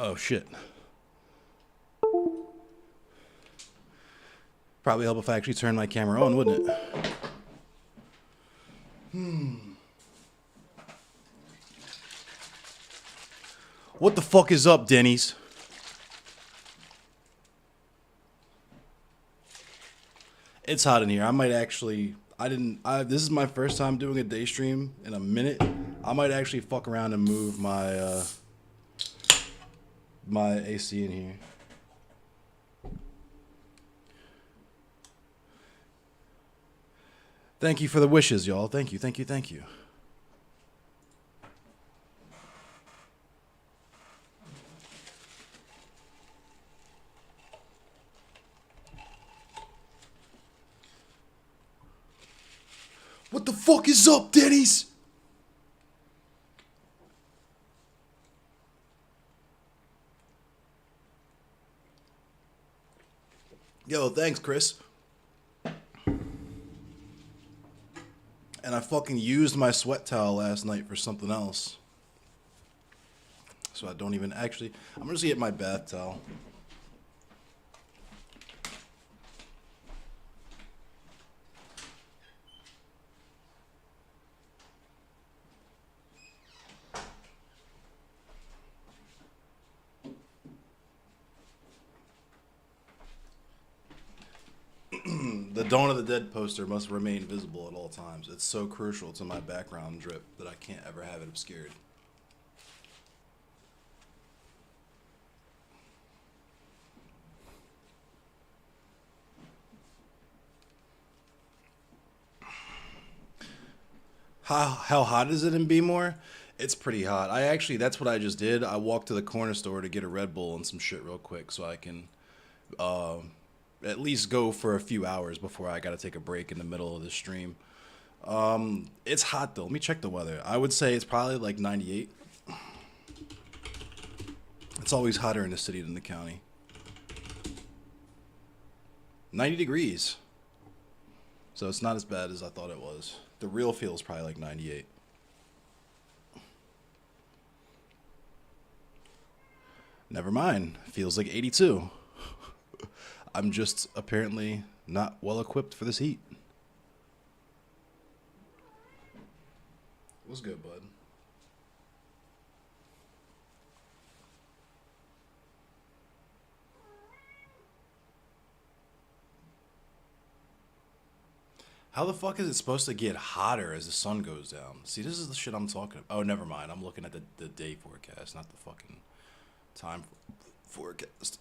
Oh shit. Probably help if I actually turned my camera on, wouldn't it? What the fuck is up, Denny's? It's hot in here. I might actually. I didn't. This is my first time doing a day stream in a minute. I might actually fuck around and move my AC in here. Thank you for the wishes, y'all. Thank you, thank you, thank you. What the fuck is up, Denny's? Yo, thanks, Chris. And I fucking used my sweat towel last night for something else. So I don't even actually. I'm just gonna get my bath towel. The Dawn of the Dead poster must remain visible at all times. It's so crucial to my background drip that I can't ever have it obscured. How hot is it in Bmore? It's pretty hot. That's what I just did. I walked to the corner store to get a Red Bull and some shit real quick so I can uh, at least go for a few hours before I got to take a break in the middle of the stream. It's hot though. Let me check the weather. I would say it's probably like 98. It's always hotter in the city than the county. 90 degrees. So it's not as bad as I thought it was. The real feel is probably like 98. Never mind. Feels like 82. I'm just apparently not well equipped for this heat. What's good, bud? How the fuck is it supposed to get hotter as the sun goes down? See, this is the shit I'm talking about. Oh, never mind. I'm looking at the day forecast, not the fucking time forecast.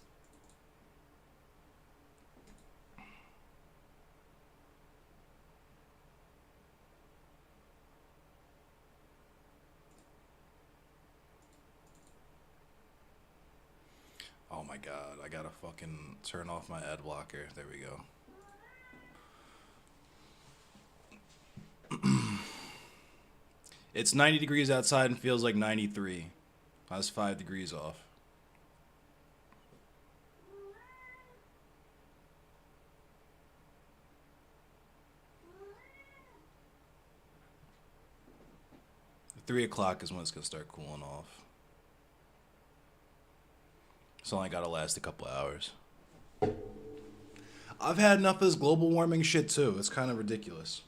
Oh my god, I gotta fucking turn off my ad blocker. There we go. It's 90 degrees outside and feels like 93. That's 5 degrees off. At 3 o'clock is when it's gonna start cooling off. It's only gotta last a couple hours. I've had enough of this global warming shit too. It's kind of ridiculous.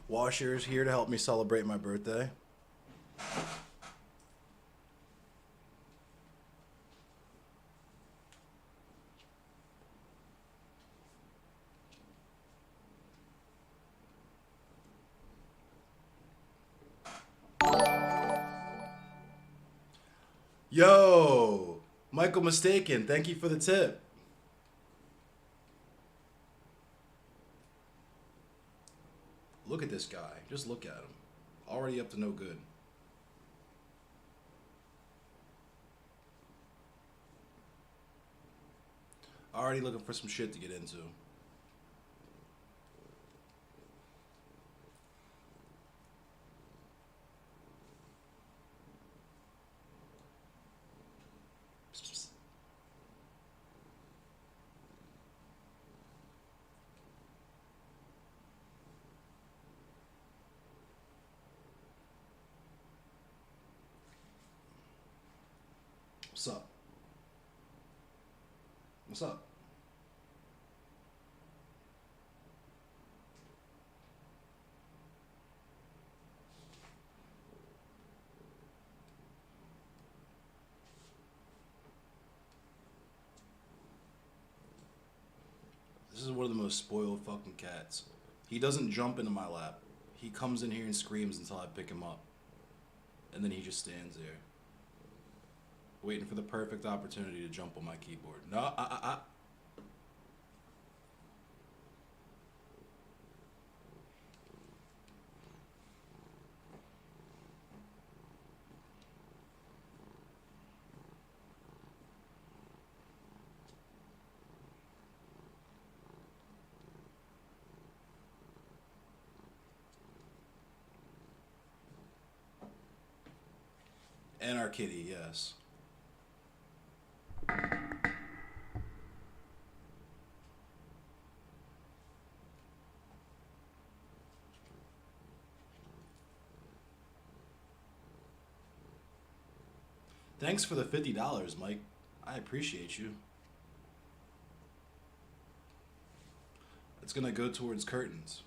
Washer's here to help me celebrate my birthday. Yo, Michael Mistaken, thank you for the tip. Look at this guy. Just look at him. Already up to no good. Already looking for some shit to get into. What's up? What's up? This is one of the most spoiled fucking cats. He doesn't jump into my lap. He comes in here and screams until I pick him up. And then he just stands there. Waiting for the perfect opportunity to jump on my keyboard. No, And our kitty, yes. Thanks for the $50, Mike. I appreciate you. It's gonna go towards curtains.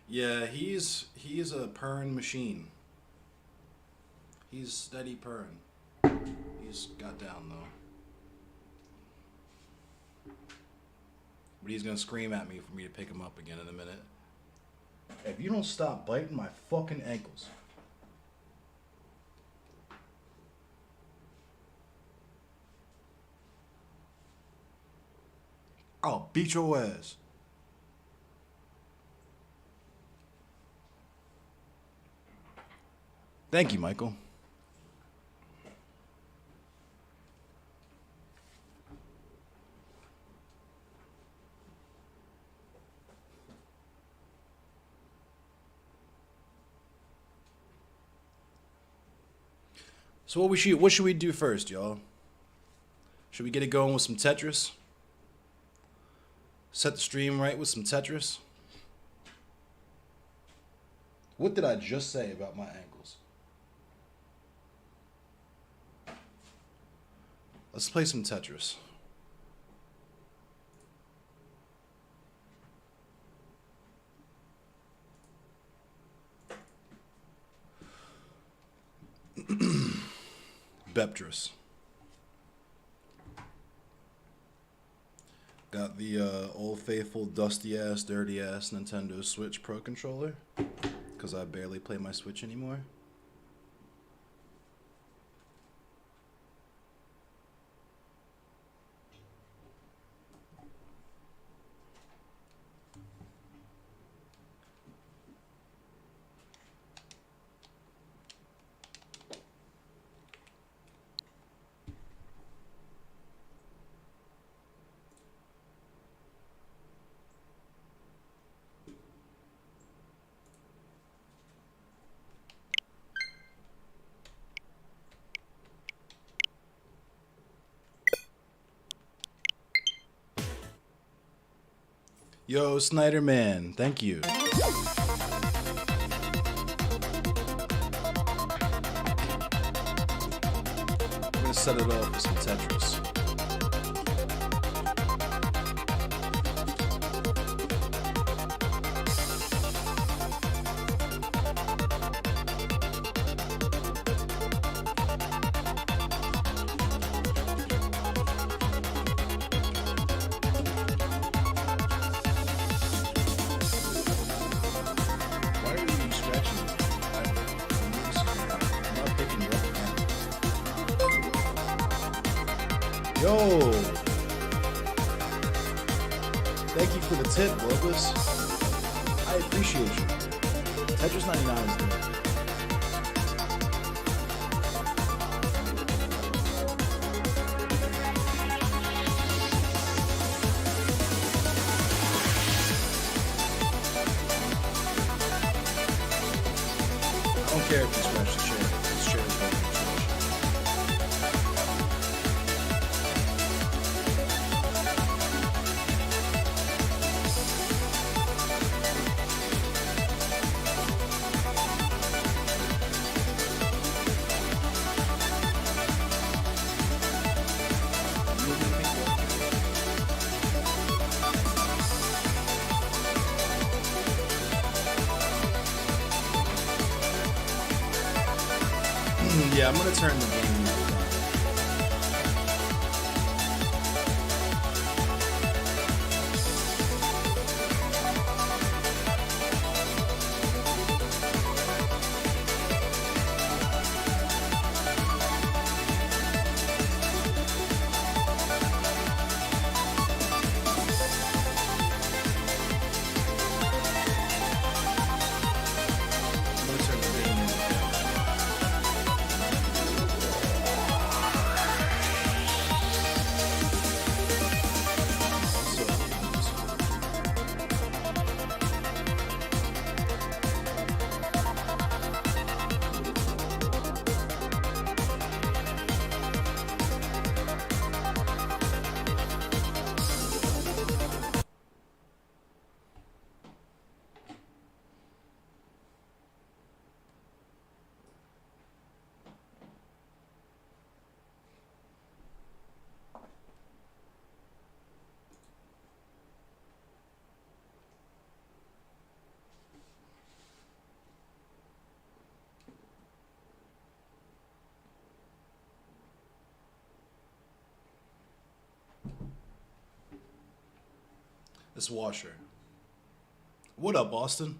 Yeah, he's a purring machine. He's steady purring. He's got down though. But he's gonna scream at me for me to pick him up again in a minute. If you don't stop biting my fucking ankles. I'll beat your ass. Thank you, Michael. So what should we do first, y'all? Should we get it going with some Tetris? Set the stream right with some Tetris? What did I just say about my ankles? Let's play some Tetris. Beptris. Got the old faithful dusty ass, dirty ass Nintendo Switch Pro Controller, because I barely play my Switch anymore. Yo, Snyder Man, thank you. I'm gonna set it up with some Tetris. Yo! Thank you for the tip, Lopez. I appreciate you. Tetris 99 is there. I don't care if you scratch the chair. This chair is broken. Yeah, I'm gonna turn the volume up. I'm gonna turn the volume This washer. What up, Boston?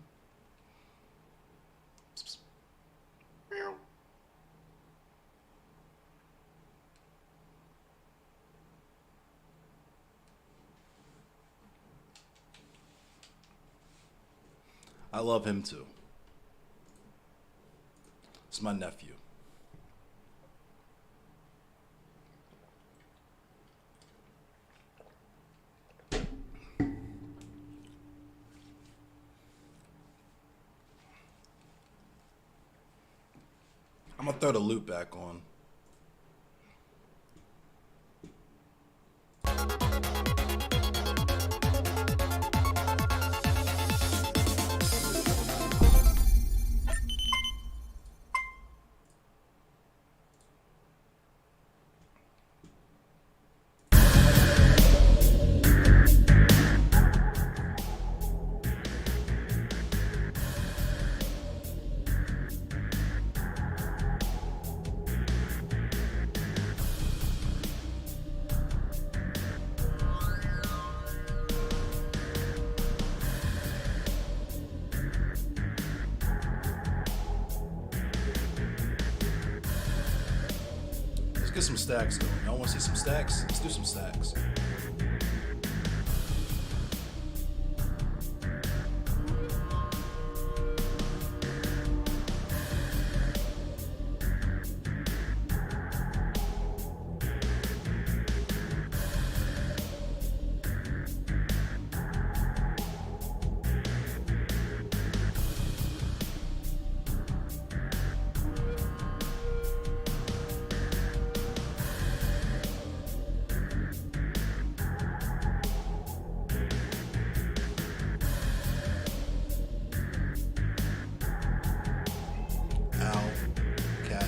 I love him too. It's my nephew. I'm gonna throw the loop back on. Let's get some stacks going. Y'all want to see some stacks? Let's do some stacks. Ow. Cat.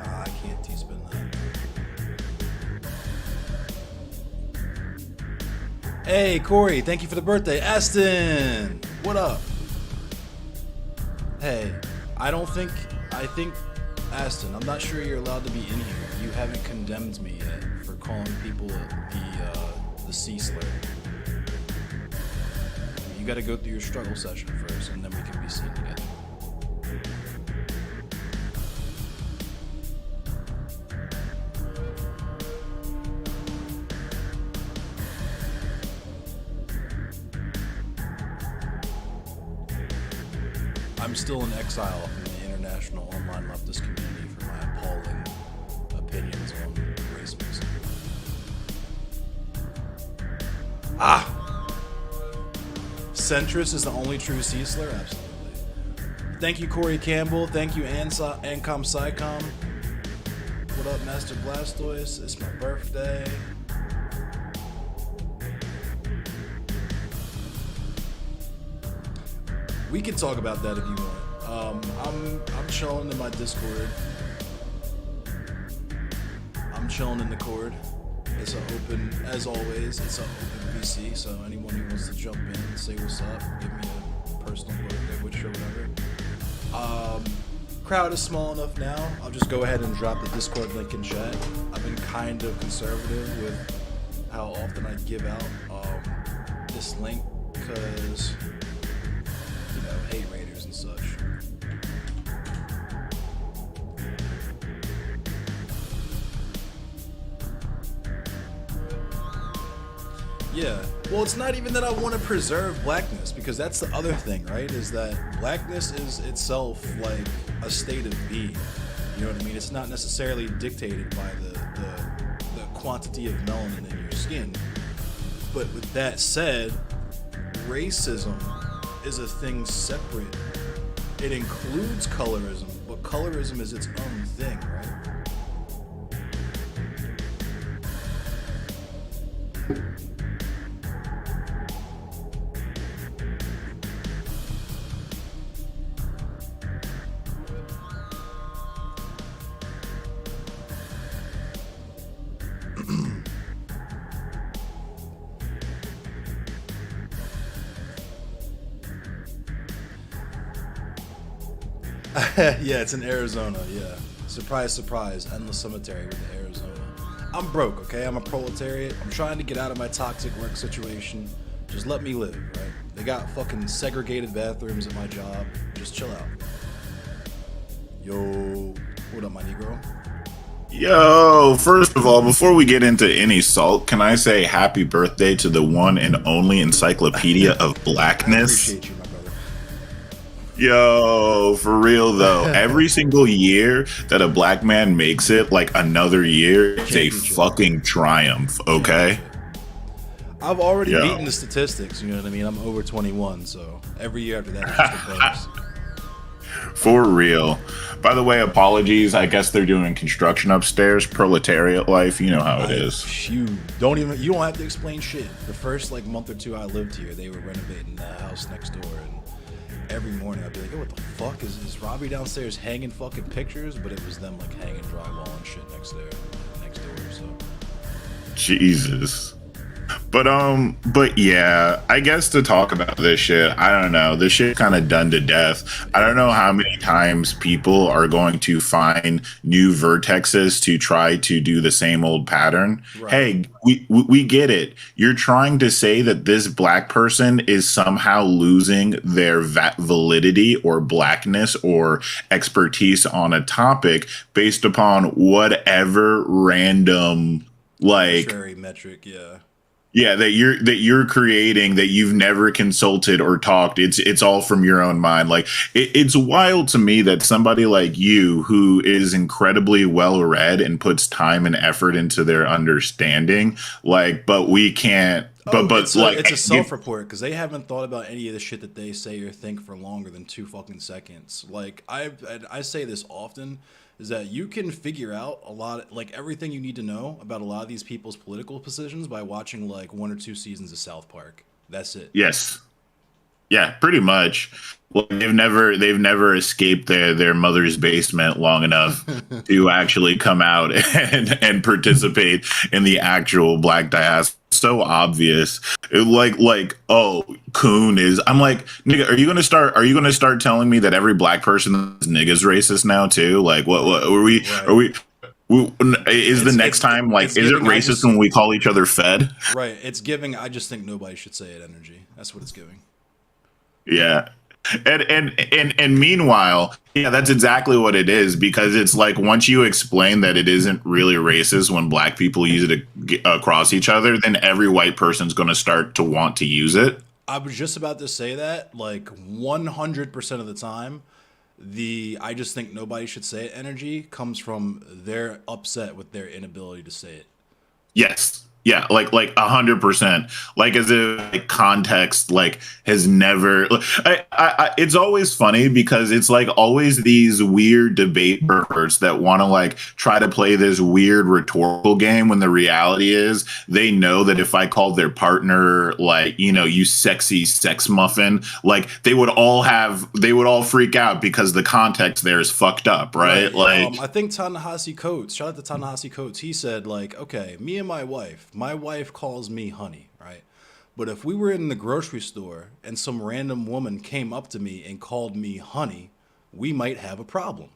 I can't T-spin that. Hey, Corey, thank you for the birthday. Aston, what up? Hey, I think, Aston, I'm not sure you're allowed to be in here. You haven't condemned me yet for calling people the C slur. You got to go through your struggle session first, and then we can be seen together. I'm still in exile from the international online leftist community for my appalling opinions on race mixing. Centrist is the only true C-slur? Absolutely. Thank you, Corey Campbell. Thank you, Ancom Psycom. What up, Master Blastoise? It's my birthday. We can talk about that if you want. I'm chilling in my Discord. I'm chilling in the Cord. It's an open, as always, it's an open VC, so anyone who wants to jump in, say what's up, give me a personal birthday wish or whatever. Crowd is small enough now. I'll just go ahead and drop the Discord link in chat. I've been kind of conservative with how often I give out this link because, you know, hate raiders and such. Yeah, well, it's not even that I want to preserve blackness, because that's the other thing, right? Is that blackness is itself like a state of being. You know what I mean? It's not necessarily dictated by the quantity of melanin in your skin. But with that said, racism is a thing separate. It includes colorism, but colorism is its own thing, right? Yeah, it's in Arizona, yeah. Surprise, surprise, endless cemetery with Arizona. I'm broke, okay? I'm a proletariat. I'm trying to get out of my toxic work situation. Just let me live, right? They got fucking segregated bathrooms at my job. Just chill out. Yo, what up, my Negro? Yo, first of all, before we get into any salt, can I say happy birthday to the one and only Encyclopedia of Blackness? I appreciate you, my brother. Yo, for real though, every single year that a black man makes it, like another year, it's a fucking triumph, okay? I've already beaten the statistics, you know what I mean? I'm over 21, so every year after that, it's just a bonus. For real. By the way, apologies. I guess they're doing construction upstairs. Proletariat life, you know how it is. You don't have to explain shit. The first like month or two I lived here, they were renovating the house next door, and every morning I'd be like, "Yo, what the fuck is Robbie downstairs hanging fucking pictures?" But it was them like hanging drywall and shit next door. So Jesus. But yeah, I guess to talk about this shit, I don't know. This shit kind of done to death. I don't know how many times people are going to find new vertexes to try to do the same old pattern. Right. Hey, we get it. You're trying to say that this black person is somehow losing their validity or blackness or expertise on a topic based upon whatever random like arbitrary metric, yeah. Yeah, that you're creating, that you've never consulted or talked. It's all from your own mind. Like it's wild to me that somebody like you, who is incredibly well read and puts time and effort into their understanding, like, but we can't. It's a self-report because they haven't thought about any of the shit that they say or think for longer than 2 fucking seconds. Like I say this often, is that you can figure out a lot, like everything you need to know about a lot of these people's political positions by watching like 1 or 2 seasons of South Park. That's it. Yes. Yeah, pretty much. Well, they've never escaped their mother's basement long enough to actually come out and participate in the actual black diaspora. So obvious. Oh, Coon is. I'm like, nigga, are you gonna start telling me that every black person is niggas racist now too? Like, what are we? Right. Are we? Is the next time like, is it racist when we call each other fed? Right. It's giving. I just think nobody should say it energy. That's what it's giving. Yeah. And meanwhile, yeah, that's exactly what it is, because it's like once you explain that it isn't really racist when black people use it across each other, then every white person's going to start to want to use it. I was just about to say that, like 100% of the time, the I just think nobody should say it energy comes from they're upset with their inability to say it. Yes. Yeah, like 100%. Like as if like, context like has never. It's always funny because it's like always these weird debate perverts that want to like try to play this weird rhetorical game when the reality is they know that if I called their partner like you sexy sex muffin, like they would all freak out because the context there is fucked up, right? Like I think Ta-Nehisi Coates, shout out to Ta-Nehisi Coates, he said, like, okay, me and my wife calls me honey, right? But if we were in the grocery store and some random woman came up to me and called me honey, we might have a problem.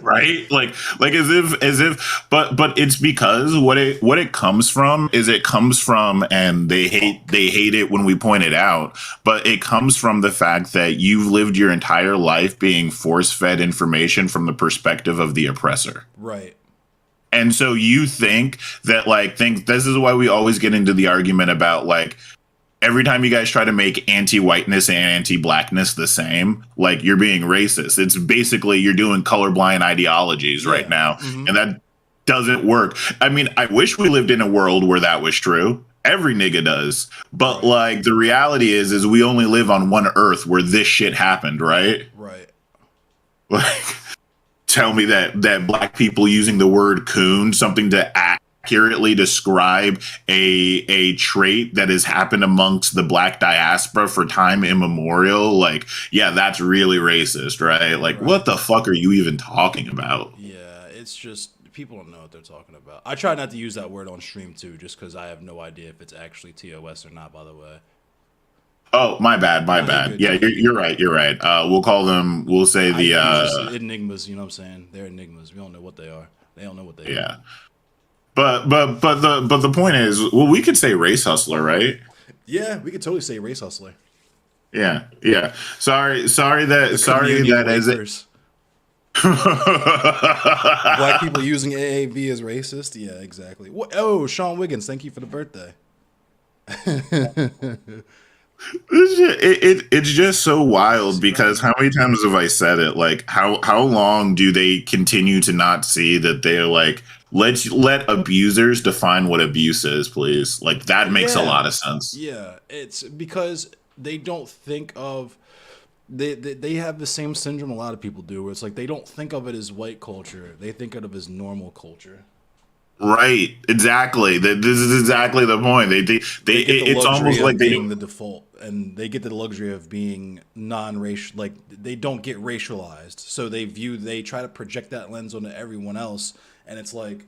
right, like but it's because what it comes from is it comes from, and they hate it when we point it out, but it comes from the fact that you've lived your entire life being force fed information from the perspective of the oppressor. Right. And so you think that think this is why we always get into the argument about like every time you guys try to make anti-whiteness and anti-blackness the same, like you're being racist. It's basically you're doing colorblind ideologies right now. Mm-hmm. And that doesn't work. I mean, I wish we lived in a world where that was true. Every nigga does. But like the reality is we only live on one earth where this shit happened, right? Right. Like tell me that black people using the word coon, something to accurately describe a trait that has happened amongst the black diaspora for time immemorial, like, yeah, that's really racist, right? Like, what the fuck are you even talking about? Yeah, it's just people don't know what they're talking about. I try not to use that word on stream too, just because I have no idea if it's actually TOS or not, by the way. Oh, my bad. Yeah, you're right. We'll say the enigmas, you know what I'm saying? They're enigmas. We don't know what they are. They don't know what they are. Yeah. But the point is, well, we could say race hustler, right? Yeah, we could totally say race hustler. Yeah. Sorry that as it. Black people using AAV as racist? Yeah, exactly. Oh, Sean Wiggins, thank you for the birthday. It's just so wild because how many times have I said it? Like how long do they continue to not see that they're like let abusers define what abuse is, please? Like that makes a lot of sense. Yeah, it's because they don't think of they have the same syndrome a lot of people do, where it's like they don't think of it as white culture. They think of it as normal culture. Right, exactly. This is exactly the point. They it's almost like they being the default, and they get the luxury of being non-racial. Like they don't get racialized, so they try to project that lens onto everyone else, and it's like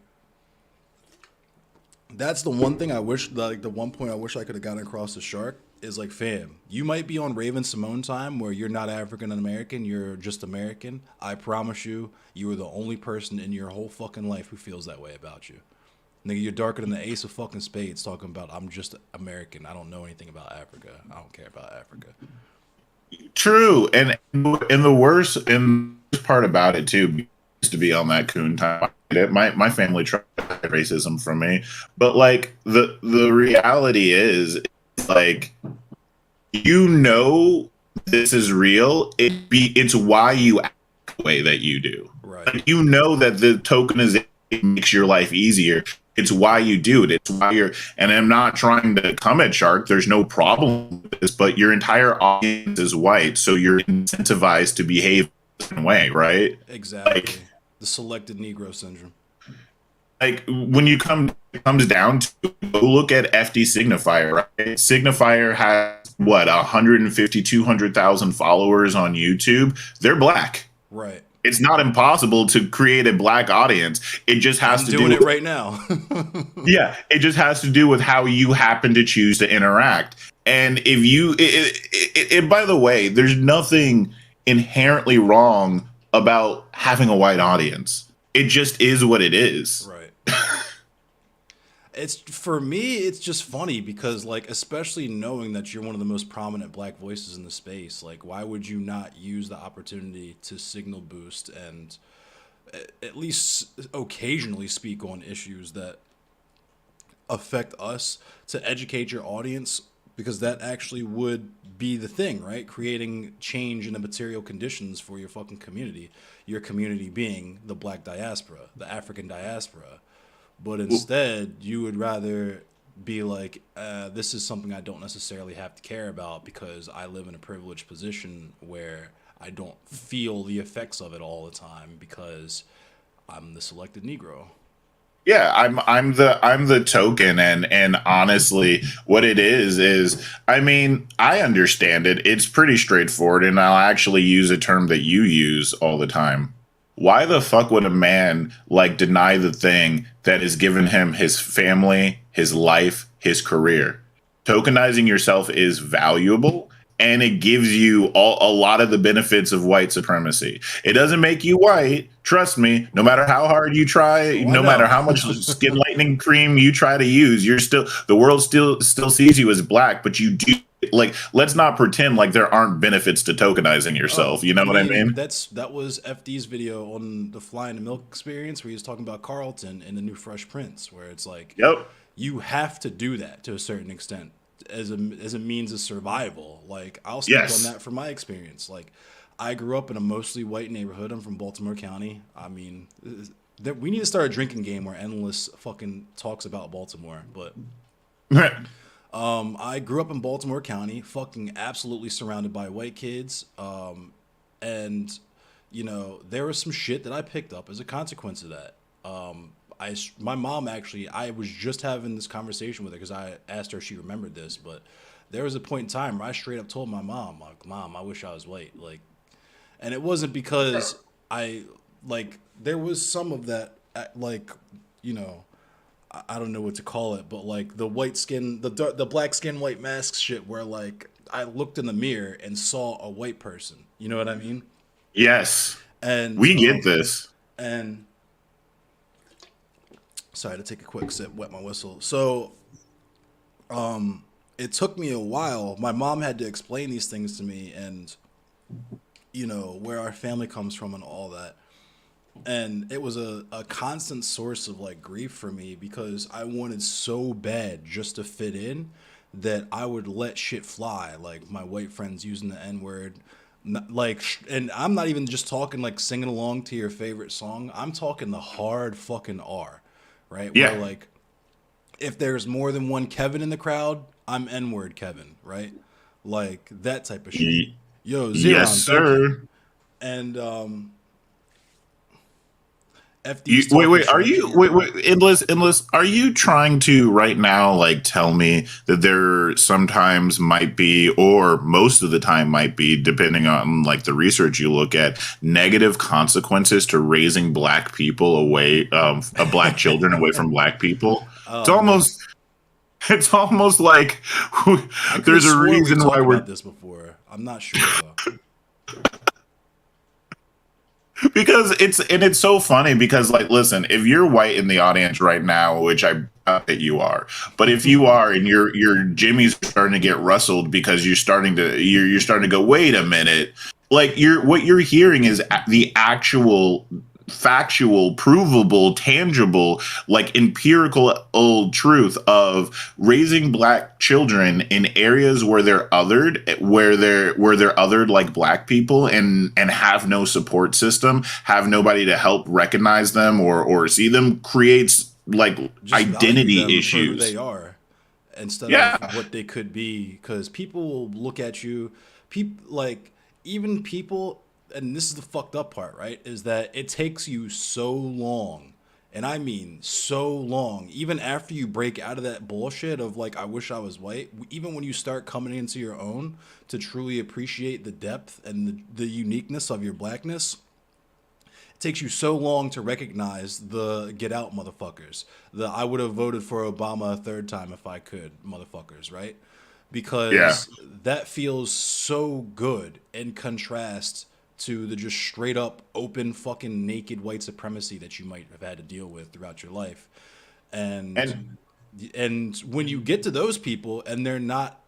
that's the one thing I wish, like the one point I wish I could have gotten across to Shark is like, fam, you might be on Raven Simone time where you're not African American, you're just American. I promise you, you are the only person in your whole fucking life who feels that way about you. Nigga, you're darker than the ace of fucking spades talking about I'm just American. I don't know anything about Africa. I don't care about Africa. True. And the worst part about it too is to be on that coon time. My family tried to hide racism from me. But like the reality is like this is real. It's why you act the way that you do. Right. Like, that the tokenization makes your life easier. It's why you do it. It's why and I'm not trying to come at Shark. There's no problem with this, but your entire audience is white, so you're incentivized to behave a certain way, right? Exactly. Like, the selected Negro syndrome. Like when it comes down to go look at FD Signifier, right? Signifier has 150, 200,000 followers on YouTube. They're black. Right. It's not impossible to create a black audience. It just has to do it right now. Yeah, it just has to do with how you happen to choose to interact. And if you, by the way, there's nothing inherently wrong about having a white audience. It just is what it is. Right. It's for me, it's just funny because like especially knowing that you're one of the most prominent black voices in the space, like why would you not use the opportunity to signal boost and at least occasionally speak on issues that affect us to educate your audience because that actually would be the thing, right? Creating change in the material conditions for your fucking community. Your community being the black diaspora, the African diaspora. But instead, you would rather be like, this is something I don't necessarily have to care about because I live in a privileged position where I don't feel the effects of it all the time because I'm the selected Negro. Yeah, I'm the token, and honestly what it is I mean, I understand it. It's pretty straightforward, and I'll actually use a term that you use all the time. Why the fuck would a man like deny the thing that has given him his family, his life, his career? Tokenizing yourself is valuable, and it gives you a lot of the benefits of white supremacy. It doesn't make you white. Trust me, no matter how hard you try, Oh, I no matter know. how much skin lightening cream you try to use, you're still the world still sees you as black, but you do like let's not pretend like there aren't benefits to tokenizing Oh, yourself. You know I what I mean, mean? that was FD's video on the Fly in the Milk experience where he was talking about Carlton in the new Fresh Prince, where it's like Yep. you have to do that to a certain extent as a means of survival. Like I'll speak on Yes. that from my experience. Like I grew up in a mostly white neighborhood. I'm from Baltimore County. I mean, that we need to start a drinking game where endless fucking talks about Baltimore. But I grew up in Baltimore County, fucking absolutely surrounded by white kids. And you know there was some shit that I picked up as a consequence of that. My mom actually, I was just having this conversation with her because I asked her if she remembered this, but there was a point in time where I straight up told my mom, like, "Mom, I wish I was white." Like, and it wasn't because I like there was some of that like you know I don't know what to call it, but like the white skin, the black skin, white mask shit, where like I looked in the mirror and saw a white person. You know what I mean? Yes. And We get this. and sorry to take a quick sip, wet my whistle. So it took me a while. My mom had to explain these things to me, and you know where our family comes from and all that. And it was a constant source of like grief for me because I wanted so bad just to fit in that I would let shit fly, like my white friends using the N word, like, and I'm not even just talking like singing along to your favorite song. I'm talking the hard fucking R, right? Where Yeah. like if there's more than one Kevin in the crowd, I'm N word Kevin, right? Like that type of shit. Y- Yo, yes, Zeron, thank you. sir. And FD's Wait, talking wait. Are trash. you endless? Are you trying to right now, like, tell me that there sometimes might be, or most of the time might be, depending on like the research you look at, negative consequences to raising black people away, black children away from black people? It's Oh man, almost, it's almost like I could have there's a swore we reason why talked we're about this before. I'm not sure though. because it's so funny because like listen, if you're white in the audience right now, which I doubt that you are, but if you are and your jimmy's starting to get rustled because you're starting to go, wait a minute, like you're what you're hearing is the actual factual, provable, tangible, like empirical old truth of raising black children in areas where they're othered, where they're othered like black people and have no support system, have nobody to help recognize them or see them, creates like Just value identity them for who they issues. are instead Yeah. of what they could be. Because people will look at you, people like even people, and this is the fucked up part, right? Is that it takes you so long, and I mean so long, even after you break out of that bullshit of like, I wish I was white, even when you start coming into your own to truly appreciate the depth and the uniqueness of your blackness, takes you so long to recognize the get out motherfuckers. The I would have voted for Obama a third time if I could motherfuckers, right? Yeah. Because that feels so good in contrast to the just straight up open fucking naked white supremacy that you might have had to deal with throughout your life. And And And when you get to those people and they're not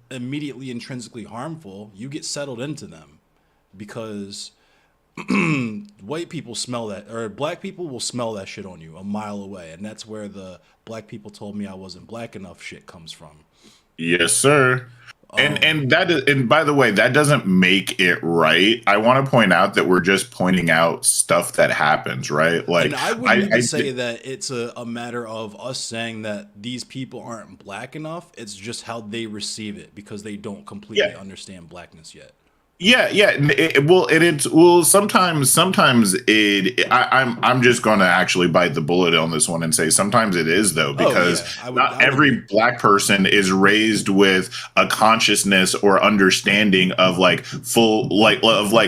immediately intrinsically harmful, you get settled into them because white people smell that, or black people will smell that shit on you a mile away. And that's where the black people told me I wasn't black enough shit comes from. Yes, sir. And that is, and by the way, that doesn't make it right. I want to point out that we're just pointing out stuff that happens, right? Like And I wouldn't even say that it's a matter of us saying that these people aren't black enough. It's just how they receive it because they don't completely yeah. understand blackness yet. Yeah, yeah. Sometimes I'm just going to actually bite the bullet on this one and say sometimes it is though, because not every black person is raised with a consciousness or understanding of like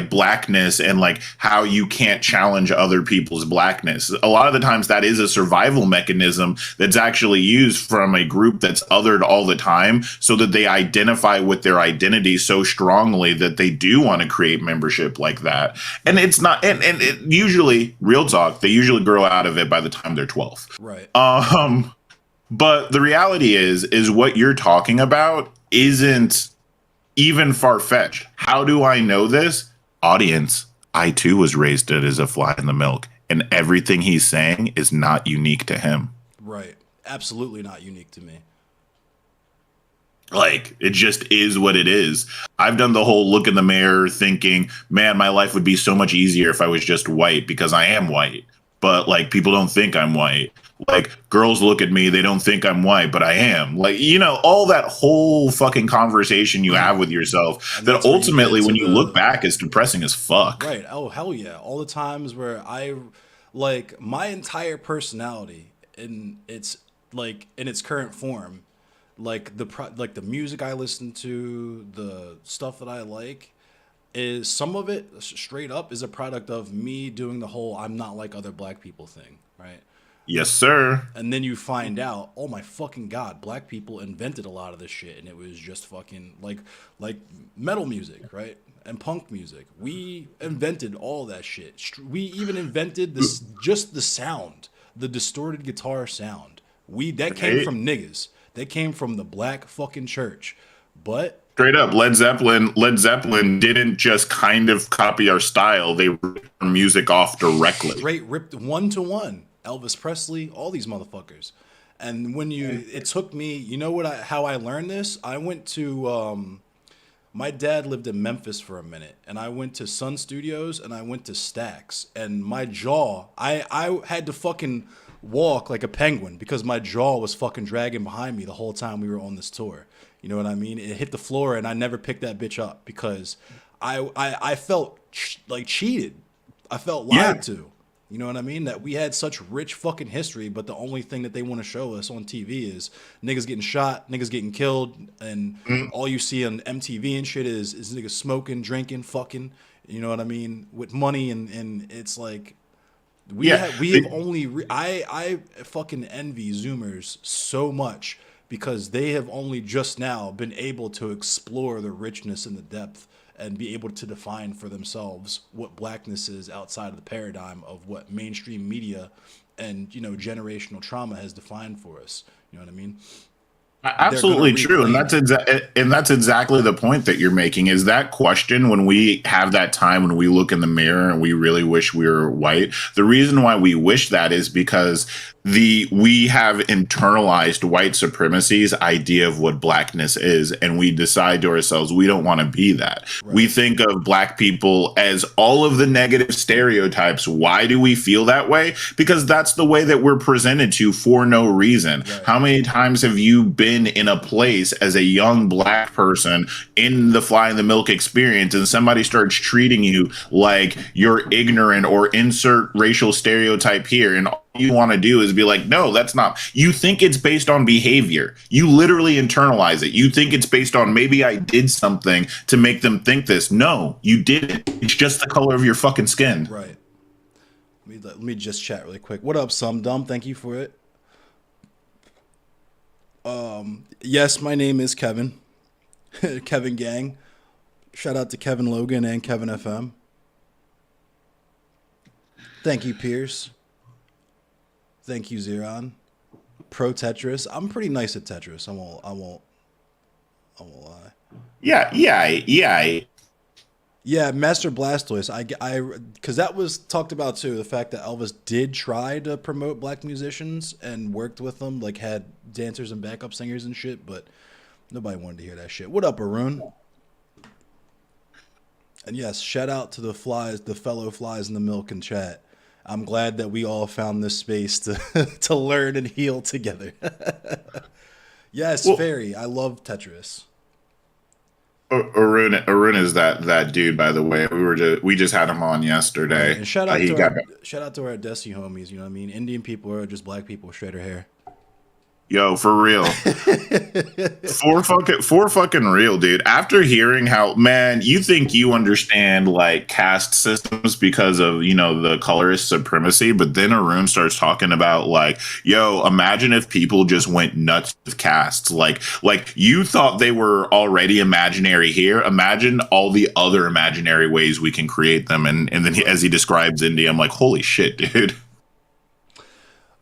blackness and like how you can't challenge other people's blackness. A lot of the times that is a survival mechanism that's actually used from a group that's othered all the time so that they identify with their identity so strongly that they do want to create membership like that. And it's not, and it usually, real talk, they usually grow out of it by the time they're 12. Right. But the reality is what you're talking about isn't even far-fetched. How do I know this? Audience, I too was raised as a fly in the milk, and everything he's saying is not unique to him. Right. Absolutely not unique to me. Like, it just is what it is. I've done the whole look in the mirror thinking, man, my life would be so much easier if I was just white because I am white. But, like, people don't think I'm white. Like, girls look at me, they don't think I'm white, but I am. Like, you know, all that whole fucking conversation you have with yourself that ultimately, when you look back, is depressing as fuck. Right. Oh, hell yeah. All the times where like, my entire personality in its current form, like the music I listen to, the stuff that I like, is some of it straight up is a product of me doing the whole I'm not like other black people thing, right? Yes, sir. And then you find out, oh my fucking god, black people invented a lot of this shit, and it was just fucking like metal music, right? And punk music. We invented all that shit. We even invented this, just the sound, the distorted guitar sound. That came from niggas. They came from the black fucking church. But straight up, Led Zeppelin didn't just kind of copy our style. They ripped our music off directly. Straight ripped one to one. Elvis Presley, all these motherfuckers. And when it took me, you know how I learned this? I went to, my dad lived in Memphis for a minute, and I went to Sun Studios and I went to Stax, and my jaw, I had to fucking walk like a penguin because my jaw was fucking dragging behind me the whole time we were on this tour. You know what I mean? It hit the floor and I never picked that bitch up because I felt like cheated. I felt lied to. You know what I mean? That we had such rich fucking history, but the only thing that they want to show us on TV is niggas getting shot, niggas getting killed, and all you see on MTV and shit is niggas smoking, drinking, fucking. You know what I mean? With money, and it's like I fucking envy Zoomers so much because they have only just now been able to explore the richness and the depth and be able to define for themselves what blackness is outside of the paradigm of what mainstream media and, you know, generational trauma has defined for us. You know what I mean? Absolutely true. And that's exactly the point that you're making, is that question when we have that time when we look in the mirror and we really wish we were white. The reason why we wish that is because we have internalized white supremacy's idea of what blackness is, and we decide to ourselves we don't want to be that. Right. We think of black people as all of the negative stereotypes. Why do we feel that way? Because that's the way that we're presented to for no reason. Right. How many times have you been in a place as a young black person in the fly in the milk experience and somebody starts treating you like you're ignorant or insert racial stereotype here, and all you want to do is be like, no, that's not. You think it's based on behavior. You literally internalize it. You think it's based on maybe I did something to make them think this. No, you didn't. It's just the color of your fucking skin. Right. Let me just chat really quick. What up, Some Dumb? Thank you for it. Yes, my name is Kevin. Kevin Gang. Shout out to Kevin Logan and Kevin FM. Thank you, Pierce. Thank you, Zeron. pro Tetris. I'm pretty nice at Tetris. I won't lie. Yeah. Yeah, Master Blastoise. Because that was talked about too. The fact that Elvis did try to promote black musicians and worked with them, like had dancers and backup singers and shit, but nobody wanted to hear that shit. What up, Arun? And yes, shout out to the flies, the fellow flies in the milk and chat. I'm glad that we all found this space to to learn and heal together. Yes, Well, Fairy. I love Tetris. Arun is that dude. By the way, we just had him on Right. yesterday. And He got shout out to our Desi homies, you know what I mean? Indian people are just black people with straighter hair. Yo, for real. For fucking real, dude. After hearing how, man, you think you understand like caste systems because of, the colorist supremacy, but then Arun starts talking about like, yo, imagine if people just went nuts with castes. Like you thought they were already imaginary here. Imagine all the other imaginary ways we can create them. And then as he describes India, I'm like, holy shit, dude.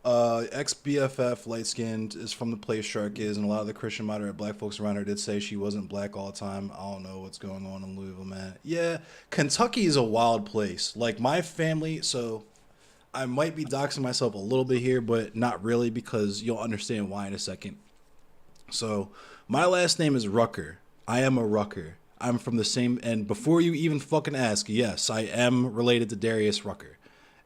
Ex BFF, light skinned, is from the place Shark is, and a lot of the Christian moderate black folks around her did say she wasn't black all the time. I don't know what's going on in Louisville, man. Yeah, Kentucky is a wild place. Like my family, so I might be doxing myself a little bit here, but not really because you'll understand why in a second. So my last name is Rucker. I am a Rucker. I'm from the same, and before you even fucking ask, yes, I am related to Darius Rucker.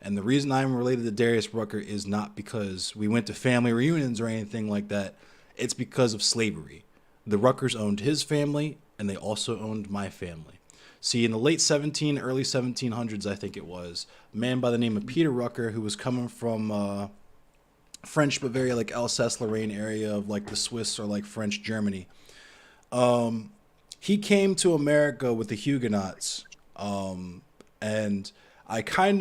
And the reason I'm related to Darius Rucker is not because we went to family reunions or anything like that. It's because of slavery. The Ruckers owned his family, and they also owned my family. See, in the late early 1700s, I think it was, a man by the name of Peter Rucker, who was coming from French Bavaria, like Alsace-Lorraine area of like the Swiss or like French Germany. He came to America with the Huguenots, and I can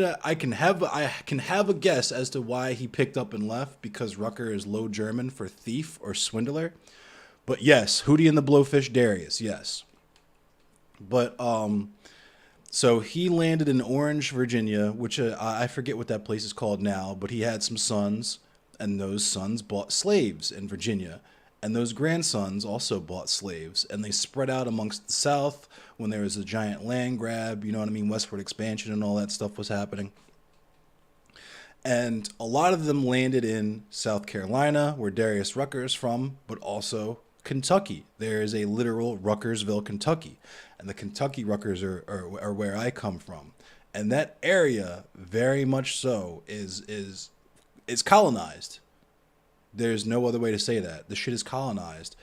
have a guess as to why he picked up and left because Rucker is Low German for thief or swindler. But yes, Hootie and the Blowfish Darius, yes. But so he landed in Orange, Virginia, which I forget what that place is called now, but he had some sons, and those sons bought slaves in Virginia. And those grandsons also bought slaves, and they spread out amongst the South when there was a giant land grab, you know what I mean, westward expansion and all that stuff was happening. And a lot of them landed in South Carolina, where Darius Rucker is from, but also Kentucky. There is a literal Ruckersville, Kentucky. And the Kentucky Ruckers are where I come from. And that area, very much so, is colonized. There's no other way to say that. The shit is colonized.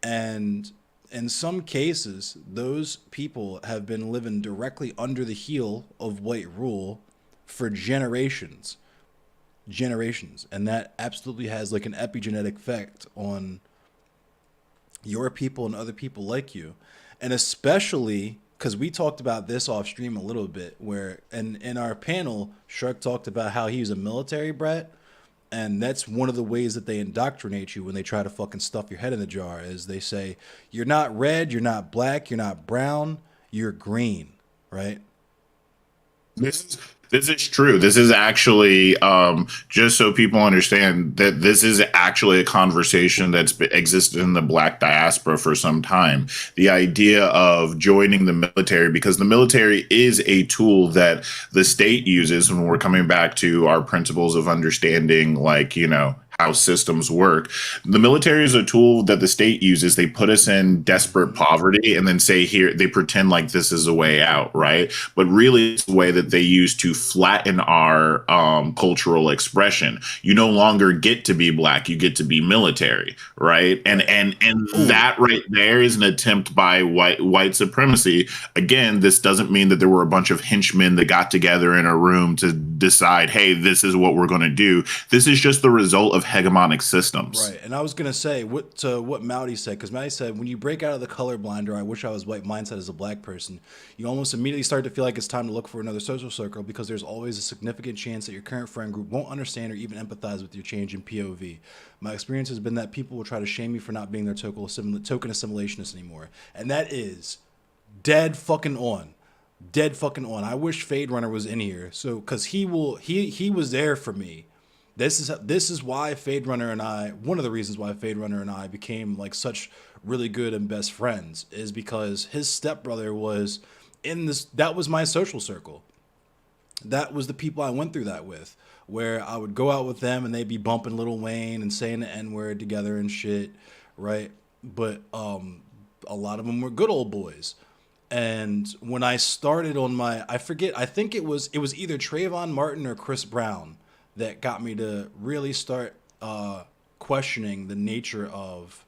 And in some cases, those people have been living directly under the heel of white rule for generations. Generations. And that absolutely has like an epigenetic effect on your people and other people like you. And especially because we talked about this off stream a little bit, where in our panel, Shark talked about how he was a military brat. And that's one of the ways that they indoctrinate you when they try to fucking stuff your head in the jar is they say, you're not red, you're not black, you're not brown, you're green, right? This is true. This is actually just so people understand that this is actually a conversation that's existed in the black diaspora for some time. The idea of joining the military, because the military is a tool that the state uses when we're coming back to our principles of understanding, like, how systems work. The military is a tool that the state uses. They put us in desperate poverty and then say here, they pretend like this is a way out, right? But really it's the way that they use to flatten our cultural expression. You no longer get to be black, you get to be military, right? And that right there is an attempt by white supremacy. Again, this doesn't mean that there were a bunch of henchmen that got together in a room to decide, hey, this is what we're going to do. This is just the result of hegemonic systems. Right. And I was going to say what Mowdy said, because Mowdy said, when you break out of the colorblind or I wish I was white mindset as a black person, you almost immediately start to feel like it's time to look for another social circle because there's always a significant chance that your current friend group won't understand or even empathize with your change in POV. My experience has been that people will try to shame you for not being their token assimilationist anymore. And that is dead fucking on. Dead fucking on. I wish Fade Runner was in here. So, because he was there for me This is why Fade Runner and I, one of the reasons why Fade Runner and I became like such really good and best friends is because his stepbrother was in this. That was my social circle. That was the people I went through that with, where I would go out with them and they'd be bumping Lil Wayne and saying the N word together and shit, right? But a lot of them were good old boys. And when I started on my, I forget, I think it was either Trayvon Martin or Chris Brown that got me to really start questioning the nature of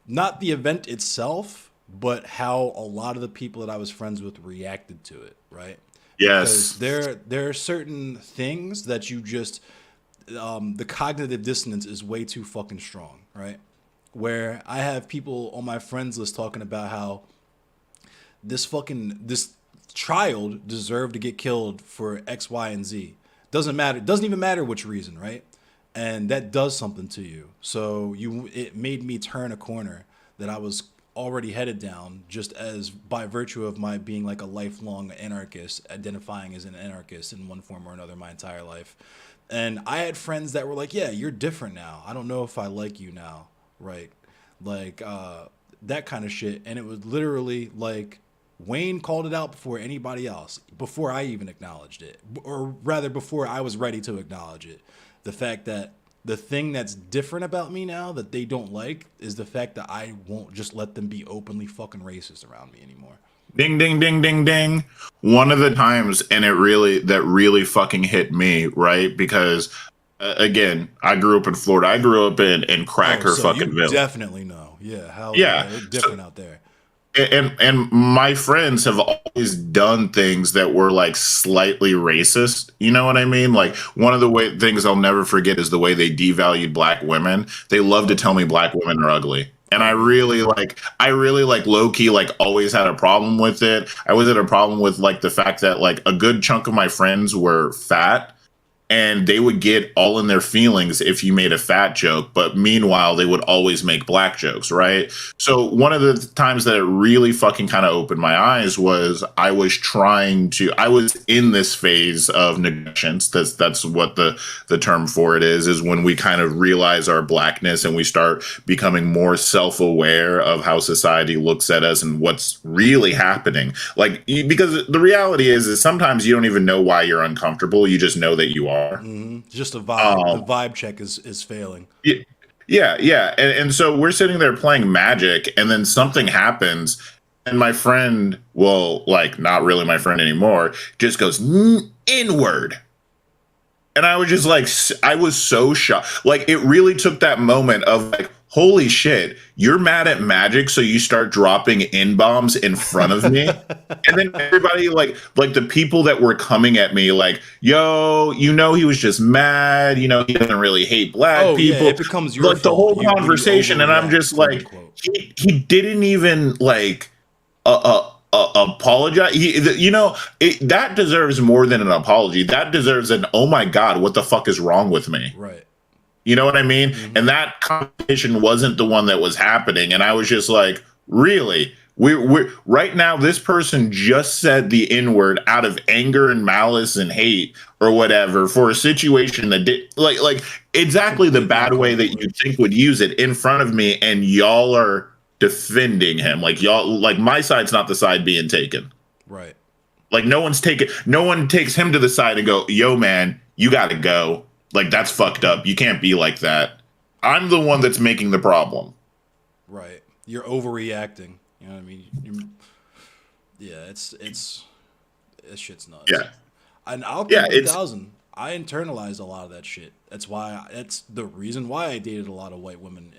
not the event itself, but how a lot of the people that I was friends with reacted to it, right? Because Yes. there are certain things that you just the cognitive dissonance is way too fucking strong, right? Where I have people on my friends list talking about how this child deserved to get killed for X, Y, and Z. Doesn't matter. Doesn't even matter which reason, right? And that does something to you. So it made me turn a corner that I was already headed down, just as by virtue of my being like a lifelong anarchist, identifying as an anarchist in one form or another my entire life. And I had friends that were like, "Yeah, you're different now. I don't know if I like you now." Right? Like that kind of shit. And it was literally like Wayne called it out before anybody else, before I even acknowledged it, or rather before I was ready to acknowledge it. The fact that the thing that's different about me now that they don't like is the fact that I won't just let them be openly fucking racist around me anymore. Ding, ding, ding, ding, ding. One of the times, and that really fucking hit me, right? Because again, I grew up in Florida. I grew up in Oh, Cracker so fucking you Ville. definitely know. Yeah, hell yeah. Yeah. It's So different out there. and my friends have always done things that were like slightly racist. You know what I mean? Like one of the things I'll never forget is the way they devalued black women. They love to Oh, tell me black women are ugly. And oh yeah. I really like low key, like always had a problem with it. I always had a problem with like the fact that like a good chunk of my friends were fat and they would get all in their feelings if you made a fat joke, but meanwhile they would always make black jokes, right? So one of the times that it really fucking kind of opened my eyes was I was in this phase of neglections. That's what the term for it is when we kind of realize our blackness and we start becoming more self-aware of how society looks at us and what's really happening. Like because the reality is sometimes you don't even know why you're uncomfortable, you just know that you are. Just a vibe. The Um, vibe check is failing. y- yeah, yeah. And so we're sitting there playing Magic, and then something happens, and my friend, well, like not really my friend anymore, just goes inward. And I was just like, I was so shocked. Like, it really took that moment of like, holy shit, you're mad at Magic, so you start dropping in bombs in front of me. And then everybody, like the people that were coming at me, like, yo, he was just mad. He doesn't really hate black Oh yeah, people. it becomes your Like the fault whole when you conversation, and I'm overreact, just quote like, unquote. he didn't even like apologize. That deserves more than an apology. That deserves an oh my god, what the fuck is wrong with me? Right. You know what I mean? hmm And that conversation wasn't the one that was happening. And I was just like, really? We're right now, this person just said the N word out of anger and malice and hate or whatever for a situation that did like exactly the Completely bad way uncalled that for. you think would use it in front of me. And y'all are defending him. Like y'all, like my side's not the side being taken. Right. Like no one takes him to the side and go, yo, man, you got to go. Like that's fucked up. You can't be like that. I'm the one that's making the problem. Right. You're overreacting. You know what I mean? Yeah, this shit's nuts. Yeah. And I'll Yeah. keep it a It's thousand. I internalized a lot of that shit. That's the reason why I dated a lot of white women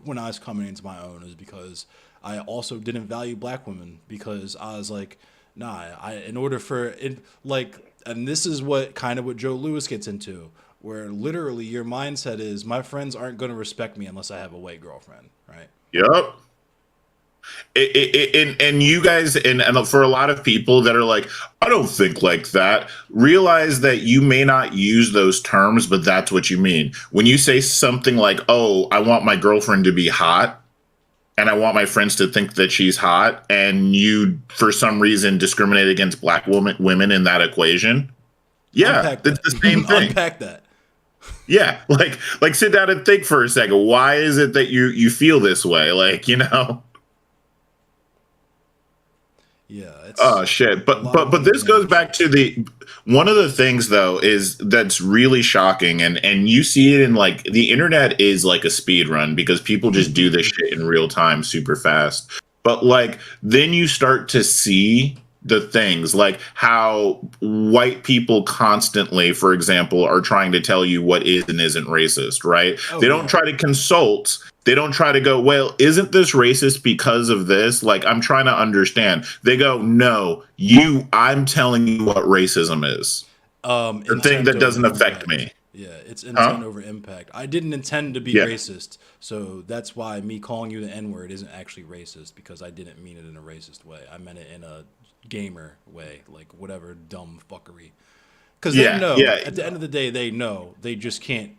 when I was coming into my own, is because I also didn't value black women, because I was like, nah, in order for it, like, and this is what Joe Lewis gets into, where literally your mindset is, my friends aren't going to respect me unless I have a white girlfriend, right? yep. And you guys, and for a lot of people that are like, I don't think like that, realize that you may not use those terms, but that's what you mean. When you say something like, oh, I want my girlfriend to be hot, and I want my friends to think that she's hot, and you, for some reason, discriminate against black women in that equation. Yeah, Unpack it's that. the same thing. Unpack that. Yeah, like sit down and think for a second. Why is it that you feel this way? Like, Yeah, oh it's shit. a But lot but of but this goes back undermanaged. to the one of the things though is that's really shocking, and you see it in like the internet is like a speed run because people just do this shit in real time super fast. But like then you start to see the things like how white people constantly, for example, are trying to tell you what is and isn't racist, right? Oh They don't yeah. try to consult. They don't try to go, well, isn't this racist because of this? Like, I'm trying to understand. They go, no, I'm telling you what racism is. The thing Intent that over doesn't affect impact. me. Yeah, it's Huh? intent over impact. I didn't intend to be Yeah. racist, so that's why me calling you the N word isn't actually racist because I didn't mean it in a racist way. I meant it in a gamer way, like whatever dumb fuckery. Because they Yeah. know, Yeah. at the end of the day, they know they just can't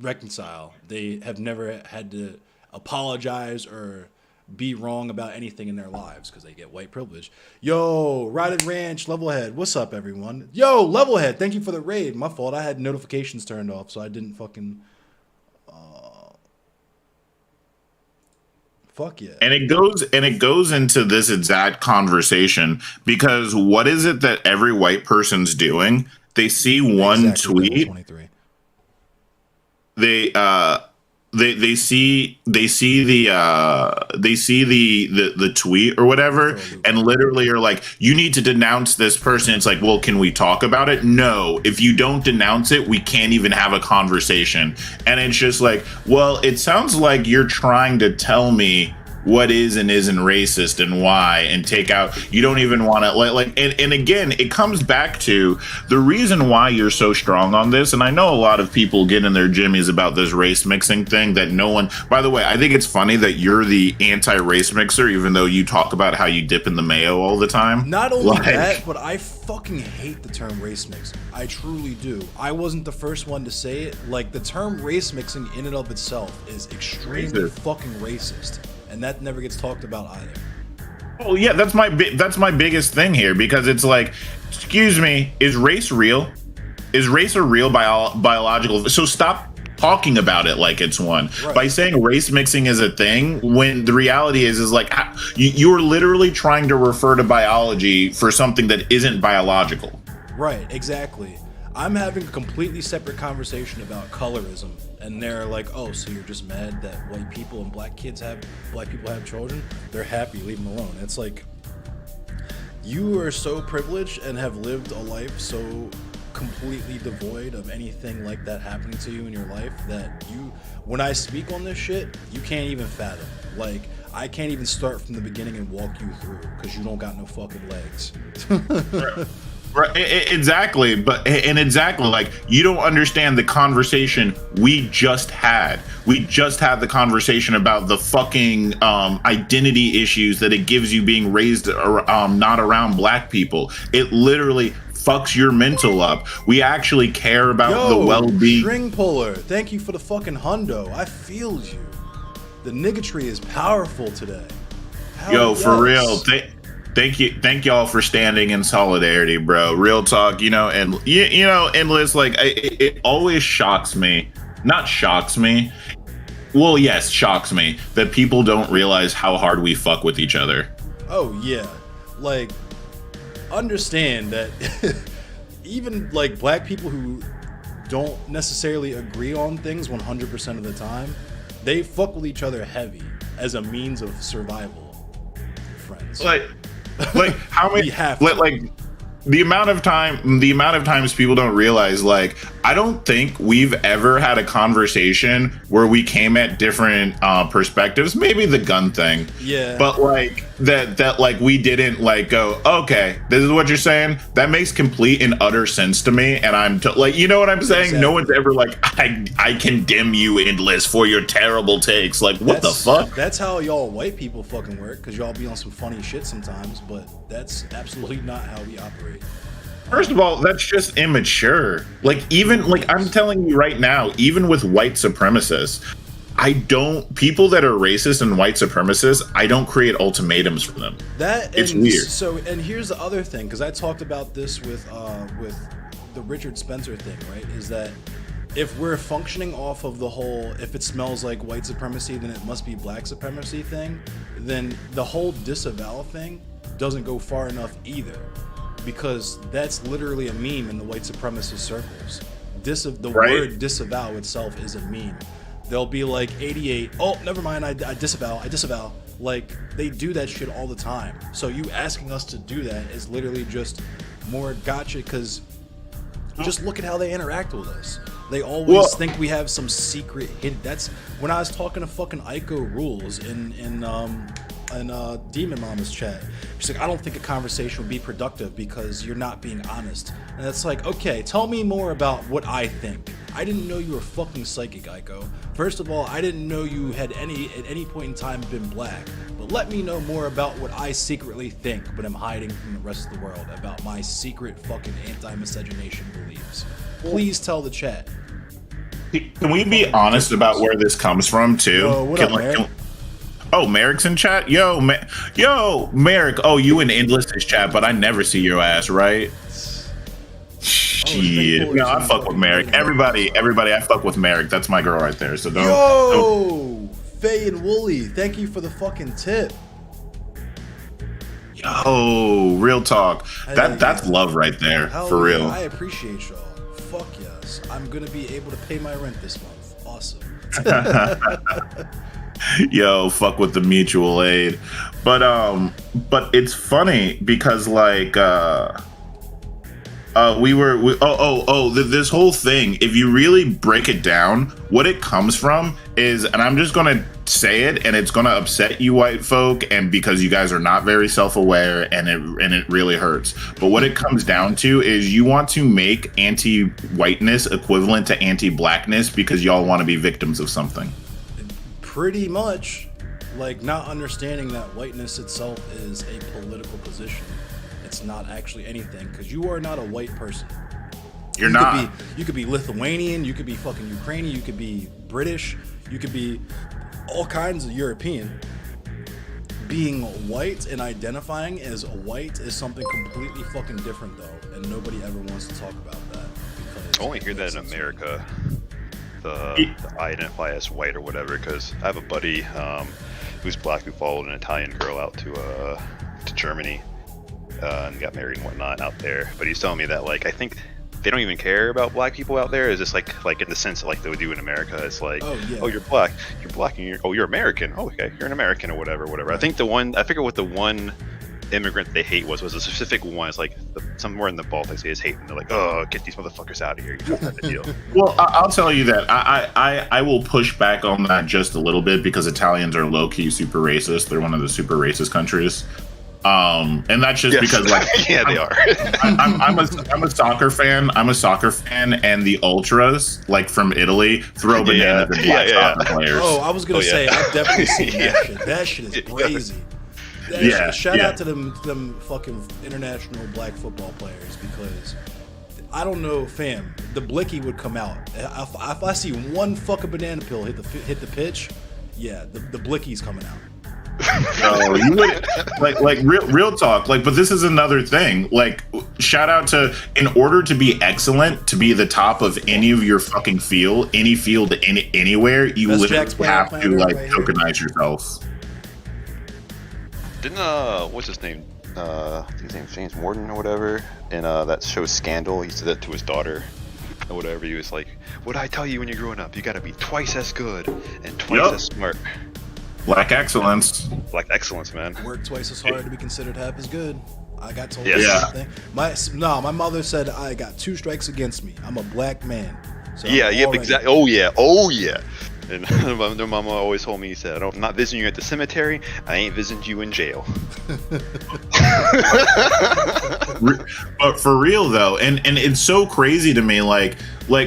reconcile. They have never had to apologize or be wrong about anything in their lives because they get white privilege. Yo, Rotted Ranch, Levelhead, what's up, everyone? Yo, Levelhead, thank you for the raid. My fault. I had notifications turned off, so I didn't fucking. Fuck yeah. And it goes into this exact conversation because what is it that every white person's doing? They see one Exactly, Devil tweet, 23. they they see the tweet or I'm gonna whatever, throw a loop and right now. literally are like, you need to denounce this person. It's like, well, can we talk about it? No, if you don't denounce it, we can't even have a conversation. And it's just like, well, it sounds like you're trying to tell me what is and isn't racist and why, and take out, you don't even want to and again, it comes back to the reason why you're so strong on this. And I know a lot of people get in their jimmies about this race mixing thing that no one, by the way, I think it's funny that you're the anti-race mixer even though you talk about how you dip in the mayo all the time. Not only Like, that, but I fucking hate the term race mixing. I truly do. I wasn't the first one to say it. Like, the term race mixing in and of itself is extremely Racist. fucking racist. And that never gets talked about either. oh yeah, that's my biggest thing here, because it's like, excuse me, is race real? Is race a real biological? So stop talking about it like it's one. Right. By saying race mixing is a thing, when the reality is like you're literally trying to refer to biology for something that isn't biological. Right, exactly. I'm having a completely separate conversation about colorism, and they're like, "Oh, so you're just mad that white people and black people have children? They're happy, leave them alone." It's like, you are so privileged and have lived a life so completely devoid of anything like that happening to you in your life that when I speak on this shit, you can't even fathom. Like, I can't even start from the beginning and walk you through because you don't got no fucking legs. Right, exactly, exactly, like, you don't understand the conversation we just had. We just had the conversation about the fucking identity issues that it gives you being raised not around black people. It literally fucks your mental up. We actually care about the well-being. String puller, thank you for the fucking hundo. I feel you. The niggatry is powerful today. Yo, for real. Yes. Thank y'all for standing in solidarity, bro. Real talk, and Liz, like, it always shocks me. Not shocks me. Well, yes, shocks me that people don't realize how hard we fuck with each other. Oh yeah, like, understand that even like black people who don't necessarily agree on things 100% of the time, they fuck with each other heavy as a means of survival. Friends. Like how many? We have like the amount of times people don't realize, like, I don't think we've ever had a conversation where we came at different perspectives. Maybe the gun thing, Yeah. but like that like we didn't like go, okay, this is what you're saying, that makes complete and utter sense to me, and I'm like, you know what I'm saying? Exactly. No one's ever like, I condemn you, Endless, for your terrible takes. Like, what the fuck? That's how y'all white people fucking work, because y'all be on some funny shit sometimes, but that's absolutely not how we operate. First of all, that's just immature. Like, even, like, I'm telling you right now, even with white supremacists, people that are racist and white supremacists, I don't create ultimatums for them. It's weird. So, and here's the other thing, because I talked about this with the Richard Spencer thing, right? Is that if we're functioning off of the whole, if it smells like white supremacy, then it must be black supremacy thing, then the whole disavow thing doesn't go far enough either, because that's literally a meme in the white supremacist circles. The word disavow itself is a meme. They'll be like 88, oh, never mind, I disavow. Like, they do that shit all the time. So you asking us to do that is literally just more gotcha, because just look at how they interact with us. They always think we have some secret hidden. That's when I was talking to fucking Aiko Rules in Demon Mama's chat. She's like, I don't think a conversation would be productive because you're not being honest. And it's like, okay, tell me more about what I think. I didn't know you were fucking psychic, Aiko. First of all, I didn't know you had at any point in time been black. But let me know more about what I secretly think, but I'm hiding from the rest of the world, about my secret fucking anti-miscegenation beliefs. Please tell the chat. Can we be honest about where this comes from too? What up, Merrick? Oh, Merrick's in chat? Yo, Merrick. Oh, you in Endless's chat, but I never see your ass, right? Shit. No, I fuck with Merrick. Everybody, I fuck with Merrick. That's my girl right there. So don't. Faye and Wooly, thank you for the fucking tip. Yo, real talk. That's love right there. For real. I appreciate y'all. Fuck yes. I'm gonna be able to pay my rent this month. Awesome. Yo, fuck with the mutual aid. But it's funny because like this whole thing, if you really break it down, what it comes from is, and I'm just gonna say it, and it's gonna upset you white folk, and because you guys are not very self-aware, and it really hurts. But what it comes down to is you want to make anti-whiteness equivalent to anti-blackness because y'all want to be victims of something. Pretty much, like not understanding that whiteness itself is a political position. It's not actually anything, because you are not a white person. You not. You could be Lithuanian, you could be fucking Ukrainian, you could be British, you could be all kinds of European. Being white and identifying as white is something completely fucking different, though, and nobody ever wants to talk about that. I only hear that in America. The I identify as white or whatever, because I have a buddy who's black who followed an Italian girl out to Germany and got married and whatnot out there. But he's telling me that, like, I think they don't even care about black people out there. It's just like in the sense like they would do in America. It's like, oh, you're black, and you're American. Oh, okay, you're an American or whatever. Right. I think I forget what the one immigrant they hate was a specific one. It's like somewhere in the Baltics they just hate, and they're like, oh, get these motherfuckers out of here. You know, type of deal. Well, I'll tell you that I will push back on that just a little bit, because Italians are low-key super racist. They're one of the super racist countries. And that's just because, like, yeah, they are. I'm a soccer fan. And the ultras, like from Italy, throw bananas at black soccer players. Oh, I was gonna say, I've definitely seen that shit. That shit is crazy. Shout out to them fucking international black football players, because I don't know, fam. The blicky would come out if I see one fucking banana peel hit the pitch. Yeah, the blicky's coming out. No, you would like real talk. Like, but this is another thing. Like, shout out to, in order to be excellent, to be the top of any of your fucking field, anywhere, you literally have to like tokenize yourself. Didn't what's his name? I think his name's James Morton or whatever. In that show Scandal, he said that to his daughter or whatever. He was like, "What I tell you when you're growing up, you got to be twice as good and twice as smart." Black excellence. Black excellence, man. Work twice as hard to be considered half as good. I got told the same thing. My mother said I got 2 strikes against me. I'm a black man. So exactly. Oh yeah. And their mama always told me, he said, I'm not visiting you at the cemetery, I ain't visiting you in jail. But for real though, and it's so crazy to me, like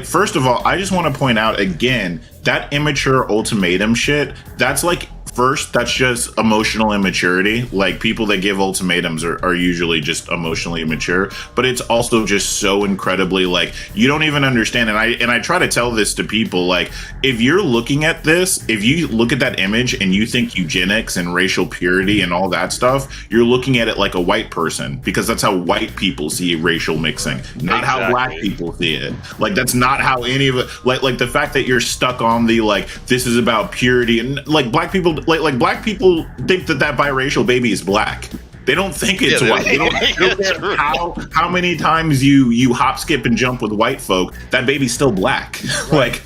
first of all, I just want to point out again, that immature ultimatum shit, that's like First, that's just emotional immaturity. Like, people that give ultimatums are usually just emotionally immature. But it's also just so incredibly, like, you don't even understand. And I try to tell this to people, like, if you're looking at this, if you look at that image and you think eugenics and racial purity and all that stuff, you're looking at it like a white person, because that's how white people see racial mixing, not how black people see it. Like, that's not how any of it, like the fact that you're stuck on the, like, this is about purity, and like black people, like black people think that biracial baby is black. They don't think it's white. They don't care how many times you hop, skip, and jump with white folk. That baby's still black. Like,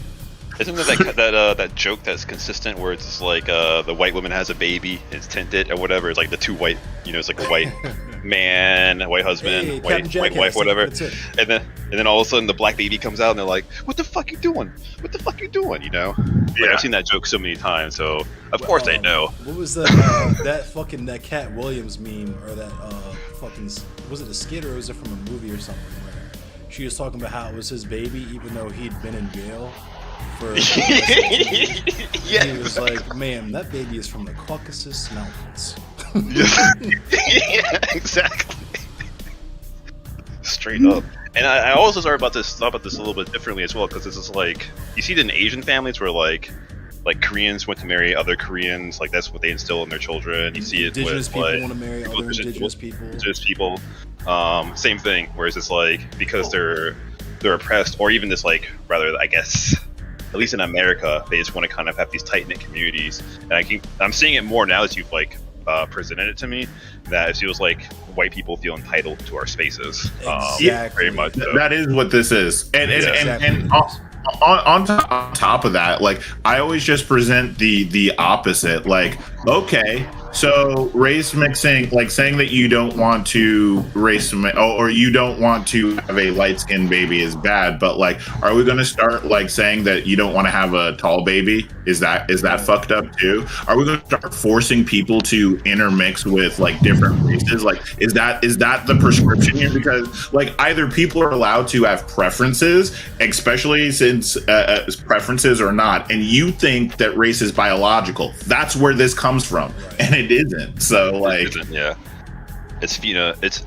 isn't there that joke that's consistent where it's just like the white woman has a baby, it's tinted or whatever. It's like the two white, it's like a white man, a white husband, white wife, whatever. And then all of a sudden the black baby comes out and they're like, "What the fuck you doing? What the fuck you doing?" Yeah. I've seen that joke so many times, so of course I know. What was that Cat Williams meme, or that was it a skit or was it from a movie or something where she was talking about how it was his baby even though he'd been in jail for Yeah. He was like, "Ma'am, that baby is from the Caucasus Mountains." Yeah, exactly. Straight up. And I also thought about this a little bit differently as well, because this is like, you see it in Asian families where like Koreans want to marry other Koreans, like that's what they instill in their children. You see it indigenous with people like want to marry other indigenous people. Indigenous people, same thing. Whereas it's like, because they're oppressed, or even this, like, rather, I guess, at least in America, they just want to kind of have these tight knit communities. And I'm seeing it more now as you've like presented it to me, that it feels like white people feel entitled to our spaces. Exactly. Very much so. that is what this is. And on top of that, like, I always just present the opposite. Like, okay, so race mixing, like saying that you don't want to or you don't want to have a light-skinned baby is bad, but like, are we going to start like saying that you don't want to have a tall baby? Is that fucked up too? Are we going to start forcing people to intermix with like different races? Like, is that the prescription here? Because like, either people are allowed to have preferences, especially since preferences or not, and you think that race is biological. That's where this comes from, and it isn't. So like, yeah, it's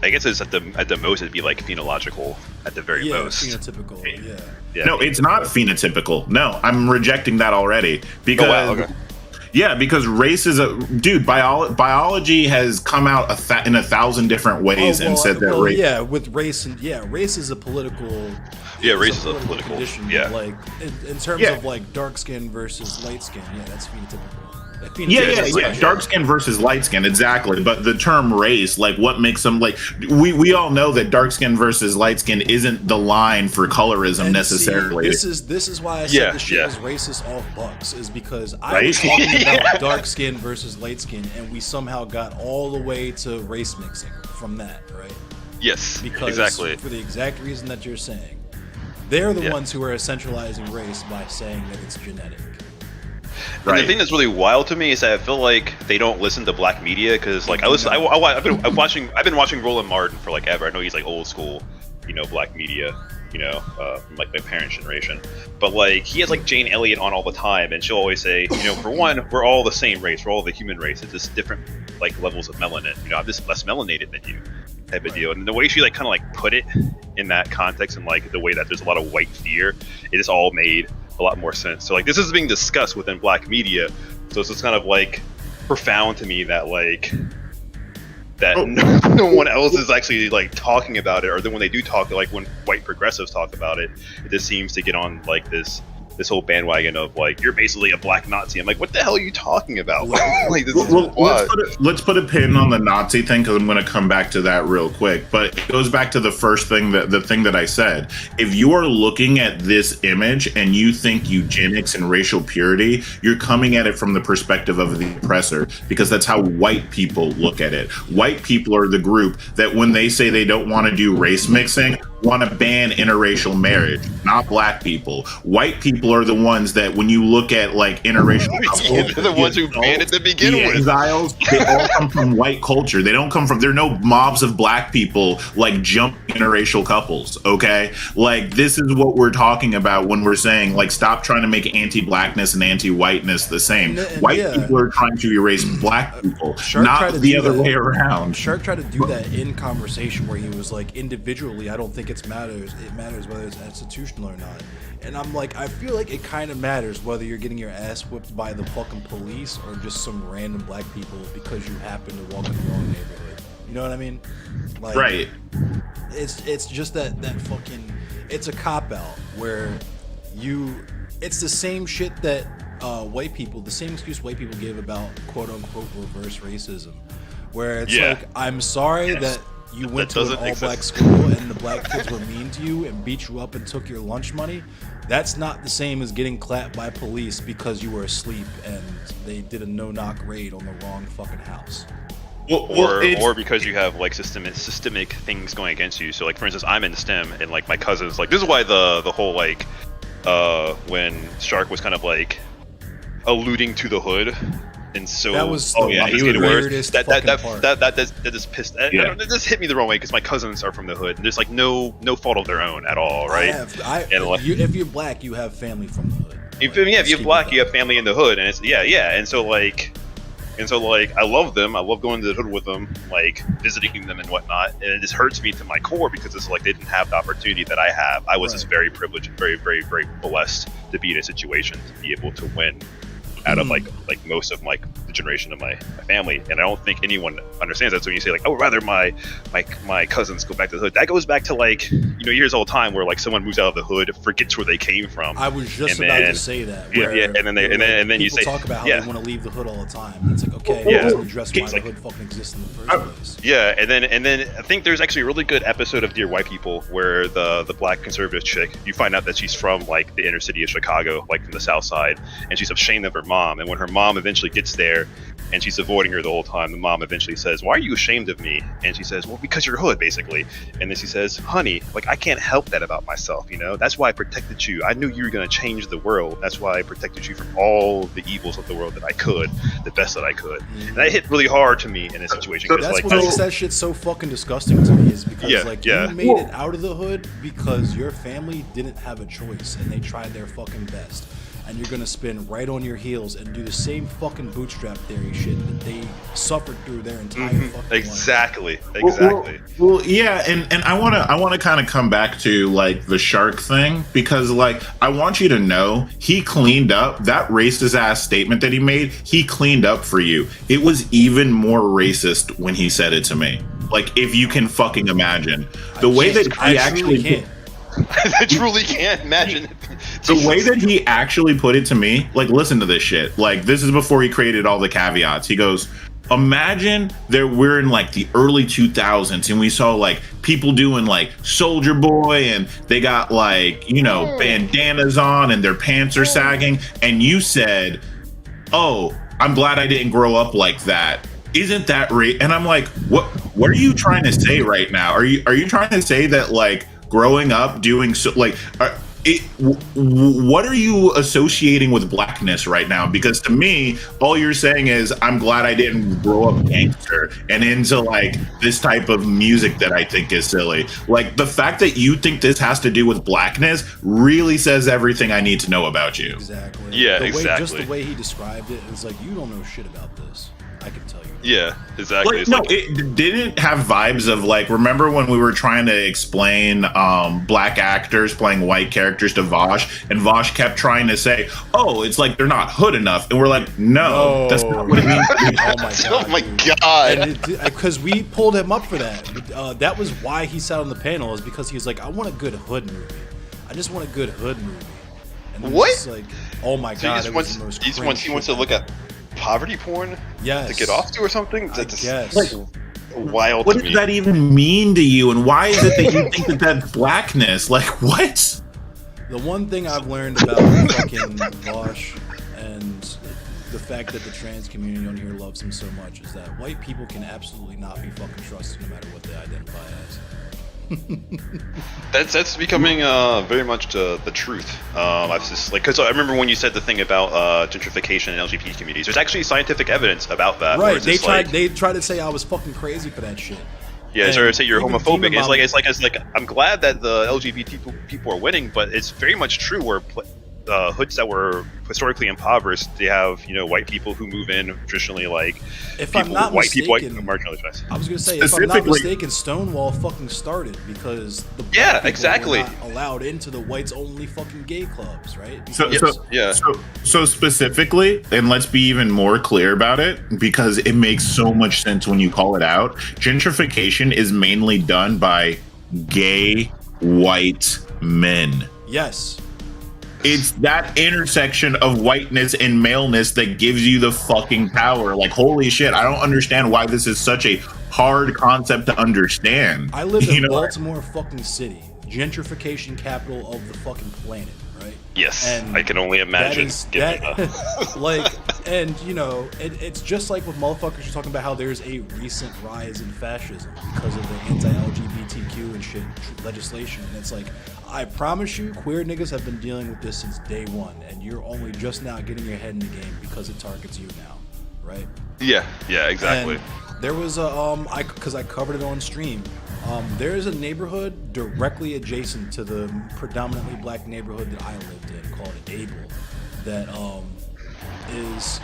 I guess it's at the most it'd be like phenological at the very most. Phenotypical. Yeah. No, it's not phenotypical. No, I'm rejecting that already, because okay. Yeah, because race is biology has come out in 1,000 different ways and said that race. Yeah, with race race is a political. Yeah, race is a political condition. Yeah, like in terms of like dark skin versus light skin. Yeah, that's phenotypical. Yeah. Dark skin versus light skin, exactly. But the term race, like, what makes them, like, we all know that dark skin versus light skin isn't the line for colorism and necessarily. See, this is why I said the shit is racist off Bucks, is because I was Right? talking about dark skin versus light skin, and we somehow got all the way to race mixing from that, right? Yes, Because exactly. for the exact reason that you're saying, they're the ones who are essentializing race by saying that it's genetic. And the thing that's really wild to me is that I feel like they don't listen to black media, because like I've been watching Roland Martin for like ever. I know he's like old school, black media, from like my parents' generation. But like, he has like Jane Elliott on all the time, and she'll always say, for one, we're all the same race, we're all the human race. It's just different like levels of melanin. I'm just less melanated than you, type of deal. And the way she like kind of like put it in that context, and like the way that there's a lot of white fear, it just all made a lot more sense. So like, this is being discussed within black media, so it's just kind of like profound to me that like no one else is actually like talking about it, or then when they do talk, like when white progressives talk about it, it just seems to get on like this whole bandwagon of like, you're basically a black Nazi. I'm like, what the hell are you talking about? Like, this is let's put a pin on the Nazi thing, because I'm going to come back to that real quick. But it goes back to the first thing, the thing that I said. If you are looking at this image and you think eugenics and racial purity, you're coming at it from the perspective of the oppressor, because that's how white people look at it. White people are the group that when they say they don't want to do race mixing, want to ban interracial marriage, not black people. White people are the ones that, when you look at like interracial couples, They're the ones who banned it to begin the with. exiles, they all come from white culture. They don't come from, there are no mobs of black people like jump interracial couples, okay? Like, this is what we're talking about when we're saying, like, stop trying to make anti-blackness and anti-whiteness the same. White people are trying to erase black people, not the other way around. Shark tried to do that in conversation where he was like, individually, I don't think it matters whether it's institutional or not. And I'm like, I feel like it kind of matters whether you're getting your ass whipped by the fucking police or just some random black people because you happen to walk in the wrong neighborhood. You know what I mean? Like, right. It's just that fucking, it's a cop out where it's the same shit that white people, the same excuse white people give about quote unquote reverse racism, where it's like, I'm sorry that you went to an all-black school and the black kids were mean to you and beat you up and took your lunch money. That's not the same as getting clapped by police because you were asleep and they did a no-knock raid on the wrong fucking house. Or because you have like systemic things going against you. So like, for instance, I'm in STEM and like my cousins, like, this is why the whole like when Shark was kind of like alluding to the hood. And so that was the weirdest part. That just pissed. That just hit me the wrong way because my cousins are from the hood, and there's like no fault of their own at all, right? If you're black, you have family from the hood. If you're black, you have family in the hood, and it's and so like, I love them. I love going to the hood with them, like visiting them and whatnot. And it just hurts me to my core because it's like they didn't have the opportunity that I have. I was just very privileged and very, very, very blessed to be in a situation to be able to win out of like most of like the generation of my family. And I don't think anyone understands that. So when you say like, I would rather my cousins go back to the hood, that goes back to like, years all the time where like someone moves out of the hood, forgets where they came from. I was just about to say that. And then you say, talk about how they want to leave the hood all the time. And it's like, okay, it doesn't address why the hood fucking exists in the first place. Yeah, and then I think there's actually a really good episode of Dear White People where the black conservative chick, you find out that she's from like the inner city of Chicago, like from the South Side, and she's ashamed of her mom. And when her mom eventually gets there and she's avoiding her the whole time, the mom eventually says, why are you ashamed of me? And she says, well, because you're hood, basically. And then she says, honey, like, I can't help that about myself, that's why I protected you. I knew you were going to change the world. That's why I protected you from all the evils of the world that I could, the best that I could. And that hit really hard to me in this situation. That's like, what makes that shit so fucking disgusting to me, is because you made it out of the hood because your family didn't have a choice and they tried their fucking best. And you're gonna spin right on your heels and do the same fucking bootstrap theory shit that they suffered through their entire fucking life. Exactly. Well, yeah, and I wanna kind of come back to like the Shark thing, because like I want you to know he cleaned up that racist ass statement that he made. He cleaned up for you. It was even more racist when he said it to me. Like, if you can fucking imagine the way that he actually can't. I truly can't imagine it. The way that he actually put it to me, like, listen to this shit. Like, this is before he created all the caveats. He goes, imagine that we're in like the early 2000s and we saw like people doing like Soldier Boy and they got like, bandanas on and their pants are sagging. And you said, oh, I'm glad I didn't grow up like that. Isn't that right? And I'm like, what are you trying to say right now? Are you trying to say that like growing up doing so like what are you associating with blackness right now? Because to me, all you're saying is I'm glad I didn't grow up gangster and into like this type of music that I think is silly. Like, the fact that you think this has to do with blackness really says everything I need to know about you. Exactly. Yeah, Just the way he described it, it's like, you don't know shit about this. I can tell you. Yeah, exactly. Like, it didn't have vibes of like, remember when we were trying to explain black actors playing white characters to Vosh, and Vosh kept trying to say, oh, it's like they're not hood enough, and we're like, no. That's not what it means. Oh my god. Because we pulled him up for that. That was why he sat on the panel, is because he was like, I want a good hood movie. I just want a good hood movie. And what? Just like, oh my god, he wants to look at poverty porn to get off to or something? That's like, wild. What does that even mean to you? And why is it that you think that that's blackness? Like, what? The one thing I've learned about fucking Vosh and the fact that the trans community on here loves him so much is that white people can absolutely not be fucking trusted no matter what they identify as. That's becoming very much the truth. I've just like because I remember when you said the thing about gentrification in LGBT communities. There's actually scientific evidence about that. Right? They tried to say I was fucking crazy for that shit. Yeah, or say you're even homophobic. Demon It's like I'm glad that the LGBT people are winning, but it's very much true where hoods that were historically impoverished, they have white people who move in traditionally like If people, I'm not white people, white mistaken, marginalized. I was gonna say, if I'm not mistaken, Stonewall fucking started because the black people exactly were not allowed into the whites only fucking gay clubs, right? So specifically, and let's be even more clear about it because it makes so much sense when you call it out. Gentrification is mainly done by gay white men. Yes. It's that intersection of whiteness and maleness that gives you the fucking power. Like, holy shit, I don't understand why this is such a hard concept to understand. I live in Baltimore fucking City, gentrification capital of the fucking planet, right? Yes, and I can only imagine. It's just like with motherfuckers you're talking about how there's a recent rise in fascism because of the anti-LGBTQ and shit legislation. And it's like, I promise you, queer niggas have been dealing with this since day one, and you're only just now getting your head in the game because it targets you now, right? Yeah, exactly. And there was because I covered it on stream. There is a neighborhood directly adjacent to the predominantly black neighborhood that I lived in called Able that is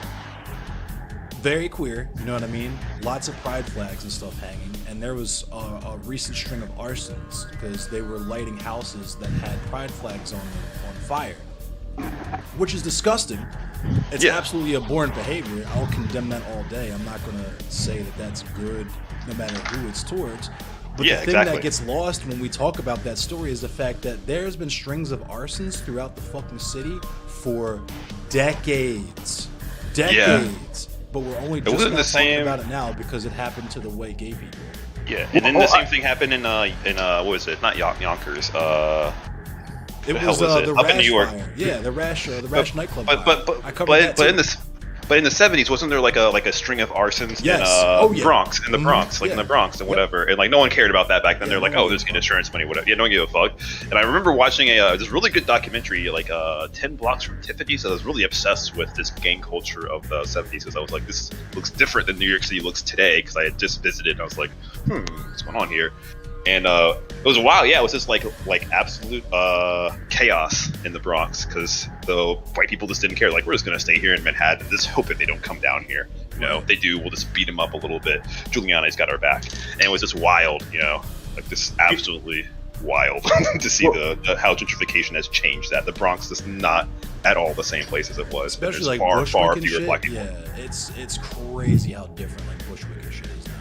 very queer, you know what I mean? Lots of pride flags and stuff hanging, and there was a recent string of arsons because they were lighting houses that had pride flags on fire, which is disgusting. It's absolutely abhorrent behavior. I'll condemn that all day. I'm not going to say that that's good no matter who it's towards. But the thing that gets lost when we talk about that story is the fact that there's been strings of arsons throughout the fucking city for decades. But we're only just not talking about it now because it happened to the white gay people. Yeah, and then the same thing happened in what was it? Not Yonkers. It was the Rash in New York. Fire. Yeah, the Rash nightclub. But in the 70s, wasn't there like a string of arsons in Bronx, in the Bronx and whatever, and like no one cared about that back then. They're like, oh, there's getting insurance money, whatever. Yeah, no one gave a fuck. And I remember watching this really good documentary, like 10 blocks from Tiffany. So I was really obsessed with this gang culture of the 70s because I was like, this looks different than New York City looks today because I had just visited. And I was like, what's going on here? And it was wild. Yeah, it was just like absolute chaos in the Bronx because the white people just didn't care. Like, we're just gonna stay here in Manhattan. Just hope that they don't come down here. If they do, we'll just beat them up a little bit. Giuliani's got our back. And it was just wild. Like this absolutely wild to see the how gentrification has changed that. The Bronx is not at all the same place as it was. Especially like far fewer black people. Yeah, it's crazy how different like Bushwick and shit is now.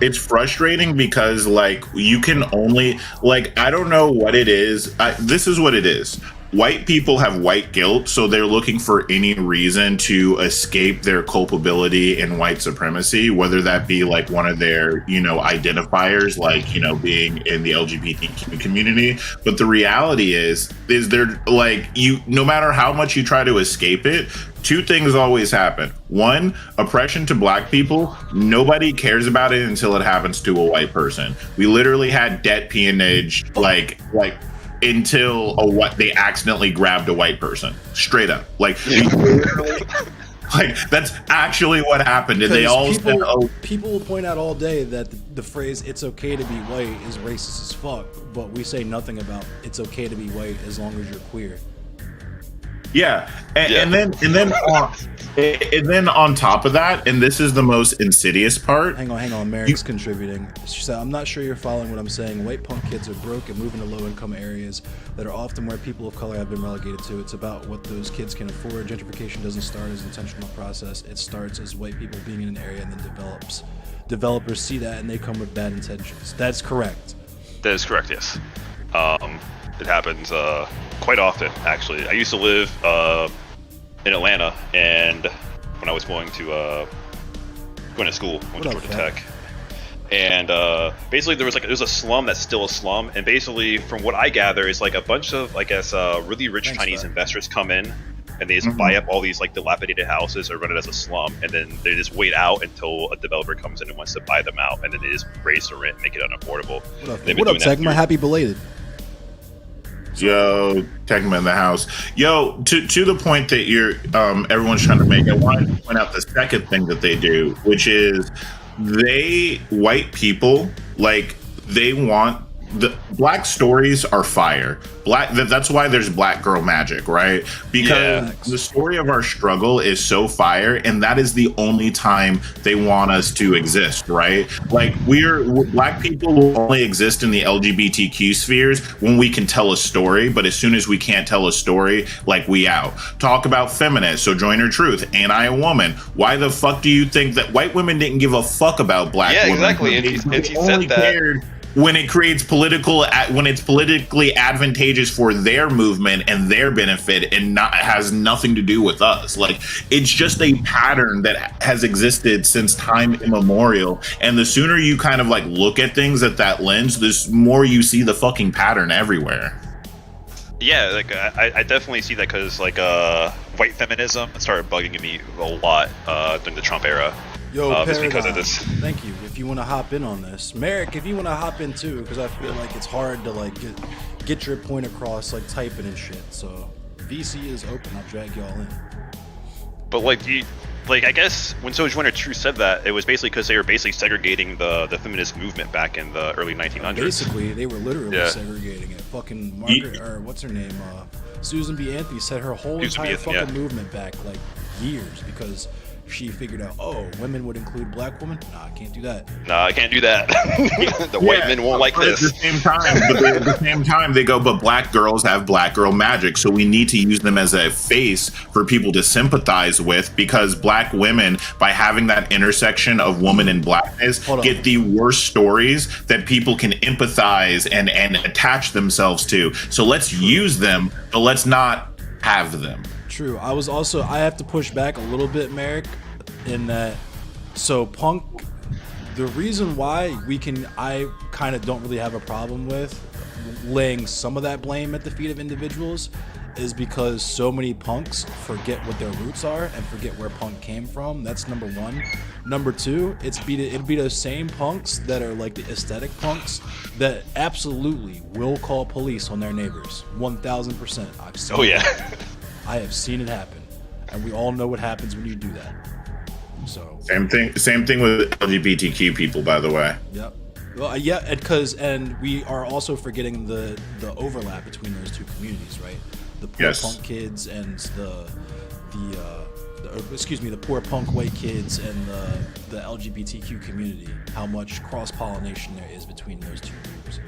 It's frustrating because like you can only like I don't know what it is. This is what it is. White people have white guilt, so they're looking for any reason to escape their culpability in white supremacy, whether that be like one of their, identifiers, like, being in the LGBTQ community. But the reality is they're like, no matter how much you try to escape it, two things always happen. One, oppression to black people. Nobody cares about it until it happens to a white person. We literally had debt peonage, until they accidentally grabbed a white person, straight up. Like that's actually what happened. And they all people will point out all day that the phrase "it's okay to be white" is racist as fuck, but we say nothing about it's okay to be white as long as you're queer. Yeah, and then on top of that, and this is the most insidious part. Hang on, Merrick's contributing. She said, "I'm not sure you're following what I'm saying. White punk kids are broke and moving to low-income areas that are often where people of color have been relegated to. It's about what those kids can afford. Gentrification doesn't start as an intentional process. It starts as white people being in an area and then develops. Developers see that and they come with bad intentions." That's correct. That is correct. Yes. It happens quite often, actually. I used to live in Atlanta, and when I was going to school, went to Georgia Tech, and basically there's a slum that's still a slum, and basically from what I gather is like a bunch of really rich Chinese investors come in and they just buy up all these like dilapidated houses or run it as a slum, and then they just wait out until a developer comes in and wants to buy them out, and then they just raise the rent and make it unaffordable. What up, Tegma? Happy belated. Yo, Tegma in the house. Yo, to the point that you're everyone's trying to make, I wanted to point out the second thing that they do, which is white people, like, they want the black stories are fire. That's why there's Black Girl Magic, right? Because the story of our struggle is so fire, and that is the only time they want us to exist, right? Like, black people will only exist in the LGBTQ spheres when we can tell a story, but as soon as we can't tell a story, like, we out. Talk about feminists, Sojourner Truth, Ain't I a Woman? Why the fuck do you think that white women didn't give a fuck about black women? Yeah, exactly. If you said that, when it creates when it's politically advantageous for their movement and their benefit, and has nothing to do with us. Like, it's just a pattern that has existed since time immemorial. And the sooner you kind of like look at things at that lens, the more you see the fucking pattern everywhere. Yeah, like I definitely see that, because like white feminism started bugging me a lot during the Trump era. Yo, just because of this. Thank you. If you want to hop in on this, Merrick, if you want to hop in too, because I feel like it's hard to like get your point across, like typing and shit. So VC is open. I'll drag y'all in. But like I guess when Sojourner Truth said that, it was basically because they were basically segregating the feminist movement back in the early 1900s. Basically, they were literally segregating it. Fucking Margaret, or what's her name? Susan B. Anthony set her whole entire fucking movement back like years, because she figured out, oh, women would include black women? Nah, I can't do that. Nah, I can't do that. The white men won't like this. At the same time, they go, but black girls have black girl magic, so we need to use them as a face for people to sympathize with, because black women, by having that intersection of woman and blackness, get the worst stories that people can empathize and attach themselves to. So let's use them, but let's not have them. True. I have to push back a little bit, Merrick, in that, so punk, the reason why I kind of don't really have a problem with laying some of that blame at the feet of individuals is because so many punks forget what their roots are and forget where punk came from. That's number one. Number two, it'd be those same punks that are like the aesthetic punks that absolutely will call police on their neighbors. 1000%. I've seen I have seen it happen, and we all know what happens when you do that. So same thing with LGBTQ people, by the way. Yep. Well, and we are also forgetting the overlap between those two communities, right? The poor punk kids and the poor punk white kids and the LGBTQ community. How much cross pollination there is between those two groups.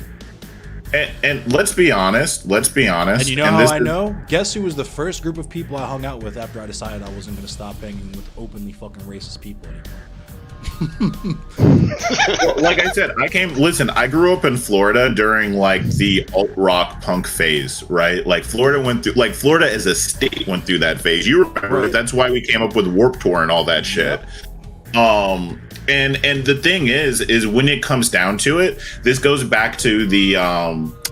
And let's be honest. And you know how I know? Guess who was the first group of people I hung out with after I decided I wasn't going to stop hanging with openly fucking racist people anymore? Like I said, I grew up in Florida during like the alt-rock punk phase, right? Like Florida as a state went through that phase. You remember, right. That's why we came up with Warped Tour and all that shit. And the thing is when it comes down to it, this goes back to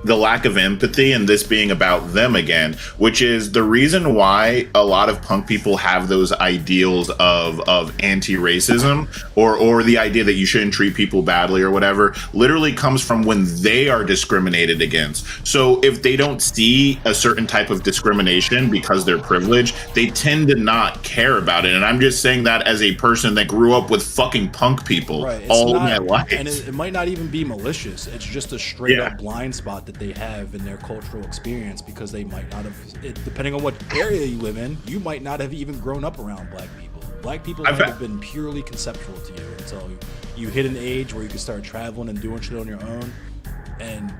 the lack of empathy and this being about them again, which is the reason why a lot of punk people have those ideals of anti-racism or the idea that you shouldn't treat people badly or whatever, literally comes from when they are discriminated against. So if they don't see a certain type of discrimination because they're privileged, they tend to not care about it. And I'm just saying that as a person that grew up with fucking punk people all my life. And it might not even be malicious. It's just a straight up blind spot that they have in their cultural experience, because they might not have, depending on what area you live in, you might not have even grown up around black people. Black people might have been purely conceptual to you until you hit an age where you can start traveling and doing shit on your own. And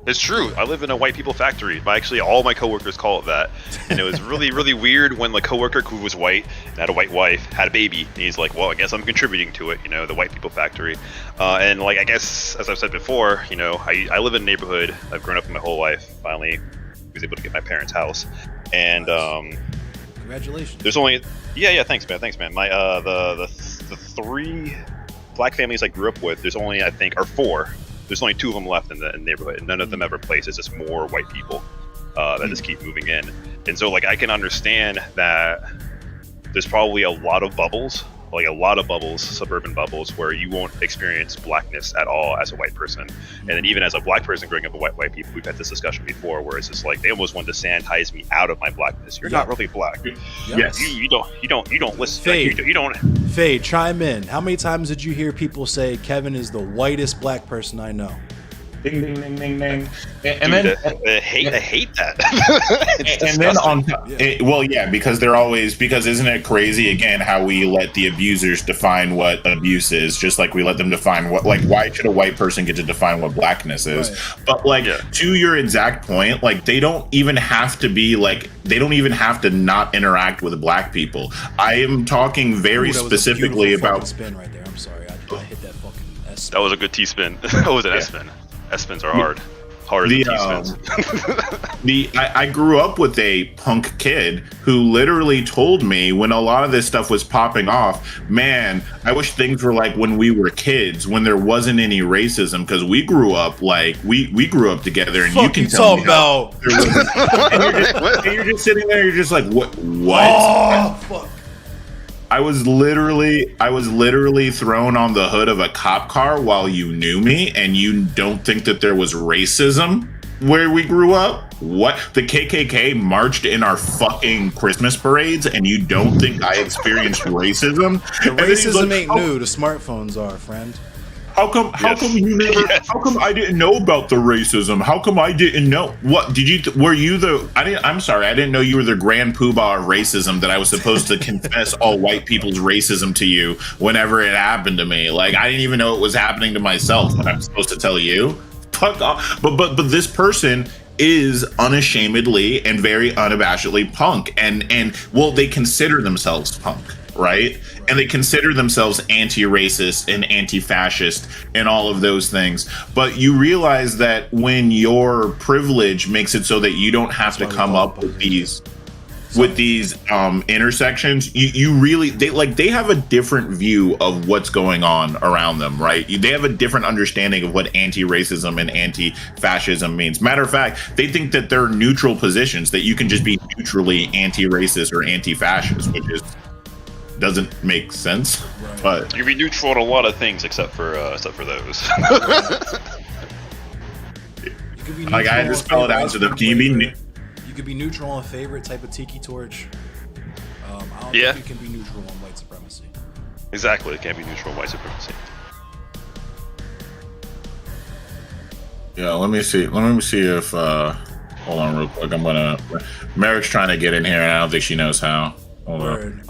it's true. I live in a white people factory. Actually, all my coworkers call it that. And it was really, really weird when the coworker who was white and had a white wife had a baby. And he's like, well, I guess I'm contributing to it, the white people factory. And like, I guess, as I've said before, I live in a neighborhood. I've grown up in my whole life. Finally was able to get my parents' house. And congratulations. There's only, thanks man. My the three black families I grew up with, there's only, I think, or four. There's only two of them left in the neighborhood, and none of them ever placed. It's just more white people. that just keep moving in. And so like I can understand that there's probably a lot of bubbles, suburban bubbles, where you won't experience blackness at all as a white person. And then even as a black person growing up with white people, we've had this discussion before where it's just like they almost want to sanitize me out of my blackness. You're not really black. Yes. You don't listen. Fade. You don't. Fade, chime in. How many times did you hear people say Kevin is the whitest black person I know? Ding ding ding ding ding. And Dude, then I hate that. It's and then on disgusting. because they're always, because isn't it crazy again how we let the abusers define what abuse is, just like we let them define what, like, why should a white person get to define what blackness is? Right. But like, to your exact point, like they don't even have to be like, they don't even have to not interact with black people. I am talking very specifically about spin right there. I'm sorry, I hit that fucking S. That was a good T-spin. That was an S-spin. S-spins are hard. Harder than T-spins. I grew up with a punk kid who literally told me when a lot of this stuff was popping off, man, I wish things were like when we were kids, when there wasn't any racism, because we grew up like we grew up together, and you can tell me about. And you're just sitting there, you're just like, what? Oh, fuck. I was literally thrown on the hood of a cop car while you knew me, and you don't think that there was racism where we grew up? What? The KKK marched in our fucking Christmas parades, and you don't think I experienced racism? The racism ain't new. The smartphones are, friend. How come you never? How come I didn't know about the racism? How come I didn't know? What did you? Were you the? I'm sorry, I didn't know you were the grand poobah of racism. That I was supposed to confess all white people's racism to you whenever it happened to me. Like I didn't even know it was happening to myself. But I'm supposed to tell you. Fuck off. But this person is unashamedly and very unabashedly punk, and well, they consider themselves punk, right? And they consider themselves anti-racist and anti-fascist and all of those things. But you realize that when your privilege makes it so that you don't have to come up with these intersections, you really, they have a different view of what's going on around them, right? They have a different understanding of what anti-racism and anti-fascism means. Matter of fact, they think that they're neutral positions, that you can just be neutrally anti-racist or anti-fascist, which is doesn't make sense. Right. But you can be neutral on a lot of things except for those. Like I had to spell it out to them. You could be neutral on a favorite type of tiki torch. I don't think you can be neutral on white supremacy. Exactly, it can't be neutral on white supremacy. Yeah, let me see if hold on real quick. Merrick's trying to get in here and I don't think she knows how. Word.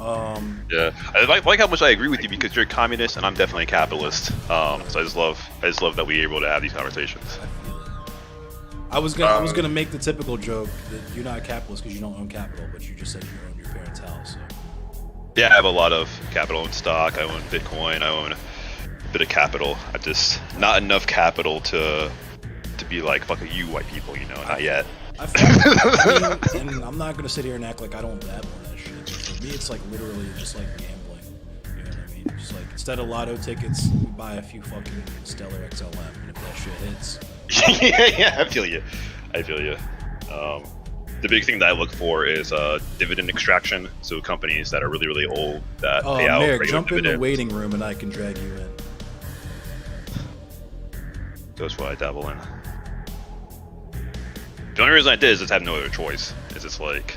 Yeah, I like how much I agree with you because you're a communist and I'm definitely a capitalist. So I just love that we're able to have these conversations. I was gonna make the typical joke that you're not a capitalist because you don't own capital, but you just said you own your parents' house. So. Yeah, I have a lot of capital in stock. I own Bitcoin. I own a bit of capital. I just not enough capital to be like fuck you white people, not yet. And I'm not gonna sit here and act like I don't dabble in that shit. For me, it's like literally just like gambling. You know what I mean? Just like instead of lotto tickets, we buy a few fucking Stellar XLM, and if that shit hits. Yeah, I feel you. The big thing that I look for is dividend extraction. So companies that are really, really old that pay out Merrick, regular jump dividends. in the waiting room and I can drag you in. That's what I dabble in. The only reason I did is just have no other choice. Is it's like,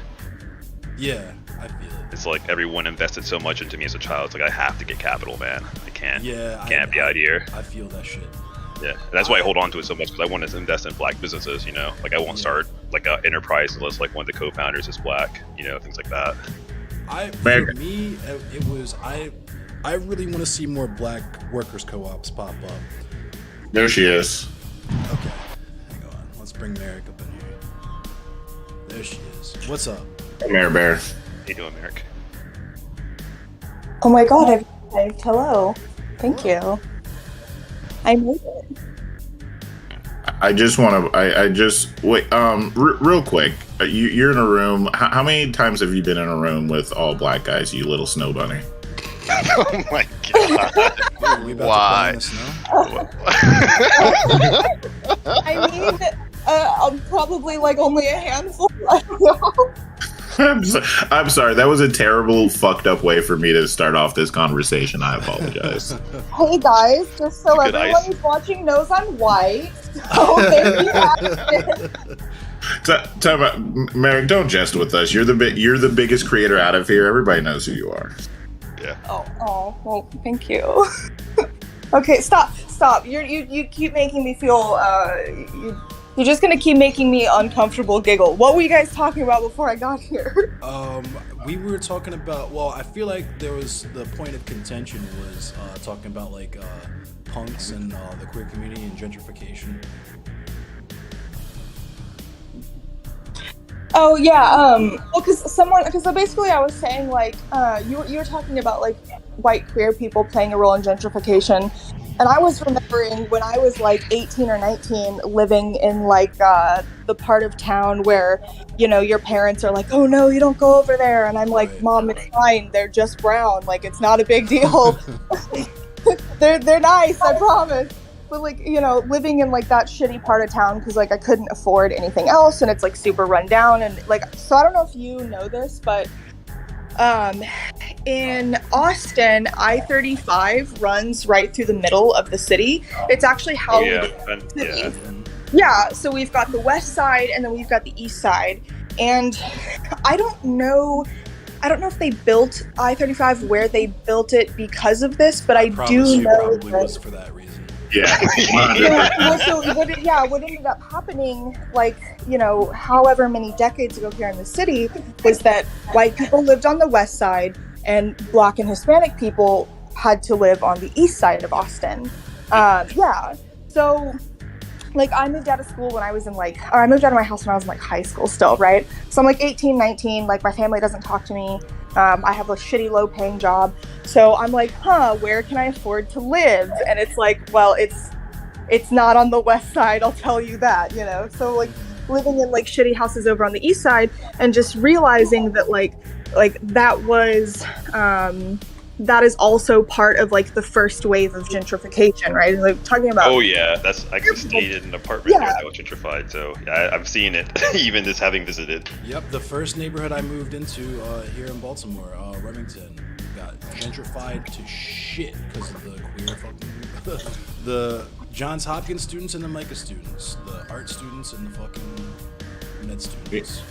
yeah, I feel it. It's like everyone invested so much into me as a child. It's like I have to get capital, man. I can't. Yeah, can't be out here. I feel that shit. Yeah, and that's why I hold on to it so much because I want to invest in black businesses. Like I won't start like an enterprise unless like one of the co-founders is black. Things like that. For me, it was I really want to see more black workers co-ops pop up. There she is. Okay, hang on. Let's bring Merrick up in here. There she is. What's up? Mary Bear. How you doing, Merrick? Oh my god, I've arrived. Hello. Thank you. I made it. I just want to. Wait. Real quick. You're in a room. How many times have you been in a room with all black guys? You little snow bunny. Oh my god! Why? I mean, Probably like only a handful. I don't know. I'm sorry. That was a terrible, fucked up way for me to start off this conversation. I apologize. Hey guys, just so Good everyone ice. who's watching knows I'm white. So there you have it. Time out. Merrick, don't jest with us. You're the biggest creator out of here. Everybody knows who you are. Yeah. Oh, well, thank you. Okay, stop. You keep making me feel. You're just gonna keep making me uncomfortable giggle. What were you guys talking about before I got here? We were talking about. Well, I feel like there was the point of contention was talking about like punks and the queer community and gentrification. Oh yeah. Well, because basically I was saying like you were talking about like white queer people playing a role in gentrification. And I was remembering when I was like 18 or 19 living in like the part of town where, you know, your parents are like, oh no, you don't go over there. And I'm like, Right. Mom, it's fine. They're just brown. Like, it's not a big deal. they're nice, I promise. But like, you know, living in like that shitty part of town because like I couldn't afford anything else and it's like super run down. And like, so I don't know if you know this, but in Austin, I-35 runs right through the middle of the city. It's actually how Oh yeah. we Yeah. Yeah, so we've got the west side and then we've got the east side. And I don't know if they built I-35 where they built it because of this, but I Promise do you know probably that was for that reason. Yeah. yeah, well, so what ended up happening, like, you know, however many decades ago here in the city, was that white people lived on the west side and Black and Hispanic people had to live on the east side of Austin. Yeah, so, like, I moved out of school when I was in, or I moved out of my house when I was in, like, high school still, right? So I'm, like, 18, 19, like, my family doesn't talk to me. I have a shitty low-paying job. So I'm like, where can I afford to live? And it's like, well, it's not on the west side, I'll tell you that, you know? So, like, living in, like, shitty houses over on the east side and just realizing that, like that was, that is also part of, like, the first wave of gentrification, right? Like, talking about... Oh yeah, I just stayed in an apartment Yeah. that was gentrified, so yeah, I've seen it, even just having visited. Yep, the first neighborhood I moved into here in Baltimore, Remington, got gentrified to shit because of the queer fucking the Johns Hopkins students and the Micah students, the art students and the fucking med students.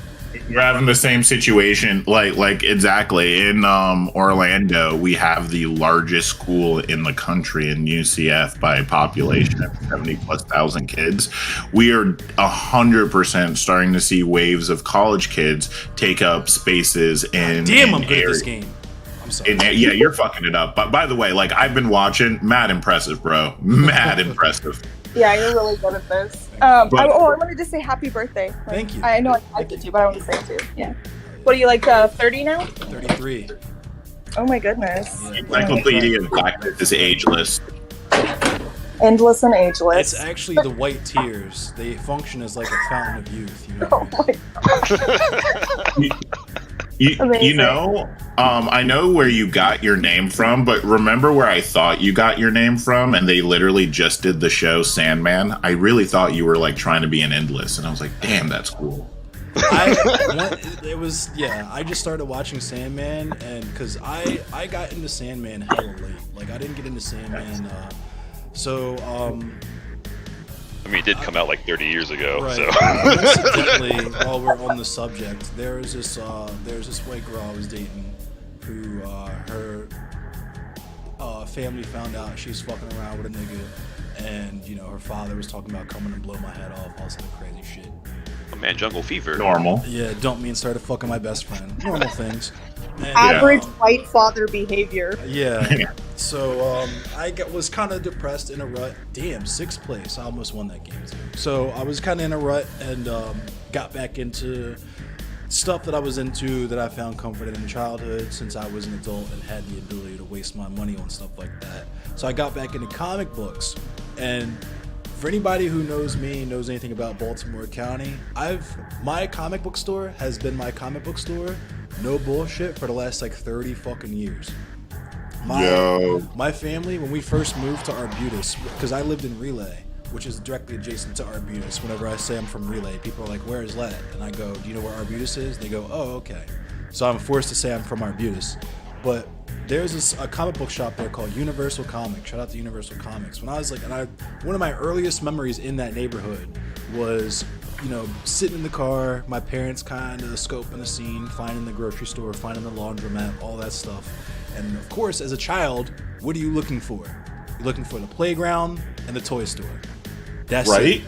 We're having the same situation, like exactly in Orlando. We have the largest school in the country in UCF by population of 70,000+ kids. We are 100% starting to see waves of college kids take up spaces in. Damn, I'm in good at this areas- game. I'm sorry. Yeah, you're fucking it up. But by the way, like I've been watching, mad impressive, bro. Mad impressive. Yeah, you're really good at this. Thank you. I wanted to say happy birthday. Like, Thank you. I know I typed it to you, but I want to say it too. Yeah. What are you, like, 30 now? 33. Oh my goodness. Yeah. Encyclopedia of Blackness is ageless. Endless and ageless. It's actually the white tears. They function as like a fountain of youth. You know Oh what I mean? my You Amazing. know, I know where you got your name from, but remember where I thought you got your name from? And they literally just did the show Sandman. I really thought you were like trying to be an Endless, and I was like, damn, that's cool. It was, yeah, I just started watching Sandman, and because I got into Sandman hella late. Like, I didn't get into Sandman, I mean, it did come out like 30 years ago, right. so. Incidentally, while we're on the subject, there's this white girl I was dating who her family found out she's fucking around with a nigga, and you know her father was talking about coming and blow my head off, all some crazy shit. Oh, man, Jungle Fever. Normal. Yeah, don't mean started fucking my best friend. Normal things. And, Average white father behavior. Yeah. So was kind of depressed in a rut. Damn, 6th place. I almost won that game too. So I was kind of in a rut and got back into stuff that I was into that I found comfort in childhood since I was an adult and had the ability to waste my money on stuff like that. So I got back into comic books. And for anybody who knows me, knows anything about Baltimore County, my comic book store has been my comic book store, no bullshit, for the last like 30 fucking years. My family, when we first moved to Arbutus, because I lived in Relay, which is directly adjacent to Arbutus. Whenever I say I'm from Relay, people are like, "Where is Let?" And I go, "Do you know where Arbutus is?" They go, "Oh, okay." So I'm forced to say I'm from Arbutus. But there's a comic book shop there called Universal Comics. Shout out to Universal Comics. When I was like, one of my earliest memories in that neighborhood was, sitting in the car, my parents kind of scoping the scene, finding the grocery store, finding the laundromat, all that stuff. And of course, as a child, what are you looking for? You're looking for the playground and the toy store. That's Right? it.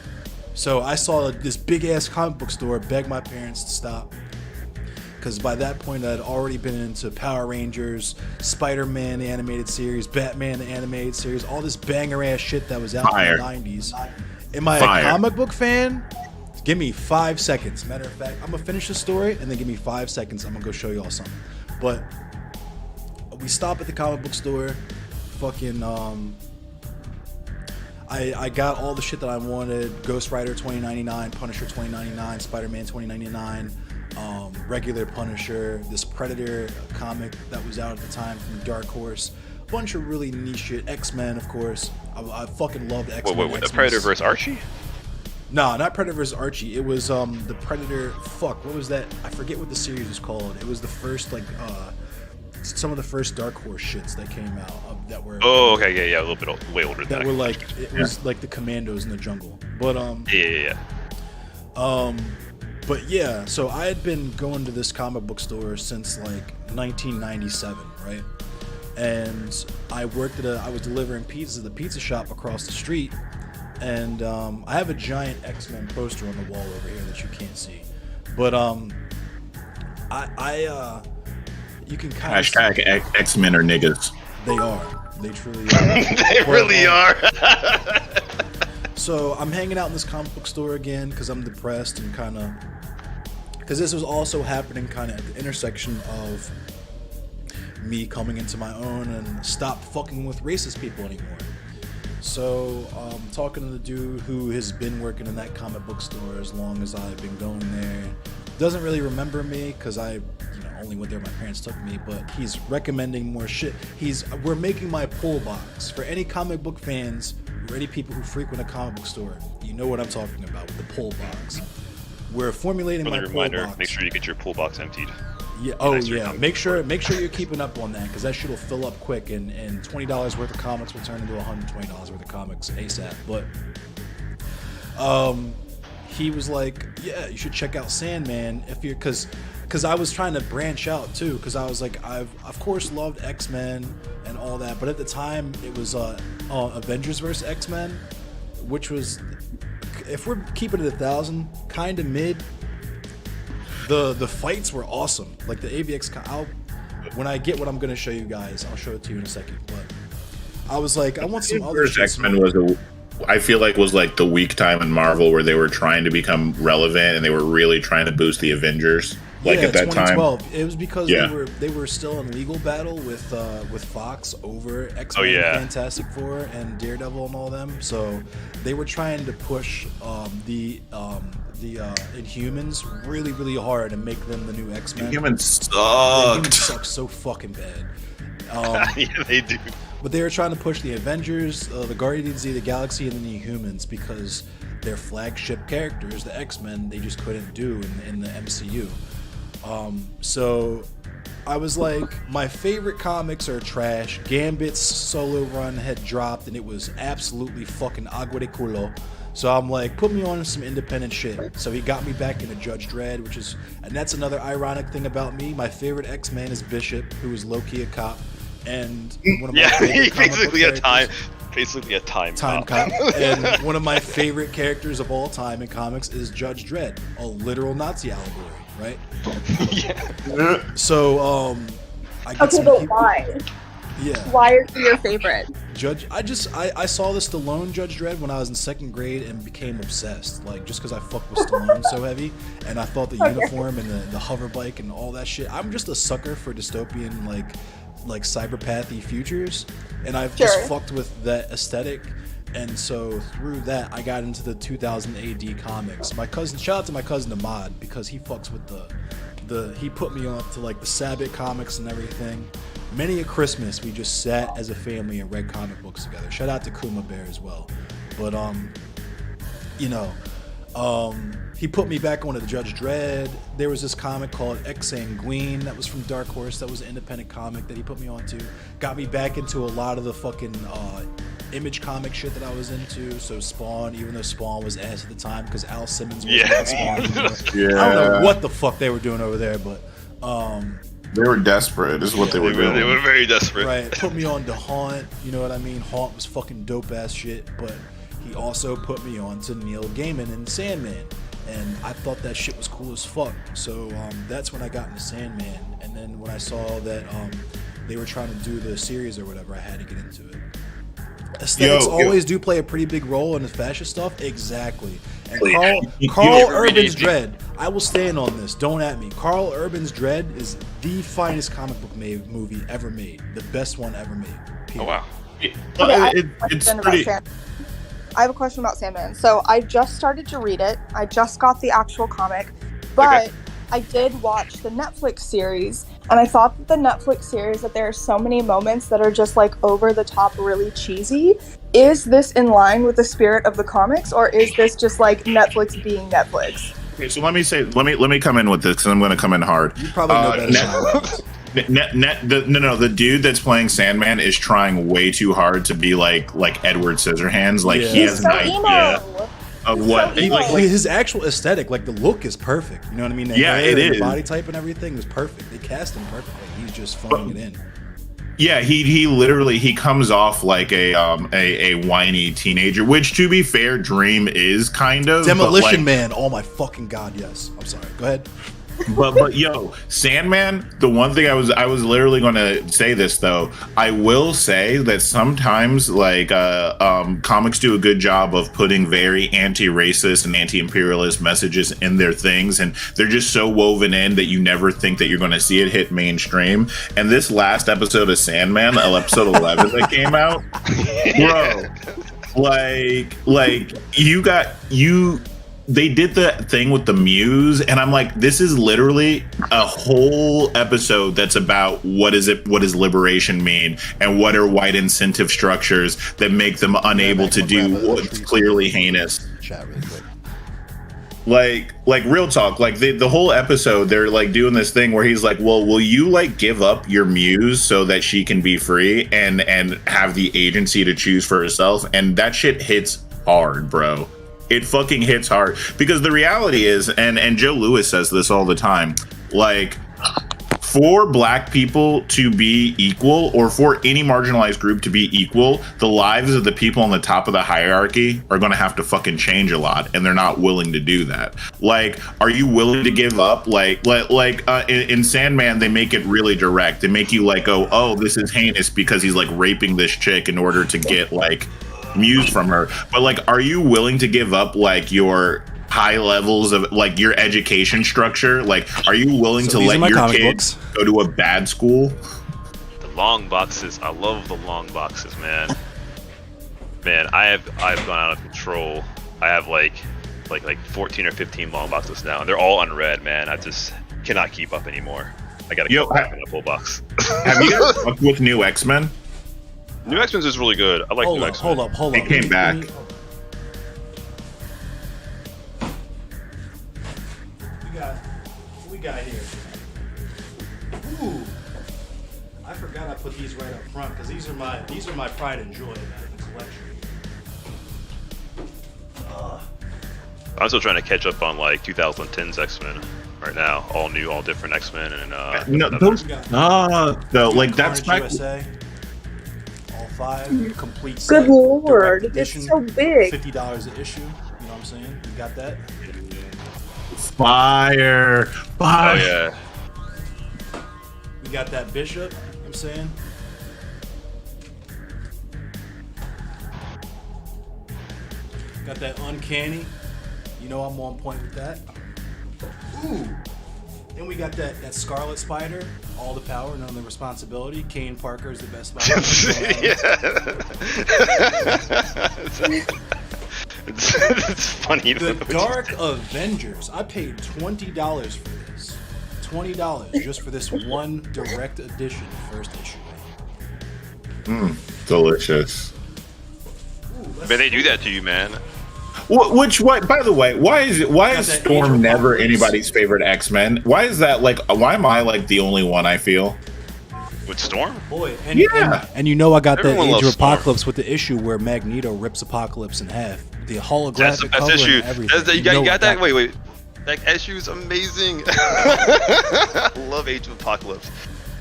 So I saw this big ass comic book store, begged my parents to stop. Because by that point, I'd already been into Power Rangers, Spider-Man the animated series, Batman the animated series, all this banger ass shit that was out Fire. in the 90s. Am I Fire. a comic book fan? Give me 5 seconds. Matter of fact, I'm going to finish the story and then give me 5 seconds. I'm going to go show you all something. But we stop at the comic book store. Fucking, I got all the shit that I wanted. Ghost Rider 2099, Punisher 2099, Spider-Man 2099. Regular Punisher, this Predator comic that was out at the time from Dark Horse, a bunch of really niche shit. X-Men, of course. I fucking loved X-Men. What, the Predator versus Archie? No, not Predator vs. Archie. It was the Predator. Fuck, what was that? I forget what the series was called. It was the first some of the first Dark Horse shits that came out that were. Oh, okay, yeah, a little bit way older than that that. were like it was like the Commandos in the jungle, but Yeah. But yeah, so I had been going to this comic book store since like 1997, right? And I was delivering pizzas at the pizza shop across the street, and I have a giant X-Men poster on the wall over here that you can't see, but you can kind of Hashtag X-Men are niggas. they truly are. They really are. So I'm hanging out in this comic book store again because I'm depressed and because this was also happening kind of at the intersection of me coming into my own and stop fucking with racist people anymore. So talking to the dude who has been working in that comic book store as long as I've been going there. Doesn't really remember me because I only went there, my parents took me, but he's recommending more shit. We're making my pull box for any comic book fans or any people who frequent a comic book store. You know what I'm talking about with the pull box. We're formulating Friendly my reminder: pull box. make sure you get your pool box emptied. Yeah. Oh Nice yeah. comic Make sure you're keeping up on that because that shit will fill up quick, and $20 worth of comics will turn into $120 worth of comics ASAP. But he was like, yeah, you should check out Sandman if you're because I was trying to branch out too because I was like, I've of course loved X-Men and all that, but at the time it was Avengers vs. X-Men, which was, if we're keeping it 1,000, kind of mid. The fights were awesome. Like the AVX, when I get what I'm gonna show you guys, I'll show it to you in a second. But I was like, I want some other shit. X-Men I feel like was like the weak time in Marvel where they were trying to become relevant and they were really trying to boost the Avengers. Like yeah, at that time, 2012. It was because Yeah. they were still in legal battle with Fox over X-Men, Oh, yeah. Fantastic Four, and Daredevil and all them. So they were trying to push the Inhumans really, really hard and make them the new X-Men. humans The Inhumans sucked. suck so fucking bad. Yeah, they do. But they were trying to push the Avengers, the Guardians of the Galaxy, and the Inhumans because their flagship characters, the X-Men, they just couldn't do in the MCU. So I was like, my favorite comics are trash. Gambit's solo run had dropped and it was absolutely fucking agua de culo. So I'm like, put me on some independent shit. So he got me back into Judge Dredd, and that's another ironic thing about me. My favorite X-Man is Bishop, who is low-key a cop. And one of my Yeah, favorite he's comic book basically a characters- time Time cop. cop. And one of my favorite characters of all time in comics is Judge Dredd, a literal Nazi allegory, right? Yeah. So, I get Okay, some but people- why? Yeah, Why is he your favorite? Judge. I saw the Stallone Judge Dredd when I was in second grade and became obsessed. Like just because I fucked with Stallone so heavy, and I thought the uniform and the hover bike and all that shit. I'm just a sucker for dystopian like cyberpathy futures, and I've just Sure. fucked with that aesthetic. And so through that, I got into the 2000 AD comics. My cousin, shout out to my cousin Ahmad because he fucks with he put me on to like the Sabbath comics and everything. Many a Christmas, we just sat as a family and read comic books together. Shout out to Kuma Bear as well. But you know, he put me back onto the Judge Dredd. There was this comic called Exsanguine that was from Dark Horse. That was an independent comic that he put me onto. Got me back into a lot of the fucking Image comic shit that I was into. So Spawn, even though Spawn was ass at the time because Al Simmons wasn't Yeah. on Spawn anymore. Yeah. I don't know what the fuck they were doing over there, but They were desperate, is what they were doing. They were very desperate. right, put me on to Haunt. You know what I mean? Haunt was fucking dope ass shit, but he also put me on to Neil Gaiman and Sandman. And I thought that shit was cool as fuck. So that's when I got into Sandman. And then when I saw that they were trying to do the series or whatever, I had to get into it. Aesthetics always do play a pretty big role in the fascist stuff. Exactly. And Carl never read Urban's anything. Dread, I will stand on this. Don't at me. Carl Urban's Dread is the finest comic book movie ever made. The best one ever made. Oh Period. wow. Okay, I have a It's question about pretty. Sandman. I have a question about Sandman. So I just started to read it. I just got the actual comic, but Okay. I did watch the Netflix series, and I thought that the Netflix series that there are so many moments that are just like over the top, really cheesy. Is this in line with the spirit of the comics, or is this just like Netflix being Netflix? Okay, so let me come in with this because I'm going to come in hard. You probably know better than I do. The dude that's playing Sandman is trying way too hard to be like Edward Scissorhands. Like Yeah. he He's has so an idea emo. of He's what. so emo. like, His actual aesthetic, like the look is perfect. You know what I mean? The Yeah, hair it and is. The body type and everything was perfect. They cast him perfectly. He's just phoning it in. yeah, he literally he comes off like a whiny teenager, which to be fair, Dream is kind of Demolition but, like, Man. Oh my fucking god, yes. I'm sorry. Go ahead. but yo, Sandman, the one thing I was literally going to say this though. I will say that sometimes like comics do a good job of putting very anti-racist and anti-imperialist messages in their things, and they're just so woven in that you never think that you're going to see it hit mainstream. And this last episode of Sandman, episode 11 that came out, bro, like they did the thing with the muse, and I'm like, this is literally a whole episode that's about what does liberation mean, and what are white incentive structures that make them unable to do what's clearly heinous. Chat really quick. Like real talk, like the whole episode they're like doing this thing where he's like, well, will you like give up your muse so that she can be free and have the agency to choose for herself? And that shit hits hard, bro. It fucking hits hard because the reality is, and Joe Lewis says this all the time, like for black people to be equal, or for any marginalized group to be equal, the lives of the people on the top of the hierarchy are going to have to fucking change a lot, and they're not willing to do that. Like, are you willing to give up? In Sandman, they make it really direct. They make you like, oh, this is heinous because he's like raping this chick in order to get like muse from her. But like, are you willing to give up like your high levels of like your education structure? Like, are you willing to these are let my your comic kids books. go to a bad school? The long boxes. I love the long boxes, man. Man, I've gone out of control. I have like 14 or 15 long boxes now, and they're all unread, man. I just cannot keep up anymore. I gotta Yo, keep up in a full box. Have you guys fucked with New X-Men? New X-Men is really good. I like New X-Men. Hold up. It came back. We got here. Ooh. I forgot I put these right up front because these are my pride and joy of the collection. I'm still trying to catch up on like 2010's X-Men right now. All new, all different X-Men, and No, those no, like that's Carnage back. USA. All 5 complete. Good set, lord, direct it's edition, so big. $50 an issue. You know what I'm saying? You got that? Fire. Oh yeah. We got that Bishop. You know what I'm saying? Got that Uncanny. You know I'm on point with that. Ooh. Then we got that Scarlet Spider. All the power, none of the responsibility. Kane Parker is the best Spider. It's funny. The Dark Avengers. I paid $20 for this. $20 just for this one direct edition first issue. Delicious. Ooh, let's Man, they do that to you, man. What? By the way, why is Got that Age Storm of never Apocalypse. anybody's favorite X-Men? Why is that like? Why am I like the only one? I feel. With Storm? Boy, and, Yeah. and you know I got Everyone that Age of loves Storm. Apocalypse with the issue where Magneto rips Apocalypse in half. The holographic That's cover issue. and everything. That's, you know got I that? Wait. That issue is amazing. I love Age of Apocalypse.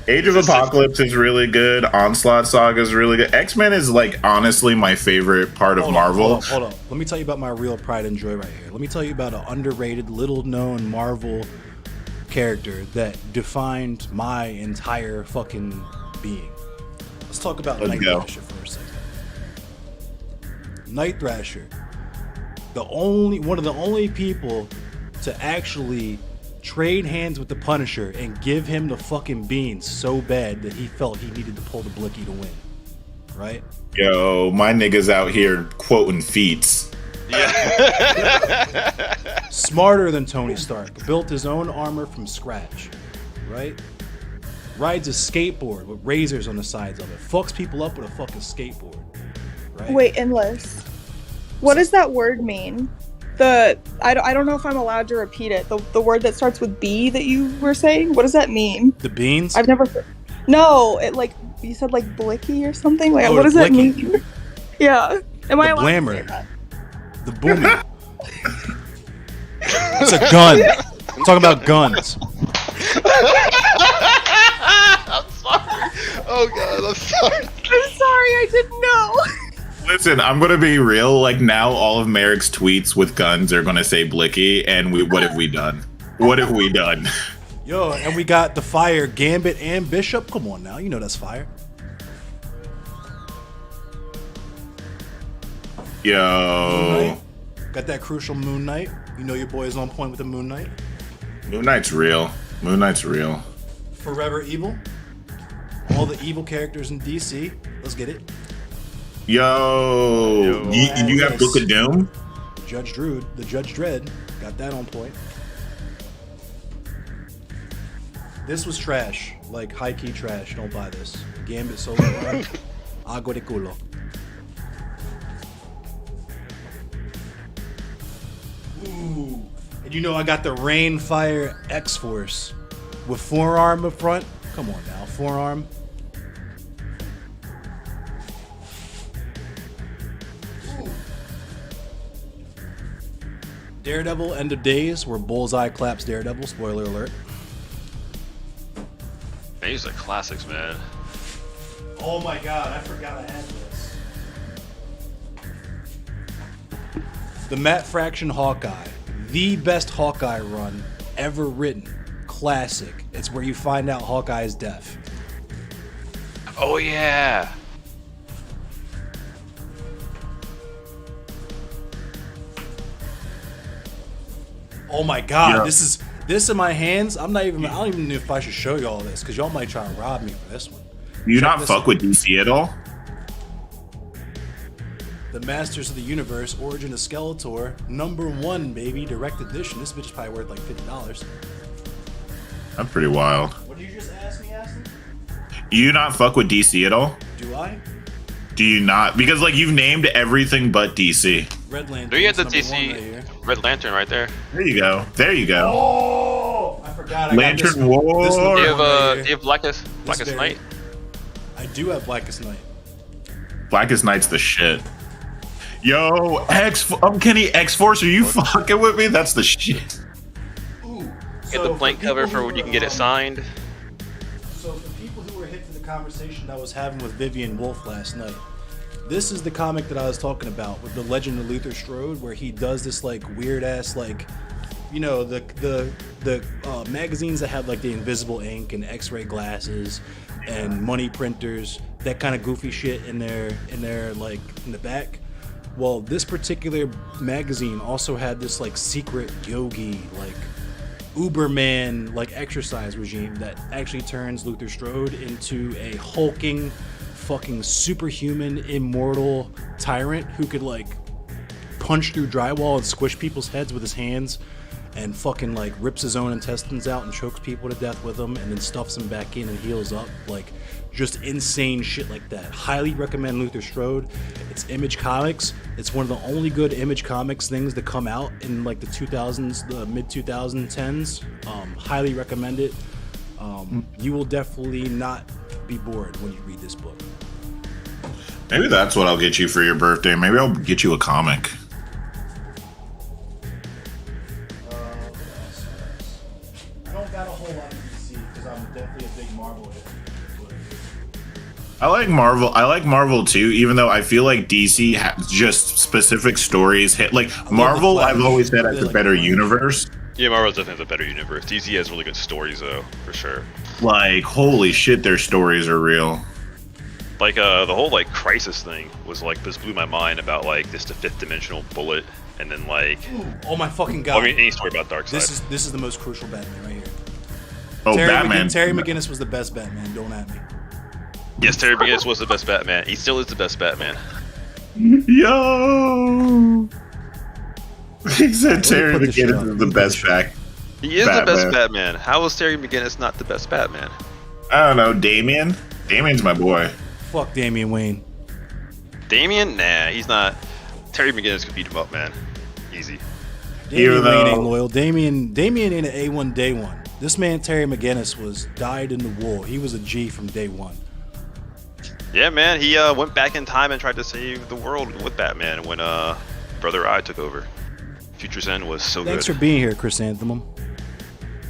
Age of Apocalypse is really good. Onslaught Saga is really good. X-Men is like honestly my favorite part of Marvel. Hold on. Let me tell you about my real pride and joy right here. Let me tell you about an underrated, little-known Marvel character that defined my entire fucking being. Let's talk about Let's Night go. Thrasher for a second. Night Thrasher, one of the only people to actually trade hands with the Punisher and give him the fucking beans so bad that he felt he needed to pull the blicky to win. Right? Yo, my niggas out here quoting feats. Yeah. Smarter than Tony Stark, built his own armor from scratch, right? Rides a skateboard with razors on the sides of it. Fucks people up with a fucking skateboard, right? Wait, Endless. What does that word mean? I don't know if I'm allowed to repeat it. The word that starts with B that you were saying. What does that mean? The beans? I've never. No, it like you said like blicky or something. Like Oh, what does that blicky. mean? Yeah. Am I The allowed to say blammer. that? The booming. It's a gun. I'm talking about guns. I'm sorry. Oh god, I'm sorry. I'm sorry, I didn't know. Listen, I'm gonna be real. Like now, all of Merrick's tweets with guns are gonna say Blicky, and what have we done? What have we done? Yo, and we got the fire Gambit and Bishop. Come on now, you know that's fire. Yo, Got that crucial Moon Knight. You know your boy is on point with the Moon Knight. Moon Knight's real. Moon Knight's real. Forever Evil. All the evil characters in DC. Let's get it. Yo, you got Book of Doom? Judge Dredd, the Judge Dredd, got that on point. This was trash, like high key trash. Don't buy this. Gambit solo run, agua de culo. Ooh, and you know I got the Rain Fire X Force with forearm up front. Come on now, forearm. Daredevil End of Days, where Bullseye claps Daredevil. Spoiler alert. Man, these are classics, man. Oh my god, I forgot I had this. The Matt Fraction Hawkeye. The best Hawkeye run ever written. Classic. It's where you find out Hawkeye is deaf. Oh yeah. Oh my god, Yeah. this in my hands. I don't even know if I should show y'all this, because y'all might try to rob me for this one. You Check not this fuck out. with DC at all? The Masters of the Universe, Origin of Skeletor, #1, baby, direct edition. This bitch is probably worth like $50. That's pretty wild. What did you just ask me, Aston? You not fuck with DC at all? Do I? Do you not? Because like you've named everything but DC. Red Lantern. Do you have the #1 DC right here. Red Lantern right there? There you go. There you go. Oh, I forgot. I Lantern got this, War. This Do little you have one right do here. you have Blackest very- Night? I do have Blackest Night. Blackest Night's the shit. Yo, Kenny X Force, are you fucking with me? That's the shit. Ooh. Get the blank cover for when you can get it signed. So for people who were hip to the conversation I was having with Vivian Wolf last night, this is the comic that I was talking about with the Legend of Luther Strode, where he does this like weird ass like, you know, the magazines that have like the invisible ink and X-ray glasses and money printers, that kind of goofy shit in their like in the back. Well, this particular magazine also had this like secret yogi like Uberman like exercise regime that actually turns Luther Strode into a hulking fucking superhuman immortal tyrant who could like punch through drywall and squish people's heads with his hands and fucking like rips his own intestines out and chokes people to death with them and then stuffs them back in and heals up. Like, just insane shit like that. Highly recommend Luther Strode. It's Image Comics. It's one of the only good Image Comics things that come out in like the 2000s, the mid 2010s. Highly recommend it. You will definitely not be bored when you read this book. Maybe that's what I'll get you for your birthday. Maybe I'll get you a comic. I don't got a whole lot of DC because I'm definitely a big Marvel head. I like Marvel. I like Marvel too, even though I feel like DC has just specific stories hit. Like Marvel, I've always said has a better universe. Yeah, Marvel definitely has a better universe. DC has really good stories though, for sure. Like holy shit, their stories are real. Like the whole like Crisis thing was like this blew my mind about like this the fifth dimensional bullet, and then like Oh my fucking god! I mean any story about Darkseid. This is the most crucial Batman right here. Oh, Batman. Terry McGinnis was the best Batman. Don't at me. Yes, Terry McGinnis was the best Batman. He still is the best Batman. Yo. He said Terry put this shit McGinnis up. is the best back. He is the best Batman. How is Terry McGinnis not the best Batman? I don't know, Damian. Damian's my boy. Fuck Damian Wayne. Damian? Nah, he's not. Terry McGinnis could beat him up, man. Easy. Damian Even Wayne though- ain't loyal. Damian ain't an A1 day one. This man Terry McGinnis was died in the war. He was a G from day one. Yeah, man. He went back in time and tried to save the world with Batman when Brother Eye took over. Future's End was so Thanks good. for being here, Chrysanthemum.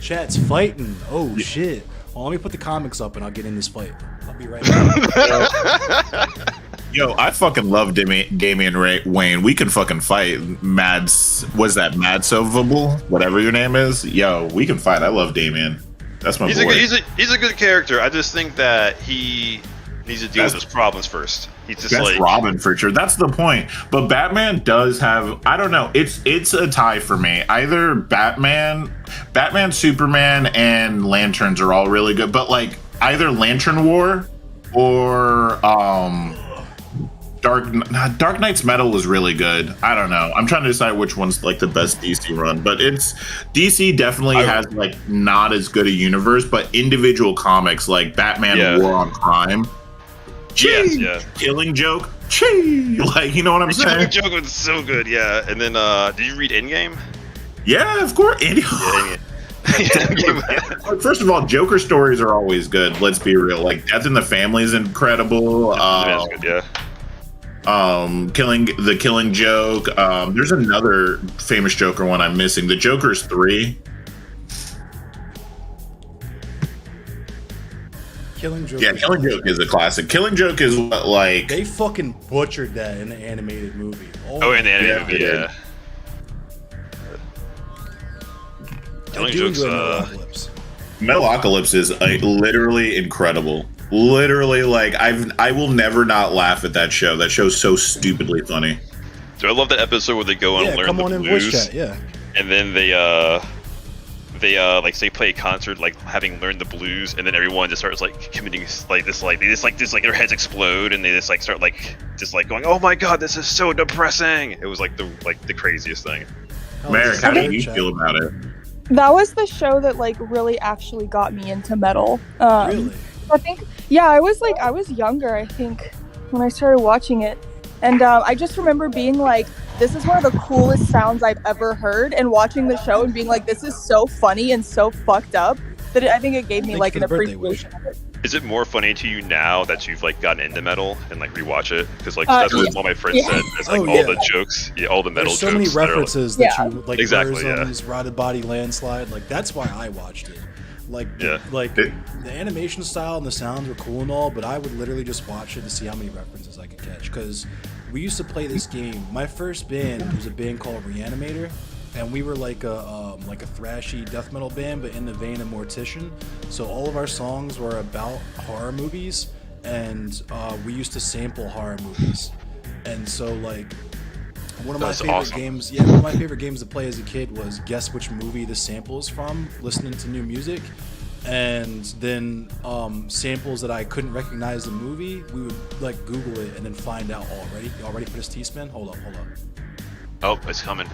Chat's fighting. Oh shit. Well, let me put the comics up and I'll get in this fight. I'll be right back. Yo, I fucking love Damian Wayne. We can fucking fight. Was that Madsovable? Whatever your name is. Yo, we can fight. I love Damian. That's my boy. He's a good character. I just think that he needs to deal with his problems first. He's just That's like Robin for sure. That's the point. But Batman does have, I don't know, it's a tie for me. Either Batman, Superman, and Lanterns are all really good, but like either Lantern War or Dark Knight's Metal was really good. I don't know. I'm trying to decide which one's like the best DC run, but it's DC definitely has like not as good a universe, but individual comics like Batman War on Crime. Yes, yeah. Killing Joke. Chee! Like, you know what I'm saying? Killing Joke was so good, yeah. And then, did you read Endgame? Yeah, of course. First of all, Joker stories are always good. Let's be real. Like, Death in the Family is incredible. That's good, yeah. Killing Joke. There's another famous Joker one I'm missing. The Joker's 3. Killing Joke. Yeah, Killing Joke is a classic. Killing Joke is what, like, They fucking butchered that in the animated movie. Oh, in the animated Yeah, movie, they yeah. Killing I do Joke's, enjoy Metalocalypse. Metalocalypse is literally incredible. Literally, like, I will never not laugh at that show. That show's so stupidly funny. So I love that episode where they go and Yeah, learn come the on in blues, voice chat. Yeah. and then they like say play a concert like having learned the blues, and then everyone just starts like committing like their heads explode, and they just like start like going, oh my god, this is so depressing. It was like the craziest thing. Merrick, how do you feel about it? That was the show that like really actually got me into metal. Really? I think, yeah, I was younger, I think, when I started watching it. And I just remember being like, this is one of the coolest sounds I've ever heard, and watching the show and being like, this is so funny and so fucked up, that I think it gave me Thank like you an for the birthday wish. appreciation of it. Is it more funny to you now that you've like gotten into metal and like rewatch it? Because like that's what all my friends yeah. said. It's like Oh, all yeah. the jokes, all the metal There's so jokes. many that are, like- references that Yeah. you like. Exactly, yeah. Burzums, Rotted Body Landslide. Like that's why I watched it. Like, Yeah. the animation style and the sounds were cool and all, but I would literally just watch it to see how many references I could catch. Because we used to play this game. My first band was a band called Reanimator, and we were like a thrashy death metal band, but in the vein of Mortician. So all of our songs were about horror movies, and we used to sample horror movies. And so like one of my That's favorite awesome. games, one of my favorite games to play as a kid was guess which movie the sample is from, listening to new music. And then samples that I couldn't recognize the movie, we would like Google it and then find out. Y'all ready for this T-spin? Hold up. Oh, it's coming.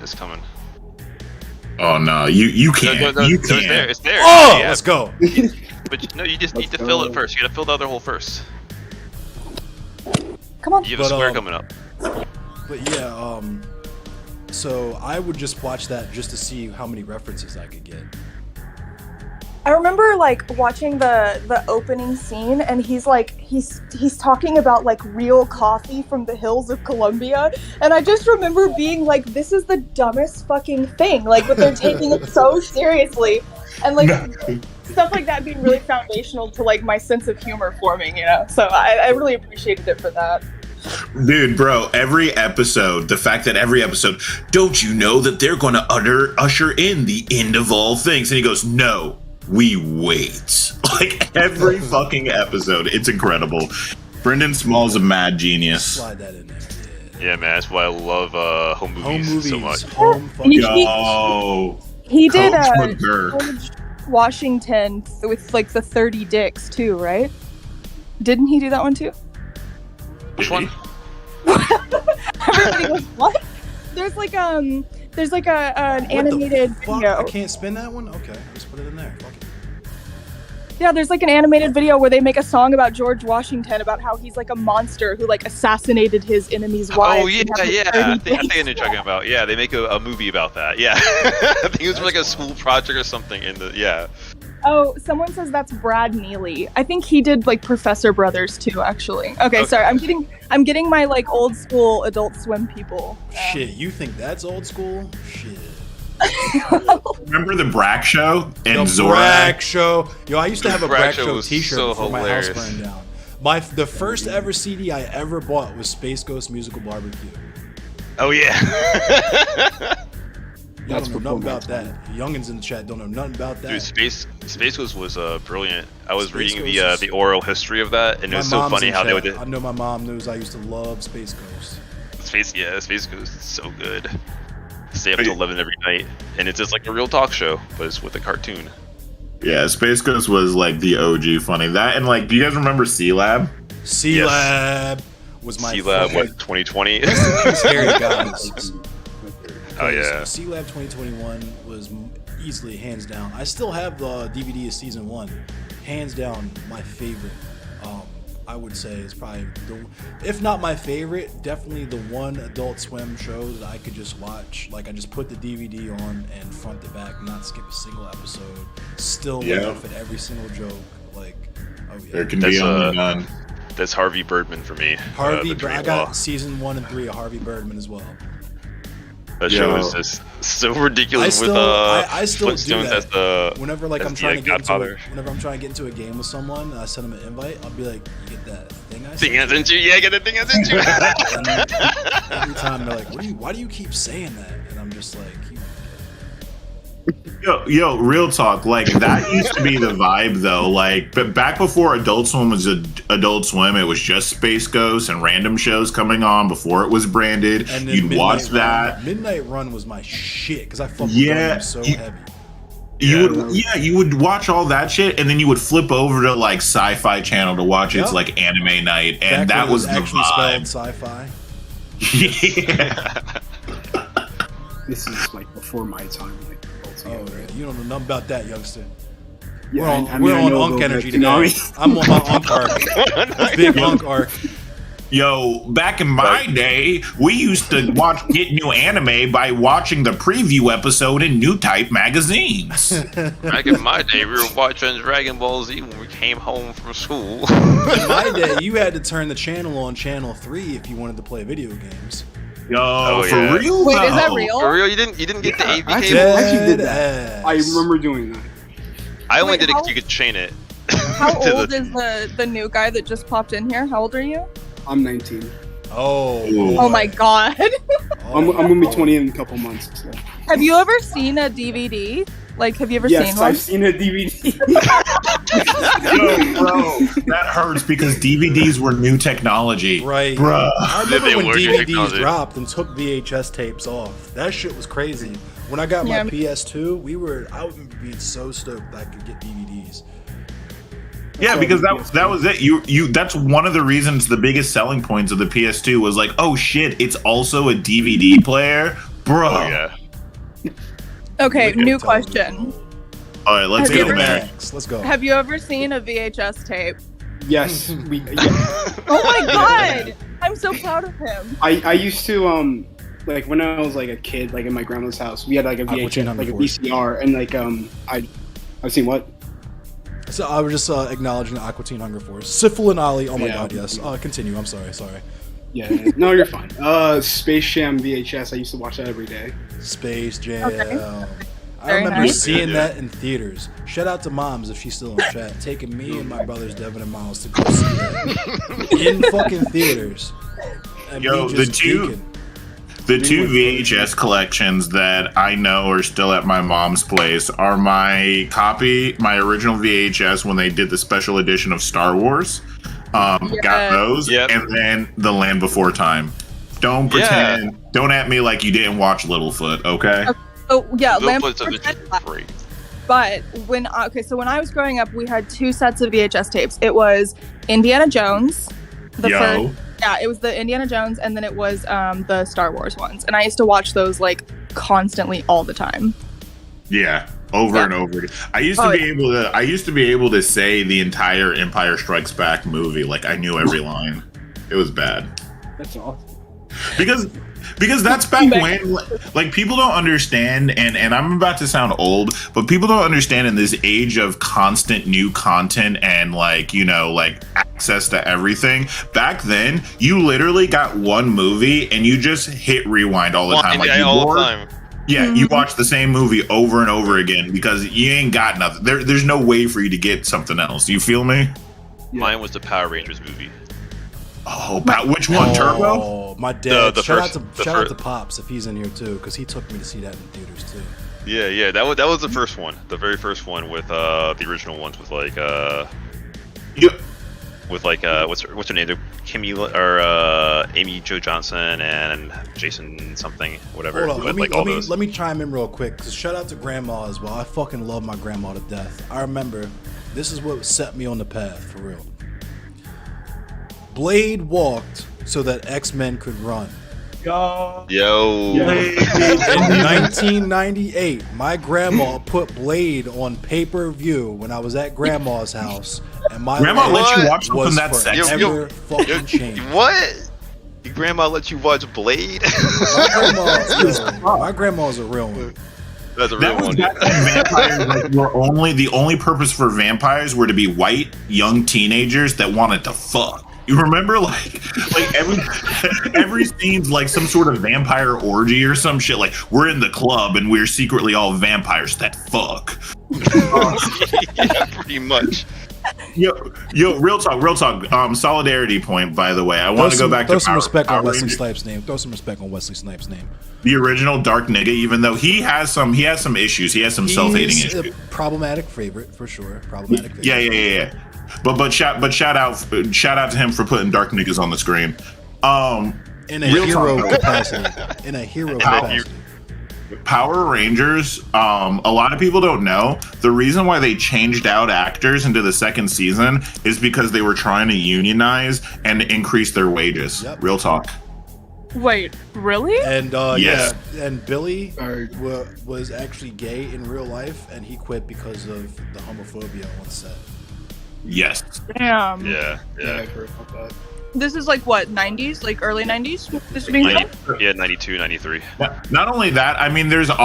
Oh no, you can't. You It's there. can't. It's there. Oh, Yeah, let's go. but no, you just need Let's to fill go. it first. You gotta fill the other hole first. Come on. You have a But, square coming up. But yeah, so I would just watch that just to see how many references I could get. I remember like watching the opening scene, and he's talking about like real coffee from the hills of Colombia, and I just remember being like, this is the dumbest fucking thing, like, but they're taking it so seriously, and like stuff like that being really foundational to like my sense of humor forming, you know. So I really appreciated it for that. Dude, bro, every episode, the fact that every episode, don't you know that they're going to usher in the end of all things? And he goes, no, we wait. Like every fucking episode. It's incredible. Brendan Small's a mad genius. Slide that in there. Yeah, man. That's why I love home movies, Home movies. so much. Home fucking Yo, He did Coach McGurk. George Washington with like the 30 dicks too, right? Didn't he do that one too? Which one? Everybody goes, what? There's like an animated Fuck, video. I can't spin that one? Okay, just put it in there. Fuck it. Yeah, there's like an animated video where they make a song about George Washington, about how he's like a monster who like assassinated his enemy's wife. Oh yeah, yeah. I think I know what you're talking about. Yeah, they make a movie about that. Yeah, I think it was like a school project or something. In the Oh, someone says that's Brad Neely. I think he did like Professor Brothers too, actually. Okay, sorry. I'm getting my like old school Adult Swim people. Shit, you think that's old school? Shit. Remember the Brack Show and The Zorak? Brack Show. Yo, I used to have a Brack Brack Show Show was t-shirt so before my house hilarious. burned down. The first ever CD I ever bought was Space Ghost Musical Barbecue. Oh yeah. Y'all That's don't know before nothing my about that. Youngins in the chat don't know nothing about that. Dude, Space Ghost was brilliant. I was Space reading Ghost the oral history of that, and it My was so mom's funny in how they chat. would I know my mom knows I used to love Space Ghost. Space Ghost is so good. Stay up till 11 every night, and it's just like a real talk show, but it's with a cartoon. Yeah, Space Ghost was like the OG funny. That and like, do you guys remember C-Lab? C-Lab was my C-Lab, fucking- what, 2020? Scary guys. Oh yeah. C-Lab 2021 was easily hands down. I still have the DVD of season 1. Hands down, my favorite. I would say is probably if not my favorite, definitely the one Adult Swim show that I could just watch. Like I just put the DVD on and front to back, not skip a single episode. Still laugh at every single joke. Like, oh yeah. There can That's, be only none. That's Harvey Birdman for me. Harvey, the I Dreamwall. got season 1 and 3 of Harvey Birdman as well. That show Yo. is just so ridiculous I with still do Flintstones that. as the Whenever like as I'm the, trying to get Godfather. whenever I'm trying to get into a game with someone, and I send them an invite. I'll be like, "You get that thing I thing sent that's into you. Yeah, get the thing that's into you. you?" And every time they're like, why do you keep saying that?" And I'm just like, Yo, real talk. Like that used to be the vibe, though. Like, but back before Adult Swim was Adult Swim, it was just Space Ghost and random shows coming on before it was branded. and then You'd Midnight watch Run- that. Midnight Run was my shit because I fucking Yeah, so you- heavy. You would watch all that shit, and then you would flip over to like Sci-Fi Channel to watch its Yep. like anime night, Back and that when it was the actually spelled vibe. sci-fi. Yeah. This is like before my time. Like, Oh, altogether. yeah. You don't know nothing about that, youngster. Yeah, we're on, I mean, we're I on know Unk about energy that today. tsunami. I'm on my Unk arc. Big Unk arc. Yo, back in my day, we used to get new anime by watching the preview episode in New Type magazines. Back in my day, we were watching Dragon Ball Z when we came home from school. In my day, you had to turn the channel on channel 3 if you wanted to play video games. Yo, for yeah. real? Wait, is that though? real? For real, you didn't get the AV I cable? actually did Dead that. I ass. remember doing that. I only Wait, did it how- 'cause you could chain it. How to old the- is the new guy that just popped in here? How old are you? I'm 19. Oh, Ooh. boy. Oh my god. I'm gonna be 20 in a couple months. So. Have you ever seen a DVD? Like, have you ever Yes, seen one? I've seen a DVD. Yo, bro, that hurts because DVDs were new technology. Right. Bruh. I They remember when were new DVDs technology. dropped and took VHS tapes off. That shit was crazy. When I got Yeah. my PS2, I would be so stoked I could get DVDs. Yeah, because that was it. You that's one of the reasons, the biggest selling points of the PS2 was like, oh shit, it's also a DVD player, bro. Oh yeah. Okay, Liquid new television. question. All right, let's Have you go ever- back. Max, let's go. Have you ever seen a VHS tape? Yes, we. Oh my god! I'm so proud of him. I used to like when I was like a kid, like in my grandma's house, we had like a Aqua Teen VHS, like a Hunger Force. VCR, and like I've seen what? So I was just acknowledging the Aqua Teen Hunger Force. Siful and Ali. Oh my Yeah. god, yes. Continue. I'm sorry. Yeah, no, you're fine. Space Jam VHS. I used to watch that every day. Space Jam. Okay. I Very remember nice. seeing that in theaters. Shout out to Moms if she's still in chat, taking me and my brothers Devin and Miles to go see that in fucking theaters. And Yo, me the just two- geeking. The two VHS collections that I know are still at my mom's place are my original VHS when they did the special edition of Star Wars. Got Yes. those, Yep. and then The Land Before Time. Don't pretend, don't at me like you didn't watch Littlefoot, okay? Oh yeah, Lamp Littlefoot's originally great. But when so when I was growing up, we had two sets of VHS tapes. It was Indiana Jones, the Yo. first. Yeah, it was the Indiana Jones, and then it was the Star Wars ones. And I used to watch those like constantly, all the time. Yeah, over Yeah. and over. I used to be able to say the entire Empire Strikes Back movie like I knew every line. It was bad. That's awesome. Because that's back when like people don't understand, and I'm about to sound old, but people don't understand in this age of constant new content and like access to everything. Back then, you literally got one movie and you just hit rewind all the time. Like, Yeah, you all bored? the time. Yeah, you watch the same movie over and over again because you ain't got nothing. There's no way for you to get something else. You feel me? Yeah. Mine was the Power Rangers movie. Oh, which one? Turbo? Oh, my dad. The shout first- out the to shout out first- to Pops if he's in here too, because he took me to see that in theaters too. Yeah, that was the first one, the very first one with the original ones with like Yeah. what's her name? Kimmy Amy Jo Johnson and Jason something whatever. Hold on, But, like all those. let me chime in real quick. Cause shout out to Grandma as well. I fucking love my grandma to death. I remember this is what set me on the path for real. Blade walked so that X-Men could run. Yo. In 1998, my grandma put Blade on pay-per-view when I was at Grandma's house, and my Grandma life let you What? watch something was that's sexy. forever fucking changed. What? Your grandma let you watch Blade? My grandma's a real one. That's a real That was one. back when vampires were the only purpose for vampires were to be white young teenagers that wanted to fuck. You remember like every scene's like some sort of vampire orgy or some shit. Like we're in the club and we're secretly all vampires that fuck. Yeah, pretty much. Yo, real talk. Solidarity point, by the way. I want to go back throw to some respect Power on Wesley Rangers. Snipes' name. Throw some respect on Wesley Snipes' name. The original Dark Nigga, even though he has some issues. He has some self-hating He's issues. a problematic favorite for sure. Problematic favorite. Yeah. But shout out to him for putting Dark Niggas on the screen. In a Real hero talk. capacity. In a hero capacity. Power Rangers, a lot of people don't know the reason why they changed out actors into the second season is because they were trying to unionize and increase their wages. Yep. Real talk. Wait, really? And Yes. yeah, and Billy Or- was actually gay in real life, and he quit because of the homophobia on set. Yes. Damn. Yeah. I've heard about that. This is like what, 90s? Like early 90s? This is being filmed? 92, 93. Not only that, I mean, there's the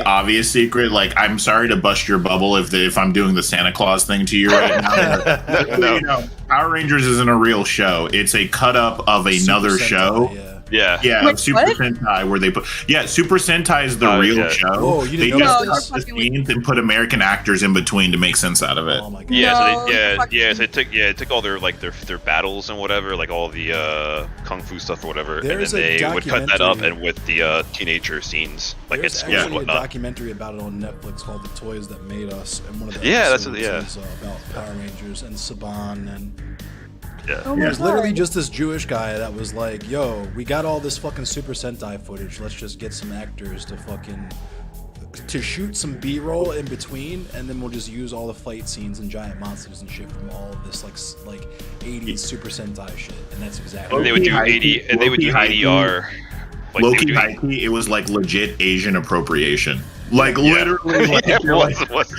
obvious secret. Like, I'm sorry to bust your bubble if I'm doing the Santa Claus thing to you right now. No. You know, Power Rangers isn't a real show. It's a cut up of another Super Sentai, show. Yeah. Yeah. Yeah, Wait, Super what? Sentai, where they put Super Sentai is the Oh, real yeah. show. Whoa, you They didn't know just this? cut the scenes and put American actors in between to make sense out of it. Oh my god. Yeah, No, so they, fucking- so it took all their their battles and whatever, like all the kung fu stuff or whatever, There's and a then they would cut that up documentary- and with the teenager scenes, like There's it's school and actually a whatnot. documentary about it on Netflix called "The Toys That Made Us," and one of the Yeah, that's episodes is about Power Rangers and Saban, and Yeah. Oh my it was literally God. just this Jewish guy that was like, "Yo, we got all this fucking Super Sentai footage. Let's just get some actors to shoot some B-roll in between, and then we'll just use all the fight scenes and giant monsters and shit from all of this like 80s Super Sentai shit." And that's exactly. And they would do Low-key 80, and they would do Low-key ADR. Like, they would Loki do- Hikey, it was like legit Asian appropriation. Like Yeah. literally, like, Yeah, it you're like, was.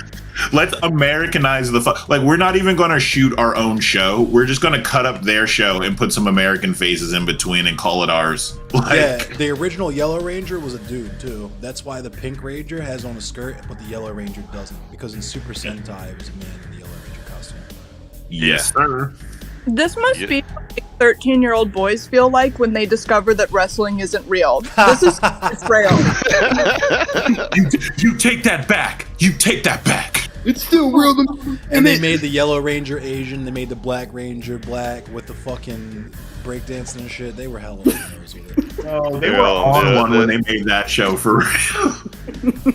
let's Americanize the like we're not even going to shoot our own show. We're just going to cut up their show and put some American faces in between and call it ours. Like, Yeah, the original Yellow Ranger was a dude too. That's why the Pink Ranger has on a skirt, but the Yellow Ranger doesn't. Because in Super Sentai, it was a man in the Yellow Ranger costume. yes, sir. This must Yeah. be what 13-year-old boys feel like when they discover that wrestling isn't real. This is it's real. You take that back. You take that back. It's still real. And they made the Yellow Ranger Asian. They made the Black Ranger black with the fucking breakdancing and shit. They were hella winners with it. Oh, they Yeah, were on yeah, one when they made that show for real.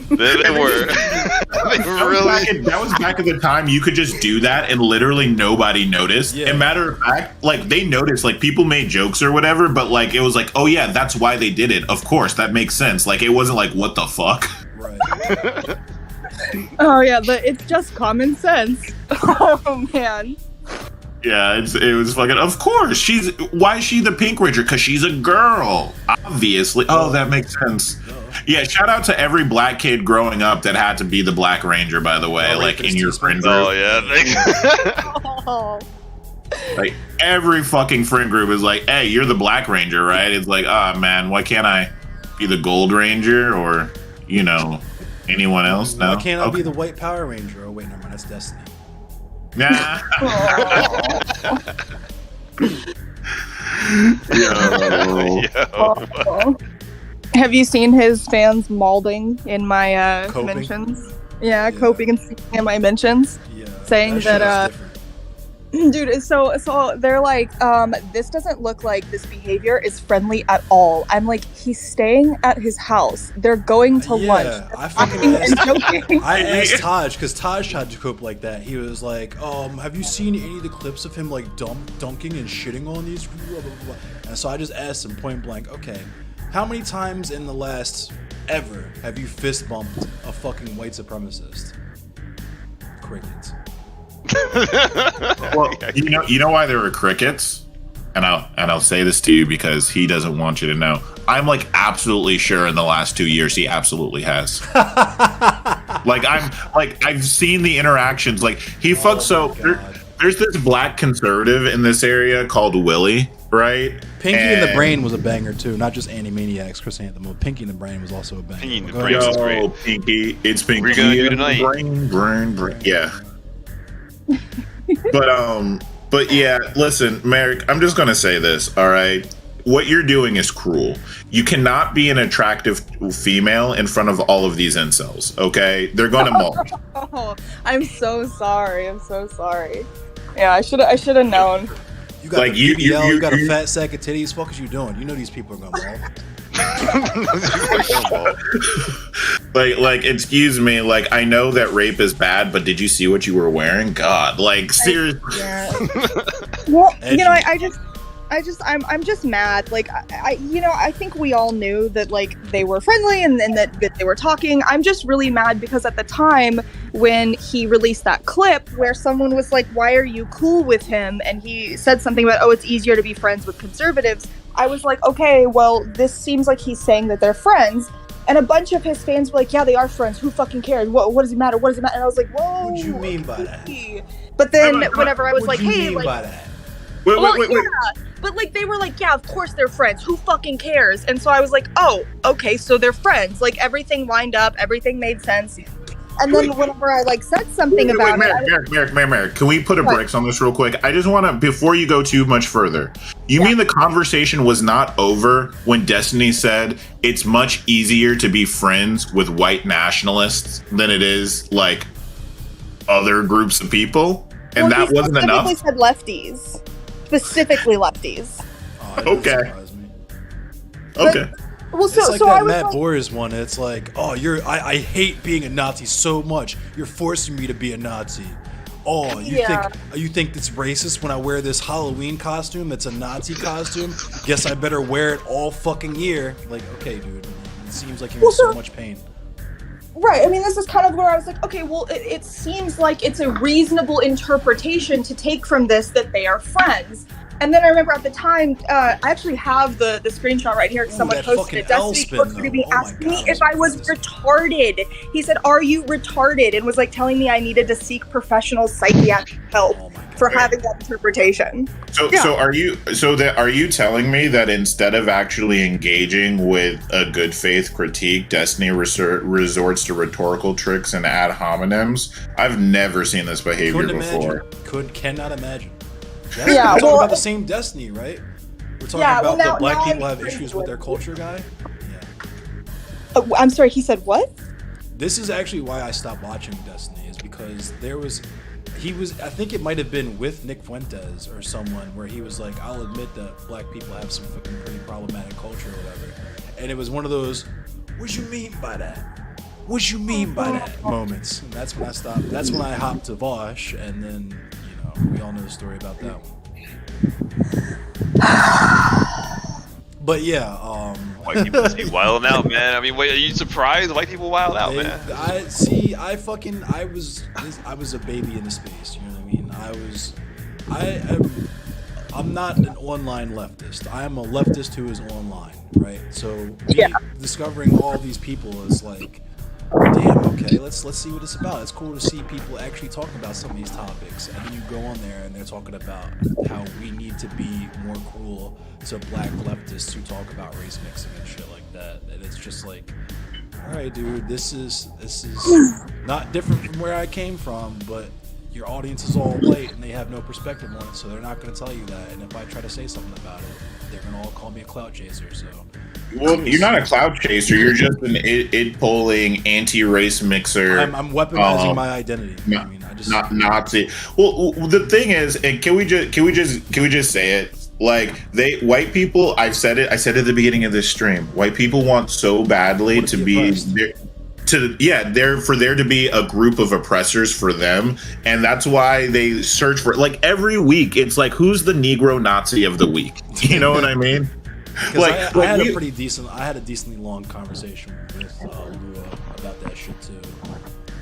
They were. They really. That was back at the time you could just do that and literally nobody noticed. Yeah. And matter of fact, like they noticed, like people made jokes or whatever, but like it was like, oh yeah, that's why they did it. Of course, that makes sense. Like it wasn't like what the fuck. Right. Oh yeah, it's just common sense. Oh man. Yeah, it was fucking. Of course, why is she the Pink Ranger? Because she's a girl, obviously. Oh, that makes sense. Yeah, shout out to every black kid growing up that had to be the Black Ranger. By the way, Oh, like Rapist in your is friend one. group, Oh yeah. Oh. like every fucking friend group is like, "Hey, you're the Black Ranger, right?" It's like, "Ah, man, why can't I be the Gold Ranger or anyone else?" No, Why can't I okay. be the White Power Ranger? Oh wait, no, that's Destiny. Nah. Yo. Yo. Have you seen his fans malding in my Coping? mentions? Yeah, Yeah. coping and singing in my mentions. Yeah. Saying shit that, is different. Dude, so they're like, this doesn't look like this behavior is friendly at all. I'm like, he's staying at his house. They're going to Yeah, lunch. I Laughing fucking and joking. I asked Taj because Taj tried to cope like that. He was like, have you seen any of the clips of him like dunking and shitting on these? Blah, blah, blah. And so I just asked him point blank, okay, how many times in the last ever have you fist bumped a fucking white supremacist? Crickets. Well, you know why there were crickets, and I'll say this to you because he doesn't want you to know. I'm like absolutely sure in the last 2 years he absolutely has. Like I've seen the interactions. Like he fucks. So my there, God. there's this black conservative in this area called Willie, right? Pinky in the And- Brain was a banger too, not just Animaniacs, Chris Anthem. Pinky in the Brain was also a banger. Pinky in the Go ahead. Brain was Yo, great. Pinky, it's Pinky. What are you gonna do in the tonight? brain. Yeah. But yeah, listen, Merrick, I'm just gonna say this, all right? What you're doing is cruel. You cannot be an attractive female in front of all of these incels, okay? They're gonna mulch. Oh, I'm so sorry. I'm so sorry. Yeah, I should have known. You got Like, a you- BBL, you, got a you- fat sack of titties. What is you doing? You know these people are gonna maul. Like, excuse me, like I know that rape is bad, but did you see what you were wearing? God, like seriously. Yeah. Well, Edgy. you know, I'm just mad. Like, I think we all knew that, like, they were friendly and that they were talking. I'm just really mad because at the time when he released that clip where someone was like, why are you cool with him? And he said something about, oh, it's easier to be friends with conservatives. I was like, okay, well, this seems like he's saying that they're friends. And a bunch of his fans were like, yeah, they are friends. Who fucking cares? What does it matter? What does it matter? And I was like, whoa. What do you mean by that? okay. But then whenever I was What like, do you hey, mean like, by that? Wait, well, wait. yeah, but like they were like, yeah, of course they're friends. Who fucking cares? And so I was like, oh, okay, so they're friends. Like everything lined up, everything made sense. And then whenever I like said something about Merrick, can we put a What? brakes on this real quick? I just want to, before you go too much further, you mean the conversation was not over when Destiny said it's much easier to be friends with white nationalists than it is like other groups of people? And well, that he wasn't enough? specifically said lefties, specifically lefties. Oh, it doesn't Okay. surprise me. Okay. Well, It's like so that I was Matt like, Boris one. It's like, oh, I hate being a Nazi so much. You're forcing me to be a Nazi. Oh, Yeah. you think it's racist when I wear this Halloween costume that's a Nazi costume? Guess I better wear it all fucking year. Like, okay, dude. It seems like you're in Well, so so- much pain. right. I mean, this is kind of where I was like, okay, well, it seems like it's a reasonable interpretation to take from this that they are friends. And then I remember at the time, I actually have the screenshot right here because Ooh, someone that posted fucking it. Destiny L-spin, posted to be though. Oh my asking me God, if I was retarded. He said, "Are you retarded?" and was like telling me I needed to seek professional psychiatric help Oh my God. for having that interpretation. So, Yeah. are you telling me that instead of actually engaging with a good faith critique, Destiny resorts to rhetorical tricks and ad hominems? I've never seen this behavior Couldn't before. imagine. Cannot imagine. Yeah, We're talking well, about the same Destiny, right? We're talking Yeah, about well, the black now people I'm have issues with their culture guy. Yeah. I'm sorry, he said what? This is actually why I stopped watching Destiny, is because I think it might have been with Nick Fuentes or someone where he was like, I'll admit that black people have some fucking pretty problematic culture or whatever. And it was one of those, what you mean by that? What you mean by that moments? And that's when I stopped. That's when I hopped to Vosh, and then, we all know the story about that one. But yeah, White people just be wilding out, man. I mean, wait, are you surprised? White people wild out, man. I was a baby in the space. You know what I mean? I'm not an online leftist. I am a leftist who is online, right? So discovering all these people is like, damn, okay, let's see what it's about. It's cool to see people actually talking about some of these topics, and then you go on there and they're talking about how we need to be more cruel to black leftists who talk about race mixing and shit like that. And it's just like, all right, dude, this is not different from where I came from, but your audience is all white and they have no perspective on it, so they're not going to tell you that. And if I try to say something about it, they're going to all call me a clout chaser. So. Well, you're not a cloud chaser. You're just an id polling anti-race mixer. I'm weaponizing my identity. I mean, I just not Nazi. Well, the thing is, and can we just say it? Like, white people. I said it at the beginning of this stream. White people want so badly to be there to be a group of oppressors for them, and that's why they search for, like, every week. It's like, who's the Negro Nazi of the week? You know what I mean? Like, I had a decently long conversation with Lua about that shit too,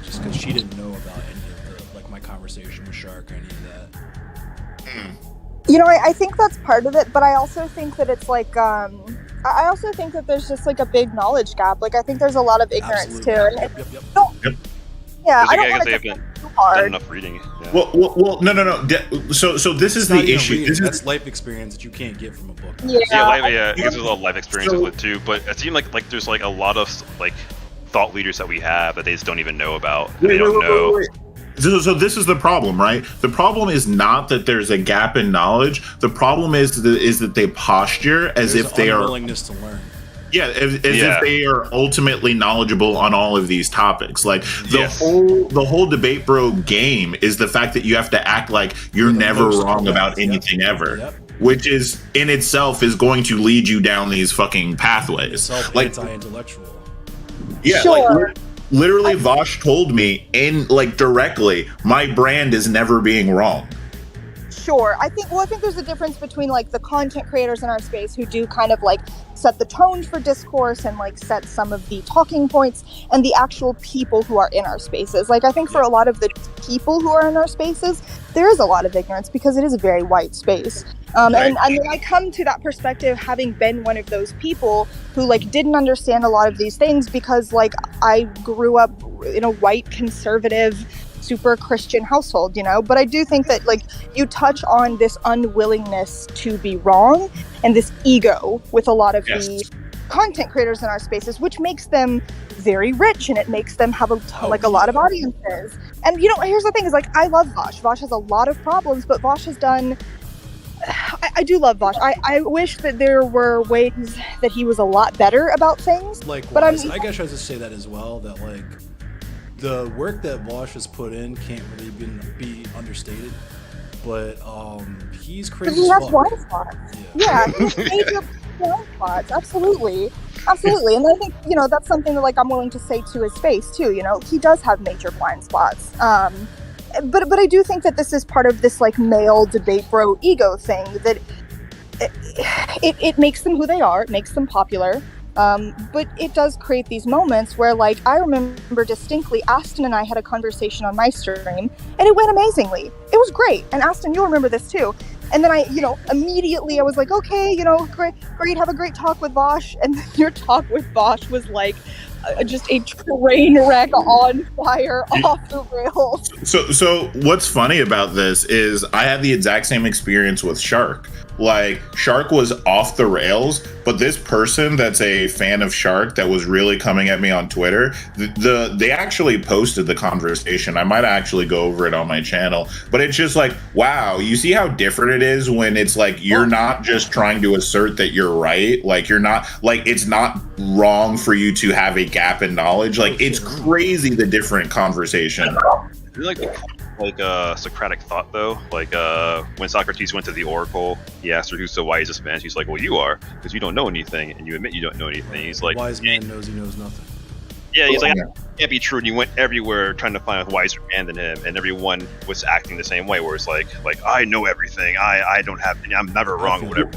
just because she didn't know about any of my conversation with Shark or any of that. I think that's part of it, but I also think that it's like, I also think that there's just like a big knowledge gap. Like, I think there's a lot of ignorance Absolutely. too. And Yep. Yeah, I I don't guess want they to have get been too done hard. enough reading. Yeah. Well, no. So this is Not the even issue. reading, that's life experience that you can't get from a book. Yeah. I guess there's a lot of life experiences with too, but it seemed like there's like a lot of like thought leaders that we have that they just don't even know about. They don't know. Wait. So this is the problem, right? The problem is not that there's a gap in knowledge. The problem is that they posture as There's if they are unwillingness to learn. Yeah, as if they are ultimately knowledgeable on all of these topics. Like the whole debate bro game is the fact that you have to act like you're never wrong about anything ever, which is in itself is going to lead you down these fucking pathways. Like Anti-intellectual. Yeah, Sure. like literally Vosh told me directly, my brand is never being wrong. Sure. I think there's a difference between like the content creators in our space who do kind of like set the tone for discourse and like set some of the talking points, and the actual people who are in our spaces. Like, I think for a lot of the people who are in our spaces, there is a lot of ignorance because it is a very white space. And I come to that perspective having been one of those people who like didn't understand a lot of these things because like I grew up in a white conservative super Christian household, but I do think that like you touch on this unwillingness to be wrong and this ego with a lot of the content creators in our spaces, which makes them very rich and it makes them have a lot of audiences. And here's the thing is like I love Vosh. Vosh has a lot of problems, but Vosh has done I do love Vosh. I wish that there were ways that he was a lot better about things. Like, but I guess I should say that as well, that like the work that Vosh has put in can't really be understated, but he's crazy. He has blind spots. Yeah, he has major blind spots. Absolutely. And I think that's something that like I'm willing to say to his face too. He does have major blind spots. But I do think that this is part of this like male debate bro ego thing that it makes them who they are. It makes them popular. But it does create these moments where, like, I remember distinctly Aston and I had a conversation on my stream, and it went amazingly. It was great. And Aston, you'll remember this too. And then I, immediately I was like, okay, great, have a great talk with Vosh. And then your talk with Vosh was like just a train wreck on fire, off the rails. So what's funny about this is I had the exact same experience with Shark. Like, Shark was off the rails, but this person that's a fan of Shark that was really coming at me on Twitter, they actually posted the conversation. I might actually go over it on my channel, but it's just like, wow, you see how different it is when it's like you're not just trying to assert that you're right. Like, you're not, like, it's not wrong for you to have a gap in knowledge. Like, it's crazy the different conversation. Like Socratic thought though, like when Socrates went to the oracle, he asked her who's the wisest man. She's like, well, you are, because you don't know anything and you admit you don't know anything. He's like, wise man knows he knows nothing. Yeah, he's like, that can't be true. And you went everywhere trying to find a wiser man than him, and everyone was acting the same way, where it's like I know everything, I don't have, I'm never wrong, whatever.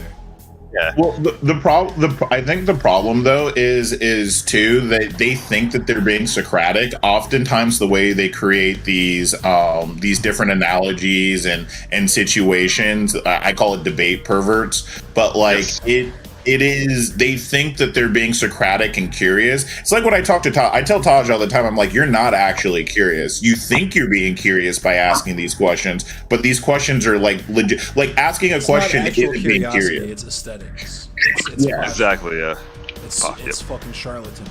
Yeah. Well, the problem, I think the problem though is too that they think that they're being Socratic. Oftentimes, the way they create these different analogies and situations, I call it debate perverts. But like Yes. it is, they think that they're being Socratic and curious. It's like when I talk to Taj, I tell Taj all the time, I'm like, you're not actually curious. You think you're being curious by asking these questions, but these questions are like legit. Like, asking a question It's not actual isn't being curiosity, curious. it's aesthetics. It's Yeah. Exactly. Yeah. It's fucking charlatanry.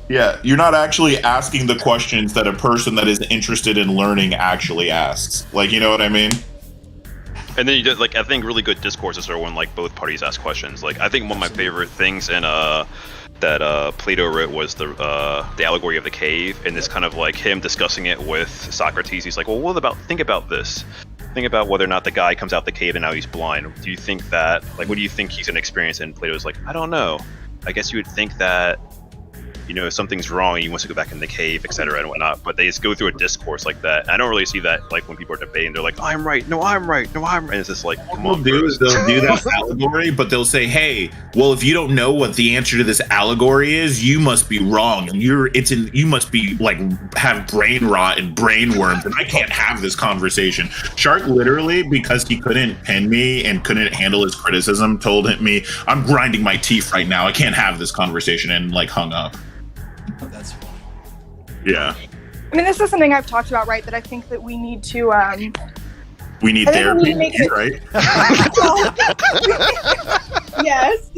Yeah, you're not actually asking the questions that a person that is interested in learning actually asks. Like, you know what I mean? And then you did, like, I think really good discourses are when like both parties ask questions. Like, I think one of my favorite things in that Plato wrote was the allegory of the cave, and it's kind of like him discussing it with Socrates. He's like, well, think about this. Think about whether or not the guy comes out the cave and now he's blind. Do you think that, like, what do you think he's gonna experience? And Plato's like, I don't know. I guess you would think that, if something's wrong, he wants to go back in the cave, etc. and whatnot. But they just go through a discourse like that. I don't really see that, like, when people are debating, they're like, I'm right, no, I'm right, no, I'm right. And it's just like, come on, They'll bros. do that allegory, but they'll say, hey, well, if you don't know what the answer to this allegory is, you must be wrong. And you must be like, have brain rot and brain worms, and I can't have this conversation. Shark literally, because he couldn't pin me and couldn't handle his criticism, told me, I'm grinding my teeth right now. I can't have this conversation, and like hung up. That's funny. Yeah. I mean, this is something I've talked about, right? That I think that we need to, We need I think we therapy, need to make it- right? yes.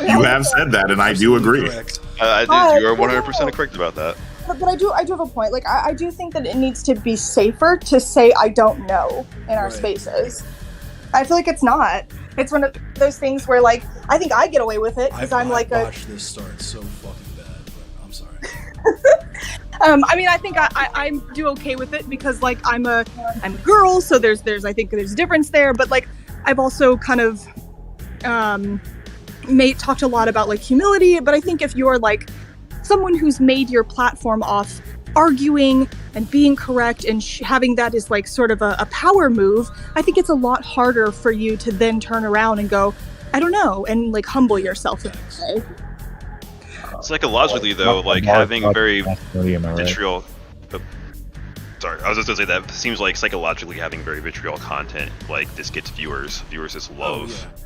You have said that, and I do agree. Correct. You are 100% correct about that. But I do have a point. Like, I do think that it needs to be safer to say I don't know in our Right. spaces. I feel like it's not. It's one of those things where, like, I think I get away with it because I'm like I a. watched this start so fucking bad, but I'm sorry. I mean, I think I do okay with it because, like, I'm a girl, so there's I think there's a difference there. But, like, I've also kind of talked a lot about, like, humility. But I think if you're like someone who's made your platform off arguing and being correct and having that as like sort of a power move, I think it's a lot harder for you to then turn around and go, I don't know, and like humble yourself in that way. Psychologically, though, like having very William, am I right? vitriol. Sorry, I was just gonna say that it seems like psychologically having very vitriol content, like, this gets viewers. Viewers just love. Yeah.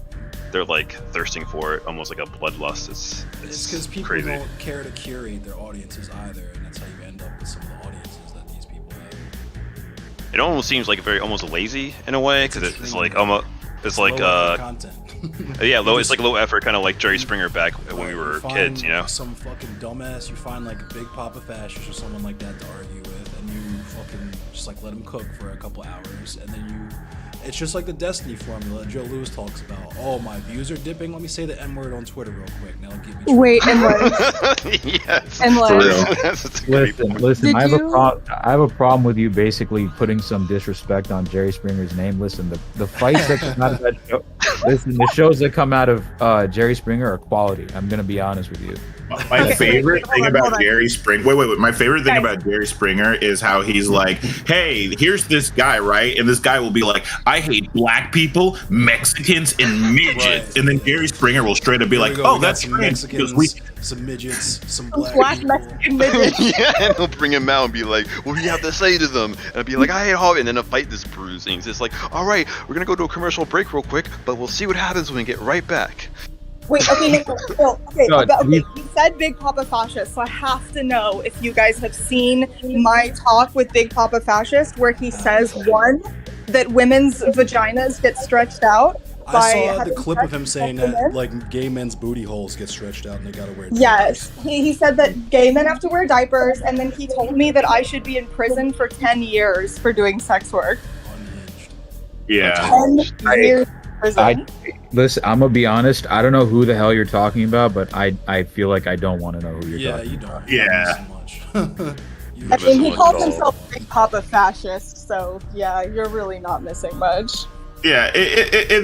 They're like thirsting for it, almost like a bloodlust. It's because people crazy. don't care to curate their audiences either, and that's how you end up with some of the audiences that these people have. It almost seems like very almost lazy in a way, because it's extremely like almost it's like low effort content. yeah, low. You It's just- like low effort, kind of like Jerry Springer back when we were find kids, you know. Some fucking dumbass, you find like a big Papa Fascist or someone like that to argue with, and you fucking just like let him cook for a couple hours, and then you. It's just like the Destiny formula Joe Lewis talks about. Oh, my views are dipping. Let me say the N word on Twitter real quick. Now give me. Wait, and like, Yes. and like, That's a great point. Listen. Did I have you- I have a problem with you basically putting some disrespect on Jerry Springer's name. Listen, the fights that come out of that show, Listen, the shows that come out of Jerry Springer are quality. I'm gonna be honest with you. My Okay, favorite hold thing on, about hold on. Jerry Springer. Wait. My favorite thing Guys. about Jerry Springer is how he's like, "Hey, here's this guy, right?" And this guy will be like, "I hate black people, Mexicans, and midgets." Right. And then Jerry Springer will straight up be Here like, we go, "Oh, we got that's some strange because Mexicans, we." some midgets, some Black black people. Mexican midgets. Yeah, and he'll bring him out and be like, "What do you have to say to them?" And I'll be like, "I hate Harvey," and then a fight is bruising. It's just like, "All right, we're gonna go to a commercial break real quick, but we'll see what happens when we get right back." Wait, okay, no, okay, No, okay. we- You said Big Papa Fascist, so I have to know if you guys have seen my talk with Big Papa Fascist, where he says one that women's vaginas get stretched out. I by saw the having clip of sex him with saying men. that like gay men's booty holes get stretched out and they gotta wear. Yes, he said that gay men have to wear diapers, and then he told me that I should be in prison for 10 years for doing sex work. Unhinged. Yeah. 10 years in prison. Listen, I'm gonna be honest. I don't know who the hell you're talking about, but I feel like I don't want to know who you're Yeah, talking you about. don't. Yeah. So much. You I mean, he Much calls at all. himself Big Papa Fascist, so yeah, you're really not missing much. Yeah,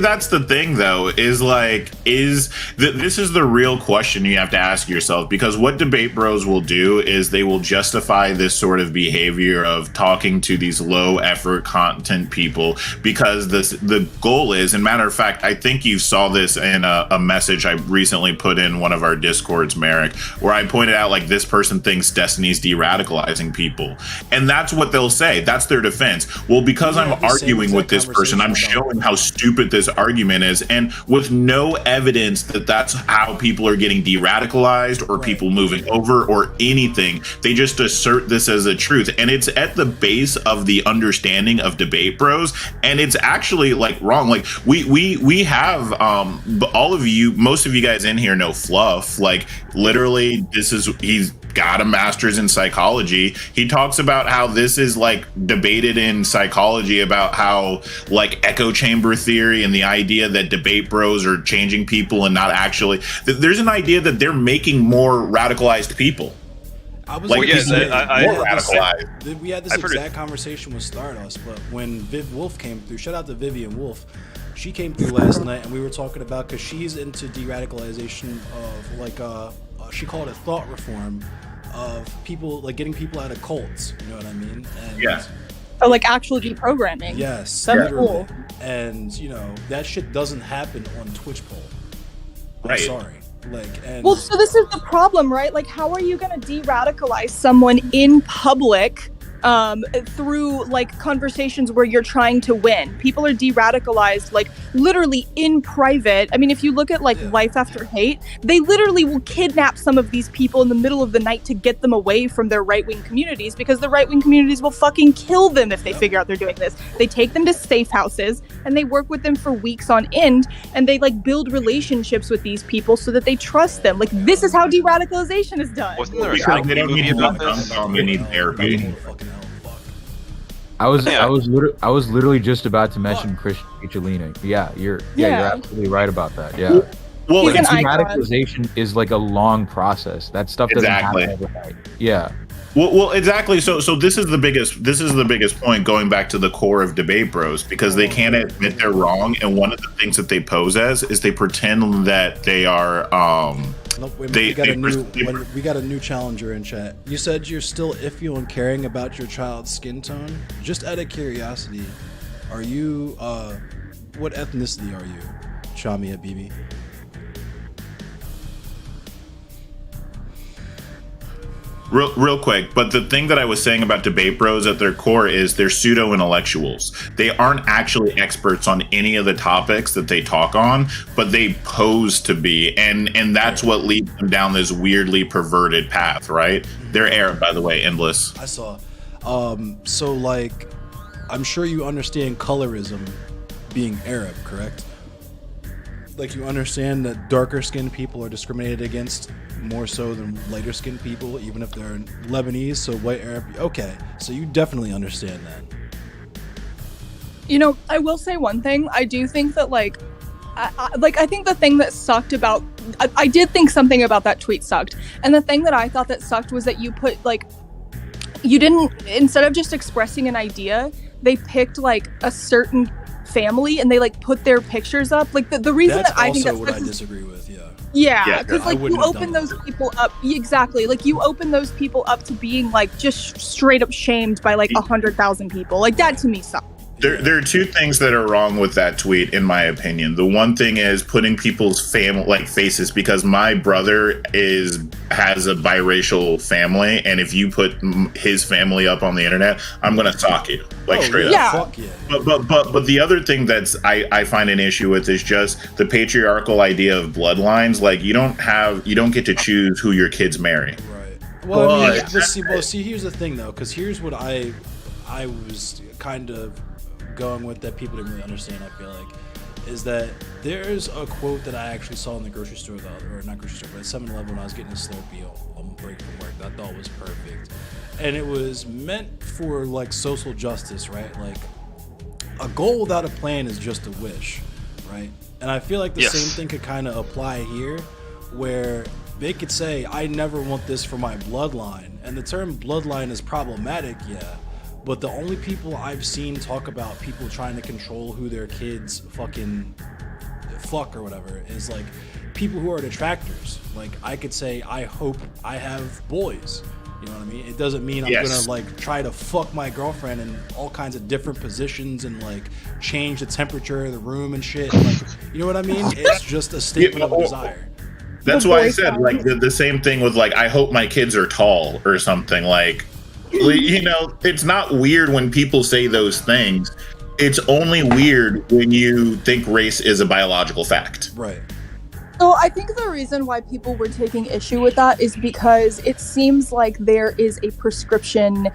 that's the thing, though, is like, this is the real question you have to ask yourself, because what Debate Bros will do is they will justify this sort of behavior of talking to these low effort content people, because the goal is, and matter of fact, I think you saw this in a message I recently put in one of our Discords, Merrick, where I pointed out, like, this person thinks Destiny's de-radicalizing people. And that's what they'll say. That's their defense. Well, because Yeah, I'm the same arguing with exact this person, I'm conversation about- showing how stupid this argument is, and with no evidence that that's how people are getting de-radicalized or Right. people moving over or anything. They just assert this as a truth, and it's at the base of the understanding of Debate Bros, and it's actually like wrong. Like we have all of you, most of you guys in here know Fluff. Like literally, he's got a master's in psychology. He talks about how this is like debated in psychology about how like echo chamber theory and the idea that Debate Bros are changing people and not actually. There's an idea that they're making more radicalized people. I was Like, gonna yeah, say, I- more radicalized. we had this I've heard it- exact conversation with Stardust, but when Viv Wolf came through, shout out to Vivian Wolf, she came through last night, and we were talking about, because she's into de-radicalization of like she called it thought reform of people, like getting people out of cults. You know what I mean? And Yeah. Or like actual deprogramming. Yes, That's literally. cool. And you know that shit doesn't happen on Twitch poll. I'm Right. sorry. Like, and Well, so this is the problem, right? Like, how are you going to de-radicalize someone in public through like conversations where you're trying to win? People are de-radicalized like literally in private. I mean, if you look at like Yeah. Life After Hate, they literally will kidnap some of these people in the middle of the night to get them away from their right-wing communities, because the right-wing communities will fucking kill them if they figure out they're doing this. They take them to safe houses and they work with them for weeks on end, and they like build relationships with these people so that they trust them. Like, this is how de-radicalization is done. Wasn't there a Because they zombie don't movie need about to this? dump on they need therapy. Fucking hell, fuck. I was Yeah. I was literally just about to mention Christian Michelini. Yeah, you're Yeah. absolutely right about that. Yeah. Well, He's an it's, icon. Radicalization is like a long process. That stuff doesn't Exactly. happen overnight. Yeah. well, exactly. So this is the biggest point, going back to the core of Debate Bros, because they can't admit they're wrong, and one of the things that they pose as is they pretend that they are Nope, wait a minute, They- we got they a new pers- we got a new challenger in chat. You said you're still iffy on caring about your child's skin tone. Just out of curiosity, are you what ethnicity are you, Shami Habibi? real quick. But the thing that I was saying about Debate Bros at their core is they're pseudo intellectuals. They aren't actually experts on any of the topics that they talk on, but they pose to be, and that's what leads them down this weirdly perverted path, right? They're Arab, by the way, Endless. I saw. So like, I'm sure you understand colorism being Arab, correct? Like, you understand that darker skinned people are discriminated against more so than lighter skinned people, even if they're Lebanese, so white Arab. Okay, so you definitely understand that. You know, I will say one thing. I do think that, like, I think the thing that sucked about, I did think something about that tweet sucked. And the thing that I thought that sucked was that you put, like, you didn't, instead of just expressing an idea, they picked, like, a certain family and they like put their pictures up. Like the reason That's that I think also that's what I disagree with. Yeah. yeah, Yeah, because I like wouldn't you have open done those that. people up exactly. Like you open those people up to being like just straight up shamed by like 100,000 people. Like that to me sucks. There are two things that are wrong with that tweet, in my opinion. The one thing is putting people's faces, because my brother has a biracial family, and if you put his family up on the internet, I'm gonna sock you, like straight yeah. up. Fuck yeah. But the other thing that's I find an issue with is just the patriarchal idea of bloodlines. Like you don't get to choose who your kids marry. Right. Well, I mean, Well, but see, here's the thing though, because here's what I was kind of going with that people didn't really understand. I feel like is that there's a quote that I actually saw in the grocery store or not grocery store, but at 7-Eleven when I was getting a Slurpee on break from work. That I thought was perfect, and it was meant for like social justice, right? Like a goal without a plan is just a wish, right? And I feel like the Yes. same thing could kind of apply here, where they could say, I never want this for my bloodline. And the term bloodline is problematic, yeah. But the only people I've seen talk about people trying to control who their kids fucking fuck or whatever is like people who are detractors. Like I could say, I hope I have boys. You know what I mean? It doesn't mean I'm Yes. gonna like try to fuck my girlfriend in all kinds of different positions and like change the temperature of the room and shit. Like, you know what I mean? It's just a statement of a desire. That's why I said like the same thing with like I hope my kids are tall or something. Like you know, it's not weird when people say those things. It's only weird when you think race is a biological fact. Right. So I think the reason why people were taking issue with that is because it seems like there is a prescription.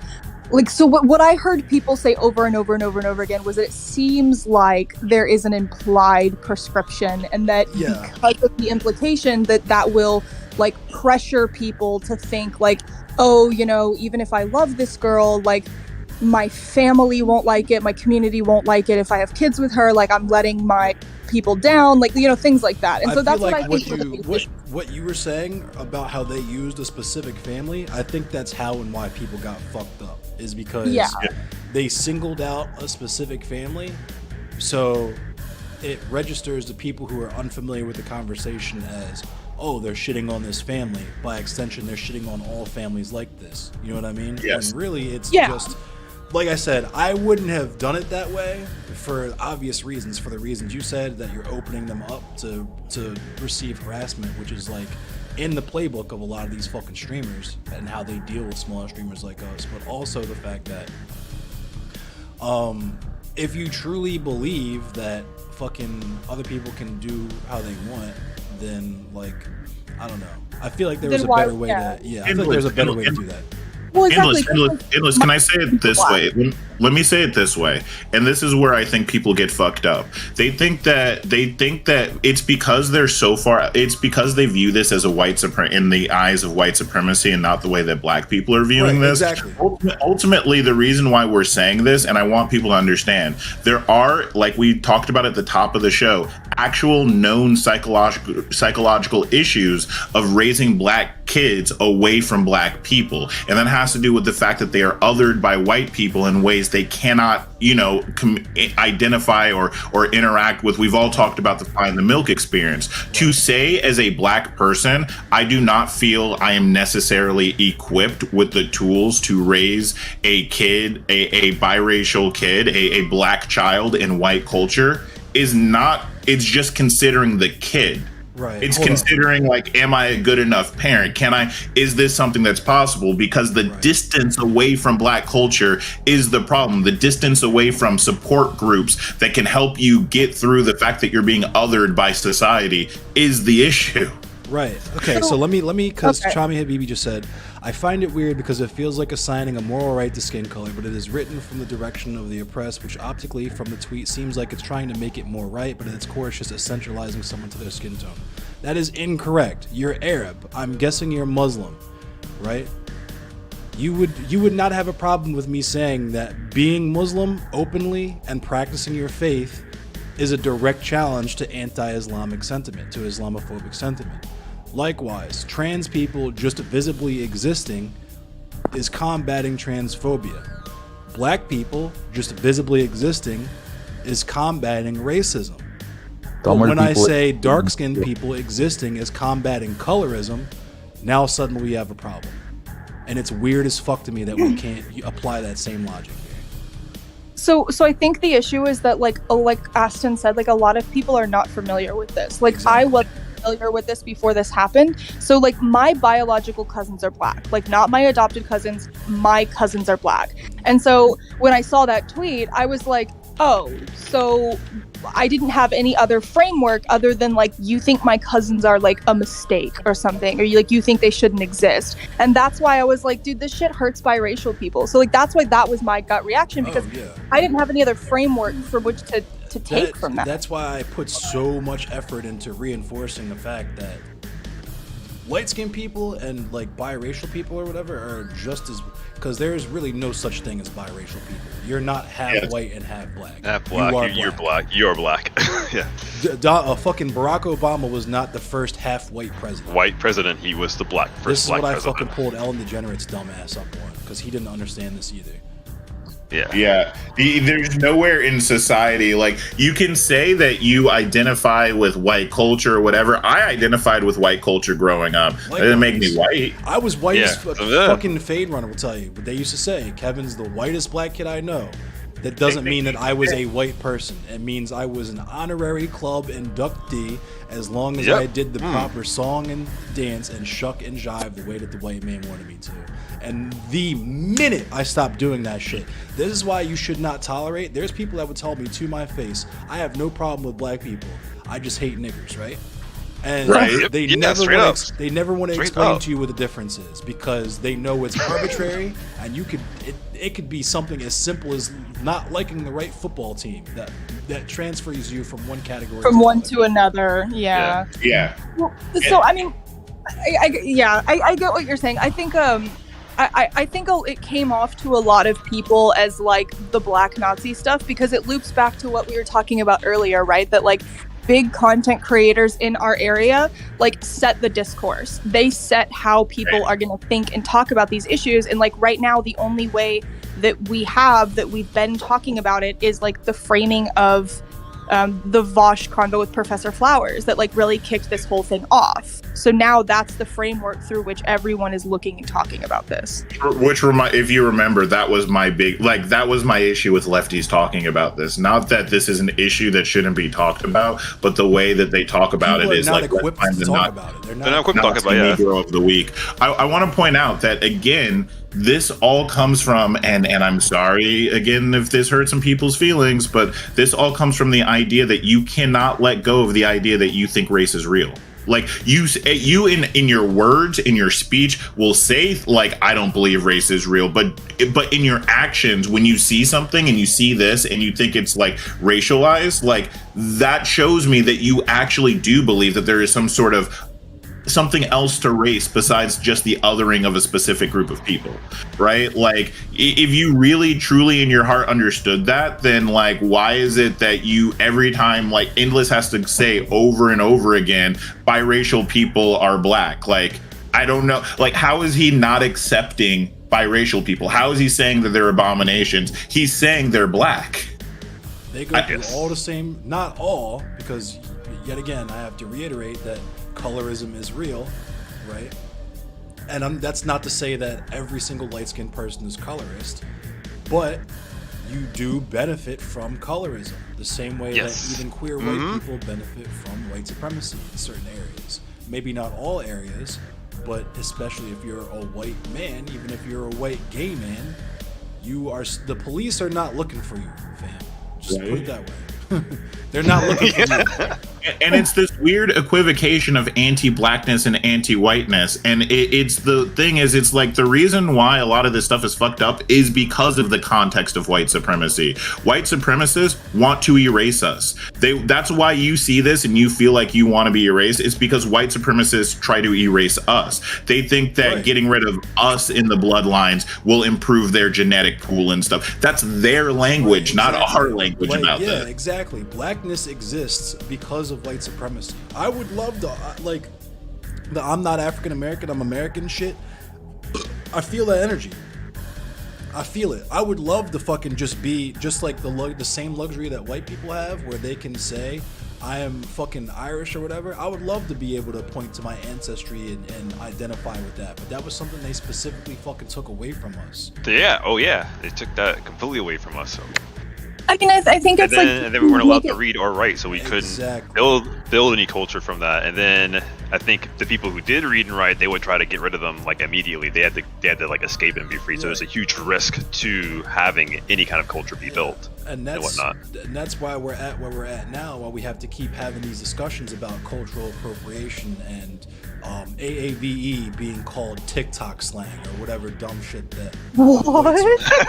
Like, so what I heard people say over and over and over and over again was that it seems like there is an implied prescription, and that Yeah. because of the implication that will like pressure people to think like, oh, you know, even if I love this girl, like my family won't like it, my community won't like it if I have kids with her, like I'm letting my people down, like, you know, things like that. And I so feel that's like what I think was a big issue. what you were saying about how they used a specific family, I think that's how and why people got fucked up, is because Yeah. they singled out a specific family, so it registers to people who are unfamiliar with the conversation as, oh, they're shitting on this family. By extension, they're shitting on all families like this. You know what I mean? Yes. And really, it's Yeah. just, like I said, I wouldn't have done it that way for obvious reasons, for the reasons you said, that you're opening them up to receive harassment, which is like in the playbook of a lot of these fucking streamers and how they deal with smaller streamers like us, but also the fact that if you truly believe that fucking other people can do how they want, then like, I don't know. I feel like there was Then a why- better way yeah. to, I feel like there's a better way to do that. Well, exactly. Endless. Can I say it this way? Let me say it this way, and this is where I think people get fucked up. They think that it's because they're so far. It's because they view this as a in the eyes of white supremacy, and not the way that black people are viewing Right, this. exactly. Ultimately, the reason why we're saying this, and I want people to understand, there are, like we talked about at the top of the show, actual known psychological issues of raising black kids away from black people, and that has to do with the fact that they are othered by white people in ways they cannot, you know, identify or interact with. We've all talked about the Find the Milk experience. To say as a black person, I do not feel I am necessarily equipped with the tools to raise a kid, a biracial kid, a black child in white culture is not, it's just considering the kid. Right. It's Hold on. considering like, am I a good enough parent? Is this something that's possible? Because the Right. distance away from black culture is the problem. The distance away from support groups that can help you get through the fact that you're being othered by society is the issue. Right. Okay. So let me, because Okay. Chami Habibi just said, I find it weird because it feels like assigning a moral right to skin color, but it is written from the direction of the oppressed, which optically from the tweet seems like it's trying to make it more right, but at its core it's just essentializing someone to their skin tone. That is incorrect. You're Arab. I'm guessing you're Muslim, right? You would not have a problem with me saying that being Muslim openly and practicing your faith is a direct challenge to anti-Islamic sentiment, to Islamophobic sentiment. Likewise, trans people just visibly existing is combating transphobia. Black people just visibly existing is combating racism. But Dumber when I people- say dark-skinned people existing is combating colorism, now suddenly we have a problem. And it's weird as fuck to me that we can't apply that same logic here. So I think the issue is that like Aston said, like a lot of people are not familiar with this. Like I was familiar with this before this happened. So like my biological cousins are black. Like not my adopted cousins, my cousins are black. And so when I saw that tweet, I was like, oh, so I didn't have any other framework other than like you think my cousins are like a mistake or something, or you think they shouldn't exist. And that's why I was like, dude, this shit hurts biracial people. So like that's why that was my gut reaction, because I didn't have any other framework for which to take from that. That's why I put so much effort into reinforcing the fact that light-skinned people and like biracial people or whatever are just as, because there's really no such thing as biracial people. You're not half white and half black. Half black. You're black. You're black. Yeah. Fucking Barack Obama was not the first half-white president. White president. He was the black first. This is black what I president. fucking pulled Ellen DeGeneres' dumbass up on, because he didn't understand this either. Yeah. There's nowhere in society, like, you can say that you identify with white culture or whatever. I identified with white culture growing up. That didn't make me white. I was white as Yeah. fucking Fade Runner will tell you. But they used to say, Kevin's the whitest black kid I know. That doesn't mean that I was a white person. It means I was an honorary club inductee as long as I did the proper song and dance and shuck and jive the way that the white man wanted me to. And the minute I stopped doing that shit, this is why you should not tolerate. There's people that would tell me to my face, I have no problem with black people. I just hate niggers, right? And they never want to explain to you what the difference is, because they know it's arbitrary, and it could be something as simple as not liking the right football team that transfers you from one category from one to another. Yeah. Well, so I mean, I get what you're saying. I think I think it came off to a lot of people as like the black Nazi stuff, because it loops back to what we were talking about earlier, right? That like big content creators in our area like set the discourse. They set how people are going to think and talk about these issues. And like right now, the only way that we've been talking about it is like the framing of the Vosh convo with Professor Flowers that like really kicked this whole thing off. So now that's the framework through which everyone is looking and talking about this. If you remember, that was my issue with lefties talking about this. Not that this is an issue that shouldn't be talked about, but the way that they talk about it is like equipped to talk about it. They're not equipped to talk about it. Negro of the week. I want to point out that again, this all comes from, and I'm sorry again if this hurts some people's feelings, but this all comes from the idea that you cannot let go of the idea that you think race is real. Like you in your words, in your speech will say like, I don't believe race is real, but in your actions, when you see something and you see this and you think it's like racialized, like that shows me that you actually do believe that there is some sort of something else to race besides just the othering of a specific group of people, right? Like if you really truly in your heart understood that, then like why is it that you every time like Endless has to say over and over again biracial people are black? Like I don't know, like how is he not accepting biracial people? How is he saying that they're abominations? He's saying they're black. They go through all the same, not all, because yet again I have to reiterate that colorism is real, right? And that's not to say that every single light-skinned person is colorist, but you do benefit from colorism the same way that even queer white people benefit from white supremacy in certain areas. Maybe not all areas, but especially if you're a white man, even if you're a white gay man, the police are not looking for you, fam. Just put it that way. They're not looking for you. And it's this weird equivocation of anti-blackness and anti-whiteness. And it's the thing is, it's like the reason why a lot of this stuff is fucked up is because of the context of white supremacy. White supremacists want to erase us. That's why you see this and you feel like you want to be erased. It's because white supremacists try to erase us. They think that getting rid of us in the bloodlines will improve their genetic pool and stuff. That's their language, not our language about that. Yeah, exactly. Blackness exists because of white supremacy. I would love to I'm not African American, I'm American shit. I feel that energy. I feel it. I would love to fucking just be just like the same luxury that white people have, where they can say, I am fucking Irish or whatever. I would love to be able to point to my ancestry and identify with that. But that was something they specifically fucking took away from us. Yeah. Oh yeah. They took that completely away from us. So. I mean, I think it's And then we weren't allowed to read or write, so we couldn't Exactly. build any culture from that. And then I think the people who did read and write, they would try to get rid of them like immediately. They had to like escape and be free. So it was a huge risk to having any kind of culture be built. And that's why we're at where we're at now, why we have to keep having these discussions about cultural appropriation and AAVE being called TikTok slang or whatever dumb shit that. What? Oh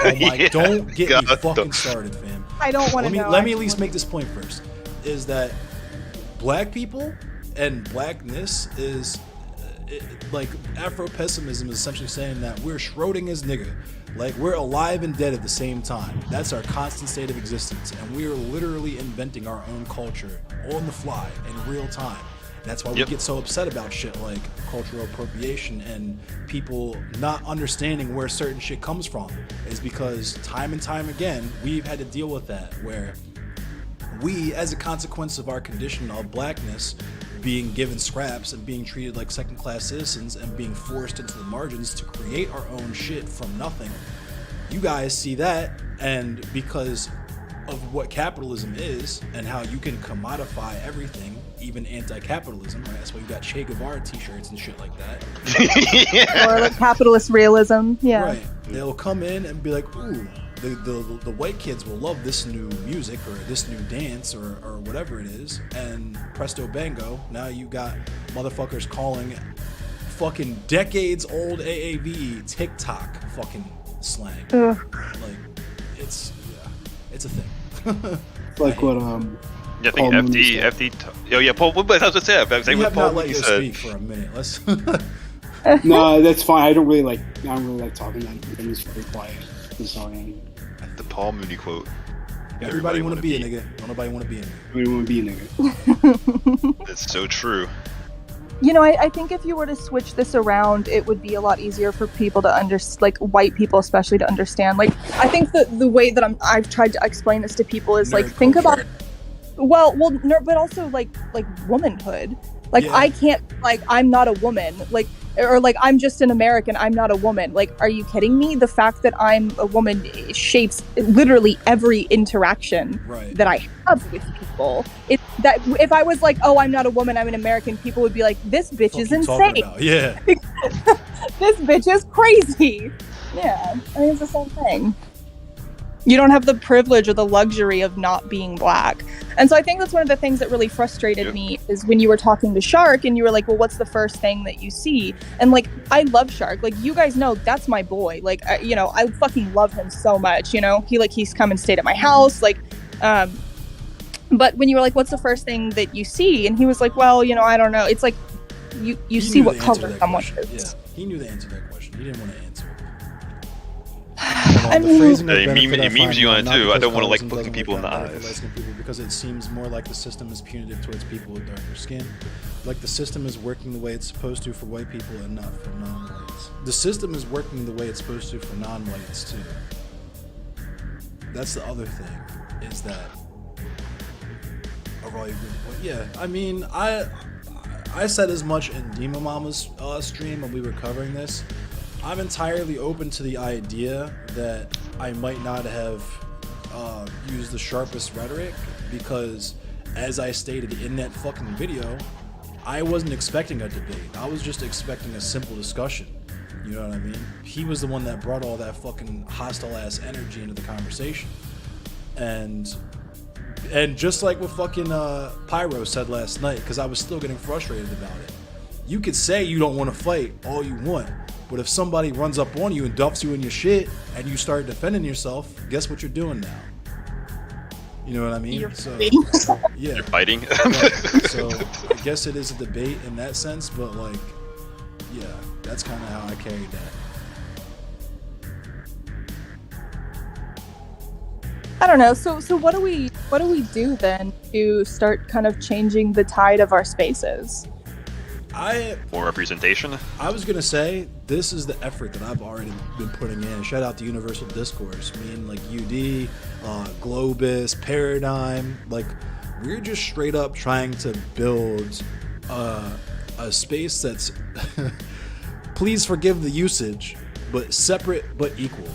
my! Yeah, Don't get me God, fucking don't. started, fam. I don't want to know. Let me at least make this point first. Is that black people and blackness is like Afro-pessimism is essentially saying that we're Schrodinger's nigga. Like, we're alive and dead at the same time. That's our constant state of existence. And we are literally inventing our own culture on the fly in real time. That's why we get so upset about shit like cultural appropriation and people not understanding where certain shit comes from. Is because time and time again, we've had to deal with that, where we, as a consequence of our condition of blackness, being given scraps and being treated like second-class citizens and being forced into the margins to create our own shit from nothing. You guys see that, and because of what capitalism is and how you can commodify everything, even anti-capitalism, right? That's why you got Che Guevara t-shirts and shit like that. Or like capitalist realism. Yeah. Right. They'll come in and be like, ooh, the white kids will love this new music or this new dance or whatever it is, and presto bango, now you got motherfuckers calling fucking decades old AAVE TikTok fucking slang. Ugh. Like, it's a thing. It's like what Yeah, I think Paul Mooney Oh yeah, Paul. But I was gonna say, I was saying We what have not Paul let Mooney you said. speak for a minute. Let's. No, that's fine. I don't really like talking. I'm just very quiet. I'm sorry. The Paul Mooney quote. Everybody want to be a nigga. Don't nobody want to be a nigga. We want to be a nigga. It's so true. You know, I think if you were to switch this around, it would be a lot easier for people to understand, like white people especially, to understand. Like, I think the way that I've tried to explain this to people is like, Nerd think culture. about, but also like womanhood. Like, Yeah. I can't, like, I'm not a woman. Like, or like, I'm just an American, I'm not a woman. Like, are you kidding me? The fact that I'm a woman shapes literally every interaction Right. that I have with people. That if I was like, oh, I'm not a woman, I'm an American, people would be like, this bitch Fuck is you talking insane. about? Yeah. This bitch is crazy. Yeah, I mean, it's the same thing. You don't have the privilege or the luxury of not being black. And so I think that's one of the things that really frustrated me is when you were talking to Shark and you were like, well, what's the first thing that you see? And like, I love Shark. Like, you guys know that's my boy. Like, I fucking love him so much, he's come and stayed at my house. Like, but when you were like, what's the first thing that you see? And he was like, well, I don't know. It's like, you He see knew what the answer to color that someone question. is. Yeah, he knew the answer to that question. He didn't want to answer it. I The mean- phrasing of Yeah, benefit it I memes find you on it not too. I because don't wanna like colorism looking doesn't people in work the out better for eyes. light-skinned people because it seems more like the system is punitive towards people with darker skin. Like the system is working the way it's supposed to for white people and not for non-whites. The system is working the way it's supposed to for non-whites too. That's the other thing, is that yeah, I mean, I said as much in Dima Mama's stream when we were covering this. I'm entirely open to the idea that I might not have used the sharpest rhetoric because, as I stated in that fucking video, I wasn't expecting a debate. I was just expecting a simple discussion. You know what I mean? He was the one that brought all that fucking hostile ass energy into the conversation. And just like what fucking Pyro said last night, because I was still getting frustrated about it. You could say you don't want to fight all you want, but if somebody runs up on you and duffs you in your shit and you start defending yourself, guess what you're doing now? You know what I mean? You're So fighting. yeah. You're fighting. Right. So I guess it is a debate in that sense, but like, yeah, that's kind of how I carried that. I don't know. So what do we do then to start kind of changing the tide of our spaces? more representation. I was gonna say this is the effort that I've already been putting in. Shout out to Universal Discourse. Me and like UD, Globus, Paradigm. Like we're just straight up trying to build a space that's please forgive the usage, but separate but equal.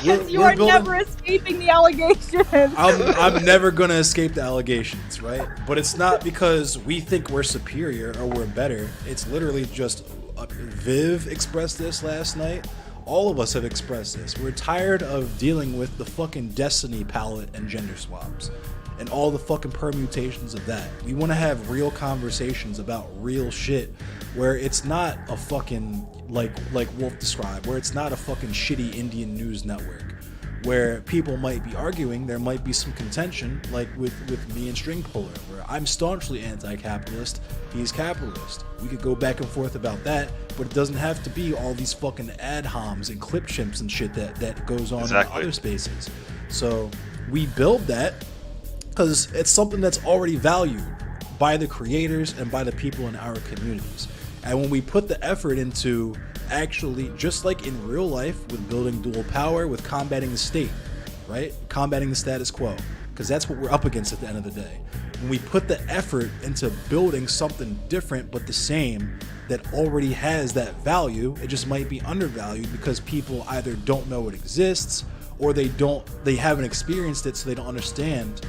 You are never escaping the allegations. I'm never gonna escape the allegations, right? But it's not because we think we're superior or we're better. It's literally just Viv expressed this last night. All of us have expressed this. We're tired of dealing with the fucking Destiny palette and gender swaps and all the fucking permutations of that. We want to have real conversations about real shit where it's not a fucking like Wolf described, where it's not a fucking shitty Indian news network where people might be arguing, there might be some contention, like with me and String Puller, where I'm staunchly anti-capitalist, he's capitalist. We could go back and forth about that, but it doesn't have to be all these fucking ad homs and clip chimps and shit that goes on in other spaces. So we build that because it's something that's already valued by the creators and by the people in our communities. And when we put the effort into actually, just like in real life, with building dual power, with combating the state, right? Combating the status quo, because that's what we're up against at the end of the day. When we put the effort into building something different but the same that already has that value, it just might be undervalued because people either don't know it exists or they haven't experienced it, so they don't understand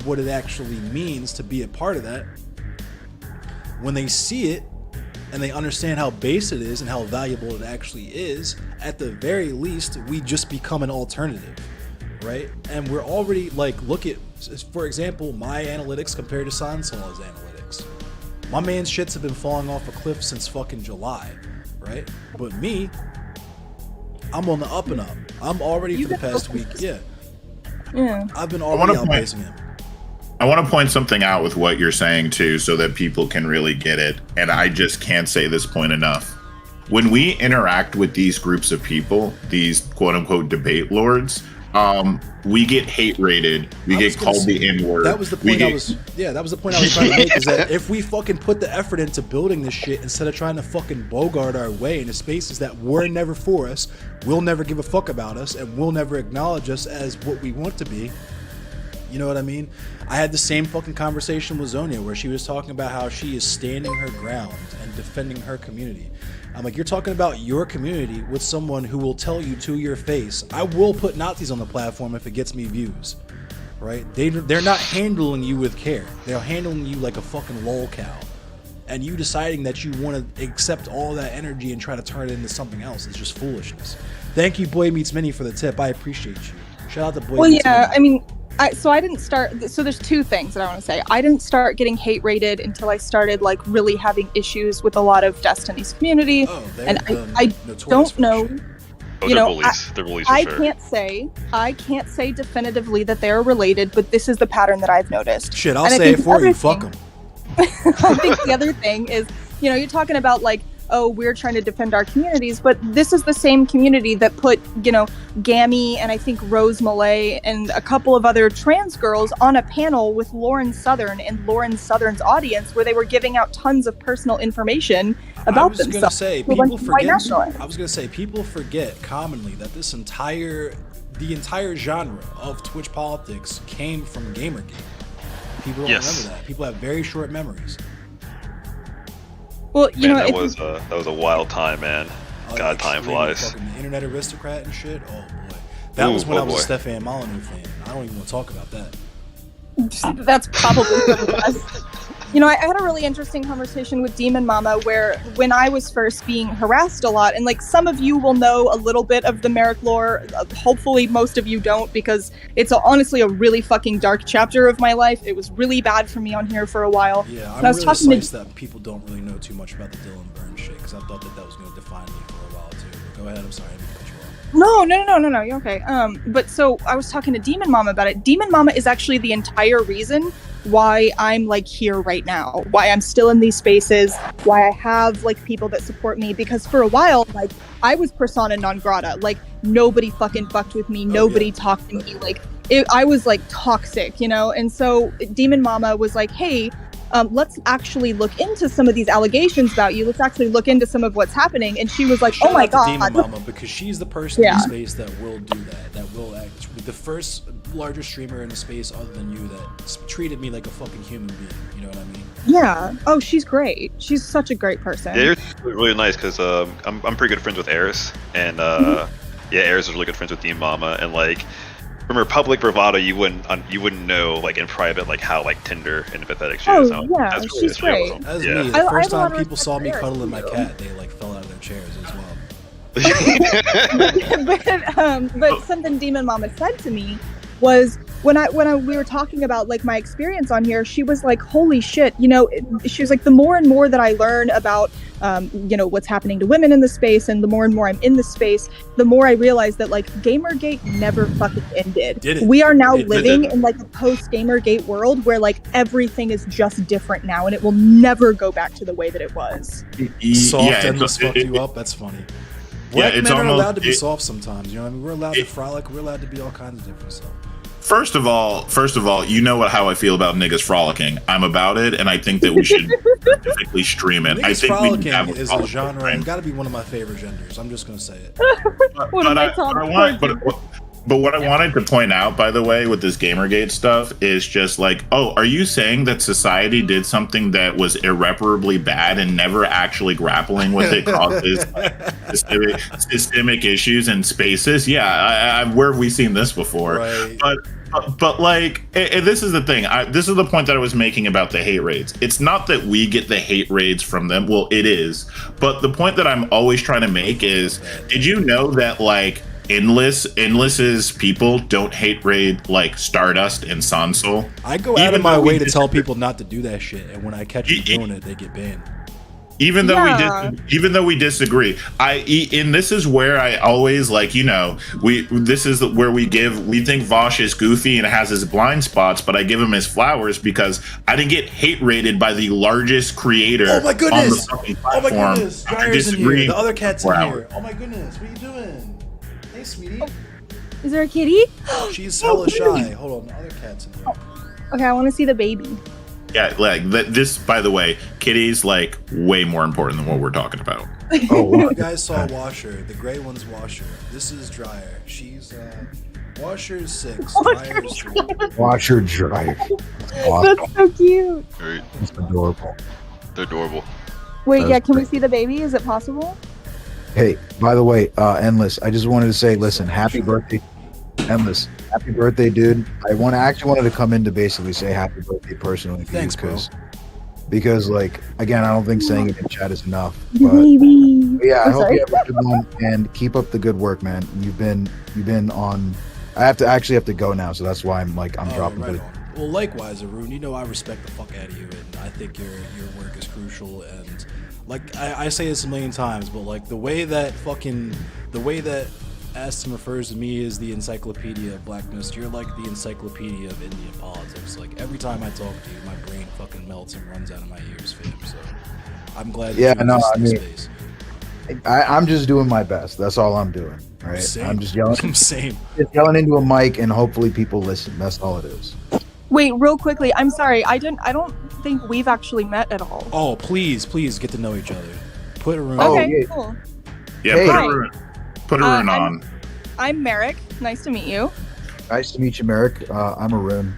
what it actually means to be a part of that. When they see it and they understand how base it is and how valuable it actually is, at the very least, we just become an alternative, right? And we're already like, look at, for example, my analytics compared to Sansal's analytics. My man's shits have been falling off a cliff since fucking July, right? But me, I'm on the up and up. I'm already for the past week, yeah. I've been already outpacing him. I want to point something out with what you're saying too, so that people can really get it. And I just can't say this point enough. When we interact with these groups of people, these quote unquote debate lords, we get hate rated. We get called the N-word. That was the point I was trying to make, is that if we fucking put the effort into building this shit instead of trying to fucking bogart our way into spaces that were never for us, will never give a fuck about us, and will never acknowledge us as what we want to be. You know what I mean? I had the same fucking conversation with Zonia where she was talking about how she is standing her ground and defending her community. I'm like, you're talking about your community with someone who will tell you to your face, I will put Nazis on the platform if it gets me views, right? They're not handling you with care. They're handling you like a fucking lolcow. And you deciding that you want to accept all that energy and try to turn it into something else is just foolishness. Thank you, Boy Meets Mini, for the tip. I appreciate you. Shout out to Boy Meets Mini. I mean, I didn't start. So there's two things that I want to say. I didn't start getting hate rated until I started like really having issues with a lot of Destiny's community, and I don't know. You know, they're bullies I for sure. I can't say definitively that they're related, but this is the pattern that I've noticed. Shit, I'll say it for you. Fuck them. I think the other thing is, you know, you're talking about like, oh, we're trying to defend our communities, but this is the same community that put, you know, Gammy and I think Rose Malay and a couple of other trans girls on a panel with Lauren Southern and Lauren Southern's audience where they were giving out tons of personal information about themselves. I was gonna say people forget commonly that the entire genre of Twitch politics came from Gamergate. People don't remember that. People have very short memories. Well, you know, that was a wild time, man. God, time flies. Fucking internet aristocrat and shit. Oh boy, that was when I was a Stefan Molyneux fan. I don't even want to talk about that. That's probably the best. You know, I had a really interesting conversation with Demon Mama where when I was first being harassed a lot, and like some of you will know a little bit of the Merrick lore, hopefully most of you don't, because it's honestly a really fucking dark chapter of my life. It was really bad for me on here for a while. Yeah, I'm really surprised that people don't really know too much about the Dylan Burns shit, because I thought that was going to define me for a while too. But go ahead, I'm sorry, I didn't cut you off. No, you're okay. But so I was talking to Demon Mama about it. Demon Mama is actually the entire reason why I'm like here right now, why I'm still in these spaces, why I have like people that support me. Because for a while, like I was persona non grata. Like nobody fucking fucked with me. Nobody talked to me. Like I was like toxic, you know? And so Demon Mama was like, hey, let's actually look into some of these allegations about you. Let's actually look into some of what's happening. And she was like, Shout oh my out to God. Demon Mama, because she's the person Yeah. in the space that will do that. That will act. The first larger streamer in the space other than you that treated me like a fucking human being. You know what I mean? Yeah. Oh, she's great. She's such a great person. Yeah, you're really nice because I'm pretty good friends with Eris, and yeah, Eris is really good friends with Demon Mama, and like from her public bravado, you wouldn't know like in private like how like tender and empathetic she is. Oh, yeah, That's she's great. awesome. As Yeah. me, the I have first a lot time of people respect saw for me Eris, cuddling my too. cat, they like fell out of their chairs as well. but something Demon Mama said to me was when we were talking about like my experience on here, she was like, holy shit, you know, she was like, the more and more that I learn about you know, what's happening to women in the space, and the more and more I'm in the space, the more I realize that like Gamergate never fucking ended. Did it? We are now It living did. in like a post Gamergate world where like everything is just different now, and it will never go back to the way that it was. Soft Yeah, endless it's- fuck you up. That's funny. Yeah, Black it's men are almost- allowed to be it- soft sometimes. You know what I mean? We're allowed to frolic. We're allowed to be all kinds of different stuff. First of all, you know how I feel about niggas frolicking. I'm about it, and I think that we should specifically stream it. I Niggas think we frolicking can have is a frolic, genre right? and got to be one of my favorite genders. I'm just gonna say it. One of my top But what I wanted to point out, by the way, with this Gamergate stuff is just like, oh, are you saying that society did something that was irreparably bad and never actually grappling with it causes systemic issues in spaces? Yeah, where have we seen this before? Right. But like, this is the thing. This is the point that I was making about the hate raids. It's not that we get the hate raids from them. Well, it is. But the point that I'm always trying to make is, did you know that like Endless's people don't hate raid like Stardust and Sansol? I go out Even of my though we way to tell disagree. people not to do that shit, and when I catch them doing it, they get banned. Even though Yeah. even though we disagree, and this is where I always like, you know, this is where we think Vosh is goofy and has his blind spots, but I give him his flowers because I didn't get hate raided by the largest creator Oh my goodness! on the fucking Oh my platform. goodness! after Dryer's in here. disagreeing The other cat's in for here. hours. Oh my goodness! What are you doing? Hey, sweetie. Is there a kitty? She's hella shy. Hold on, the other cat's in here. Okay, I want to see the baby. Yeah, like this. By the way, Kitty's like way more important than what we're talking about. Oh, You guys saw Washer. The gray one's Washer. This is Dryer. She's Washer is 6. Dryer is 3. Washer dryer. Awesome. That's so cute. Right. It's adorable. They're adorable. Wait, That yeah, was can we great. see the baby? Is it possible? Hey, by the way, Endless, I just wanted to say, listen, happy birthday, Endless. Happy birthday, dude. I actually wanted to come in to basically say happy birthday personally. For Thanks, you, bro. Because, like, again, I don't think saying it in chat is enough. The But baby. yeah, I I'm hope sorry. you have a good one and keep up the good work, man. You've been on. I have to go now, so that's why I'm Oh, dropping. right the- on. Well, likewise, Arun. You know I respect the fuck out of you, and I think your work is crucial. And like I say this a million times, but like the way that Aston refers to me as the encyclopedia of blackness, you're like the encyclopedia of Indian politics. Like every time I talk to you, my brain fucking melts and runs out of my ears, fam. So I'm glad that Yeah, you no, exist I in this mean- space. I'm just doing my best. That's all I'm doing. Right? Same. I'm just yelling, Same. into a mic, and hopefully people listen. That's all it is. Wait, real quickly. I'm sorry. I don't think we've actually met at all. Oh, please get to know each other. Put Arun. Oh, Okay, yeah. cool. Yeah, Hey. put a rune I'm- on. I'm Merrick. Nice to meet you. Nice to meet you, Merrick. I'm Arun.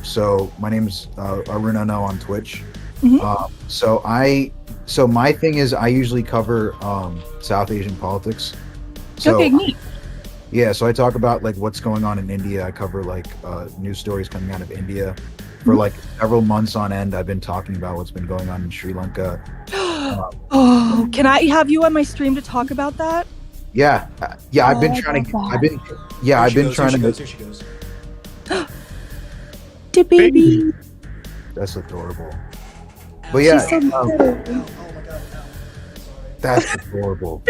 So my name's Arun Ono on Twitch. Mhm. So my thing is I usually cover South Asian politics. So Okay, neat. yeah, so I talk about like what's going on in India. I cover like news stories coming out of India. For like several months on end, I've been talking about what's been going on in Sri Lanka. Oh, can I have you on my stream to talk about that? Yeah, I've been Oh, trying to. I love I've been. Yeah, Here I've she been goes, trying here to. she goes. The baby. That's adorable. But yeah, She's so cute. Oh my god. that's adorable.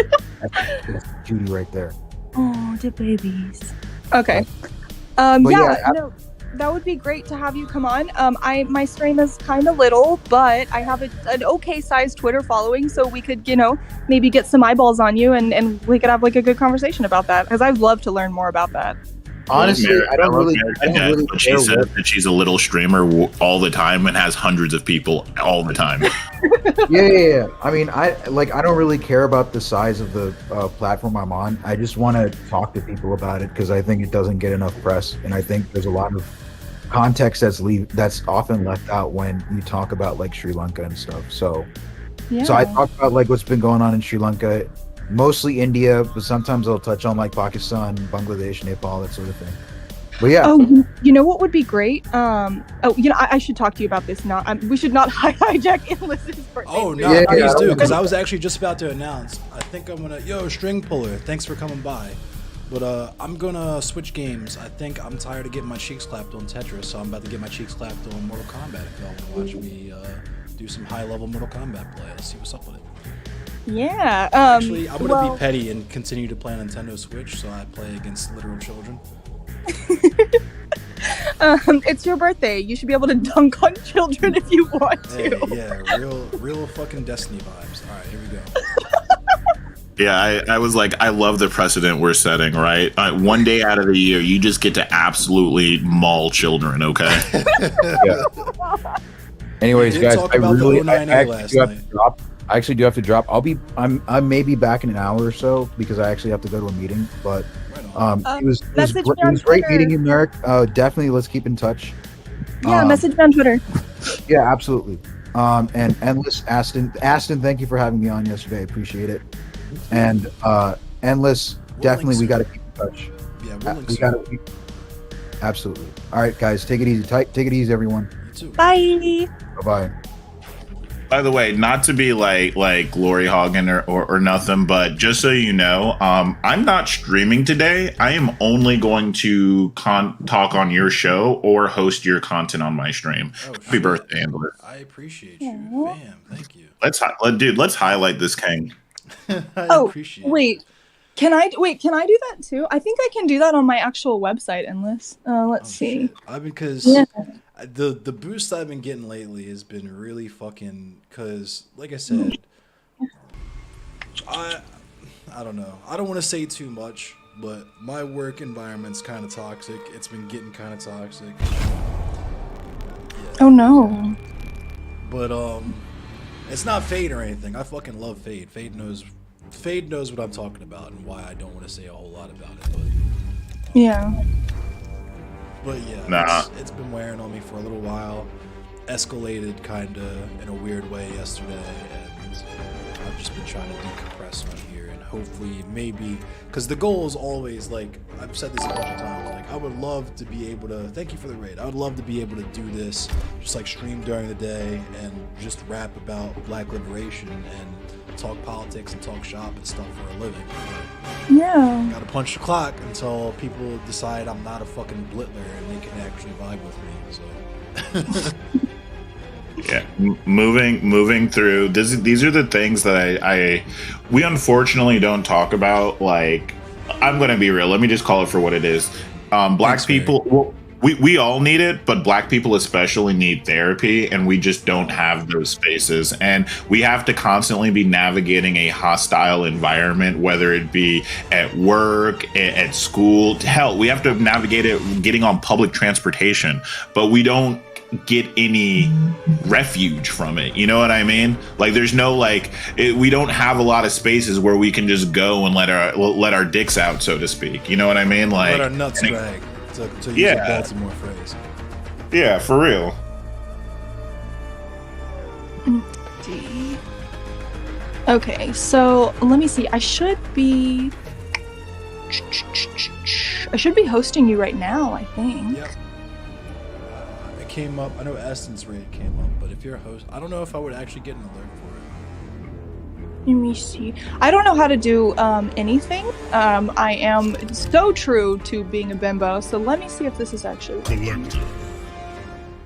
That's Judy right there. Oh, the babies. Okay. But Yeah. yeah, No. that would be great to have you come on. My stream is kind of little, but I have an okay sized Twitter following, so we could, maybe get some eyeballs on you, and we could have like a good conversation about that, because I'd love to learn more about that. Honestly, I don't really But she care said what. that she's a little streamer all the time and has hundreds of people all the time. Yeah. I mean, I don't really care about the size of the platform I'm on. I just want to talk to people about it because I think it doesn't get enough press, and I think there's a lot of context that's often left out when you talk about like Sri Lanka and stuff. So I talk about like what's been going on in Sri Lanka, mostly India, but sometimes I'll touch on like Pakistan, Bangladesh, Nepal, that sort of thing. But yeah. Oh, you know what would be great? I should talk to you about this now. We should not hijack Endless's birthday. Oh no, Yeah, please I do, don't- because I was actually just about to announce. I think I'm gonna. Yo, String Puller, thanks for coming by. But I'm gonna switch games. I think I'm tired of getting my cheeks clapped on Tetris, so I'm about to get my cheeks clapped on Mortal Kombat. If y'all want to watch me do some high-level Mortal Kombat play, let's see what's up with it. Yeah. Actually, I'm gonna be petty and continue to play on Nintendo Switch, so I play against literal children. It's your birthday. You should be able to dunk on children if you want to. Hey, yeah, real fucking Destiny vibes. All right, here we go. Yeah, I was like, I love the precedent we're setting, right? One day out of the year, you just get to absolutely maul children, okay? Anyways, We did guys, talk I about the really 09A I actually last do have night. to drop. I actually do have to drop. I may be back in an hour or so because I actually have to go to a meeting. But Right on. it was message me it on was great Twitter. meeting you, Merrick. Definitely, let's keep in touch. Yeah, Um, message me on Twitter. Yeah, absolutely. And Endless Aston, thank you for having me on yesterday. I appreciate it. And Endless, definitely, we got to keep in touch. Yeah, we'll link We soon. got to. Absolutely. All right, guys, take it easy. Take it easy, everyone. You too. Bye. Bye bye. By the way, not to be like glory hogging or nothing, but just so you know, I'm not streaming today. I am only going to talk on your show or host your content on my stream. Oh, Happy shit. birthday, Andler. I appreciate you, fam. Thank you. Let's highlight this king. I Oh, appreciate it. wait. Can I do that too? I think I can do that on my actual website, Endless. Let's see. Because Yeah. the boost I've been getting lately has been really fucking. Because, like I said, I don't know. I don't want to say too much, but my work environment's kind of toxic. It's been getting kind of toxic. Oh no. But it's not Fade or anything. I fucking love Fade. Fade knows what I'm talking about and why I don't want to say a whole lot about it. Yeah. But yeah, Nah. it's been wearing on me for a little while. Escalated kind of in a weird way yesterday, and I've just been trying to decompress on here and hopefully maybe, because the goal is always, like I've said this a bunch of times, like I would love to be able to, thank you for the raid, I would love to be able to do this, just like stream during the day and just rap about black liberation and talk politics and talk shop and stuff for a living. Yeah. Gotta punch the clock until people decide I'm not a fucking blittler and they can actually vibe with me. So Yeah, moving through. These are the things that we unfortunately don't talk about. Like, I'm gonna be real. Let me just call it for what it is. Black Thanks, people. Well, we all need it, but black people especially need therapy, and we just don't have those spaces. And we have to constantly be navigating a hostile environment, whether it be at work, at school. Hell, we have to navigate it getting on public transportation, but we don't get any refuge from it. You know what I mean? Like, there's no we don't have a lot of spaces where we can just go and let our dicks out, so to speak. You know what I mean? Like, let our nuts drag, to use Yeah. a Baltimore phrase. yeah, for real. Okay, so let me see. I should be hosting you right now, I think. Yep. It came up. I know Aston's raid came up, but if you're a host, I don't know if I would actually get an alert for it. Let me see. I don't know how to do anything. I am so true to being a bimbo, so let me see if this is actually working.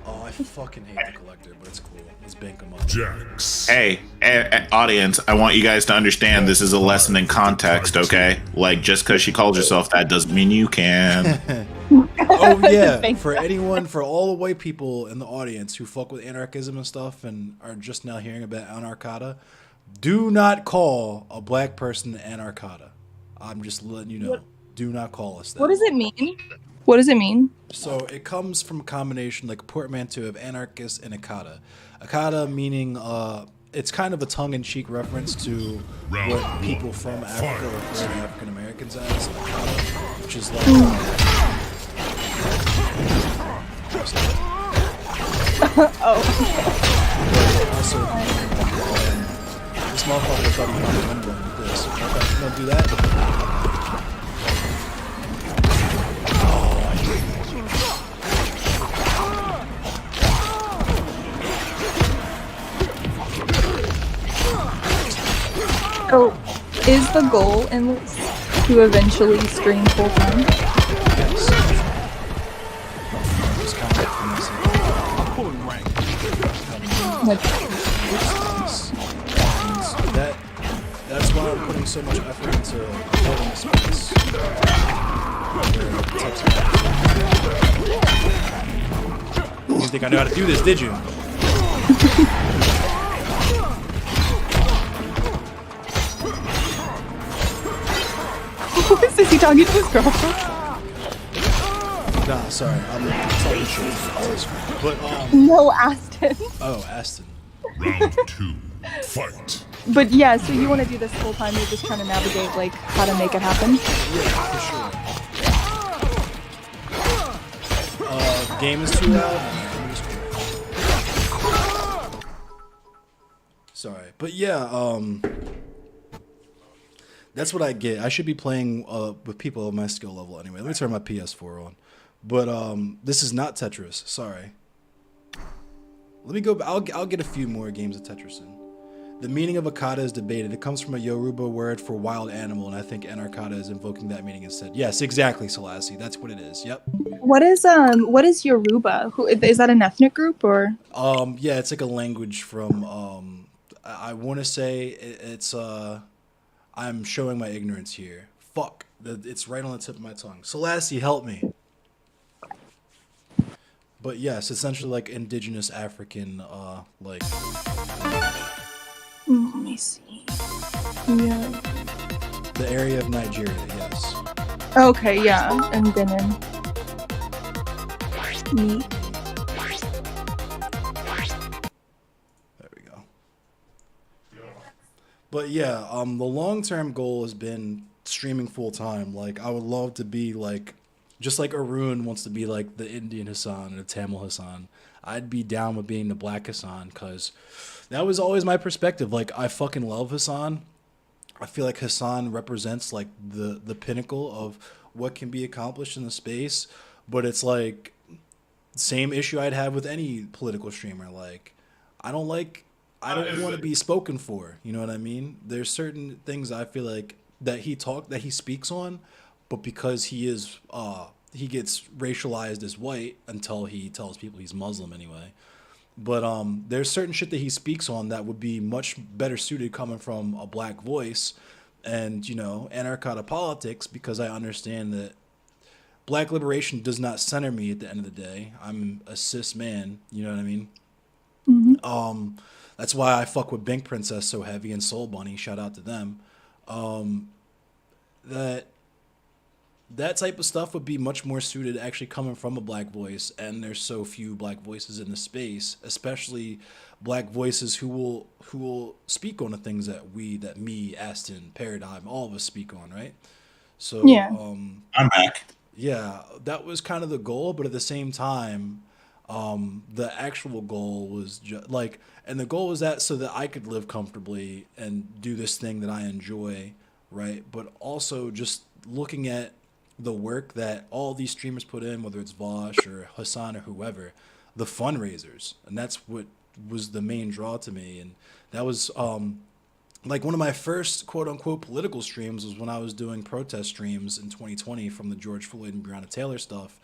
Oh, I fucking hate the collector, but it's cool. Let's bank him up. Hey, audience, I want you guys to understand this is a lesson in context, okay? Like, just because she calls herself that doesn't mean you can. Oh yeah, Thank for you. anyone, for all the white people in the audience who fuck with anarchism and stuff and are just now hearing about anarchata, do not call a black person anarchata. I'm just letting you know. Do not call us that. What does it mean? What does it mean? So it comes from a combination, like a portmanteau of anarchist and akata. Akata meaning it's kind of a tongue-in-cheek reference to what people from Africa refer to African Americans as akata, which is like also this motherfucker thought he found a window with this. Okay, don't do that. So, is the goal in this to eventually stream full time? Yes. Just kind of Like, that's why I'm putting so much effort into building a space. You didn't think I knew how to do this, did you? who is this? He talking to his girlfriend? Nah, sorry, I'm talking shit. But No, Aston. oh, Aston. Round 2. Fight. But yeah, so you want to do this full time? You're just trying to navigate like how to make it happen. Yeah, for sure. Game is too loud. Sorry, but yeah, that's what I get. I should be playing with people of my skill level anyway. Let me turn my PS4 on. But this is not Tetris. Sorry. Let me go. I'll get a few more games of Tetris in. The meaning of akata is debated. It comes from a Yoruba word for wild animal, and I think anarchata is invoking that meaning instead. Yes, exactly, Selassie. That's what it is. Yep. What is Yoruba? Who is that? An ethnic group or? Yeah, it's like a language from I want to say it's I'm showing my ignorance here. Fuck, it's right on the tip of my tongue. Selassie, help me. But yes, essentially like indigenous African like. Let me see. Yeah. The area of Nigeria, yes. Okay, yeah, and Benin. Neat. There we go. But yeah, the long-term goal has been streaming full-time. Like, I would love to be like, just like Arun wants to be like the Indian Hassan and the Tamil Hassan. I'd be down with being the Black Hassan because that was always my perspective. Like, I fucking love Hassan. I feel like Hassan represents like the pinnacle of what can be accomplished in the space, but it's like same issue I'd have with any political streamer. Like, I don't want to be spoken for. You know what I mean? There's certain things I feel like that he speaks on, but because he is he gets racialized as white until he tells people he's Muslim anyway. But there's certain shit that he speaks on that would be much better suited coming from a black voice and, you know, anarchata politics, because I understand that black liberation does not center me at the end of the day. I'm a cis man, you know what I mean? Mm-hmm. That's why I fuck with Bink Princess so heavy and Soul Bunny, shout out to them. That type of stuff would be much more suited actually coming from a black voice, and there's so few black voices in the space, especially black voices who will speak on the things that me, Aston, Paradigm, all of us speak on, right? So Yeah. I'm back. yeah, that was kind of the goal, but at the same time, the actual goal was and the goal was that so that I could live comfortably and do this thing that I enjoy, right? But also just looking at the work that all these streamers put in, whether it's Vosh or Hassan or whoever, the fundraisers, and that's what was the main draw to me. And that was like one of my first quote unquote political streams was when I was doing protest streams in 2020 from the George Floyd and Breonna Taylor stuff.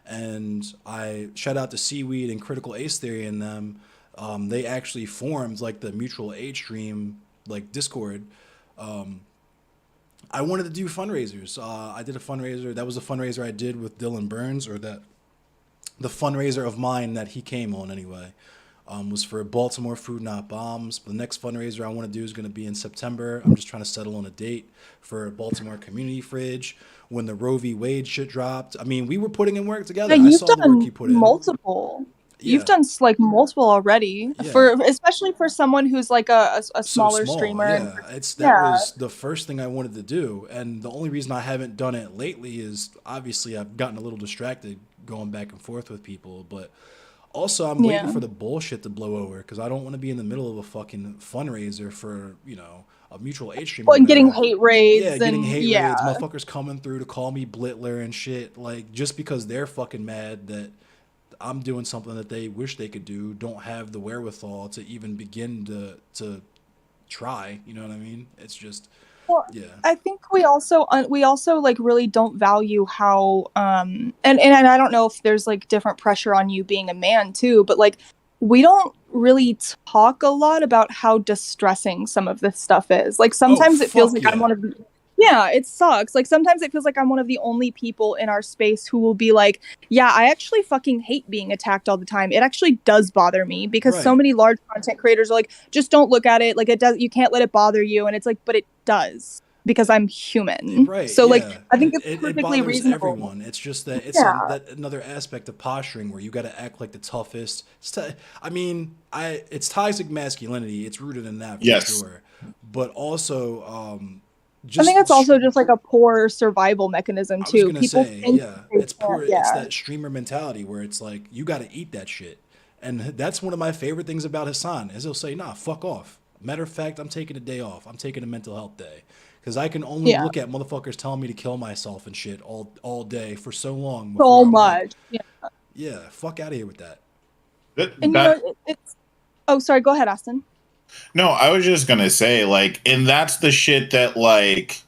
And I shout out to Seaweed and Critical Ace Theory and them. They actually formed like the mutual aid stream, like Discord. I wanted to do fundraisers. I did a fundraiser. That was a fundraiser I did with Dylan Burns, or that the fundraiser of mine that he came on anyway. Was for Baltimore Food Not Bombs. The next fundraiser I want to do is going to be in September. I'm just trying to settle on a date for Baltimore Community Fridge when the Roe v. Wade shit dropped. I mean, we were putting in work together. Yeah, I you've saw the work done you put in. multiple. Yeah. You've done like multiple already, Yeah. for especially for someone who's like a So smaller small, streamer. Yeah, that Yeah. was the first thing I wanted to do, and the only reason I haven't done it lately is obviously I've gotten a little distracted going back and forth with people, but also I'm waiting Yeah. for the bullshit to blow over because I don't want to be in the middle of a fucking fundraiser for a mutual aid stream. Well, and getting hate raids. Yeah, getting and, hate yeah. raids, motherfuckers coming through to call me Blitler and shit, like just because they're fucking mad that I'm doing something that they wish they could do, don't have the wherewithal to even begin to try. You know what I mean? It's just, Well, yeah. I think we also like really don't value how and I don't know if there's like different pressure on you being a man too, but like we don't really talk a lot about how distressing some of this stuff is. Like sometimes it feels fuck like I'm yeah. one of the it sucks. Like sometimes it feels like I'm one of the only people in our space who will be like, yeah, I actually fucking hate being attacked all the time. It actually does bother me because so Right. many large content creators are like, just don't look at it. Like it does, you can't let it bother you. And it's like, but it does because I'm human. Right. So like, yeah. I think it's it perfectly bothers reasonable. everyone. It's just that it's Yeah. that another aspect of posturing where you got to act like the toughest. I mean, it's toxic masculinity. It's rooted in that for Yes. sure. But also, I just think it's also just like a poor survival mechanism I was too. gonna People say, think yeah, they it's poor. can't- yeah. It's that streamer mentality where it's like you got to eat that shit, and that's one of my favorite things about Hassan is he'll say, "Nah, fuck off." Matter of fact, I'm taking a day off. I'm taking a mental health day because I can only Yeah. look at motherfuckers telling me to kill myself and shit all day for so long. so before I'm like, much. Yeah. yeah, fuck out of here with that. And you know, it's. Oh, sorry. Go ahead, Austin. No, I was just gonna say, like, and that's the shit that, like,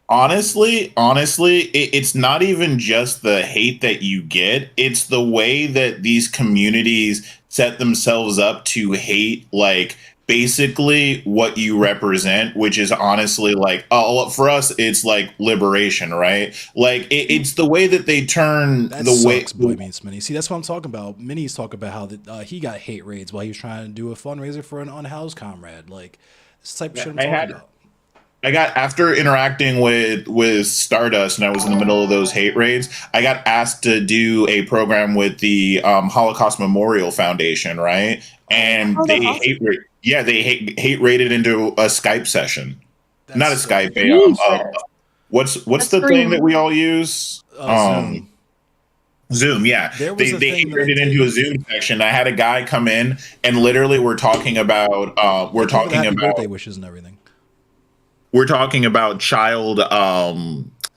honestly, it's not even just the hate that you get. It's the way that these communities set themselves up to hate, like, basically what you represent, which is honestly like, oh, for us, it's like liberation, right? Like, it's the way that they turn That the way. sucks, Boy Meets Minnie. See, that's what I'm talking about. Minnie's talking about how he got hate raids while he was trying to do a fundraiser for an unhoused comrade. Like, this type of shit I'm I talking had- about. I got, after interacting with Stardust, and I was in the middle of those hate raids, I got asked to do a program with the Holocaust Memorial Foundation, right? And Oh, they that's awesome. they hate raided into a Skype session. That's Not a so- Skype. Jesus. What's That's the thing green. that we all use? Zoom. Zoom, yeah. There was They a thing that I raided did. into a Zoom section. I had a guy come in, and literally we're talking about Happy birthday wishes and everything. we're talking about child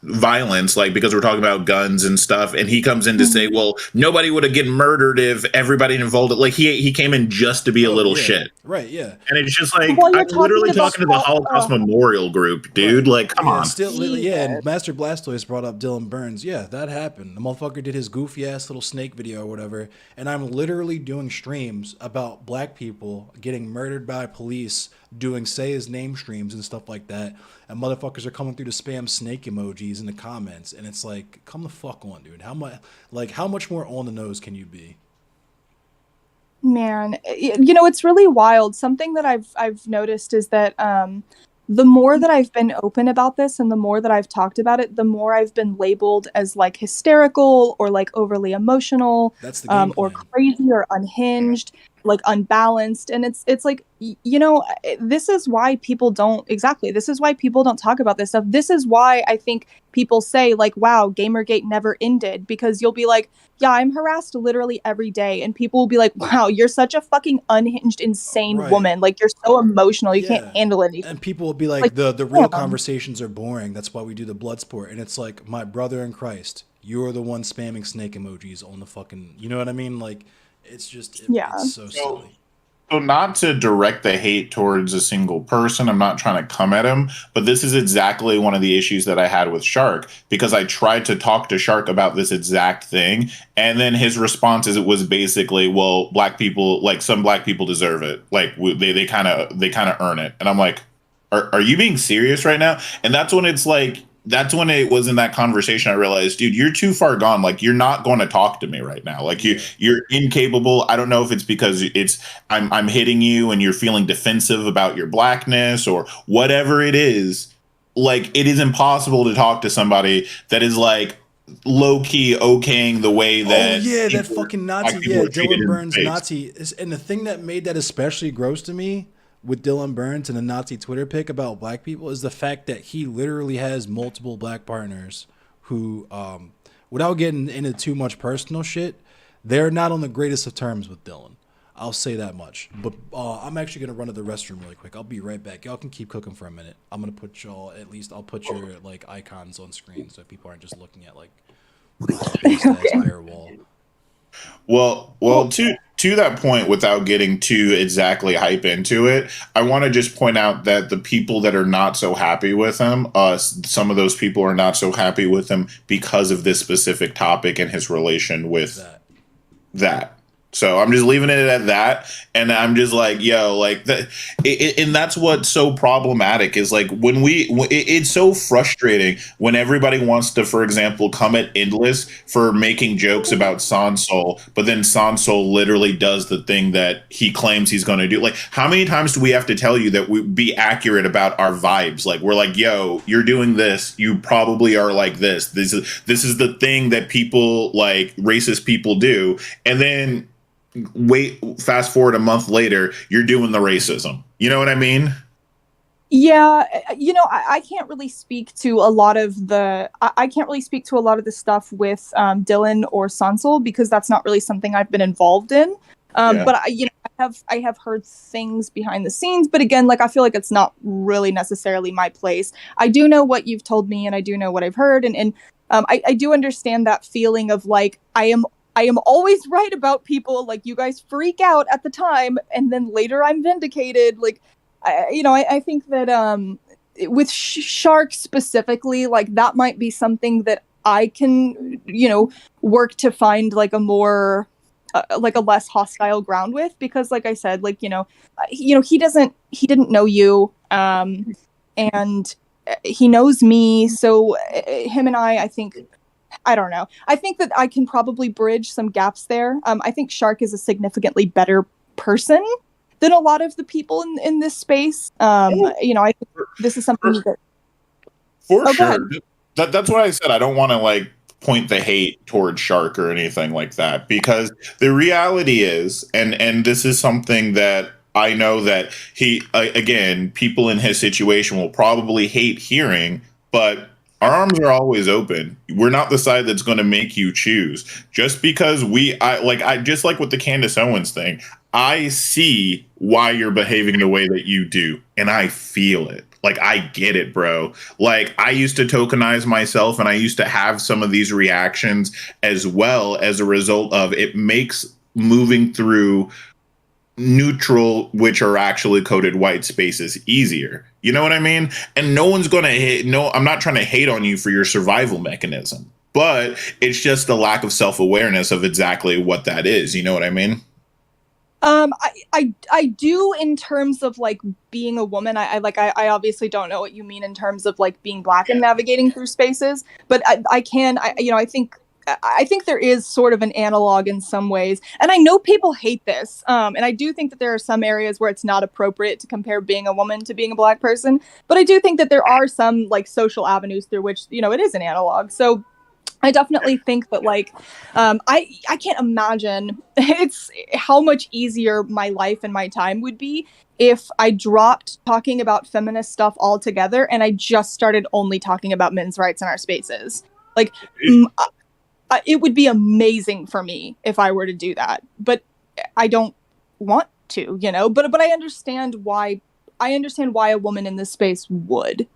violence, like, because we're talking about guns and stuff, and he comes in to say, well, nobody would have gotten murdered if everybody involved, like, he came in just to be a little yeah. shit. Right, yeah. And it's just like, Well, you're I'm literally talking about talking to the Holocaust Memorial group, dude. Right. Like, come yeah, on. Yeah, and Master Blastoise brought up Dylan Burns. Yeah, that happened. The motherfucker did his goofy ass little snake video or whatever, and I'm literally doing streams about black people getting murdered by police, doing say his name streams and stuff like that, and motherfuckers are coming through to spam snake emojis in the comments, and it's like, come the fuck on, dude. How much more on the nose can you be? Man, you know, it's really wild. Something that I've noticed is that the more that I've been open about this and the more that I've talked about it, the more I've been labeled as like hysterical or like overly emotional, That's the game or plan. crazy or unhinged, like unbalanced. And it's like, you know, this is why people don't this is why people don't talk about this stuff. This is why I think people say like, wow, Gamergate never ended, because you'll be like, yeah, I'm harassed literally every day, and people will be like, wow, you're such a fucking unhinged, insane Right. woman. Like, you're so emotional, you Yeah. can't handle anything. And people will be like, Like, the real yeah. conversations are boring. That's why we do the blood sport. And it's like, my brother in Christ, you're the one spamming snake emojis on the fucking, you know what I mean? Like, it's just, Yeah. it's so silly. So not to direct the hate towards a single person, I'm not trying to come at him, but this is exactly one of the issues that I had with Shark, because I tried to talk to Shark about this exact thing, and then his response is, it was basically, well, black people, like, some black people deserve it, like they kind of earn it, and I'm like, are you being serious right now? And that's when it's like, that's when it was in that conversation I realized, dude, you're too far gone. Like, you're not going to talk to me right now. Like, you're incapable. I don't know if it's because I'm hitting you and you're feeling defensive about your blackness or whatever it is. Like, it is impossible to talk to somebody that is like low key okaying the way that. Oh yeah, that people- fucking Nazi. people Yeah, are treated in Dylan the Burns face. Nazi. And the thing that made that especially gross to me with Dylan Burns and the Nazi Twitter pic about black people is the fact that he literally has multiple black partners who, without getting into too much personal shit, they're not on the greatest of terms with Dylan. I'll say that much. But I'm actually gonna run to the restroom really quick. I'll be right back. Y'all can keep cooking for a minute. I'm gonna put y'all, at least I'll put your like icons on screen so people aren't just looking at like entire wall. Well, to that point, without getting too exactly hype into it, I want to just point out that the people that are not so happy with him, some of those people are not so happy with him because of this specific topic and his relation with that. So I'm just leaving it at that, and I'm just like, yo, like that, and that's what's so problematic is like when it's so frustrating when everybody wants to, for example, come at Endless for making jokes about Sansol, but then Sansol literally does the thing that he claims he's going to do. Like, how many times do we have to tell you that we be accurate about our vibes? Like, we're like, yo, you're doing this, you probably are like this. This is the thing that people like racist people do, and then fast forward a month later, you're doing the racism. You know what I mean? Yeah, I can't really speak to a lot of the stuff with Dylan or Sansol because that's not really something I've been involved in. But I have heard things behind the scenes, but again, like I feel like it's not really necessarily my place. I do know what you've told me, and I do know what I've heard, and I do understand that feeling of like I am always right about people. Like, you guys freak out at the time, and then later I'm vindicated. Like, I think that with Shark specifically, like that might be something that I can, work to find like a more like a less hostile ground with, because like I said, like, he didn't know you, and he knows me. So him and I think, I don't know. I think that I can probably bridge some gaps there. I think Shark is a significantly better person than a lot of the people in this space. I think this is something that... For sure. That's what I said. I don't want to like point the hate towards Shark or anything like that, because the reality is, and this is something that I know that he, again, people in his situation will probably hate hearing, but our arms are always open. We're not the side that's going to make you choose. Just because I just like with the Candace Owens thing, I see why you're behaving the way that you do, and I feel it. Like, I get it, bro. Like, I used to tokenize myself, and I used to have some of these reactions as well as a result of it makes moving through neutral, which are actually coded white spaces, easier. You know what I mean? And no one's going to hate. No, I'm not trying to hate on you for your survival mechanism, but it's just a lack of self-awareness of exactly what that is. You know what I mean? I do, in terms of like being a woman. I obviously don't know what you mean in terms of like being black and navigating through spaces, but I think there is sort of an analog in some ways. And I know people hate this. And I do think that there are some areas where it's not appropriate to compare being a woman to being a black person. But I do think that there are some like social avenues through which, it is an analog. So I definitely think that like, I can't imagine it's how much easier my life and my time would be if I dropped talking about feminist stuff altogether and I just started only talking about men's rights in our spaces. Like, it would be amazing for me if I were to do that, but I don't want to, but I understand why a woman in this space would.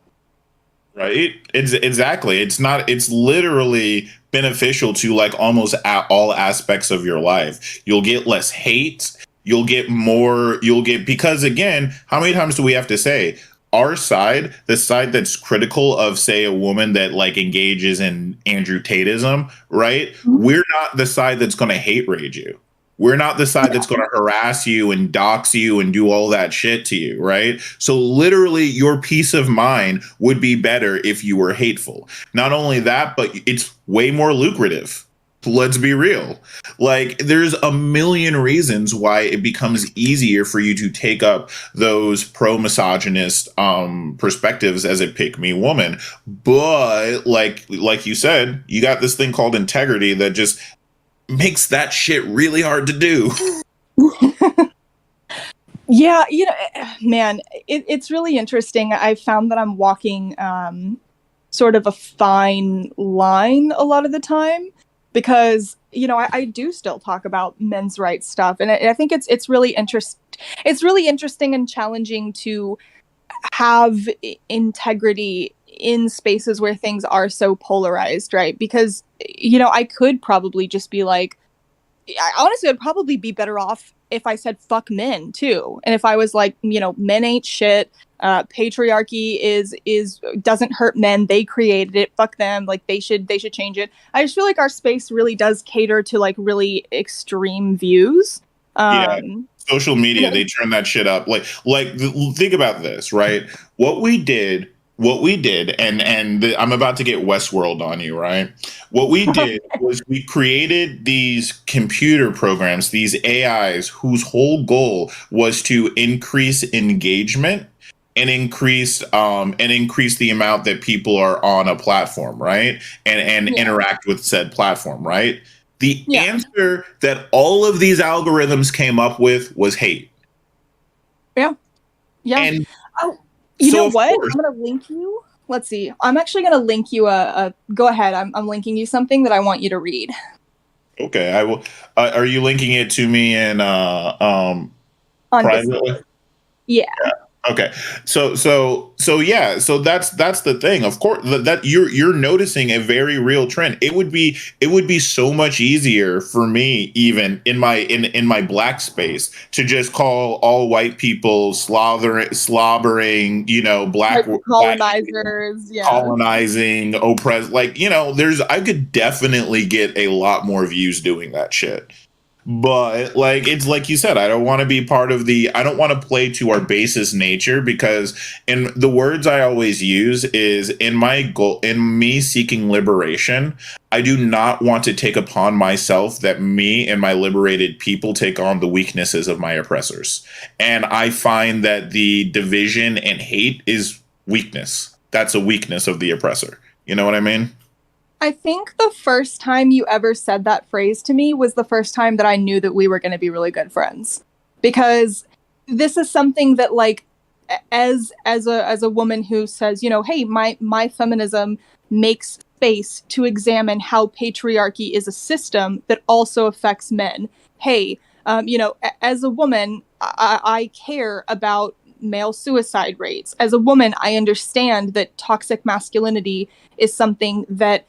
Right. It's exactly. It's literally beneficial to like almost all aspects of your life. You'll get less hate. Because again, how many times do we have to say our side, the side that's critical of, say, a woman that like engages in Andrew Tateism, right? Mm-hmm. We're not the side that's going to hate rage you. We're not the side that's going to harass you and dox you and do all that shit to you, right? So literally your peace of mind would be better if you were hateful. Not only that, but it's way more lucrative. Let's be real. Like, there's a million reasons why it becomes easier for you to take up those pro-misogynist perspectives as a pick-me woman. But like you said, you got this thing called integrity that just makes that shit really hard to do. Yeah, man, it's really interesting. I found that I'm walking sort of a fine line a lot of the time, because I do still talk about men's rights stuff, and I think it's really interesting and challenging to have integrity in spaces where things are so polarized, right? Because I could probably just be like, honestly, I'd probably be better off if I said fuck men too, and if I was like, men ain't shit. Patriarchy doesn't hurt men. They created it. Fuck them. Like they should change it. I just feel like our space really does cater to like really extreme views. Yeah. Social media, they turn that shit up. Like think about this, right? What we did, and I'm about to get Westworld on you, right? What we did was we created these computer programs, these AIs, whose whole goal was to increase engagement and increase the amount that people are on a platform, right? And interact with said platform, right? The answer that all of these algorithms came up with was hate. Yeah. Yeah. And you know what? I'm going to link you. Let's see. I'm actually going to link you go ahead. I'm linking you something that I want you to read. Okay, I will. Are you linking it to me in private? Yeah. Okay. So yeah. So that's the thing. Of course, that you're noticing a very real trend. It would be so much easier for me, even in my black space, to just call all white people slobbering, black colonizers, colonizing, oppressed. I could definitely get a lot more views doing that shit. But it's like you said, I don't want to be part of I don't want to play to our basest nature, because in the words I always use is in me seeking liberation, I do not want to take upon myself that me and my liberated people take on the weaknesses of my oppressors. And I find that the division and hate is weakness. That's a weakness of the oppressor. You know what I mean? I think the first time you ever said that phrase to me was the first time that I knew that we were going to be really good friends, because this is something that, like, as a woman who says, hey, my feminism makes space to examine how patriarchy is a system that also affects men. Hey, as a woman, I care about male suicide rates. As a woman, I understand that toxic masculinity is something that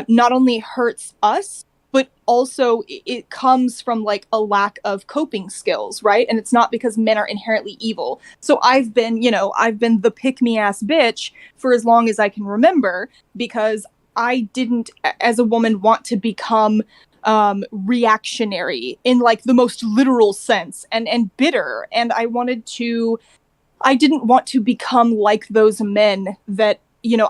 not only hurts us, but also it comes from like a lack of coping skills, right? And it's not because men are inherently evil. So I've been the pick-me-ass bitch for as long as I can remember, because I didn't, as a woman, want to become reactionary in like the most literal sense and bitter. And I didn't want to become like those men that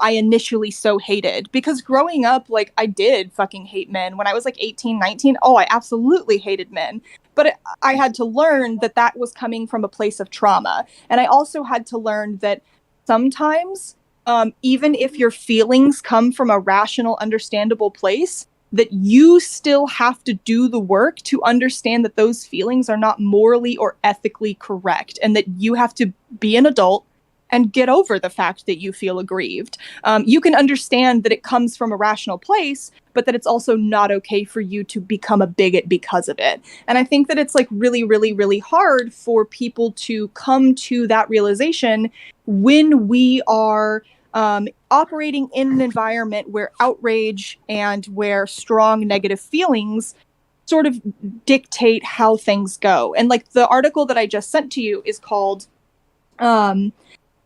I initially so hated, because growing up, like, I did fucking hate men when I was like 18, 19. Oh, I absolutely hated men. But I had to learn that was coming from a place of trauma. And I also had to learn that sometimes, even if your feelings come from a rational, understandable place, that you still have to do the work to understand that those feelings are not morally or ethically correct, and that you have to be an adult and get over the fact that you feel aggrieved. You can understand that it comes from a rational place, but that it's also not okay for you to become a bigot because of it. And I think that it's like really, really, really hard for people to come to that realization when we are operating in an environment where outrage and where strong negative feelings sort of dictate how things go. And like the article that I just sent to you is called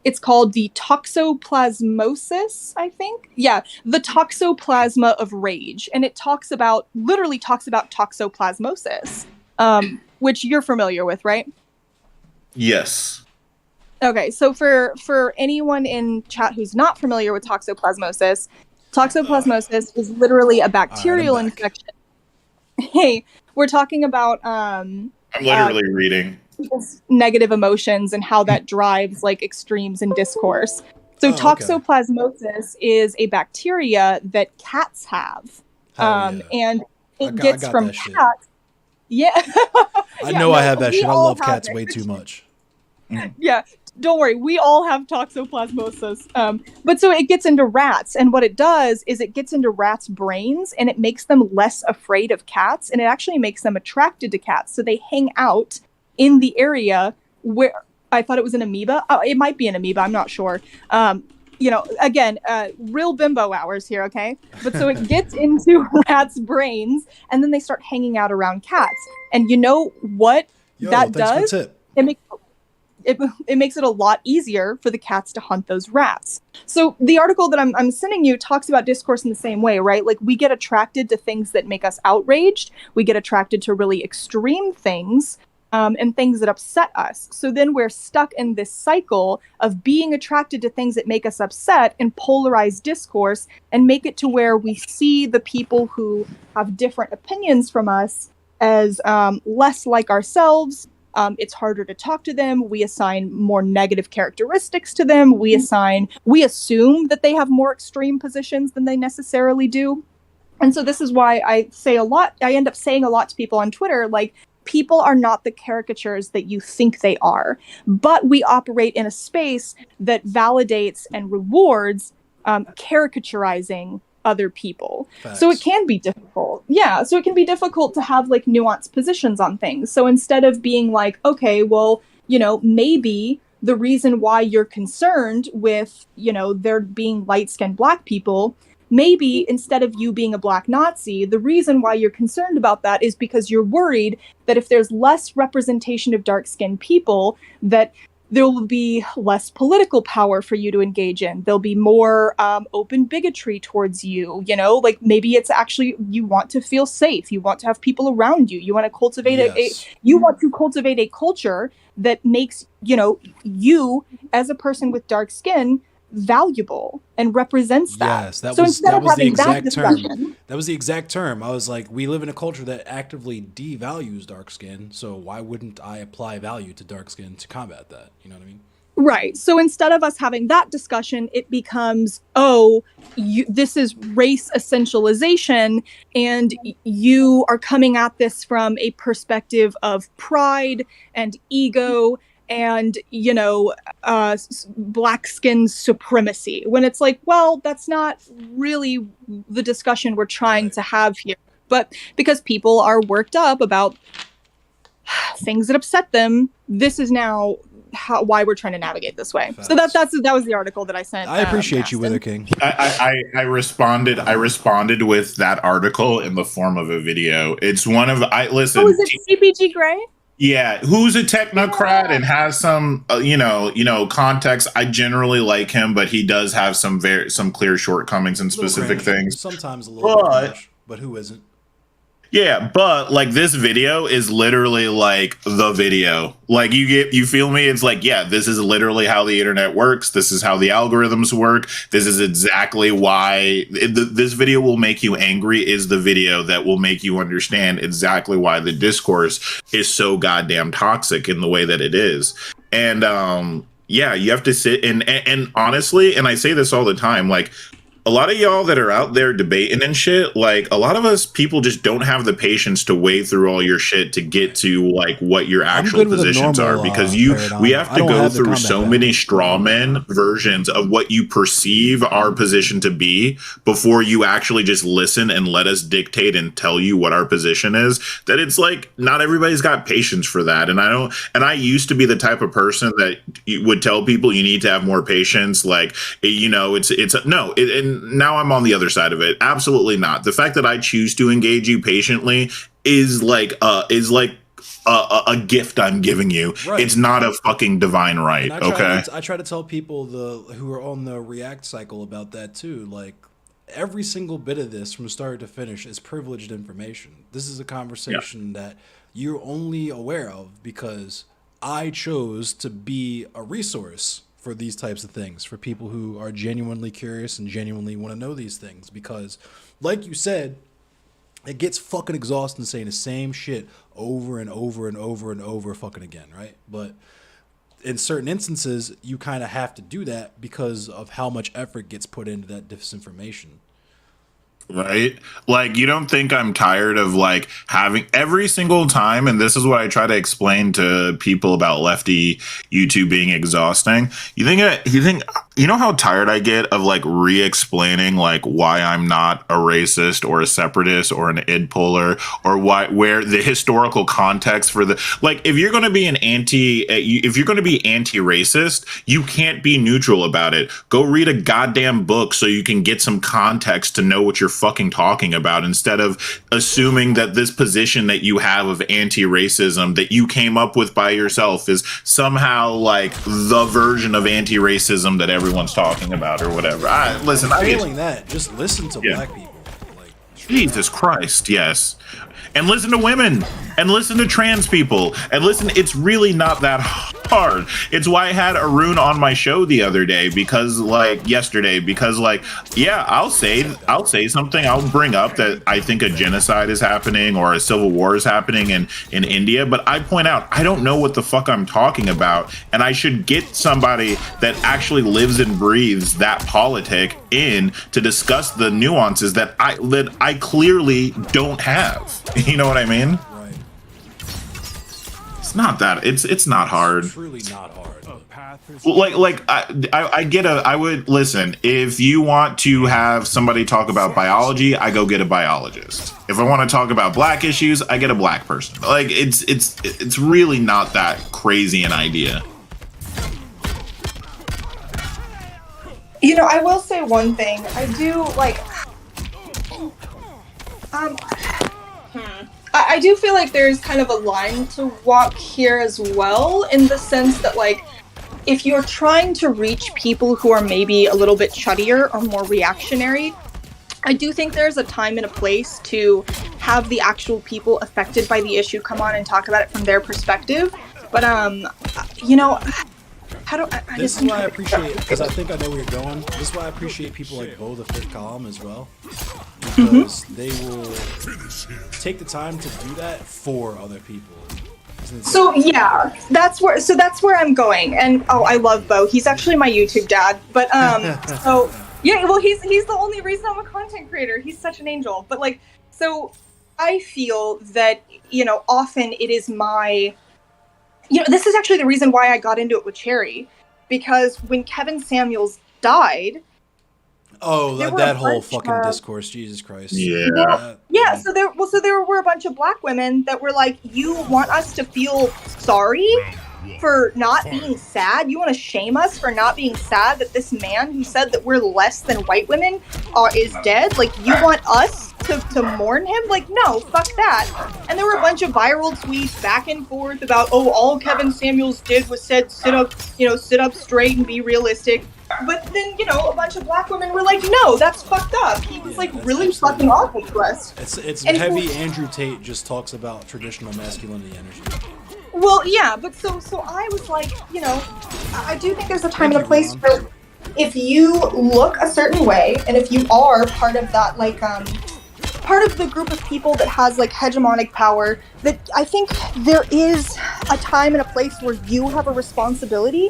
it's called the toxoplasmosis, I think. Yeah, the toxoplasma of rage. And it literally talks about toxoplasmosis. which you're familiar with, right? Yes. Okay, so for anyone in chat who's not familiar with toxoplasmosis, toxoplasmosis is literally a bacterial infection. Hey, we're talking about I'm literally reading. people's negative emotions and how that drives like extremes in discourse. So toxoplasmosis is a bacteria that cats have, and it gets from cats. Yeah, I know I have that shit. I love cats way too much. Yeah, don't worry. We all have toxoplasmosis. But so it gets into rats, and what it does is it gets into rats' brains, and it makes them less afraid of cats, and it actually makes them attracted to cats. So they hang out in the area where I thought it was an amoeba. Oh, it might be an amoeba. I'm not sure. You know, again, real bimbo hours here, okay? But so it gets into rats' brains, and then they start hanging out around cats. And you know what that does? It makes it a lot easier for the cats to hunt those rats. So the article that I'm sending you talks about discourse in the same way, right? Like we get attracted to things that make us outraged. We get attracted to really extreme things and things that upset us. So then we're stuck in this cycle of being attracted to things that make us upset and polarize discourse and make it to where we see the people who have different opinions from us as less like ourselves. It's harder to talk to them. We assign more negative characteristics to them. We assume that they have more extreme positions than they necessarily do. And so this is why I end up saying a lot to people on Twitter, like, people are not the caricatures that you think they are, but we operate in a space that validates and rewards caricaturizing other people. Facts. So it can be difficult. Yeah, so it can be difficult to have like nuanced positions on things. So instead of being like, okay, well, you know, maybe the reason why you're concerned with, you know, there being light-skinned Black people, maybe instead of you being a Black Nazi, the reason why you're concerned about that is because you're worried that if there's less representation of dark-skinned people, that there will be less political power for you to engage in. There'll be more open bigotry towards you. You know, like maybe it's actually you want to feel safe. You want to have people around you. You want to cultivate a culture that makes, you know, you as a person with dark skin valuable and represents that. Yes, that was the exact term. That was the exact term. I was like, we live in a culture that actively devalues dark skin, so why wouldn't I apply value to dark skin to combat that? You know what I mean? Right. So instead of us having that discussion, it becomes, this is race essentialization, and you are coming at this from a perspective of pride and ego and, you know, Black skin supremacy, when it's like, well, that's not really the discussion we're trying to have here. But because people are worked up about things that upset them, this is now why we're trying to navigate this way. Facts. So that was the article that I sent. I appreciate you, Wither King. I responded with that article in the form of a video. It's one of listen. Oh, is it CPG Gray? Yeah, who's a technocrat and has some, context. I generally like him, but he does have some clear shortcomings in specific things. Sometimes a little bit, but who isn't? Yeah, but like this video is literally like the video. Like you feel me? It's like, yeah, this is literally how the internet works. This is how the algorithms work. This is exactly why this video will make you angry, is the video that will make you understand exactly why the discourse is so goddamn toxic in the way that it is. And yeah, you have to sit and honestly, and I say this all the time, like, a lot of y'all that are out there debating and shit, like a lot of us people just don't have the patience to wade through all your shit to get to like what your actual positions are, because we have to go through so many straw man versions of what you perceive our position to be before you actually just listen and let us dictate and tell you what our position is, that it's like not everybody's got patience for that. And I used to be the type of person that would tell people you need to have more patience, like, you know, and now I'm on the other side of it. Absolutely not. The fact that I choose to engage you patiently is like a gift I'm giving you. Right. It's not a fucking divine right. I try to tell people who are on the React cycle about that too. Like, every single bit of this from start to finish is privileged information. This is a conversation that you're only aware of because I chose to be a resource for these types of things, for people who are genuinely curious and genuinely want to know these things. Because, like you said, it gets fucking exhausting saying the same shit over and over and over and over fucking again, right? But in certain instances, you kind of have to do that because of how much effort gets put into that disinformation. Right? Like, you don't think I'm tired of like having every single time, and this is what I try to explain to people about lefty YouTube being exhausting. You know how tired I get of like re-explaining like why I'm not a racist or a separatist or an id puller, or where the historical context for the, like, if you're going to be anti-racist, you can't be neutral about it. Go read a goddamn book so you can get some context to know what you're fucking talking about, instead of assuming that this position that you have of anti-racism that you came up with by yourself is somehow like the version of anti-racism that everyone's talking about or whatever. Failing that, just listen to black people. Like, Jesus Christ, yes. And listen to women, and listen to trans people, and listen, it's really not that hard. It's why I had Arun on my show the other day, because yesterday, yeah, I'll say something, I'll bring up that I think a genocide is happening or a civil war is happening in India, but I point out, I don't know what the fuck I'm talking about, and I should get somebody that actually lives and breathes that politic in to discuss the nuances that I clearly don't have. You know what I mean? right. It's not that. It's not hard. Truly not hard. I would listen. If you want to have somebody talk about biology, I go get a biologist. If I want to talk about black issues, I get a black person. Like, it's really not that crazy an idea. You know, I will say one thing. I do like. I do feel like there's kind of a line to walk here as well, in the sense that, like, if you're trying to reach people who are maybe a little bit chuddier or more reactionary, I do think there's a time and a place to have the actual people affected by the issue come on and talk about it from their perspective. But, you know, This is why I appreciate, because I think I know where you're going. This is why I appreciate people like Bo the Fifth Column as well, because they will take the time to do that for other people. So yeah, that's where I'm going. And I love Bo. He's actually my YouTube dad. But so yeah, well he's the only reason I'm a content creator. He's such an angel. But like, so I feel that, you know, often it is my, you know, this is actually the reason why I got into it with Cherry, because when Kevin Samuels died. Oh, that whole fucking discourse, Jesus Christ. Yeah. Yeah, so there were a bunch of black women that were like, you want us to feel sorry for not being sad? You want to shame us for not being sad that this man who said that we're less than white women is dead? Like, you want us to mourn him? Like, no, fuck that. And there were a bunch of viral tweets back and forth about, oh, all Kevin Samuels did was said, sit up straight and be realistic. But then, you know, a bunch of black women were like, no, that's fucked up. He was like really fucking awful to us. It's heavy. Andrew Tate just talks about traditional masculinity energy. Well, yeah, but so I was like, you know, I do think there's a time and a place where if you look a certain way, and if you are part of that, like, part of the group of people that has like hegemonic power, that I think there is a time and a place where you have a responsibility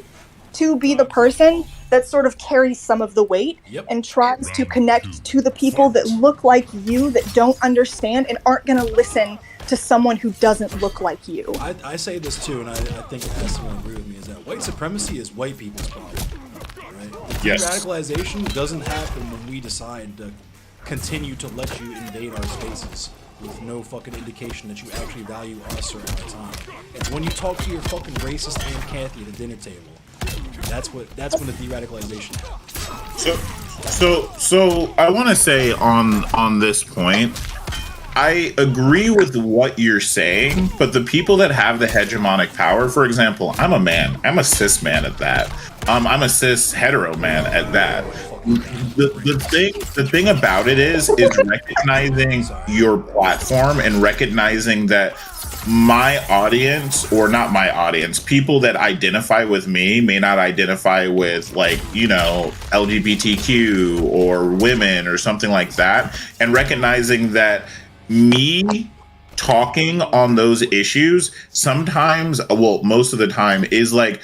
to be the person that sort of carries some of the weight and tries to connect to the people that look like you, that don't understand and aren't going to listen to someone who doesn't look like you. I say this too, and I think it has to agree with me, is that white supremacy is white people's problem, right? Yes. Radicalization doesn't happen when we decide to continue to let you invade our spaces with no fucking indication that you actually value us or our time. It's when you talk to your fucking racist Aunt Kathy at the dinner table. That's when the de-radicalization happens. So I want to say on this point, I agree with what you're saying, but the people that have the hegemonic power, for example, I'm a man. I'm a cis man at that. I'm a cis hetero man at that. The thing about it is recognizing your platform and recognizing that my audience, or not my audience, people that identify with me may not identify with, like, you know, LGBTQ or women or something like that. And recognizing that me talking on those issues sometimes, well, most of the time, is like,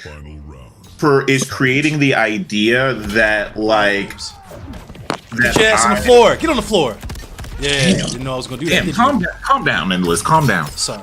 is creating the idea that, like, Get your ass on the floor. Get on the floor. Yeah, you didn't know I was gonna do that. Did you? Calm down, Endless. Calm down. Sorry.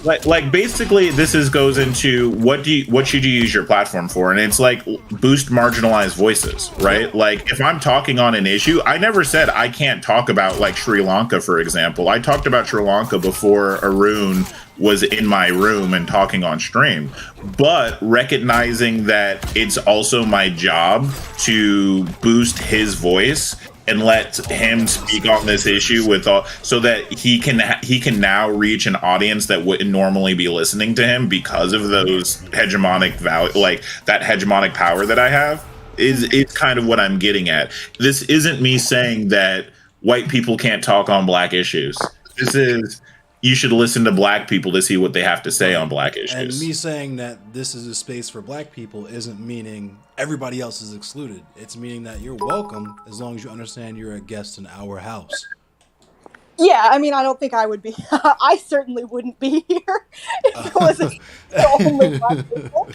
Like basically, goes into what should you use your platform for, and it's like boost marginalized voices, right? Like if I'm talking on an issue, I never said I can't talk about like Sri Lanka, for example. I talked about Sri Lanka before Arun was in my room and talking on stream, but recognizing that it's also my job to boost his voice and let him speak on this issue with all, so that he can now reach an audience that wouldn't normally be listening to him because of those hegemonic value, like that hegemonic power that I have, is kind of what I'm getting at. This isn't me saying that white people can't talk on black issues. This is, you should listen to black people to see what they have to say on black issues. And me saying that this is a space for black people isn't meaning everybody else is excluded. It's meaning that you're welcome as long as you understand you're a guest in our house. Yeah, I mean, I don't think I would be. I certainly wouldn't be here if it was the only black people.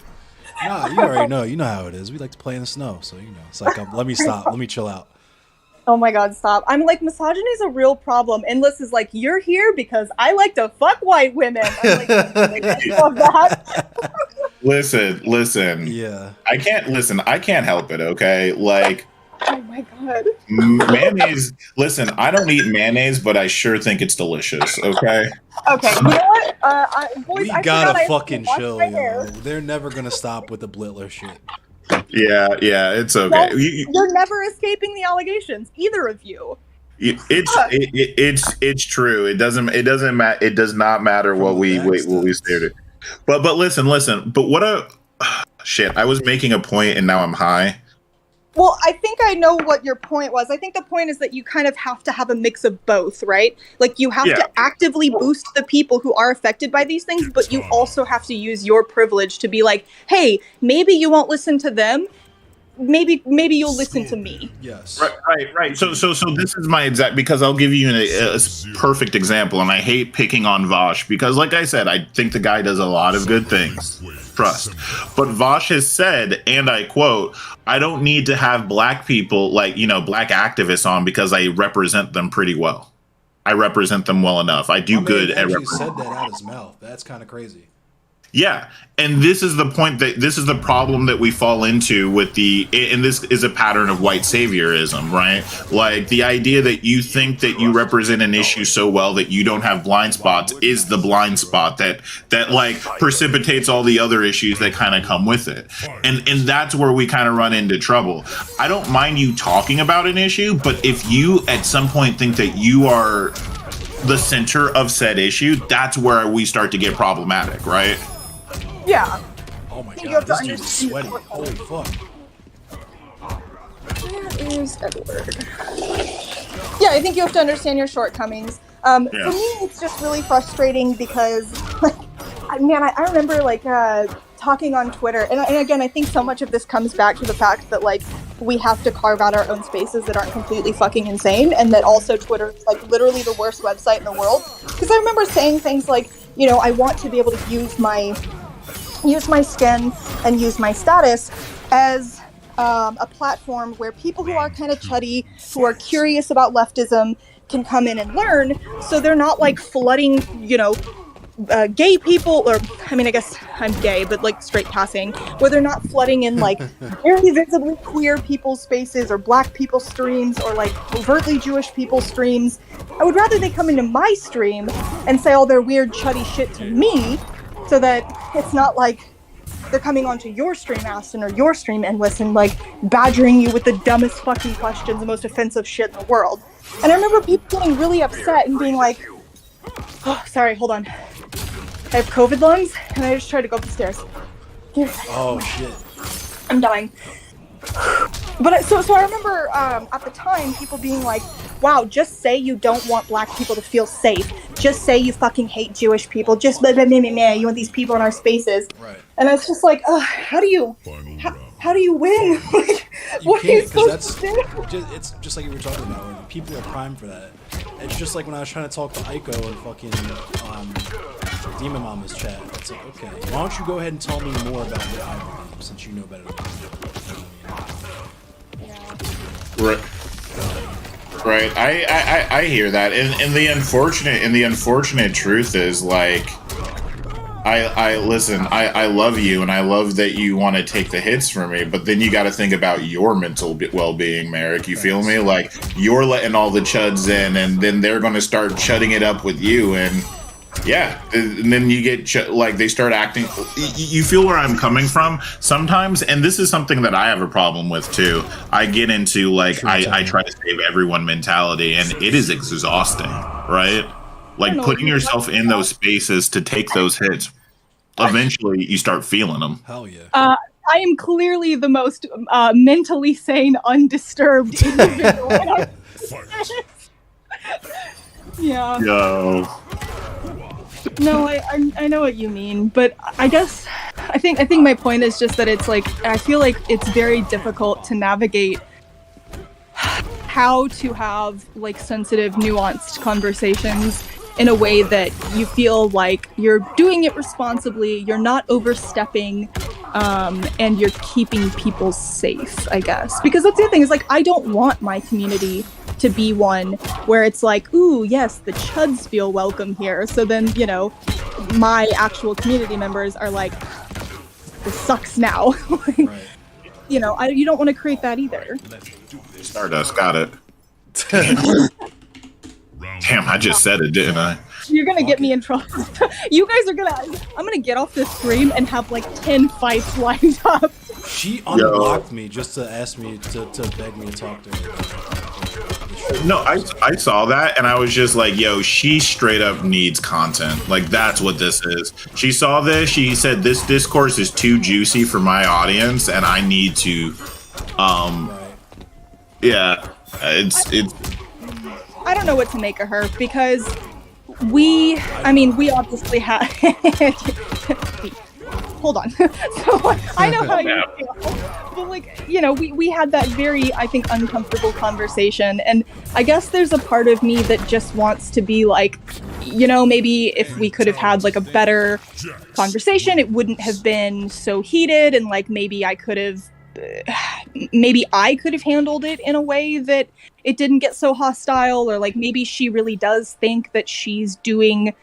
Nah, you already know. You know how it is. We like to play in the snow, so you know. It's like, let me stop. Let me chill out. Oh my god, stop. I'm like, misogyny is a real problem. Endless is like, you're here because I like to fuck white women. I'm like, I love that. Listen. Yeah. I can't help it, okay? Like, oh my god. Mayonnaise. Listen, I don't eat mayonnaise, but I sure think it's delicious, okay? Okay, you know what? Boys, We I gotta forgot fucking I chill, my hair. yo. They're never gonna stop with the Blitler shit. Yeah, it's okay. Well, you're never escaping the allegations, either of you. It's true. It does not matter what we stated. But listen. But what shit. I was making a point and now I'm high. Well, I think I know what your point was. I think the point is that you kind of have to have a mix of both, right? Like you have to actively boost the people who are affected by these things, but you also have to use your privilege to be like, hey, maybe you won't listen to them. Maybe you'll listen to me. Yes. Right. So this is my exact, because I'll give you a perfect example, and I hate picking on Vosh because, like I said, I think the guy does a lot of good things. Trust. But Vosh has said, and I quote, I don't need to have black people, like, you know, black activists on because I represent them pretty well. I represent them well enough. I do good at representing. He said that out his mouth. That's kind of crazy. Yeah, and this is the point this is the problem that we fall into with and this is a pattern of white saviorism, right? Like the idea that you think that you represent an issue so well that you don't have blind spots is the blind spot that like precipitates all the other issues that kind of come with it. And that's where we kind of run into trouble. I don't mind you talking about an issue, but if you at some point think that you are the center of said issue, that's where we start to get problematic, right? Yeah. Oh my god, this dude's sweaty. Holy fuck. Where is Edward? Yeah, I think you have to understand your shortcomings. For me, it's just really frustrating because, like, I remember, like, talking on Twitter, and again, I think so much of this comes back to the fact that, like, we have to carve out our own spaces that aren't completely fucking insane, and that also Twitter is, like, literally the worst website in the world. Because I remember saying things like, you know, I want to be able to use my skin and use my status as a platform where people who are kind of chuddy, who are curious about leftism, can come in and learn, so they're not like flooding, you know, gay people, or I mean, I guess I'm gay, but like straight passing, where they're not flooding in like very visibly queer people's spaces or black people's streams or like overtly Jewish people's streams. I would rather they come into my stream and say all their weird chuddy shit to me, so that it's not like they're coming onto your stream, Aston, or your stream, Endless, and like badgering you with the dumbest fucking questions, the most offensive shit in the world. And I remember people getting really upset and being like, oh, sorry, hold on. I have COVID lungs, and I just tried to go up the stairs. Oh shit. I'm dying. But so I remember at the time people being like, wow, just say you don't want black people to feel safe. just say you fucking hate Jewish people. Just blah, blah, blah, blah, blah. You want these people in our spaces. Right. And it's just like, how do you win? Like, You what are you can't, because supposed to do? it's just like you were talking about. Where people are primed for that. It's just like when I was trying to talk to Aiko and fucking Demon Mama's chat. It's like, okay, why don't you go ahead and tell me more about what I believe, since you know better than me. Right. Right. I hear that. And the unfortunate truth is, like, I listen, I love you, and I love that you want to take the hits from me, but then you got to think about your mental well-being, Merrick. You feel me? Like, you're letting all the chuds in, and then they're going to start chudding it up with you, and yeah, and then you get like they start acting. You feel where I'm coming from sometimes, and this is something that I have a problem with too. I get into like I try to save everyone mentality, and it is exhausting, right? Like putting yourself in those spaces to take those hits. Eventually, you start feeling them. Hell yeah. I am clearly the most mentally sane, undisturbed individual. in our yeah. Yo. No, I know what you mean, but I guess I think my point is just that it's like I feel like it's very difficult to navigate how to have like sensitive, nuanced conversations in a way that you feel like you're doing it responsibly, you're not overstepping, and you're keeping people safe, I guess. Because that's the other thing is like I don't want my community to be one where it's like, ooh, yes, the chuds feel welcome here. So then, you know, my actual community members are like, this sucks now. Like, Right. you know, you don't want to create that either. Stardust got it. Damn, I just said it, didn't I? You're gonna get me in trouble. You guys are I'm gonna get off this stream and have like 10 fights lined up. She unblocked me just to ask me to beg me to talk to her. No, I saw that and I was just like, yo, she straight up needs content. Like, that's what this is. She saw this, she said this discourse is too juicy for my audience and I need to yeah, it's I don't know what to make of her because we obviously have hold on. So I know how you feel. But like, you know, we had that very, I think, uncomfortable conversation. And I guess there's a part of me that just wants to be like, you know, maybe if we could have had like a better conversation, it wouldn't have been so heated. And like, maybe I could have handled it in a way that it didn't get so hostile, or like maybe she really does think that she's doing,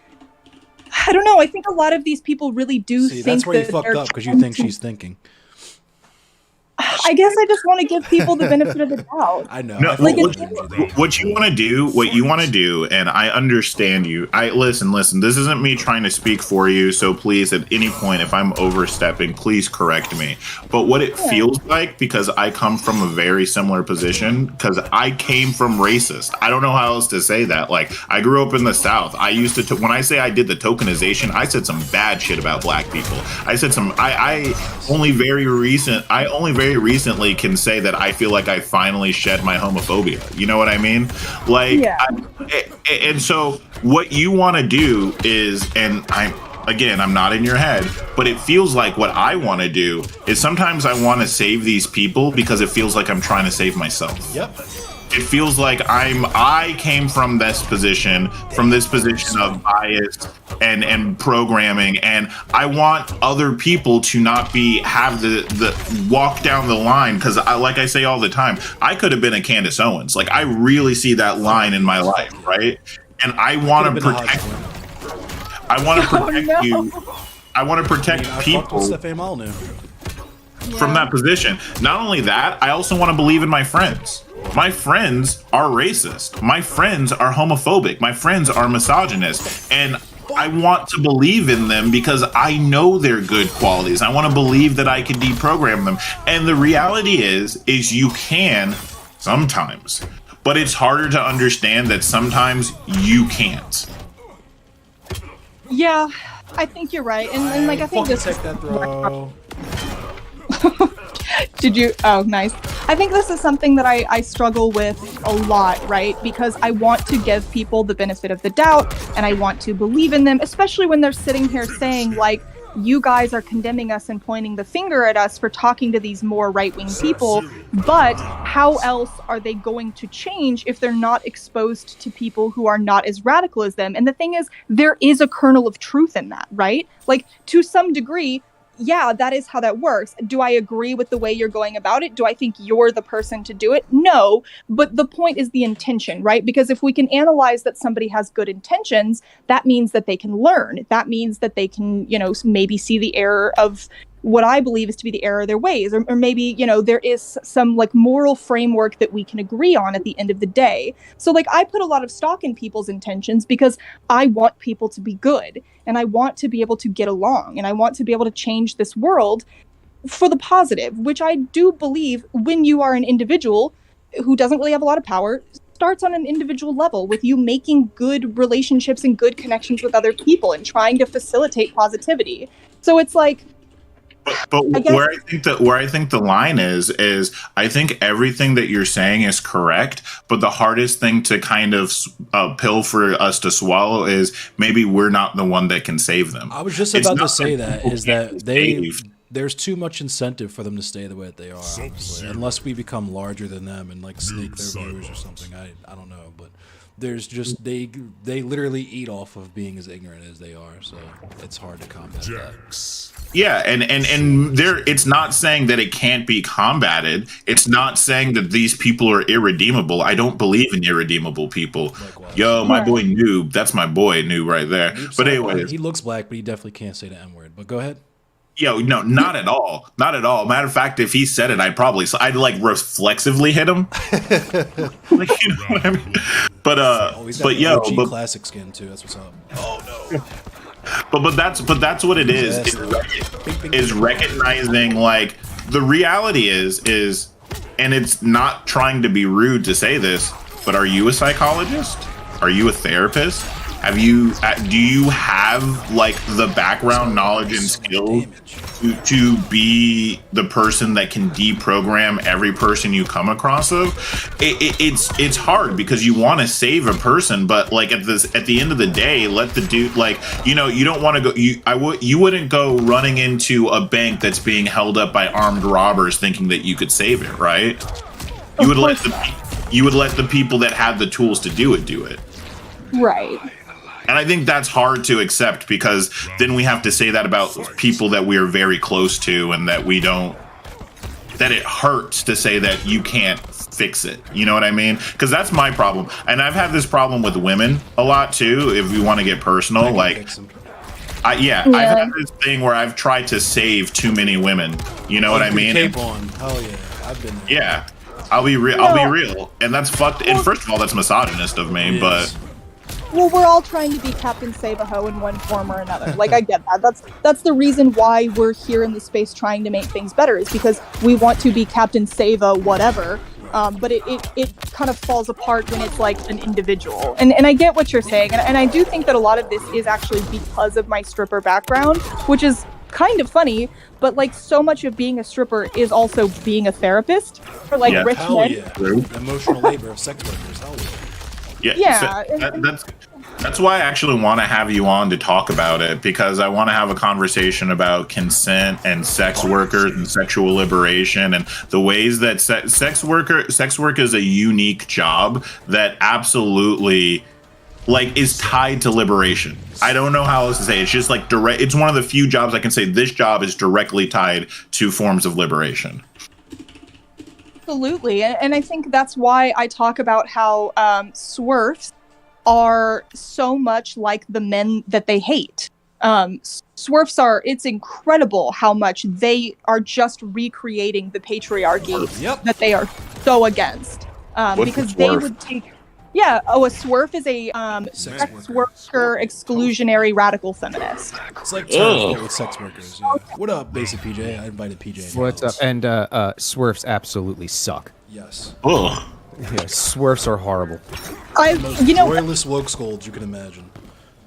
I don't know. I think a lot of these people really do think that's where you that fucked they're up, because you think she's thinking. I guess I just want to give people the benefit of the doubt. I know. No, I Like, what you want to do, and I understand you. Listen. This isn't me trying to speak for you, so please, at any point, if I'm overstepping, please correct me. But what it feels like, because I come from a very similar position, because I came from racist. I don't know how else to say that. Like, I grew up in the South. I used to when I say I did the tokenization, I said some bad shit about black people. I said some. I only very recently can say that I feel like I finally shed my homophobia. You know what I mean? Like, Yeah. and so what you want to do is, and I'm not in your head, but it feels like what I want to do is sometimes I want to save these people because it feels like I'm trying to save myself. Yep. It feels like I came from this position of bias and programming, and I want other people to not have the walk down the line, because like I say all the time, I could have been a Candace Owens. Like, I really see that line in my life, right? And I want to protect. I want to protect you. I want to protect people from that position. Not only that, I also want to believe in my friends. My friends are racist. My friends are homophobic. My friends are misogynist. And I want to believe in them because I know their good qualities. I want to believe that I can deprogram them. And the reality is you can sometimes. But it's harder to understand that sometimes you can't. Yeah, I think you're right. And like, I think this take that throw. Did you? Oh, nice. I think this is something that I struggle with a lot, right? Because I want to give people the benefit of the doubt and I want to believe in them, especially when they're sitting here saying, like, you guys are condemning us and pointing the finger at us for talking to these more right-wing people, but how else are they going to change if they're not exposed to people who are not as radical as them? And the thing is, there is a kernel of truth in that, right? Like, to some degree, yeah, that is how that works. Do I agree with the way you're going about it? Do I think you're the person to do it? No, but the point is the intention, right? Because if we can analyze that somebody has good intentions, that means that they can learn. That means that they can, you know, maybe see the error of what I believe is to be the error of their ways, or maybe, you know, there is some like moral framework that we can agree on at the end of the day. So like I put a lot of stock in people's intentions because I want people to be good and I want to be able to get along and I want to be able to change this world for the positive, which I do believe when you are an individual who doesn't really have a lot of power, starts on an individual level with you making good relationships and good connections with other people and trying to facilitate positivity. So it's like, But where I think the line is I think everything that you're saying is correct, but the hardest thing to kind of pill for us to swallow is maybe we're not the one that can save them. I was just about to say that there's too much incentive for them to stay the way that they are, honestly, unless we become larger than them and like snake their viewers or something. I don't know, but there's just they literally eat off of being as ignorant as they are, so it's hard to combat that. Yeah, and there, it's not saying that it can't be combated. It's not saying that these people are irredeemable. I don't believe in irredeemable people. Likewise. Yo, my boy Noob, that's my boy Noob right there. Noob's But not anyways, black. He looks black, but he definitely can't say the N-word. But go ahead. Yo, no, not at all. Not at all. Matter of fact, if he said it, I'd like reflexively hit him. Like, you know what I mean? But yo, OG classic skin too. That's what's up. Oh no. But that's what it is recognizing like the reality is and it's not trying to be rude to say this, but are you a psychologist? Are you a therapist? Do you have like the background knowledge and skill to be the person that can deprogram every person you come across of? It's hard because you want to save a person, but like at the end of the day, let the dude, like, you know, you don't want to go. You wouldn't go running into a bank that's being held up by armed robbers thinking that you could save it, right? You would let the people that have the tools to do it. right. And I think that's hard to accept because then we have to say that about people that we are very close to and that we don't, that it hurts to say that you can't fix it. You know what I mean? Because that's my problem. And I've had this problem with women a lot too, if we want to get personal. Like, I've had this thing where I've tried to save too many women. You know what I mean? Cape on. Hell yeah. I've been there. Yeah. I'll be real. And that's fucked. And first of all, that's misogynist of me, but... Well, we're all trying to be Captain Save-A-Ho in one form or another. Like, I get that. That's the reason why we're here in the space trying to make things better, is because we want to be Captain Save-A-whatever. But it kind of falls apart when it's like an individual. And I get what you're saying. And I do think that a lot of this is actually because of my stripper background, which is kind of funny. But like so much of being a stripper is also being a therapist for like rich men. Yeah. The emotional labor of sex workers. Hell yeah. Yeah, so that's why I actually want to have you on to talk about it, because I want to have a conversation about consent and sex workers and sexual liberation and the ways that sex work is a unique job that absolutely like is tied to liberation. I don't know how else to say it. It's just like direct. It's one of the few jobs I can say this job is directly tied to forms of liberation. Absolutely. And I think that's why I talk about how swerfs are so much like the men that they hate. Swerfs it's incredible how much they are just recreating the patriarchy that they are so against. Because they would take... Yeah, a swerf is a sex worker exclusionary radical feminist. It's like terms with sex workers. Yeah. What up, Basic PJ? I invited PJ. What's up? And swerfs absolutely suck. Yes. Oh. Yeah, swerfs are horrible. Royalist woke scolds you can imagine.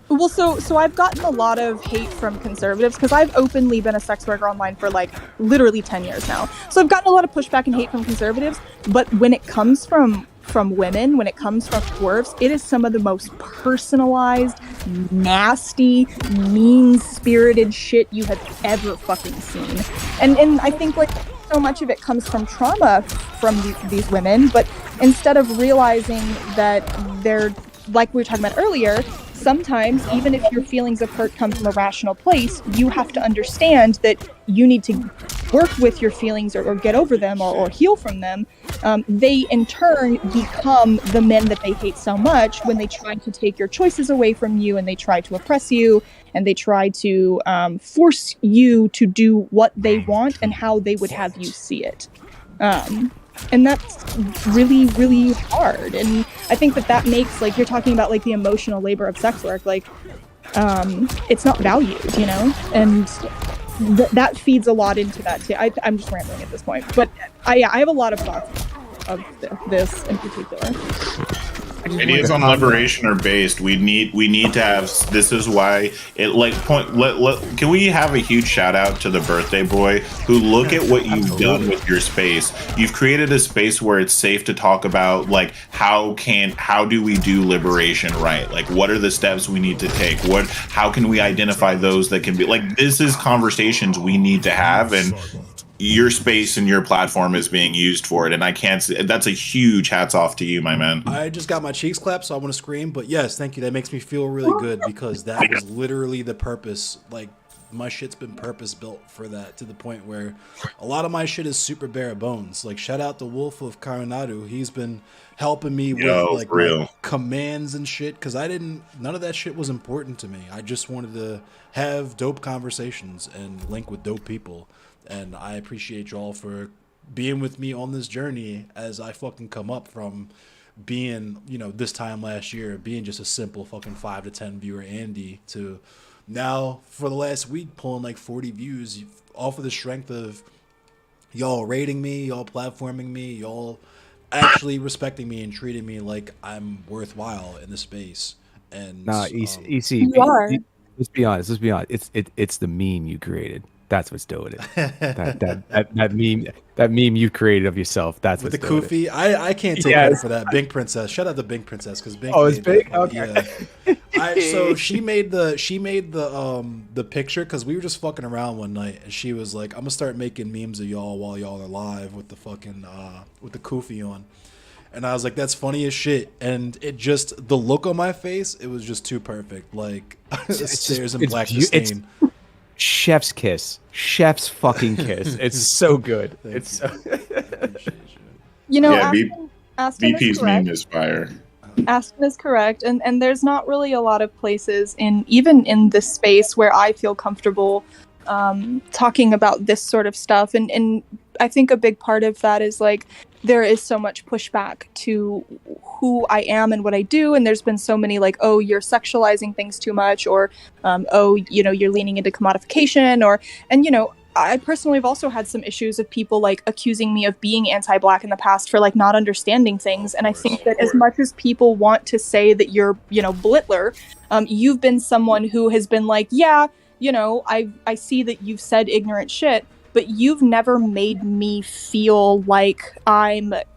Well, so I've gotten a lot of hate from conservatives because I've openly been a sex worker online for like literally 10 years now. So I've gotten a lot of pushback and hate from conservatives. But when it comes from women, when it comes from dwarves, it is some of the most personalized, nasty, mean-spirited shit you have ever fucking seen. And I think like so much of it comes from trauma from these women, but instead of realizing that they're, like we were talking about earlier, sometimes even if your feelings of hurt come from a rational place, you have to understand that you need to work with your feelings or get over them or heal from them. They in turn become the men that they hate so much when they try to take your choices away from you, and they try to oppress you, and they try to force you to do what they want and how they would have you see it. And that's really, really hard. And I think that makes, like, you're talking about, like, the emotional labor of sex work, like, it's not valued, you know? And that feeds a lot into that, too. I'm just rambling at this point. But, I have a lot of thoughts of this in particular. Ideas on liberation are based. We need to have. This is why it like point. Can we have a huge shout out to the birthday boy who look at what you've done with your space? You've created a space where it's safe to talk about like how do we do liberation right? Like what are the steps we need to take? How can we identify those that can be like this is conversations we need to have, and your space and your platform is being used for it, and I can't. That's a huge hats off to you, my man. I just got my cheeks clapped, so I want to scream. But yes, thank you. That makes me feel really good because that was literally the purpose. Like my shit's been purpose built for that, to the point where a lot of my shit is super bare bones. Like shout out to Wolf of Karanadu. He's been helping me with like my commands and shit because none of that shit was important to me. I just wanted to have dope conversations and link with dope people. And I appreciate y'all for being with me on this journey as I fucking come up from being, you know, this time last year, being just a simple fucking 5 to 10 viewer Andy to now for the last week pulling like 40 views off of the strength of y'all rating me, y'all platforming me, y'all actually respecting me and treating me like I'm worthwhile in the space. And EC, you are. Let's be honest. It's the meme you created. That's what's doing it. That meme you created of yourself. That's what's the doing Kofi. it. I can't take credit for that. Bing Princess. Shout out to Bing Princess because Bing. Oh, it's Bing. Okay. Yeah. So she made the picture because we were just fucking around one night and she was like, "I'm gonna start making memes of y'all while y'all are live with the fucking with the Kofi on." And I was like, that's funny as shit. And it just, the look on my face, it was just too perfect. Like, stairs and black disdain. Chef's kiss. Chef's fucking kiss. It's so good. It's so You know, yeah, Aston BP's meme is fire. Aston is correct. And there's not really a lot of places even in this space where I feel comfortable talking about this sort of stuff. And I think a big part of that is like, there is so much pushback to who I am and what I do. And there's been so many like, oh, you're sexualizing things too much, or, oh, you know, you're leaning into commodification, and, you know, I personally have also had some issues of people like accusing me of being anti-Black in the past for like not understanding things. And I think that as much as people want to say that you're, you know, Blittler, you've been someone who has been like, yeah, you know, I see that you've said ignorant shit, but you've never made me feel like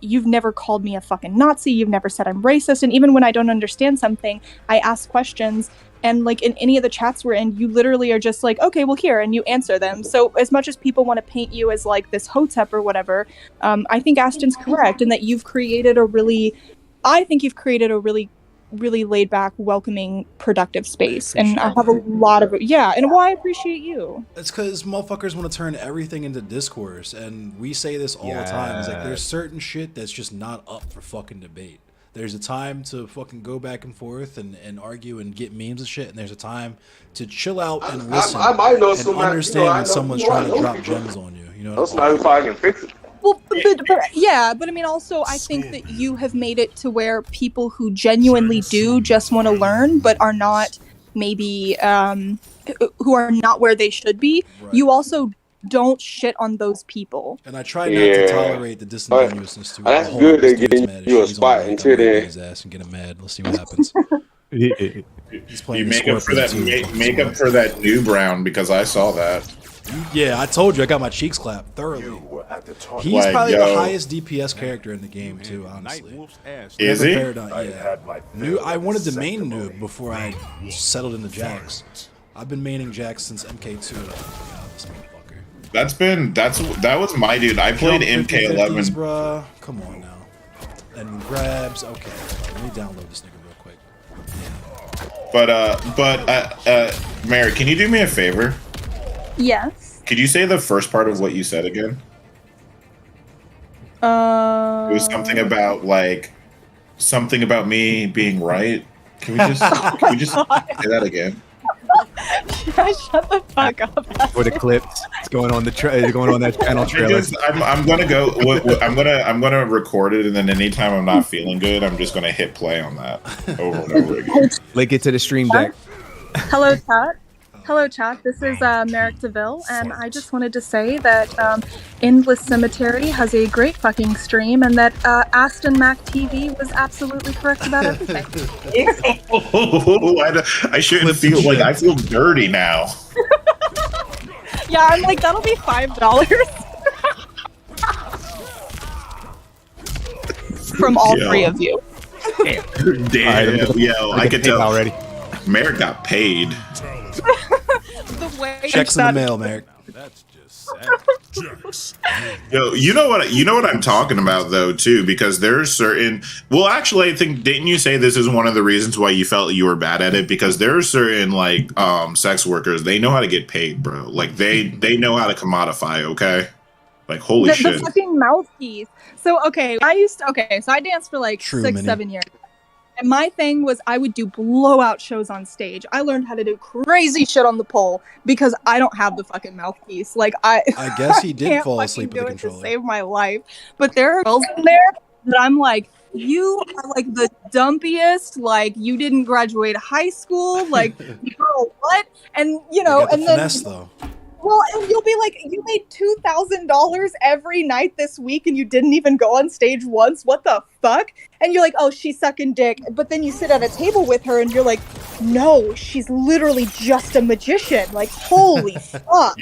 you've never called me a fucking Nazi. You've never said I'm racist. And even when I don't understand something, I ask questions. And like in any of the chats we're in, you literally are just like, okay, well here, and you answer them. So as much as people want to paint you as like this hotep or whatever, I think Aston's correct in that you've created a really really laid back, welcoming, productive space. And I have a lot of and well, I appreciate you. It's because motherfuckers want to turn everything into discourse, and we say this all the time. It's like there's certain shit that's just not up for fucking debate. There's a time to fucking go back and forth and argue and get memes and shit, and there's a time to chill out and listen I might know and understand when someone's trying to drop gems on you. You know, that's not if I can fix it. Well, but I mean, also, I think that you have made it to where people who genuinely do just want to learn, but are not maybe, who are not where they should be, you also don't shit on those people. And I try not to tolerate the disingenuousness to that's good. They're getting you a spot until then. His ass and get him mad. Let's see what happens. He's playing You the make up for that. Scorpion, too. Make up for that new Brown because I saw that. Yeah, I told you I got my cheeks clapped thoroughly. He's Like, probably yo. the highest DPS character in the game too, honestly. Is he? Yeah. I wanted to main Noob before I settled into Jax. I've been maining Jax since MK2. God, this motherfucker. That was my dude. I played Jump 50, 50s, MK11. bruh. Come on now. And grabs. Okay, let me download this nigga real quick. But Mary, can you do me a favor? Yes. Could you say the first part of what you said again? It was something about me being right. Can we just say that again? Shut the fuck up. For the clips, it's going on going on that channel trailer. I'm gonna go. I'm gonna record it, and then anytime I'm not feeling good, I'm just gonna hit play on that over and over again. Link it to the stream deck. Hello, chat. Hello, chat. This is Merrick DeVille, and I just wanted to say that Endless Cemetery has a great fucking stream, and that Aston Mac TV was absolutely correct about everything. I shouldn't feel like I feel dirty now. Yeah, I'm like, that'll be $5 from all three of you. Damn, I could tell already. Merrick got paid. The way Checks in the mail, Merrick. That's just sad. Yo, you know what I'm talking about though too, because there's certain. Well, actually, I think didn't you say this is one of the reasons why you felt you were bad at it? Because there are certain like sex workers, they know how to get paid, bro. Like they know how to commodify. Okay, like holy shit. The fucking mouthpiece. So I danced for like True, 6-7 years. And my thing was I would do blowout shows on stage. I learned how to do crazy shit on the pole because I don't have the fucking mouthpiece. Like I guess he did can't fall fucking asleep with do the it to controller. save my life. But there are girls in there that I'm like, you are like the dumpiest. Like you didn't graduate high school. Like girl, what? And you know, and then finesse, though. well, and you'll be like, you made $2,000 every night this week and you didn't even go on stage once? What the fuck? And you're like, oh, she's sucking dick. But then you sit at a table with her and you're like, no, she's literally just a magician. Like, holy fuck.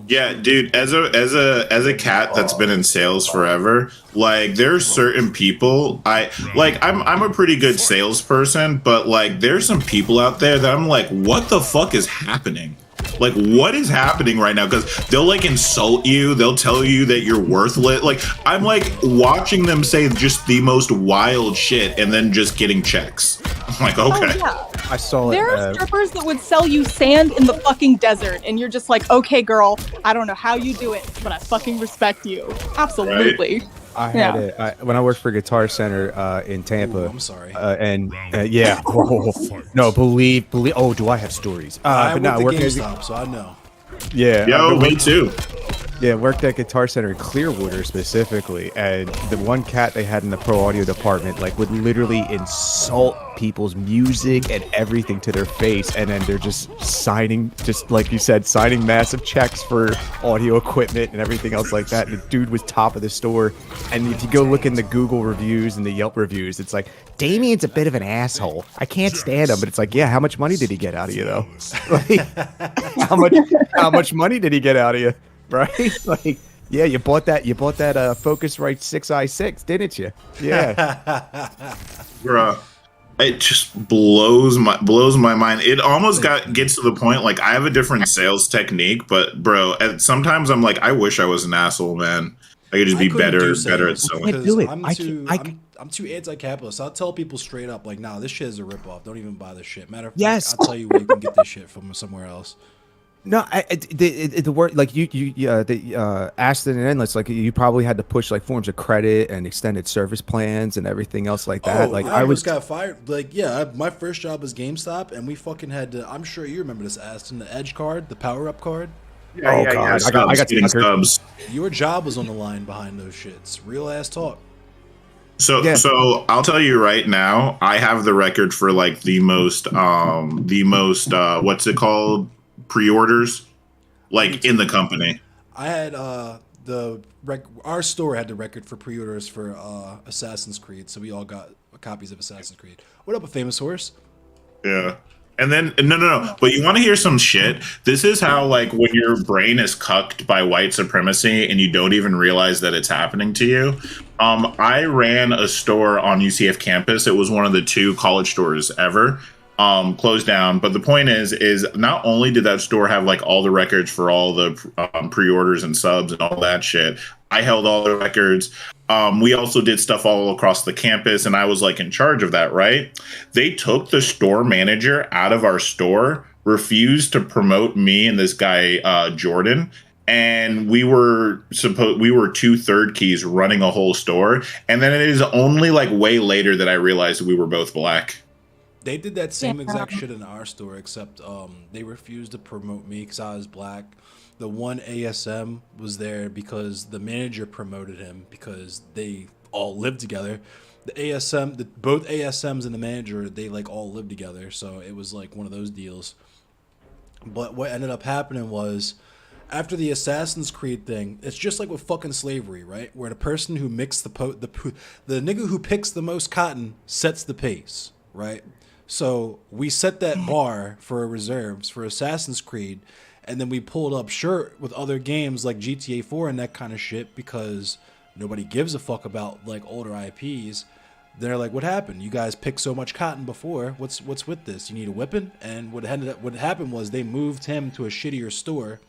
Yeah, dude, as a cat that's been in sales forever, like there's certain people I'm a pretty good salesperson, but like there's some people out there that I'm like, what the fuck is happening? Like, what is happening right now? Because they'll like insult you. They'll tell you that you're worthless. Like, I'm like watching them say just the most wild shit and then just getting checks. I'm like, okay. Oh, yeah. I saw it. There are strippers that would sell you sand in the fucking desert. And you're just like, okay, girl, I don't know how you do it, but I fucking respect you. Absolutely. I had it when I worked for Guitar Center in Tampa. Ooh, I'm sorry. Yeah. No, believe. Oh, do I have stories? I but went no, to working GameStop, so I know. Yeah. Yo, me too. Yeah, worked at Guitar Center in Clearwater specifically, and the one cat they had in the pro audio department like would literally insult people's music and everything to their face, and then they're just signing, just like you said, signing massive checks for audio equipment and everything else like that. And the dude was top of the store, and if you go look in the Google reviews and the Yelp reviews, it's like, Damien's a bit of an asshole. I can't stand him, but it's like, yeah, how much money did he get out of you though? Like, how much money did he get out of you? Right? Like, yeah, you bought that Focusrite 6i6, didn't you? Yeah. Bruh. It just blows my mind. It almost gets to the point like I have a different sales technique, but bro, sometimes I'm like, I wish I was an asshole, man. I could just be better at selling. can't do it. I'm too anti-capitalist. I'll tell people straight up, like, nah, this shit is a ripoff. Don't even buy this shit. Matter of fact, Yes. I'll tell you where you can get this shit from somewhere else. No, the word like Aston and Endless, like you probably had to push like forms of credit and extended service plans and everything else like that. Like I was got fired. Like, yeah, my first job was GameStop, and we fucking had to. I'm sure you remember this, Aston, the Edge card, the Power Up card. God, I got getting suckered. subs. Your job was on the line behind those shits. Real ass talk. So I'll tell you right now, I have the record for like the most what's it called? Pre-orders, like in the company. I had our store had the record for pre-orders for Assassin's Creed, so we all got copies of Assassin's Creed. What up, a famous horse? Yeah. And then no. But you want to hear some shit? This is how, like, when your brain is cucked by white supremacy and you don't even realize that it's happening to you. I ran a store on UCF campus. It was one of the 2 college stores ever. Closed down. But the point is not only did that store have like all the records for all the pre-orders and subs and all that shit, I held all the records. We also did stuff all across the campus, and I was like in charge of that, right? They took the store manager out of our store, refused to promote me and this guy, Jordan. And we were 2 third keys running a whole store. And then it is only like way later that I realized we were both black. They did that same exact shit in our store, except they refused to promote me because I was black. The one ASM was there because the manager promoted him because they all lived together. Both ASMs and the manager, they like all lived together, so it was like one of those deals. But what ended up happening was, after the Assassin's Creed thing, it's just like with fucking slavery, right? Where the person who mixed the nigga who picks the most cotton sets the pace, right? So we set that bar for reserves for Assassin's Creed, and then we pulled up short with other games like GTA 4 and that kind of shit because nobody gives a fuck about like older IPs. They're like, what happened? You guys picked so much cotton before. What's with this? You need a whipping? And what happened was they moved him to a shittier store.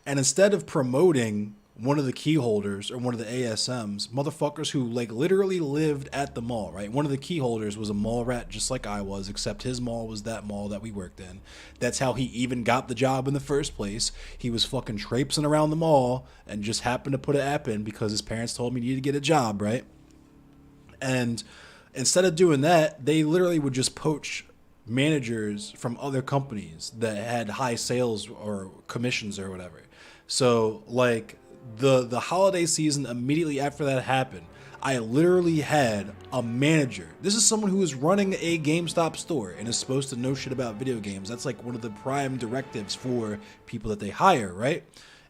And instead of promoting one of the key holders or one of the ASMs, motherfuckers who like literally lived at the mall, right? One of the key holders was a mall rat just like I was, except his mall was that mall that we worked in. That's how he even got the job in the first place. He was fucking traipsing around the mall and just happened to put an app in because his parents told him he needed to get a job, right? And instead of doing that, they literally would just poach managers from other companies that had high sales or commissions or whatever. So like the holiday season immediately after that happened, I literally had a manager. This is someone who is running a GameStop store and is supposed to know shit about video games. That's like one of the prime directives for people that they hire, right?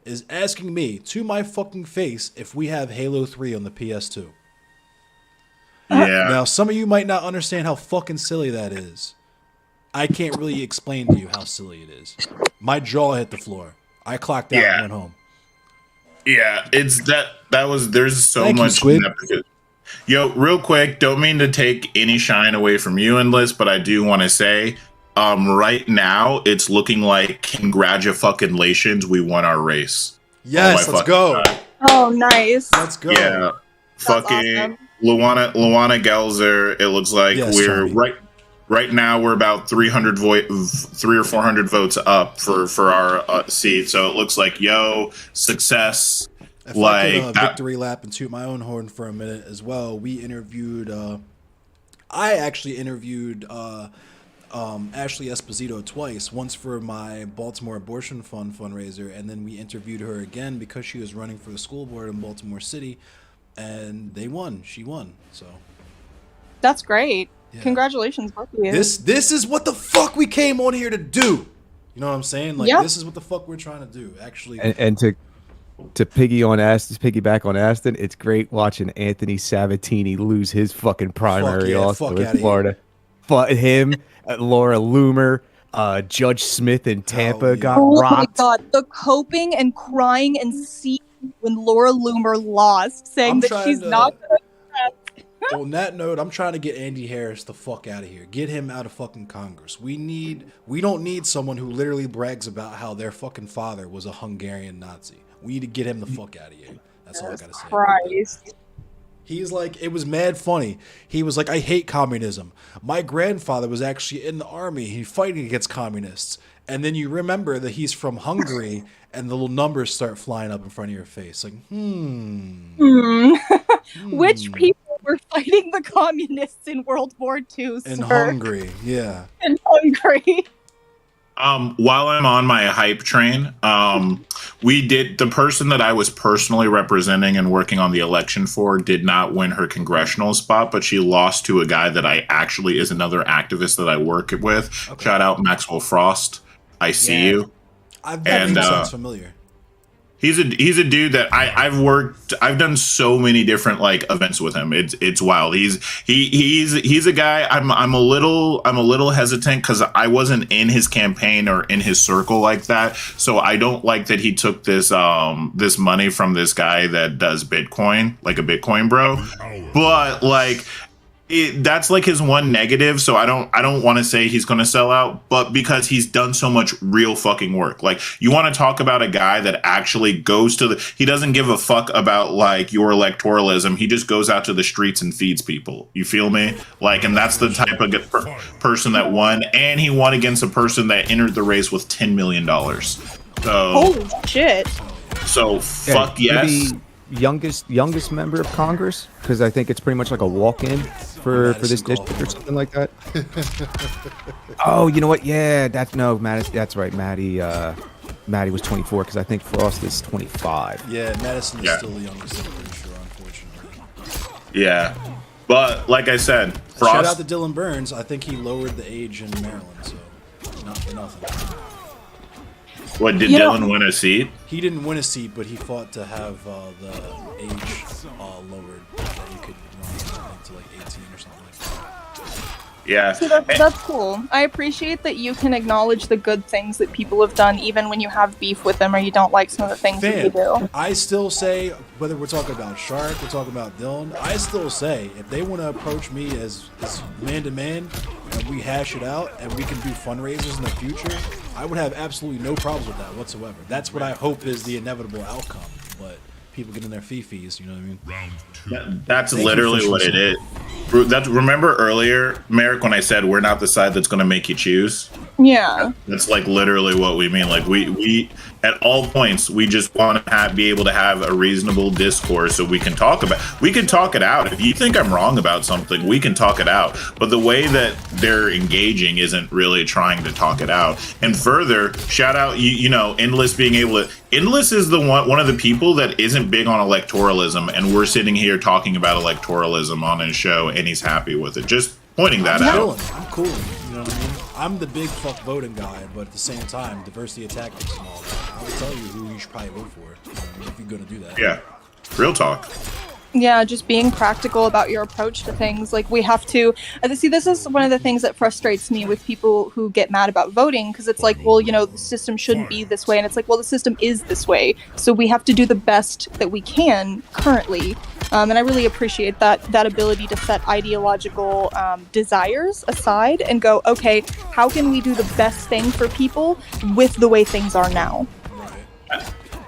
Is asking me to my fucking face if we have Halo 3 on the PS2. Yeah. Now, some of you might not understand how fucking silly that is. I can't really explain to you how silly it is. My jaw hit the floor. I clocked out and went home. Yeah, it's there's so Thank you, much. Squid. Yo, real quick, don't mean to take any shine away from you, Endless, but I do want to say, right now it's looking like congratulations, we won our race. Yes, let's go. God. Oh, nice. Let's go. Yeah, fucking awesome. Luana Gelzer. It looks like Yes, we're Charlie. right now we're about 300 or 400 votes up for our seat. So it looks like success. If like I could victory lap and toot my own horn for a minute as well, we interviewed. I actually interviewed Ashley Esposito twice. Once for my Baltimore Abortion Fund fundraiser, and then we interviewed her again because she was running for the school board in Baltimore City, and they won. She won. So That's great. yeah. Congratulations, both of you. This is what the fuck we came on here to do. You know what I'm saying? Like Yep. this is what the fuck we're trying to do. Actually, And to piggyback on Aston, it's great watching Anthony Sabatini lose his fucking primary yeah, also fuck in outta Florida. But him, Laura Loomer, Judge Smith in Tampa yeah. got Oh my rocked. god, the coping and crying and seeing when Laura Loomer lost, saying I'm that trying she's to- not gonna On that note, I'm trying to get Andy Harris the fuck out of here. Get him out of fucking Congress. We don't need someone who literally brags about how their fucking father was a Hungarian Nazi. We need to get him the fuck out of here. That's all I gotta say. Christ. He's like, it was mad funny. He was like, I hate communism. My grandfather was actually in the army. He's fighting against communists. And then you remember that he's from Hungary, and the little numbers start flying up in front of your face. Like, Which people were fighting the communists in World War II, in sir? Hungary, yeah. In Hungary. While I'm on my hype train, the person that I was personally representing and working on the election for did not win her congressional spot, but she lost to a guy that I actually is another activist that I work with. Okay. Shout out Maxwell Frost. I see you. That name And, sounds familiar. He's a dude that I've done so many different like events with him. It's wild. He's a guy I'm a little hesitant because I wasn't in his campaign or in his circle like that. So I don't like that he took this this money from this guy that does Bitcoin, like a Bitcoin bro. But like that's like his one negative, so I don't want to say he's going to sell out, but because he's done so much real fucking work. Like, you want to talk about a guy that actually goes to he doesn't give a fuck about like your electoralism. He just goes out to the streets and feeds people. You feel me? Like, and that's the type of person that won, and he won against a person that entered the race with $10 million. So Holy shit. So fuck yes. Youngest member of Congress, because I think it's pretty much like a walk-in for this district or something like that. Oh, you know what? Yeah, that's right. Maddie was 24 because I think Frost is 25. Yeah, Madison is still the youngest, I'm pretty sure, unfortunately. Yeah, but like I said, Frost. Shout out to Dylan Burns. I think he lowered the age in Maryland, so not for nothing. What, did Dylan win a seat? He didn't win a seat, but he fought to have the age lowered that you could run to like 18 or something like that. Yeah. See, that's cool. I appreciate that you can acknowledge the good things that people have done, even when you have beef with them or you don't like some of the things that they do. I still say, whether we're talking about Shark, we're talking about Dylan, I still say, if they want to approach me as man to man, and we hash it out, and we can do fundraisers in the future, I would have absolutely no problems with that whatsoever. That's what I hope is the inevitable outcome. But people getting their fees, you know what I mean? That's literally what it is. Remember earlier, Merrick, when I said we're not the side that's going to make you choose? Yeah. That's like literally what we mean. Like we at all points, we just want to be able to have a reasonable discourse so we can talk it out. If you think I'm wrong about something, we can talk it out. But the way that they're engaging isn't really trying to talk it out. And further, shout out, you know, Endless being able to. Endless is the one of the people that isn't big on electoralism, and we're sitting here talking about electoralism on his show, and he's happy with it. Just pointing that out. I'm cool. You know what I mean? I'm the big fuck voting guy, but at the same time, diversity of tactics and all that. I will tell you who you should probably vote for, you know what I mean, if you're gonna do that. Yeah, real talk. Yeah, just being practical about your approach to things. Like, we have to see, this is one of the things that frustrates me with people who get mad about voting, because it's like, well, you know, the system shouldn't be this way, and it's like, well, the system is this way, so we have to do the best that we can currently. And I really appreciate that ability to set ideological desires aside and go, okay, how can we do the best thing for people with the way things are now?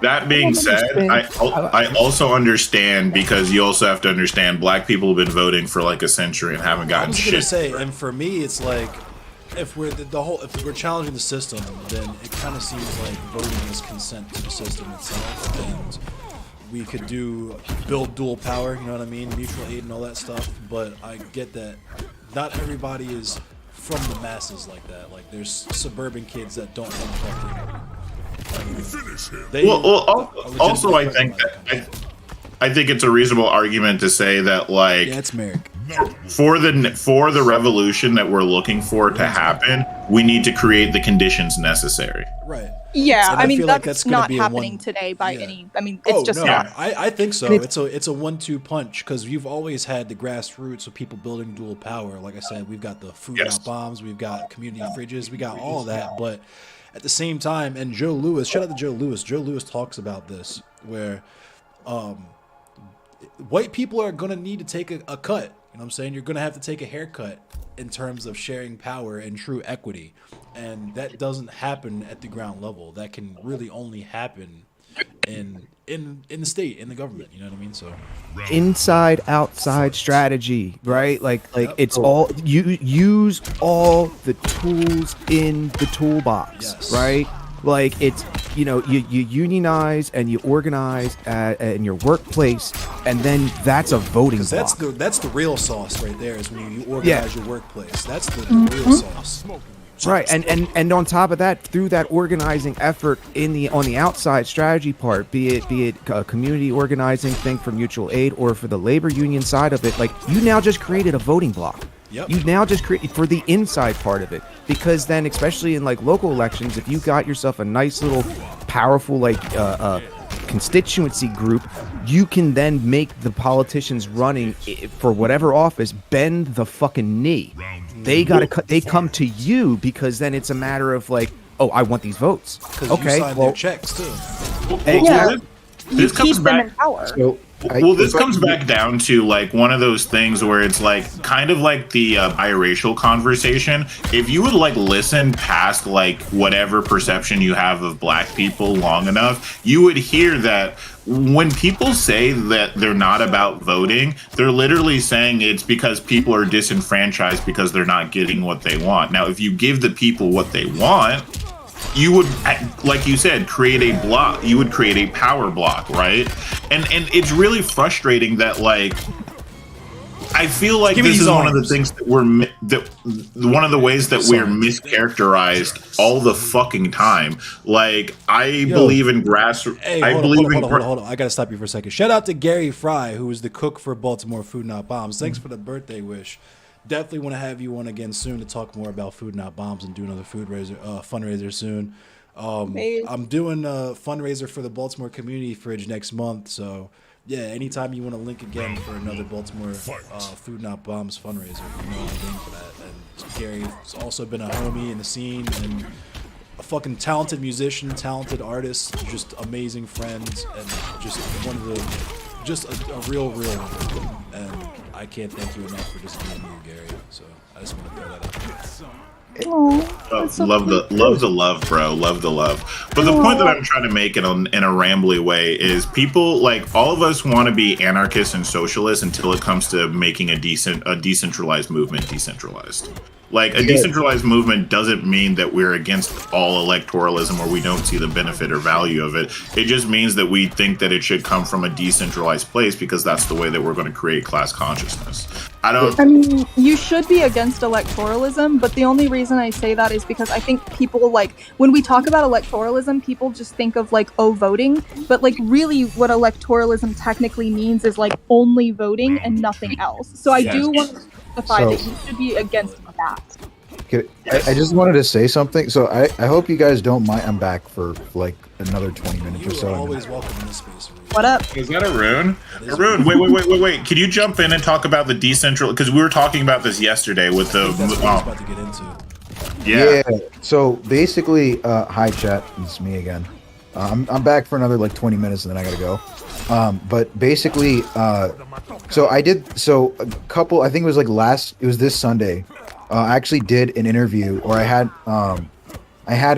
That being said, I also understand, because you also have to understand Black people have been voting for like a century and haven't gotten shit. I was gonna say, and for me, it's like, if we're if we're challenging the system, then it kind of seems like voting is consent to the system itself, and we could build dual power, you know what I mean, mutual aid and all that stuff. But I get that not everybody is from the masses like that. Like, there's suburban kids that don't have fucking. Also, I think it's a reasonable argument to say that, like, it's Merrick. For the revolution that we're looking for to happen, we need to create the conditions necessary. Right. Yeah, And I mean, like that's gonna not be happening today by any. I mean, it's just not. I think so. It's a 1-2 punch, because you've always had the grassroots of people building dual power. Like I said, we've got the food out bombs, we've got community fridges, we got all of that. But at the same time, and Joe Lewis, shout out to Joe Lewis. Joe Lewis talks about this, where white people are going to need to take a cut. You know what I'm saying? You're going to have to take a haircut in terms of sharing power and true equity. And that doesn't happen at the ground level. That can really only happen in the state, in the government. You know what I mean? So inside outside strategy, right? Like it's all, you use all the tools in the toolbox, right? Like, it's, you know, you unionize and you organize in your workplace, and then that's a voting block. That's the real sauce right there, is when you organize your workplace. That's the real sauce. Right, and on top of that, through that organizing effort on the outside strategy part, be it a community organizing thing for mutual aid or for the labor union side of it, like, you now just created a voting block. Yep. You now just create for the inside part of it, because then, especially in like local elections, if you got yourself a nice little powerful like constituency group, you can then make the politicians running for whatever office bend the fucking knee. They they come to you because then it's a matter of like, oh, I want these votes. Because Okay, you signed well, their checks too. Yeah. This comes Keep them back. in power. So, Well, this comes back down to like one of those things where it's like kind of like the biracial conversation. If you would like listen past like whatever perception you have of black people long enough, you would hear that when people say that they're not about voting, they're literally saying it's because people are disenfranchised because they're not getting what they want. Now, if you give the people what they want, you would, like you said, create a block. You would create a power block, right? And it's really frustrating that like I feel like Give me this these is one of the arms. things that one of the ways that we're mischaracterized all the fucking time. Like I believe in Hey, I hold believe on, in hold on. I gotta stop you for a second. Shout out to Gary Fry, who is the cook for Baltimore Food Not Bombs. Thanks for the birthday wish. Definitely want to have you on again soon to talk more about Food Not Bombs and do another fundraiser soon. I'm doing a fundraiser for the Baltimore Community Fridge next month, so yeah, anytime you want to link again for another Baltimore Food Not Bombs fundraiser, you know, I'm game for that. And Gary's also been a homie in the scene and a fucking talented musician, talented artist, just amazing friends, and just one of the, just a real one. And I can't thank you enough for just being you, Gary. So I just want to throw that out there. love the love, bro. Love the love. But the point that I'm trying to make in a rambly way is people like all of us want to be anarchists and socialists until it comes to making a decentralized movement decentralized. Like a decentralized movement doesn't mean that we're against all electoralism or we don't see the benefit or value of it. It just means that we think that it should come from a decentralized place because that's the way that we're going to create class consciousness. I mean, you should be against electoralism, but the only reason I say that is because I think people, like, when we talk about electoralism, people just think of, like, voting, but, like, really what electoralism technically means is, like, only voting and nothing else. So I do want to specify that you should be against that. I just wanted to say something. So I hope you guys don't mind. I'm back for like another 20 minutes or You so. are always welcome in this space. What up? Is that Arun? Arun, wait. Can you jump in and talk about the decentral? Because we were talking about this yesterday with the. That's what I was about to get into. Yeah. So basically, hi chat, it's me again. I'm back for another like 20 minutes and then I gotta go. But basically, so I a couple. I think it was it was this Sunday. I actually did an interview, or I had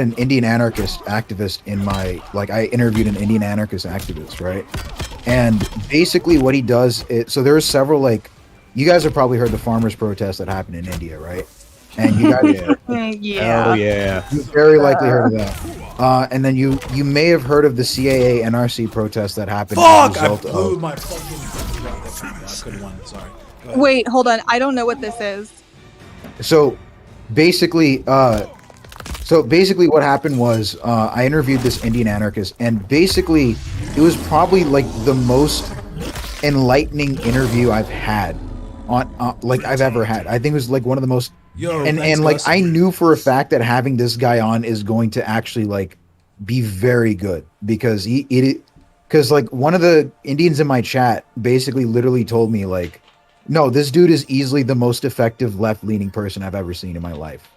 an Indian anarchist activist in my, like, I interviewed an Indian anarchist activist, right? And basically what he does is, so there are several, like, you guys have probably heard the farmers' protests that happened in India, right? And you guys, Oh yeah. you very likely heard of that. And then you may have heard of the CAA NRC protests that happened as a I result blew of. my fucking. I could have won. Sorry. Go ahead. Wait, hold on. I don't know what this is. So basically, what happened was I interviewed this Indian anarchist, and basically, it was probably like the most enlightening interview I've had like I've ever had. I think it was like one of the most. And like I knew for a fact that having this guy on is going to actually like be very good because because like one of the Indians in my chat basically literally told me like, no, this dude is easily the most effective left-leaning person I've ever seen in my life,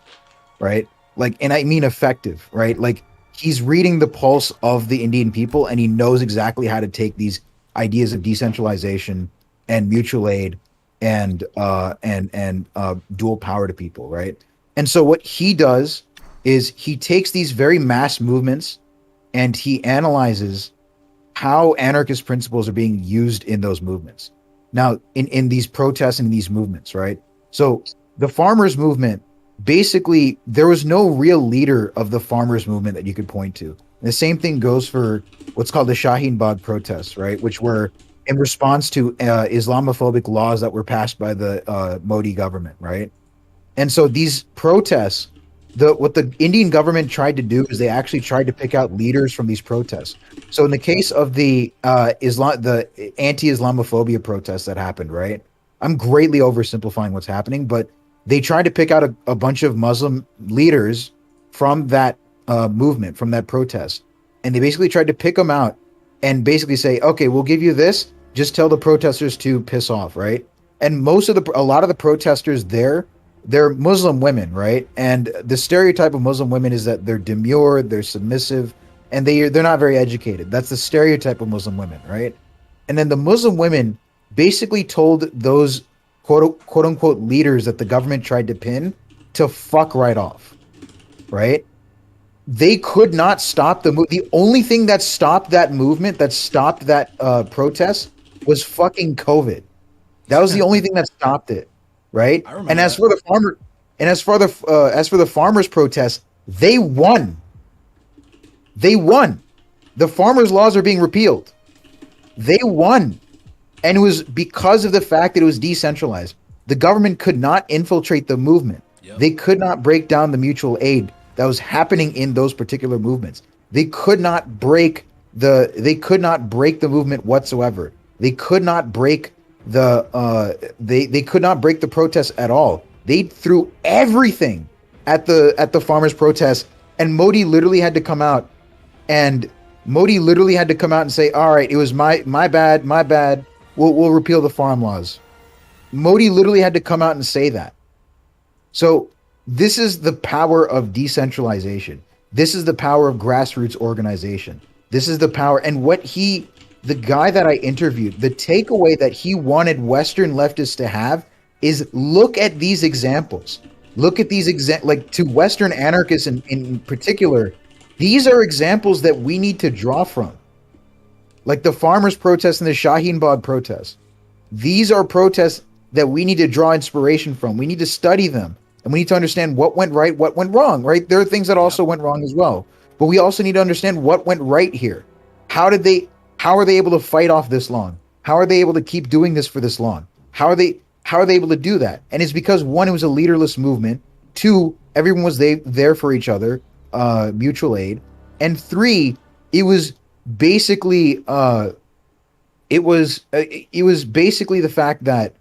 right? Like, and I mean effective, right? Like he's reading the pulse of the Indian people and he knows exactly how to take these ideas of decentralization and mutual aid and dual power to people, right? And so what he does is he takes these very mass movements and he analyzes how anarchist principles are being used in those movements. Now, in these protests and these movements, right? So the farmers movement, basically, there was no real leader of the farmers movement that you could point to. And the same thing goes for what's called the Shaheen Bagh protests, right? Which were in response to Islamophobic laws that were passed by the Modi government, right? And so these protests, what the Indian government tried to do is they actually tried to pick out leaders from these protests. So in the case of the anti-Islamophobia protests that happened, right? I'm greatly oversimplifying what's happening, but they tried to pick out a bunch of Muslim leaders from that movement, from that protest. And they basically tried to pick them out and basically say, okay, we'll give you this. Just tell the protesters to piss off, right? And a lot of the protesters there, they're Muslim women, right? And the stereotype of Muslim women is that they're demure, they're submissive, and they're not very educated. That's the stereotype of Muslim women, right? And then the Muslim women basically told those quote unquote leaders that the government tried to pin to fuck right off, right? They could not stop the move. The only thing that stopped that movement, that stopped that protest, was fucking COVID. That was the only thing that stopped it, right? And as for the farmers' protest, they won. They won. The farmers' laws are being repealed. They won, and it was because of the fact that it was decentralized. The government could not infiltrate the movement. Yep. They could not break down the mutual aid that was happening in those particular movements. They could not break the movement whatsoever. They could not break they could not break the protests at all. They threw everything at the farmers' protest, and Modi literally had to come out and say, all right, it was my bad. We'll repeal the farm laws. Modi literally had to come out and say that. So this is the power of decentralization. This is the power of grassroots organization. This is the power. And the guy that I interviewed, the takeaway that he wanted Western leftists to have is look at these examples. Look at these to Western anarchists in particular. These are examples that we need to draw from. Like the farmers' protest and the Shaheen Bagh protest. These are protests that we need to draw inspiration from. We need to study them. And we need to understand what went right, what went wrong, right? There are things that also went wrong as well. But we also need to understand what went right here. How are they able to fight off this long? How are they able to keep doing this for this long? How are they able to do that? And it's because, one, it was a leaderless movement. Two, everyone was there for each other, mutual aid. And three, it was basically it was basically the fact that,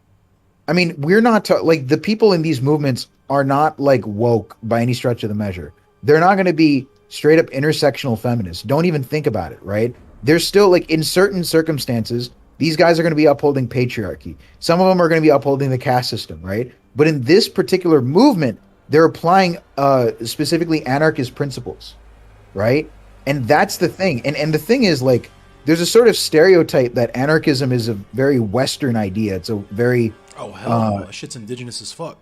I mean, we're not like the people in these movements are not like woke by any stretch of the measure. They're not going to be straight up intersectional feminists. Don't even think about it, right? They're still like, in certain circumstances, these guys are going to be upholding patriarchy. Some of them are going to be upholding the caste system, right? But in this particular movement, they're applying specifically anarchist principles, right? And that's the thing. And the thing is, like, there's a sort of stereotype that anarchism is a very Western idea. It's a very that shit's indigenous as fuck.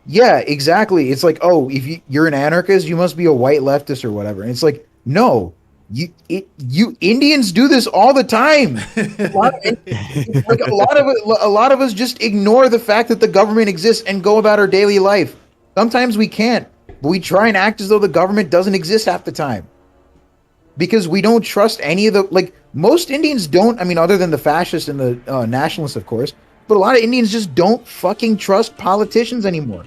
Yeah, exactly. It's like, oh, if you're an anarchist, you must be a white leftist or whatever. And it's like, no, you Indians do this all the time. A lot of us just ignore the fact that the government exists and go about our daily life. Sometimes we can't, but we try and act as though the government doesn't exist half the time. Because we don't trust any of the, like, most Indians don't, I mean, other than the fascists and the nationalists, of course, but a lot of Indians just don't fucking trust politicians anymore.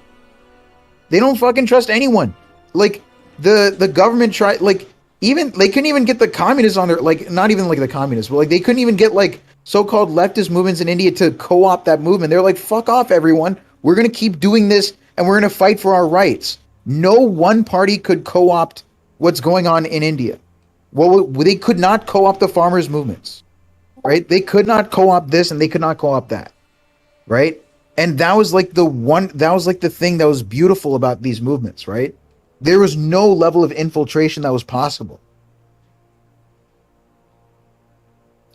They don't fucking trust anyone. Like, the government tried, like, even, they couldn't even get the communists on their, like, not even like the communists, but like, they couldn't even get like so-called leftist movements in India to co-opt that movement. They're like, fuck off, everyone. We're going to keep doing this and we're going to fight for our rights. No one party could co-opt what's going on in India. Well, they could not co-opt the farmers' movements, right? They could not co-opt this and they could not co-opt that, right? And that was like the thing that was beautiful about these movements, right? There was no level of infiltration that was possible.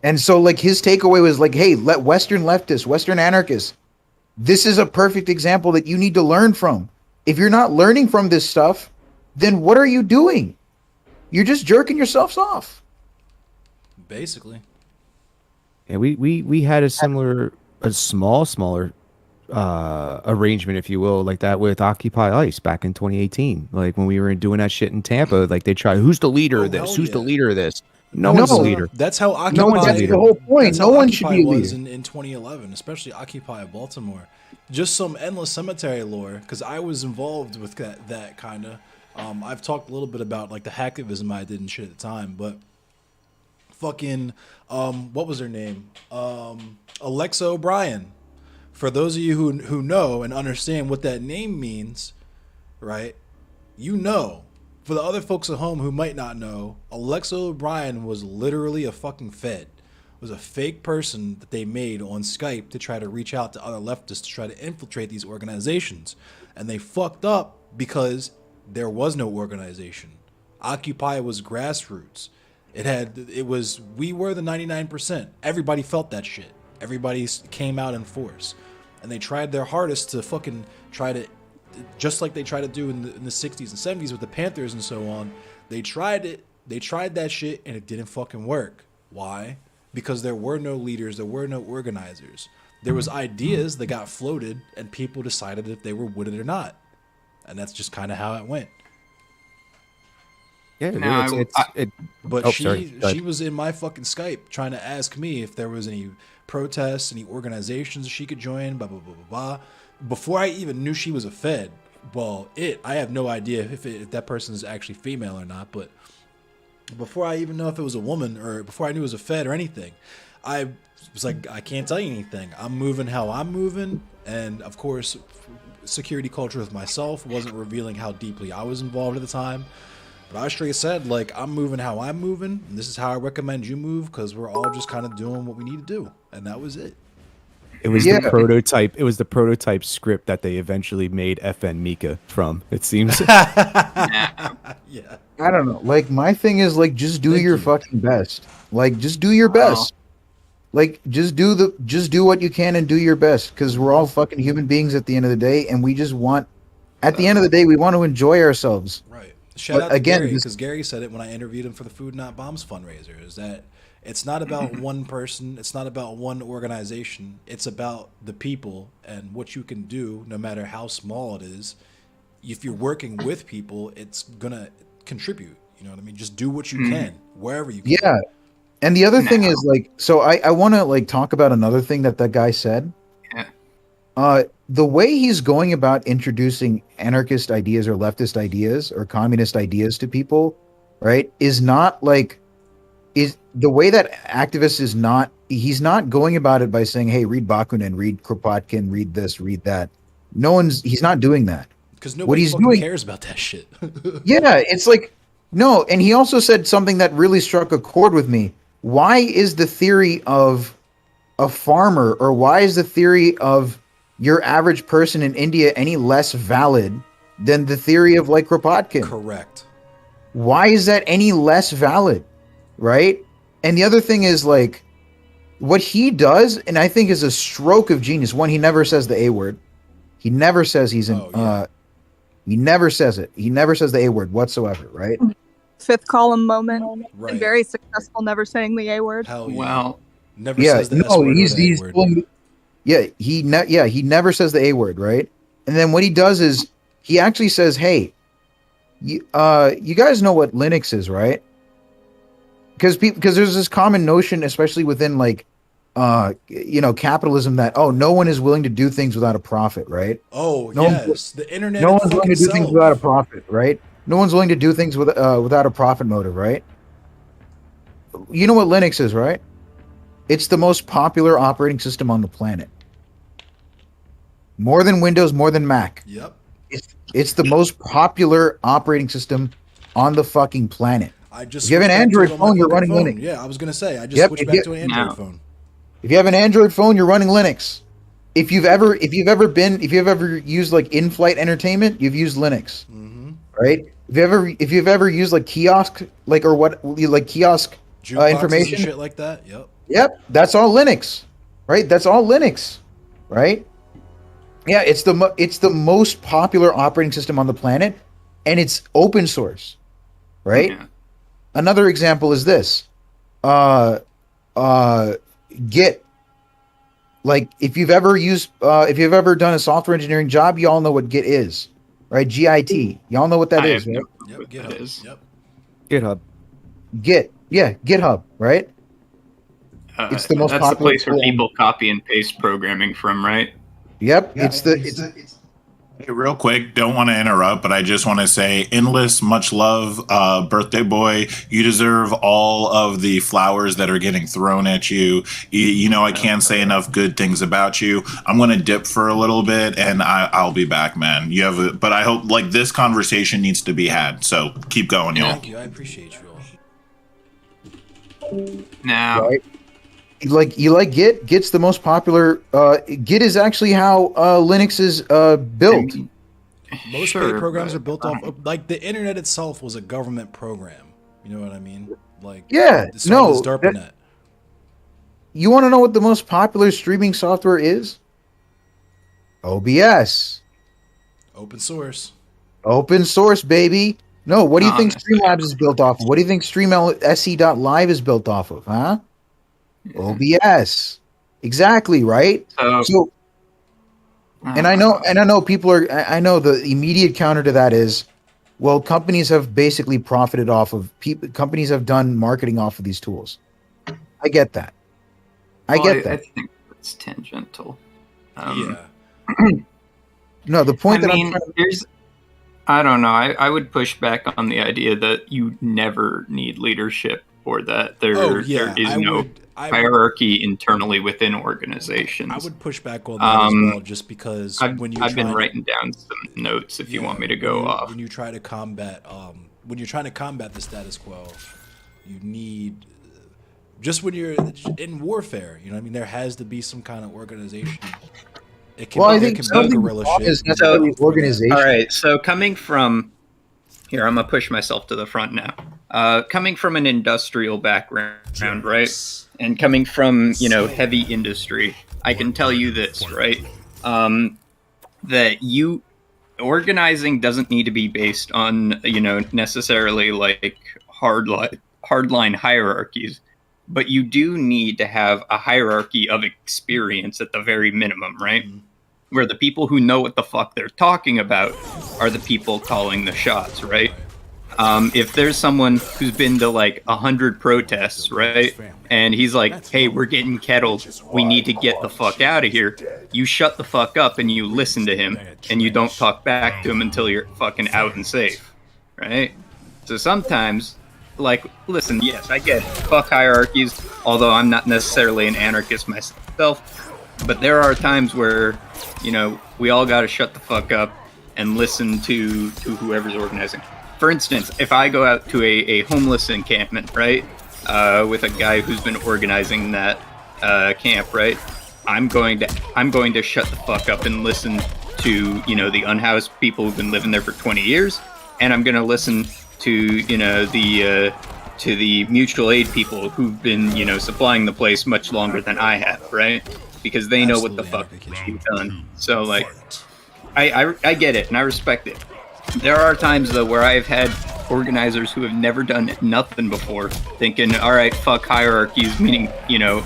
And so, like, his takeaway was like, hey, let Western leftists, Western anarchists, this is a perfect example that you need to learn from. If you're not learning from this stuff, then what are you doing? You're just jerking yourselves off. Basically. Yeah, we had a smaller arrangement, if you will, like that with Occupy ICE back in 2018. Like when we were doing that shit in Tampa, like they tried, who's the leader of this? Who's the leader of this? No one's the leader. That's how Occupy. That's the whole point. No one should be a leader. In 2011, especially Occupy Baltimore. Just some endless cemetery lore, because I was involved with that kind of. I've talked a little bit about like the hacktivism I did and shit at the time, but fucking what was her name? Alexa O'Brien. For those of you who know and understand what that name means, right? You know For the other folks at home who might not know, Alexa O'Brien was literally a fucking Fed. Was a fake person that they made on Skype to try to reach out to other leftists to try to infiltrate these organizations. And they fucked up because there was no organization. Occupy was grassroots. We were the 99%. Everybody felt that shit. Everybody came out in force. And they tried their hardest to fucking try to, just like they tried to do in the 60s and 70s with the Panthers and so on. They tried it. They tried that shit and it didn't fucking work. Why? Because there were no leaders, there were no organizers. There was ideas that got floated and people decided if they were with it or not. And that's just kind of how it went. Yeah, But sorry. she was in my fucking Skype trying to ask me if there was any protests, any organizations she could join, blah, blah, blah, blah, blah. Before I even knew she was a Fed, I have no idea if that person is actually female or not, but before I even know if it was a woman or before I knew it was a Fed or anything, I was like, I can't tell you anything. I'm moving how I'm moving. And of course, security culture with myself wasn't revealing how deeply I was involved at the time. But I straight said, like, I'm moving how I'm moving. And this is how I recommend you move because we're all just kind of doing what we need to do. And that was it. It was the prototype. It was the prototype script that they eventually made FN Mika from. It seems. Yeah. I don't know. Like, my thing is, like, just do your fucking best. Like, just do your best. Like, just do what you can and do your best. Because we're all fucking human beings at the end of the day, and we just want, at the end of the day, we want to enjoy ourselves. Right. Shout out to Gary, because Gary said it when I interviewed him for the Food Not Bombs fundraiser, is that it's not about one person, it's not about one organization, it's about the people and what you can do, no matter how small it is. If you're working with people, it's gonna contribute. You know what I mean? Just do what you can, wherever you can. Yeah. And the other thing is, like, so I want to, like, talk about another thing that guy said. Yeah. The way he's going about introducing anarchist ideas or leftist ideas or communist ideas to people, right, is not like, is the way that activist is not, he's not going about it by saying, hey, read Bakunin, read Kropotkin, read this, read that. He's not doing that. Because nobody fucking cares about that shit. Yeah, it's like, no. And he also said something that really struck a chord with me. Why is the theory of a farmer, or why is the theory of your average person in India any less valid than the theory of, like, Kropotkin? Correct. Why is that any less valid? Right? And the other thing is, like, what he does, and I think is a stroke of genius. One, he never says the A word. He never says he's in, he never says it. He never says the A word whatsoever, right? Fifth column moment. Right. Very successful, never saying the A word. Hell yeah. Well, Never says the S word or the A word. He never says the A word, right? And then what he does is he actually says, "Hey, you guys know what Linux is, right?" Because there's this common notion, especially within, like, capitalism, that no one is willing to do things without a profit, right? Oh, no yes, the internet. No one's willing to do things without a profit, right? No one's willing to do things without a profit motive, right? You know what Linux is, right? It's the most popular operating system on the planet. More than Windows, more than Mac. Yep. It's the most popular operating system on the fucking planet. If you have an Android phone, you're running Linux. Yeah, I was gonna say I just switched back to an Android phone. If you have an Android phone, you're running Linux. If you've ever used, like, in-flight entertainment, you've used Linux, right? If you've ever used, like, kiosk, like, or what, like, kiosk information, and shit like that. Yep, that's all Linux, right? That's all Linux, right? Yeah, it's the most popular operating system on the planet, and it's open source, right? Yeah. Another example is this, Git. Like, if you've ever done a software engineering job, you all know what Git is, right? GIT. Y'all know what that is, right? Yep, GitHub. Yep. GitHub. Git. Yeah, GitHub, right? It's the most that's popular the place where people copy and paste programming from, right? Yep. Hey, real quick, don't want to interrupt, but I just want to say, Endless, much love, birthday boy. You deserve all of the flowers that are getting thrown at you. You know, I can't say enough good things about you. I'm going to dip for a little bit, and I'll be back, man. But I hope like this conversation needs to be had. So keep going, y'all. Thank you. I appreciate you all. Now, Right? You like Git? Git's the most popular. Git is actually how Linux is built. Most Sure, paid programs but, are built off of, like, the internet itself was a government program. You know what I mean? Like, Yeah, it started as no, DARPANET. You want to know what the most popular streaming software is? OBS. Open source. Open source, baby. No, what do you think Honestly. Streamlabs is built off of? What do you think SE.live is built off of, huh? OBS. Exactly, right? So and I know people are I know the immediate counter to that is, well, companies have basically profited off of companies have done marketing off of these tools. I get that. I get that. I think it's tangential. Yeah. No, the point I that mean, I'm trying to, there's, I don't know. I would push back on the idea that you never need leadership or that there is no hierarchy internally within organizations. I would push back on that as well, just because I've been to- writing down some notes if you want me to go off. When you try to combat, when you're trying to combat the status quo, you need, just when you're in warfare, you know what I mean? There has to be some kind of organization. It can, well, I there think can be something guerrilla shit. is necessarily organization. All right, so coming from here, I'm gonna push myself to the front now. Coming from an industrial background, right, and coming from heavy industry, I can tell you this, right, that organizing doesn't need to be based on necessarily like hardline hierarchies, but you do need to have a hierarchy of experience at the very minimum, right? Where the people who know what the fuck they're talking about are the people calling the shots, right? If there's someone who's been to like 100 protests, right, and he's like, hey, we're getting kettled, we need to get the fuck out of here, you shut the fuck up and you listen to him, and you don't talk back to him until you're fucking out and safe, right? So sometimes, like, listen, yes, I get it. Fuck hierarchies, although I'm not necessarily an anarchist myself, but there are times where, we all gotta shut the fuck up and listen to whoever's organizing. For instance, if I go out to a homeless encampment, right, with a guy who's been organizing that camp, right, I'm going to shut the fuck up and listen to the unhoused people who've been living there for 20 years, and I'm gonna listen to the mutual aid people who've been supplying the place much longer than I have, right? Because they know what the fuck is done. So like, I get it and I respect it. There are times though where I've had organizers who have never done nothing before, thinking, all right, fuck hierarchies, meaning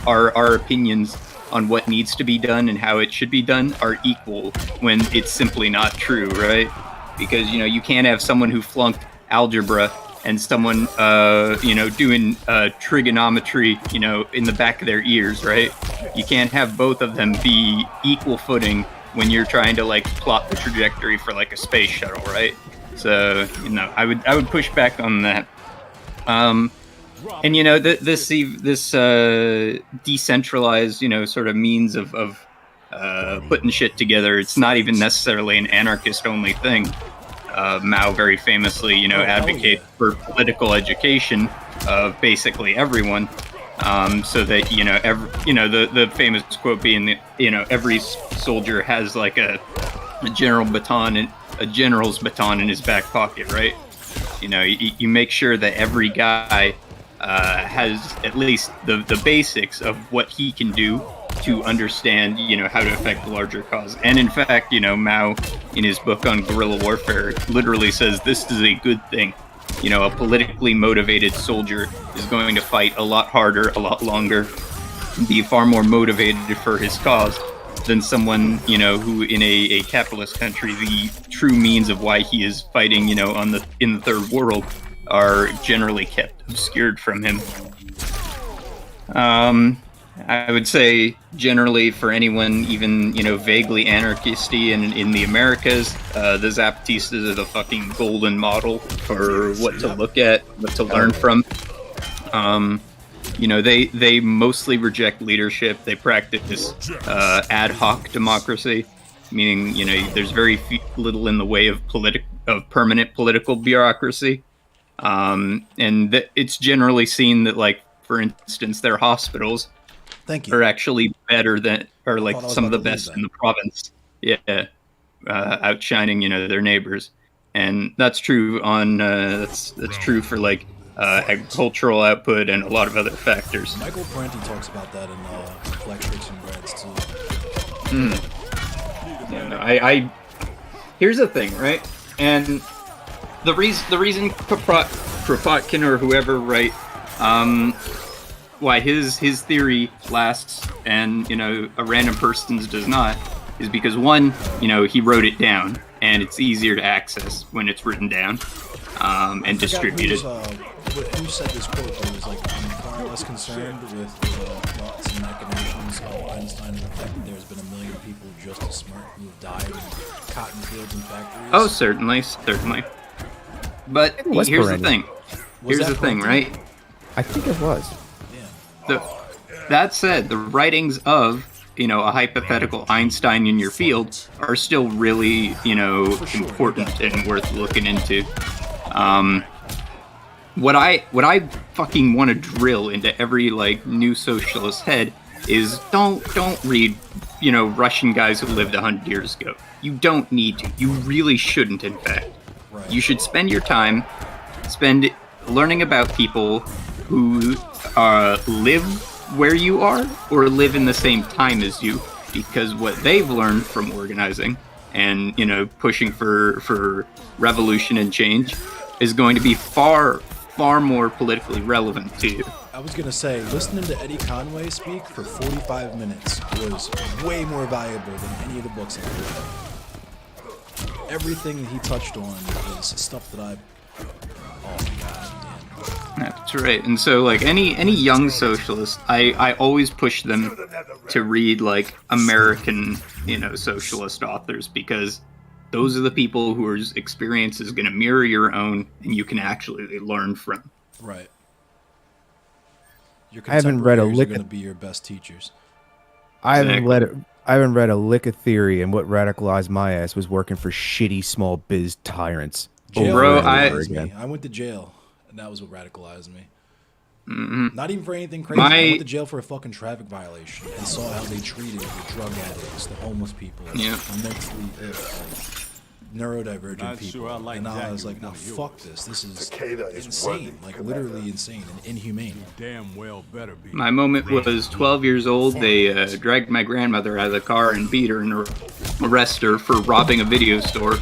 our opinions on what needs to be done and how it should be done are equal, when it's simply not true, right? Because you can't have someone who flunked algebra and someone doing trigonometry in the back of their ears, right? You can't have both of them be equal footing when you're trying to like plot the trajectory for like a space shuttle, right? So I would push back on that. And this decentralized sort of means of putting shit together, it's not even necessarily an anarchist only thing. Mao very famously, advocates for political education of basically everyone, so that the famous quote being that every soldier has like a general's baton in his back pocket, right? You make sure that every guy has at least the basics of what he can do to understand, how to affect the larger cause. And in fact, Mao, in his book on guerrilla warfare, literally says this is a good thing. A politically motivated soldier is going to fight a lot harder, a lot longer, be far more motivated for his cause than someone, who in a capitalist country, the true means of why he is fighting, in the third world are generally kept obscured from him. I would say generally for anyone even, vaguely anarchisty in the Americas, the Zapatistas are the fucking golden model for what to look at, what to learn from. They mostly reject leadership. They practice ad hoc democracy, meaning, there's very little in the way of permanent political bureaucracy. It's generally seen that, like, for instance, their hospitals are actually better than, or like some of the best in the province. Yeah, outshining their neighbors, and that's true on that's true for like agricultural output and a lot of other factors. Michael Parenti talks about that in Black Shirts and Breads too. Yeah, no, I here's the thing, right? And the reason Kropotkin or whoever, right, why his theory lasts and a random person's does not is because one, he wrote it down and it's easier to access when it's written down and distributed. Who said this quote? It was like, I'm far less concerned with the thoughts and machinations of Einstein and the fact that there's been a million people just as smart who have died in cotton fields and factories. Oh, certainly. But here's the thing. Here's the thing, right? I think it was. That said, the writings of, a hypothetical Einstein in your field are still really, important and worth looking into. What I fucking want to drill into every, like, new socialist head is don't read, Russian guys who lived 100 years ago. You don't need to. You really shouldn't, in fact. Right. You should spend your time learning about people who live where you are or live in the same time as you, because what they've learned from organizing and pushing for revolution and change is going to be far more politically relevant to you. I was gonna say, listening to Eddie Conway speak for 45 minutes was way more valuable than any of the books I've read. Everything that he touched on was stuff that oh my god. That's right. And so, like, any young socialist, I always push them to read, like, American, socialist authors, because those are the people whose experience is going to mirror your own, and you can actually learn from. Right. Your I haven't read a contemporaries are lick going to of, be your best teachers. I haven't read a lick of theory, and what radicalized my ass was working for shitty small biz tyrants. Jail Bro, radicalized me. I went to jail, and that was what radicalized me. Mm-hmm. Not even for anything crazy. I went to jail for a fucking traffic violation and saw how they treated the drug addicts, the homeless people, the mentally ill, neurodivergent people. And I was like, no, fuck this. This is insane. Like, literally insane and inhumane. You damn well better be. My moment was 12 years old. They dragged my grandmother out of the car and beat her and arrested her for robbing a video store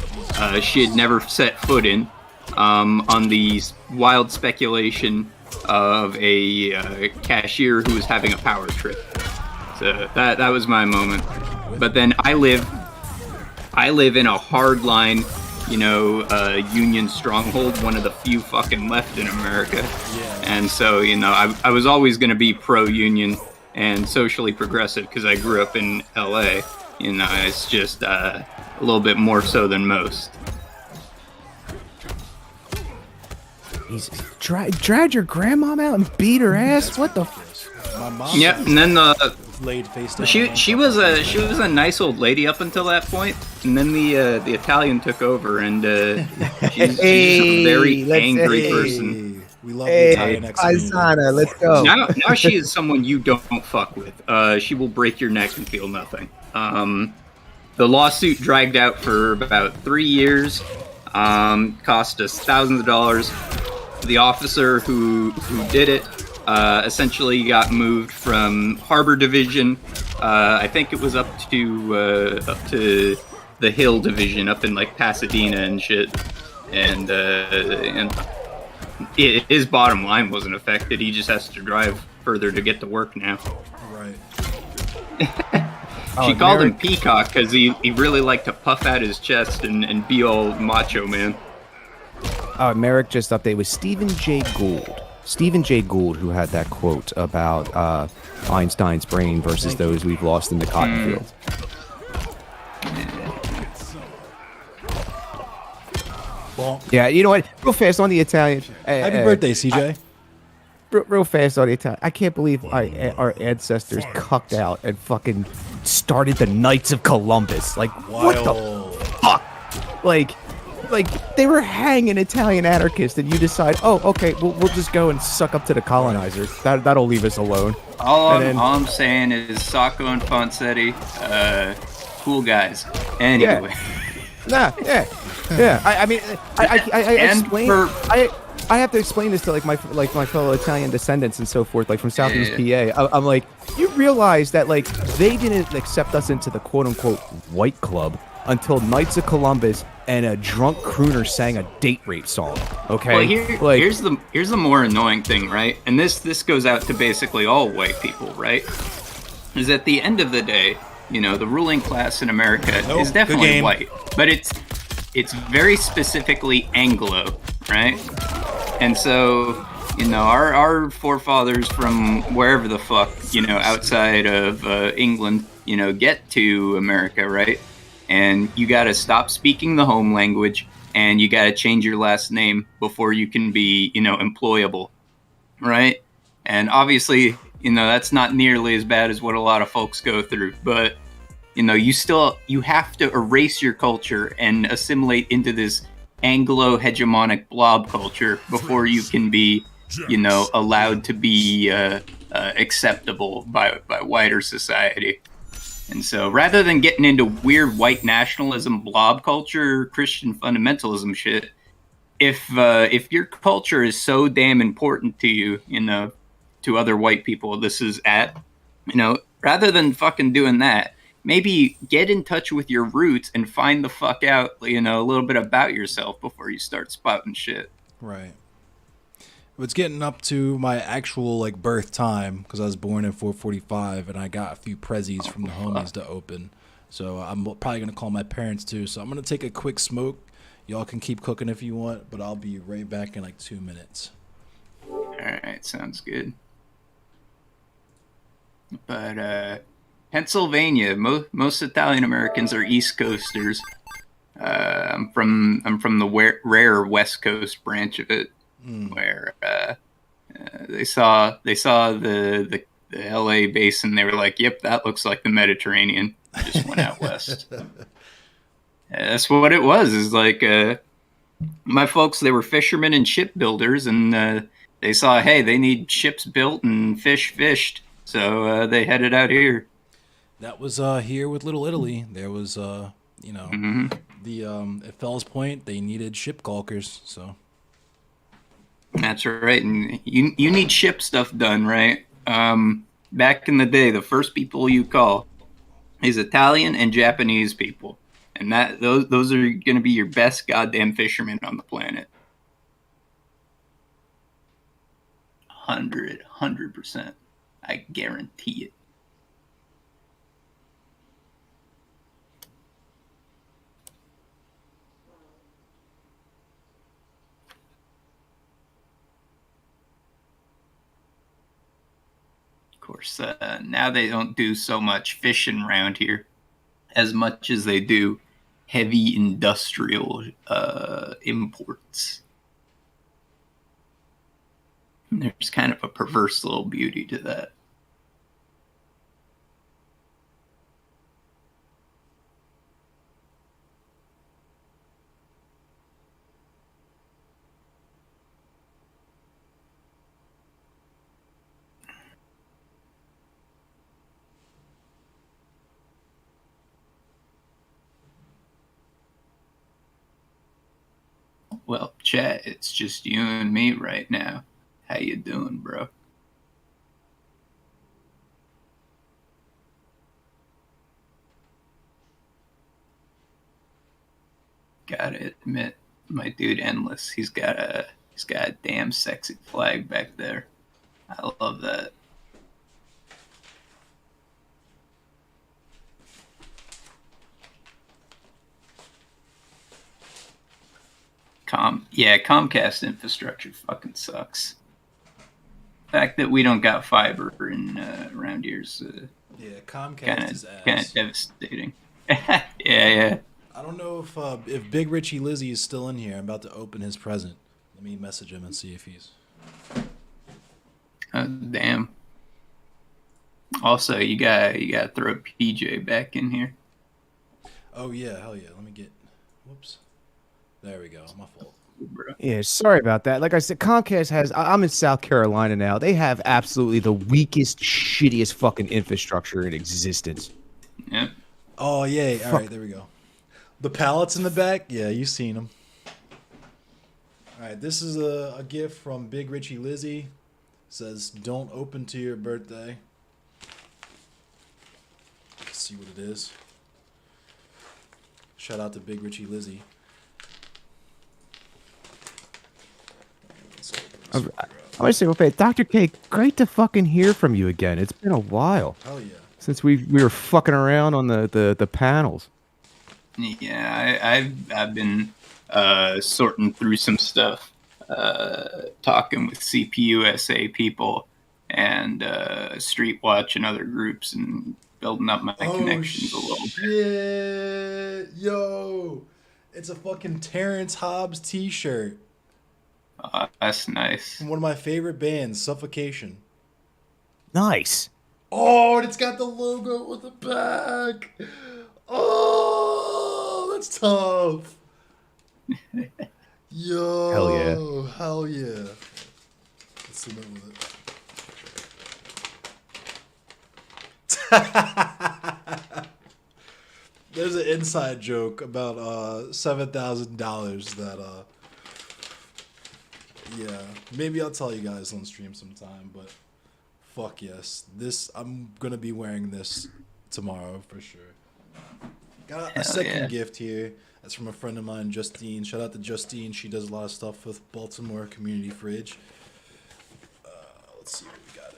she had never set foot in, on the wild speculation of a cashier who was having a power trip. So that was my moment. But then I live in a hardline, union stronghold, one of the few fucking left in America. Yeah. And so, I was always going to be pro-union and socially progressive because I grew up in LA. It's just a little bit more so than most. Jesus. Drag your grandmom out and beat her ass? What the My mom Yep, and then laid face down. she was a nice old lady up until that point, and then the Italian took over, and she's a very angry person. We love the Italian Paisana, let's go. Now she is someone you don't fuck with. She will break your neck and feel nothing. The lawsuit dragged out for about 3 years. Cost us thousands of dollars. The officer who did it essentially got moved from Harbor Division. I think it was up to the Hill Division up in like Pasadena and shit. And his bottom line wasn't affected. He just has to drive further to get to work now. Right. She called him Peacock because he really liked to puff out his chest and be all macho, man. Merrick just updated with Stephen J. Gould. Stephen Jay Gould, who had that quote about Einstein's brain versus those we've lost in the cotton field. Well, Yeah, you know what? Real fast on the Italian. happy birthday, CJ. Real fast on the Italian. I can't believe our ancestors cucked out and fucking started the Knights of Columbus. Like, what the fuck? Like they were hanging Italian anarchists, and you decide, oh, okay, we'll just go and suck up to the colonizers. That'll leave us alone. All And then- I'm saying is Sacco and Fonsetti, cool guys. Anyway. Nah, yeah. I mean, I And explain. for- I have to explain this to like my fellow Italian descendants and so forth, like from Southeast PA. I'm like, you realize that like they didn't accept us into the quote unquote white club until Knights of Columbus and a drunk crooner sang a date rape song. Okay, Well, here's the more annoying thing, right? And this goes out to basically all white people, right? Is at the end of the day, you know, the ruling class in America is definitely white, but it's very specifically Anglo, right? And so, you know, our forefathers from wherever the fuck, you know, outside of England, you know, get to America, right? And you got to stop speaking the home language, and you got to change your last name before you can be, you know, employable, right? And obviously, you know, that's not nearly as bad as what a lot of folks go through, but you know, you have to erase your culture and assimilate into this Anglo hegemonic blob culture before you can be, you know, allowed to be acceptable by wider society. And so rather than getting into weird white nationalism, blob culture, Christian fundamentalism shit, if your culture is so damn important to you, you know, to other white people, this is at, you know, rather than fucking doing that, maybe get in touch with your roots and find the fuck out, you know, a little bit about yourself before you start spouting shit. Right. It's getting up to my actual like birth time because I was born in 445 and I got a few prezzies from the homies to open. So I'm probably gonna call my parents too. So I'm gonna take a quick smoke. Y'all can keep cooking if you want, but I'll be right back in like 2 minutes. All right, sounds good. But Pennsylvania, most Italian Americans are East Coasters. I'm from the rare West Coast branch of it, where they saw the LA basin. They were like, "Yep, that looks like the Mediterranean." Just went out west. That's what it was. Is like my folks. They were fishermen and shipbuilders, and they saw, hey, they need ships built and fish fished, so they headed out here. That was here with Little Italy. There was you know, the at Fells Point they needed ship caulkers, so That's right, and you need ship stuff done, right? Back in the day, the first people you call is Italian and Japanese people, and those are going to be your best goddamn fishermen on the planet. 100%, I guarantee it. Of course, now they don't do so much fishing around here as much as they do heavy industrial imports. And there's kind of a perverse little beauty to that. Well, chat, it's just you and me right now. How you doing, bro? Gotta admit, my dude Endless, he's got a damn sexy flag back there. I love that. Comcast infrastructure fucking sucks. fact that we don't got fiber in around here is Yeah, Comcast kind is of ass. devastating. Yeah. I don't know if Big Richie Lizzie is still in here. I'm about to open his present. Let me message him and see if he's. Damn. Also, you got to throw PJ back in here. Oh yeah, hell yeah. Let me get. Whoops. There we go. My fault. Yeah, sorry about that. Like I said, Comcast has. I'm in South Carolina now. They have absolutely the weakest, shittiest fucking infrastructure in existence. Yeah. Oh yay! All right, there we go. The pallets in the back. Yeah, you've seen them. All right, this is a gift from Big Richie Lizzie. Says, "Don't open to your birthday." Let's see what it is. Shout out to Big Richie Lizzie. I want to say, okay, Dr. K, great to fucking hear from you again. It's been a while Hell yeah. since we were fucking around on the panels. Yeah, I've been sorting through some stuff, talking with CPUSA people and Streetwatch and other groups, and building up my connections a little bit. Shit. Yo, it's a fucking Terrence Hobbs T-shirt. That's nice. From one of my favorite bands, Suffocation. Nice. Oh, and it's got the logo on the back. Oh, that's tough. Yo. Hell yeah. Hell yeah. Let's see with it. There's an inside joke about $7,000 that yeah, maybe I'll tell you guys on stream sometime, but fuck yes. I'm gonna be wearing this tomorrow for sure. Got a second gift here. That's from a friend of mine, Justine. Shout out to Justine. She does a lot of stuff with Baltimore Community Fridge. Let's see what we got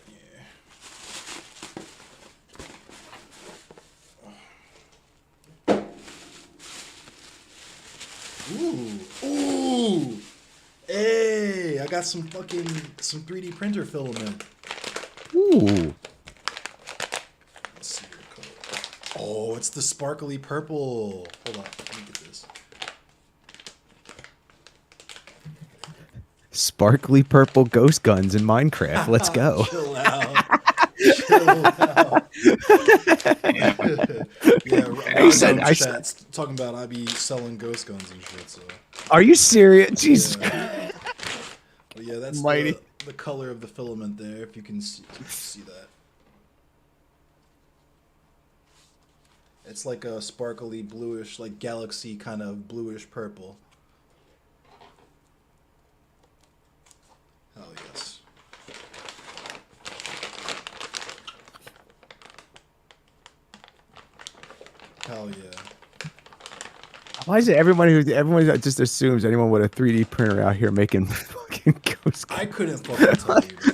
in here. Ooh. Hey, I got some 3D printer filament. Ooh. Let's see what color. Oh, it's the sparkly purple. Hold on, let me get this. Sparkly purple ghost guns in Minecraft. Let's go. Chill out. Chill out. Yeah, He said, chat's talking about I be selling ghost guns and shit. So. Are you serious? Jesus Christ. Yeah. But yeah, that's Mighty. the color of the filament there. If you can see that. It's like a sparkly bluish, like galaxy kind of bluish purple. Hell yes. Hell yeah. Why is it everyone just assumes anyone with a 3D printer out here making fucking ghost guns? I couldn't fucking tell you, bro.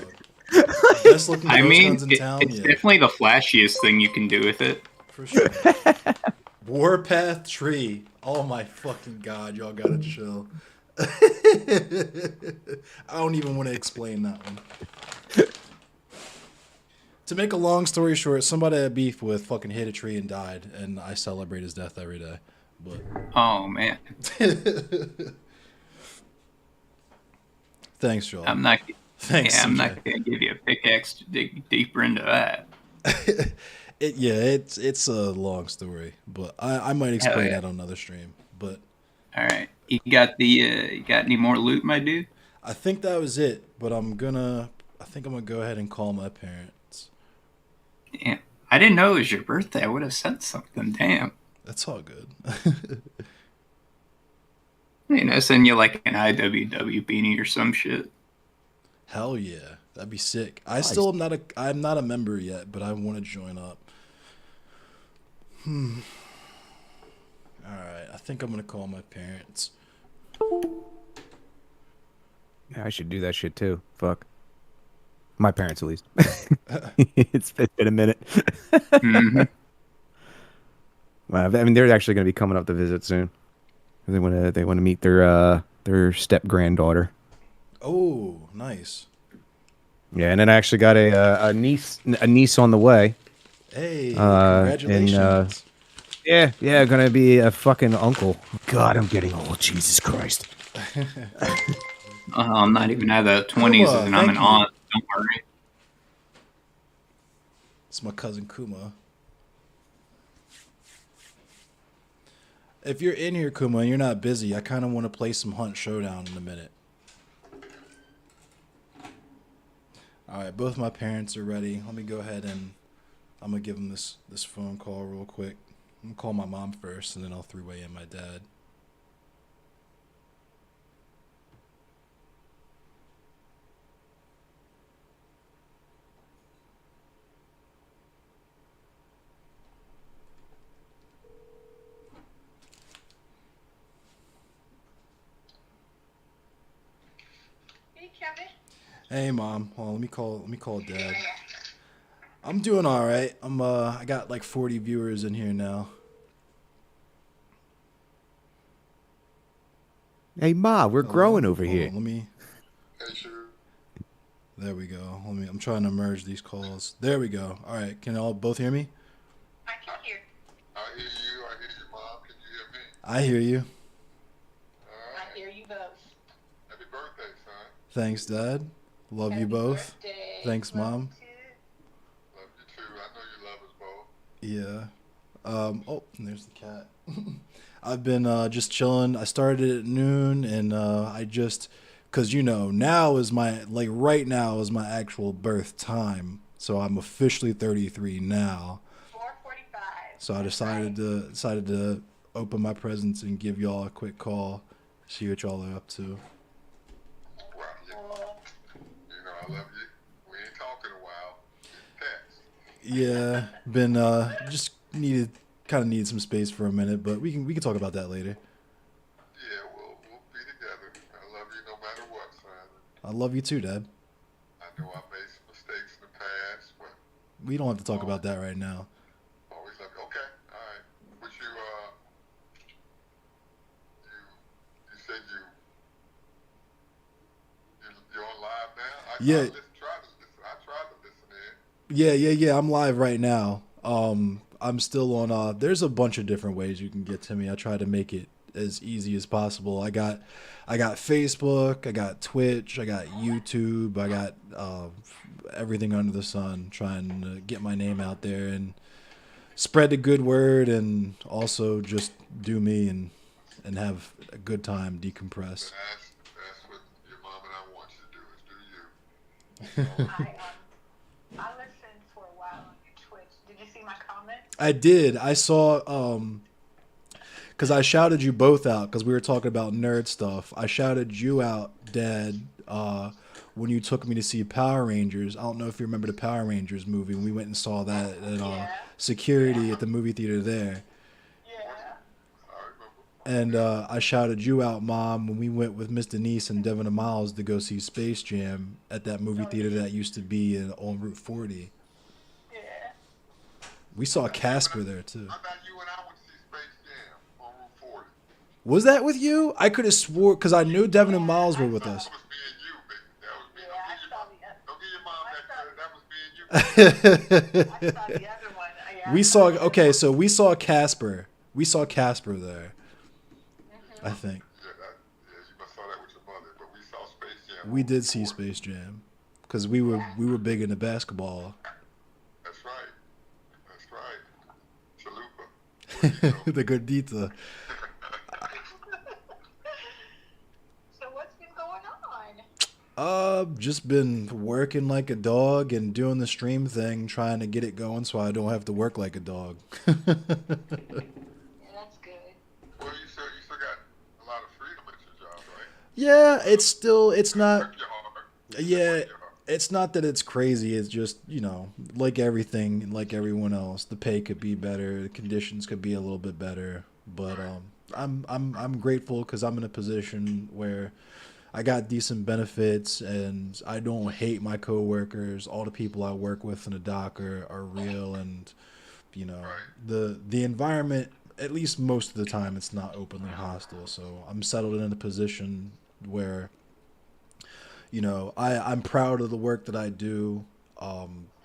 Best looking I ghost mean, guns in town, it's yeah. definitely the flashiest thing you can do with it. For sure. Warpath Tree. Oh my fucking god, y'all gotta chill. I don't even want to explain that one. To make a long story short, somebody I had beef with fucking hit a tree and died, and I celebrate his death every day. But Oh man, thanks, Joel. I'm not. Thanks, I'm CJ. not gonna give you a pickaxe to dig deeper into that. It's a long story, but I might explain yeah. that on another stream. But All right, you got any more loot, my dude? I think that was it. But I think I'm gonna go ahead and call my parents. Yeah, I didn't know it was your birthday. I would have said something. Damn. That's all good. Send you like an IWW beanie or some shit. Hell yeah, that'd be sick. I Nice. still I'm not a member yet, but I want to join up. All right, I think I'm gonna call my parents. Yeah, I should do that shit too. Fuck. My parents, at least. It's been a minute. Mhm. Well, I mean, they're actually going to be coming up to visit soon. They want to meet their step granddaughter. Oh, nice. Yeah, and then I actually got a niece on the way. Hey, And congratulations. yeah, gonna be a fucking uncle. God, I'm getting old. Jesus Christ. I'm not even out of the 20s Kuma, and I'm an thank you. aunt. Don't worry. It's my cousin Kuma. If you're in here, Kuma, and you're not busy, I kind of want to play some Hunt Showdown in a minute. All right, both my parents are ready. Let me go ahead and I'm gonna give them this phone call real quick. I'm gonna call my mom first, and then I'll three-way in my dad. Hey, Kevin. Hey, mom. Hold on, let me call dad. I'm doing all right. I got like 40 viewers in here now. Hey, Ma, we're growing over Hold here. on, let me. There we go. I'm trying to merge these calls. There we go. All right. Can y'all both hear me? I can hear. I hear you. I hear you, Mom. Can you hear me? I hear you. I hear you both. Happy birthday, son. Thanks, Dad. Love you both. Birthday. Thanks, Mom. Love you too. I know you love us both. Yeah. Oh, and there's the cat. I've been just chilling. I started at noon, and cause now is right now is my actual birth time. So I'm officially 33 now. 4:45. So I decided to open my presents and give y'all a quick call, see what y'all are up to. Well, you know I love you. We ain't talked in a while. Text. Yeah, been just needed some space for a minute, but we can talk about that later. Yeah, we'll be together. I love you no matter what, son. I love you too, Dad. I know I made some mistakes in the past, but We don't have to talk about that right now. always love you. Okay, all right. But you said you're on live now. Yeah. I tried to listen in. Yeah. I'm live right now. I'm still on. There's a bunch of different ways you can get to me. I try to make it as easy as possible. I got Facebook, I got Twitch, I got YouTube, I got everything under the sun. Trying to get my name out there and spread the good word, and also just do me and have a good time, decompress. That's what your mom and I want you to do, is do you. I listened for a while on your Twitch. Did you see my comment? I did. I saw because I shouted you both out because we were talking about nerd stuff. I shouted you out, Dad, when you took me to see Power Rangers. I don't know if you remember the Power Rangers movie. We went and saw that at security at the movie theater there. And I shouted you out, Mom, when we went with Miss Denise and Devin and Miles to go see Space Jam at that movie theater that used to be on Route 40. Yeah. We saw Casper there too. I thought you and I went to see Space Jam on Route 40. Was that with you? I could have swore because I knew Devin and Miles were with us. That was me and you, baby. That was me. Don't give your mom that credit. That was me and you. I saw the other one. We saw Casper. We saw Casper there. I think. Yeah, you must saw that with your mother, but we saw Space Jam. We did see Space Jam because we were big into basketball. That's right. Chalupa. The Gordita. So what's been going on? Just been working like a dog and doing the stream thing, trying to get it going so I don't have to work like a dog. Yeah, that's good. Well, you still got a lot of freedom at your job, right? Yeah, it's not. Work your heart. Yeah, Work your heart. it's not that it's crazy. It's just, like everything, like everyone else, the pay could be better, the conditions could be a little bit better. But I'm grateful because I'm in a position where I got decent benefits and I don't hate my coworkers. All the people I work with in the dock are real, and the environment, at least most of the time, it's not openly hostile. So I'm settled in a position where you know, I'm proud of the work that I do,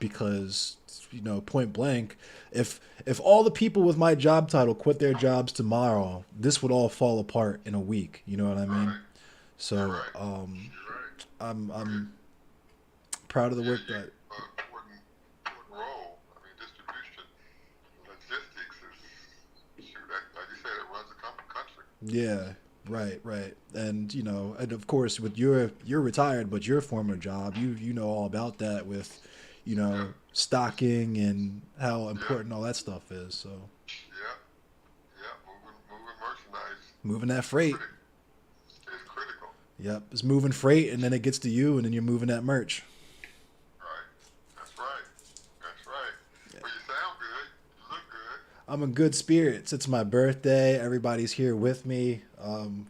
because, you know, point blank, if all the people with my job title quit their jobs tomorrow, this would all fall apart in a week. You know what I mean? So I'm proud of the work that. Important role. I mean, distribution, logistics is, shoot, like you said, it runs the country. Yeah, right. And you know, and of course, with you're retired, but your former job, you know all about that with, you know, stocking and how important all that stuff is. So Moving merchandise moving that freight. is critical. Yep, it's moving freight, and then it gets to you, and then you're moving that merch. That's right. Well, you sound good. You look good. I'm in good spirits. It's my birthday. Everybody's here with me.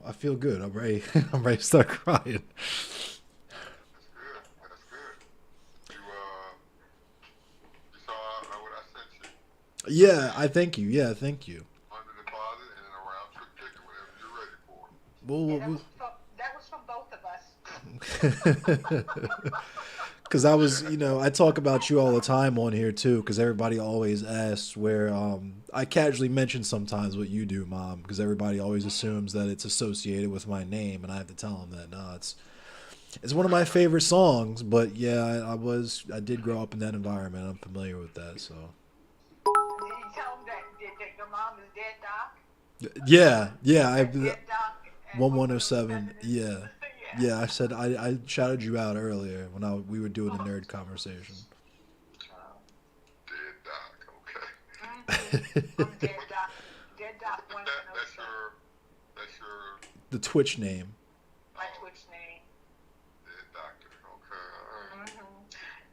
I feel good. I'm ready. I'm ready to start crying. That's good. You saw what I sent you? Yeah, I thank you. Yeah, thank you. Under deposit and a round trip ticket, whatever you're ready for. That was from both of us. Because I was, you know, I talk about you all the time on here too, because everybody always asks where, I casually mention sometimes what you do, Mom, because everybody always assumes that it's associated with my name, and I have to tell them that, no, it's one of my favorite songs, but yeah, I did grow up in that environment. I'm familiar with that, so. Did you tell them that your mom is dead, Doc? Yeah, Dead Doc at 1107, yeah, I said, I shouted you out earlier when we were doing a nerd conversation. Dead Doc, okay. I'm Dead Doc 1107. That's your The Twitch name. My Twitch name. Dead Doctor, okay.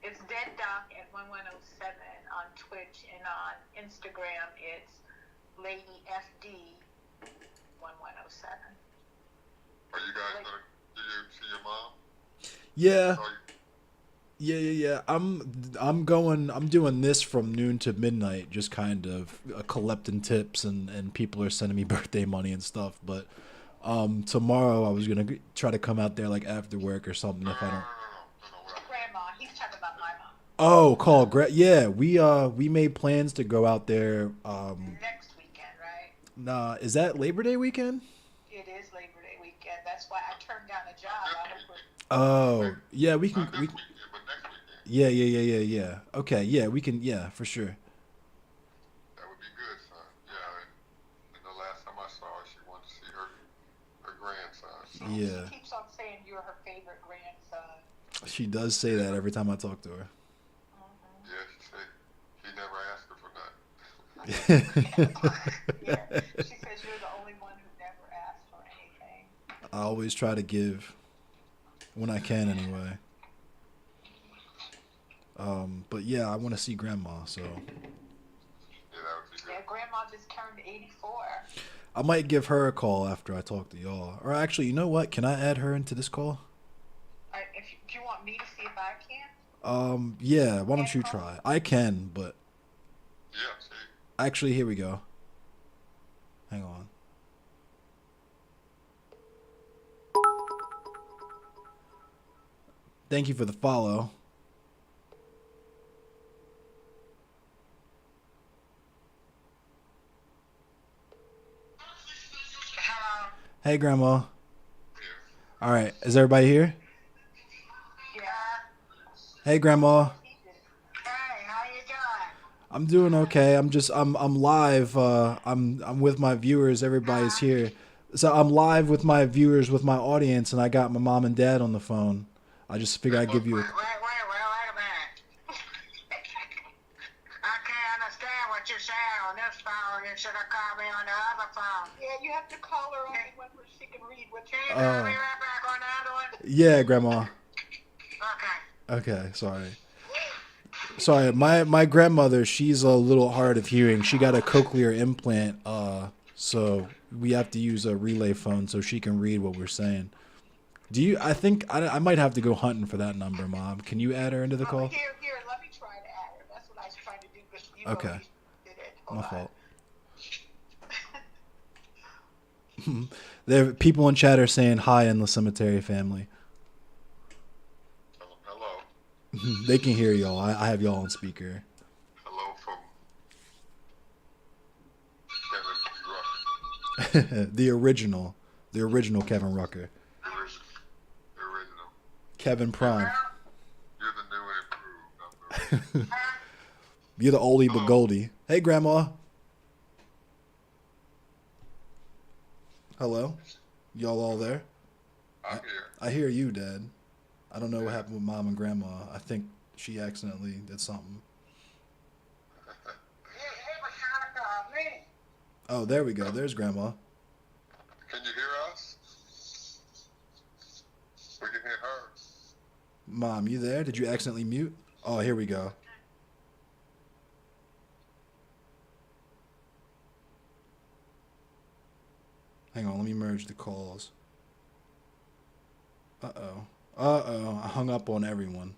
It's Dead Doc at 1107 on Twitch, and on Instagram it's Lady FD 1107. Are you guys gonna see your mom? Yeah. Yeah. I'm doing this from noon to midnight, just kind of collecting tips, and people are sending me birthday money and stuff. But tomorrow I was gonna try to come out there like after work or something if I don't. Grandma, he's talking about my mom. Oh, yeah, we made plans to go out there. Next weekend, right? Nah, is that Labor Day weekend? It is Labor Day weekend. That's why I turned down a job. Oh, yeah, we can. Yeah. Okay, yeah, we can. Yeah, for sure. That would be good, son. Yeah, and the last time I saw her, she wanted to see her grandson. Yeah. She keeps on saying you're her favorite grandson. She does say that every time I talk to her. Yeah, she said he never asked her for nothing. Yeah, she says you're the only one who never asked for anything. I always try to give when I can, anyway. But yeah, I want to see Grandma, so. Yeah, Grandma just turned 84. I might give her a call after I talk to y'all. Or actually, you know what? Can I add her into this call? Do you want me to see if I can? Yeah, why don't you try? I can, but. Yeah, see. Actually, here we go. Hang on. Thank you for the follow. Hey, Grandma. All right, is everybody here? Yeah. Hey, Grandma. Hey, how you doing? I'm doing okay. I'm live. I'm with my viewers. Everybody's here. So I'm live with my viewers, with my audience, and I got my mom and dad on the phone. I just figured I'd give you a. Wait a minute. I can't understand what you're saying on this phone. You should have called me on the other phone. Yeah, you have to call her on the one where she can read what you're saying. Call me right back on the other one? Yeah, Grandma. Okay. Okay, sorry. My grandmother, she's a little hard of hearing. She got a cochlear implant, so we have to use a relay phone so she can read what we're saying. I think I might have to go hunting for that number, Mom. Can you add her into the call? Here, let me try to add her. That's what I was trying to do. Because you Okay. Did it. My fault. There, people in chat are saying hi in the cemetery family. They can hear y'all. I have y'all on speaker. Hello from Kevin Rucker. The original Kevin Rucker. The original. Kevin Prime. You're the new and improved. You're the oldie but goldie. Hey, Grandma. Hello? Y'all all there? I'm here. I hear you, Dad. I don't know what happened with Mom and Grandma. I think she accidentally did something. Oh, there we go. There's Grandma. Can you hear us? We can hear her. Mom, you there? Did you accidentally mute? Oh, here we go. Hang on, let me merge the calls. Uh-oh. Uh-oh. I hung up on everyone.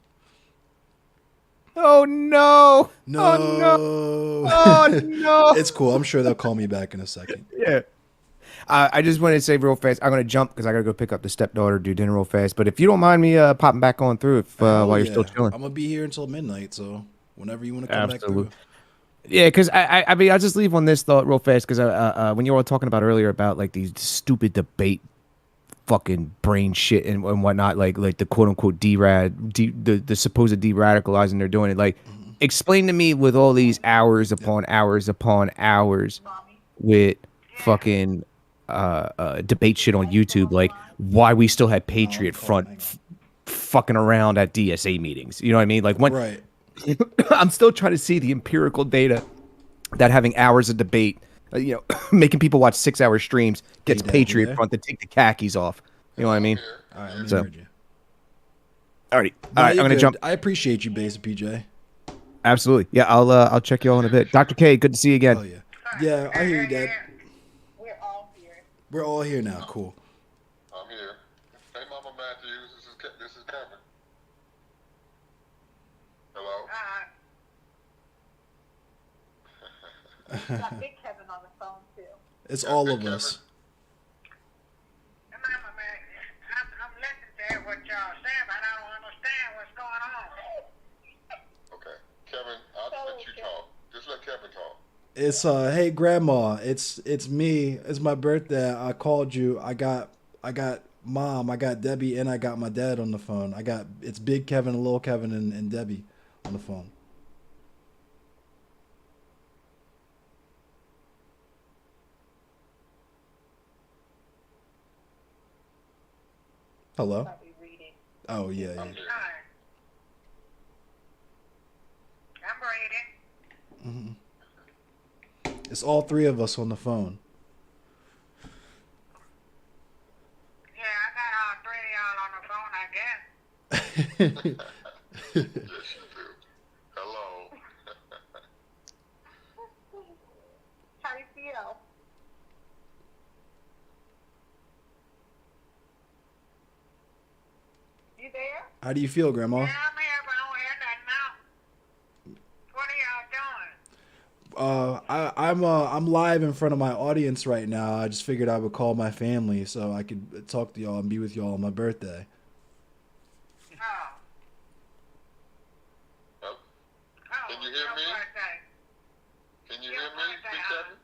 Oh no! No. Oh no! Oh no! It's cool. I'm sure they'll call me back in a second. Yeah. I just wanted to say real fast. I'm gonna jump because I gotta go pick up the stepdaughter, do dinner real fast. But if you don't mind me popping back on through, if while you're still chilling, I'm gonna be here until midnight. So whenever you want to come back through. Yeah, because I mean, I'll just leave on this thought real fast because when you were all talking about earlier about like these stupid debate fucking brain shit and whatnot, like the quote unquote the supposed de-radicalizing they're doing it. Like, explain to me with all these hours upon hours upon hours with fucking debate shit on YouTube, like why we still had Patriot Front fucking around at DSA meetings. You know what I mean? Like when Right. I'm still trying to see the empirical data that having hours of debate, making people watch 6-hour streams gets Patriot Front to take the khakis off. You know what I mean? All right, let me So, merge you. alrighty. No, All right, I'm you're gonna good. jump. I appreciate you, Base PJ. Absolutely. Yeah, I'll check you all in a bit. Dr. K, good to see you again. Oh yeah. Yeah, I hear you, Dad. We're all here now. Cool. I'm here. Hey, Mama Matthews. This is Kevin. Hello. Got Big Kevin on the phone too. It's all of us. Mama, man, I'm listening to what y'all saying, but I don't understand what's going on. Okay, Kevin, I'll let you talk. Just let Kevin talk. It's hey Grandma, it's me. It's my birthday. I called you. I got Mom, I got Debbie, and I got my dad on the phone. It's Big Kevin, Little Kevin, and Debbie on the phone. Hello? Oh yeah, yeah. I'm reading. Mm-hmm. It's all three of us on the phone. Yeah, I got all three of y'all on the phone, I guess. Yes, you do. Hello. How you feel? You there? How do you feel, Grandma? Yeah, I'm here, but I don't hear nothing now. What are y'all doing? I'm live in front of my audience right now. I just figured I would call my family so I could talk to y'all and be with y'all on my birthday. Can you hear me? Can you hear me, Big Kevin?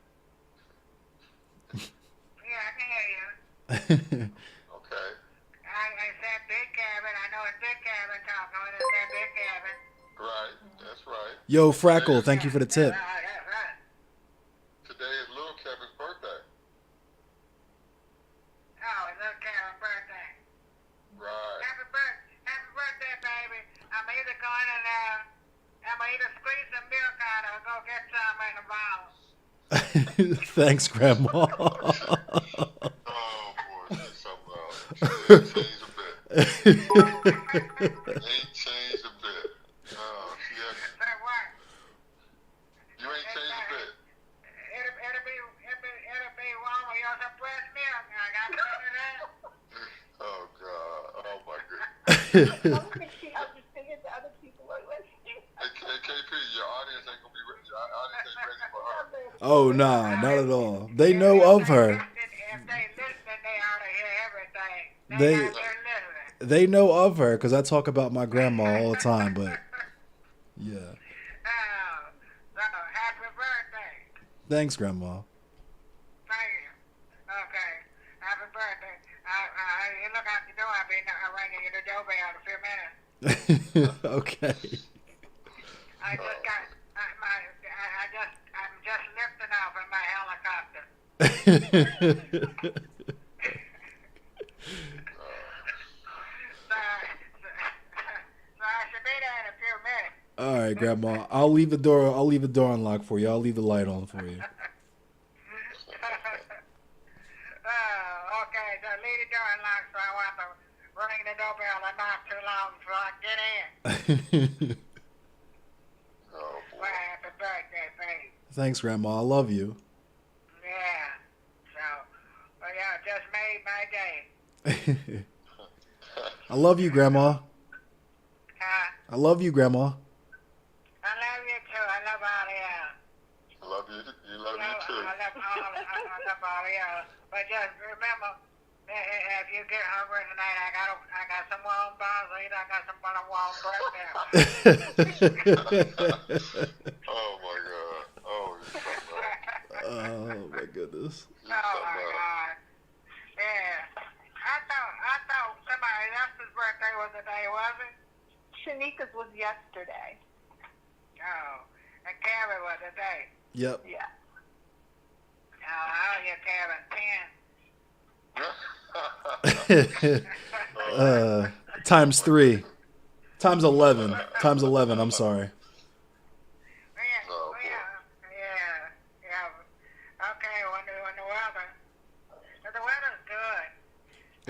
Yeah, I can hear you. Okay. I said Big Kevin. I know it's Big Kevin talking. I said Big Kevin. Right, that's right. Yo, Frackle, thank you for the tip. Today is little Kevin's birthday. Oh, it's little Kevin's birthday. Right. Happy birthday, baby. I'm either going to, I'm either squeeze some milk out or go get some in the bottle. Thanks, Grandma. Oh, boy, she's something else. She ain't changed a bit. Ain't changed a bit. She hasn't. You ain't changed a bit. It'll be warm with your some breast milk. I got to do that. Oh, God. Oh, my goodness. I don't think she understands the other people are listening. Hey, KP, your audience ain't going to be ready. Your audience ain't ready for her. Oh, nah, not at all. They know of her. If they listen, they ought to hear everything. They They know of her because I talk about my grandma all the time. But yeah, So, happy birthday. thanks, grandma. Thank you. Okay. Happy birthday. You look out the door. I'll be ringing you the doorbell in a few minutes. Okay. I just got I'm just lifting off in my helicopter. So I should be there in a few minutes. All right, grandma. I'll leave the door. I'll leave the door unlocked for you. I'll leave the light on for you. Okay, so leave the door unlocked so I want to ring the doorbell and not too long so I can get in. Well, happy birthday, baby. Thanks, grandma. I love you. Yeah. So, well, yeah, just made my day. I love you, grandma. I love you, grandma. I love you too. I love all of y'all. Love you. You love you too. I love all of y'all. But just remember, if you get hungry tonight, I got some warm bars to eat. I got some warm breakfast. Oh my God. Oh, you're so right. Oh my goodness. Oh my God. Yeah. I thought somebody else's birthday was today, wasn't it? Shanika's was yesterday. Oh. And Kevin was today. Yep. Yeah. Oh, you Kevin 10. Times 3. Times 11. Times 11. I'm sorry. Yeah. Okay, when the weather. The weather's good.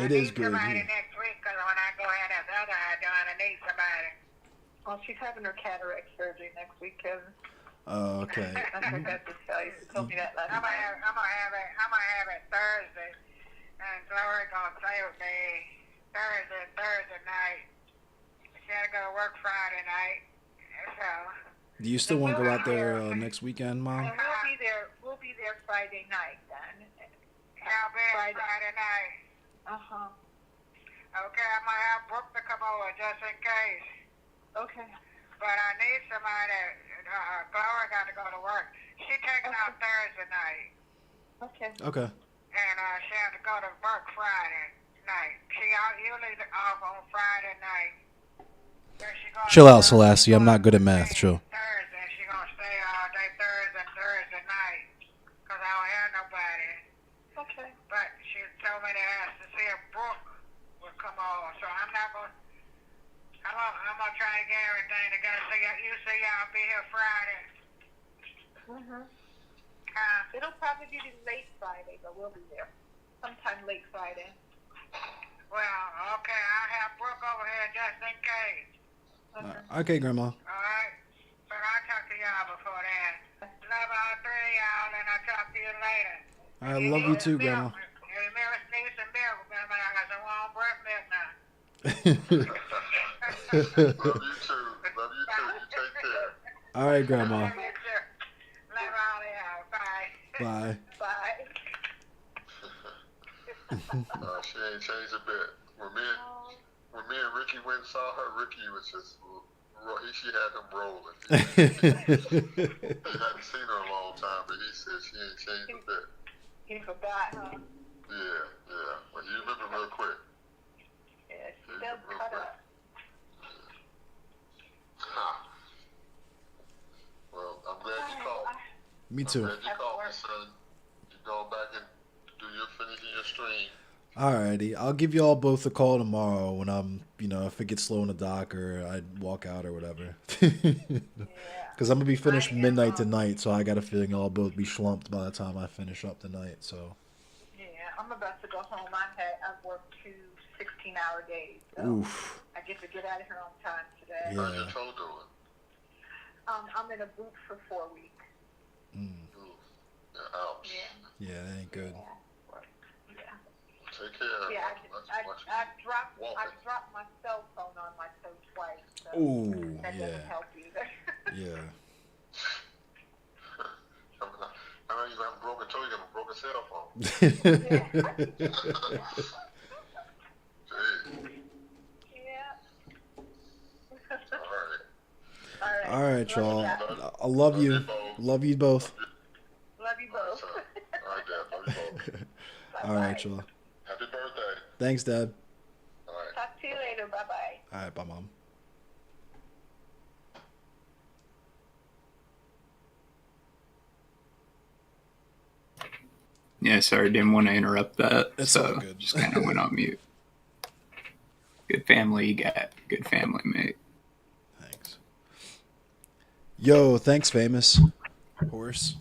It is good. Somebody next week, because when I go ahead and the other I do, I need somebody. Well, she's having her cataract surgery next week, Kevin. Oh, okay. I forgot to tell you. She told me that last I'm night. gonna have it Thursday, and Glory gonna play with me Thursday night. She had to go to work Friday night, so. Do you still want to go out there next weekend, Mom? And we'll be there Friday night then. I'll be there Friday night. Uh-huh. Okay, I might have Brooke to come over just in case. Okay. But I need somebody. Glory got to go to work. She taking out Thursday night. Okay. Okay. And she had to go to work Friday night. She usually off on Friday night. So she gonna Chill out, Selassie. I'm not good at math. Chill. Thursday. She gonna stay all day Thursday night. Cause I don't have nobody. Okay. But she told me to ask to see if Brooke would come over. So I'm not gonna. I'm gonna try to get everything together. So you say y'all be here Friday. It'll probably be late Friday, but we'll be there. Sometime late Friday. Well, okay, I'll have Brooke over here just in case. Okay, Grandma. Alright? But I'll talk to y'all before that. Love all three of y'all, and I'll talk to you later. I love you too, Grandma. Remember, need some milk. Remember, I got some warm breast milk now. Love you too. Love you too. You take care. All right, Grandma. Love all of y'all. Bye. Bye. Bye. She ain't changed a bit. When me and Ricky went and saw her, Ricky was just, she had him rolling. He hadn't seen her in a long time, but he said she ain't changed a bit. He forgot, huh? Yeah. Well, you remember real quick. Yeah, she does cut up. Well, I'm glad you called. Me too. I'm glad you called me, son. You go back and do your finishing your stream. Alrighty, I'll give you all both a call tomorrow when I'm, if it gets slow in the dock or I walk out or whatever. Because I'm gonna be finished midnight tonight, so I got a feeling I'll both be slumped by the time I finish up tonight. So. Yeah, I'm about to go home. I've worked 2 16-hour days. So Oof. I get to get out of here on time today. Yeah. How's your toe doing? I'm in a boot for 4 weeks. Ouch. Yeah, that ain't good. Take care. Yeah, I dropped my cell phone on my toe twice. So Ooh, that yeah. doesn't help either. Yeah. I know you have a broken toe, you have a broken cell phone. All right, y'all. I love you. Love you both. Love you both. All right, Dad. Love you both. All right, y'all. Happy birthday. Thanks, Dad. All right. Talk to you later. Bye bye. All right, bye, Mom. Yeah, sorry, didn't want to interrupt that. It's all so good. just kind of went on mute. Good family you got. Good family, mate. Thanks. Yo, thanks, famous horse.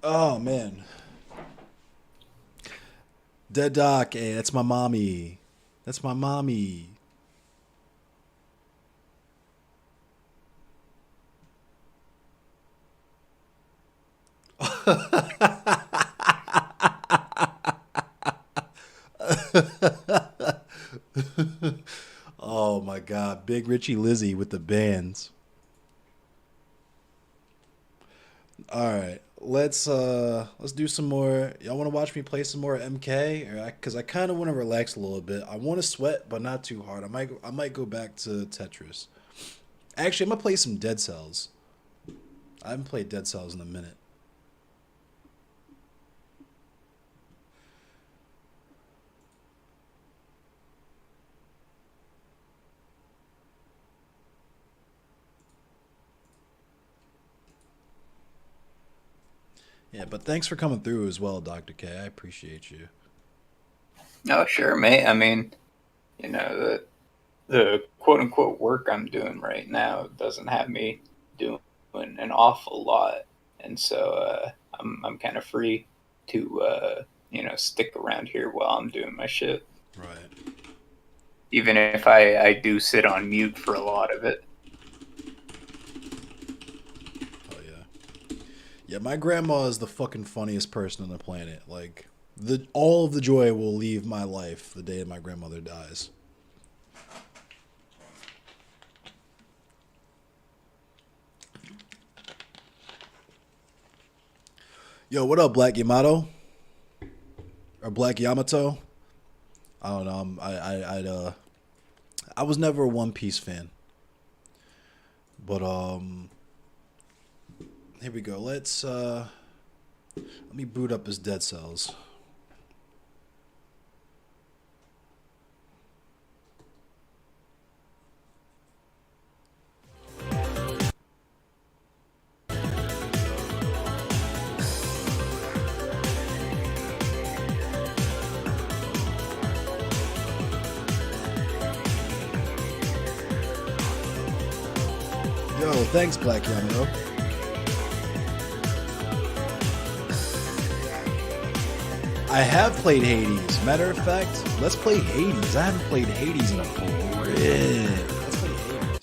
Oh man. Dead Doc, hey, that's my mommy. That's my mommy. Oh my god, Big Richie Lizzie with the bands. All right, let's do some more. Y'all want to watch me play some more MK, or cuz I kind of want to relax a little bit. I want to sweat but not too hard. I might go back to Tetris. Actually, I'm going to play some Dead Cells. I haven't played Dead Cells in a minute. Yeah, but thanks for coming through as well, Dr. K. I appreciate you. Oh, sure, mate. I mean, you know, the quote unquote work I'm doing right now doesn't have me doing an awful lot. And so I'm kind of free to, stick around here while I'm doing my shit. Right. Even if I do sit on mute for a lot of it. Yeah, my grandma is the fucking funniest person on the planet. Like, all of the joy will leave my life the day my grandmother dies. Yo, what up, Black Yamato? Or Black Yamato? I don't know. I was never a One Piece fan. But here we go. Let me boot up his Dead Cells. Yo, thanks, Black Yamato. I have played Hades. Matter of fact, let's play Hades. I haven't played Hades in a bit. Let's play Hades.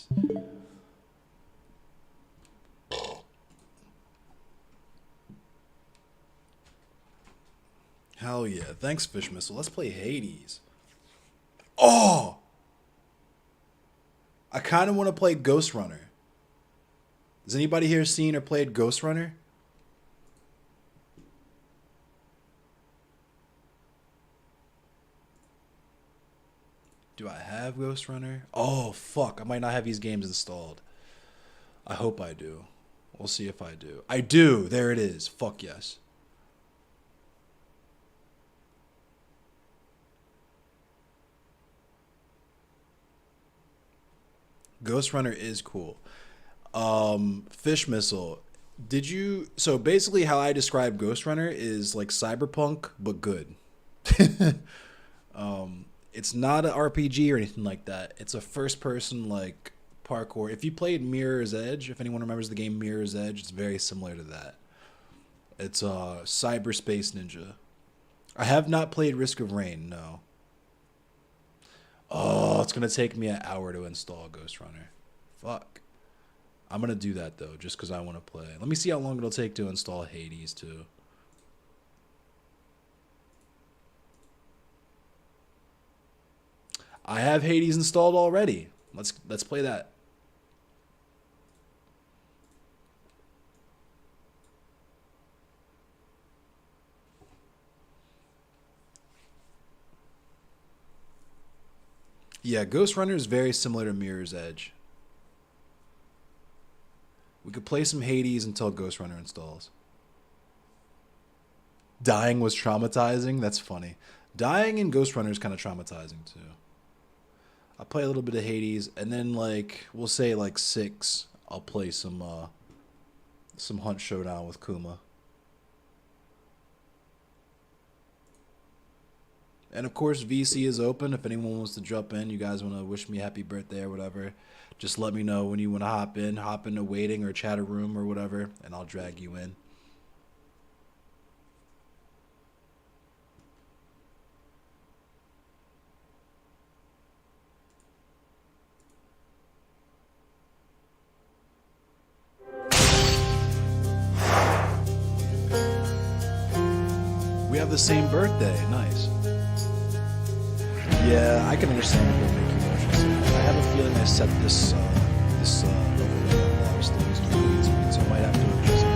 Hell yeah. Thanks, Fish Missile. Let's play Hades. Oh! I kind of want to play Ghost Runner. Has anybody here seen or played Ghost Runner? Do I have Ghost Runner? Oh, fuck. I might not have these games installed. I hope I do. We'll see if I do. I do. There it is. Fuck yes. Ghost Runner is cool. Fish Missile. Did you... So basically how I describe Ghost Runner is like Cyberpunk, but good. It's not an RPG or anything like that. It's a first-person, like, parkour. If you played Mirror's Edge, if anyone remembers the game Mirror's Edge, it's very similar to that. It's Cyberspace Ninja. I have not played Risk of Rain, no. Oh, it's going to take me an hour to install Ghost Runner. Fuck. I'm going to do that, though, just because I want to play. Let me see how long it'll take to install Hades, too. I have Hades installed already. Let's play that. Yeah, Ghost Runner is very similar to Mirror's Edge. We could play some Hades until Ghost Runner installs. Dying was traumatizing? That's funny. Dying in Ghost Runner is kind of traumatizing too. I'll play a little bit of Hades, and then like we'll say like 6, I'll play some Hunt Showdown with Kuma. And of course, VC is open. If anyone wants to jump in, you guys want to wish me happy birthday or whatever, just let me know when you want to hop into waiting or chat a room or whatever, and I'll drag you in. We have the same birthday. Nice. Yeah, I can understand if it'll make you emotional. I have a feeling I set this overlay on a lot of things in green screen, so I might have to adjust it.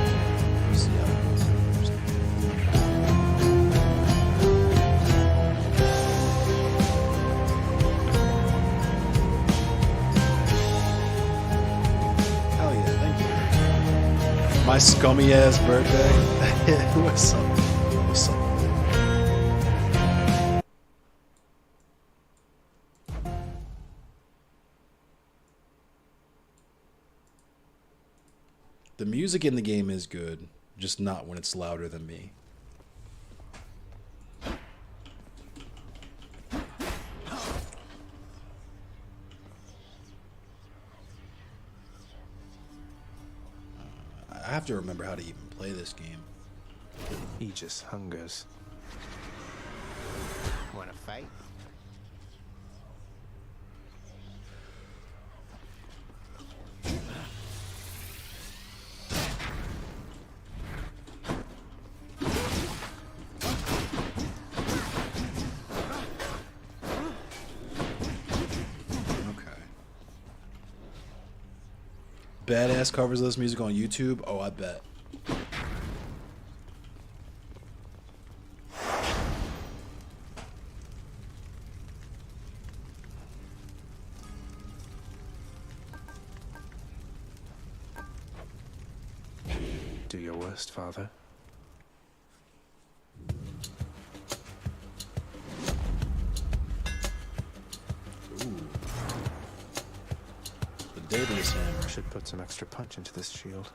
We'll see how it goes first. Hell yeah, thank you. My scummy ass birthday. What's up? What's up? The music in the game is good, just not when it's louder than me. I have to remember how to even play this game. He just hungers. Wanna fight? Badass covers of this music on YouTube? Oh, I bet. Do your worst, Father. Daedalus hammer. Should put some extra punch into this shield.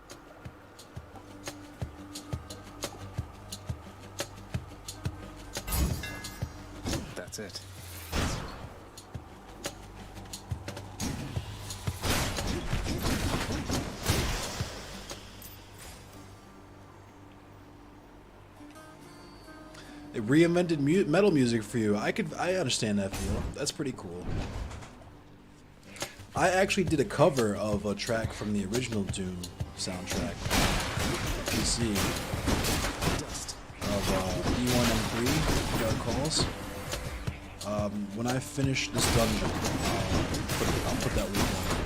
That's it. It reinvented metal music for you. I understand that feel. That's pretty cool. I actually did a cover of a track from the original Doom soundtrack, PC, of E1M3, Dark Calls. When I finish this dungeon, I'll put that loop on.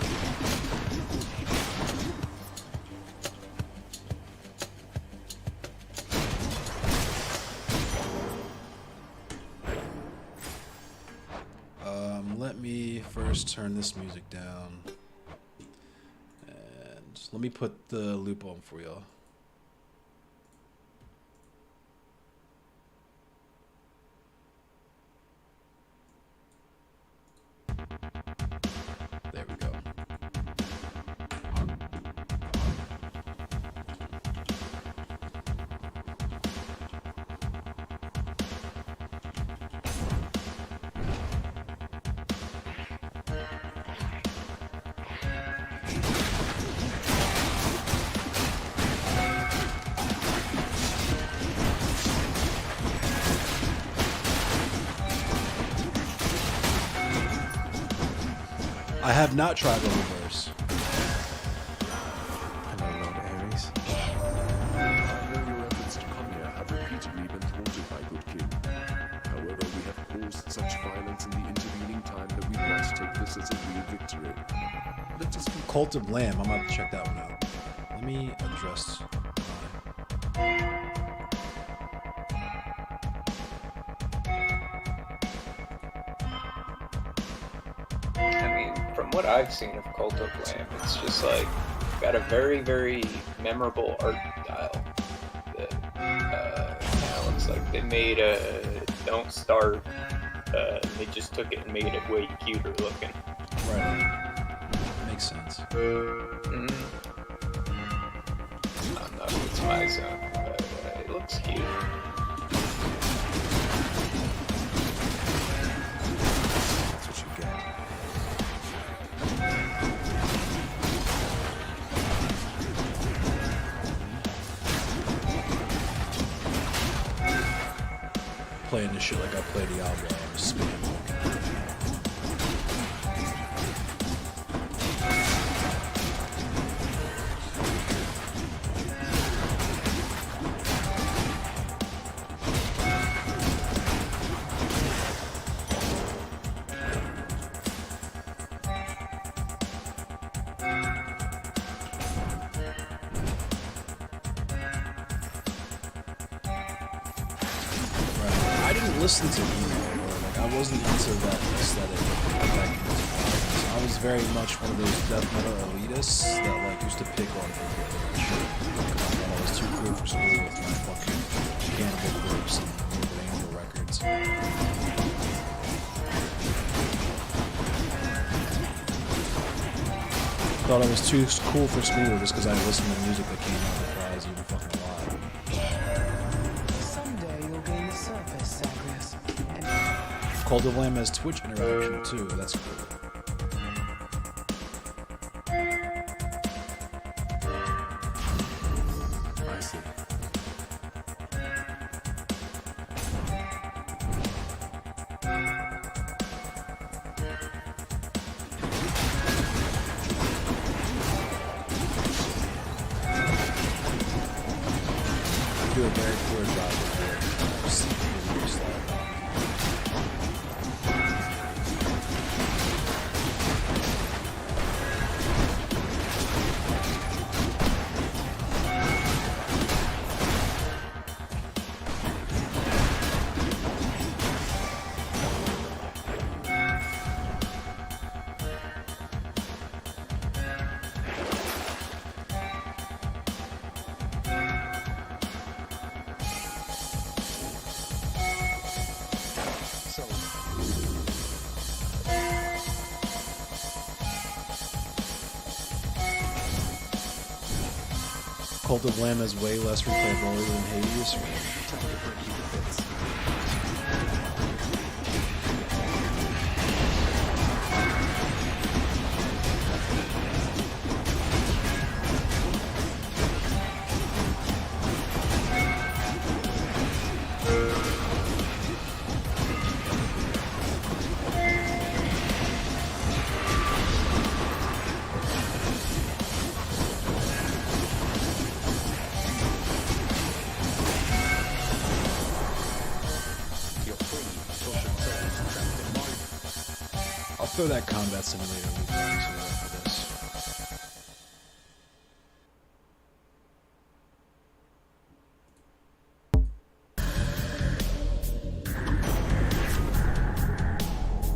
Let me first turn this music down, and let me put the loop on for y'all. There we go. I have not tried the reverse. Hello, Lord Ares. I know your efforts to come here have repeatedly been thwarted by good king. However, we have caused such violence in the intervening time that we must take this as a real victory. Let us be Cult of Lamb. I'm gonna have to check that one out. Let me adjust. from what I've seen of Cult of Lamb, it's just like got a very, very memorable art style that kind of looks like they made a Don't Starve. They just took it and made it way cuter looking. Right. Makes sense. I don't know if it's my zone, but it looks cute. That's what you get. Playing this shit like I play Diablo or spam. I didn't listen to emo, or like I wasn't into that aesthetic. I was very much one of those death metal elitists that like used to pick on people. I thought I was too cool for school with my fucking Cannibal Corpse and Morbid Angel records. Thought I was too cool for school just because I listened to music that came out before I was even fucking alive. Cult of Lamb has Twitch interaction too. That's cool. I see. Do a very poor job of it. Cult of Lamb has way less replayability than Hades. I'll throw that combat simulator loop on for this.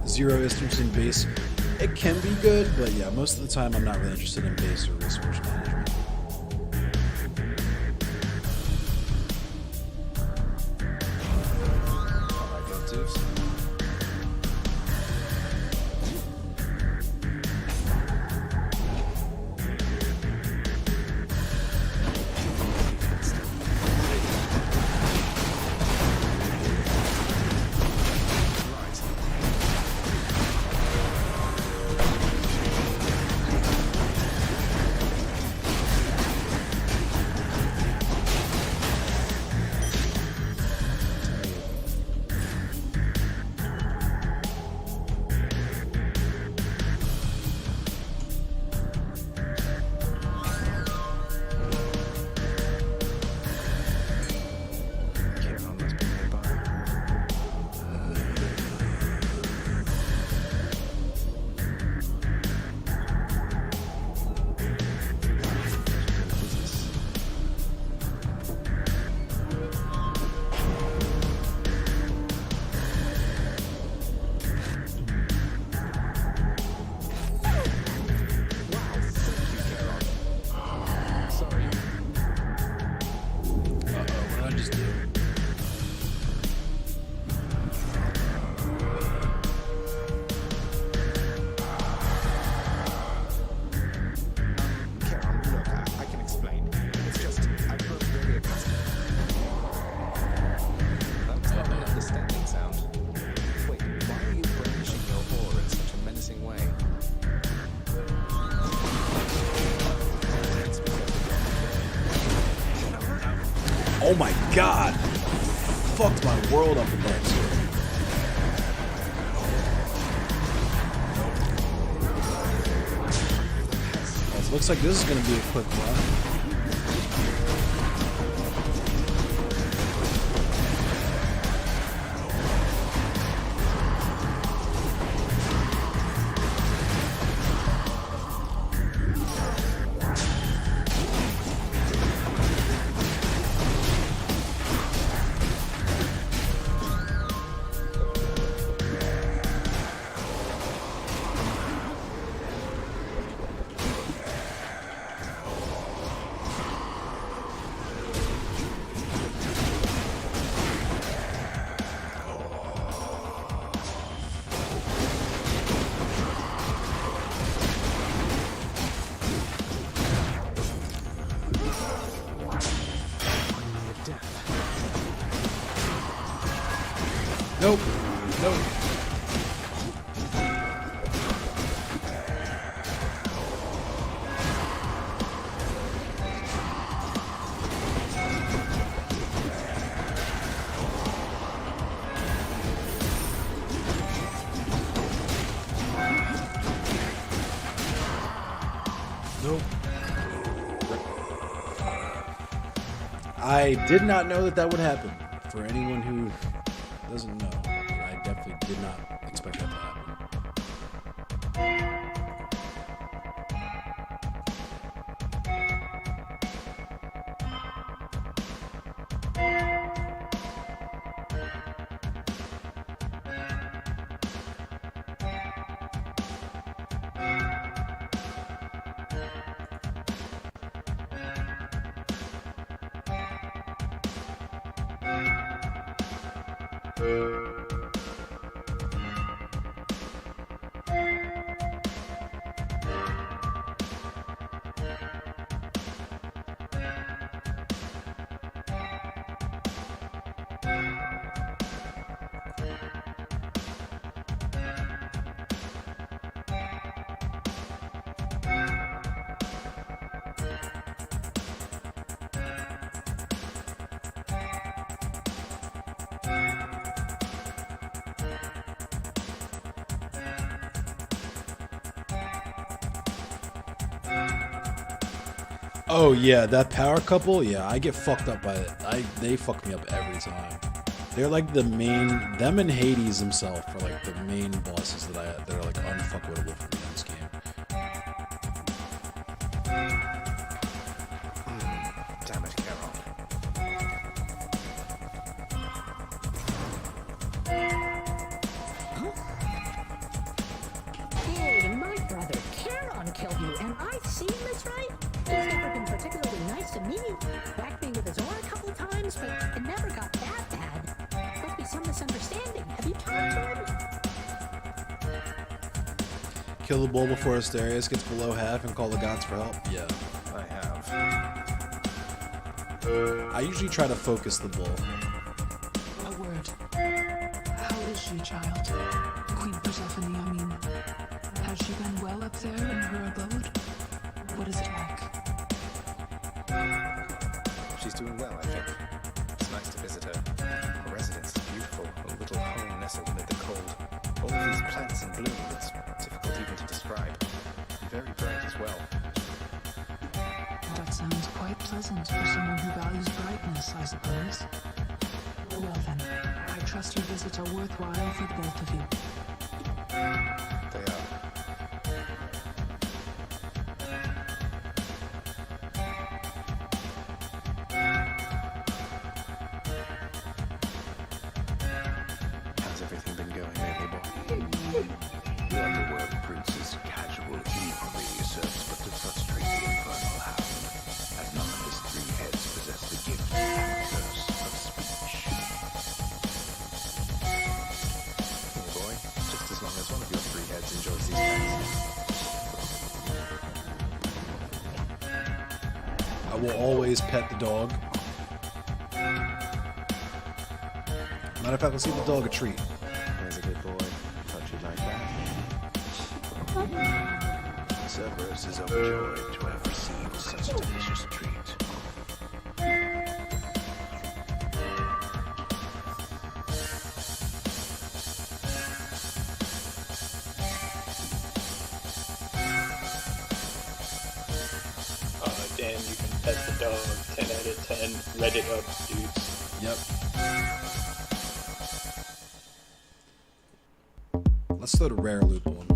Zero instance in base. It can be good, but yeah, most of the time I'm not really interested in base or resource management. Alright, go-tos. God. Fucked my world up in there, too. It looks like this is going to be a quick run. Nope. Nope. Nope. I did not know that would happen. For anyone who doesn't know, I definitely did not expect that to happen. Oh yeah, that power couple, yeah, I get fucked up by it. They fuck me up every time. They're like the main, them and Hades himself are like the main bosses that are like unfuckwittable for me in this game. Damn it, Charon. Hey, my brother Charon killed you, and I've seen this, right? He's never been particularly nice to me. Whacked me with his oar a couple times, but it never got that bad. Must be some misunderstanding. Have you talked to him? Kill the bull before Asterius gets below half and call the gods for help? Yeah. I have. I usually try to focus the bull. A word. How is she, child? Queen Persephone, I mean. Has she been well up there in her abode? What is it like? She's doing well, I think. It's nice to visit her. Her residence is beautiful, a little home nestled amid the cold. All of these plants in bloom, it's difficult even to describe. Very bright as well. That sounds quite pleasant for someone who values brightness, I suppose. Well then, I trust your visits are worthwhile for both of you. They are. How's everything been going lately, boy? The underworld prince's casual evilry serves but to frustrate the infernal hound, as none of his three heads possess the gift and curse of speech. Hey, boy, just as long as one of your three heads enjoys these pets. I will always pet the dog. Matter of fact, let's give the dog a treat. There's a good boy. Thought you'd like that. Cerberus is overjoyed to have received such a delicious treat. and you can pet the dog. 10 out of 10. Reddit up, dudes. Yep. Let's throw the rare loop on.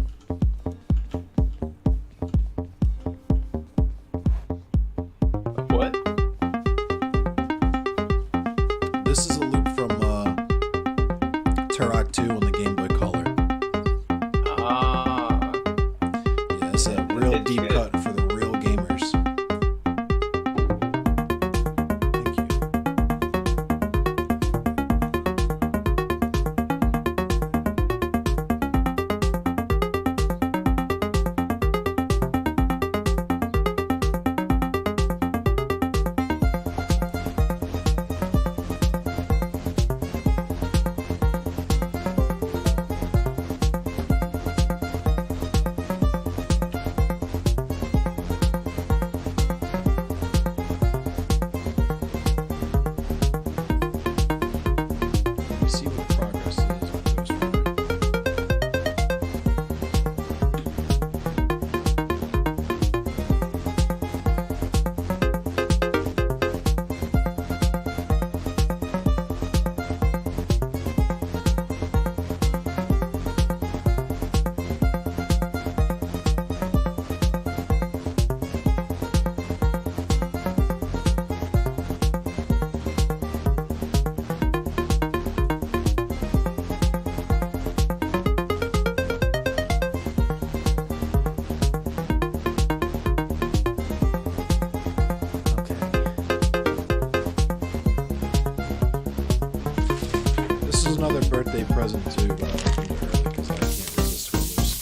What? This is a loop from Turok 2 on the Game Boy Color. Ah. Yeah, it's a real deep cut for the real gamers. See what the progress is with Ghost Runner. This is another birthday present too, but I don't think early because I can't resist Twizzlers.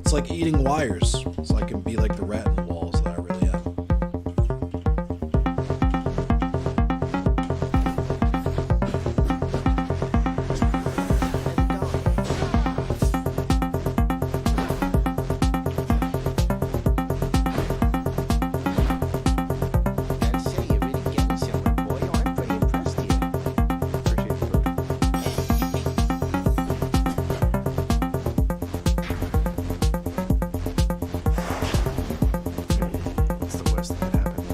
It's like eating wires, so I can be like the rat in the walls that I really am. What's the worst that could happen?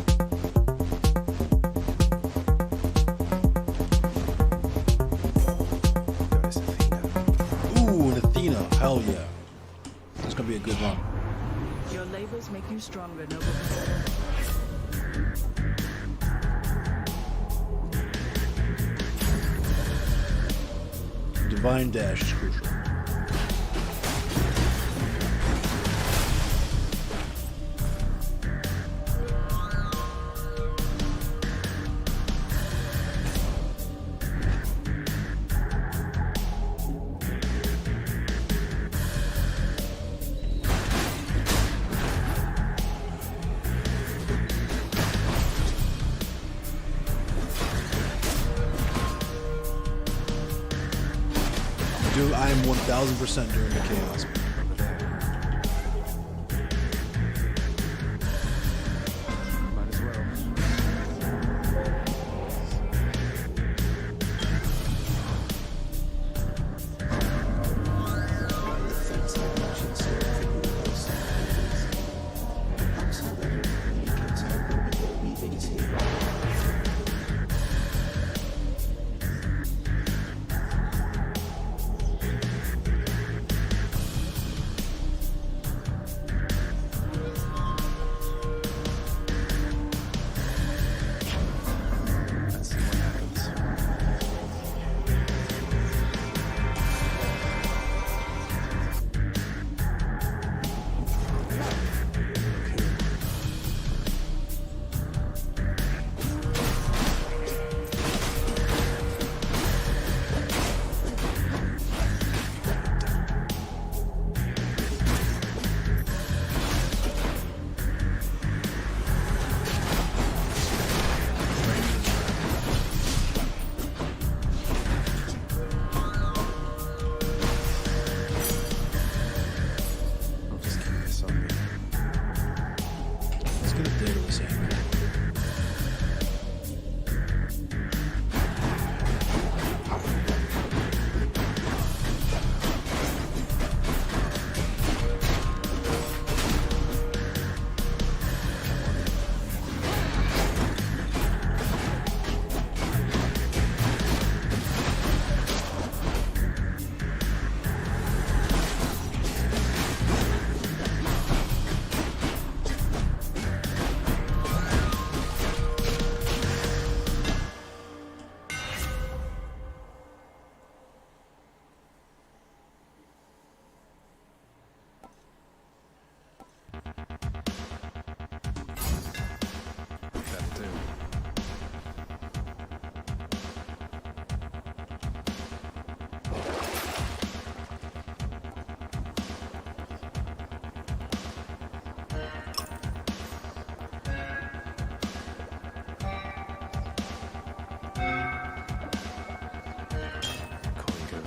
Goddess Athena. Ooh, an Athena, hell yeah. This is gonna be a good run. Your labors make you stronger, noble. Divine Dash is crucial. Dude, I am 1000% doing the chaos. Might as well.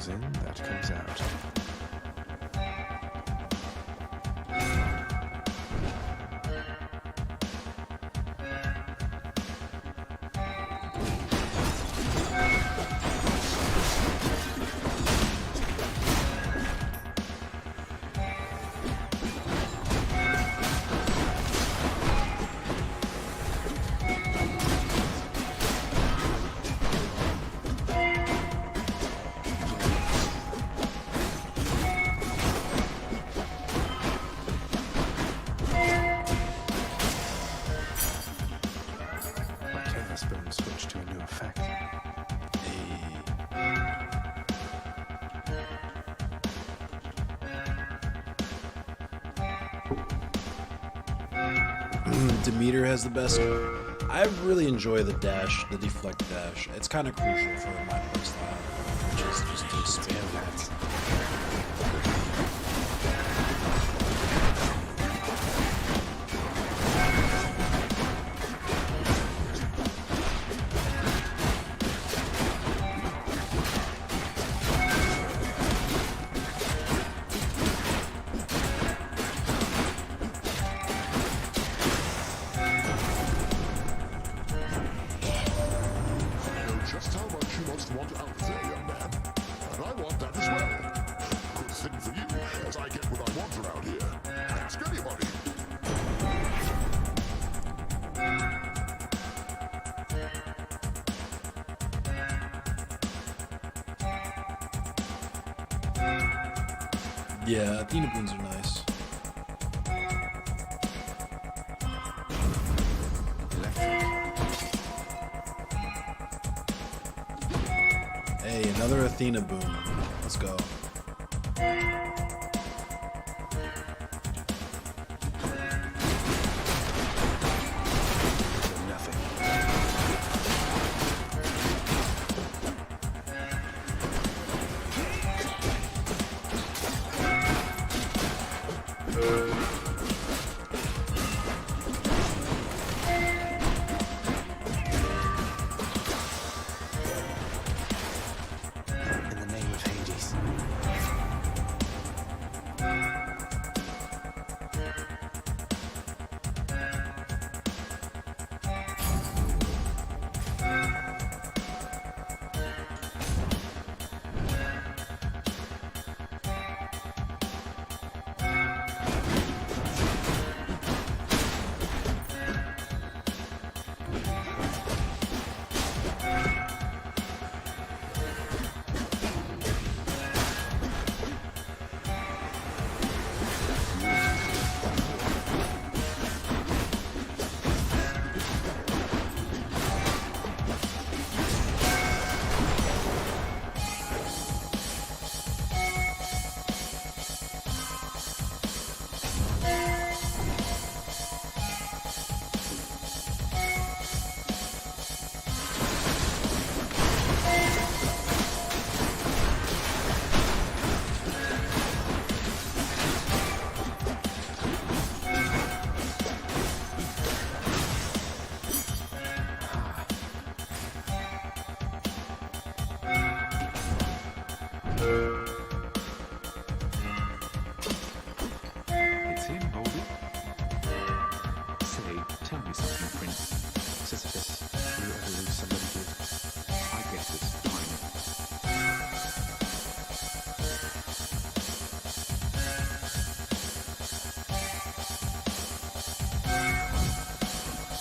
in, that comes out. My chaos boom switched to a new effect. Demeter has the best. I really enjoy the dash, the deflect dash. It's kind of crucial for my playstyle, which is just to spam that. Know just how much you must want out there, young man. And I want that as well. Good thing for you, as I get what I want around here. Ask anybody. Yeah, Athena Boons are nice. Hey, another Athena Boon. Let's go. In the name of Hades. It's him, Baldy. Say, tell me something, Prince. Sisyphus, do you ever lose somebody good? I guess it's time.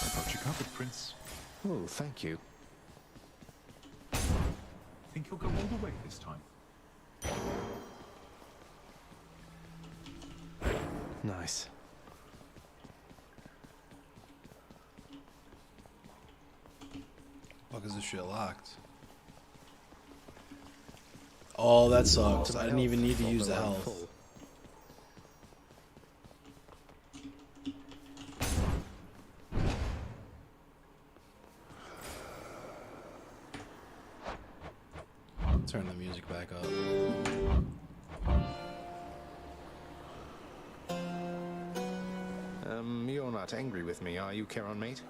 I got you covered, Prince. Oh, thank you. Think you'll go all the way this time? Nice. Fuck is this shit locked? Oh, that sucks. I didn't even need to use the health. Turn the music back up. You're not angry with me, are you, Charon, mate?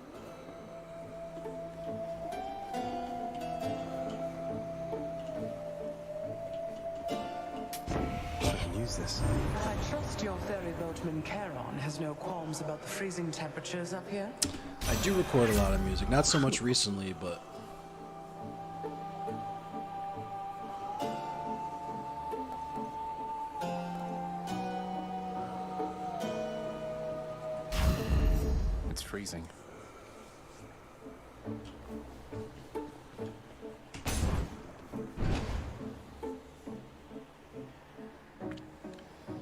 use this. I trust your ferry boatman Charon has no qualms about the freezing temperatures up here. I do record a lot of music, not so much recently, but It's freezing.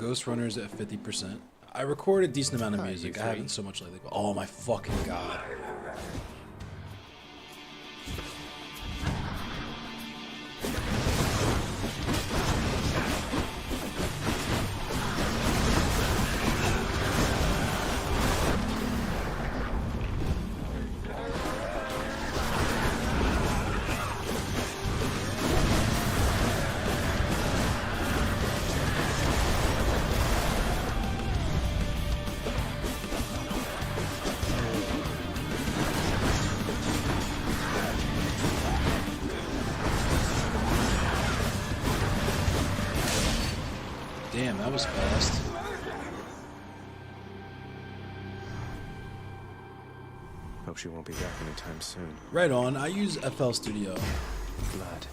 Ghost Runner's at 50%. I record a decent amount of Hi, music. you I three. haven't so much lately. But oh my fucking god. Damn, that was fast. Hope she won't be back anytime soon. Right on. I use FL Studio. Blood.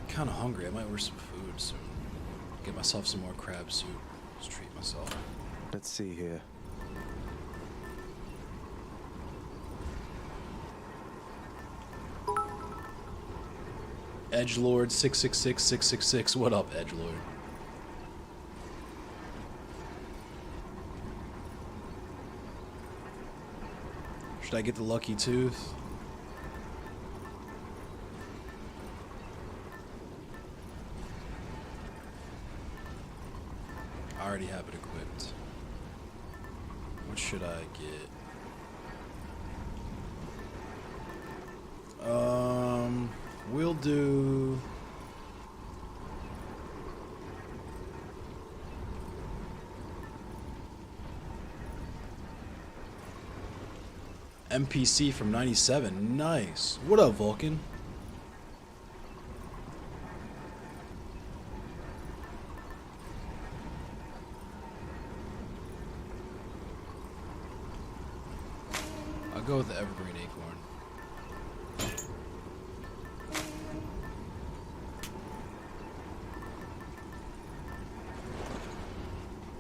Kind of hungry. I might order some food soon. Get myself some more crab soup. Just treat myself. Let's see here. Edgelord 666 What up, Edgelord? Should I get the lucky tooth? I already have it equipped. What should I get? We'll do... MPC from 97. Nice. What up, Vulcan? I'll go with the Evergreen Acorn.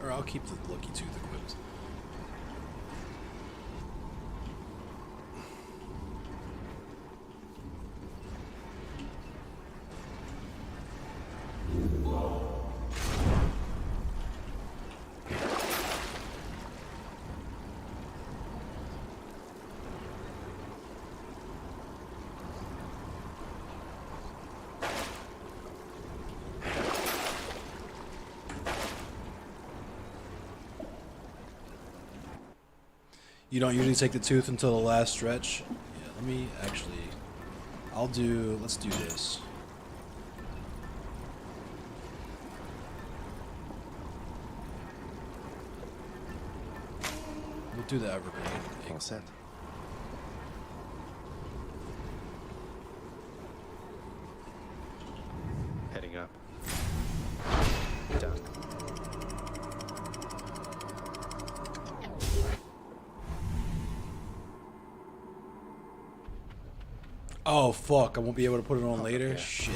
Or I'll keep the Lucky Tooth equipped. You don't usually take the tooth until the last stretch? Yeah, let me actually... let's do this. We'll do the Evergreen. All set. Heading up. Done. Oh fuck, I won't be able to put it on later? Okay. Shit.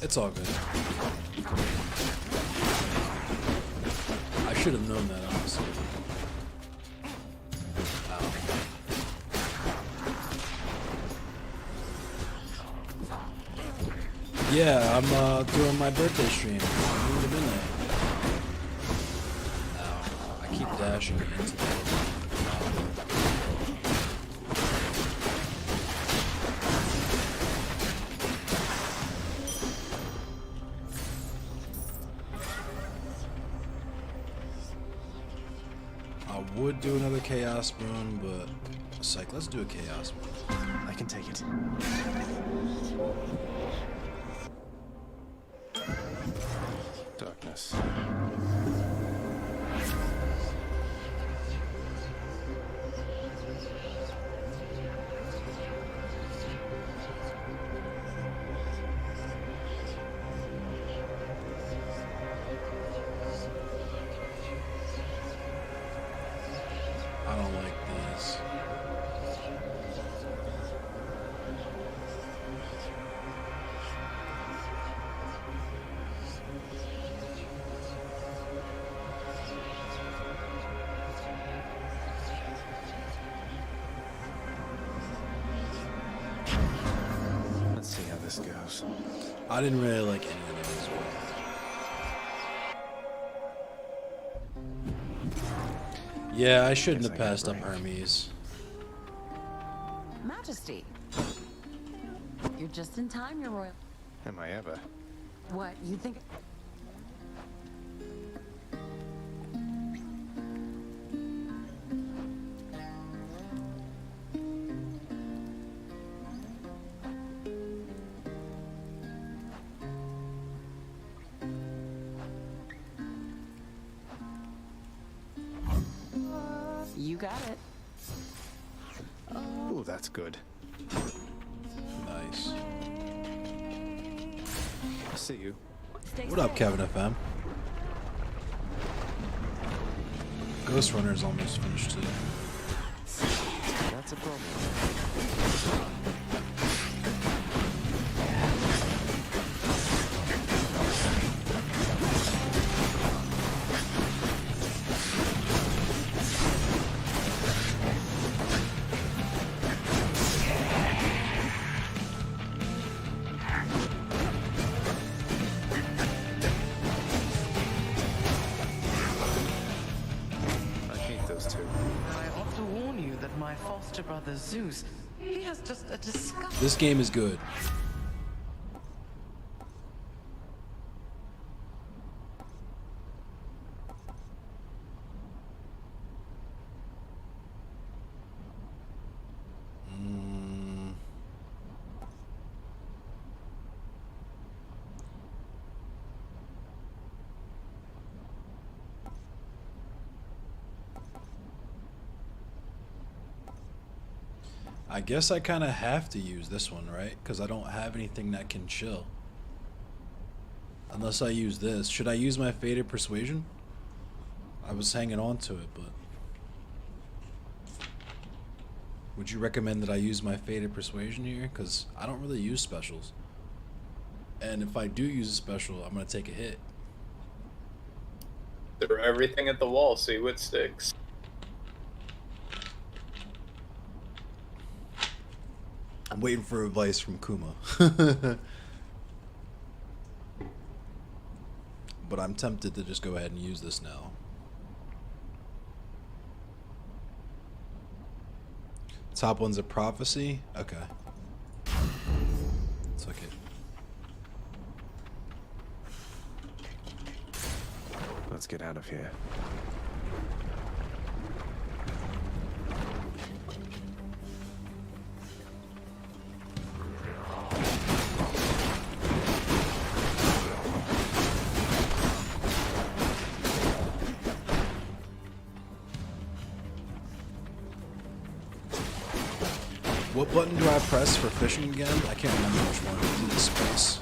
It's all good. I should have known that, honestly. Ow. Yeah, I'm doing my birthday stream. Noon to midnight. Ow. I keep dashing into the... would do another Chaos Moon, but psych, let's do a Chaos Moon. I can take it. Darkness. I don't like these. Let's see how this goes. I didn't really like any of those. Yeah, I shouldn't have passed up Hermes. Majesty. You're just in time, Your Royal. Am I ever? What, you think... You got it. Oh, that's good. Nice. See you. What up, Kevin FM? Ghost Runner's almost finished too. That's a problem. I hate those two. I ought to warn you that my foster brother Zeus, he has just a disgusting... This game is good. I guess I kind of have to use this one, right? Because I don't have anything that can chill. Unless I use this. Should I use my Fated Persuasion? I was hanging on to it, but... Would you recommend that I use my Fated Persuasion here? Because I don't really use specials. And if I do use a special, I'm going to take a hit. Throw everything at the wall, see what sticks. I'm waiting for advice from Kuma. But I'm tempted to just go ahead and use this now. Top one's a prophecy? Okay. Took it. Let's get out of here. What button do I press for fishing again? I can't remember which one. Is it the space?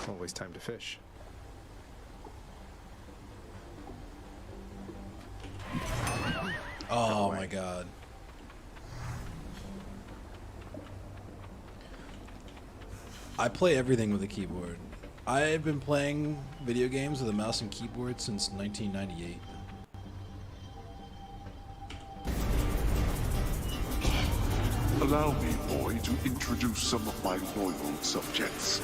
Always time to fish. Oh my god. I play everything with a keyboard. I've been playing video games with a mouse and keyboard since 1998. Allow me, boy, to introduce some of my loyal subjects.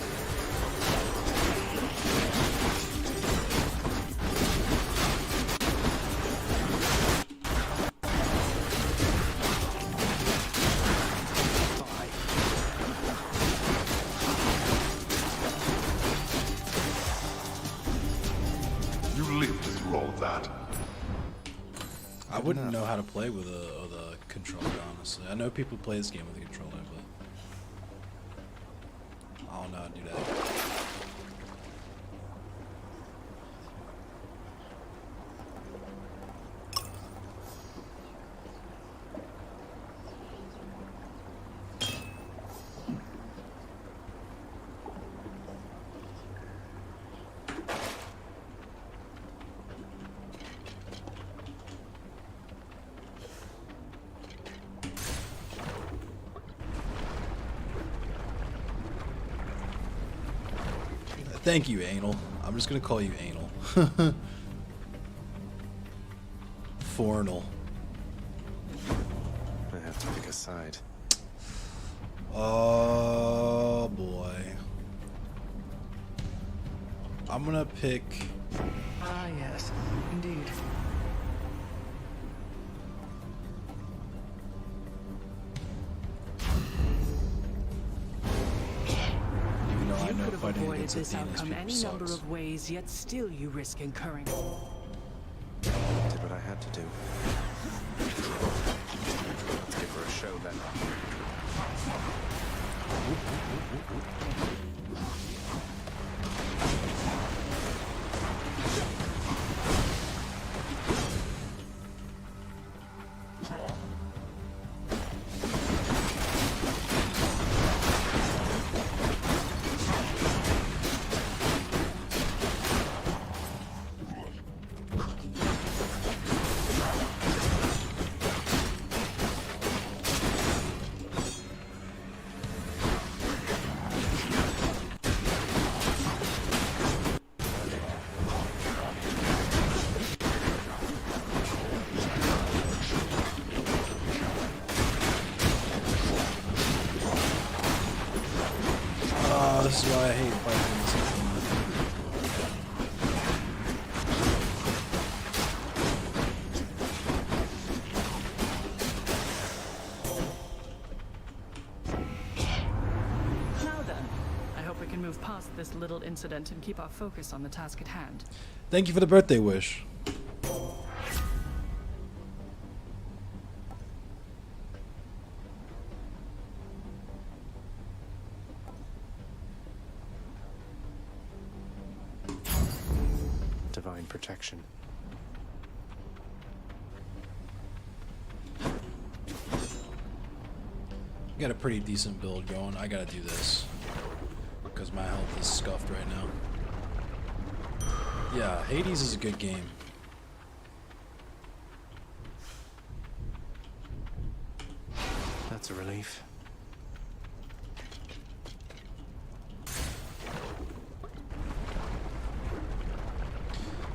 You lived through all of that. I wouldn't know how to play with a controller, honestly. I know people play this game with a controller, but I don't know how to do that. Thank you, Anal. I'm just gonna call you Anal. Fornal. I have to pick a side. Oh boy. I'm gonna pick. Ah, yes, indeed. Even though I You know could have fighting avoided against this Athena's outcome people any number sucks. of ways, yet still you risk incurring. Did what I had to do. Let's give her a show then. This is why I hate fighting this game. Now then, I hope we can move past this little incident and keep our focus on the task at hand. Thank you for the birthday wish. Divine protection. Got a pretty decent build going. I gotta do this because my health is scuffed right now. Yeah, Hades is a good game. That's a relief.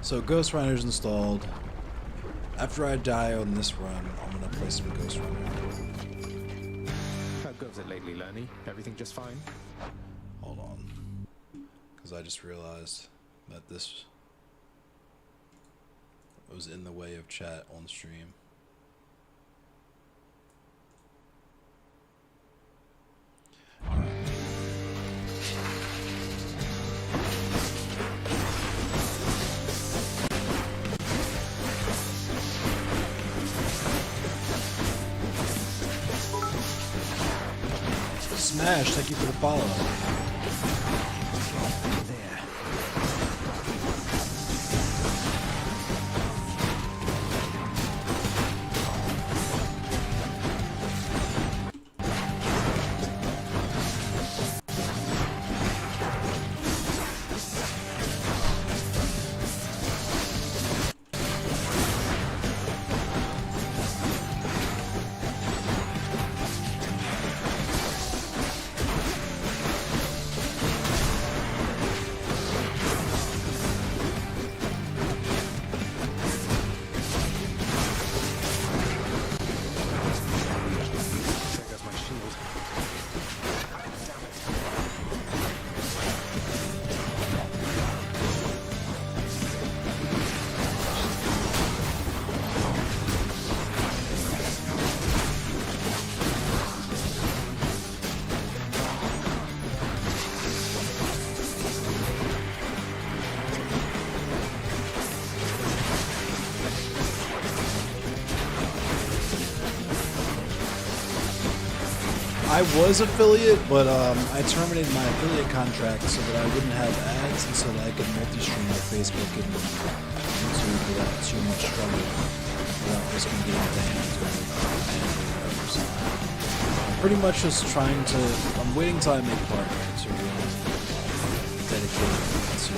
So Ghost Runner's installed. After I die on this run, I'm gonna play some Ghost Runner. How goes it lately, Lenny? Everything just fine? Hold on. Because I just realized that this was in the way of chat on stream. Smash, thank you for the follow. I was affiliate, but I terminated my affiliate contract so that I wouldn't have ads and so that I could multi-stream to Facebook and YouTube without too much trouble, without risking getting banned or whatever. So I'm pretty much just trying to. I'm waiting till I make partner to really dedicate to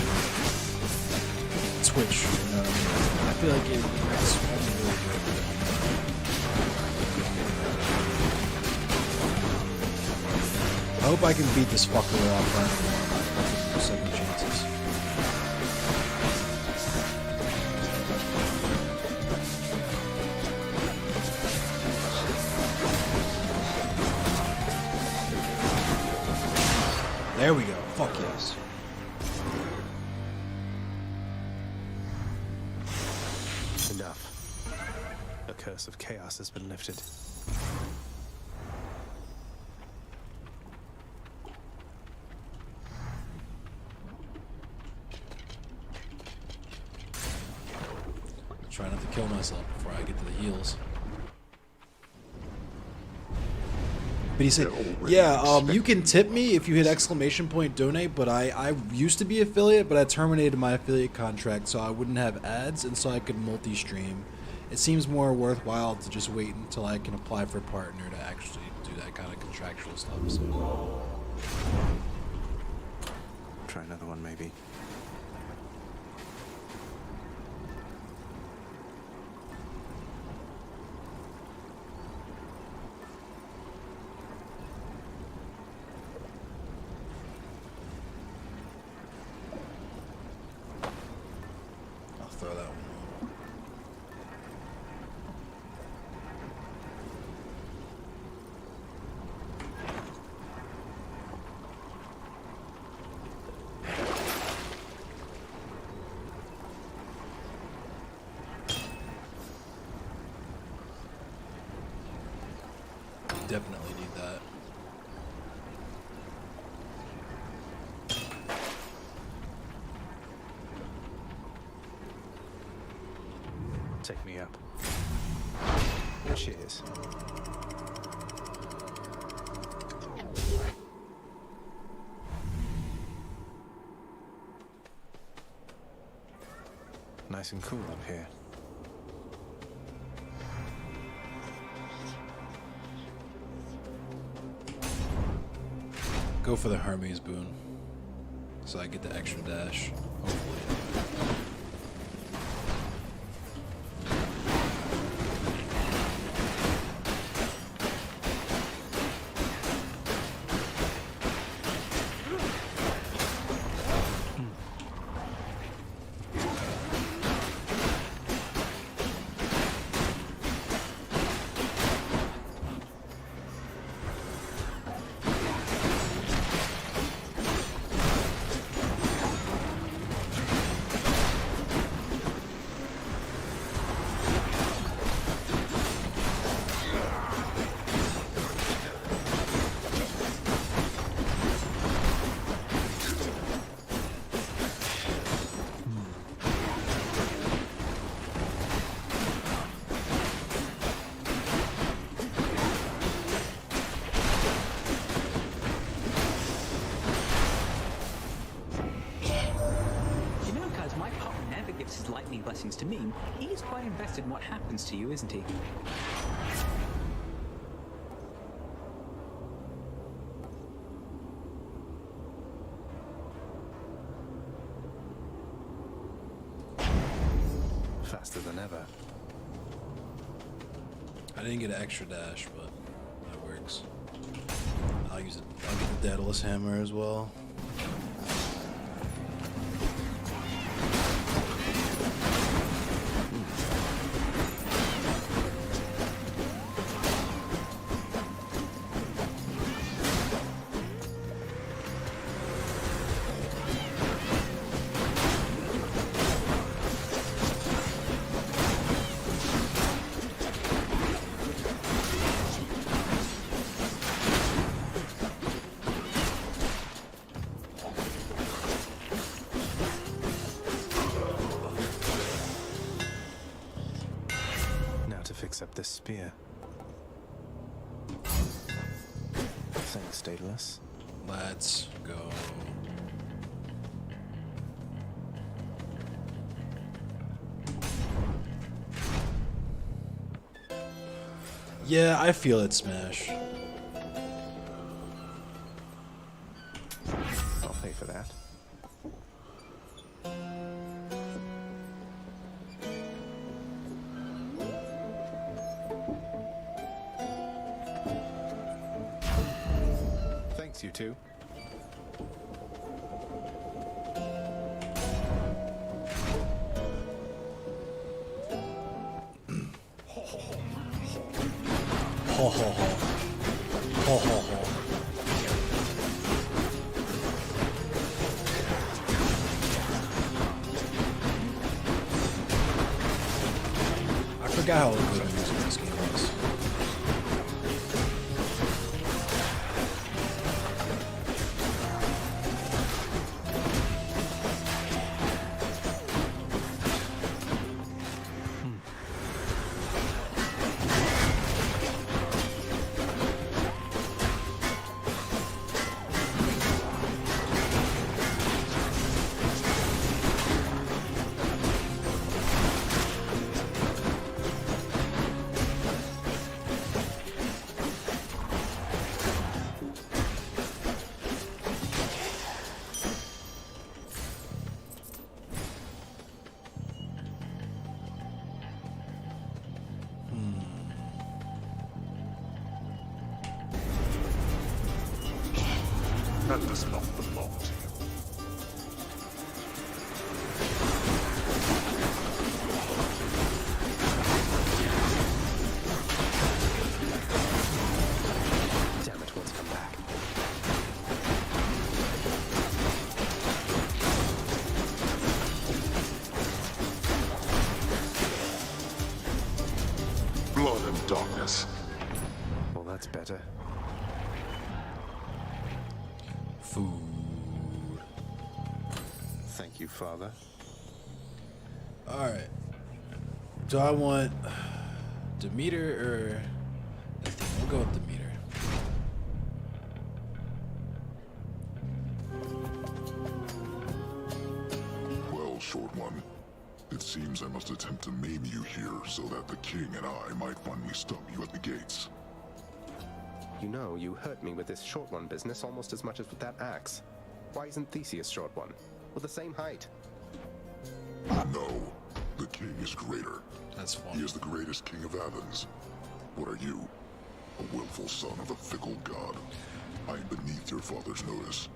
Twitch. I feel like it's only really good. I hope I can beat this fucker off right now. Second chances. There we go. Fuck yes. Enough. The curse of chaos has been lifted. Try not to kill myself before I get to the heals. But he said, yeah, you can tip me if you hit ! donate, but I used to be affiliate, but I terminated my affiliate contract so I wouldn't have ads and so I could multi-stream. It seems more worthwhile to just wait until I can apply for a partner to actually do that kind of contractual stuff. So. Try another one, maybe. I'll throw that one on. Definitely need that. Take me up. Cheers. Nice and cool up here. Go for the Hermes boon, so I get the extra dash. Hopefully. Blessings to me, he's quite invested in what happens to you, isn't he? Faster than ever. I didn't get an extra dash, but that works. I'll use it. I'll get the Daedalus hammer as well. Fix up this spear. Thanks, Daedalus. Let's go. Yeah, I feel it, Smash. I'll pay for that. Thanks, you two. Ho ho ho. Ho ho ho. I forgot how good the music in this game is. That does not belong to you. Damn it, what's come back? Blood and darkness. Well, that's better. Food. Thank you, Father. Alright. Do I want Demeter or Athena? We'll go with Demeter. Well, Short One, it seems I must attempt to maim you here so that the king and I might finally stop you at the gates. You know, you hurt me with this Short One business almost as much as with that axe. Why isn't Theseus Short One? We're the same height. No, the king is greater. That's fine. He is the greatest king of Athens. What are you? A willful son of a fickle god. I am beneath your father's notice,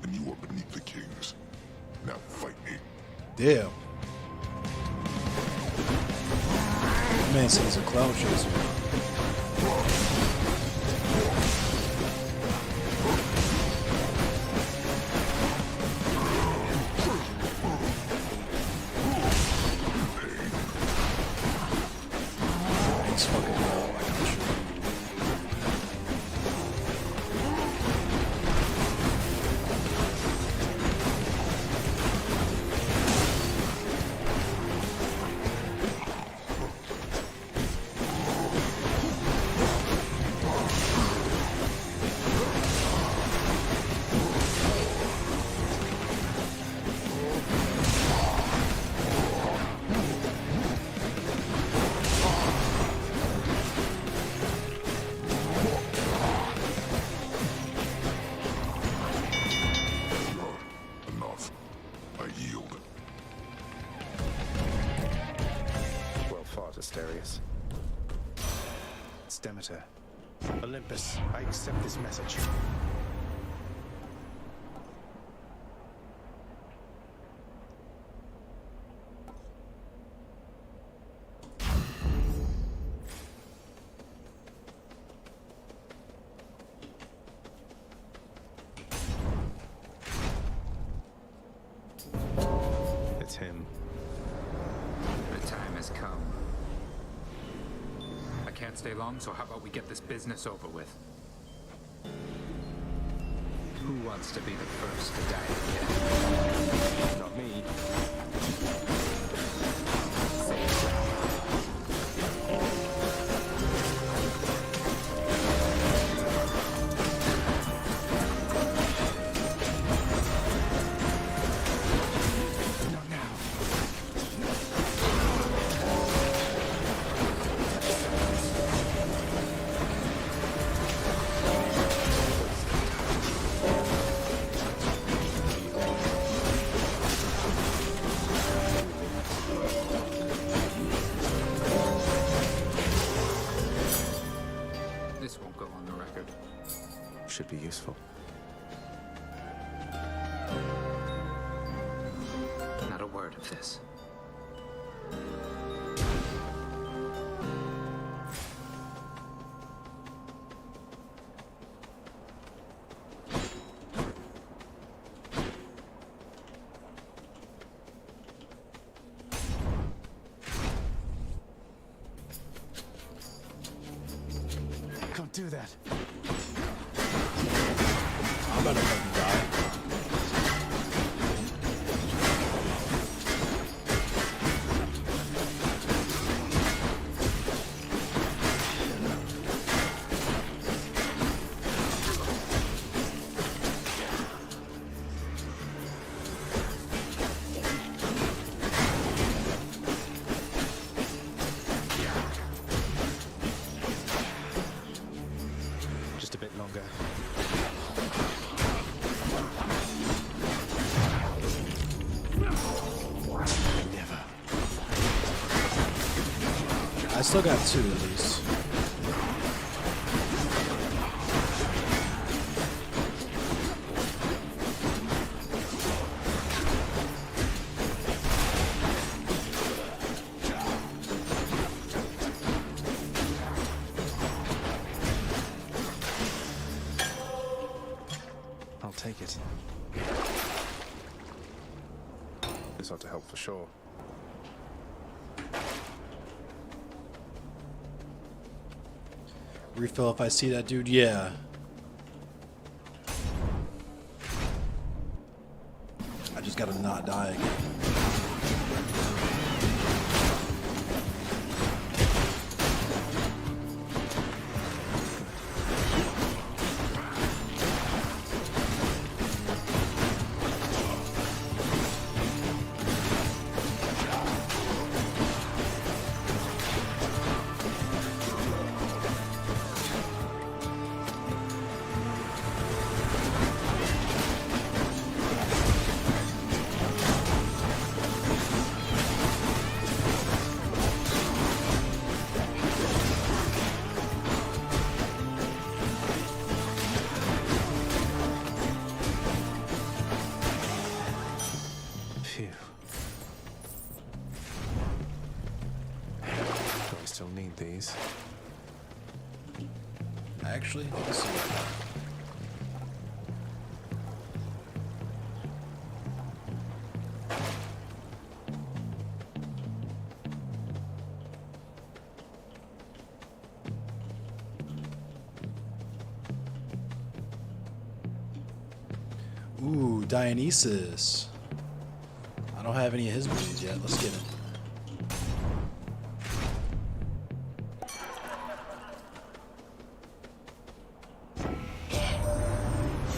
and you are beneath the king's. Now fight me. Damn. Man says he's a cloud chaser. He's fucking low, I got you. Enough. I yield. Well fought, Asterius. It's Demeter. Olympus, I accept this message. It's him. The time has come. I can't stay long, so how about we get this business over with? Who wants to be the first to die again? Not me. should be useful. Not a word of this. Can't do that. I'm about to fucking die. Just a bit longer. Never. I still got 2 at least. I'll take it. This ought to help for sure. Refill if I see that dude, yeah. I just gotta not die again. Phew. Do I still need these? Actually, let's see. Ooh, Dionysus. I don't have any of his movies yet. Let's get him.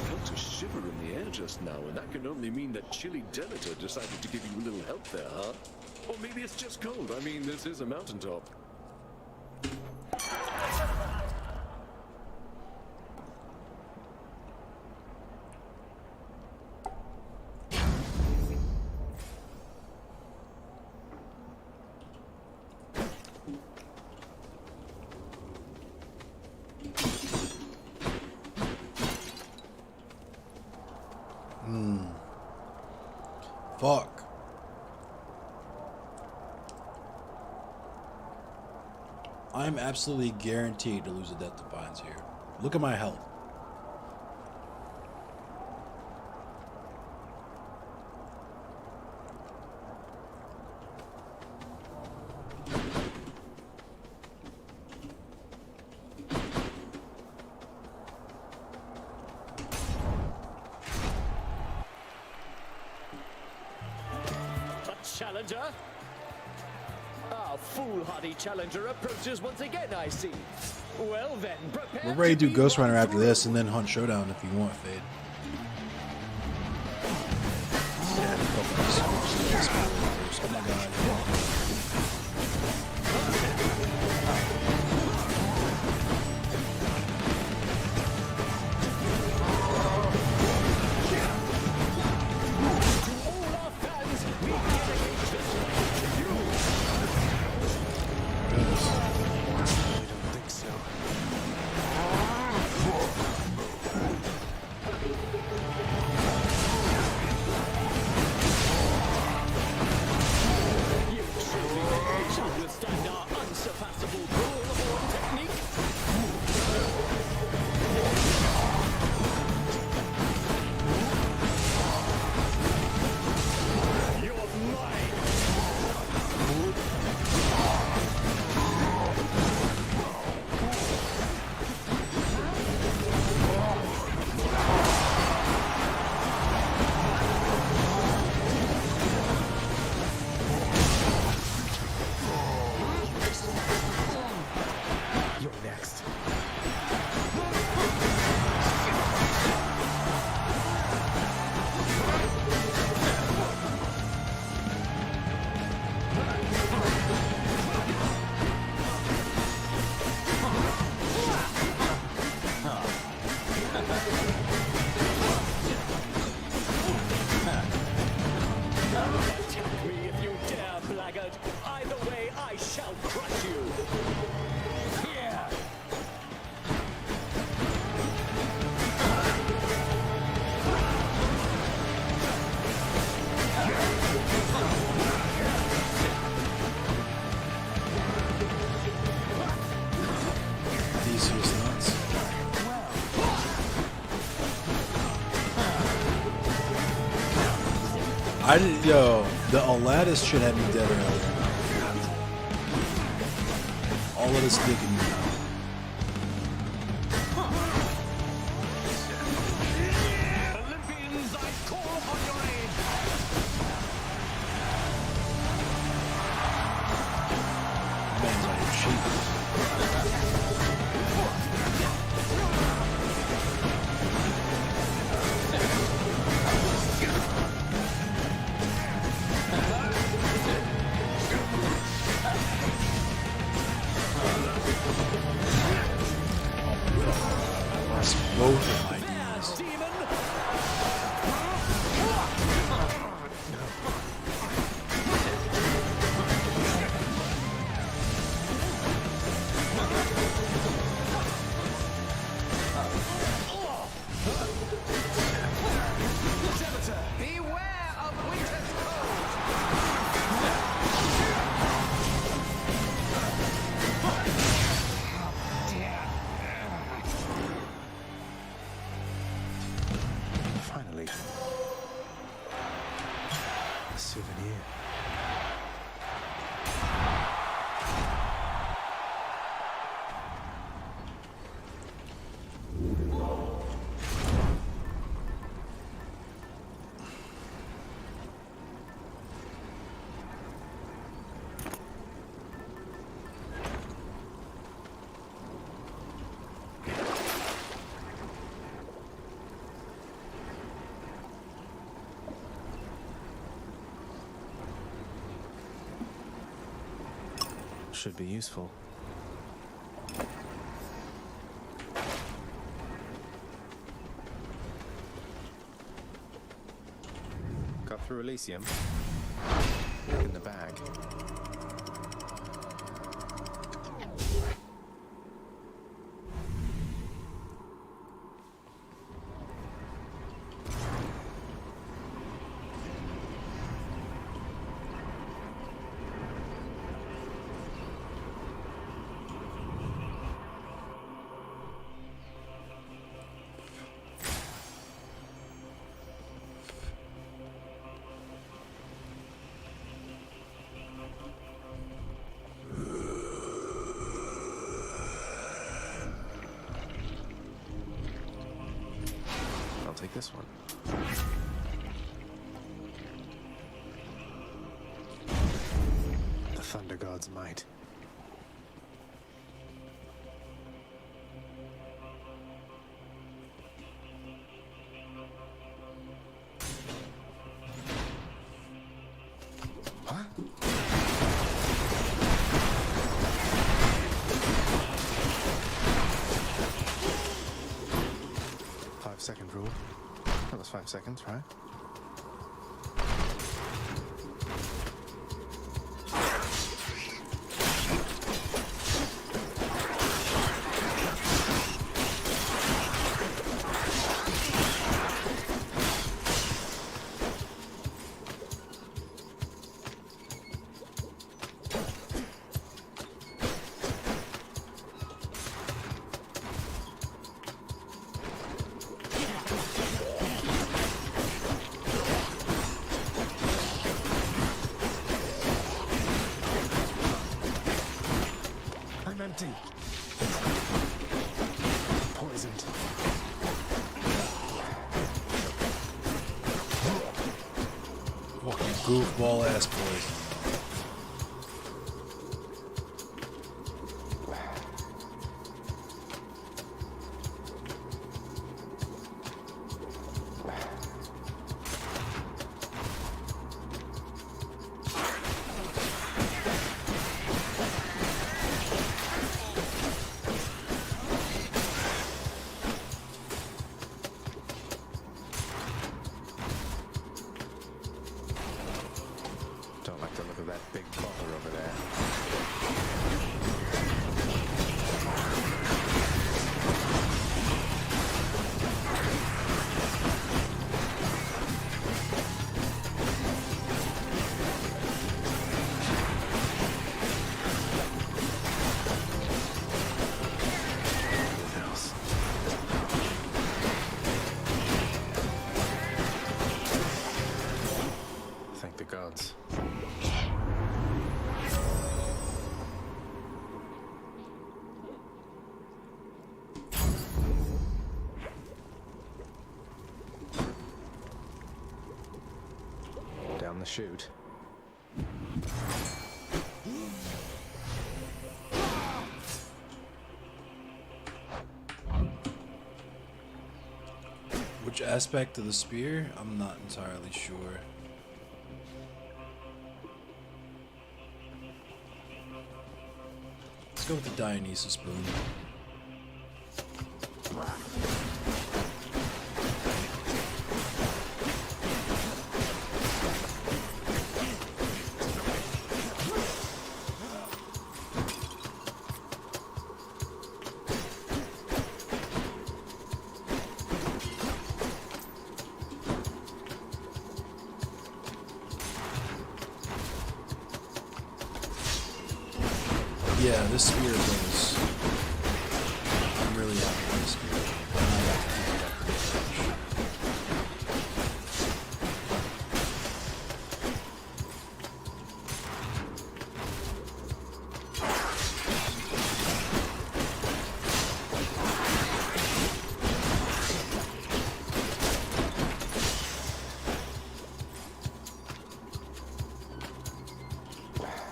Felt a shiver in the air just now, and that can only mean that Chili Denethor decided to give you a little help there, huh? Or maybe it's just cold. I mean, this is a mountaintop. Fuck. I'm absolutely guaranteed to lose a Death Defiance here. Look at my health. Challenger? Our foolhardy challenger approaches once again, I see. Well then, prepare. We're ready to do Ghost Runner after this and then Hunt Showdown if you want, Fade. Oh my god. I didn't. Yo, the Aladdin shit had me dead earlier. All of this digging me out. Olympians, I call upon your aid. Man's on your sheep. Both of my knees. Beware of winter's cold. Finally. A souvenir. Should be useful. Cut through Elysium. Look in the bag. I'll take this one. The Thunder God's might. What? 5-second rule. That was 5 seconds, right? I'm empty. Poisoned. Fucking goofball ass poison. Don't like the on the shoot. Which aspect of the spear? I'm not entirely sure. Let's go with the Dionysus spoon. Yeah, this spear goes. I'm really happy with this spear. And I got to keep it up pretty much.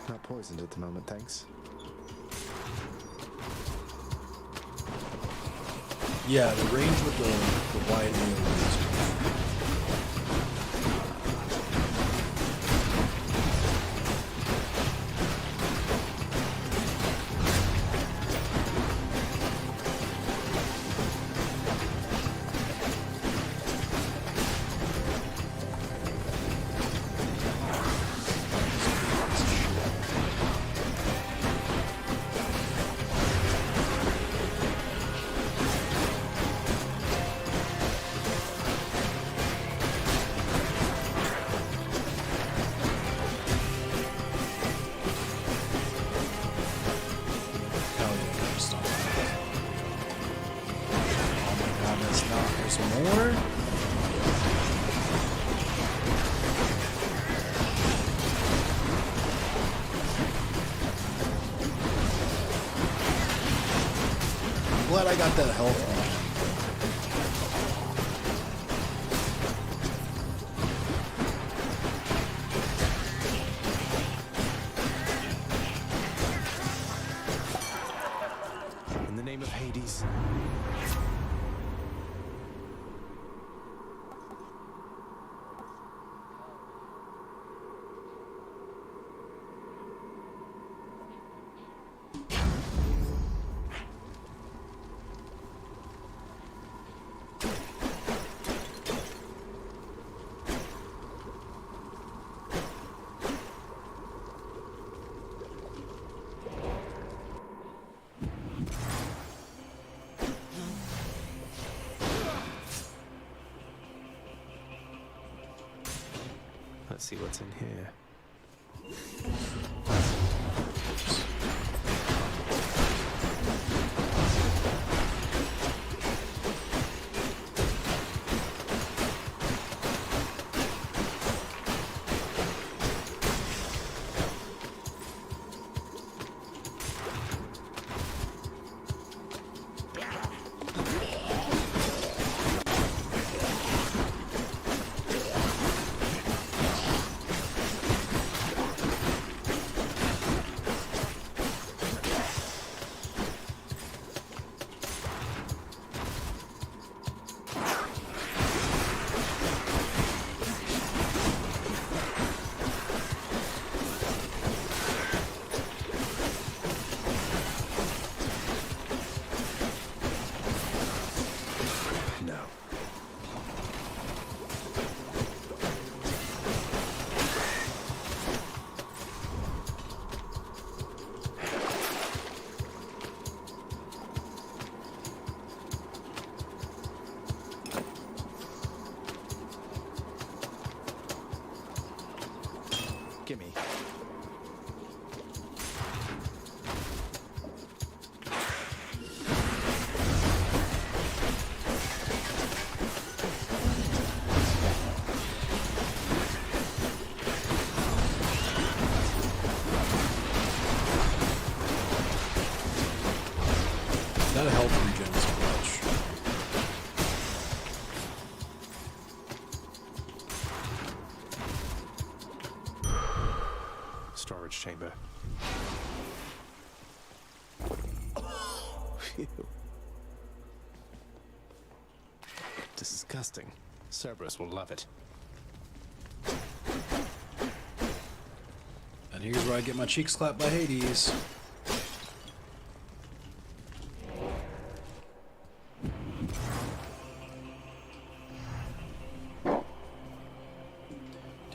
Not poisoned at the moment, thanks. Yeah, the range with the wide AoE is good. Hell yeah, I'm stuck. Oh my god, that's not. There's more? I'm glad I got that health on. In the name of Hades. Let's see what's in here. Gimme. That health regen is clutch. Phew. Disgusting. Cerberus will love it. And here's where I get my cheeks clapped by Hades.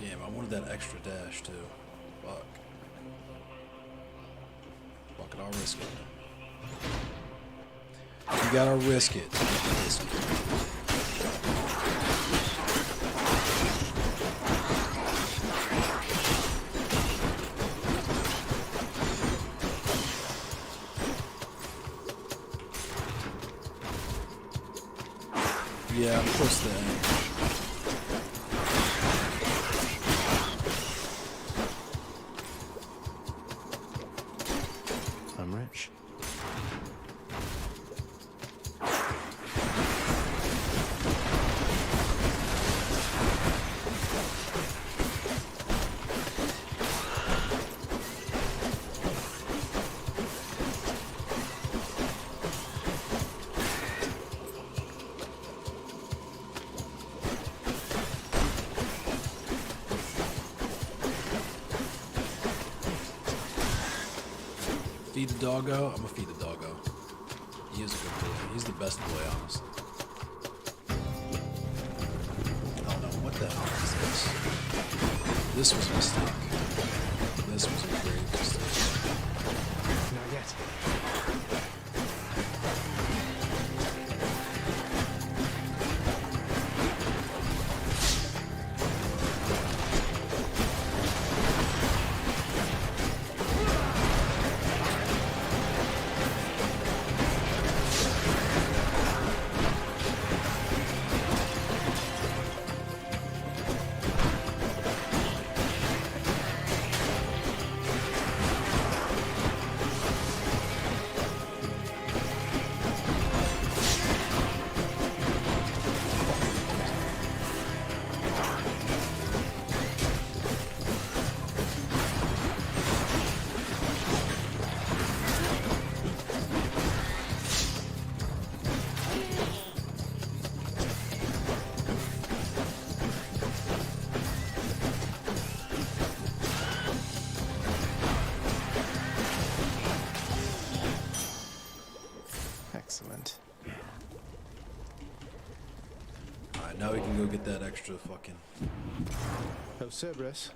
Damn, I wanted that extra dash too. Fuck. Fuck it, I'll risk it. You gotta risk it. Risk it. Yeah, I'm close to the end. I'm rich. Feed the doggo? I'm gonna feed the doggo. He is a good boy. He's the best boy, honestly. Oh no, what the hell is this? This was a mistake. This was a great mistake. Not yet. Excellent. Alright, now we can go get that extra fucking... Oh, Cerberus.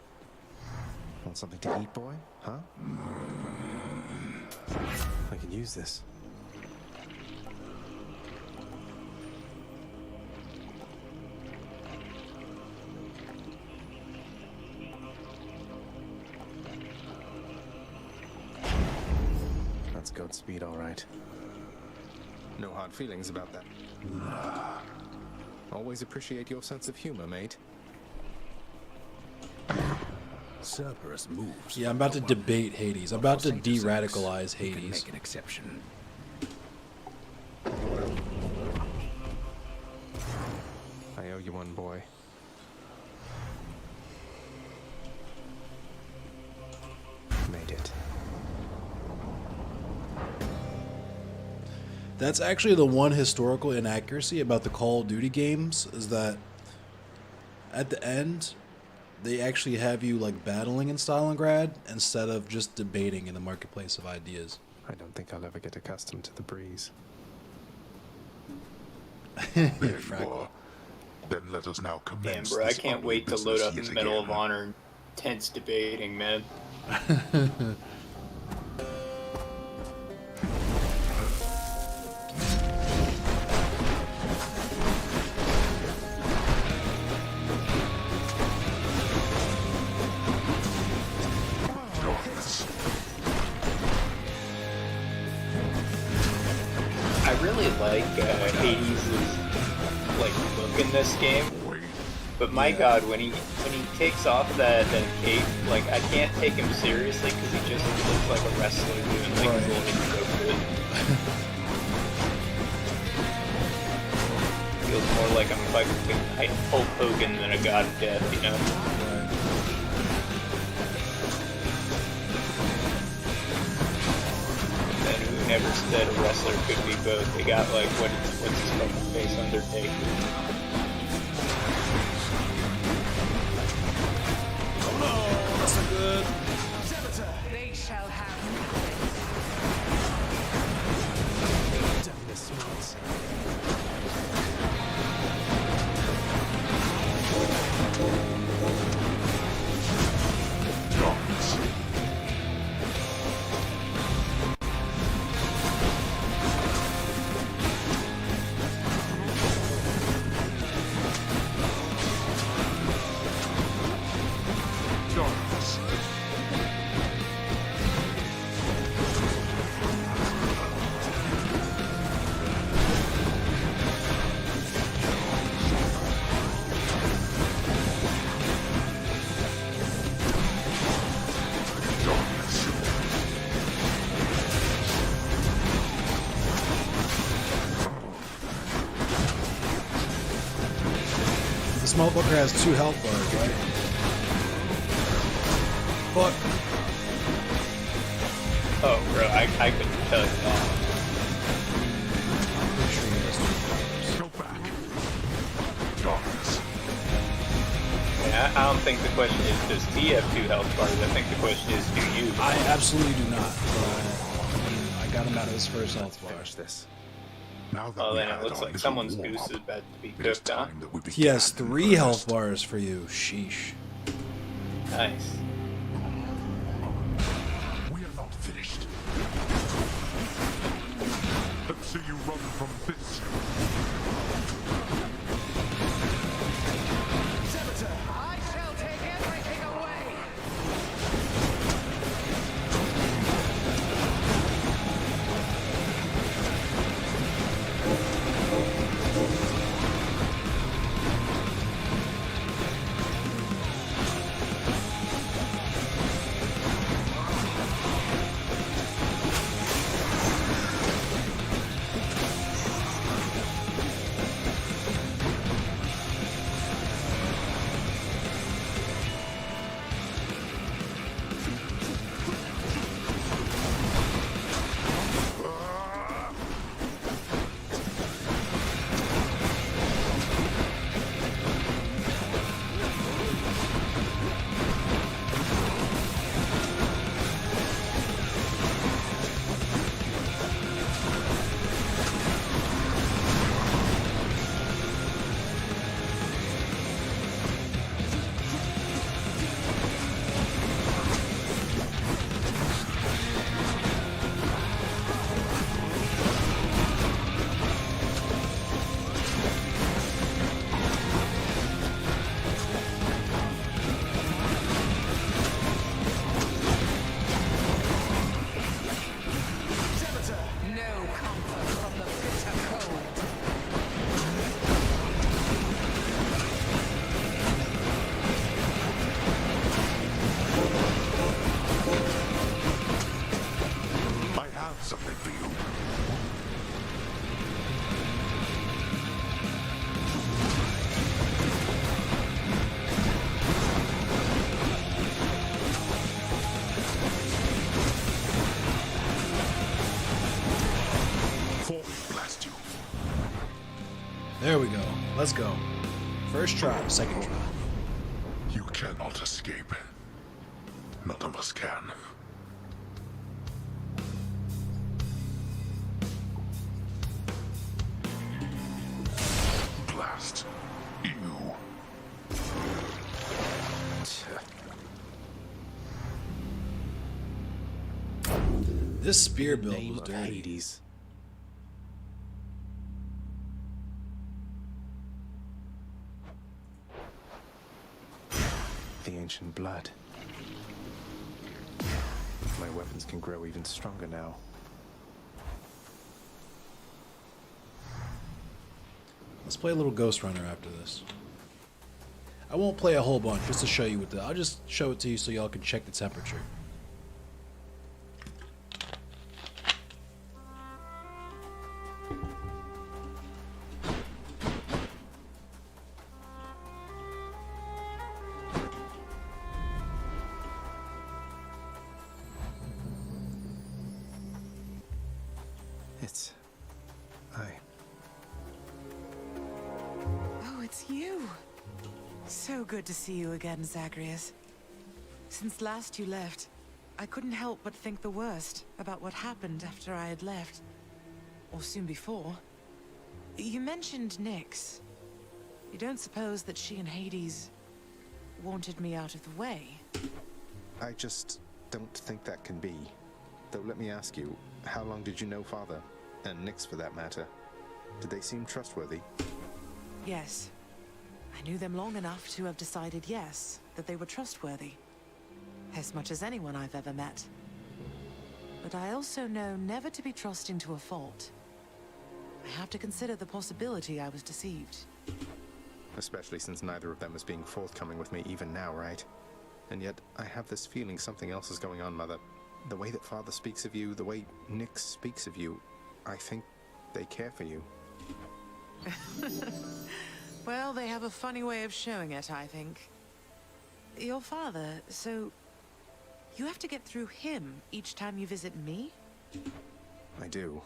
Want something to eat, boy? Huh? I can use this. That's goat speed, all right. No hard feelings about that. Always appreciate your sense of humor, mate. Cerberus moves. Yeah, I'm about to debate Hades. I'm about to de-radicalize You can Hades. make an exception. I owe you one, boy. Made it. That's actually the one historical inaccuracy about the Call of Duty games, is that at the end, they actually have you like battling in Stalingrad instead of just debating in the marketplace of ideas. I don't think I'll ever get accustomed to the breeze. There you are. Then let us now Damn, commence. bro, I this can't ugly wait to load business up in yet Medal of again. Honor. Tense debating, man. I really like Hades' like look in this game, but my god, when he takes off that cape, like I can't take him seriously because he just looks like a wrestler doing like a little intro good. Feels more like I'm fucking Hulk Hogan than a god of death, you know? never said a wrestler could be both. They got like what's his fucking face, Undertaker. Oh no, that's not good. They shall have This motherfucker has 2 health bars, right? Fuck. Oh, bro, I couldn't tell you that. Yeah, I don't think the question is, does he have 2 health bars? I think the question is, do you? I absolutely do not. I got him out of his first health bar. This. Oh, then it looks like someone's goose is about to be cooked, huh? He has 3 health bars for you. Sheesh. Nice. We are not finished. Let's see you run from this. I shall take everything away. There we go. Let's go. First try, second try. You cannot escape. None of us can. Blast. You. This spear build was dirty. Hades. The ancient blood. My weapons can grow even stronger now. Let's play a little Ghost Runner after this. I won't play a whole bunch just to show you what I'll just show it to you so y'all can check the temperature. It's... I... Oh, it's you. So good to see you again, Zagreus. Since last you left, I couldn't help but think the worst about what happened after I had left. Or soon before. You mentioned Nyx. You don't suppose that she and Hades wanted me out of the way? I just don't think that can be. Though let me ask you, how long did you know Father? And Nyx for that matter. Did they seem trustworthy? Yes. I knew them long enough to have decided yes, that they were trustworthy. As much as anyone I've ever met. But I also know never to be trusted into a fault. I have to consider the possibility I was deceived. Especially since neither of them is being forthcoming with me even now, right? And yet, I have this feeling something else is going on, Mother. The way that Father speaks of you, the way Nyx speaks of you, I think they care for you. Well, they have a funny way of showing it, I think. Your father, so... you have to get through him each time you visit me? I do.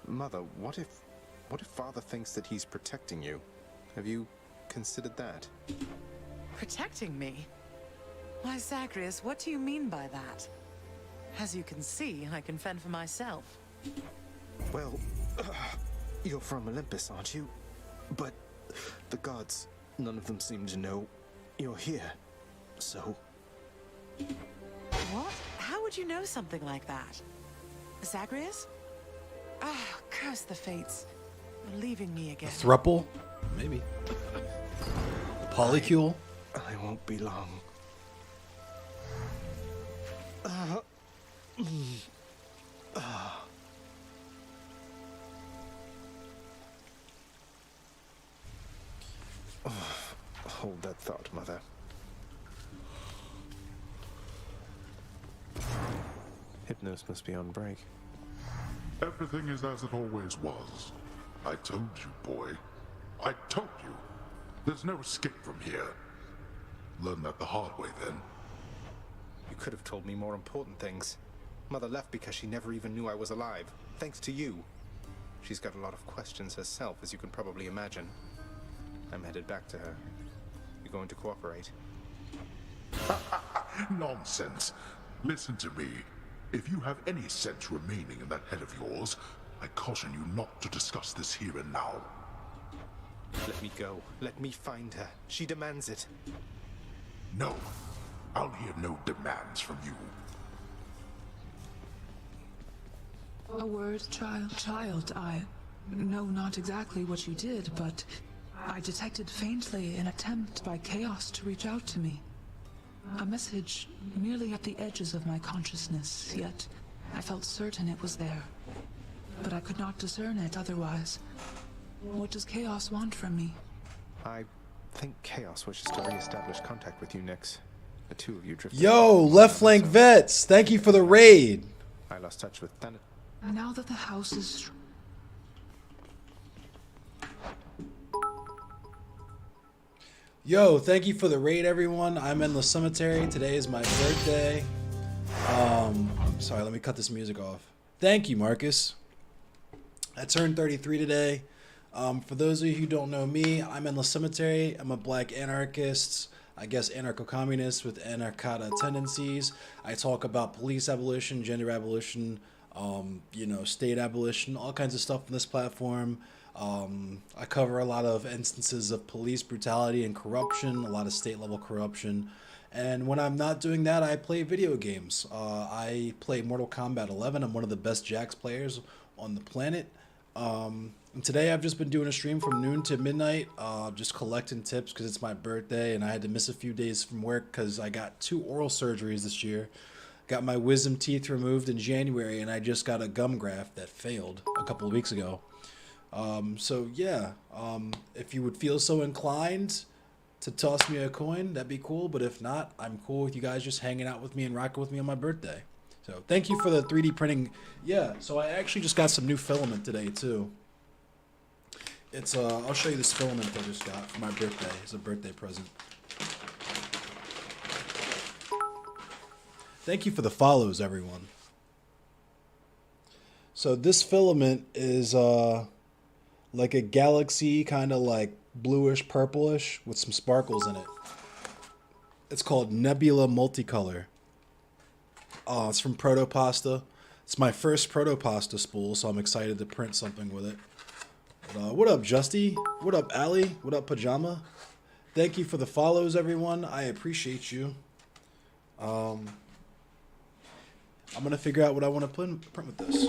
Mother, what if Father thinks that he's protecting you? Have you considered that? Protecting me? Why, Zagreus, what do you mean by that? As you can see, I can fend for myself. Well, you're from Olympus, aren't you? But the gods, none of them seem to know you're here. So... What? How would you know something like that? Zagreus? Ah, curse the fates. You're leaving me A again. thruple? Maybe. A polycule? I won't be long. Hold that thought, Mother. Hypnos must be on break. Everything is as it always was. I told you, boy. I told you. There's no escape from here. Learn that the hard way, then. You could have told me more important things. Mother left because she never even knew I was alive, thanks to you. She's got a lot of questions herself, as you can probably imagine. I'm headed back to her. You going to cooperate? Nonsense. Listen to me. If you have any sense remaining in that head of yours, I caution you not to discuss this here and now. Let me go. Let me find her. She demands it. No. I'll hear no demands from you. A word, child. Child, I know not exactly what you did, but I detected faintly an attempt by Chaos to reach out to me. A message merely at the edges of my consciousness, yet I felt certain it was there. But I could not discern it otherwise. What does Chaos want from me? I think Chaos wishes to re-establish contact with you, Nyx. The two of you drifted. Yo, Left Flank Vets, thank you for the raid. I lost touch with Thanet. Now that the house is... Yo, thank you for the raid, everyone. I'm in the cemetery. Today is my birthday. Sorry, let me cut this music off. Thank you, Marcus. I turned 33 today. For those of you who don't know me, I'm in the cemetery. I'm a black anarchist, I guess anarcho-communist with anarchata tendencies. I talk about police abolition, gender abolition, state abolition, all kinds of stuff on this platform. I cover a lot of instances of police brutality and corruption, a lot of state level corruption. And when I'm not doing that, I play video games. I play Mortal Kombat 11. I'm one of the best Jax players on the planet. And today I've just been doing a stream from noon to midnight, just collecting tips because it's my birthday and I had to miss a few days from work because I got 2 oral surgeries this year. Got my wisdom teeth removed in January and I just got a gum graft that failed a couple of weeks ago. If you would feel so inclined to toss me a coin, that'd be cool. But if not, I'm cool with you guys just hanging out with me and rocking with me on my birthday. So thank you for the 3D printing. Yeah, so I actually just got some new filament today too. It's I'll show you this filament I just got for my birthday. It's a birthday present. Thank you for the follows, everyone. So this filament is like a galaxy, kind of like bluish purplish with some sparkles in it. It's called Nebula Multicolor. It's from Protopasta. It's my first Protopasta spool, so I'm excited to print something with it. But, what up, Justy? What up, Allie? What up, Pajama? Thank you for the follows, everyone. I appreciate you. I'm gonna figure out what I want to print with this.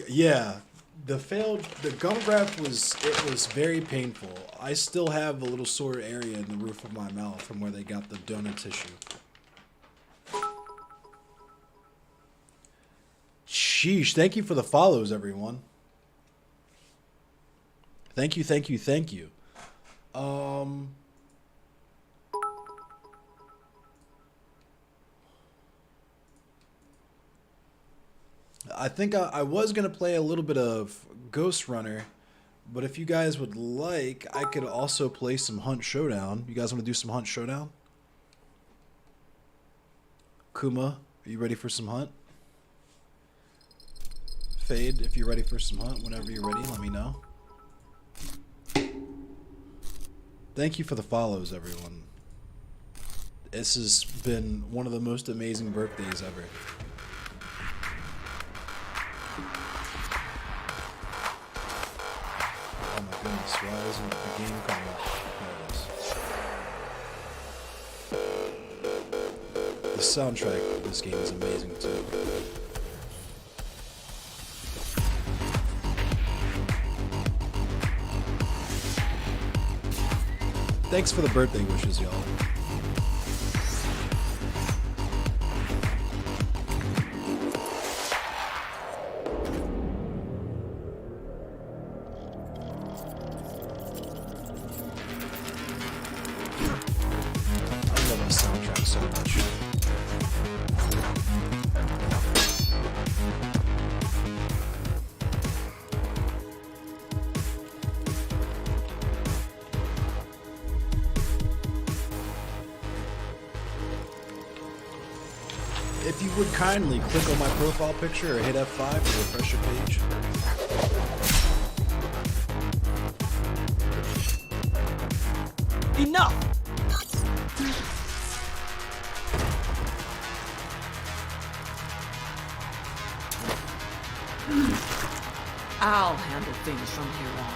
Yeah, the gum graft was very painful. I still have a little sore area in the roof of my mouth from where they got the donor tissue. Sheesh, thank you for the follows, everyone. Thank you, thank you, thank you. I think I was going to play a little bit of Ghost Runner, but if you guys would like, I could also play some Hunt Showdown. You guys want to do some Hunt Showdown? Kuma, are you ready for some Hunt? Fade, if you're ready for some Hunt, whenever you're ready, let me know. Thank you for the follows, everyone. This has been one of the most amazing birthdays ever. Oh my goodness, why isn't the game coming up? There it is. The soundtrack of this game is amazing too. Thanks for the birthday wishes, y'all. I love this soundtrack so much. If you would kindly click on my profile picture or hit F5 to refresh your page. Enough! I'll handle things from here on.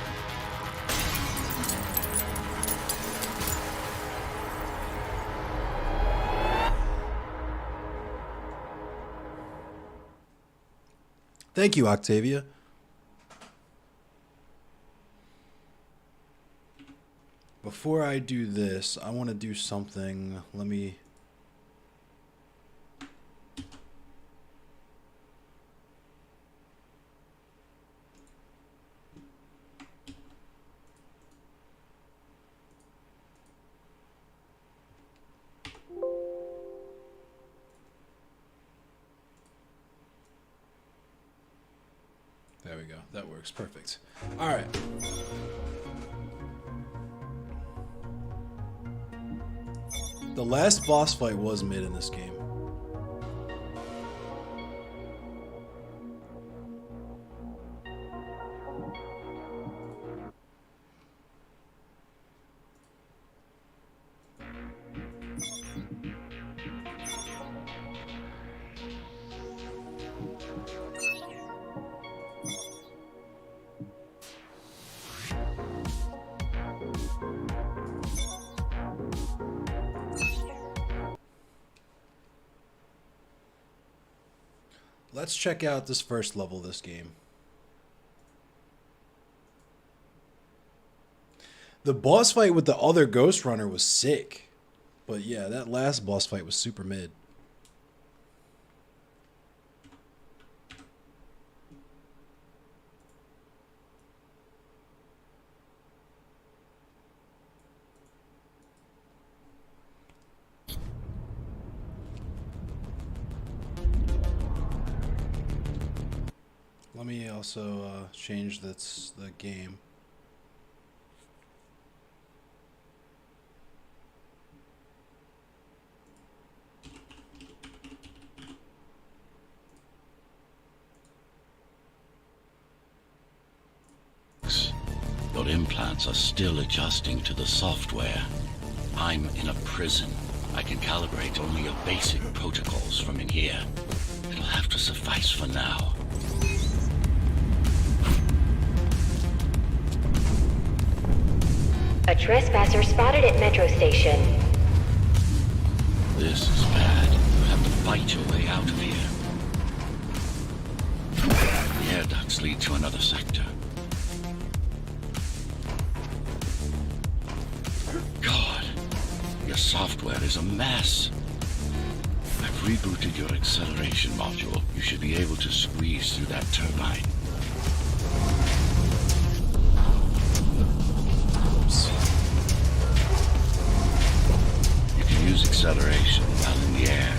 Thank you, Octavia. Before I do this, I want to do something. Let me... There we go. That works. Perfect. All right. The last boss fight was mid in this game. Let's check out this first level of this game. The boss fight with the other Ghost Runner was sick. But yeah, that last boss fight was super mid. Let me also change the game. implants are still adjusting to the software. I'm in a prison. I can calibrate only your basic protocols from in here. It'll have to suffice for now. A trespasser spotted at Metro Station. This is bad. You have to fight your way out of here. The air ducts lead to another sector. God, your software is a mess. I've rebooted your acceleration module. You should be able to squeeze through that turbine. Oops. You can use acceleration while in the air.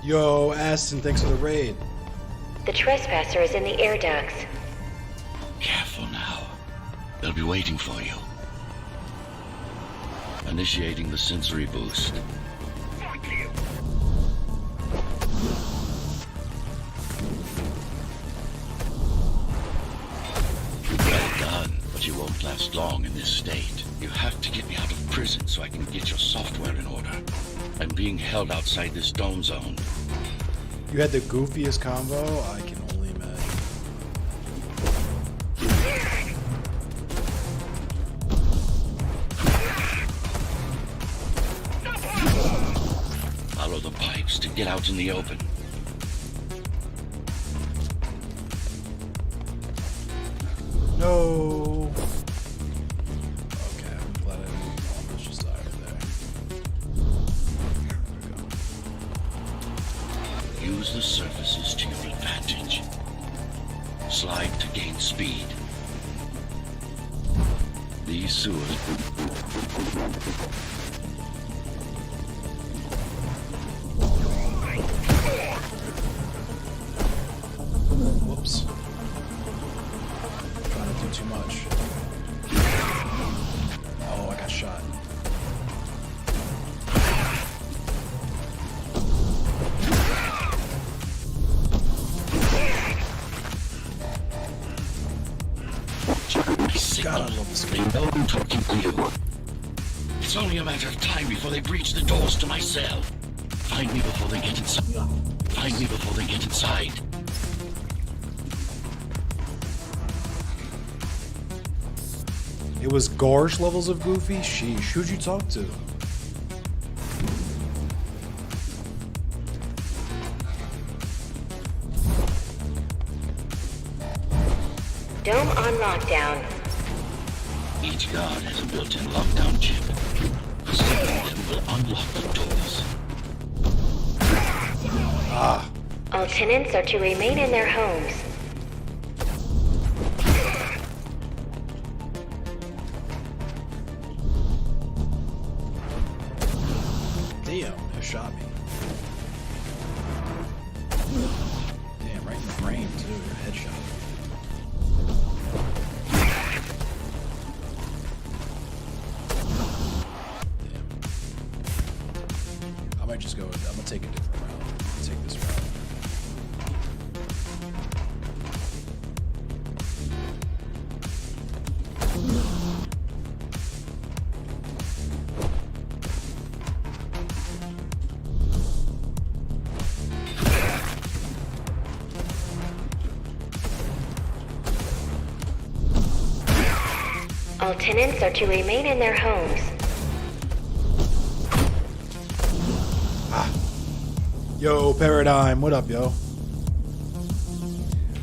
Yo, Aston, thanks for the raid. The trespasser is in the air ducts. Careful now. They'll be waiting for you. Initiating the sensory boost. Well done, but you won't last long in this state. You have to get me out of prison so I can get your software in order. I'm being held outside this dome zone. You had the goofiest combo? I can only imagine. Follow the pipes to get out in the open. No. Okay, I'm glad I didn't almost just die right there. Use the surfaces to your advantage. Slide to gain speed. These sewers. Whoops. Trying to do too much. Oh, I got shot. God, I love this game. I'm talking to you. It's only a matter of time before they breach the doors to my cell. Find me before they get inside. Find me before they get inside. It was Garsh levels of Goofy? Sheesh, who'd you talk to? Dome on lockdown. Each guard has a built-in lockdown chip. Seven of them will unlock the doors. Ah. All tenants are to remain in their homes. Damn, it shot me. Damn, right in the brain too, headshot. I might just go. I'm gonna take a different route. Take this route. All tenants are to remain in their homes. Yo, Paradigm, what up, yo?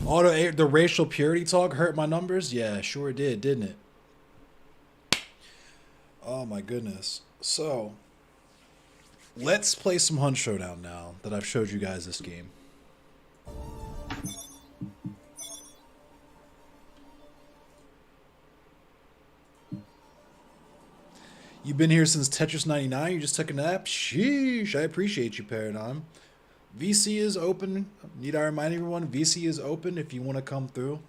The racial purity talk hurt my numbers? Yeah, sure did, didn't it? Oh my goodness. So, let's play some Hunt Showdown now that I've showed you guys this game. You've been here since Tetris 99? You just took a nap? Sheesh, I appreciate you, Paradigm. VC is open. Need I remind everyone, VC is open if you want to come through.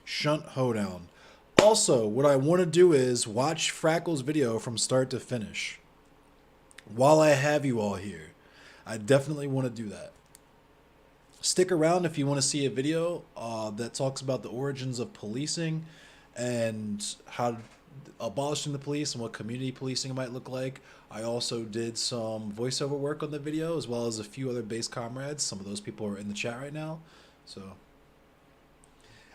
Shunt Hoedown. Also, what I want to do is watch Frackle's video from start to finish. While I have you all here. I definitely want to do that. Stick around if you want to see a video that talks about the origins of policing and how abolishing the police and what community policing might look like. I also did some voiceover work on the video, as well as a few other base comrades. Some of those people are in the chat right now. So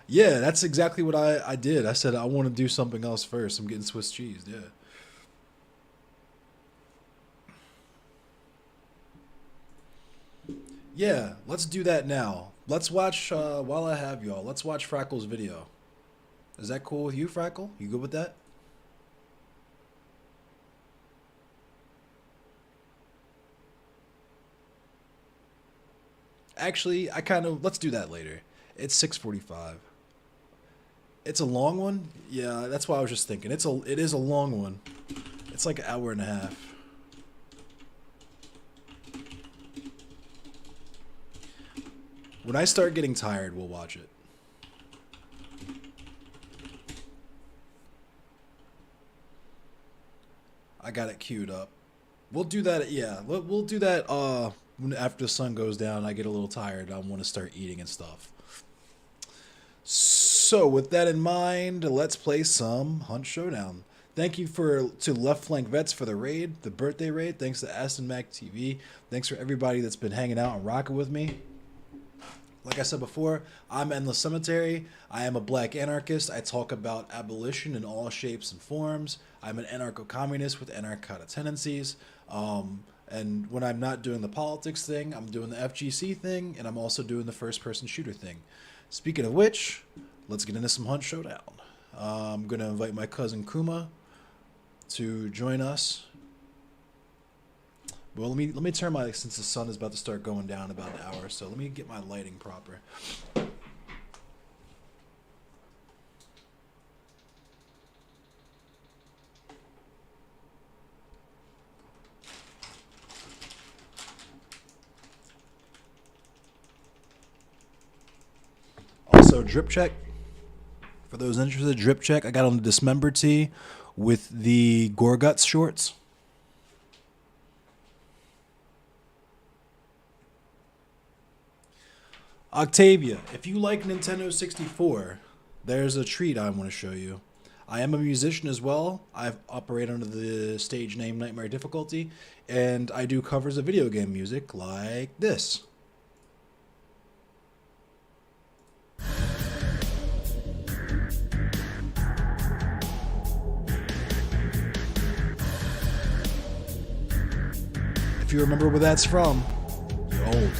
yeah, that's exactly what I did. I said I want to do something else first. I'm getting Swiss cheese. Yeah. Yeah, let's do that now. Let's watch, while I have y'all, let's watch Frackle's video. Is that cool with you, Frackle? You good with that? Actually, let's do that later. It's 6:45. It's a long one? Yeah, that's why I was just thinking. It is a long one. It's like an hour and a half. When I start getting tired, we'll watch it. I got it queued up. We'll do that, yeah. We'll do that after the sun goes down. I get a little tired. I want to start eating and stuff. So, with that in mind, let's play some Hunt Showdown. Thank you to Left Flank Vets for the raid, the birthday raid. Thanks to Aston Mac TV. Thanks for everybody that's been hanging out and rocking with me. Like I said before, I'm Endless Cemetery. I am a black anarchist. I talk about abolition in all shapes and forms. I'm an anarcho-communist with anarchist tendencies. And when I'm not doing the politics thing, I'm doing the FGC thing, and I'm also doing the first-person shooter thing. Speaking of which, let's get into some Hunt Showdown. I'm going to invite my cousin Kuma to join us. Well, let me turn my, since the sun is about to start going down in about an hour, so let me get my lighting proper. Also, drip check. For those interested, drip check. I got on the Dismember tee with the Gorguts shorts. Octavia, if you like Nintendo 64, there's a treat I want to show you. I am a musician as well. I operate under the stage name Nightmare Difficulty, and I do covers of video game music like this. If you remember where that's from, you're old.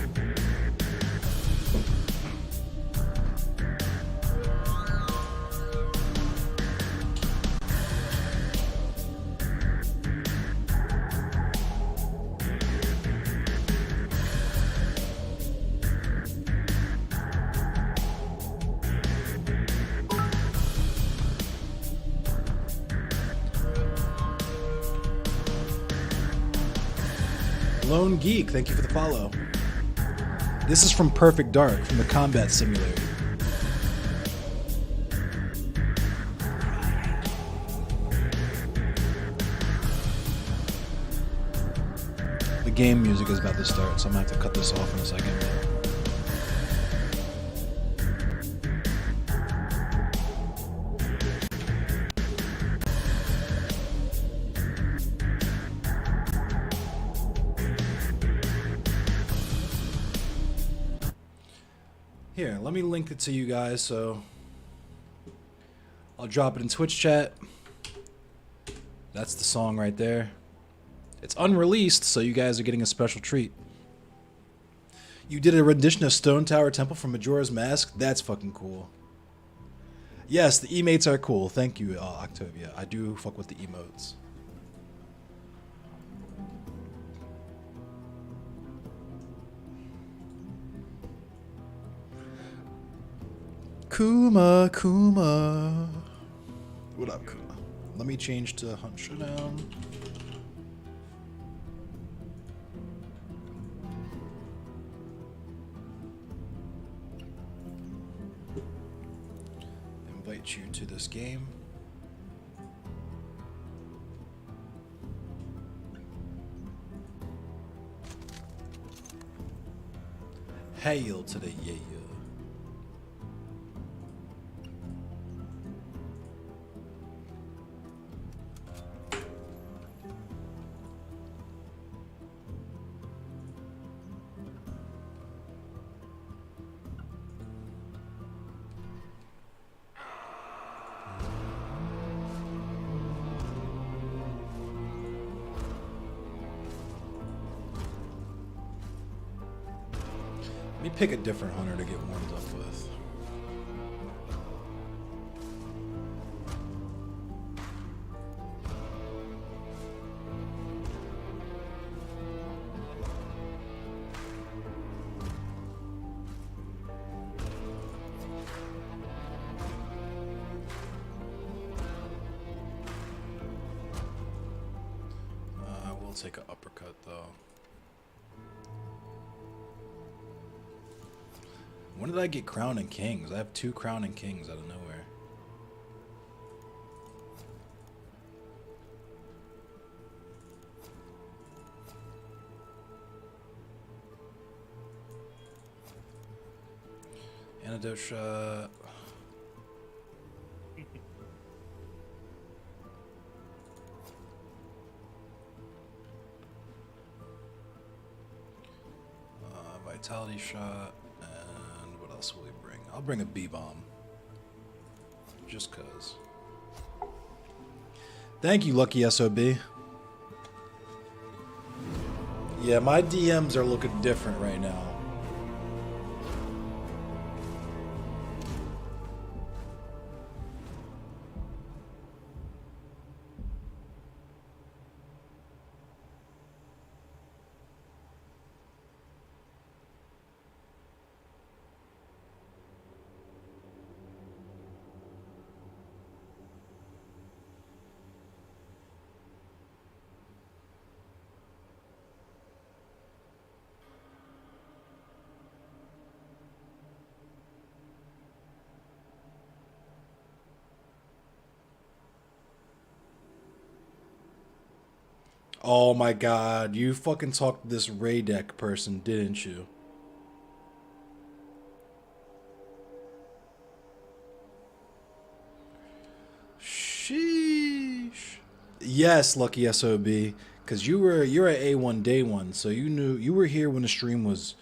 Lone Geek, thank you for the follow. This is from Perfect Dark, from the Combat Simulator. The game music is about to start, so I'm gonna have to cut this off in a second. Here, let me link it to you guys, so I'll drop it in Twitch chat. That's the song right there. It's unreleased, so you guys are getting a special treat. You did a rendition of Stone Tower Temple from Majora's Mask? That's fucking cool. Yes, the emotes are cool. Thank you, Octavia. I do fuck with the emotes. Kuma. What up, Kuma? Let me change to Hunt Showdown. Invite you to this game. Hail to the yeah. Let me pick a different hunter to get warmed up with. I will take an uppercut though. When did I get Crown and Kings? I have 2 Crown and Kings out of nowhere. Antidote shot. Vitality shot. What else will we bring? I'll bring a B-bomb. Just cause. Thank you, Lucky SOB. Yeah, my DMs are looking different right now. Oh my god, you fucking talked to this Ray deck person, didn't you? Sheesh. Yes, Lucky SOB, because you're at A1 day 1, so you were here when the stream was,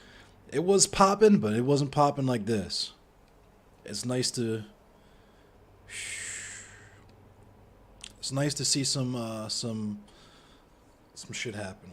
it was popping, but it wasn't popping like this. It's nice to see some shit happening.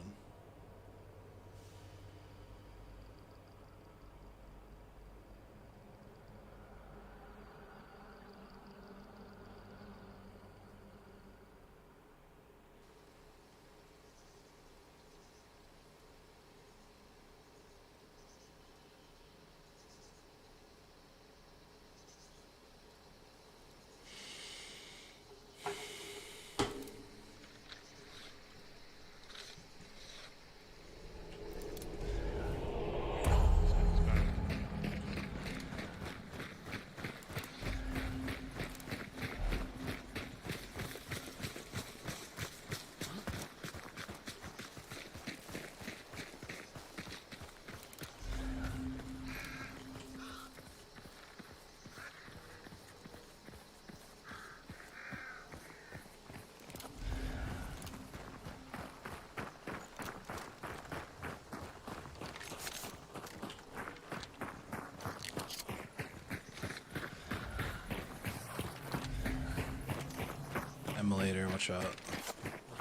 Emulator, watch out.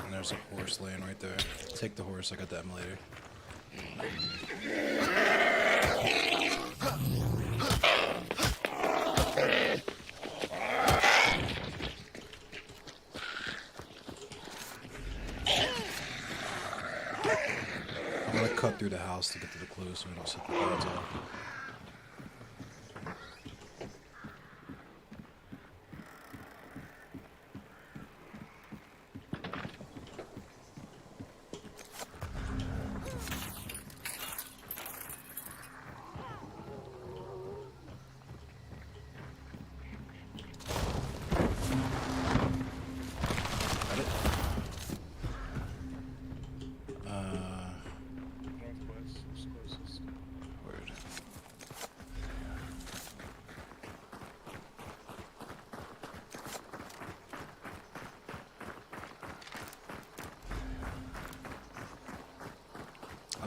And there's a horse laying right there. Take the horse, I got the emulator. I'm gonna cut through the house to get to the clue so we don't set the birds off.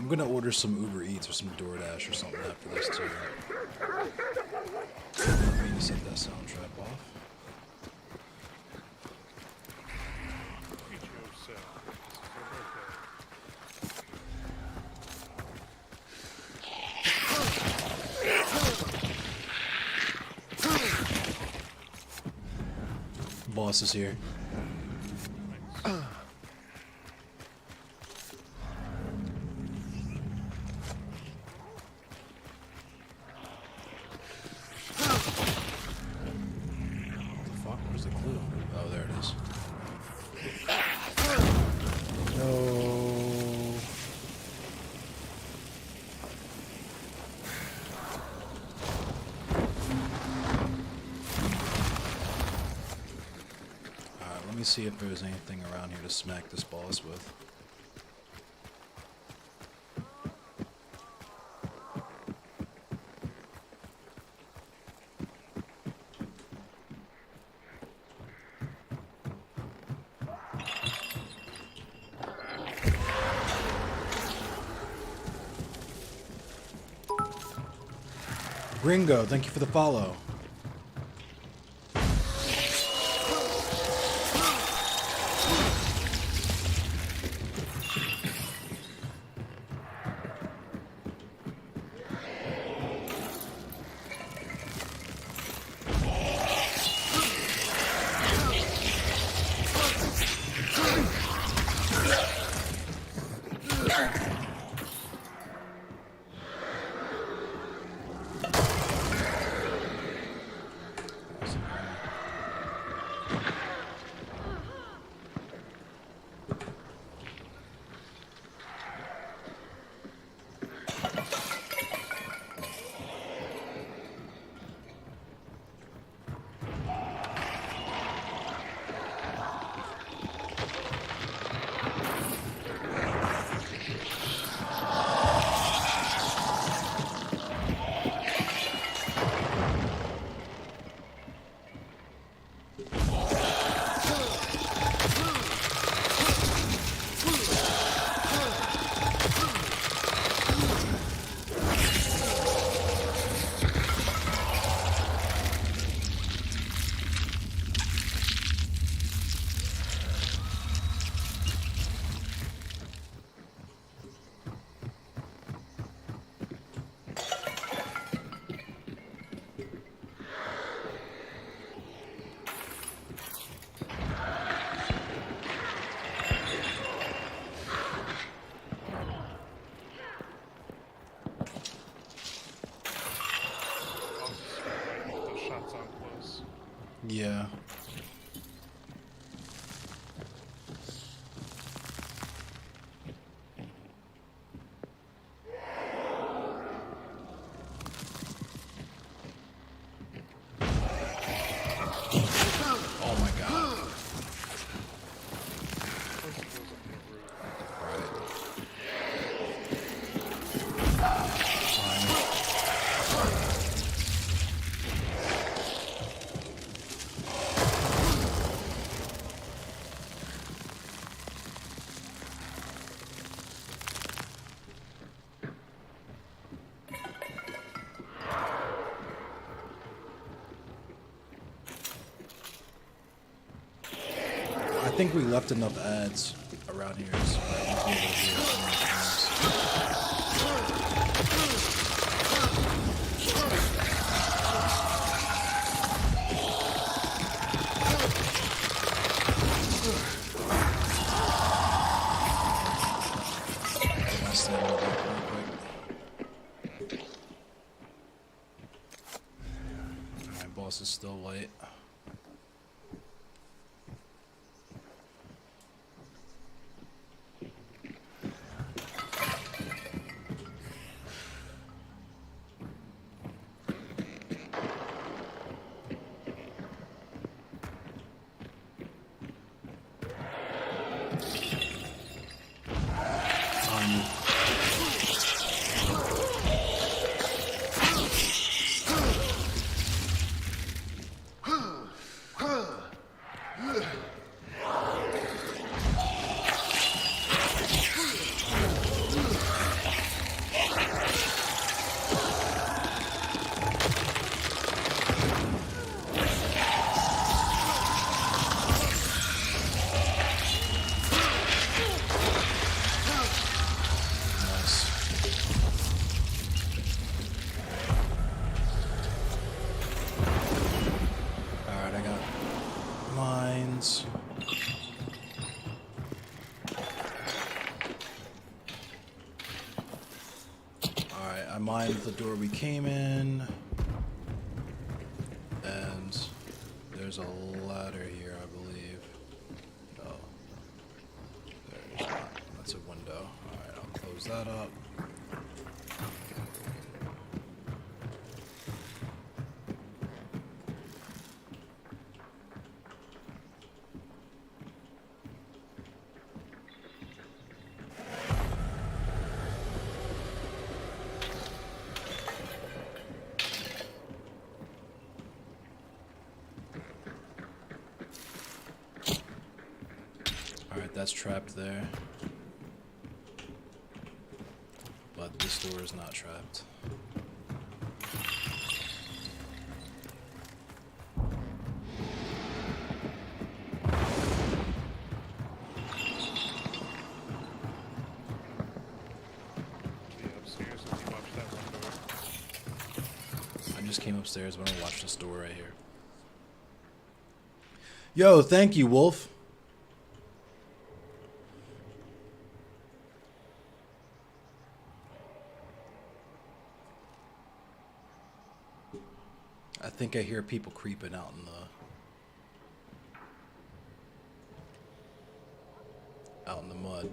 I'm gonna order some Uber Eats or some DoorDash or something after this too. I need to set that sound trap off. Boss is here. Where's the clue? Oh, there it is. No. Alright, let me see if there's anything around here to smack this boss with. Gringo, thank you for the follow. Yeah. Oh my god. I think we left enough ads around here so that we'll be able to hear some of my boss is still late. mined the door we came in. And there's a ladder here, I believe. No. There's not. That's a window. Alright, I'll close that up. Alright, that's trapped there. But this door is not trapped. I just came upstairs, but I'm gonna watch this door right here. Yo, thank you, Wolf. I think I hear people creeping out in the mud.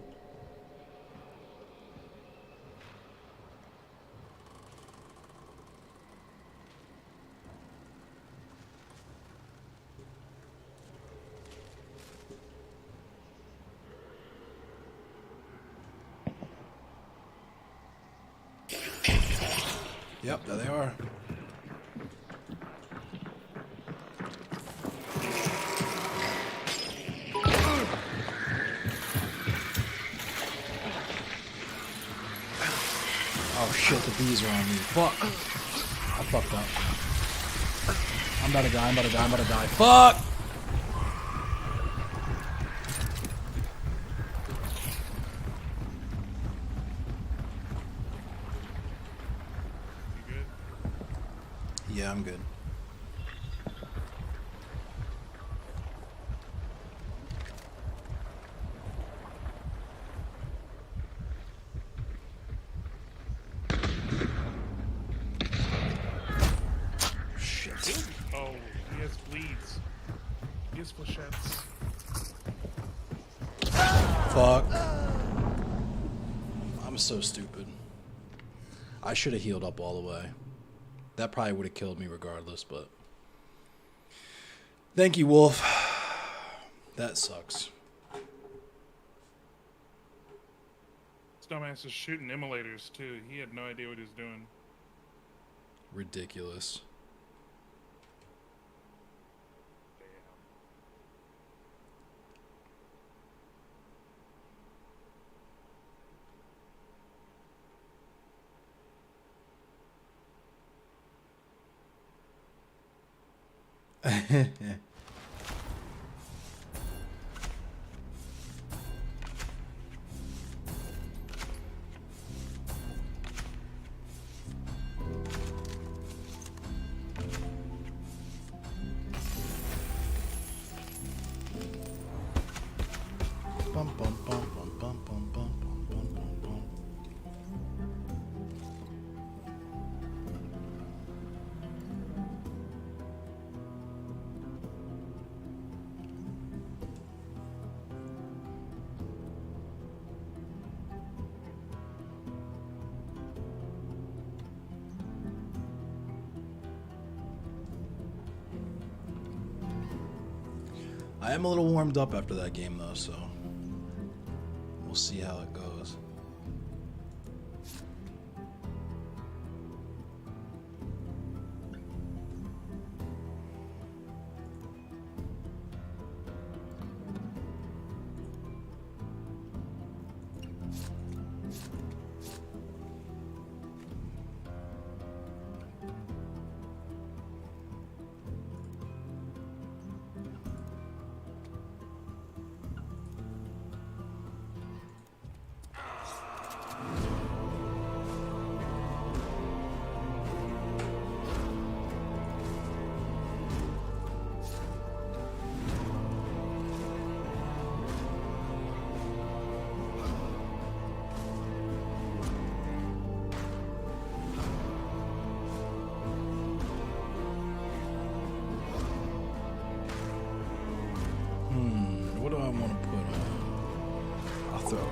Yep, there they are. Oh shit, the bees are on me. Fuck. I fucked up. I'm about to die, I'm about to die, I'm about to die. Fuck! You good? Yeah, I'm good. Oh, he has bleeds. He has flechettes. Fuck. I'm so stupid. I should have healed up all the way. That probably would have killed me regardless, but... Thank you, Wolf. That sucks. This dumbass is shooting immolators, too. He had no idea what he was doing. Ridiculous. Bum, bum, bum, bum, bum, bum, bum, bum, bum, bum, bum. I am a little warmed up after that game though, so we'll see how it goes. Throw it.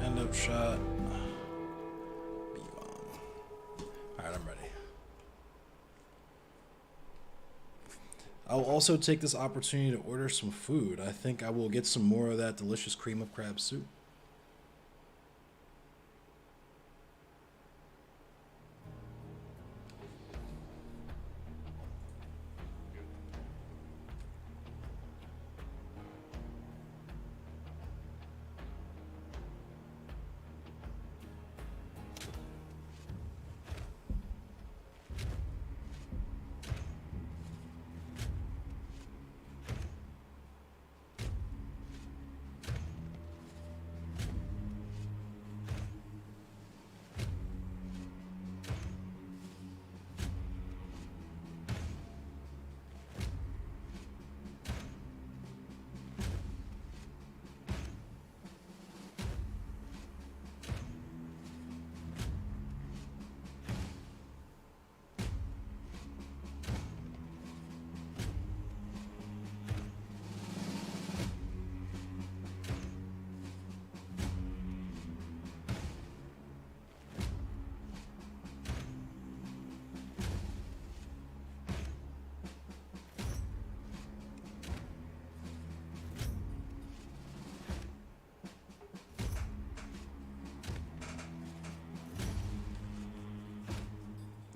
End up shot. B-bomb. Alright, I'm ready. I'll also take this opportunity to order some food. I think I will get some more of that delicious cream of crab soup.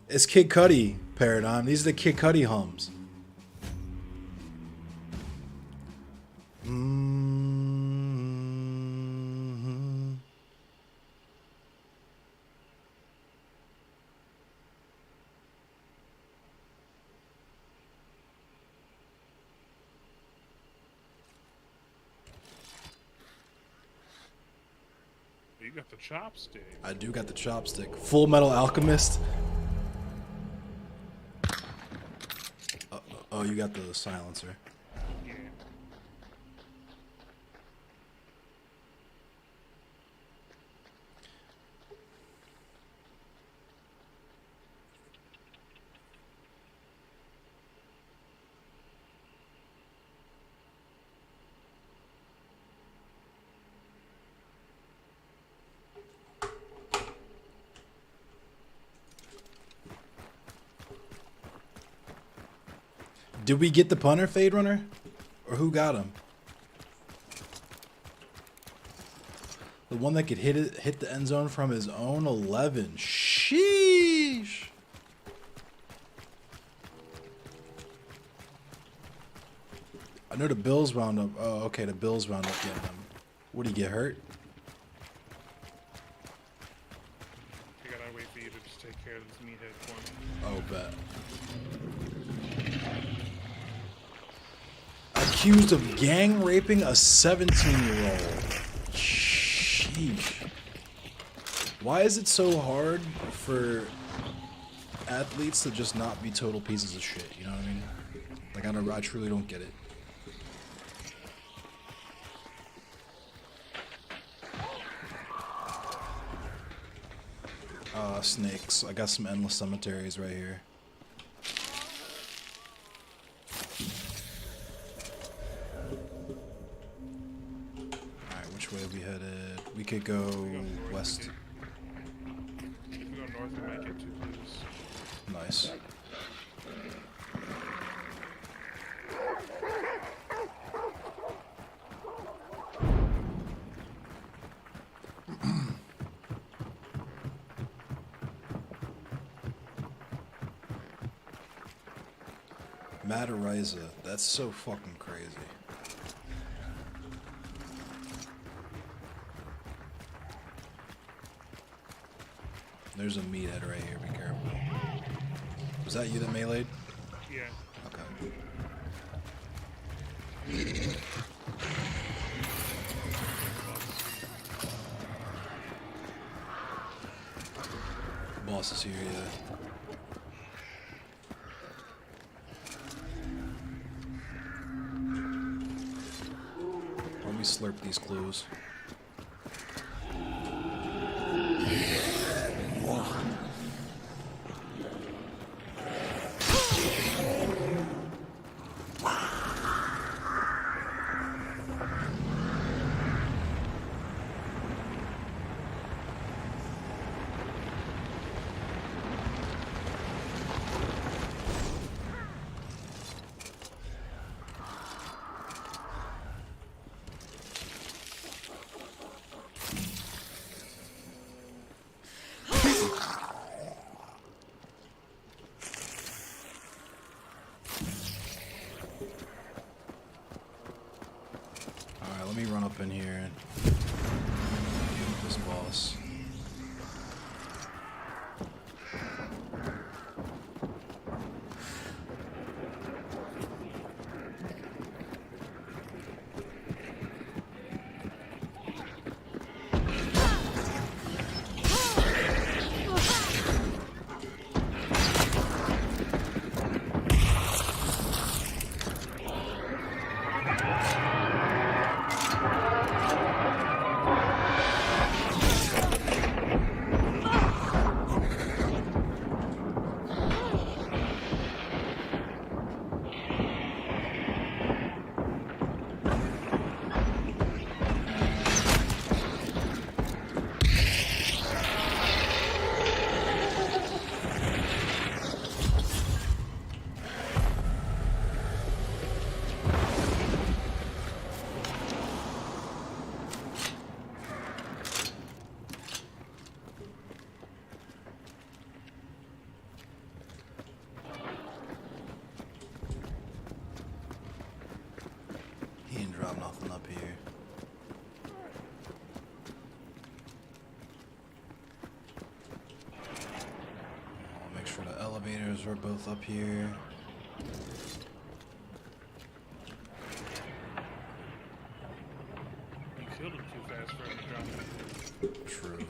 It's Kid Cudi paradigm. These are the Kid Cudi hums. You got the chopstick. I do got the chopstick. Full Metal Alchemist. Oh, you got the silencer. Yeah. Did we get the punter, Fade Runner? Or who got him? The one that could hit the end zone from his own 11. Sheesh. I know the Bills wound up. Oh, okay, the Bills wound up getting him. Would he get hurt? I gotta wait for you to just take care of this meathead for me. Oh, bet. Accused of gang raping a 17-year-old. Sheesh. Why is it so hard for athletes to just not be total pieces of shit? You know what I mean? Like, I truly don't get it. Snakes. I got some endless cemeteries right here. Which way are we headed? We could go west. If we go north, we might get too close. Nice. Matariza. That's so fucking crazy. There's a meathead right here, be careful. Was that you that meleeed? Yeah. Okay. Boss is here, yeah. Let me slurp these clues. let me run up in here and deal with this boss. He didn't drop nothing up here. I'll make sure the elevators are both up here. You killed him too fast for him to drop it. True.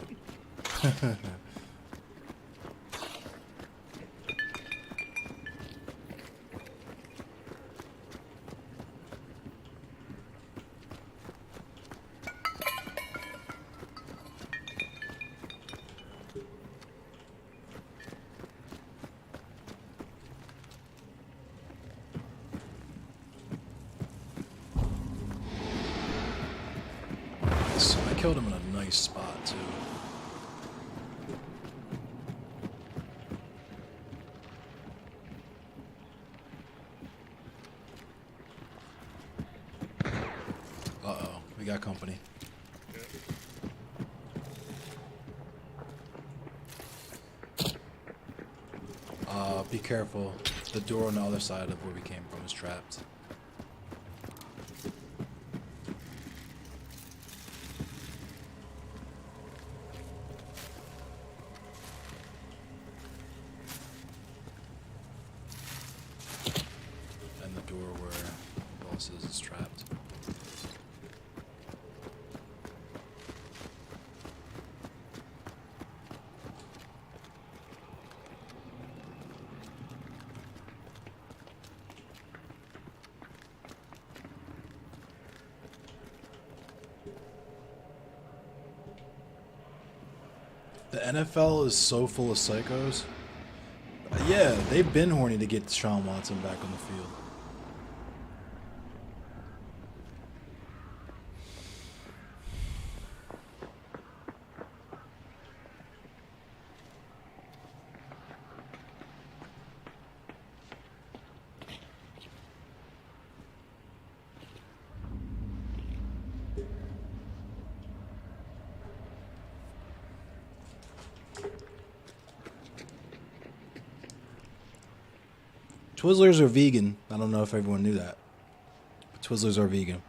So I killed him in a nice spot too. Uh-oh, we got company. Be careful. The door on the other side of where we came from is trapped. And the door where the boss is trapped. The NFL is so full of psychos. Yeah, they've been horny to get Sean Watson back on the field. Twizzlers are vegan. I don't know if everyone knew that. But Twizzlers are vegan.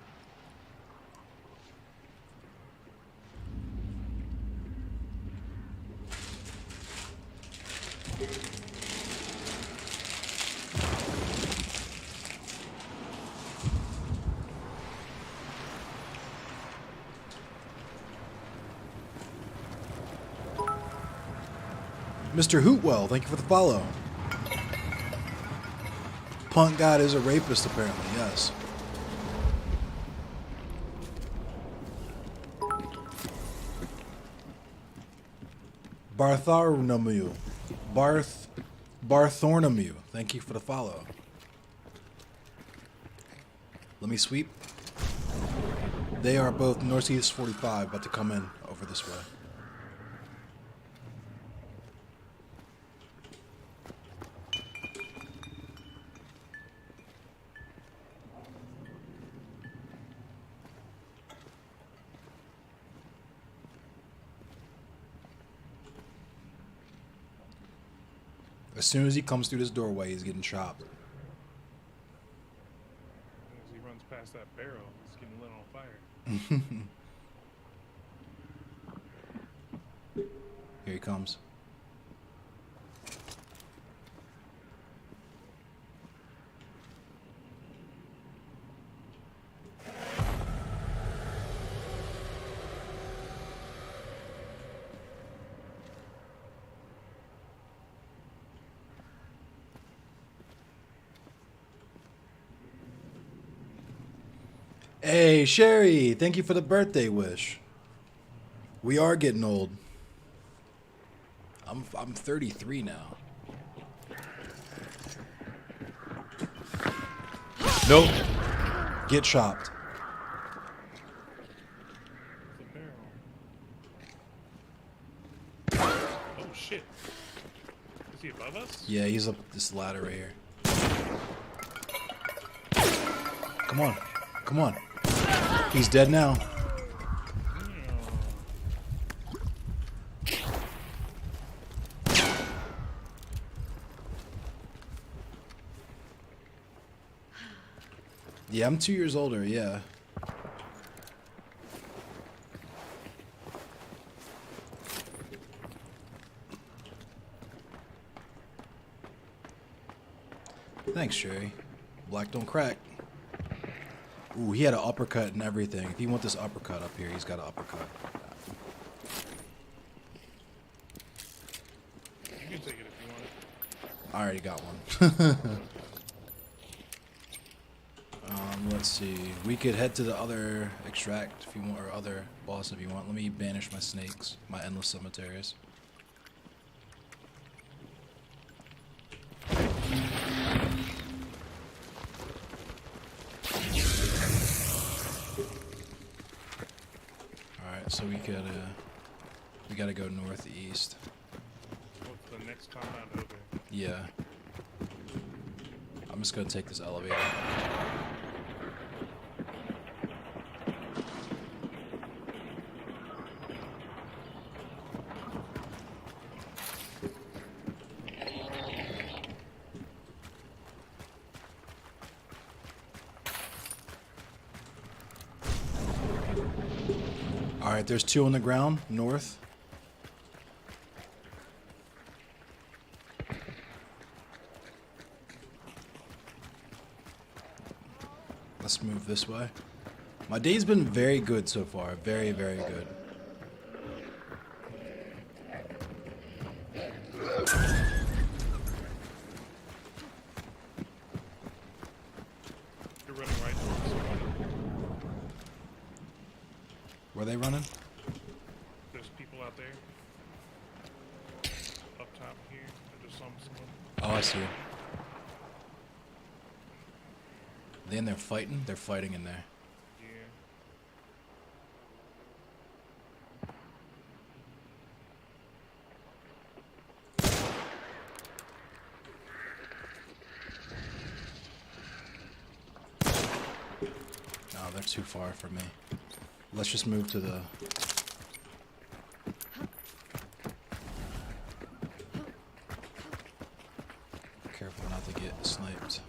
Mr. Hootwell, thank you for the follow. Punk God is a rapist, apparently, yes. Bartholomew. Barthornamew, thank you for the follow. Let me sweep. They are both Northeast 45, about to come in over this way. As soon as he comes through this doorway, he's getting chopped. As he runs past that barrel. It's getting lit on fire. Here he comes. Hey, Sherry, thank you for the birthday wish. We are getting old. I'm 33 now. Nope. Get chopped. Oh shit. Is he above us? Yeah, he's up this ladder right here. Come on. Come on. He's dead now. Yeah, I'm 2 years older, yeah. Thanks, Sherry. Black don't crack. Ooh, he had an uppercut and everything. If you want this uppercut up here, he's got an uppercut. You can take it if you want. I already got one. Let's see. We could head to the other extract if you want, or other boss if you want. Let me banish my snakes, my endless cemeteries. Alright, so we gotta go northeast. What's the next compound over? Yeah. I'm just gonna take this elevator. Alright, there's two on the ground, north. Let's move this way. My day's been very good so far. Very, very good. You're running right towards somebody. Were they running? There's people out there. Up top here. I just saw someone. Oh, I see. They in there fighting? They're fighting in there. Yeah. No, they're too far for me. Let's just move to the... Careful not to get sniped.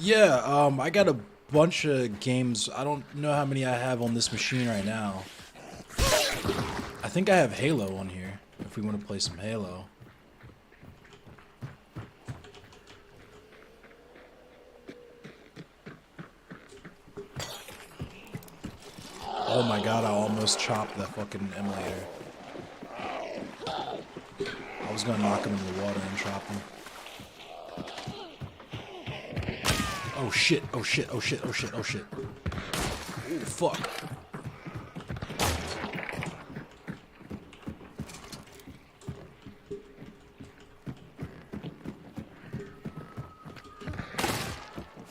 Yeah, I got a bunch of games. I don't know how many I have on this machine right now. I think I have Halo on here, if we want to play some Halo. Oh my god, I almost chopped that fucking emulator. I was gonna knock him in the water and chop him. Oh shit, oh shit, oh shit, oh shit, oh shit. Oh fuck.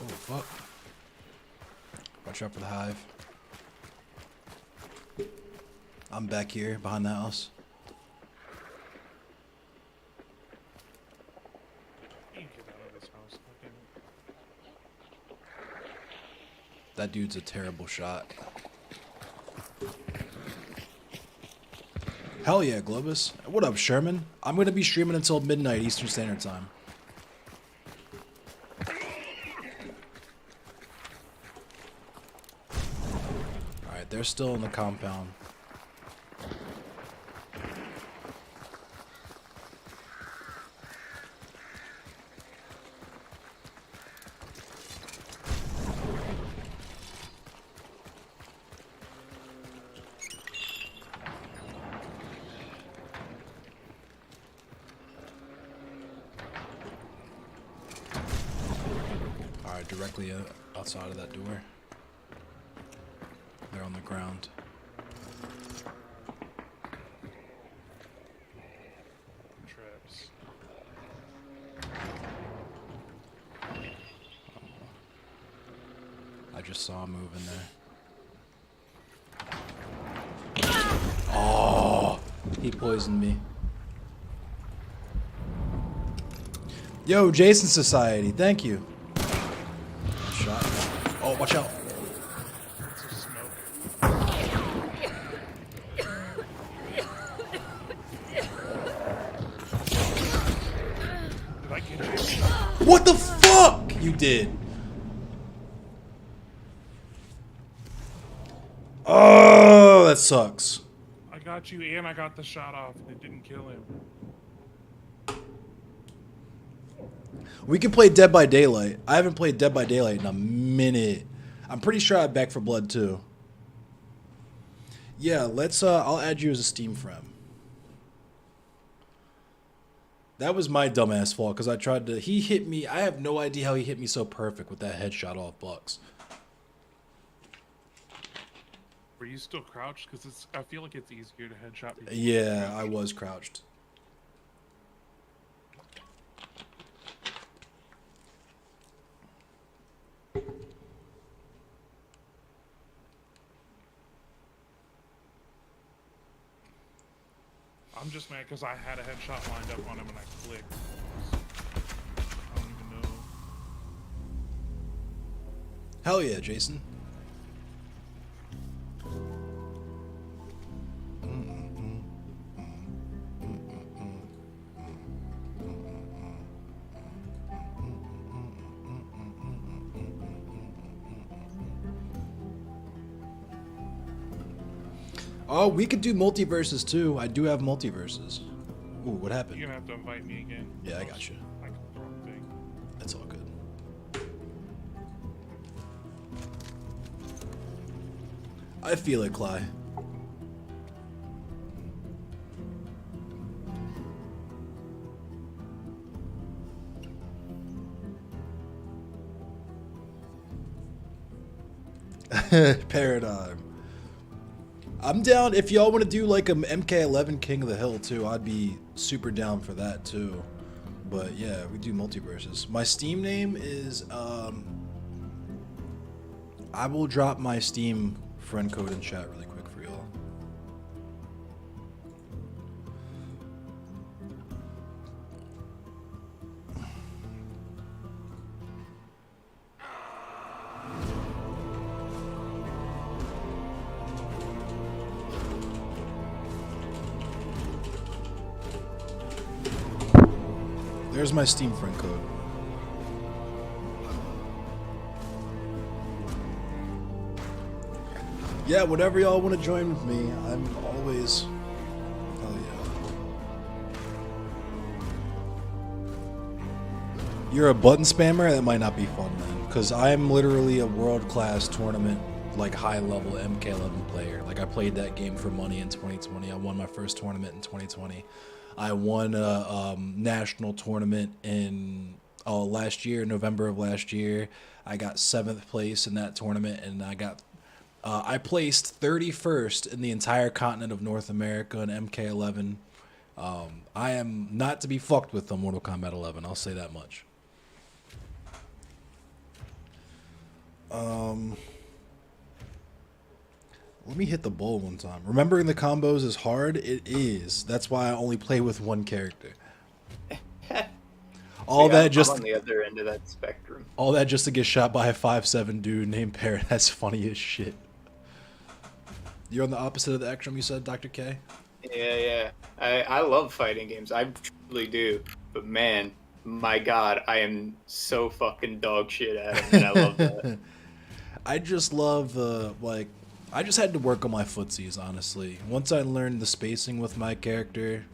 Oh fuck. Watch out for the hive. I'm back here behind the house. That dude's a terrible shot. Hell yeah, Globus. What up, Sherman? I'm gonna be streaming until midnight Eastern Standard Time. Alright, they're still in the compound. Alright, directly outside of that door. They're on the ground. Traps. I just saw him moving there. Oh, he poisoned me. Yo, Jason Society, thank you. Shot. Oh, watch out. Did I get you? What the fuck? You did. Oh, that sucks. I got you and I got the shot off and it didn't kill him. We can play Dead by Daylight. I haven't played Dead by Daylight in a minute. I'm pretty sure I'm back for Blood too. Yeah, let's I'll add you as a Steam friend. That was my dumbass fault because I tried to he hit me. I have no idea how he hit me so perfect with that headshot off Bucks. Were you still crouched? Because I feel like it's easier to headshot people. Yeah, I was crouched. I'm just mad because I had a headshot lined up on him and I clicked. I don't even know. Hell yeah, Jason. Oh, we could do multiverses too. I do have multiverses. Ooh, what happened? You're gonna have to invite me again. Yeah, I got you. I clicked the wrong thing. That's all good. I feel it, Cly. Paradigm. I'm down if y'all want to do like a MK11 King of the Hill too. I'd be super down for that too. But yeah, we do multiverses. My Steam name is I will drop my Steam friend code in chat really quick for y'all. There's my Steam friend code. Yeah, whatever y'all want to join with me, I'm always... Hell yeah. You're a button spammer? That might not be fun, man. Because I'm literally a world-class tournament, like high-level MK11 player. Like, I played that game for money in 2020. I won my first tournament in 2020. I won a national tournament in last year, November of last year. I got 7th place in that tournament, and I placed 31st in the entire continent of North America in MK11. I am not to be fucked with on Mortal Kombat 11. I'll say that much. Let me hit the bowl one time. Remembering the combos is hard. It is. That's why I only play with one character. All See, that I'm just on the other end of that spectrum. all that just to get shot by a 5'7" dude named Parrot. That's funny as shit. You're on the opposite of the Ektrum, you said, Dr. K? Yeah. I love fighting games. I truly do. But man, my God, I am so fucking dog shit at them, and I love that. I just love I just had to work on my footsies, honestly. Once I learned the spacing with my character,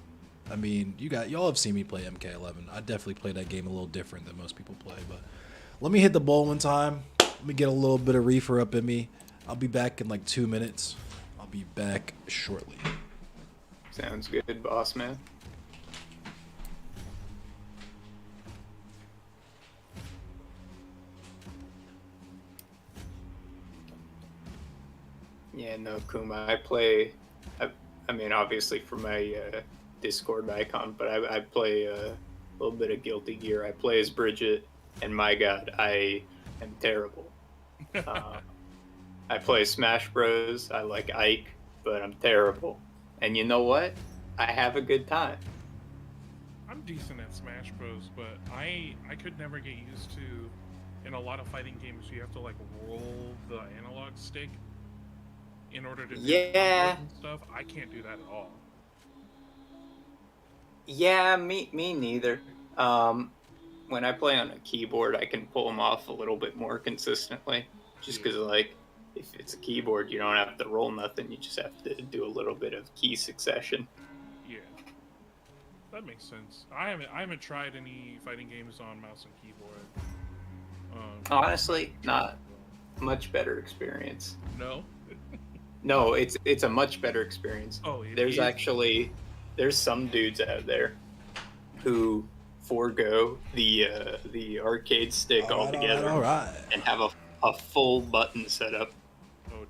I mean, y'all have seen me play MK11. I definitely play that game a little different than most people play, but let me hit the ball one time. Let me get a little bit of reefer up in me. I'll be back in like 2 minutes. I'll be back shortly. Sounds good, boss man. Yeah, no, Kuma. I mean, obviously for my Discord icon, but I play a little bit of Guilty Gear. I play as Bridget, and my God, I am terrible. I play Smash Bros. I like Ike, but I'm terrible. And you know what? I have a good time. I'm decent at Smash Bros, but I could never get used to. In a lot of fighting games, you have to like roll the analog stick in order to do Yeah. and stuff. I can't do that at all. Yeah, me neither. When I play on a keyboard, I can pull them off a little bit more consistently. Just because, like, if it's a keyboard, you don't have to roll nothing. You just have to do a little bit of key succession. Yeah, that makes sense. I haven't tried any fighting games on mouse and keyboard. Honestly, not much better experience. No. No, it's a much better experience. Oh, There's some dudes out there who forego the arcade stick altogether and have a full button setup.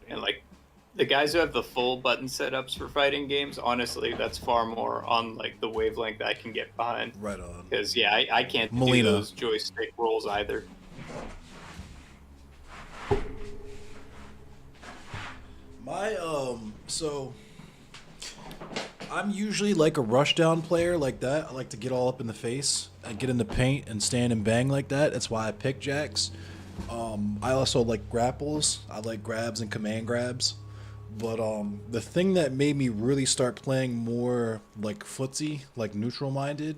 And like the guys who have the full button setups for fighting games, honestly, that's far more on like the wavelength I can get behind. Right on. Because yeah, I can't Molina. do those joystick rolls either. So I'm usually like a rushdown player like that. I like to get all up in the face and get in the paint and stand and bang like that. That's why I pick Jax. I also like grapples. I like grabs and command grabs. But the thing that made me really start playing more like footsie, like neutral minded,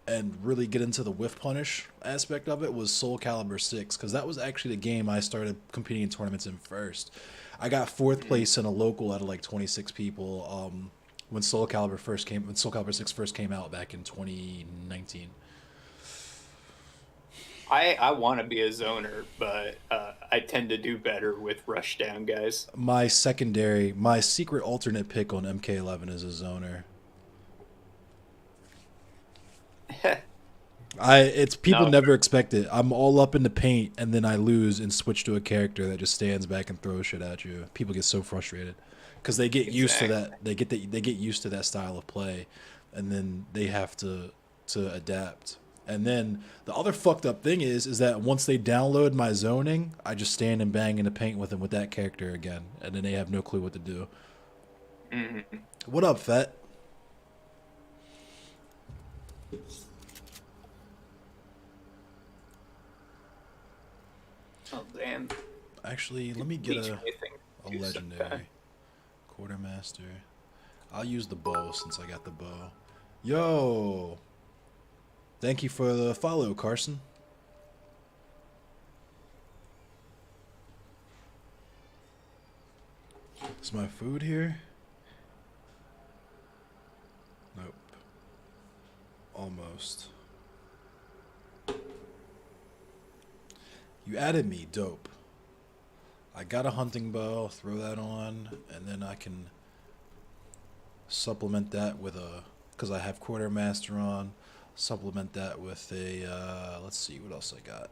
and really get into the whiff punish aspect of it was Soul Calibur 6, because that was actually the game I started competing in tournaments in first. I got 4th place in a local out of like 26 people when Soul Calibur 6 first came out back in 2019. I want to be a zoner, but I tend to do better with rushdown guys. My secret alternate pick on MK11 is a zoner. People never expect it. I'm all up in the paint and then I lose and switch to a character that just stands back and throws shit at you. People get so frustrated because they get used to that. They get used to that style of play, and then they have to adapt. And then the other fucked up thing is that once they download my zoning, I just stand and bang in the paint with them with that character again, and then they have no clue what to do. Mm-hmm. What up, Fett? Oh damn! Actually, let me get a legendary sometime. quartermaster. I'll use the bow since I got the bow. Yo, thank you for the follow, Carson. Is my food here? Nope. Almost. You added me, dope. I got a hunting bow, throw that on, and then I can supplement that with because I have quartermaster on, supplement that with a, let's see, what else I got.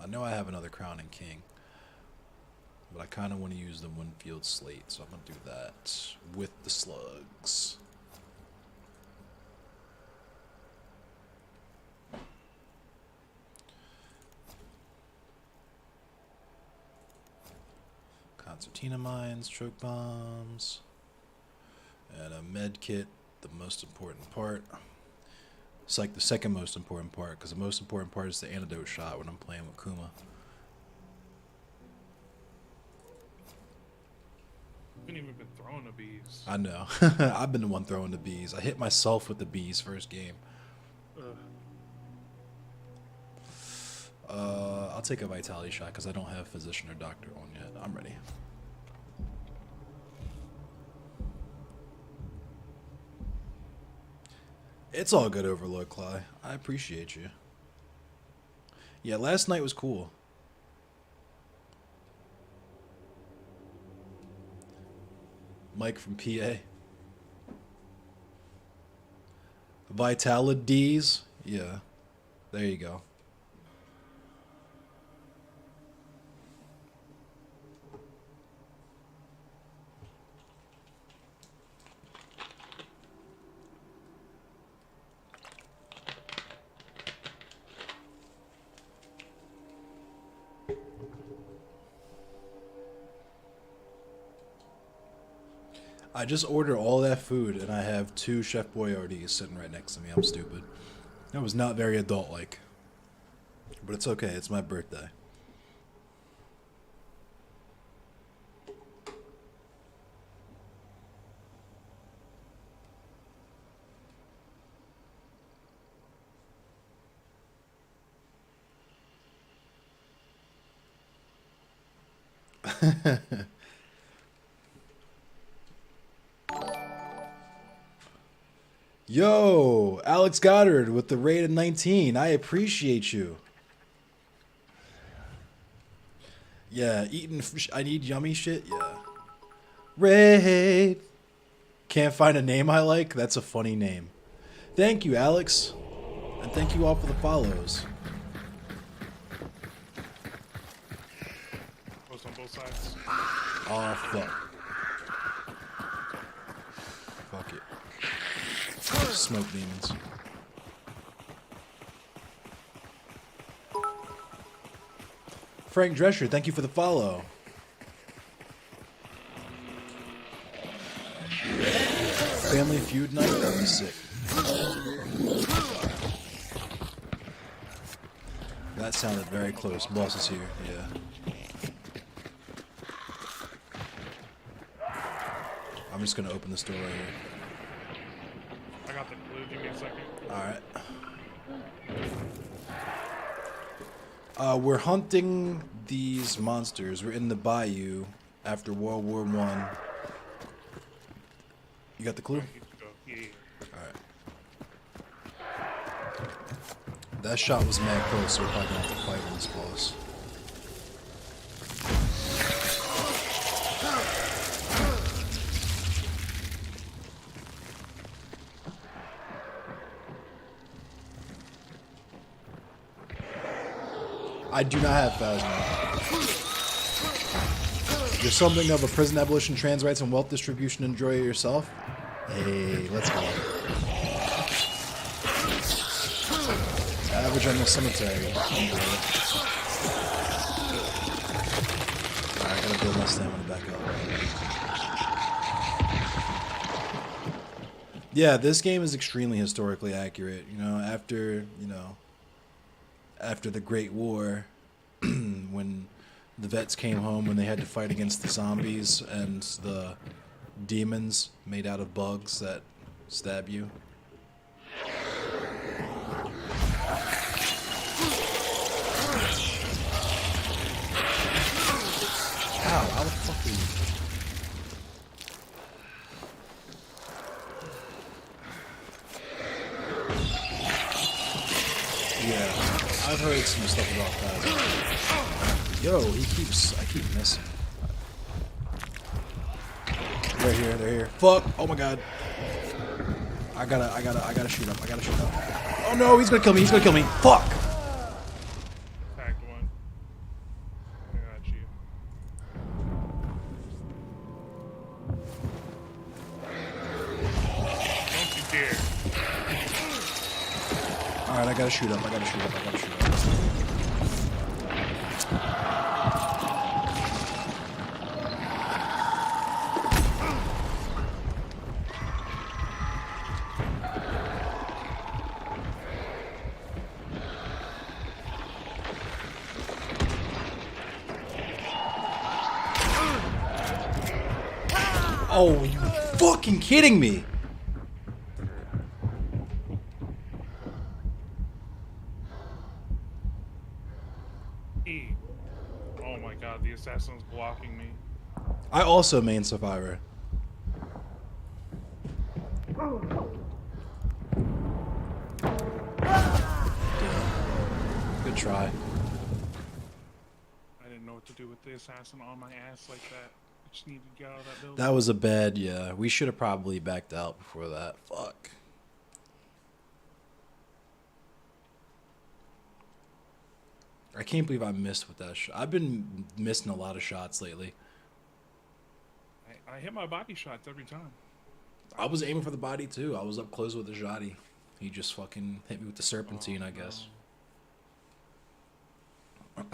I know I have another crown and king, but I kind of want to use the Winfield slate, so I'm going to do that with the slugs. Concertina mines, choke bombs, and a med kit, the most important part. It's like the second most important part, because the most important part is the antidote shot when I'm playing with Kuma. haven't even been throwing the bees. I know. I've been the one throwing the bees. I hit myself with the bees first game. I'll take a vitality shot because I don't have physician or doctor on yet. I'm ready. It's all good, Overlord Cly. I appreciate you. Yeah, last night was cool. Mike from PA. Vitalities? Yeah. There you go. I just ordered all that food and I have 2 Chef Boyardees sitting right next to me. I'm stupid. That was not very adult-like. But it's okay. It's my birthday. Yo, Alex Goddard with the raid of 19. I appreciate you. Yeah, I need yummy shit. Yeah. Raid. Can't find a name I like? That's a funny name. Thank you, Alex. And thank you all for the follows. Post on both sides. Oh, fuck. Fuck it. Smoke demons. Frank Drescher, thank you for the follow. Family Feud night? That'd be sick. That sounded very close. Boss is here, yeah. I'm just gonna open this door right here. I got the clue. Give me a second. Alright. We're hunting these monsters. We're in the bayou after World War I. You got the clue? Alright. That shot was mad close, so we're probably gonna have to fight on this boss. I do not have Phasma. You're something of a prison abolition, trans rights, and wealth distribution enjoyer yourself? Hey, let's go. Average on the cemetery. Alright, I gotta build my stamina back up. Yeah, this game is extremely historically accurate. You know, after the Great War, when the vets came home, when they had to fight against the zombies and the demons made out of bugs that stab you. Ow, how the fuck are you? Yeah, I've heard some stuff about that. Yo, I keep missing. They're here, they're here. Fuck! Oh my god. I gotta shoot up. Oh no, he's gonna kill me. Fuck! Tagged one. I got you. Don't you dare. Alright, I gotta shoot up. Oh, you fucking kidding me? Oh my god, the assassin's blocking me. I also main Survivor. Good try. I didn't know what to do with the assassin on my ass like that. I just needed to get out of that building. That was a bad, yeah. We should have probably backed out before that. Fuck. I can't believe I missed with that shot. I've been missing a lot of shots lately. I hit my body shots every time. I was aiming for the body too. I was up close with the Jotty. He just fucking hit me with the serpentine, I guess. I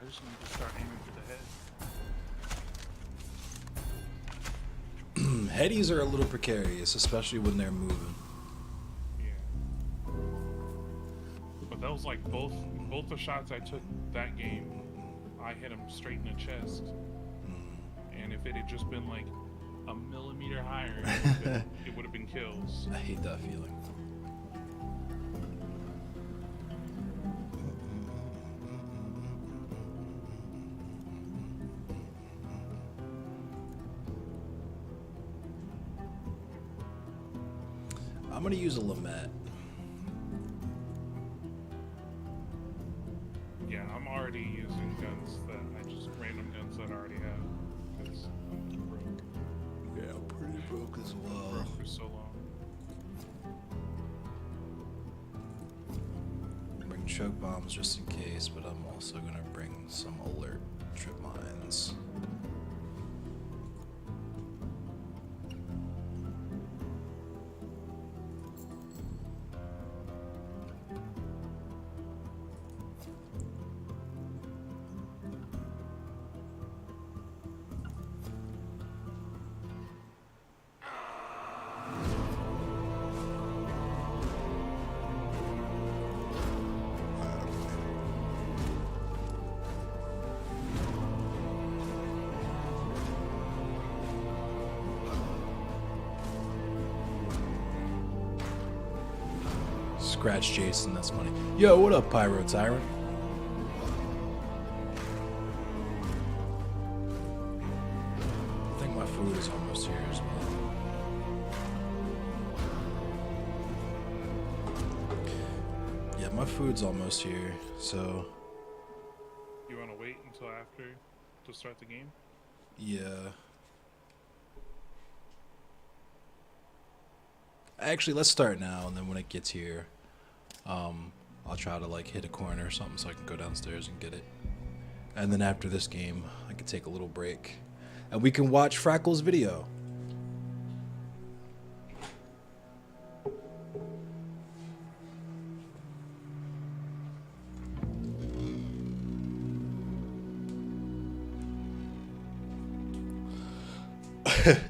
just need to start aiming for the head. Headies are a little precarious, especially when they're moving. But that was like both the shots I took that game, I hit him straight in the chest. And if it had just been like a millimeter higher, it would have been kills. I hate that feeling. I'm gonna use a Lamette. Yeah, I'm already using guns that random guns that I already have. Because I'm broke. Yeah, I'm pretty broke as well. Broke for so long. Bring choke bombs just in case, but I'm also gonna bring some alert trip mines. Scratch Jason, that's funny. Yo, what up, Pyro Tyrant? I think my food is almost here as well. Yeah, my food's almost here, so... You want to wait until after to start the game? Yeah. Actually, let's start now, and then when it gets here, I'll try to like hit a corner or something so I can go downstairs and get it. And then after this game, I can take a little break, and we can watch Frackle's video.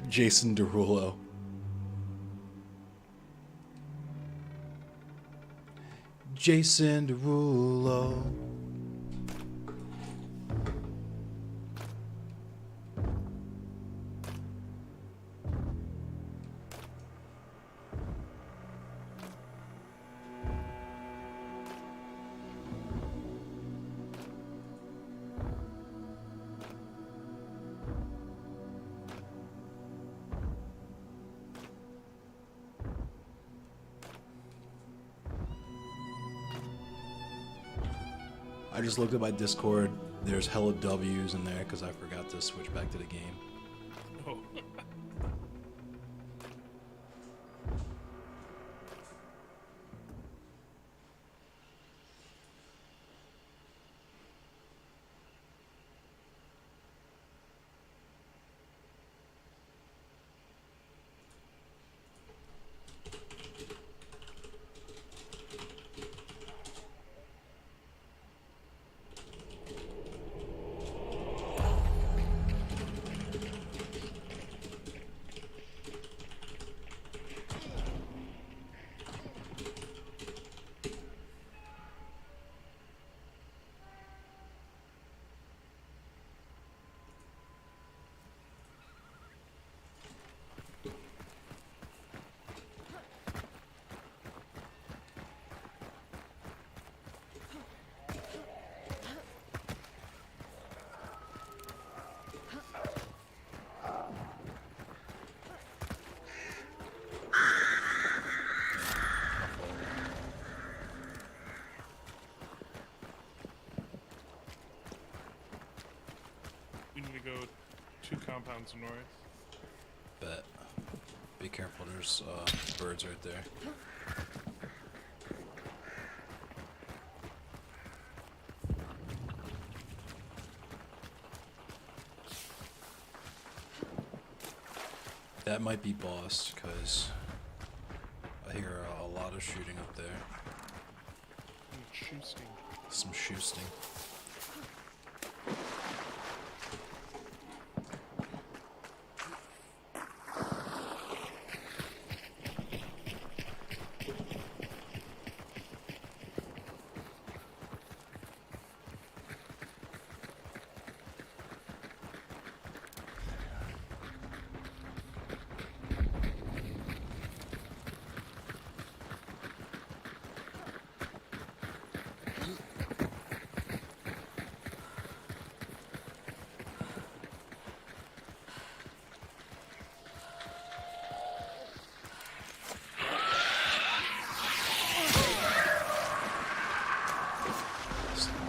Jason Derulo. Jason Derulo. I just looked at my Discord. There's hella W's in there because I forgot to switch back to the game. Oh. 2 compounds north. Bet. Be careful, there's birds right there. That might be boss, because I hear a lot of shooting up there. Shoosting. Some shoosting.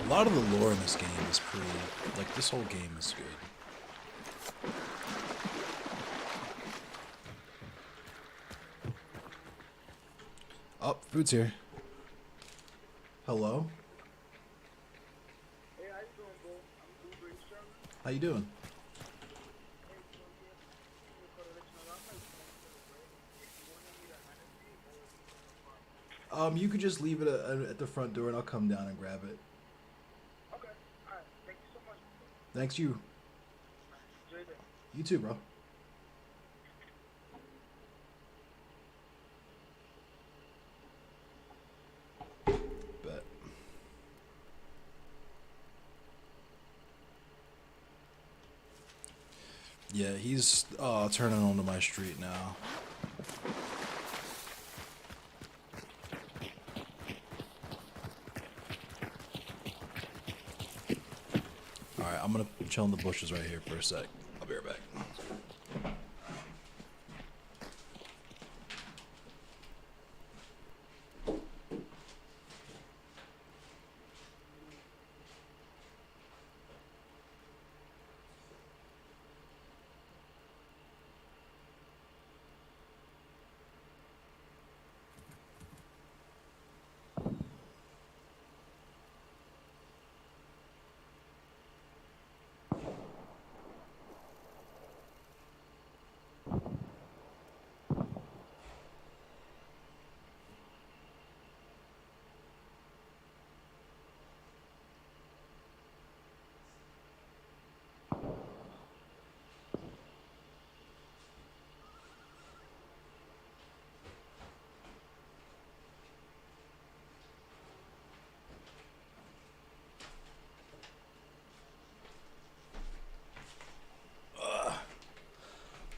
A lot of the lore in this game is pretty, like, this whole game is good. Oh, food's here. Hello? Hey, how you doing, bro? I'm doing great, sir. How you doing? You could just leave it at the front door and I'll come down and grab it. Okay, alright. Thank you so much. Thanks, you. Enjoy your day. You too, bro. Bet. Yeah, he's turning onto my street now. Alright, I'm gonna chill in the bushes right here for a sec. I'll be right back.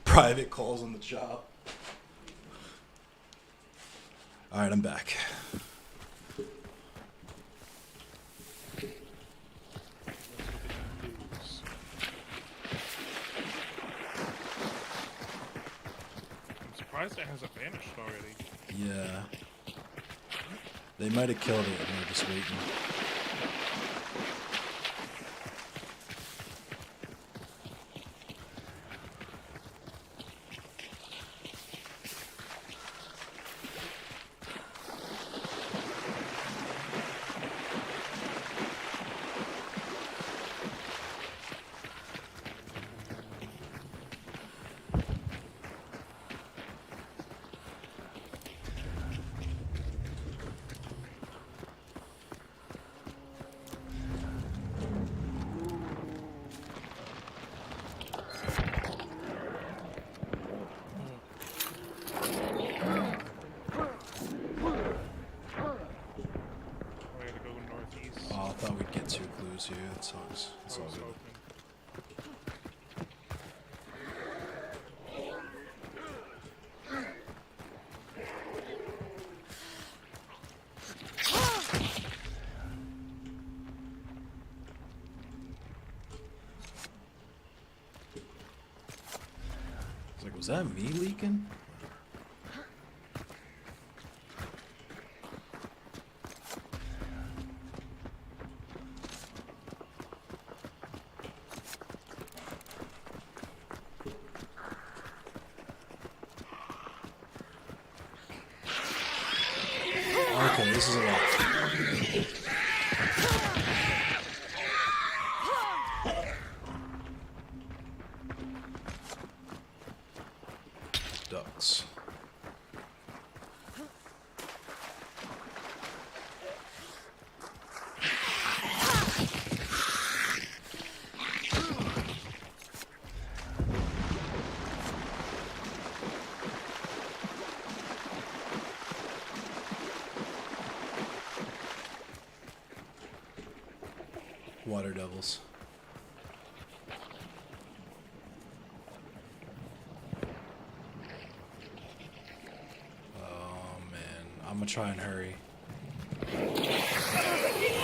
Private calls on the job. Alright, I'm back. I'm surprised it hasn't vanished already. Yeah. They might have killed it and they're just waiting. I thought we'd get 2 clues here. That sucks. It's all good. It's like, was that me leaking? Okay, this is a lot. Ducks. Water devils. Oh man, I'm gonna try and hurry.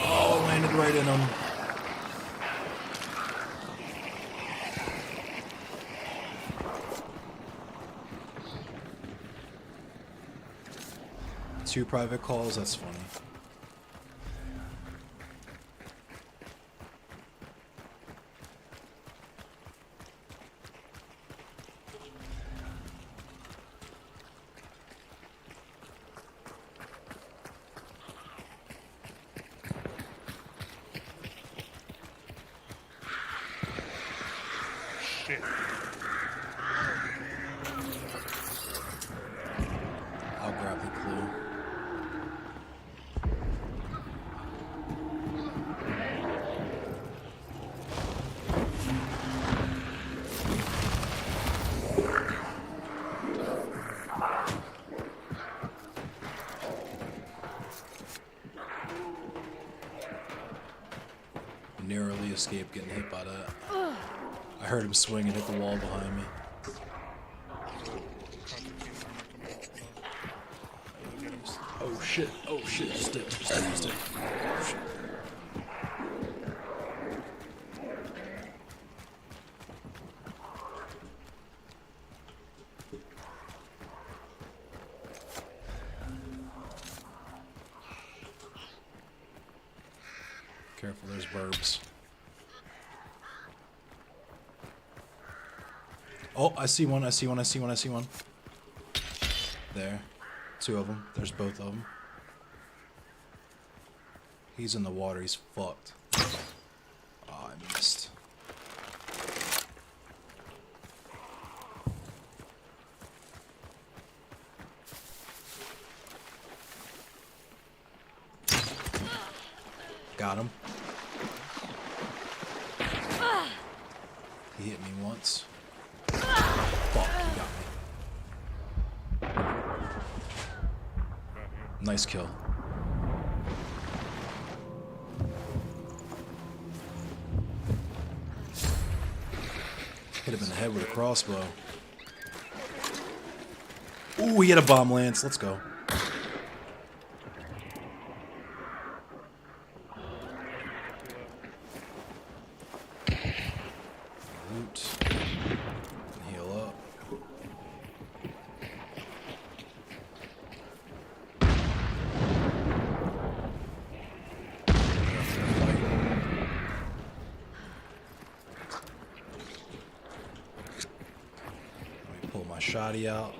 Oh, landed right in him. Two private calls, that's funny. Shit. I'll grab the clue. Narrowly escaped getting hit by that. I heard him swing and hit the wall behind me. Oh shit, oh shit, just did. Oh, shit. Careful, there's burbs. Oh, I see one, I see one, I see one, I see one. There. Two of them. There's both of them. He's in the water, he's fucked. Oh, I missed. Got him. He hit me once. Fuck, he got me. Nice kill. Hit him in the head with a crossbow. Ooh, he had a bomb lance. Let's go. Loot. Heal up. Let me pull my shotty out.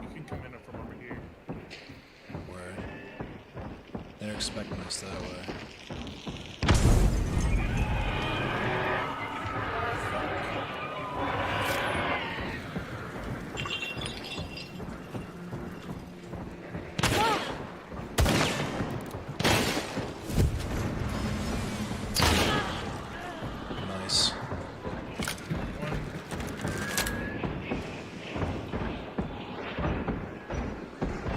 You can come in from over here. Word. They're expecting us that way. Nice.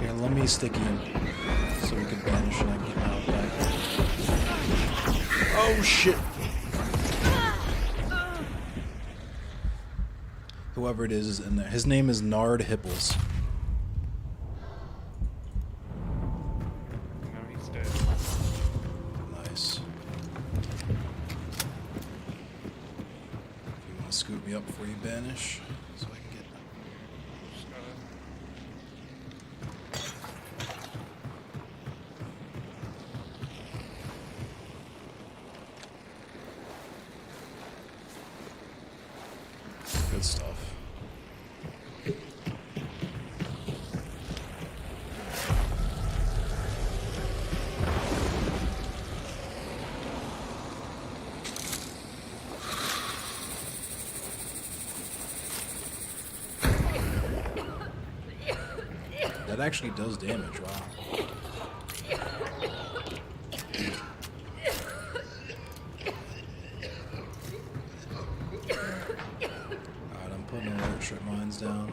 Here, let me stick you in so we can banish and I can get my out back. Oh shit! Whoever it is in there. His name is Nard Hipples. No, he's dead. Nice. If you want to scoop me up before you banish, so I can get. Just gotta. Good stuff. That actually does damage, wow. Alright, I'm putting alert strip mines down.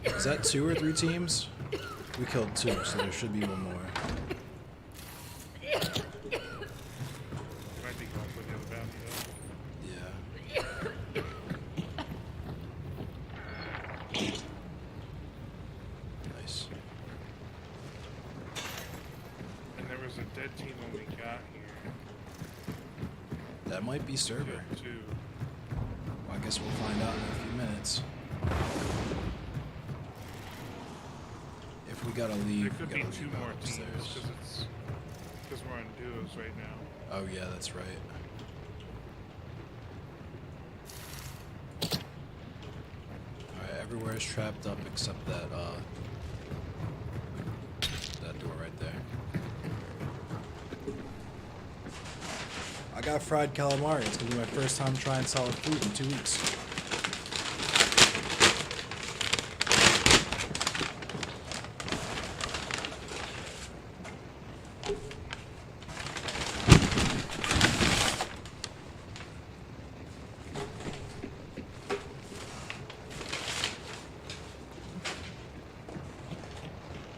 Is that 2 or 3 teams? We killed 2, so there should be one more. Might be going for the other bounty Yeah. Nice. And there was a dead team when we got here. That might be server. Too. Well, I guess we'll find out in a few minutes. If we gotta leave, There could we be gotta 2 leave more out teams upstairs. because we're on duos right now. Oh yeah, that's right. Alright, everywhere is trapped up except that door right there. I got fried calamari. It's gonna be my first time trying solid food in 2 weeks.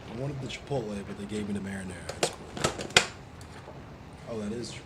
I wanted the Chipotle, but they gave me the marinara. That's cool. Oh, that is Chipotle.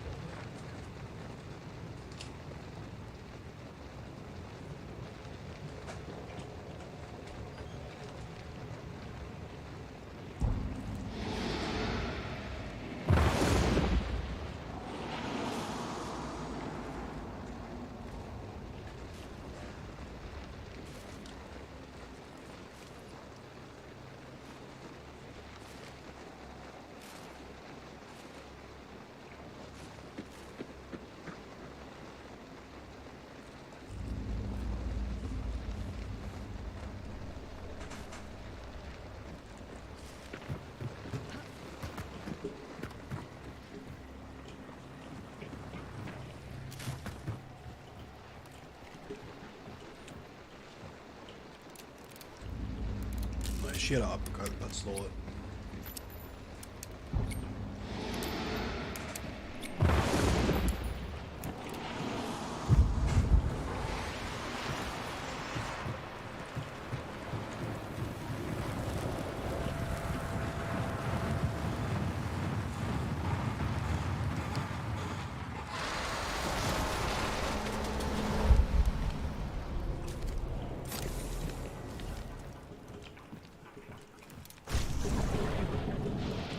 She had an uppercut that stole it.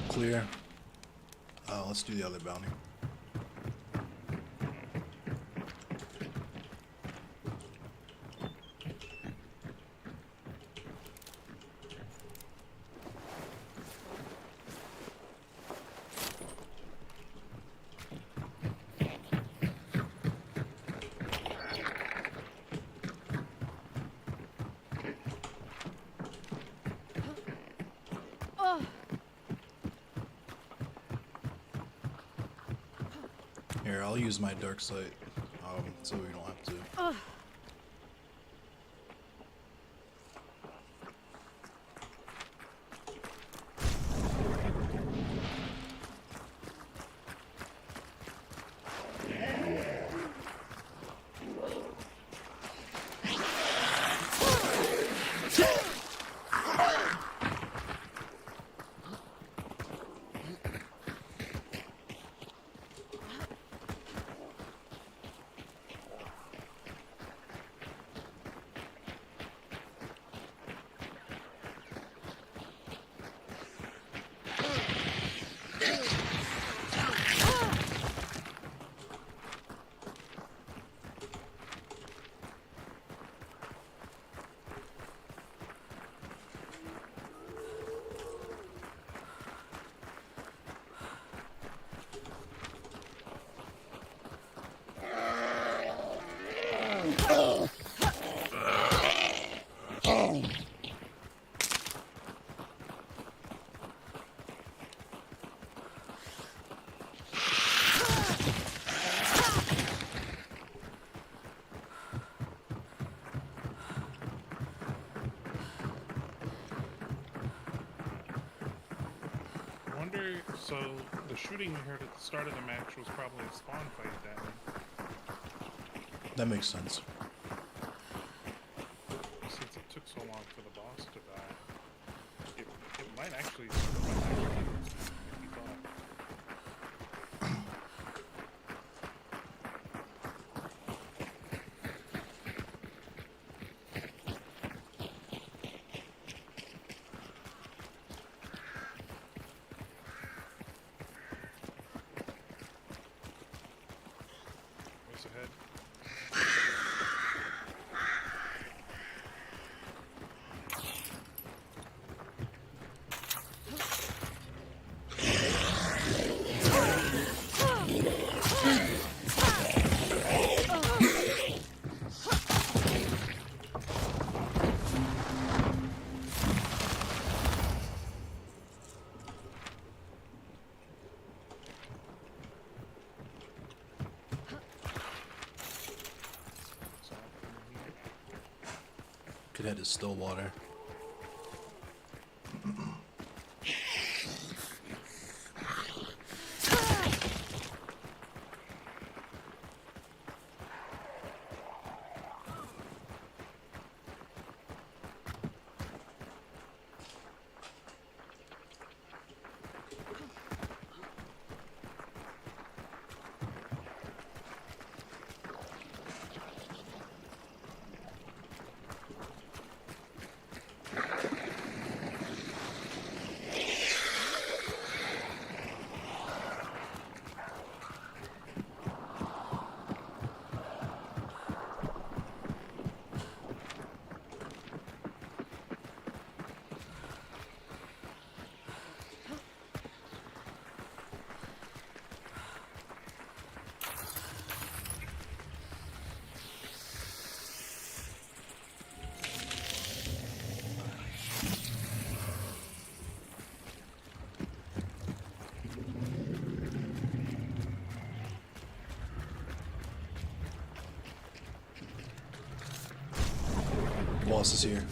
Clear. Let's do the other bounty. Here, I'll use my dark sight, so we don't have to. wonder. So the shooting we heard at the start of the match was probably a spawn fight. That makes sense. Since it took so long for the boss to die, it might actually. If you thought. What's ahead? Could head to Stillwater. Boss is here.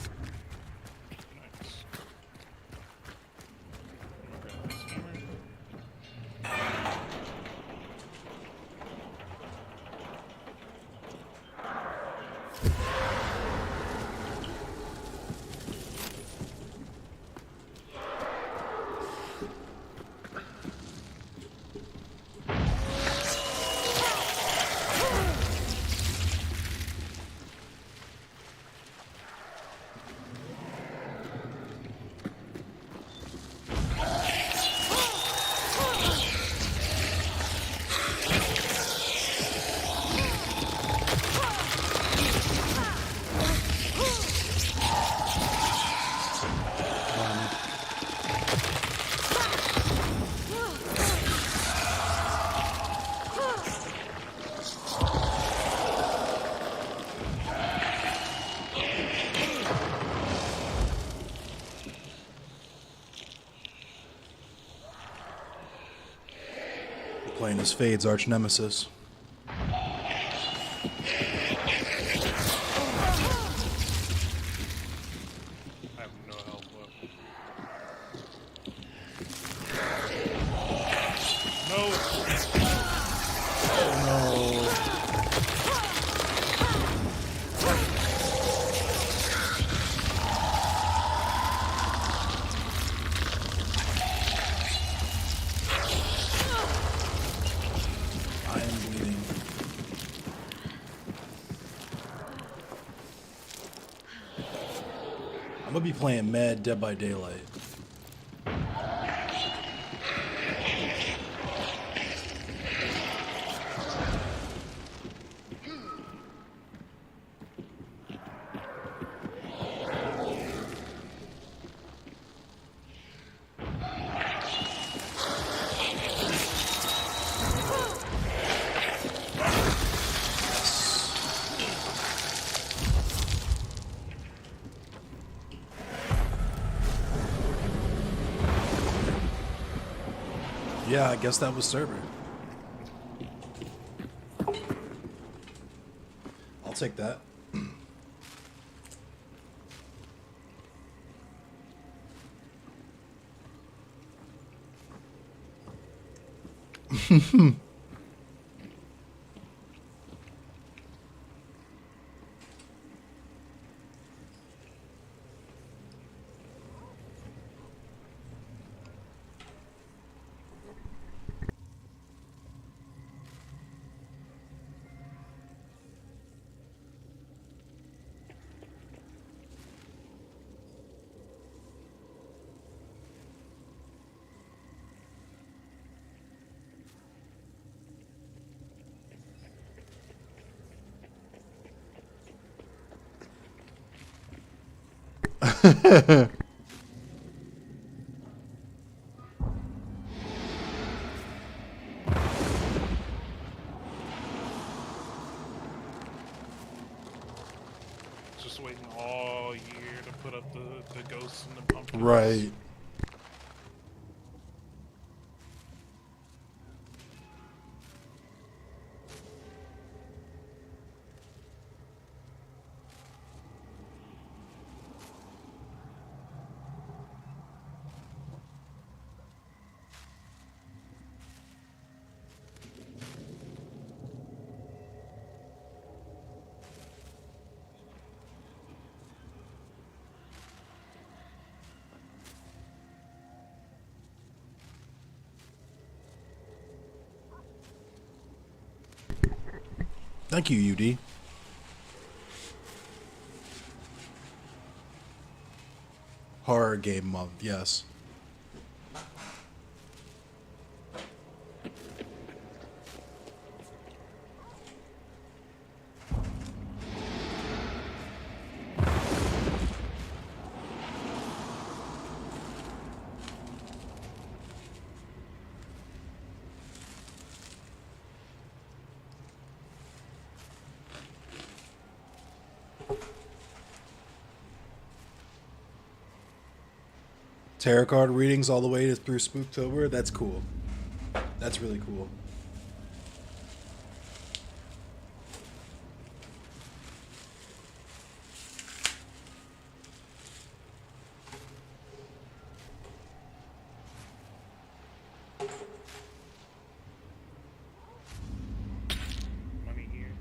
Playing as Fade's arch nemesis. I'm gonna be playing Mad Dead by Daylight. Yeah, I guess that was Cerber. I'll take that. Just waiting all year to put up the ghosts and the pumpkins. Right. Thank you, UD. Horror game month, yes. Tarot card readings all the way through Spooktober. That's cool. That's really cool. Money here.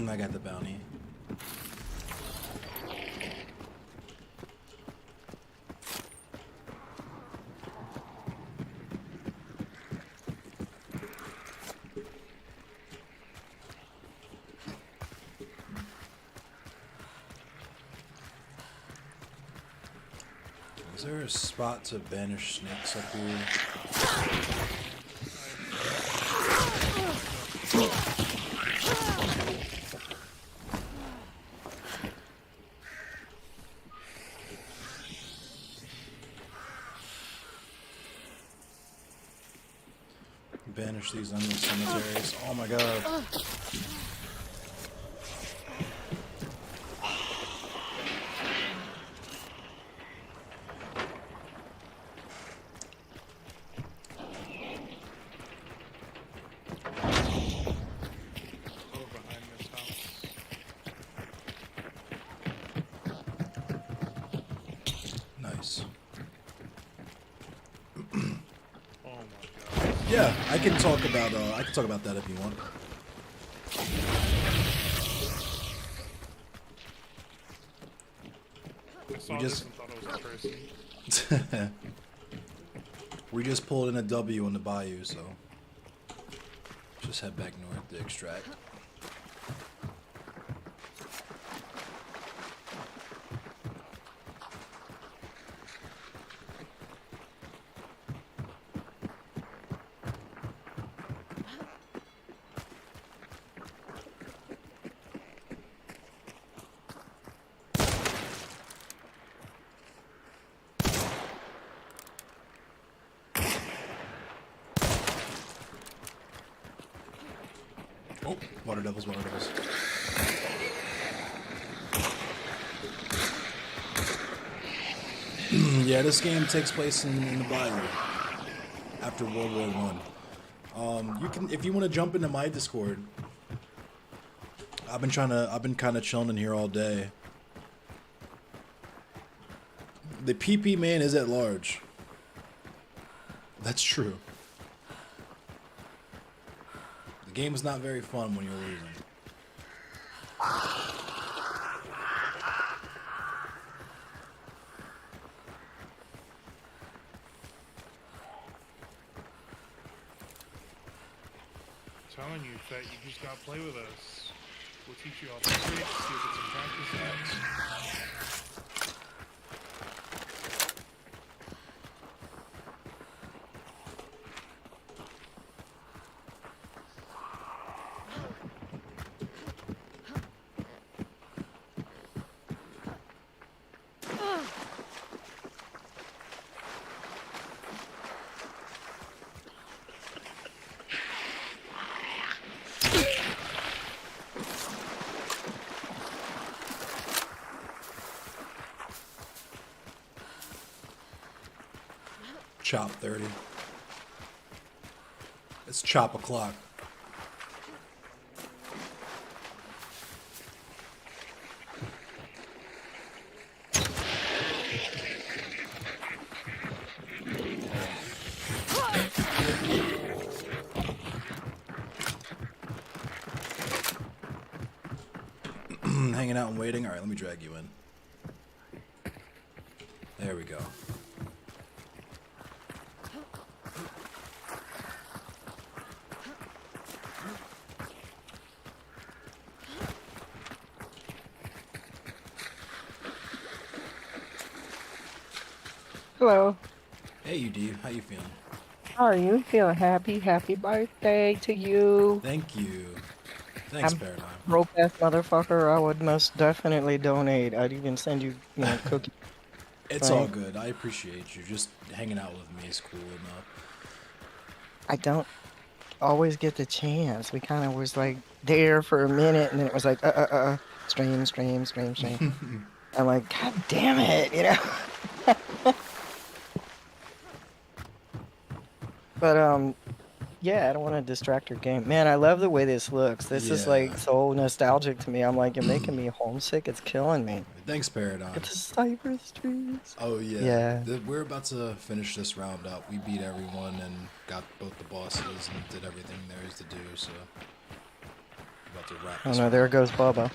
I got the bounty. Is there a spot to banish snakes up here? Banish these endless cemeteries. Oh my god. Go behind this house. Nice. Oh my god. Yeah, I can talk about that if you want. I saw this and thought it was interesting. We just pulled in a W on the bayou, so just head back north to extract. Water devils, water devils. Yeah, this game takes place in the Bayou after World War One. You can, if you want to jump into my Discord. I've been kind of chilling in here all day. The PP man is at large. That's true. The game is not very fun when you're losing. Telling you that you just gotta play with us. We'll teach you all the tricks, you'll get some practice sets. Chop 30. It's chop o'clock. Hanging out and waiting. All right, let me drag you in. There we go. Hello. Hey, UD. How you feeling? How are you? Feeling happy? Happy birthday to you. Thank you. Thanks, I'm Paradigm. broke ass motherfucker. I would most definitely donate. I'd even send you, cookies. It's all good. I appreciate you. Just hanging out with me is cool enough. I don't always get the chance. We kind of was like there for a minute, and then it was like, stream. I'm like, God damn it, But yeah, I don't want to distract your game. Man, I love the way this looks. This is like so nostalgic to me. I'm like, you're making me homesick. It's killing me. Thanks, Paradigm. It's Cyber Streets. Oh yeah. Yeah. We're about to finish this round up. We beat everyone and got both the bosses and did everything there is to do. So about to wrap. Oh this no, one there up. goes Bubba.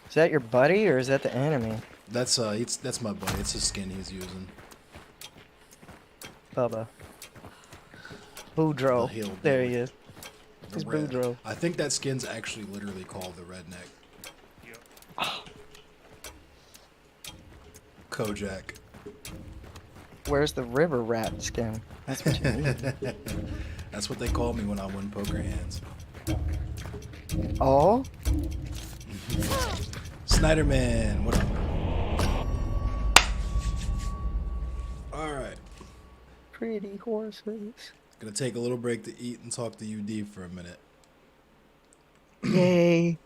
Is that your buddy or is that the enemy? That's that's my buddy. It's his skin he's using. Bubba. Boudreaux. There he is. He's Boudreaux. I think that skin's actually literally called the Redneck. Kojak. Where's the river rat skin? That's what you need. That's what they call me when I win poker hands. Oh? Snyderman, what up? Alright. Pretty horses. Gonna take a little break to eat and talk to UD for a minute. Yay.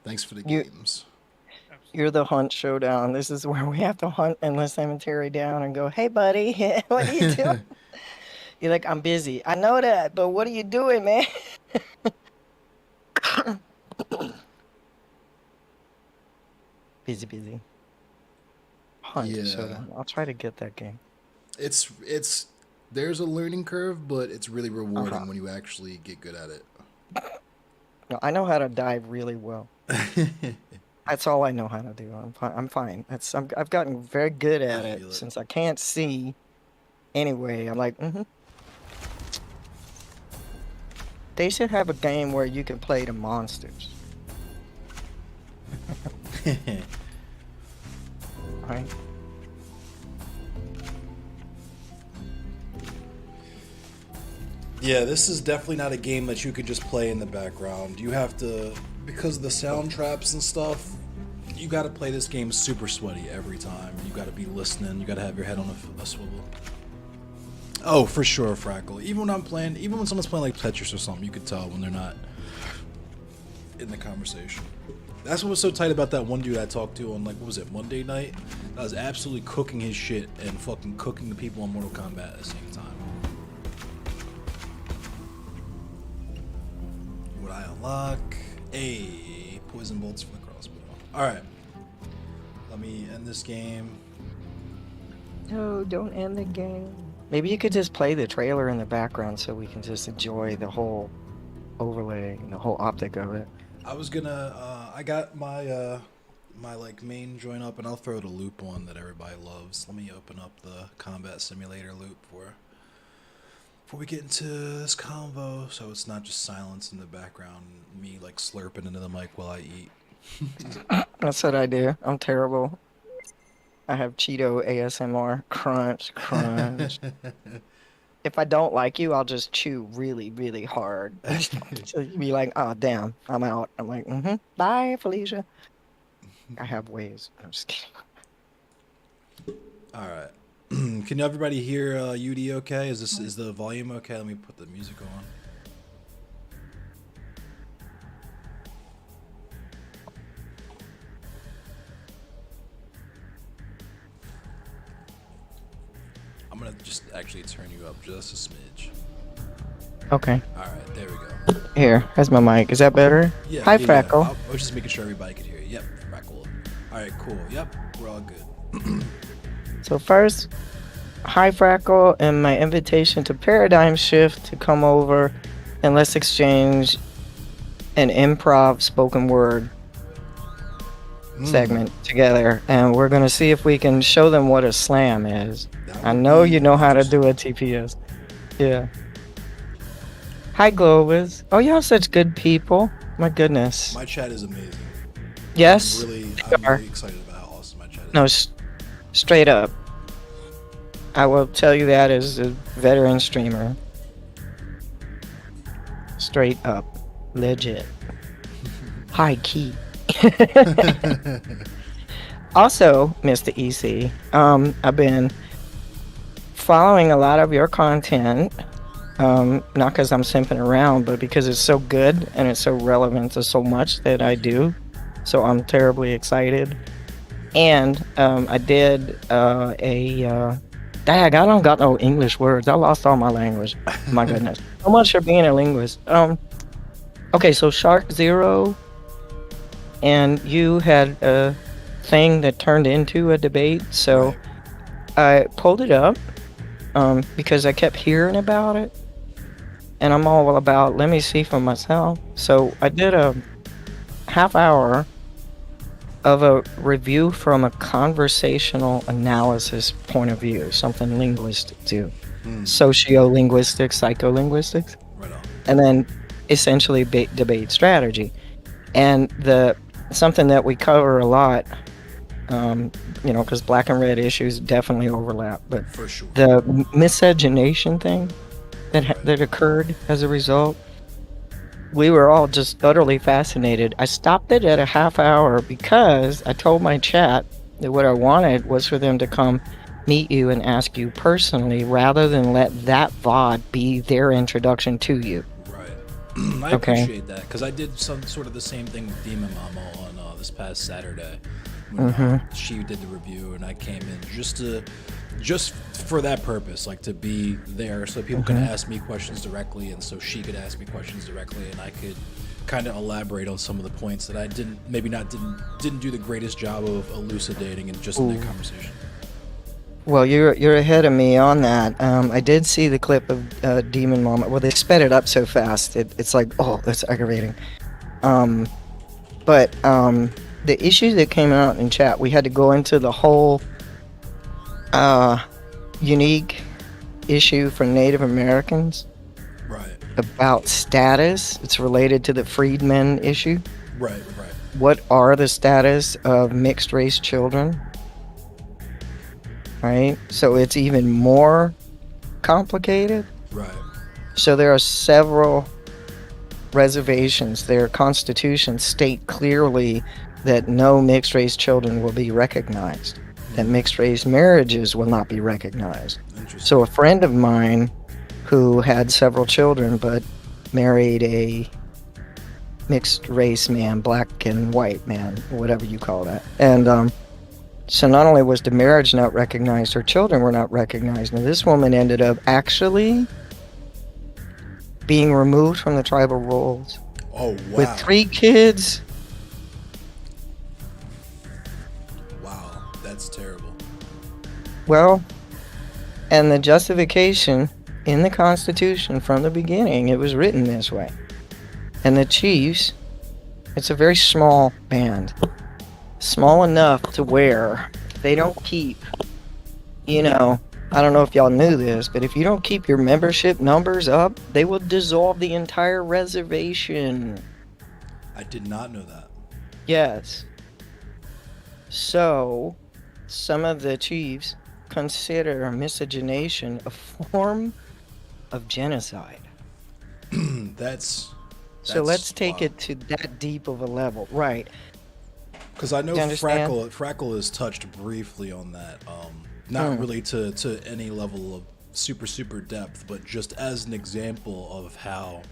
Thanks for the You- games. You're the hunt showdown. This is where we have to hunt Endless Cemetery down and go, hey, buddy, what are you doing? You're like, I'm busy. I know that, but what are you doing, man? busy. Hunt Yeah. showdown. I'll try to get that game. It's there's a learning curve, but it's really rewarding when you actually get good at it. No, I know how to dive really well. That's all I know how to do. I'm fine. I've gotten very good at it since I can't see. Anyway, I'm like, They should have a game where you can play the monsters. Right? Yeah, this is definitely not a game that you could just play in the background. You have to, because of the sound traps and stuff, you got to play this game super sweaty every time. You got to be listening. You got to have your head on a swivel. Oh, for sure, Frackle. Even when someone's playing like Tetris or something, you could tell when they're not in the conversation. That's what was so tight about that one dude I talked to on, like, what was it, Monday night? I was absolutely cooking his shit and fucking cooking the people on Mortal Kombat at the same time. Would I unlock? A poison bolts from the crossbow. Alright. Let me end this game. No, don't end the game. Maybe you could just play the trailer in the background so we can just enjoy the whole overlay and the whole optic of it. I was gonna, I got my, my like main joint up, and I'll throw the loop on that everybody loves. Let me open up the combat simulator loop before we get into this convo, so it's not just silence in the background, me like slurping into the mic while I eat. That's what I do. I'm terrible. I have Cheeto ASMR. Crunch, crunch. If I don't like you, I'll just chew really, really hard. So you'll be like, oh, damn, I'm out. I'm like, bye, Felicia. I have ways. I'm just kidding. All right. Can everybody hear UD okay? Is the volume okay? Let me put the music on. I'm gonna just actually turn you up just a smidge. Okay. All right, there we go. Here, that's my mic. Is that better? Yeah. Hi, yeah, Freckle. I was just making sure everybody could hear you. Yep, Freckle. All right, cool. Yep, we're all good. So first, hi, Freckle, and my invitation to Paradigm Shift to come over and let's exchange an improv spoken word segment together, and we're gonna see if we can show them what a slam is. I know you know how to do a TPS. Yeah. Hi, Globus. Oh, y'all such good people. My goodness. My chat is amazing. Yes. I'm really excited about how awesome my chat is. No, straight up. I will tell you that as a veteran streamer. Straight up. Legit. High key. Also, Mr. EC, I've been following a lot of your content, not because I'm simping around, but because it's so good and it's so relevant to so much that I do. So I'm terribly excited. And I did dag, I don't got no English words. I lost all my language. My goodness. So much for being a linguist. Okay, so Shark Zero, and you had a thing that turned into a debate, so I pulled it up because I kept hearing about it, and I'm all about, let me see for myself. So I did a half hour of a review from a conversational analysis point of view, something linguistic too. Socio-linguistics, psycholinguistics, and then essentially debate strategy. And something that we cover a lot, because black and red issues definitely overlap, but for sure. The miscegenation thing that occurred as a result, we were all just utterly fascinated. I stopped it at a half hour because I told my chat that what I wanted was for them to come meet you and ask you personally rather than let that VOD be their introduction to you. I appreciate that, because I did some sort of the same thing with Demon Mama on this past Saturday. When, she did the review, and I came in just for that purpose, like to be there so people can ask me questions directly, and so she could ask me questions directly, and I could kind of elaborate on some of the points that I didn't do the greatest job of elucidating in just in that conversation. Well, you're ahead of me on that. I did see the clip of Demon Mama. Well, they sped it up so fast. It's like, oh, that's aggravating. But the issue that came out in chat, we had to go into the whole unique issue for Native Americans. Right. About status. It's related to the freedmen issue. Right. What are the status of mixed race children? Right? So it's even more complicated. Right. So there are several reservations. Their constitutions state clearly that no mixed race children will be recognized. that mixed race marriages will not be recognized. So a friend of mine who had several children but married a mixed race man, black and white man, whatever you call that. And so not only was the marriage not recognized, her children were not recognized. Now this woman ended up actually being removed from the tribal rolls. Oh, wow. With 3 kids. Wow, that's terrible. Well, and the justification in the Constitution from the beginning, it was written this way. And the chiefs, it's a very small band. Small enough to where they don't keep, you know, I don't know if y'all knew this, but if you don't keep your membership numbers up, they will dissolve the entire reservation. I did not know that. Yes. So, some of the chiefs consider miscegenation a form of genocide. That's So let's take it to that deep of a level. Right. Because I know Do you understand? Frackle has touched briefly on that. Not really to any level of super depth, but just as an example of how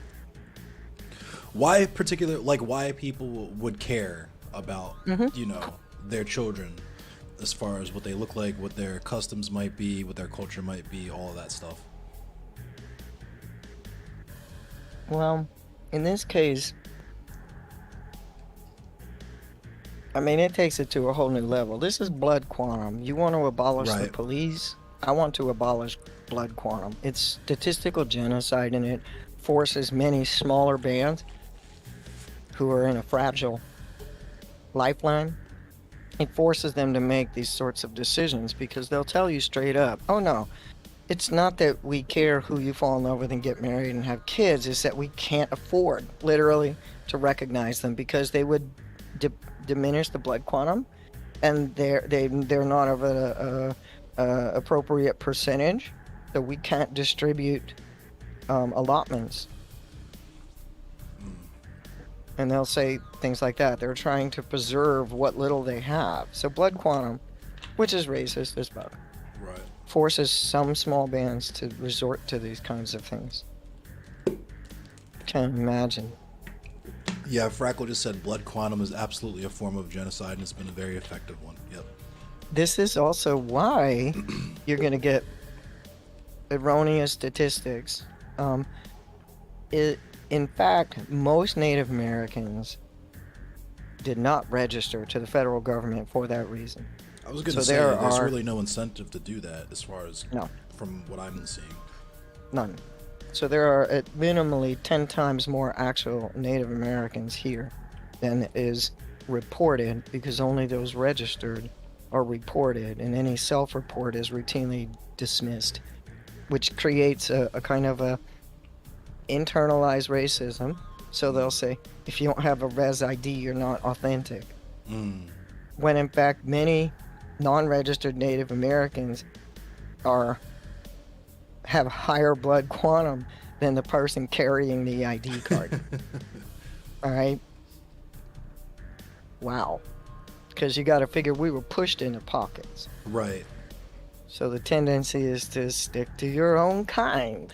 why people would care about you know, their children as far as what they look like, what their customs might be, what their culture might be, all of that stuff. Well, in this case, I mean, it takes it to a whole new level. This is blood quantum. You want to abolish the Right. police? I want to abolish blood quantum. It's statistical genocide, and it forces many smaller bands who are in a fragile lifeline. It forces them to make these sorts of decisions because they'll tell you straight up, oh no, it's not that we care who you fall in love with and get married and have kids, it's that we can't afford, literally, to recognize them because they would diminish the blood quantum, and they're not of a appropriate percentage, so we can't distribute allotments. And they'll say things like that. They're trying to preserve what little they have. So blood quantum, which is racist as well, Right. forces some small bands to resort to these kinds of things. Can't imagine. Yeah, Frackle just said blood quantum is absolutely a form of genocide, and it's been a very effective one. Yep. This is also why you're going to get erroneous statistics. In fact, most Native Americans did not register to the federal government for that reason. I was going to say, there's really no incentive to do that as far as from what I'm seeing. None. So there are at minimally 10 times more actual Native Americans here than is reported, because only those registered are reported, and any self-report is routinely dismissed, which creates a kind of a internalized racism. So they'll say, if you don't have a res ID, you're not authentic. When in fact many non-registered Native Americans have higher blood quantum than the person carrying the ID card. All right. Wow. Because you got to figure we were pushed into pockets. Right. So the tendency is to stick to your own kind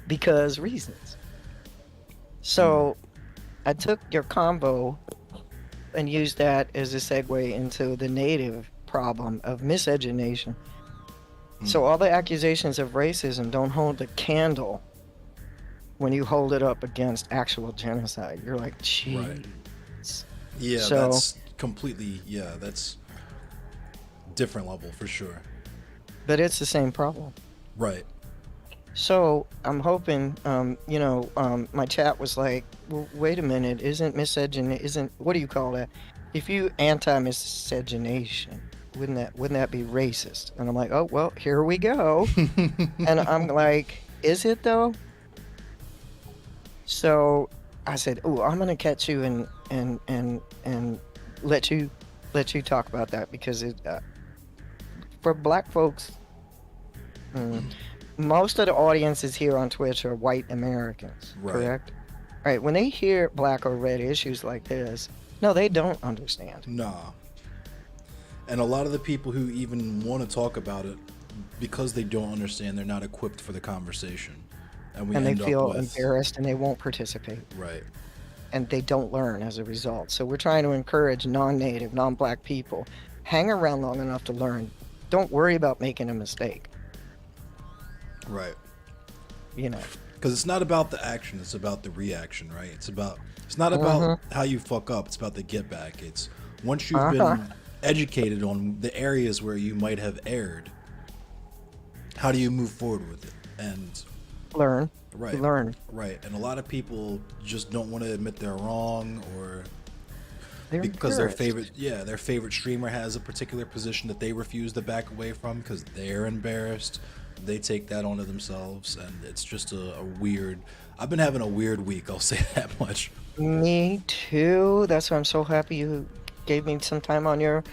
because reasons. So I took your combo and used that as a segue into the Native problem of miscegenation. So all the accusations of racism don't hold a candle when you hold it up against actual genocide. You're like, gee. Right. Yeah, So- that's completely, that's different level for sure. But it's the same problem. Right. So I'm hoping, my chat was like, well, wait a minute, what do you call that? If you anti-miscegenation, wouldn't that be racist? And I'm like, oh, well, here we go. And I'm like, is it though? So I said, oh, I'm gonna catch you and let you talk about that, because it for black folks, most of the audiences here on Twitch are white Americans, Right. correct? Right. When they hear black or red issues like this, no, they don't understand. Nah. And a lot of the people who even want to talk about it, because they don't understand, they're not equipped for the conversation. And we And they end feel up with, embarrassed and they won't participate. Right. And they don't learn as a result. So we're trying to encourage non-native, non-black people. Hang around long enough to learn. Don't worry about making a mistake. Right. You know. Because it's not about the action, it's about the reaction, right? It's not about how you fuck up, it's about the get back. It's once you've been educated on the areas where you might have erred, how do you move forward with it? And learn. Right. Learn. Right. And a lot of people just don't want to admit they're wrong, or They're because their embarrassed. favorite streamer has a particular position that they refuse to back away from because they're embarrassed. They take that onto themselves, and it's just a weird. I've been having a weird week. I'll say that much. Me too. That's why I'm so happy you gave me some time on your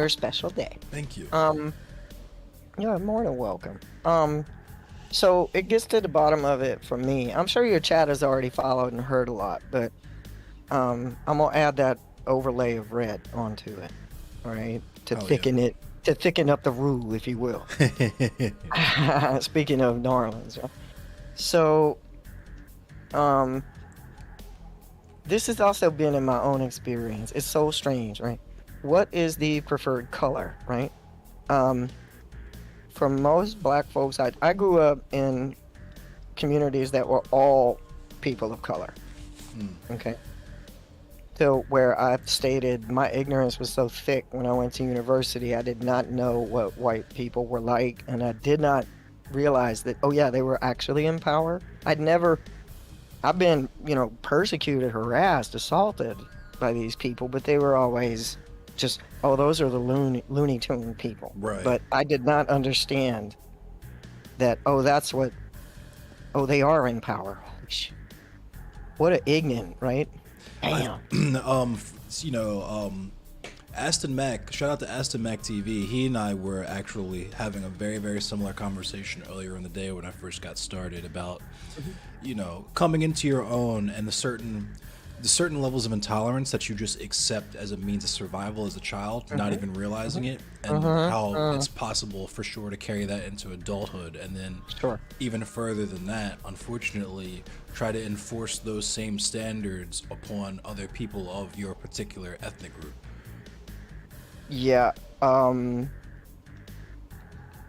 special day. Thank you. Yeah, more than welcome. So it gets to the bottom of it for me. I'm sure your chat has already followed and heard a lot, but I'm gonna add that overlay of red onto it, all right, to thicken it, to thicken up the rule, if you will. Speaking of New Orleans, right? So this has also been in my own experience. It's so strange, right? What is the preferred color, right? For most black folks, I grew up in communities that were all people of color. Okay. So where I've stated my ignorance was so thick when I went to university, I did not know what white people were like, and I did not realize that, oh yeah, they were actually in power. I've been, persecuted, harassed, assaulted by these people, but they were always just, oh, those are the Looney Tune people. Right. But I did not understand that, they are in power. Holy shit. What an ignorant, right? Damn. Aston Mac, shout out to Aston Mac TV. He and I were actually having a very, very similar conversation earlier in the day when I first got started about, coming into your own and the certain levels of intolerance that you just accept as a means of survival as a child, not even realizing it, and how it's possible for sure to carry that into adulthood, and then even further than that, unfortunately, try to enforce those same standards upon other people of your particular ethnic group. Yeah, the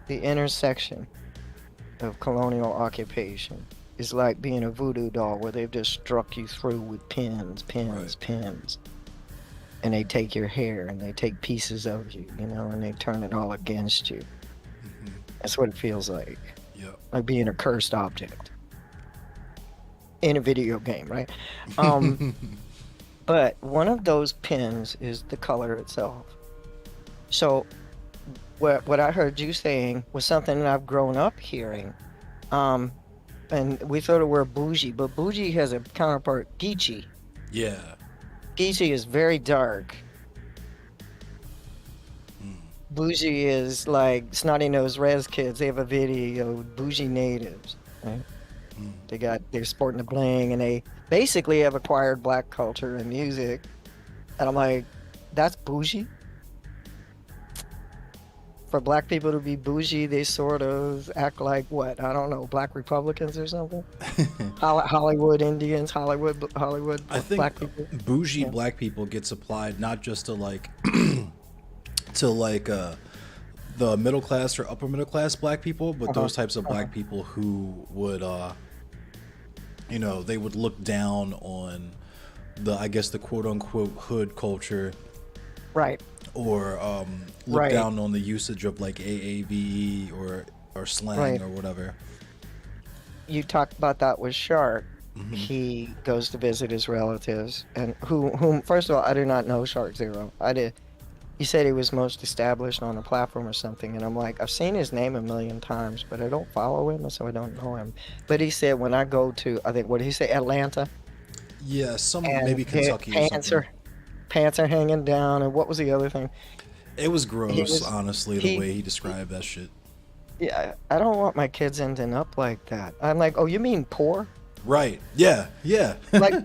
intersection of colonial occupation is like being a voodoo doll where they've just struck you through with pins, and they take your hair and they take pieces of you, and they turn it all against you. That's what it feels like. Yeah. Like being a cursed object in a video game, right? But one of those pins is the color itself. So what I heard you saying was something that I've grown up hearing. And we thought it were bougie, but bougie has a counterpart, Geechee. Yeah. Geechee is very dark. Bougie is like snotty-nosed res kids. They have a video, bougie natives. Right? They're sporting the bling, and they basically have acquired black culture and music. And I'm like, that's bougie? For black people to be bougie, they sort of act like what? I don't know, black Republicans or something? Hollywood Indians, Hollywood I think black people. Bougie black people gets applied not just to the middle class or upper middle class black people, but those types of black people who would they would look down on the quote unquote hood culture. Right. Or look down on the usage of like AAVE or slang or whatever. You talked about that with Shark. He goes to visit his relatives, and whom first of all, I do not know Shark Zero. He said he was most established on a platform or something, and I'm like, I've seen his name a million times, but I don't follow him, so I don't know him. But he said when I go to, I think, what did he say, Atlanta? Yeah, maybe Kentucky or something. Pants are hanging down, and what was the other thing? It was gross, honestly, the way he described that shit. Yeah, I don't want my kids ending up like that. I'm like, oh, you mean poor? Right. Yeah. Like,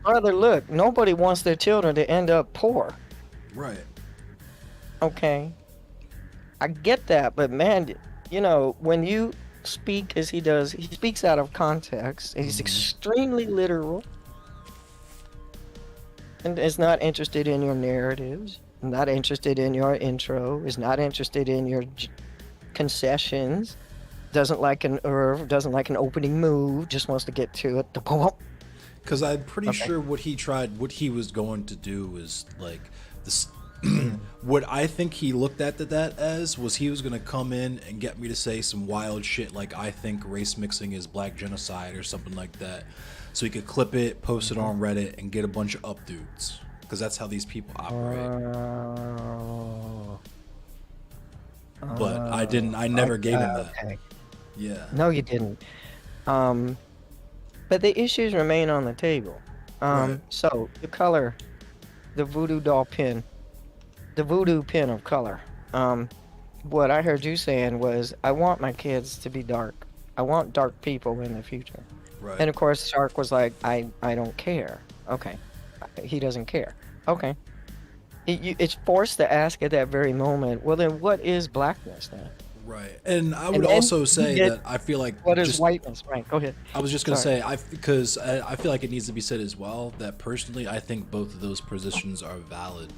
brother, look, nobody wants their children to end up poor. Right. Okay, I get that, but man, you know, when you speak as he does, he speaks out of context. And he's extremely literal and is not interested in your narratives, not interested in your intro, is not interested in your concessions, doesn't like an doesn't like an opening move, just wants to get to it. Because I'm pretty sure what he was going to do was like this. What I think he looked at that as was he was going to come in and get me to say some wild shit like I think race mixing is black genocide or something like that, so he could clip it, post it on Reddit, and get a bunch of up dudes. Because that's how these people operate. But I didn't. I never gave him that. Okay. Yeah. No, you didn't. But the issues remain on the table. Right. So the color, the voodoo doll pin, the voodoo pin of color. What I heard you saying was, I want my kids to be dark. I want dark people in the future. Right. And of course, Shark was like, I don't care. Okay. He doesn't care. Okay. It's forced to ask at that very moment, well then what is blackness then? Right. And I would also say that I feel like what is whiteness? Right. Go ahead. I was just gonna say because I feel like it needs to be said as well that personally I think both of those positions are valid.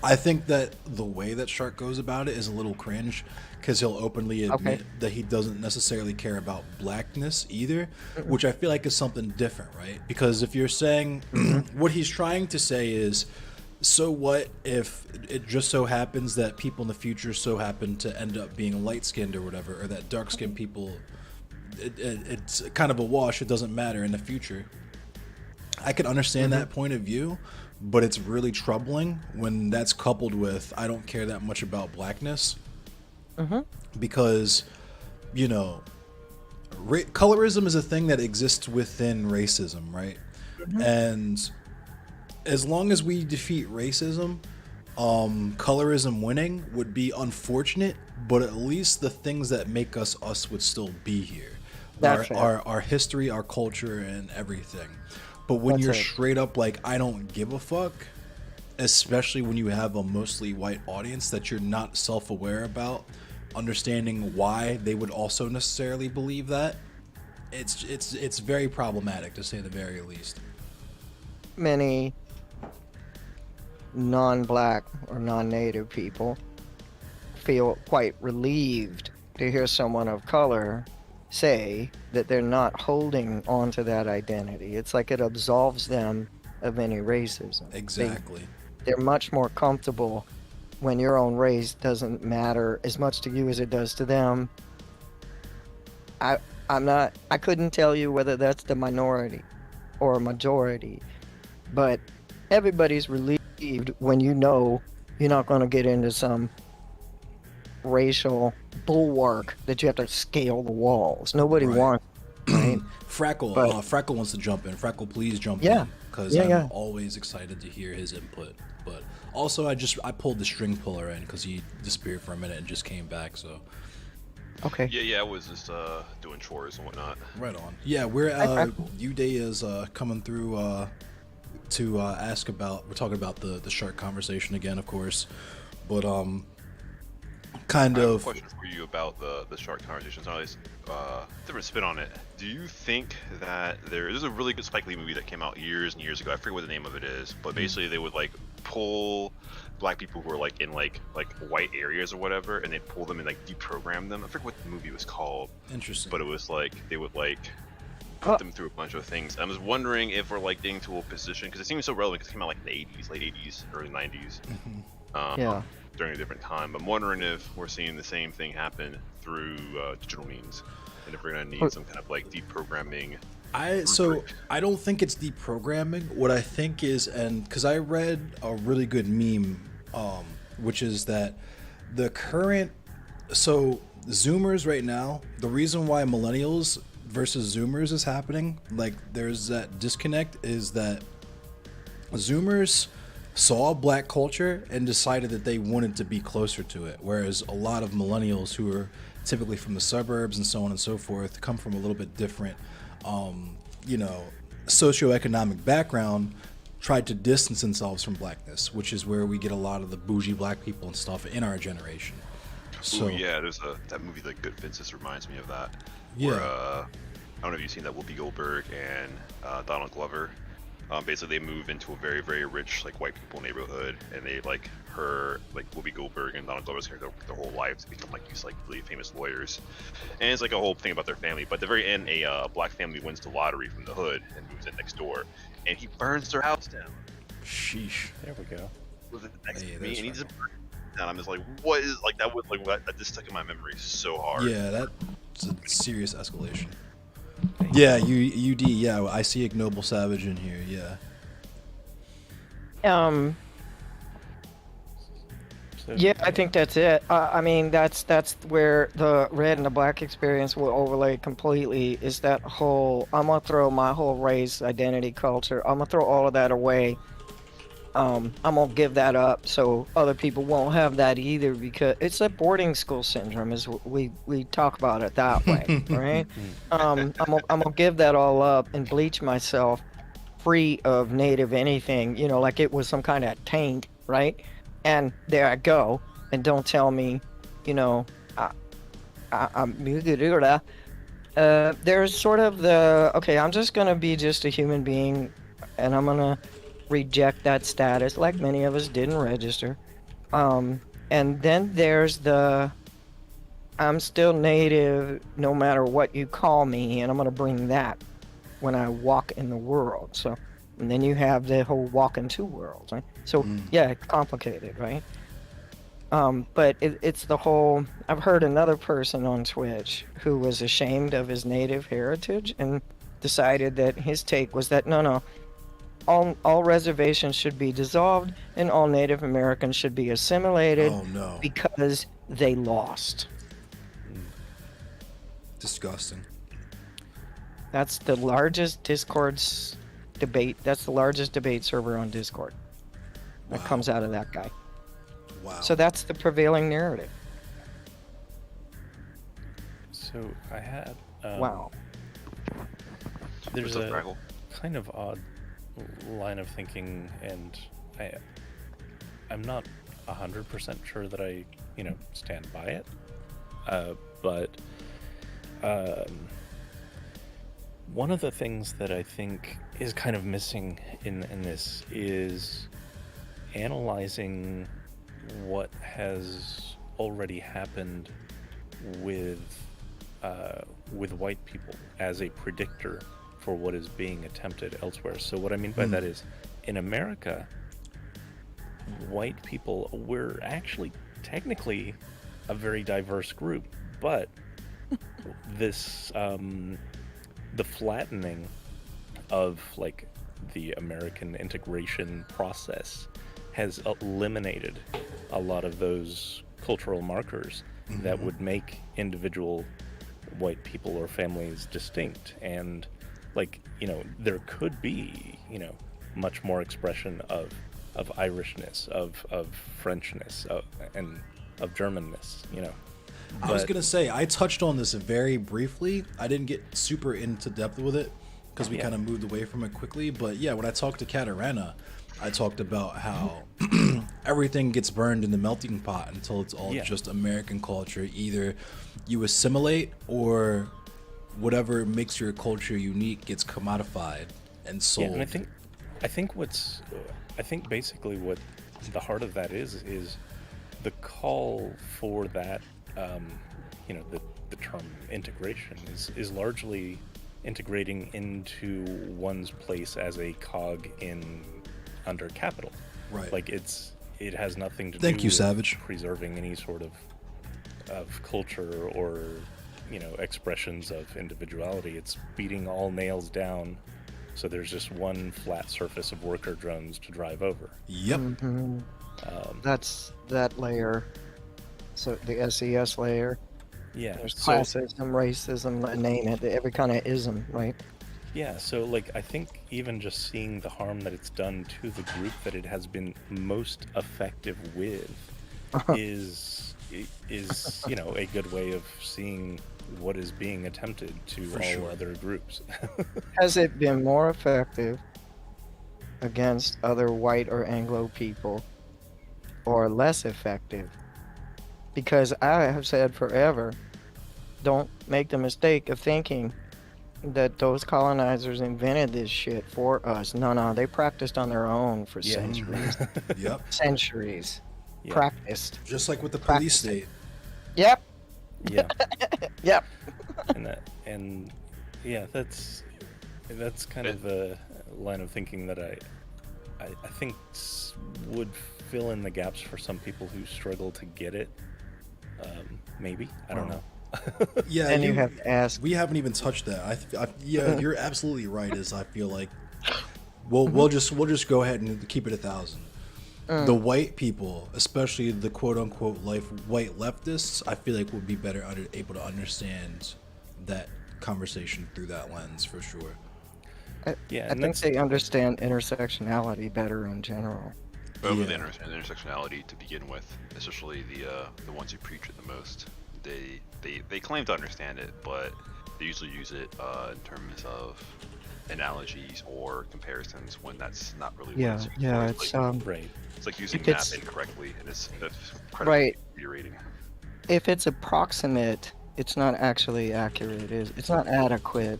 I think that the way that Shark goes about it is a little cringe because he'll openly admit that he doesn't necessarily care about blackness either, which I feel like is something different, right? Because if you're saying what he's trying to say is, so what if it just so happens that people in the future so happen to end up being light-skinned or whatever, or that dark-skinned people, it's kind of a wash, it doesn't matter in the future. I can understand that point of view, but it's really troubling when that's coupled with I don't care that much about blackness. Because, you know, colorism is a thing that exists within racism, right? And as long as we defeat racism, colorism winning would be unfortunate, but at least the things that make us us would still be here. Our history, our culture, and everything. But when you're straight up like, I don't give a fuck, especially when you have a mostly white audience that you're not self-aware about, understanding why they would also necessarily believe that, it's very problematic, to say the very least. Many non-black or non-native people feel quite relieved to hear someone of color say that they're not holding on to that identity. It's like it absolves them of any racism. Exactly. They're much more comfortable when your own race doesn't matter as much to you as it does to them. I couldn't tell you whether that's the minority or majority, but everybody's relieved when you know you're not going to get into some racial bulwark that you have to scale the walls. Nobody wants, right? Freckle wants to jump in. Freckle, please jump in, because I'm always excited to hear his input. But also, I pulled the string puller in because he disappeared for a minute and just came back. So okay. Yeah, I was just doing chores and whatnot. Right on. Yeah, we're Uday is coming through to ask about. We're talking about the shark conversation again, of course, but I have a question for you about the shark conversations. Different spin on it. Do you think that there's a really good Spike Lee movie that came out years and years ago? I forget what the name of it is, but basically they would like pull black people who are like in like white areas or whatever, and they pull them and like deprogram them. I forget what the movie was called. Interesting. But it was like they would like put them through a bunch of things. I was wondering if we're like getting to a position, because it seems so relevant because it came out like in the 80s, late 80s, early 90s. During a different time. I'm wondering if we're seeing the same thing happen through digital means, and if we're gonna need some kind of like deprogramming. I don't think it's deprogramming. What I think is, and because I read a really good meme, which is that the current Zoomers right now, the reason why millennials versus Zoomers is happening, like there's that disconnect, is that Zoomers saw black culture and decided that they wanted to be closer to it, whereas a lot of millennials who are typically from the suburbs and so on and so forth come from a little bit different socioeconomic background, tried to distance themselves from blackness, which is where we get a lot of the bougie black people and stuff in our generation. So Ooh, yeah, there's that movie, like Good Fences, reminds me of that. Yeah. Where, I don't know if you've seen that, Whoopi Goldberg and Donald Glover. Basically, they move into a very, very rich, like, white people neighborhood, and they, like, Whoopi Goldberg and Donald Glover's character, their whole lives become, like, these, like, really famous lawyers. And it's, like, a whole thing about their family. But at the very end, a black family wins the lottery from the hood and moves in next door. And he burns their house down. Sheesh. There we go. With it next to me, and he just burns it down. I'm just like, what is, like, that was, like, that just stuck in my memory so hard. Yeah, that's a serious escalation. Yeah, UD. Yeah, I see Ignoble Savage in here. Yeah. Yeah, I think that's it. I mean, that's where the red and the black experience will overlay completely. Is that whole? I'm gonna throw my whole race, identity, culture. I'm gonna throw all of that away. I'm gonna give that up so other people won't have that either, because it's a boarding school syndrome. Is we talk about it that way, right? I'm gonna give that all up and bleach myself free of native anything. You know, like it was some kind of taint, right? And there I go. And don't tell me, you know, there's sort of the, okay, I'm just going to be just a human being and I'm going to reject that status like many of us didn't register. And then there's the, I'm still native no matter what you call me, and I'm going to bring that when I walk in the world. So, and then you have the whole walk in two worlds, right? So, yeah, it's complicated, right? But it's the whole, I've heard another person on Twitch who was ashamed of his native heritage and decided that his take was that, no, all reservations should be dissolved and all Native Americans should be assimilated because they lost. Disgusting. That's the largest debate. That's the largest debate server on Discord. That comes out of that guy. Wow. So that's the prevailing narrative. So I had. Wow. There's a kind of odd line of thinking, and I'm not 100% sure that I, stand by it. But one of the things that I think is kind of missing in this is analyzing what has already happened with white people as a predictor for what is being attempted elsewhere. So what I mean by that is, in America, white people, we're actually technically a very diverse group, but this the flattening of like the American integration process has eliminated a lot of those cultural markers that would make individual white people or families distinct. And there could be, much more expression of Irishness, of Frenchness, and of Germanness, I was going to say, I touched on this very briefly. I didn't get super into depth with it because we kind of moved away from it quickly. But yeah, when I talked to Katarina, I talked about how everything gets burned in the melting pot until it's all just American culture. Either you assimilate or whatever makes your culture unique gets commodified and sold. Yeah, and I think basically what the heart of that is the call for that. The term integration is largely integrating into one's place as a cog under capital. Right. Like it has nothing to do with Savage. Preserving any sort of culture or expressions of individuality. It's beating all nails down so there's just one flat surface of worker drones to drive over. Yep. That's that layer. So the SES layer. Yeah. There's classism, racism, name it, every kind of ism, right? Yeah, so I think even just seeing the harm that it's done to the group that it has been most effective with is a good way of seeing what is being attempted to all other groups. Has it been more effective against other white or Anglo people or less effective. Because I have said forever, don't make the mistake of thinking that those colonizers invented this shit for us. No, they practiced on their own for centuries. Yep. Centuries. Yeah. Practiced. Just like with the police state. Yep. Yeah. Yep. and yeah, that's kind of the line of thinking that I think would fill in the gaps for some people who struggle to get it. Maybe, I don't know. Yeah, and you have to ask. We haven't even touched that. Yeah, you're absolutely right. Is I feel like we'll just go ahead and keep it 1,000. The white people, especially the quote unquote white leftists, I feel like would be better able to understand that conversation through that lens for sure. I think they understand intersectionality better in general. Over the intersectionality to begin with, especially the ones who preach it the most. They claim to understand it, but they usually use it in terms of analogies or comparisons when that's not really what it's used for. It's right. It's like using math incorrectly, and it's incredibly right. infuriating. If it's approximate, it's not actually accurate. It's not adequate.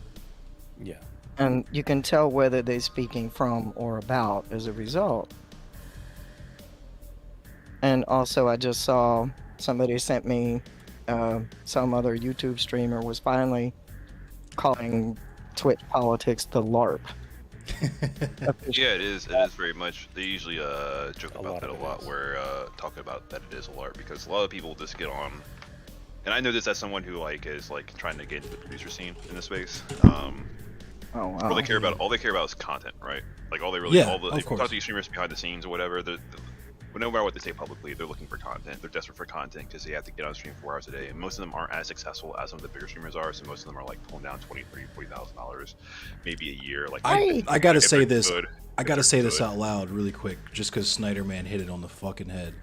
Yeah. And you can tell whether they're speaking from or about as a result. And also, I just saw somebody sent me some other YouTube streamer was finally calling Twitch politics the LARP. Yeah, it is very much. They usually joke about that a lot, where talking about that it is a LARP, because a lot of people just get on, and I know this as someone who is trying to get into the producer scene in this space. Oh wow. All they care about is content, right? Like all the talk to streamers behind the scenes or whatever. No matter what they say publicly, they're looking for content. They're desperate for content because they have to get on stream 4 hours a day, and most of them aren't as successful as some of the bigger streamers are. So most of them are pulling down $20,000, $40,000, maybe a year. I gotta say this. I gotta say this out loud really quick, just because Snyder Man hit it on the fucking head.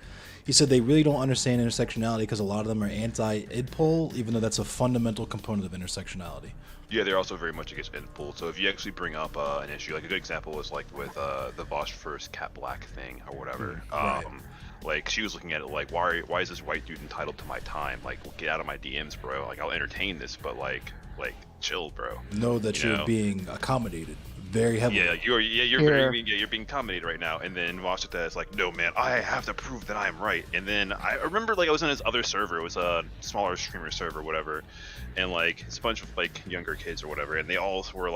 He said they really don't understand intersectionality because a lot of them are anti-idpol, even though that's a fundamental component of intersectionality. Yeah, they're also very much against idpol. So if you actually bring up an issue, a good example is with the Vosh first Cat Black thing or whatever. Right. She was looking at it why is this white dude entitled to my time? Get out of my DMs, bro. I'll entertain this, but chill, bro. Know that you're being accommodated very heavily. Yeah, you're being accommodated right now. And then Vosh at that is no, man, I have to prove that I'm right. And then I remember I was in his other server. It was a smaller streamer server, whatever. And it's a bunch of younger kids or whatever, and they all were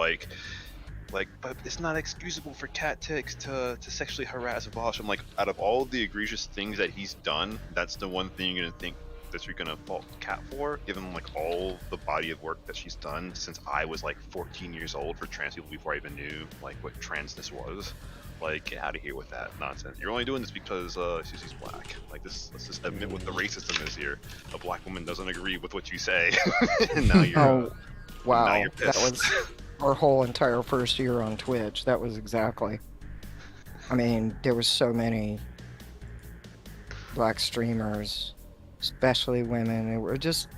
but it's not excusable for Cat Tix to sexually harass Vosh. I'm out of all the egregious things that he's done, that's the one thing you're gonna think that you're gonna fault Cat for, given all the body of work that she's done since I was 14 years old for trans people before I even knew what transness was. Get out of here with that nonsense. You're only doing this because she's black. Let's just admit what the racism is here. A black woman doesn't agree with what you say, and now you're wow. Now you're pissed. That was our whole entire first year on Twitch. That was exactly. I mean, there were so many black streamers, especially women, they were just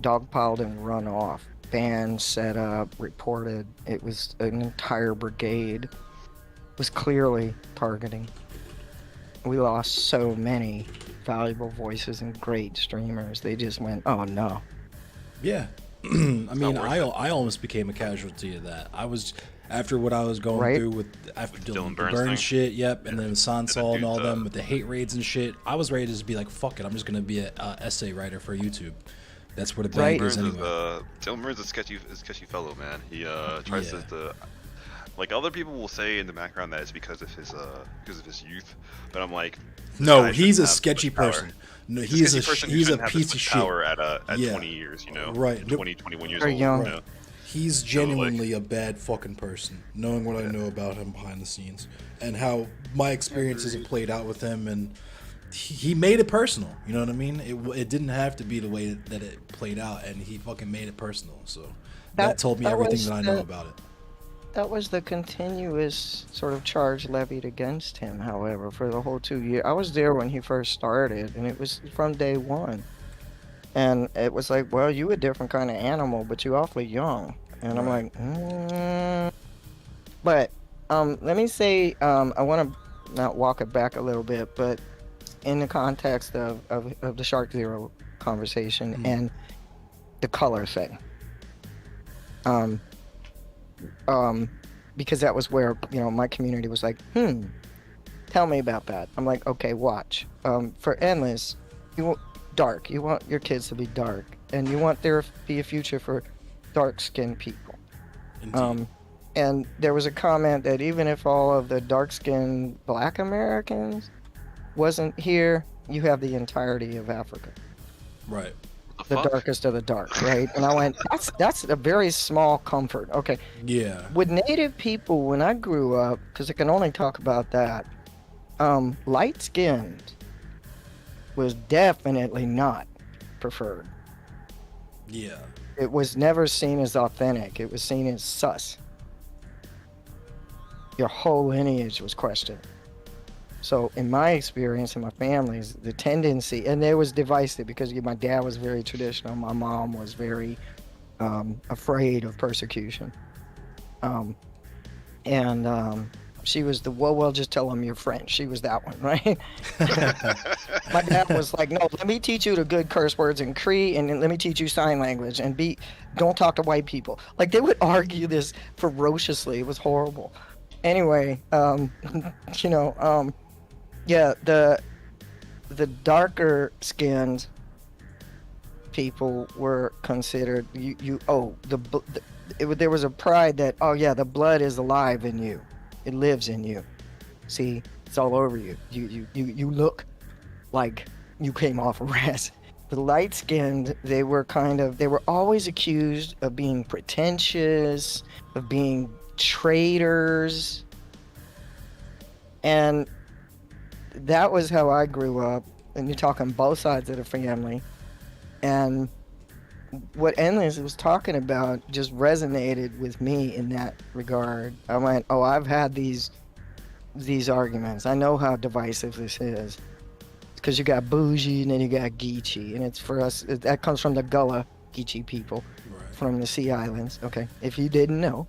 dogpiled and run off. Banned, set up, reported. It was an entire brigade. Was clearly targeting. We lost so many valuable voices and great streamers. They just went, oh no. Yeah. I mean, I almost became a casualty of that. I was, after what I was going through after Dylan Burns shit, yep, and then Sansol and all them with the hate raids and shit, I was ready to just be fuck it, I'm just gonna be an essay writer for YouTube. That's what a bag is anyway. Dylan Burns is a sketchy fellow, man. He tries to other people will say in the background that it's because of his youth, but I'm no, he's a sketchy person. No, he's a piece of shit. Power at 20 years, right? 20, 21 years old. Young. He's genuinely a bad fucking person, knowing what I know about him behind the scenes and how my experiences have played out with him, and he made it personal. You know what I mean? It didn't have to be the way that it played out, and he fucking made it personal. So that told me everything that I know about it. That was the continuous sort of charge levied against him, however, for the whole 2 years. I was there when he first started, and it was from day one. And it was well, you a different kind of animal, but you awfully young. And I'm But let me say, I want to not walk it back a little bit, but in the context of the Shark Zero conversation and the color thing. Because that was where, my community was like, tell me about that. I'm like, okay, watch. For Endless, you want dark. You want your kids to be dark. And you want there to be a future for dark-skinned people. And there was a comment that even if all of the dark-skinned Black Americans wasn't here, you have the entirety of Africa. Right. The darkest of the dark, right? And I went, that's a very small comfort. Okay. Yeah. With Native people, when I grew up, because I can only talk about that, light-skinned was definitely not preferred. Yeah. It was never seen as authentic. It was seen as sus. Your whole lineage was questioned. So in my experience and my family's, the tendency, and there was divisive because my dad was very traditional. My mom was very afraid of persecution. She was the, well, just tell them you're French. She was that one, right? My dad was like, no, let me teach you the good curse words in Cree, and then let me teach you sign language, and don't talk to white people. Like, they would argue this ferociously. It was horrible. Anyway, yeah, the darker skinned people were considered there was a pride that, oh yeah, the blood is alive in you. It lives in you. See, it's all over you. You look like you came off a res. The light skinned, they were always accused of being pretentious, of being traitors. And that was how I grew up. And you're talking both sides of the family. And what Endless was talking about just resonated with me in that regard. I went, oh, I've had these arguments. I know how divisive this is. Because you got Bougie and then you got Geechee. And it's for us, that comes from the Gullah Geechee people from the Sea Islands. Okay, if you didn't know.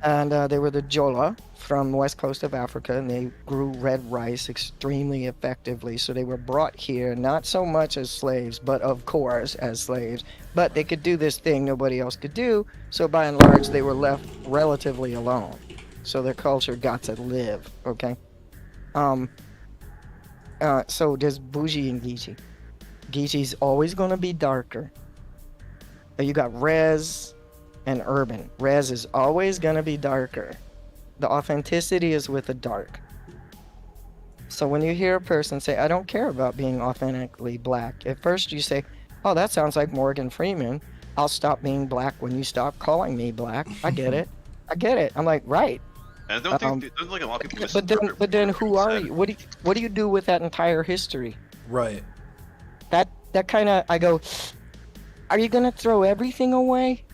And they were the Jola from the west coast of Africa, and they grew red rice extremely effectively. So they were brought here not so much as slaves, but of course as slaves. But they could do this thing nobody else could do, so by and large they were left relatively alone. So their culture got to live, okay? So there's Bougie and Geechee. Geechee's always going to be darker. You got Rez and Urban. Rez is always going to be darker. The authenticity is with the dark. So when you hear a person say, I don't care about being authentically black, at first you say, oh, that sounds like Morgan Freeman. I'll stop being black when you stop calling me black. I get it. I get it. I'm like, right. And I don't think there's like a lot of people. But then who are you? What do you do with that entire history? Right. That kind of, I go, are you gonna throw everything away?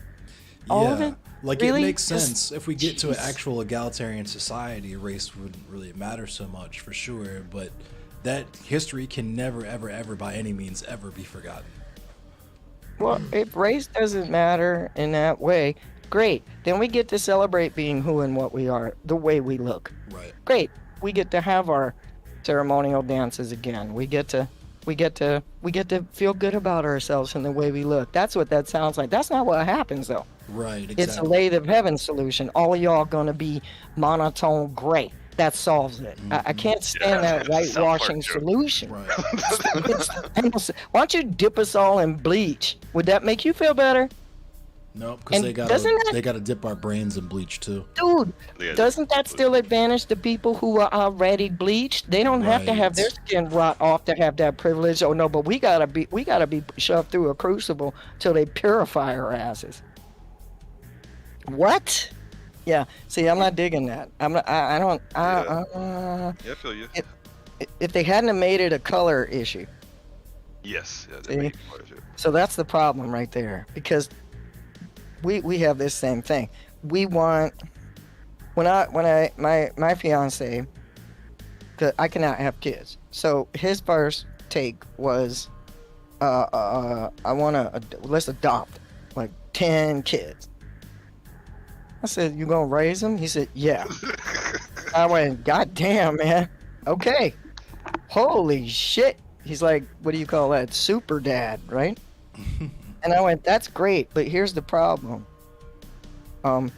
All of it? Like, really? it makes sense. If we get to an actual egalitarian society, race wouldn't really matter so much, for sure. But that history can never, ever, ever, by any means, ever be forgotten. Well, if race doesn't matter in that way, great. Then we get to celebrate being who and what we are, the way we look. Right. Great. We get to have our ceremonial dances again. We get to feel good about ourselves and the way we look. That's what that sounds like. That's not what happens, though. Right, exactly. It's a lathe of heaven solution. All of y'all gonna be monotone gray. That solves it. I can't stand that whitewashing solution. Right. Why don't you dip us all in bleach? Would that make you feel better? No, because they gotta dip our brains in bleach too. Dude, doesn't that still advantage the people who are already bleached? They don't have to have their skin rot off to have that privilege. Oh no, but we gotta be shoved through a crucible till they purify our asses. What? Yeah. See, I'm not digging that. I don't. Yeah, I feel you. If they hadn't have made it a color issue. Yes. Yeah, See? So that's the problem right there, because we have this same thing. We want my fiance, cause I cannot have kids. So his first take was, let's adopt like 10 kids. I said, you gonna raise him? He said, yeah. I went, God damn, man. Okay. Holy shit. He's like, what do you call that? Super dad, right? And I went, that's great, but here's the problem. How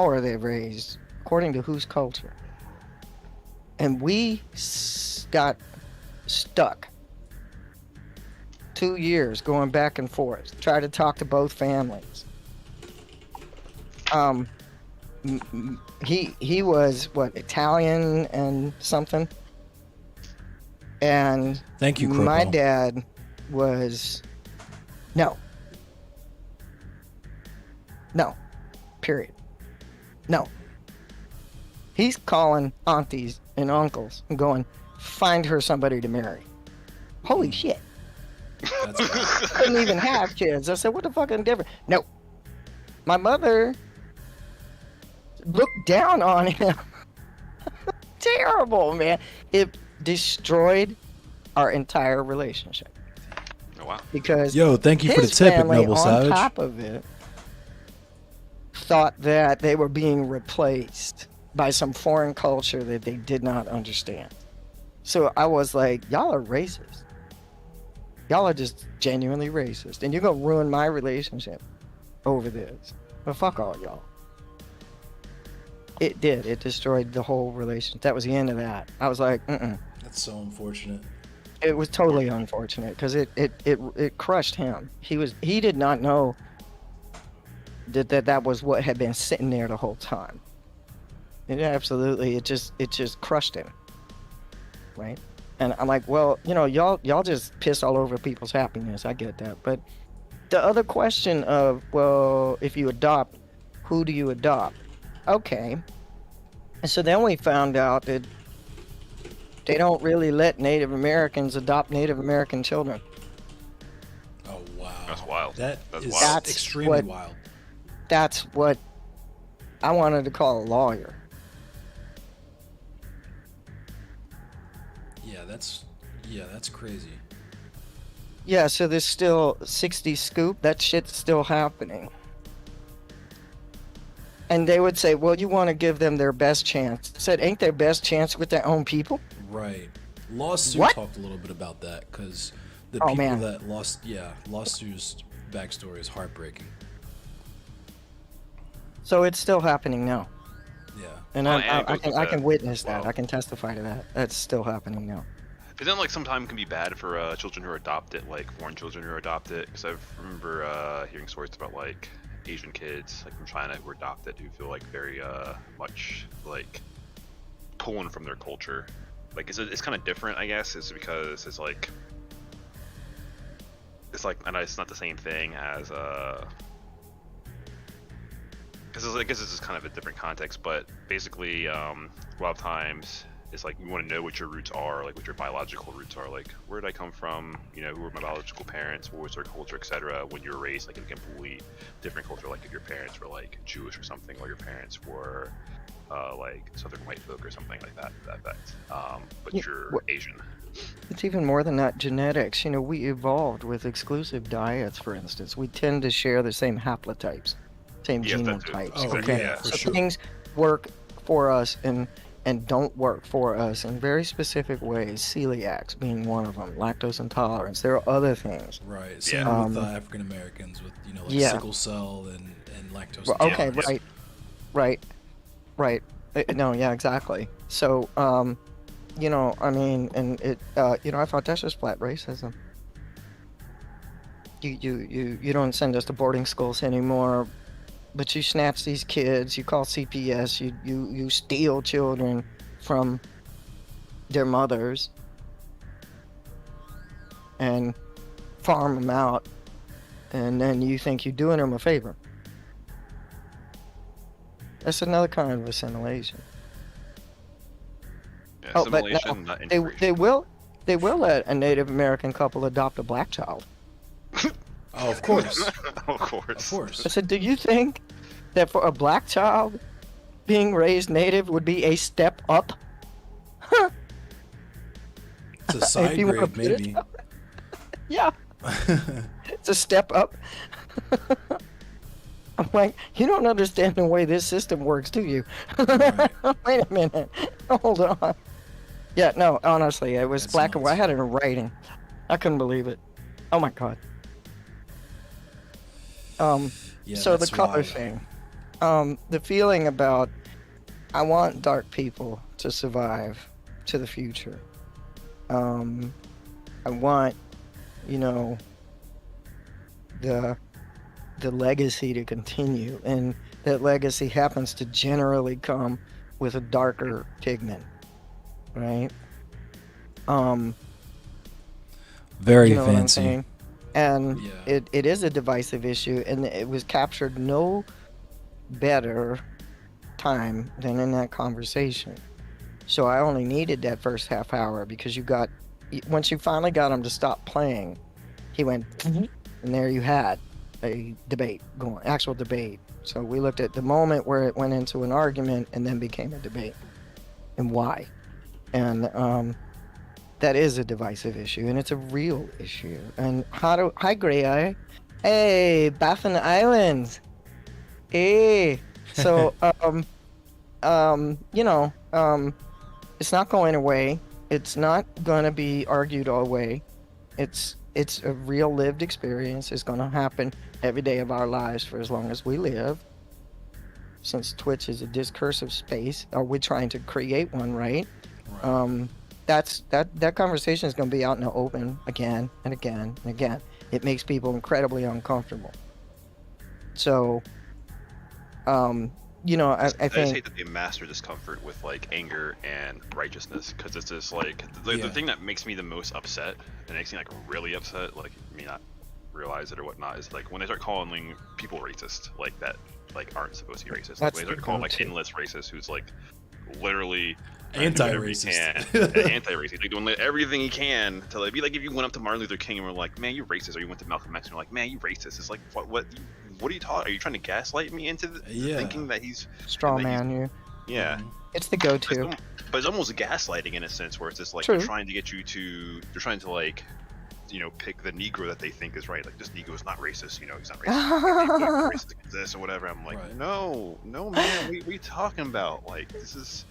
are they raised? According to whose culture? And we got stuck 2 years going back and forth, try to talk to both families. He was what, Italian and something, and Thank you, my Cropo. dad was no, period, no. He's calling aunties and uncles and going, find her somebody to marry. Holy shit. Couldn't even have kids. I said, what the fucking difference? No. My mother looked down on him. Terrible, man. It destroyed our entire relationship. Oh, wow. Because Yo, thank you for the his tip, family, Ignoble on Savage. top of it, thought that they were being replaced by some foreign culture that they did not understand. So I was like, y'all are racist. Y'all are just genuinely racist. And you're going to ruin my relationship over this. But fuck all y'all. It did. It destroyed the whole relationship. That was the end of that. I was like, That's so unfortunate. It was totally unfortunate because it crushed him. He did not know that was what had been sitting there the whole time. It just crushed him. Right? And I'm like, well, y'all just piss all over people's happiness. I get that. But the other question of, well, if you adopt, who do you adopt? Okay. And so then we found out that they don't really let Native Americans adopt Native American children. Oh, wow. That's wild. That's wild. That's extremely wild. That's what I wanted to call a lawyer. That's crazy. Yeah, so there's still 60 Scoop. That shit's still happening. And they would say, well, you want to give them their best chance. I said, ain't their best chance with their own people? Right. Lost Sue What? talked a little bit about that because the Oh, people man. that Lost Sue's backstory is heartbreaking. So it's still happening now. Yeah. And Well, I can witness that. Wow. I can testify to that. That's still happening now. But then, like, sometimes can be bad for children who are adopted, like foreign children who are adopted. Because I remember hearing stories about like Asian kids, like from China, who were adopted, who feel like very much like pulling from their culture. Like, it's kind of different, I guess. It's because it's like I know it's not the same thing as because I guess it's just kind of a different context. But basically, a lot of times. It's like you want to know what your roots are, like what your biological roots are, like where did I come from, who were my biological parents, what was their culture, etc. When you were raised like in a completely different culture, like if your parents were like Jewish or something, or your parents were like Southern white folk or something like that, but Yeah, you're Asian. It's even more than that, genetics. We evolved with exclusive diets, for instance. We tend to share the same haplotypes, same Yes, that too. genotypes. Oh, okay, yeah, for so sure. things work for us and don't work for us in very specific ways. Celiacs being one of them, lactose intolerance. There are other things. Right. Same with African Americans with sickle cell and lactose. Well, okay, intolerance. right. No, yeah, exactly. So, I mean, and it, I thought that's just flat racism. You don't send us to boarding schools anymore, but you snatch these kids. You call CPS. You steal children from their mothers and farm them out, and then you think you're doing them a favor. That's another kind of assimilation. Yeah, Oh, but assimilation, no, not integration. they will let a Native American couple adopt a black child. Oh, of course. Of course. I said, do you think that for a black child, being raised Native would be a step up? It's a side If you wanna grade, put it maybe. that way. Yeah. It's a step up. I'm like, you don't understand the way this system works, do you? Wait a minute. Hold on. Yeah, no, honestly, it was black and white. I had it in writing. I couldn't believe it. Oh my god. Yeah, so the that's color wild. thing. The feeling about I want dark people to survive to the future. I want, you know, the legacy to continue, and that legacy happens to generally come with a darker pigment, right? Very you know what I'm fancy. saying? And Yeah. it is a divisive issue, and it was captured no better time than in that conversation. So I only needed that first half hour because once you finally got him to stop playing, he went, and there you had a debate going, actual debate. So we looked at the moment where it went into an argument and then became a debate, and why. And that is a divisive issue, and it's a real issue. And hi Grey Eye, hey Baffin Islands, hey. So you know, it's not going away. It's not gonna be argued away. It's a real lived experience. It's gonna happen every day of our lives for as long as we live. Since Twitch is a discursive space, are we trying to create one, right? That conversation is going to be out in the open again and again and again. It makes people incredibly uncomfortable. So, you know, I just think hate that they master discomfort with like anger and righteousness, because it's just like the thing that makes me the most upset, and makes me like really upset, like me not realize it or whatnot, is like when they start calling people racist, like that, like aren't supposed to be racist. That's Like, when they start calling like endless racist, who's like literally Anti-racist. Anti-racist, like doing everything he can to like be like, if you went up to Martin Luther King and were like, man, you're racist, or you went to Malcolm X and you're like, man, you racist. It's like, what are you talking? Are you trying to gaslight me into thinking that he's straw man you. Yeah. It's the go-to. But it's almost gaslighting in a sense, where it's just like True. they're trying to get you to, they're trying to like, you know, pick the Negro that they think is right. Like, this Negro is not racist, you know, he's not racist. He's racist against this or whatever. I'm like, no, man, what are you talking about? Like, this is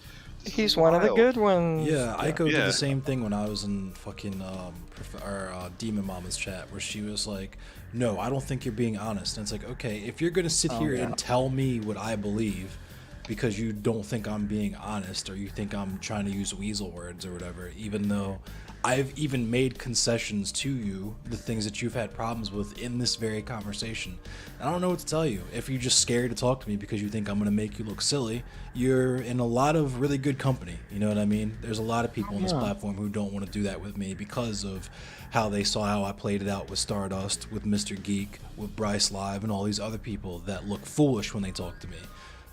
He's one of the good ones. Yeah, Aiko did the same thing when I was in fucking Demon Mama's chat, where she was like, no, I don't think you're being honest. And it's like, okay, if you're gonna sit here and tell me what I believe because you don't think I'm being honest, or you think I'm trying to use weasel words or whatever, even though I've even made concessions to you, the things that you've had problems with in this very conversation. I don't know what to tell you. If you're just scared to talk to me because you think I'm going to make you look silly, you're in a lot of really good company. You know what I mean? There's a lot of people on this platform who don't want to do that with me because of how they saw how I played it out with Stardust, with Mr. Geek, with Bryce Live, and all these other people that look foolish when they talk to me.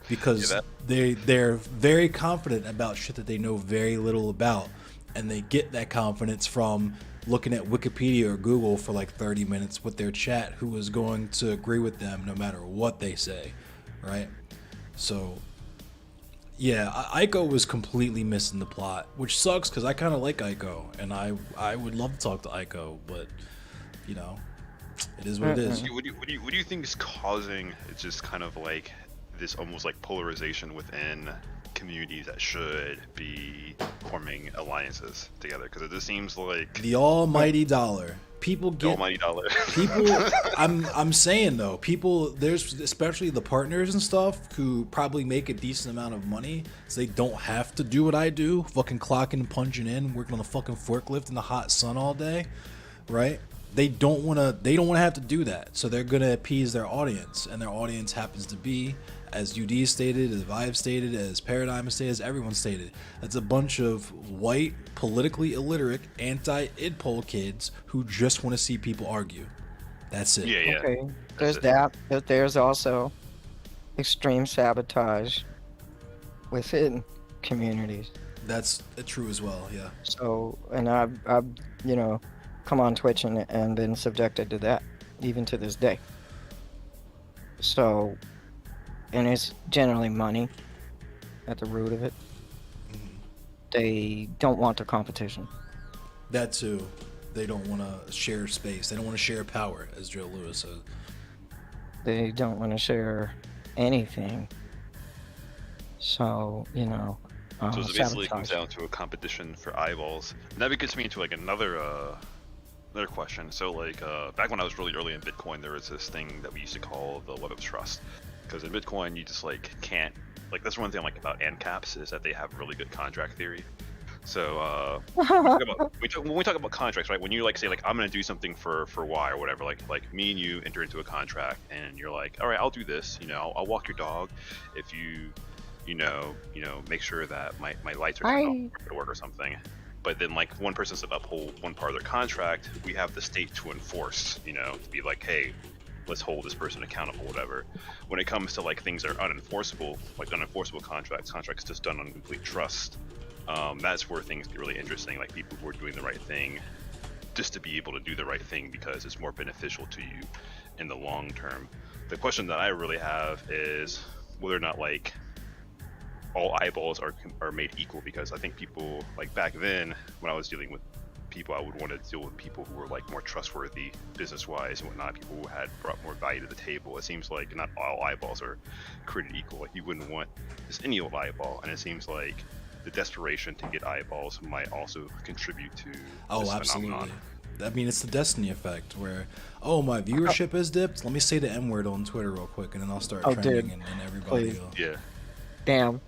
Because they're very confident about shit that they know very little about. And they get that confidence from looking at Wikipedia or Google for like 30 minutes with their chat, who is going to agree with them no matter what they say, right? So, yeah, Aiko was completely missing the plot, which sucks because I kind of like Aiko, and I would love to talk to Aiko, but, you know, it is what it is. What do you think is causing just kind of like this almost like polarization within communities that should be forming alliances together? Because it just seems like the almighty dollar. People get the almighty dollar. People, I'm saying though, people, there's especially the partners and stuff who probably make a decent amount of money, so they don't have to do what I do, fucking clocking and punching in, working on a fucking forklift in the hot sun all day, right? They don't want to have to do that, so they're gonna appease their audience, and their audience happens to be, as UD stated, as Vive stated, as Paradigm stated, as everyone stated, that's a bunch of white, politically illiterate, anti-idpol kids who just want to see people argue. That's it. Yeah. Okay, there's that, but there's also extreme sabotage within communities. That's true as well, yeah. So, and I've you know, come on Twitch and been subjected to that, even to this day. So, and it's generally money at the root of it. They don't want the competition. That too. They don't want to share space. They don't want to share power, as Joe Lewis said. They don't want to share anything. So, you know, So it basically sabotage. comes down to a competition for eyeballs. And that gets me into like another question. So like back when I was really early in Bitcoin, there was this thing that we used to call the web of trust. Because in Bitcoin, you just like can't, like that's one thing I like about ANCAPs is that they have really good contract theory. So when we talk about contracts, right? When you like say like I'm gonna do something for Y or whatever, like me and you enter into a contract, and you're like, all right, I'll do this. You know, I'll walk your dog if you know, make sure that my lights are turned off at work or something. But then like one person said uphold one part of their contract, we have the state to enforce, you know, to be like, hey, let's hold this person accountable, whatever. When it comes to like things that are unenforceable, like unenforceable contracts just done on complete trust, that's where things get really interesting. Like people who are doing the right thing just to be able to do the right thing because it's more beneficial to you in the long term. The question that I really have is whether or not like all eyeballs are made equal, because I think people like back then when I was dealing with people, I would want to deal with people who were like more trustworthy business wise and whatnot, people who had brought more value to the table. It seems like not all eyeballs are created equal. Like you wouldn't want just any old eyeball, and it seems like the desperation to get eyeballs might also contribute to this phenomenon. I mean, it's the Destiny effect where, oh, my viewership is dipped. Let me say the N word on Twitter real quick, and then I'll start trending, and everybody Please. will. Yeah. Damn.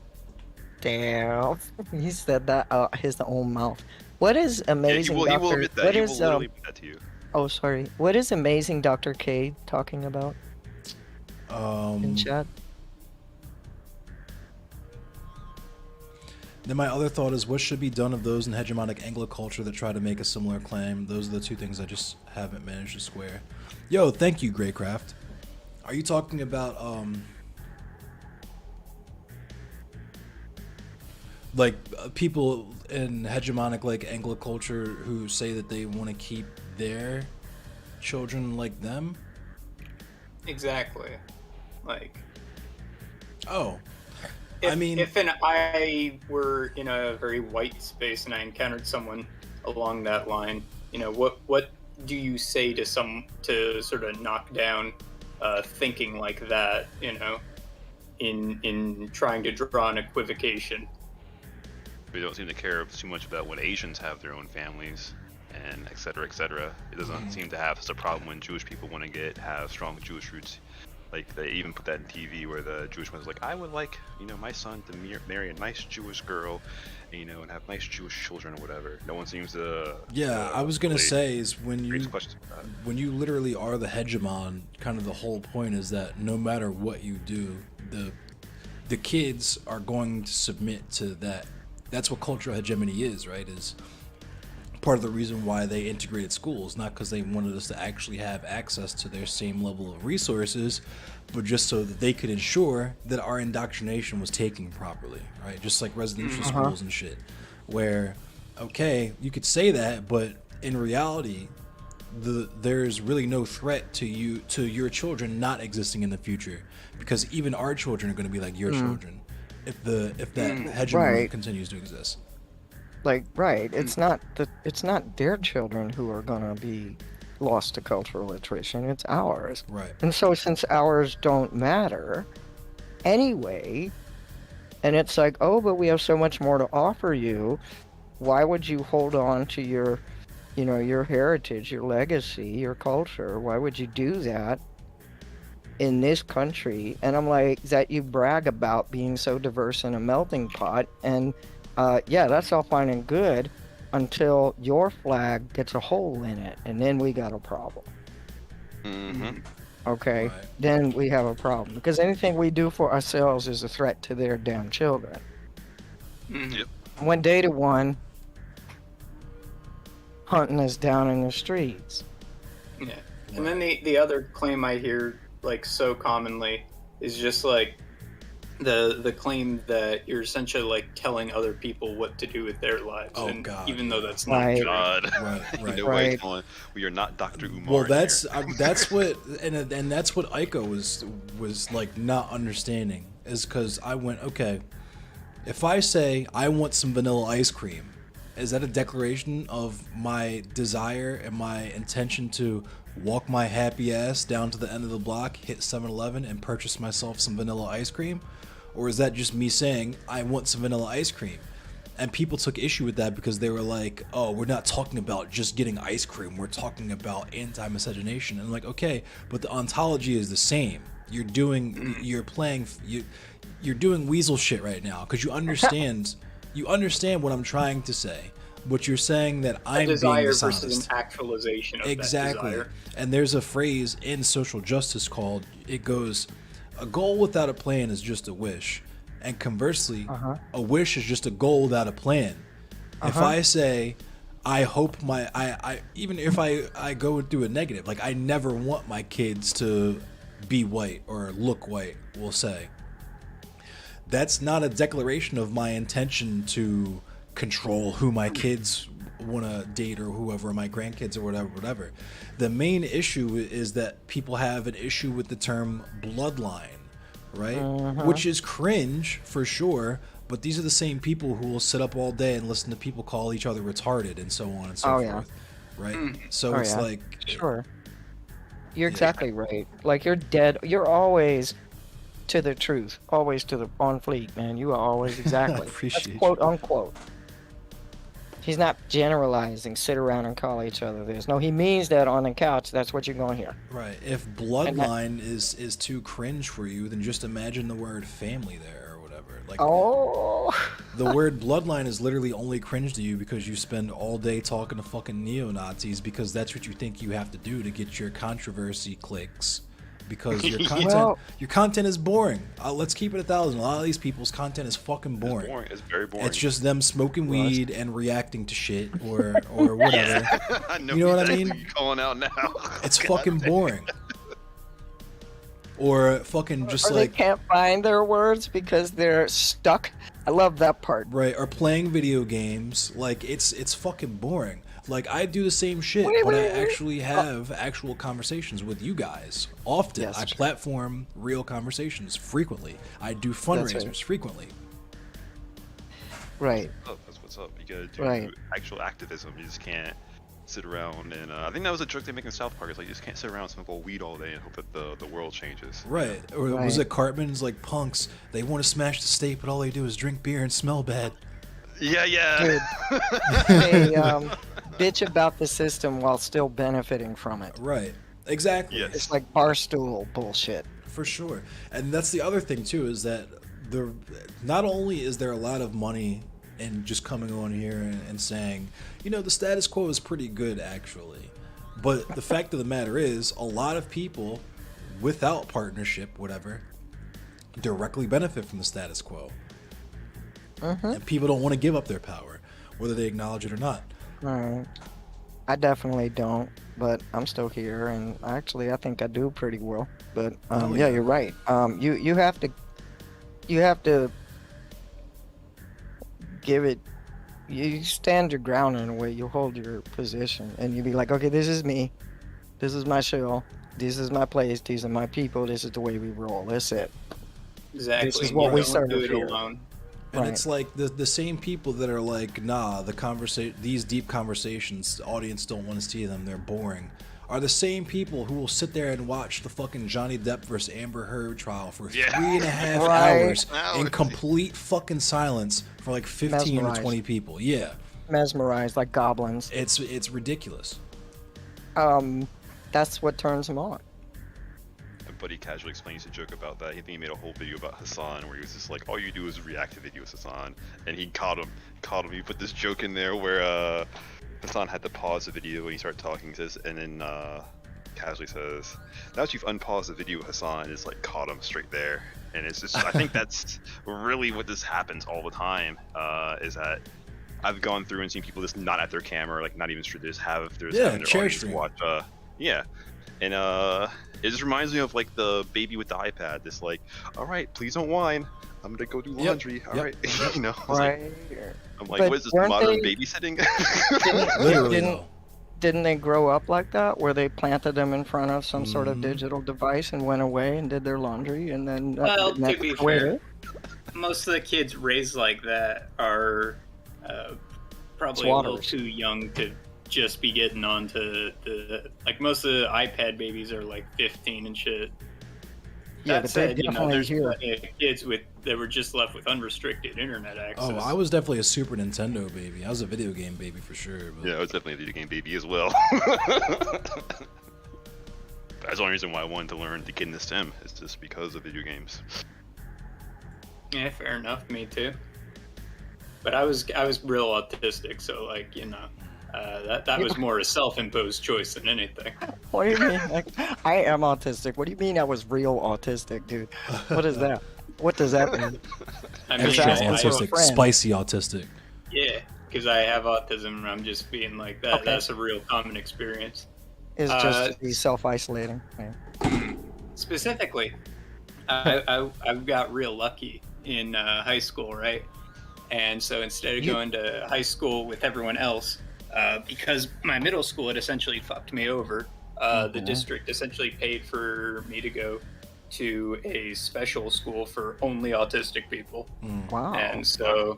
He said that out his own mouth. What is amazing, he will Doctor? admit that. What He is will literally admit that to you. Oh, sorry. What is amazing, Dr. K talking about in chat? Then my other thought is, what should be done of those in hegemonic Anglo culture that try to make a similar claim? Those are the two things I just haven't managed to square. Yo, thank you, Greycraft. Are you talking about like people in hegemonic like Anglo culture who say that they want to keep their children like them? Exactly. Like. Oh. If I were in a very white space and I encountered someone along that line, you know, what do you say to sort of knock down thinking like that, you know, in trying to draw an equivocation? We don't seem to care too much about when Asians have their own families and et cetera, et cetera. It doesn't seem to have such a problem when Jewish people want to have strong Jewish roots. Like they even put that in TV where the Jewish one's like, I would like, you know, my son to marry a nice Jewish girl, and, you know, and have nice Jewish children or whatever. No one seems to. Yeah, I was gonna say is when you literally are the hegemon, kind of the whole point is that no matter what you do, the kids are going to submit to that. That's what cultural hegemony is, right? Is part of the reason why they integrated schools, not because they wanted us to actually have access to their same level of resources, but just so that they could ensure that our indoctrination was taken properly, right? Just like residential schools and shit, where, okay, you could say that, but in reality, there's really no threat to your children not existing in the future, because even our children are going to be like your children if that hegemony continues to exist. Like, right, it's not their children who are gonna be lost to cultural attrition, it's ours. Right. And so since ours don't matter anyway, and it's like, oh, but we have so much more to offer you, why would you hold on to your, you know, your heritage, your legacy, your culture? Why would you do that in this country? And I'm like, that you brag about being so diverse in a melting pot, and yeah, that's all fine and good until your flag gets a hole in it, and then we got a problem. Mm-hmm. Okay, then we have a problem, because anything we do for ourselves is a threat to their damn children. Yep. When Data One hunting us down in the streets. Yeah, and then the other claim I hear like so commonly is just like the claim that you're essentially like telling other people what to do with their lives, even though that's not true. Right. No way, Colin. We are not Dr. Umar. Well, that's what, and that's what Aiko was like not understanding, is because I went, okay, if I say I want some vanilla ice cream, Is that a declaration of my desire and my intention to walk my happy ass down to the end of the block, hit 7-Eleven, and purchase myself some vanilla ice cream? Or is that just me saying, I want some vanilla ice cream? And people took issue with that because they were like, oh, we're not talking about just getting ice cream. We're talking about anti-miscegenation. And I'm like, okay, but the ontology is the same. You're doing weasel shit right now because you understand what I'm trying to say. But you're saying that I'm being desire dishonest. versus an actualization of Exactly. that desire. And there's a phrase in social justice called, it goes, a goal without a plan is just a wish. And conversely, a wish is just a goal without a plan. If I say, I hope I even if I go through a negative, like I never want my kids to be white or look white, we'll say. That's not a declaration of my intention to control who my kids want to date or whoever, my grandkids or whatever. The main issue is that people have an issue with the term bloodline, right? Which is cringe for sure, but these are the same people who will sit up all day and listen to people call each other retarded and so on and so forth, right? So it's like... Sure. You're exactly right. Like, you're dead. You're always to the truth. Always to the on fleek, man. You are always exactly. Appreciate That's quote unquote. He's not generalizing, sit around and call each other this. No, he means that on the couch, that's what you're going to hear. Right. If bloodline is too cringe for you, then just imagine the word family there or whatever. Like, the word bloodline is literally only cringe to you because you spend all day talking to fucking neo-Nazis because that's what you think you have to do to get your controversy clicks. Because your content is boring. Let's keep it 1,000. A lot of these people's content is fucking boring. It's very boring. It's just them smoking weed and reacting to shit or whatever. You know what I mean? You're calling out now. It's fucking boring. Or fucking just or like they can't find their words because they're stuck. I love that part. Right, or playing video games. Like it's fucking boring. Like I do the same shit, but I actually have actual conversations with you guys often. Yes. I platform real conversations frequently. I do fundraisers frequently. Right. That's what's up. You gotta do Right. actual activism. You just can't sit around and I think that was a joke they make in South Park. It's like you just can't sit around and smoke weed all day and hope that the world changes. Right. Or was it Cartman's like punks? They want to smash the state, but all they do is drink beer and smell bad. Yeah. Dude, they bitch about the system while still benefiting from it. Right. Exactly. Yes. It's like barstool bullshit. For sure. And that's the other thing too, is that not only is there a lot of money in just coming on here and saying, you know, the status quo is pretty good actually. But the fact of the matter is, a lot of people without partnership, whatever, directly benefit from the status quo. And people don't want to give up their power, whether they acknowledge it or not. Right. I definitely don't, but I'm still here, and actually, I think I do pretty well. But yeah, you're right. You have to give it. You stand your ground in a way. You hold your position, and you be like, okay, this is me. This is my show. This is my place. These are my people. This is the way we roll. That's it. Exactly. This is what we serve do it here. alone. And Right. it's like the same people that are like, nah, these deep conversations, the audience don't want to see them, they're boring, are the same people who will sit there and watch the fucking Johnny Depp versus Amber Heard trial for 3.5 hours in complete fucking silence for like 15 Mesmerized. to 20 people. Yeah. Mesmerized like goblins. It's ridiculous. That's what turns them on. Buddy casually explains a joke about that. I think he made a whole video about Hassan where he was just like, all you do is react to videos, Hassan. And he caught him. He put this joke in there where Hassan had to pause the video when he started talking, and then casually says, now that you've unpaused the video, Hassan, is like caught him straight there. And it's just, I think that's really what this happens all the time, is that I've gone through and seen people just not at their camera, like not even straight, they just have their chair audience stream. watch. And it just reminds me of like the baby with the iPad. This like, all right, please don't whine. I'm gonna go do laundry. All right, you know. I was Right. I'm like, But what is this, weren't modern they- babysitting? Didn't they grow up like that, where they planted them in front of some sort of digital device and went away and did their laundry, and then Well, that's to be the way it fair, is? most of the kids raised like that are probably a little Swatters. too young to just be getting onto the like most of the iPad babies are like 15 and shit. Yeah, That but they're said, you know, definitely there's here. plenty of kids that were just left with unrestricted internet access. Oh, I was definitely a Super Nintendo baby. I was a video game baby for sure. But... Yeah, I was definitely a video game baby as well. That's the only reason why I wanted to learn to get into STEM. It's just because of video games. Yeah, fair enough. Me too. But I was real autistic, so like you know, that was more a self-imposed choice than anything. What do you mean? Like, I am autistic. What do you mean I was real autistic, dude? What is that? What does that mean? I mean, Extra I have a autistic, friend- spicy autistic. Yeah, because I have autism, and I'm just being like that. Okay. That's a real common experience. It's just to be self-isolating. Yeah. Specifically, I got real lucky in high school, right? And so instead of going to high school with everyone else, because my middle school had essentially fucked me over, the district essentially paid for me to go to a special school for only autistic people. Wow. And so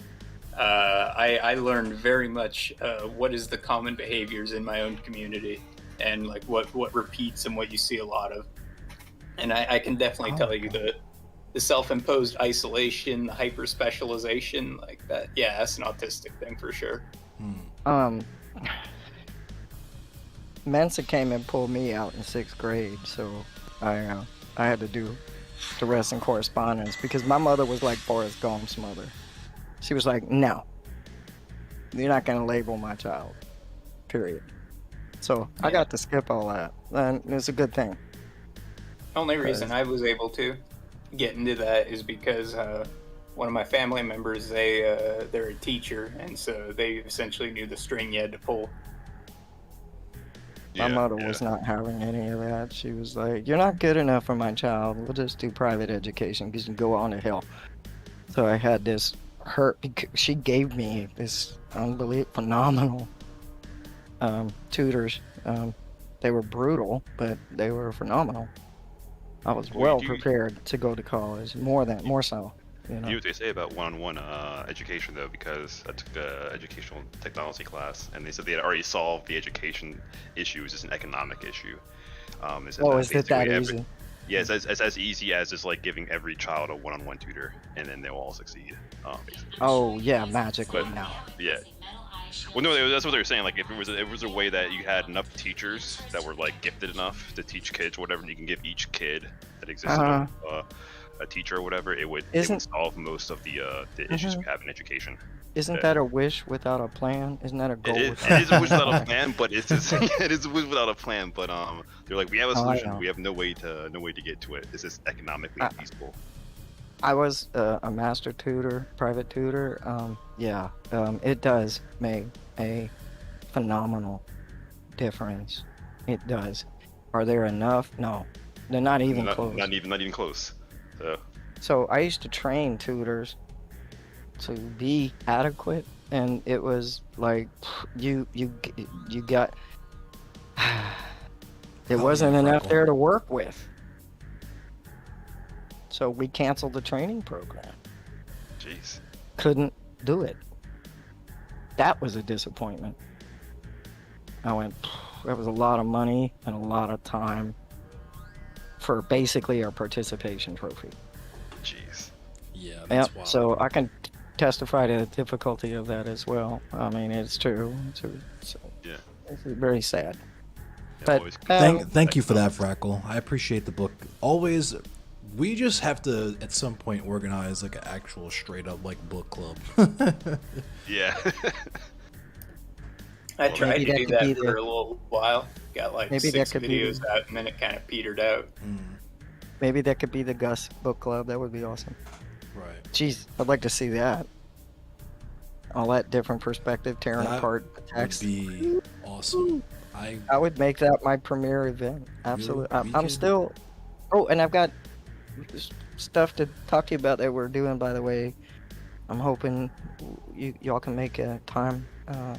I learned very much what is the common behaviors in my own community and like what repeats and what you see a lot of. And I can definitely tell you that the self-imposed isolation, the hyper-specialization, like that, yeah, that's an autistic thing for sure. Mensa came and pulled me out in 6th grade, so I had to do the rest in correspondence because my mother was like Forrest Gump's mother. She was like, no, you're not going to label my child, period. So I got to skip all that, and it's a good thing. Only reason I was able to get into that is because one of my family members, they're a teacher, and so they essentially knew the string you had to pull. My mother was not having any of that. She was like, you're not good enough for my child. We'll just do private education because you can go on to hell. So I had this she gave me this phenomenal tutors. They were brutal, but they were phenomenal. I was well prepared to go to college, more so. You know? You know what they say about one-on-one education, though, because I took an educational technology class, and they said they had already solved the education issue. It's just an economic issue. They said Oh, is it that easy? Yeah, it's as easy as just like giving every child a one-on-one tutor, and then they'll all succeed. Basically. Oh yeah, magically now. Yeah. Well, no, that's what they were saying. Like, if it was a way that you had enough teachers that were like gifted enough to teach kids or whatever, and you can give each kid that existed a teacher or whatever, it would solve most of the issues we have in education. Isn't that a wish without a plan? Isn't that a goal? It is a wish without a plan, but it's just, it is a wish without a plan. But they're like, we have a solution. We have no way to get to it. This is economically feasible. I was a master tutor, private tutor. It does make a phenomenal difference. It does. Are there enough? No, they're not even close. Not even close. So I used to train tutors to be adequate, and it was like you got. There wasn't enough there to work with. So we canceled the training program. Jeez. Couldn't do it. That was a disappointment. I went, that was a lot of money and a lot of time for basically a participation trophy. Jeez. Yeah, that's wild. So I can testify to the difficulty of that as well. I mean, it's true. Yeah. It's very sad. Yeah, But thank you for that, Frackle. I appreciate the book. Always, we just have to at some point organize like an actual straight up like book club. Yeah. I tried to that do could that be for the- a little while. Got like Maybe 6 that could be videos the- out, and then it kind of petered out. Maybe that could be the Gus book club. That would be awesome. Right. Jeez, I'd like to see that. All that different perspective, tearing That apart the text. would be awesome. I would make that my premiere event. Absolutely. we I'm could- still. Oh, and I've got stuff to talk to you about that we're doing, by the way. I'm hoping y'all can make a time,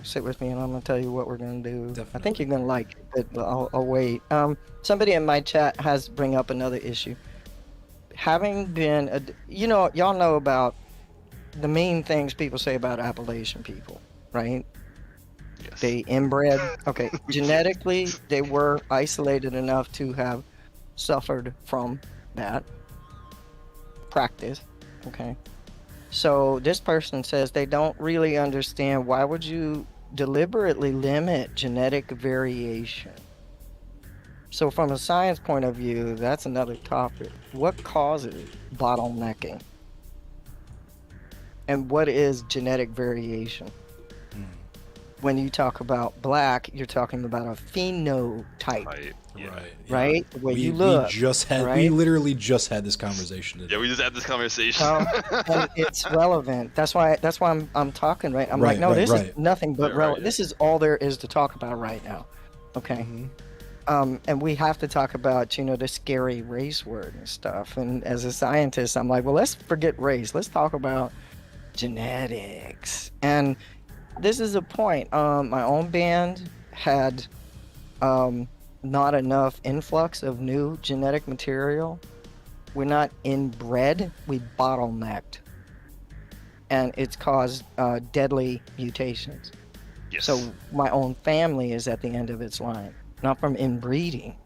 sit with me, and I'm gonna tell you what we're gonna do. I think you're gonna like it, but I'll wait. Somebody in my chat has bring up another issue. Having been, y'all know about the mean things people say about Appalachian people, right? They inbred. Okay, genetically, they were isolated enough to have suffered from that practice. Okay. So this person says they don't really understand why would you deliberately limit genetic variation. So from a science point of view, that's another topic. What causes bottlenecking? And what is genetic variation? When you talk about black, you're talking about a phenotype. Right. Yeah. Right? The way you We look. just had, right? we literally just had this conversation today. Yeah, we just had this conversation. And it's relevant. That's why I'm talking right. I'm Right, like, no, right, this right. is nothing but relevant. This is all there is to talk about right now. Okay. And we have to talk about, the scary race word and stuff. And as a scientist, I'm like, well, let's forget race. Let's talk about genetics. And this is a point. My own band had not enough influx of new genetic material. We're not inbred, we bottlenecked. And it's caused deadly mutations. Yes. So my own family is at the end of its line. Not from inbreeding,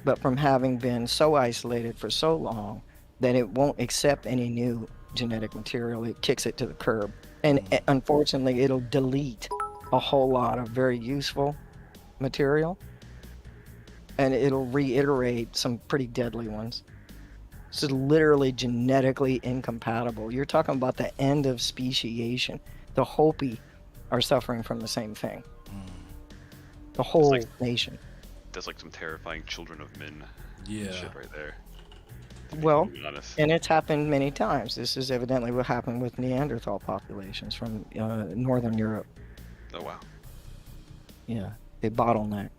but from having been so isolated for so long that it won't accept any new genetic material. It kicks it to the curb. And unfortunately, it'll delete a whole lot of very useful material. And it'll reiterate some pretty deadly ones. This is literally genetically incompatible. You're talking about the end of speciation. The Hopi are suffering from the same thing. The whole nation. That's like some terrifying Children of Men shit right there. Well, be honest. and it's happened many times. This is evidently what happened with Neanderthal populations from Northern Europe. Oh, wow. Yeah, they bottlenecked.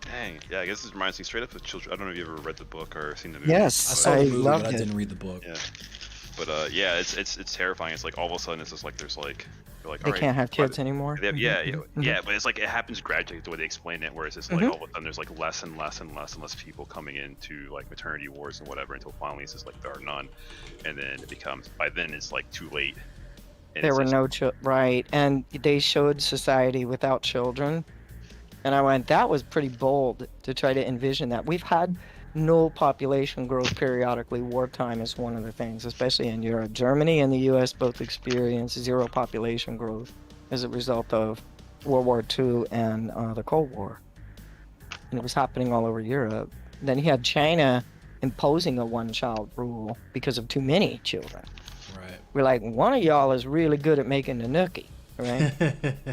Dang. Yeah, I guess this reminds me straight up of Children. I don't know if you ever read the book or seen the movie. Yes, I saw the movie, loved but I it. didn't read the book. Yeah. But yeah, it's terrifying. It's like all of a sudden it's just like there's like you're like They all right, can't have kids anymore. Yeah, but it's like it happens gradually the way they explain it, where it's just like all of a sudden there's like less and less and less and less people coming into like maternity wards and whatever until finally it's just like there are none, and then it becomes by then it's like too late. And There it's were just- no children, right? And they showed society without children. And I went, that was pretty bold to try to envision that. We've had no population growth periodically. Wartime is one of the things, especially in Europe. Germany and the U.S. both experienced zero population growth as a result of World War II and the Cold War. And it was happening all over Europe. Then you had China imposing a one-child rule because of too many children. Right. We're like, one of y'all is really good at making the nookie, right?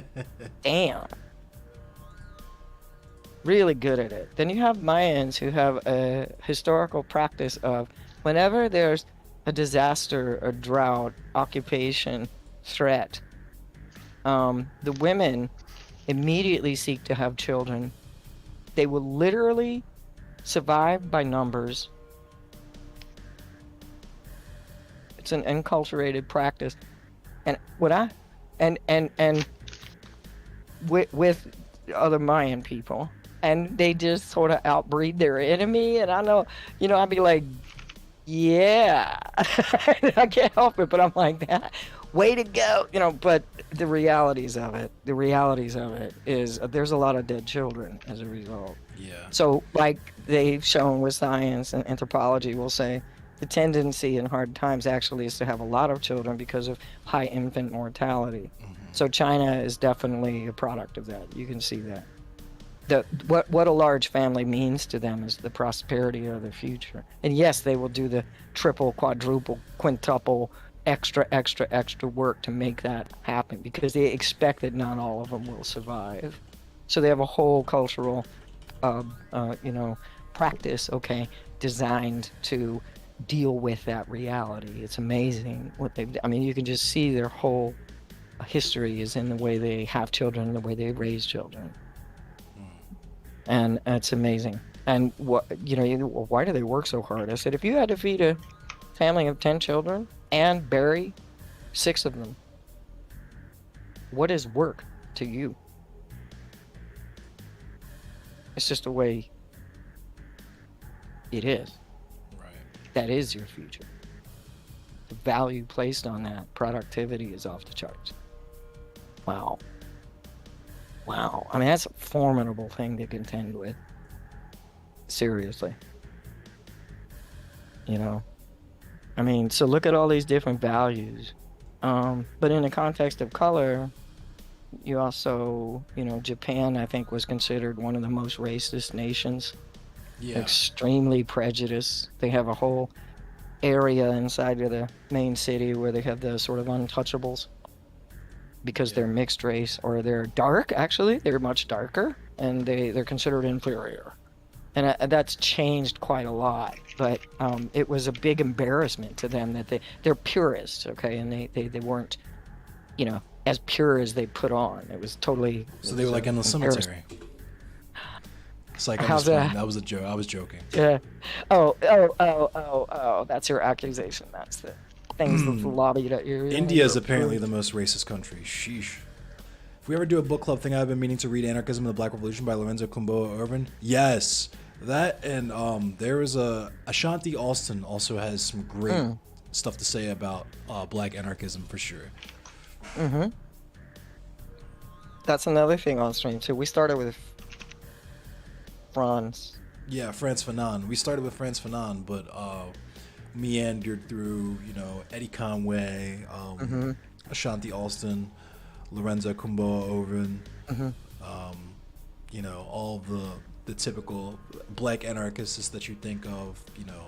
Damn. Really good at it. Then you have Mayans who have a historical practice of whenever there's a disaster, a drought, occupation, threat, the women immediately seek to have children. They will literally survive by numbers. It's an enculturated practice. And what I and with other Mayan people, and they just sort of outbreed their enemy. And I know, I'd be like, yeah, I can't help it, but I'm like, that way to go, but the realities of it is there's a lot of dead children as a result. Yeah. So like they've shown with science and anthropology, will say the tendency in hard times actually is to have a lot of children because of high infant mortality. So China is definitely a product of that. You can see that. What a large family means to them is the prosperity of the future. And yes, they will do the triple, quadruple, quintuple, extra work to make that happen because they expect that not all of them will survive. So they have a whole cultural, practice, designed to deal with that reality. It's amazing what they've done. I mean, you can just see their whole history is in the way they have children, the way they raise children. And it's amazing. And why do they work so hard? I said, if you had to feed a family of 10 children and bury 6 of them, what is work to you? It's just the way it is. Right. That is your future. The value placed on that productivity is off the charts. Wow. Wow. I mean, that's a formidable thing to contend with. Seriously. You know? I mean, so look at all these different values. But in the context of color, you also, you know, Japan, I think, was considered one of the most racist nations. Yeah. Extremely prejudiced. They have a whole area inside of the main city where they have the sort of untouchables because they're mixed race, or they're dark. Actually, they're much darker, and they're considered inferior. And that's changed quite a lot, but it was a big embarrassment to them that they're purists, okay, and they weren't, you know, as pure as they put on. It was totally. So they were like in the cemetery. It's like, How's that? That was a joke. I was joking. Yeah. Oh. That's your accusation. That's the things that's lobbied at you. India is apparently the most racist country. Sheesh. If we ever do a book club thing, I've been meaning to read Anarchism and the Black Revolution by Lorenzo Kumboa Urban. Yes. That, and there was Ashanti Alston also has some great stuff to say about black anarchism for sure. Mm-hmm. That's another thing on stream too. We started with Franz. Yeah, Frantz Fanon. We started with Frantz Fanon, but meandered through, you know, Eddie Conway, Ashanti Alston, Lorenzo Kumboa Urban, you know, all the typical black anarchists that you think of, you know,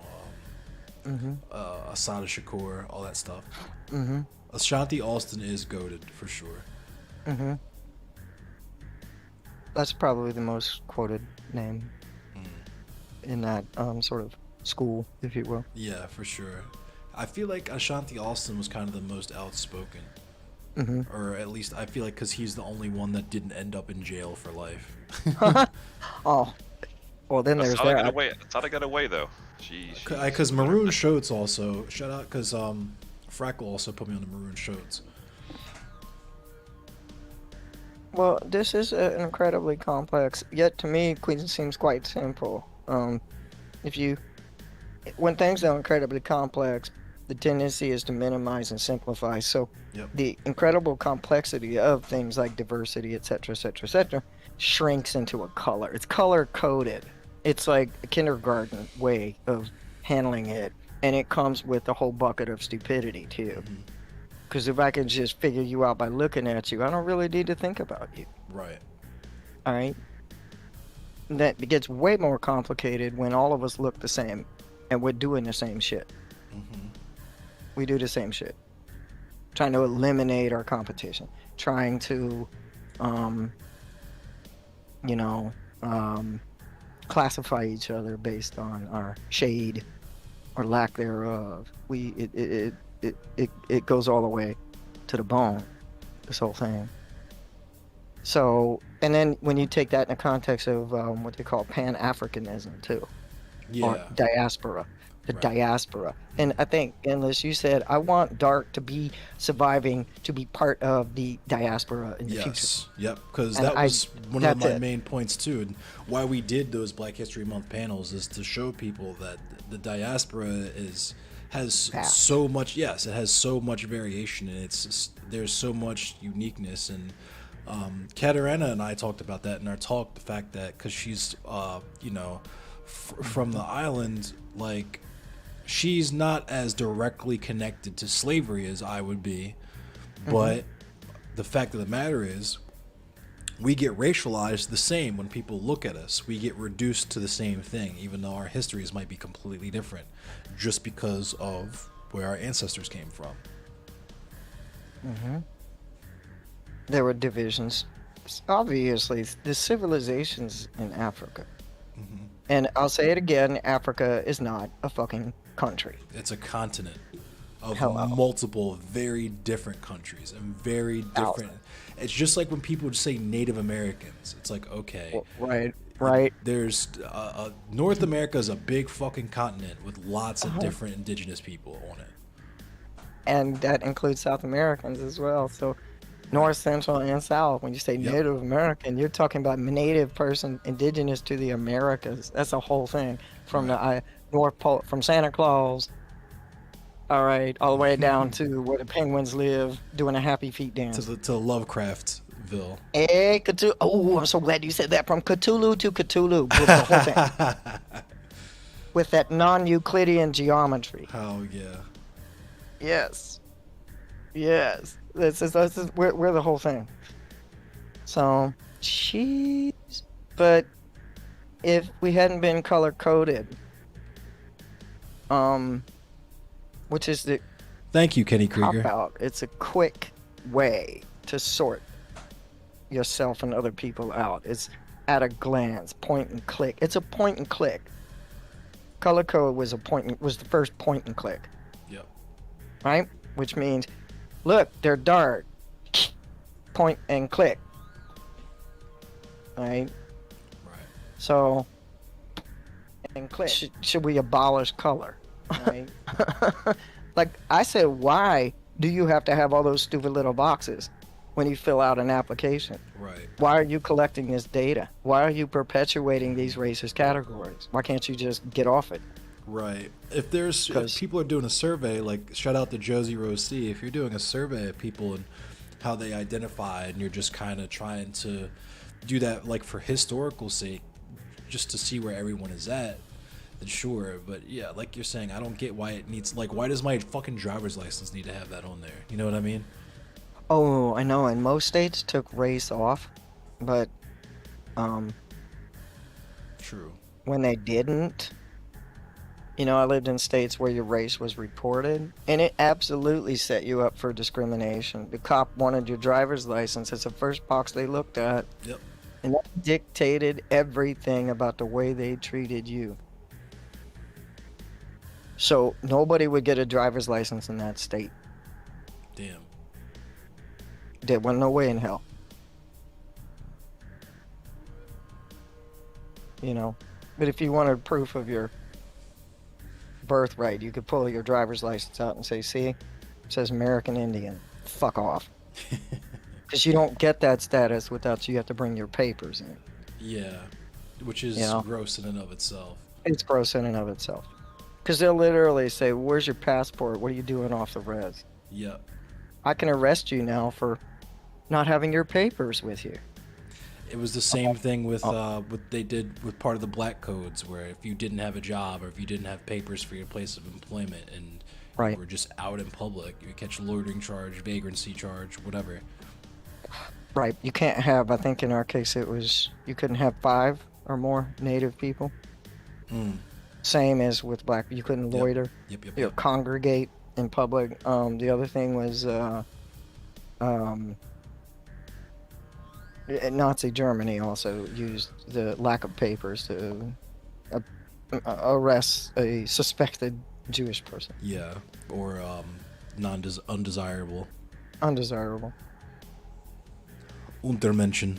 Assata Shakur, all that stuff. Ashanti Alston is goated for sure. That's probably the most quoted name in that sort of school, if you will. Yeah, for sure. I feel like Ashanti Alston was kind of the most outspoken. Or at least I feel like because he's the only one that didn't end up in jail for life. Oh, well then there's Assata that. got away. Assata got away though. Because Maroon Shoats also, shout out, because Frackle also put me on the Maroon Shoats. Well, this is an incredibly complex, yet to me, Queen seems quite simple. When things are incredibly complex, the tendency is to minimize and simplify. So the incredible complexity of things like diversity, etc., shrinks into a color. It's color coded. It's like a kindergarten way of handling it, and it comes with a whole bucket of stupidity too. Because if I can just figure you out by looking at you, I don't really need to think about you. Right. All right. That gets way more complicated when all of us look the same, and we're doing the same shit. We do the same shit. Trying to eliminate our competition. Trying to, classify each other based on our shade or lack thereof. It goes all the way to the bone, this whole thing. So, and then when you take that in the context of what they call Pan-Africanism too, or diaspora, diaspora. And I think, Endless, you said, I want Dark to be surviving, to be part of the diaspora in the future. Yep, because that was one of my main points too. And why we did those Black History Month panels is to show people that the diaspora has so much, it has so much variation, and there's so much uniqueness. And Katarina and I talked about that in our talk, the fact that because she's from the island, like, she's not as directly connected to slavery as I would be, but the fact of the matter is we get racialized the same when people look at us. We get reduced to the same thing, even though our histories might be completely different, just because of where our ancestors came from. There were divisions. Obviously, the civilizations in Africa. And I'll say it again, Africa is not a fucking country. It's a continent of multiple very different countries and very different. It's just like when people would say Native Americans. It's like, okay. Right. There's North America is a big fucking continent with lots of different indigenous people on it. And that includes South Americans as well. So North, Central, and South. When you say Native American, you're talking about native person, indigenous to the Americas. That's a whole thing. From the North Pole, from Santa Claus, all right, all the way down to where the penguins live, doing a Happy Feet dance. To Lovecraft Ville. Hey, Cthulhu. Oh, I'm so glad you said that. From Cthulhu to Cthulhu. With the whole thing. With that non-Euclidean geometry. Oh, yeah. Yes. Yes. This is we're the whole thing. So, jeez. But if we hadn't been color-coded, which is the Thank you, Kenny Krieger. cop-out, it's a quick way to sort yourself and other people out. It's at a glance, point and click. It's a point and click. Color code was the first point and click. Yep. Right? Which means, look, they're dark. Point and click. Right? Right. So, and click. Should we abolish color? Right? Like I said, why do you have to have all those stupid little boxes when you fill out an application? Right. Why are you collecting this data? Why are you perpetuating these racist categories? Why can't you just get off it? Right. If people are doing a survey, like shout out to Josie Rose C, if you're doing a survey of people and how they identify, and you're just kind of trying to do that like for historical sake, just to see where everyone is at, then sure. But yeah, like you're saying, I don't get why it needs, like, why does my fucking driver's license need to have that on there? You know what I mean? Oh, I know. And most states took race off, but true. When they didn't, you know, I lived in states where your race was reported, and it absolutely set you up for discrimination. The cop wanted your driver's license. It's the first box they looked at. Yep. And that dictated everything about the way they treated you. So nobody would get a driver's license in that state. Damn. There was no way in hell. You know, but if you wanted proof of your birthright, you could pull your driver's license out and say, see, it says American Indian. Fuck off. Because you don't get that status without you have to bring your papers in. Yeah. Which is gross in and of itself. It's gross in and of itself. Because they'll literally say, where's your passport? What are you doing off the res? Yep. I can arrest you now for not having your papers with you. It was the same thing with what they did with part of the black codes, where if you didn't have a job or if you didn't have papers for your place of employment and you were just out in public, you catch a loitering charge, vagrancy charge, whatever. Right. You can't have, I think in our case it was, you couldn't have 5 or more native people. Same as with black, you couldn't loiter. Yep. Congregate in public. The other thing was Nazi Germany also used the lack of papers to arrest a suspected Jewish person. Yeah, or undesirable. Undesirable. Untermenschen.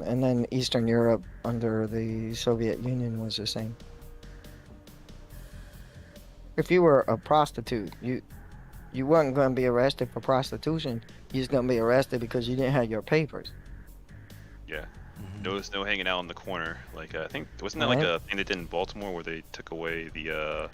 And then Eastern Europe under the Soviet Union was the same. If you were a prostitute, you wasn't going to be arrested for prostitution. You was going to be arrested because you didn't have your papers. Yeah. No hanging out in the corner. Like I think wasn't that like a thing they did in Baltimore where they took away the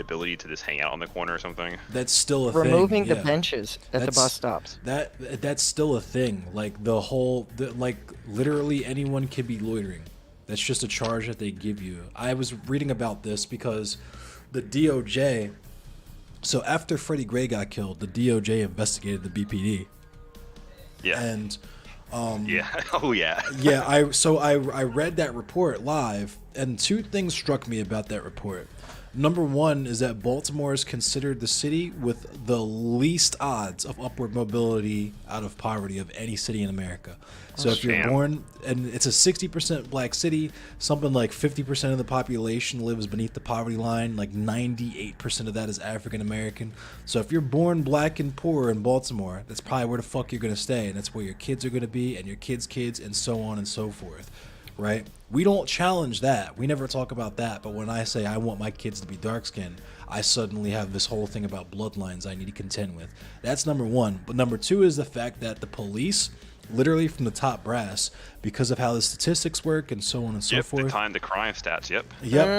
ability to just hang out on the corner or something? That's still a thing. Removing the benches at the bus stops. That's still a thing. Like like literally anyone can be loitering. That's just a charge that they give you. I was reading about this because the DOJ. So after Freddie Gray got killed, the DOJ investigated the BPD. Yeah. And yeah. Oh yeah. Yeah, I read that report live, and 2 things struck me about that report. Number 1 is that Baltimore is considered the city with the least odds of upward mobility out of poverty of any city in America. So if you're born, and it's a 60% black city, something like 50% of the population lives beneath the poverty line, like 98% of that is African American. So if you're born black and poor in Baltimore, that's probably where the fuck you're going to stay, and that's where your kids are going to be, and your kids' kids, and so on and so forth. Right? We don't challenge that. We never talk about that. But when I say I want my kids to be dark-skinned, I suddenly have this whole thing about bloodlines I need to contend with. That's number 1. But number 2 is the fact that the police, literally from the top brass, because of how the statistics work and so on and so forth. Decline the crime stats. Yep.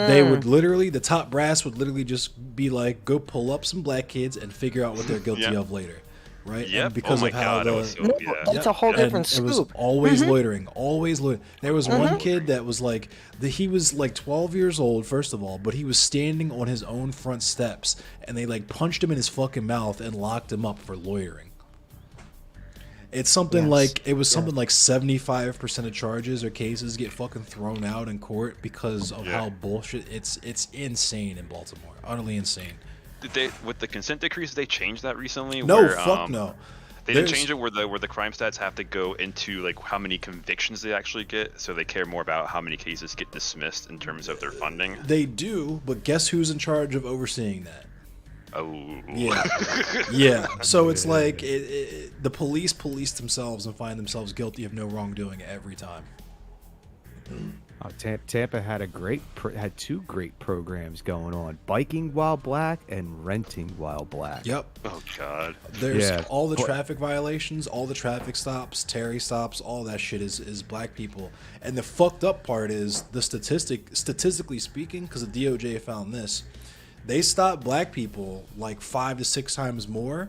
They would literally, the top brass would literally just be like, go pull up some black kids and figure out what they're guilty of later. right? Yep. And because Oh my of how God, the that was so, No, yeah. that's a whole and different it was scoop. always loitering, always loitering. There was one kid that was like, he was like 12 years old, first of all, but he was standing on his own front steps, and they like punched him in his fucking mouth and locked him up for loitering. It's something Yes. like, it was something like 75% of charges or cases get fucking thrown out in court because of how bullshit. It's insane in Baltimore, utterly insane. Did they, with the consent decrees, did they change that recently? No, where, fuck no. They didn't There's- change it where the crime stats have to go into like how many convictions they actually get, so they care more about how many cases get dismissed in terms of their funding. They do, but guess who's in charge of overseeing that? Oh. Yeah, yeah. So it's like the police police themselves and find themselves guilty of no wrongdoing every time. Tampa had had two great programs going on: biking while black and renting while black. Yep. Oh God. There's all the traffic violations, all the traffic stops, Terry stops, all that shit is black people. And the fucked up part is the statistically speaking, because the DOJ found this, they stop black people like 5 to 6 times more,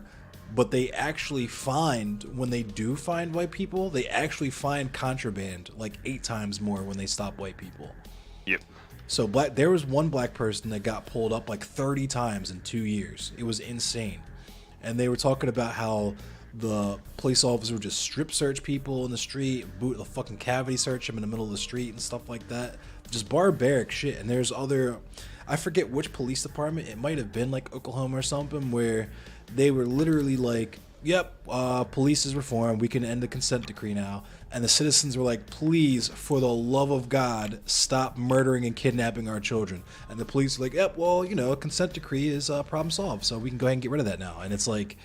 but they actually find, when they do find white people, they actually find contraband like 8 times more when they stop white people. Yep. So there was one black person that got pulled up like 30 times in 2 years. It was insane. And they were talking about how the police officer would just strip search people in the street, boot a fucking cavity search them in the middle of the street and stuff like that. Just barbaric shit. And there's other, I forget which police department, it might have been like Oklahoma or something, where they were literally like, yep, police is reformed, we can end the consent decree now. And the citizens were like, please, for the love of God, stop murdering and kidnapping our children. And the police were like, yep, well, you know, a consent decree is problem solved, so we can go ahead and get rid of that now. And it's like,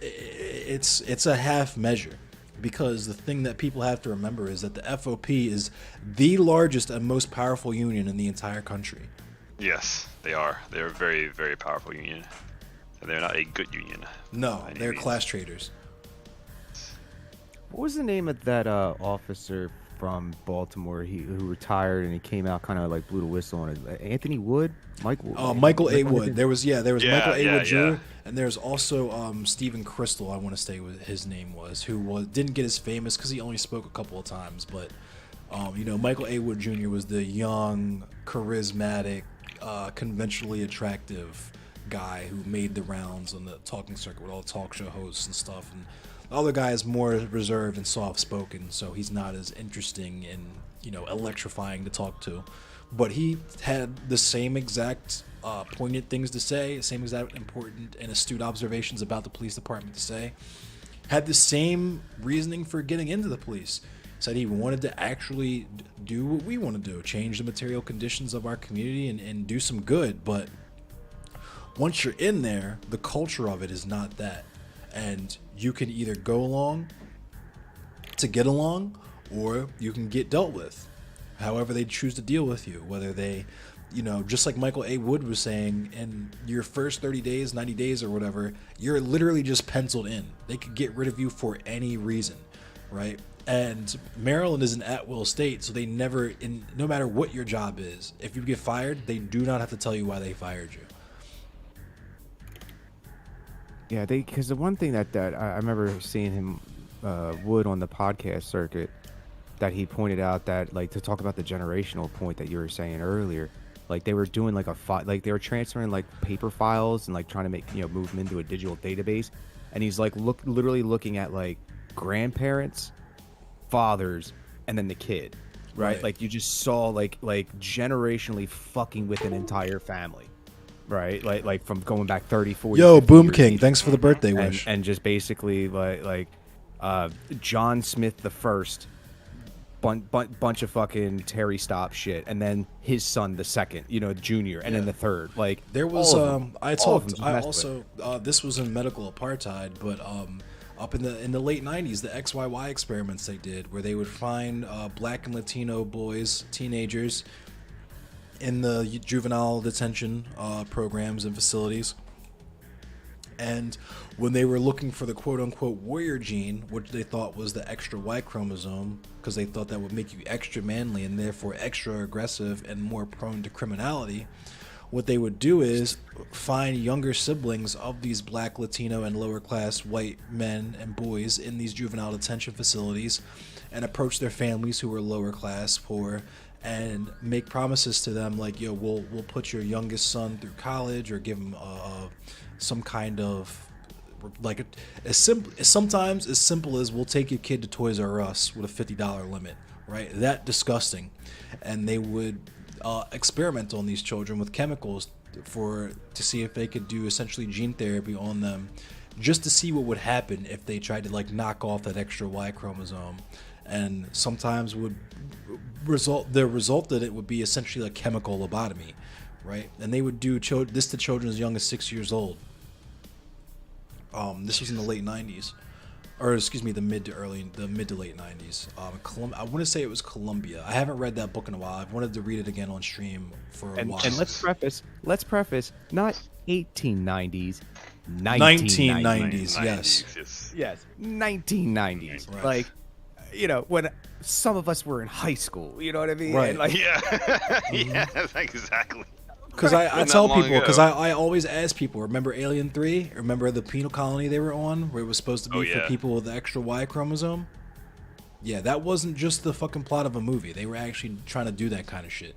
it's a half measure. Because the thing that people have to remember is that the FOP is the largest and most powerful union in the entire country. Yes, they are. They're a very, very powerful union. And they're not a good union. No, they're class traders. What was the name of that officer from Baltimore who retired and he came out kind of like blew the whistle on it? Anthony Wood? Michael A. Wood. There was Michael A. Wood Jr. yeah. And there's also Stephen Crystal, I want to say what his name was, who didn't get as famous because he only spoke a couple of times. But you know, Michael A. Wood Jr. was the young, charismatic, conventionally attractive guy who made the rounds on the talking circuit with all the talk show hosts and stuff. And the other guy is more reserved and soft spoken, so he's not as interesting and, you know, electrifying to talk to. But he had the same exact poignant things to say, same exact important and astute observations about the police department to say. Had the same reasoning for getting into the police. Said he wanted to actually do what we want to do, change the material conditions of our community and do some good. But once you're in there, the culture of it is not that. And you can either go along to get along, or you can get dealt with. However they choose to deal with you, whether they, you know, just like Michael A. Wood was saying, in your first 30 days, 90 days or whatever, you're literally just penciled in. They could get rid of you for any reason, right? And Maryland is an at-will state, so they never, no matter what your job is, if you get fired, they do not have to tell you why they fired you. Yeah, because the one thing that I remember seeing him, Wood, on the podcast circuit, that he pointed out that, like, to talk about the generational point that you were saying earlier, like they were doing like like they were transferring like paper files and like trying to make, you know, move them into a digital database, and he's like literally looking at like grandparents, fathers, and then the kid, right? Like you just saw like generationally fucking with an entire family. Right, like from going back 30, 40. Yo, 50 Boom years King, each. thanks for the birthday wish. And just basically like John Smith the first, bunch of fucking Terry Stop shit, and then his son the second, you know, junior, and then the third. Like there was this was in medical apartheid, but up in the late 90s, the XYY experiments they did, where they would find black and Latino boys, teenagers, in the juvenile detention programs and facilities. And when they were looking for the quote-unquote warrior gene, which they thought was the extra Y chromosome, because they thought that would make you extra manly and therefore extra aggressive and more prone to criminality, what they would do is find younger siblings of these black, Latino, and lower class white men and boys in these juvenile detention facilities and approach their families who are lower class, poor, and make promises to them like, yo, we'll put your youngest son through college, or give him some kind of, like, sometimes as simple as, we'll take your kid to Toys R Us with a $50 limit, right? That disgusting. And they would experiment on these children with chemicals to see if they could do essentially gene therapy on them, just to see what would happen if they tried to like knock off that extra Y chromosome. And sometimes the result that it would be essentially like chemical lobotomy, right? And they would do this to children as young as 6 years old. This was in the late 90s, or excuse me, the mid to late 90s. I want to say it was Columbia. I haven't read that book in a while. I've wanted to read it again on stream for a while. And let's preface, not 1890s, 1990s. Yes, 1990s. Right. Like, you know, when some of us were in high school, you know what I mean? Right. And like, Yeah, yeah, exactly. Because I Wasn't tell that long people, because ago. I always ask people, remember Alien 3? Remember the penal colony they were on, where it was supposed to be for people with the extra Y chromosome? Yeah, that wasn't just the fucking plot of a movie. They were actually trying to do that kind of shit.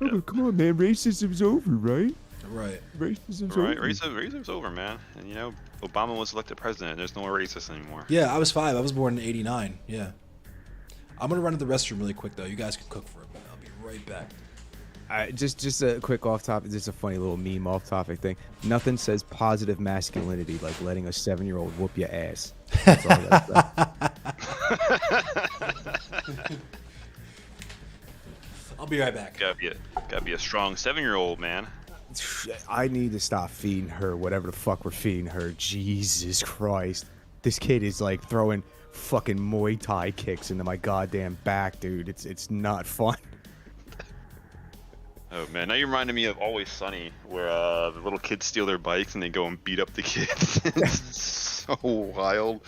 oh, come on, man, racism's over, right? Right. Racism's Right, over. racism's over, man. And you know, Obama was elected president. There's no more racists anymore. Yeah, I was 5. I was born in 89. Yeah. I'm going to run to the restroom really quick, though. You guys can cook for a minute. I'll be right back. Just a quick off topic, just a funny little meme off topic thing. Nothing says positive masculinity like letting a 7-year-old whoop your ass. That's all I gotta say. I'll be right back. Gotta be a strong 7-year-old, man. I need to stop feeding her whatever the fuck we're feeding her. Jesus Christ. This kid is like throwing fucking Muay Thai kicks into my goddamn back, dude. It's not fun. Oh man, now you're reminding me of Always Sunny, where the little kids steal their bikes and they go and beat up the kids. It's so wild.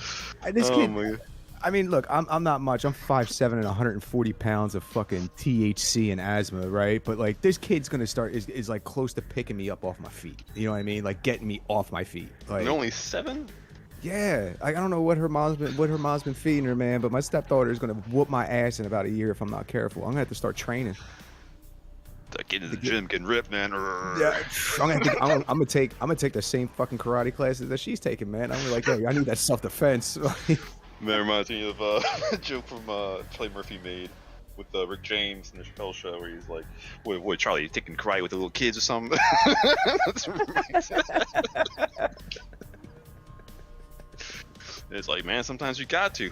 This Oh kid, my God. I mean, look, I'm not much. I'm 5'7" and 140 pounds of fucking THC and asthma, right? But like, this kid's gonna start is like close to picking me up off my feet. You know what I mean? Like getting me off my feet. Like, You're only 7? yeah, I don't know what her mom's been feeding her, man. But my stepdaughter is gonna whoop my ass in about a year if I'm not careful. I'm gonna have to start training. Getting to the gym, getting ripped, man. Yeah, I'm gonna take the same fucking karate classes that she's taking, man. I'm like, yo, I need that self-defense. That reminds me of a joke from Charlie Murphy made with Rick James in the Chappelle Show, where he's like, "Wait, Charlie, you taking karate with the little kids or something?" That's what reminds me. It's like, man, sometimes you got to.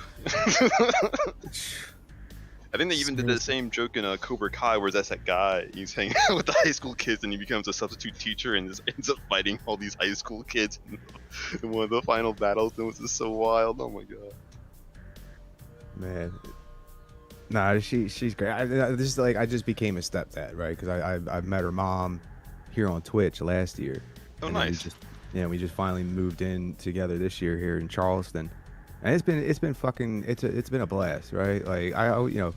I think they even did the same joke in Cobra Kai, where that's that guy, he's hanging out with the high school kids and he becomes a substitute teacher and just ends up fighting all these high school kids in one of the final battles. It was just so wild. Oh my god. Man, nah, she's great. I just became a stepdad, right? Because I met her mom here on Twitch last year. Oh, and then nice. we just finally moved in together this year here in Charleston, and it's been a blast, right? Like you know,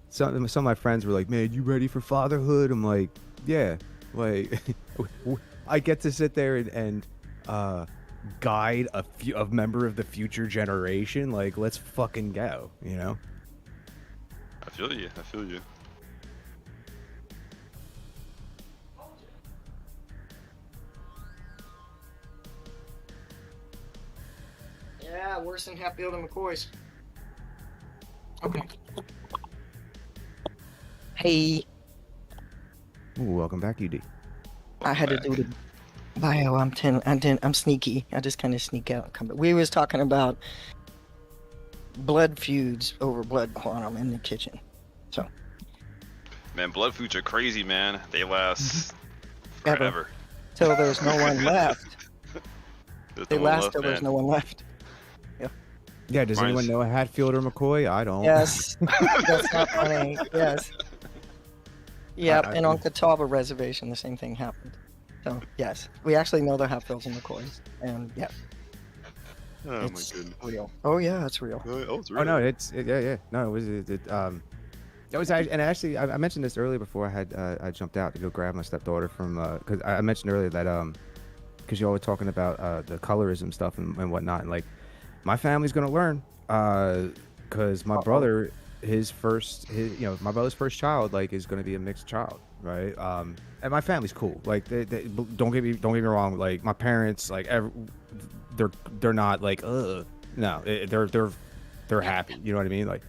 some of my friends were like, "Man, you ready for fatherhood?" I'm like, "Yeah." Like, I get to sit there and guide a member of the future generation. Like, let's fucking go, you know? I feel you. Yeah, worse than Hatfield and McCoy's. Okay. Hey, Ooh, welcome back, UD. I had to do the bio. I'm sneaky. I just kind of sneak out and come back. We was talking about blood feuds over blood quantum in the kitchen. So Man, blood feuds are crazy, man. They last forever. Till there's no one left. They last till there's no one left. Yeah, does anyone know a Hatfield or McCoy? I don't. Yes, that's not funny. Yes. Yep, and on Catawba Reservation, the same thing happened. So yes, we actually know the Hatfields and McCoys, and yeah, Oh it's my goodness. real. Oh yeah, it's real. Oh, it's Oh real. no, yeah. No, it was It was and actually I mentioned this earlier before I jumped out to go grab my stepdaughter from because I mentioned earlier that because you all were talking about the colorism stuff and whatnot, and like my family's gonna learn because my brother my brother's first child like is gonna be a mixed child, right? And my family's cool. Like they don't get me wrong. Like my parents, like they're not like no, they're happy. You know what I mean? Like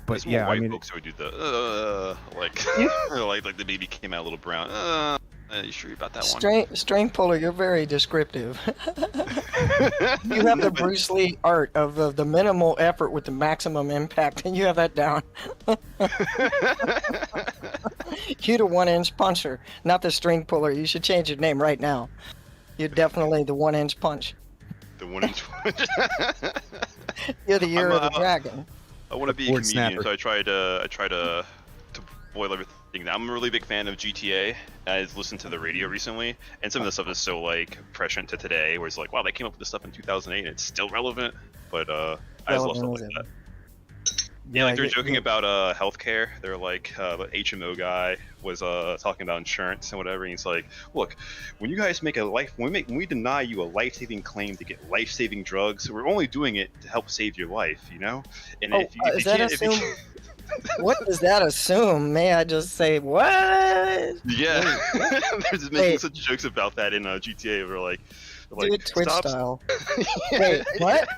but There's yeah, more white I mean, folks who would do the like the baby came out a little brown. You sure about that one? String puller, you're very descriptive. You have the Bruce Lee art of the minimal effort with the maximum impact, and you have that down. You're the 1-inch puncher, not the string puller. You should change your name right now. You're definitely the 1-inch punch. The 1-inch punch. You're the year of the dragon. I want to be a comedian, so I try to boil everything down. I'm a really big fan of GTA. I listened to the radio recently, and some of the stuff is so like prescient to today, where it's like, wow, they came up with this stuff in 2008 and it's still relevant. But I just love stuff like that. Yeah, like they're joking about healthcare. They're like the HMO guy was talking about insurance and whatever, and he's like, look, when you guys make when we deny you a life-saving claim to get life-saving drugs, we're only doing it to help save your life, you know? And what does that assume? May I just say what? Yeah, they're just making such jokes about that in GTA. We're like, do it Twitch style. Wait, what?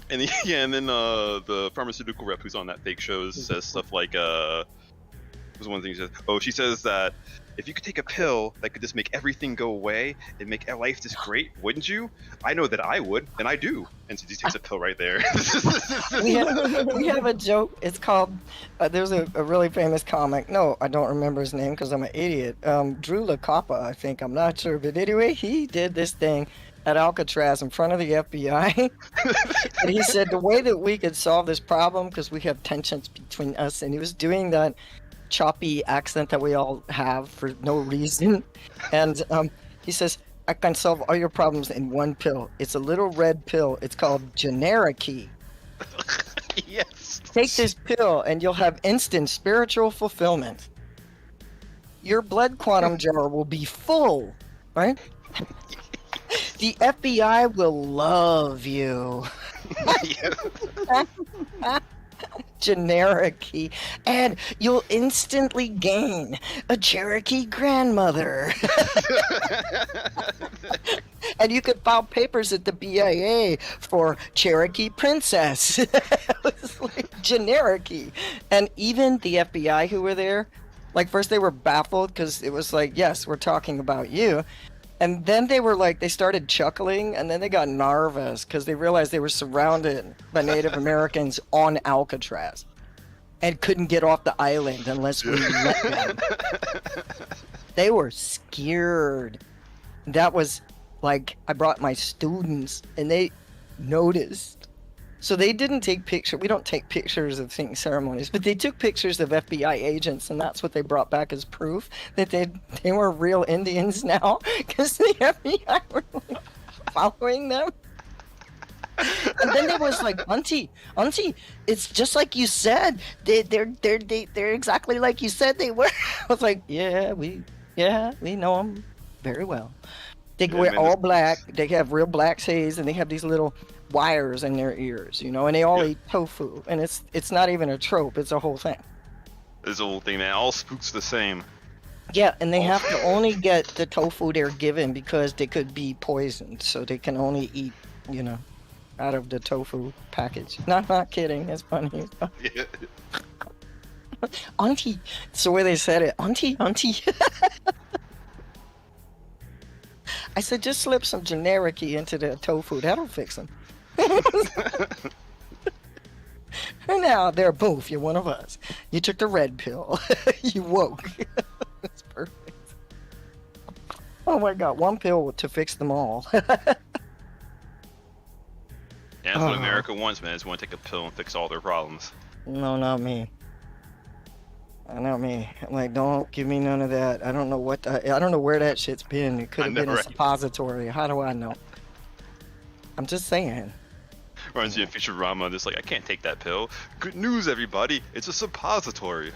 And then the pharmaceutical rep who's on that fake show says stuff like, was one thing she says. Oh, she says that if you could take a pill that could just make everything go away and make life just great, wouldn't you? I know that I would, and I do. And so she takes a pill right there. we have a joke. It's called, there's a really famous comic. No, I don't remember his name because I'm an idiot. Drew LaCappa, I think. I'm not sure. But anyway, he did this thing at Alcatraz in front of the FBI. And he said the way that we could solve this problem, because we have tensions between us, and he was doing that choppy accent that we all have for no reason. And he says, I can solve all your problems in one pill. It's a little red pill. It's called Generic-y. Yes. Take this pill and you'll have instant spiritual fulfillment. Your blood quantum jar will be full, right? The FBI will love you. Generic-y. And you'll instantly gain a Cherokee grandmother. And you could file papers at the BIA for Cherokee princess. It was like Generic-y. And even the FBI who were there, like first they were baffled because it was like, yes, we're talking about you. And then they were like, they started chuckling, and then they got nervous because they realized they were surrounded by Native Americans on Alcatraz and couldn't get off the island unless we let them. They were scared. That was like, I brought my students, and they noticed. So they didn't take pictures. We don't take pictures of ceremonies, but they took pictures of FBI agents, and that's what they brought back as proof that they were real Indians now, because the FBI were like following them. And then there was like, Auntie, it's just like you said. They're exactly like you said they were. I was like, yeah, we know them very well. They wear all black. They have real black shades, and they have these little wires in their ears, you know, and they all eat tofu, and it's not even a trope, it's a whole thing. This whole thing, man, all spooks the same. Yeah, and they have to only get the tofu they're given because they could be poisoned, so they can only eat, you know, out of the tofu package. Not kidding, it's funny. Yeah. Auntie, it's the way they said it. Auntie. I said, just slip some Generic-y into the tofu, that'll fix them. And now they're both. You're one of us. You took the red pill. You woke. That's perfect. Oh my God, one pill to fix them all. Yeah, that's what America wants, man. Is want to take a pill and fix all their problems. No, not me. Not me. I'm like, don't give me none of that. I don't know I don't know where that shit's been. It could have been a suppository. How do I know? I'm just saying. Reminds me of Futurama. Just like, I can't take that pill. Good news, everybody. It's a suppository.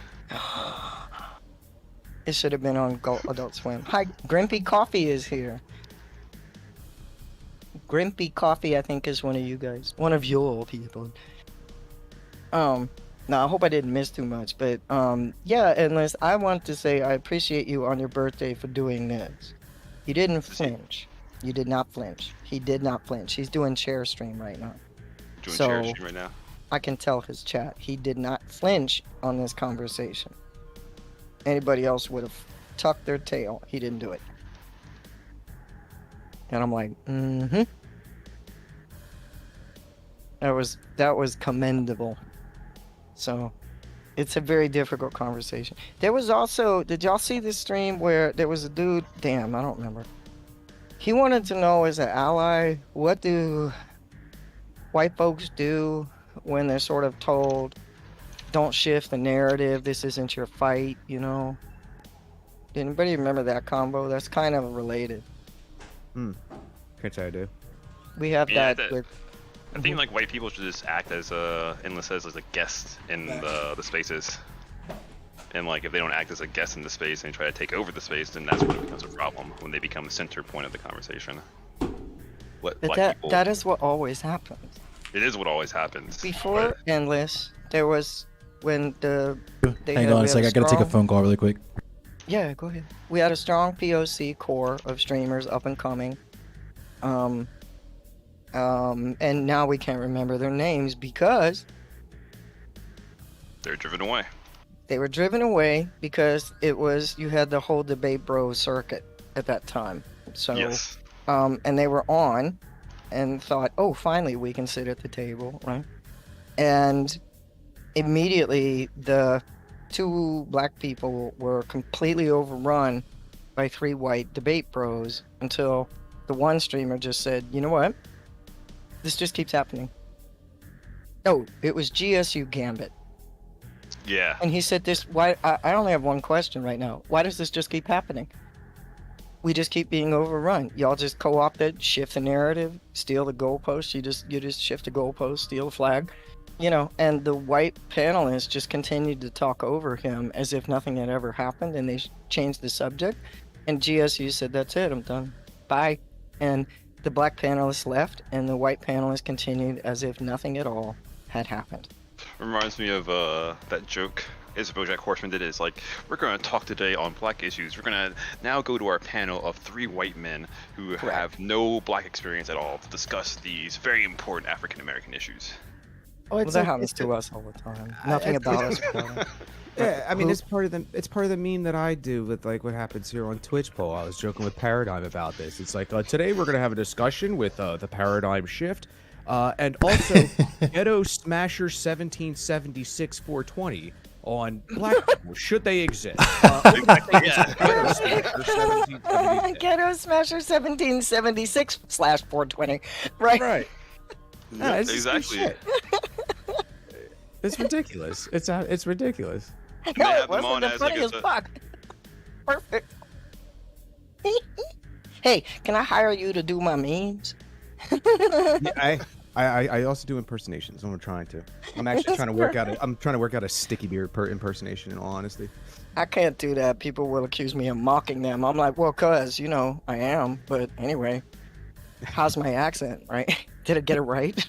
It should have been on Adult Swim. Hi, Grimpy Coffee is here. Grimpy Coffee, I think, is one of you guys. One of your people. Now, I hope I didn't miss too much, but, yeah, Endless, I want to say I appreciate you on your birthday for doing this. You didn't flinch. You did not flinch. He did not flinch. He's doing chair stream right now. Doing chair stream right now? I can tell his chat. He did not flinch on this conversation. Anybody else would have tucked their tail. He didn't do it. And I'm like, mm-hmm. That was commendable. So, it's a very difficult conversation. There was also, did y'all see this stream where there was a dude, damn, I don't remember. He wanted to know, as an ally, what do white folks do when they're sort of told, don't shift the narrative, this isn't your fight, you know? Did anybody remember that combo? That's kind of related. Can't say I do. We have that with... I think like white people should just act as Endless says, as a guest in the spaces. And like if they don't act as a guest in the space and try to take over the space, then that's when it becomes a problem, when they become the center point of the conversation. But that is what always happens. It is what always happens. Before Endless, there was when Hang on a sec, I gotta take a phone call really quick. Yeah, go ahead. We had a strong POC core of streamers up and coming. And now we can't remember their names because they're driven away. They were driven away because you had the whole debate bro circuit at that time. So, yes. And they were on and thought, oh, finally we can sit at the table, right? And immediately the 2 black people were completely overrun by 3 white debate bros until the one streamer just said, you know what? This just keeps happening. Oh, it was GSU Gambit. Yeah. And he said this, why, I only have one question right now. Why does this just keep happening? We just keep being overrun. Y'all just co-opt it, shift the narrative, steal the goalpost. You just shift the goalpost, steal the flag. You know, and the white panelists just continued to talk over him as if nothing had ever happened, and they changed the subject. And GSU said, that's it, I'm done. Bye. And the black panelists left, and the white panelists continued as if nothing at all had happened. Reminds me of that joke as BoJack Horseman did. Is like, we're going to talk today on black issues. We're going to now go to our panel of 3 white men who have no black experience at all to discuss these very important African American issues. Oh, that happens to us all the time. Nothing about us. Yeah, I mean, it's part of the meme that I do with like what happens here on Twitch poll. I was joking with Paradigm about this. It's like today we're gonna have a discussion with the paradigm shift, and also Ghetto Smasher 1776 420 on black people. Should they exist? Ghetto Smasher 1776/420. Right. Right. Yeah, exactly. It's ridiculous. It's ridiculous. No, it wasn't. The funny as fuck. Perfect. Hey, can I hire you to do my memes? Yeah, I also do impersonations. I'm trying to. I'm actually trying to work out. I'm trying to work out a Sticky Beard impersonation. In all honesty, I can't do that. People will accuse me of mocking them. I'm like, well, cuz you know I am. But anyway, how's my accent? Right? Did I get it right?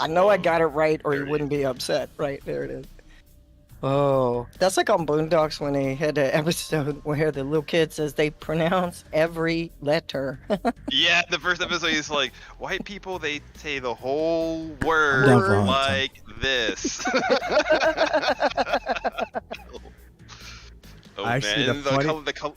I know I got it right, or you wouldn't be upset. Right, there it is. Oh, that's like on Boondocks when they had the episode where the little kid says they pronounce every letter. Yeah, the first episode is like, white people, they say the whole word like this. Oh, actually, man. the color.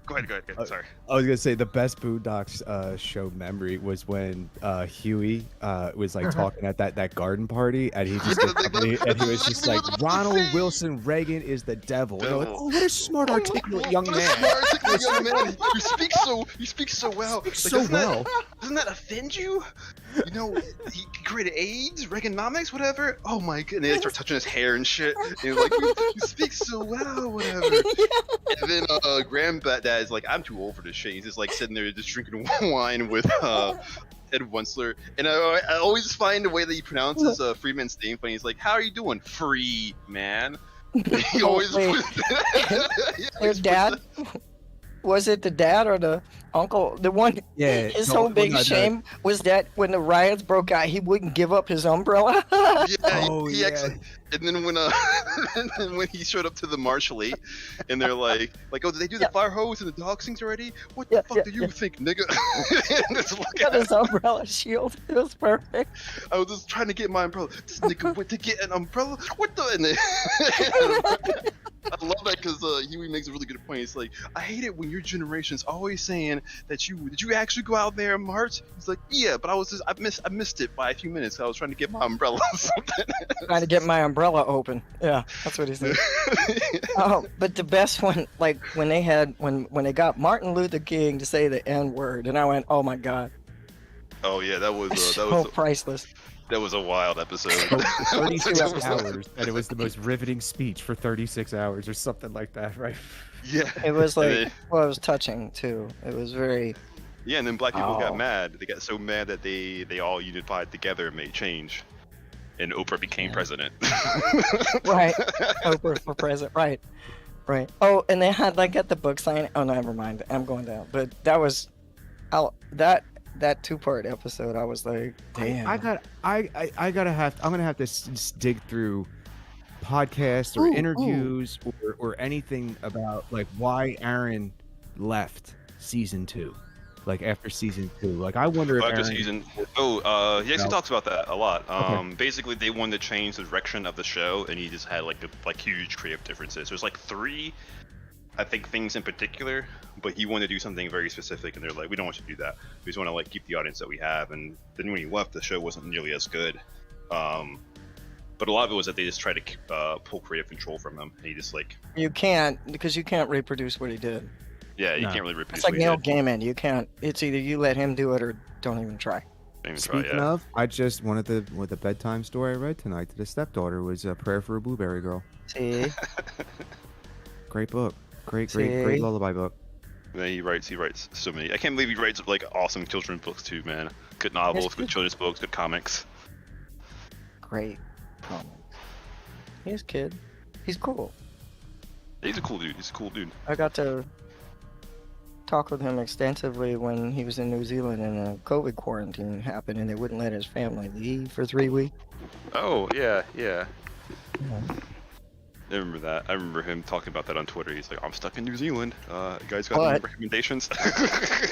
Go ahead. Sorry. I was gonna say the best Boondocks show memory was when Huey was like talking at that garden party, and he just and he was just like, Ronald Wilson Reagan is the devil. And like, oh, what a smart, articulate young man! You speak so well. Doesn't that offend you? You know, he created AIDS, Reaganomics, whatever. Oh my goodness! They start touching his hair and shit. And he's like, you speak so well, whatever. And then Granddad is like, I'm too old for this shit. He's just like sitting there just drinking wine with Ed Wensler, and I always find the way that he pronounces Freeman's name funny. He's like, "How are you doing, free man?" He always Their dad. Was it the dad or the uncle? The one. Yeah. His no, whole big no, no. shame was that when the riots broke out, he wouldn't give up his umbrella. He actually, and then when and then when he showed up to the march late, and they're like, oh, did they do the fire hose and the dog things already? What the fuck do you think, nigga? And just look Got his umbrella shield. It was perfect. I was just trying to get my umbrella. This nigga went to get an umbrella. What the? And then, I love that because Huey makes a really good point. It's like, I hate it when your generation's always saying that did you actually go out there and march? He's like, yeah, but I missed it by a few minutes. I was trying to get my umbrella or something. Trying to get my umbrella open. Yeah, that's what he said. But the best one, like when they got Martin Luther King to say the N-word, and I went, oh my god. Oh yeah, that was priceless. That was a wild episode. 36 hours, and it was the most riveting speech for 36 hours or something like that, right? Yeah. It was like, it was touching too. It was very. Yeah, and then black people got mad. They got so mad that they all unified together and made change. And Oprah became president. Right. Oprah for president. Right. Right. Oh, and they had like at the book signing. Oh, never mind. I'm going down. But that was, that 2-part episode. I was like, damn. I'm gonna have to dig through podcasts or interviews or anything about like why Aaron left season 2. Like after season 2, like I wonder if After Aaron, season, he actually talks about that a lot. Basically, they wanted to change the direction of the show, and he just had like huge creative differences. There's like 3, I think, things in particular, but he wanted to do something very specific, and they're like, we don't want you to do that. We just want to like keep the audience that we have. And then when he left, the show wasn't nearly as good. But a lot of it was that they just tried to pull creative control from him, and he just like You can't, because you can't reproduce what he did. yeah, you can't really reproduce. It's like what he Neil did. Gaiman. You can't. It's either you let him do it or don't even try. speaking of, I just one of the bedtime story I read tonight to the stepdaughter was A Prayer for a Blueberry Girl. See, great book, great See? lullaby book. Yeah, he writes so many. I can't believe he writes like awesome children's books too, man. Good novels, good children's books, good comics. Great comics. He's a kid. He's cool. He's a cool dude. I got to talk with him extensively when he was in New Zealand and a COVID quarantine happened and they wouldn't let his family leave for 3 weeks. Oh, yeah. I remember that. I remember him talking about that on Twitter. He's like, I'm stuck in New Zealand. You guys got any recommendations?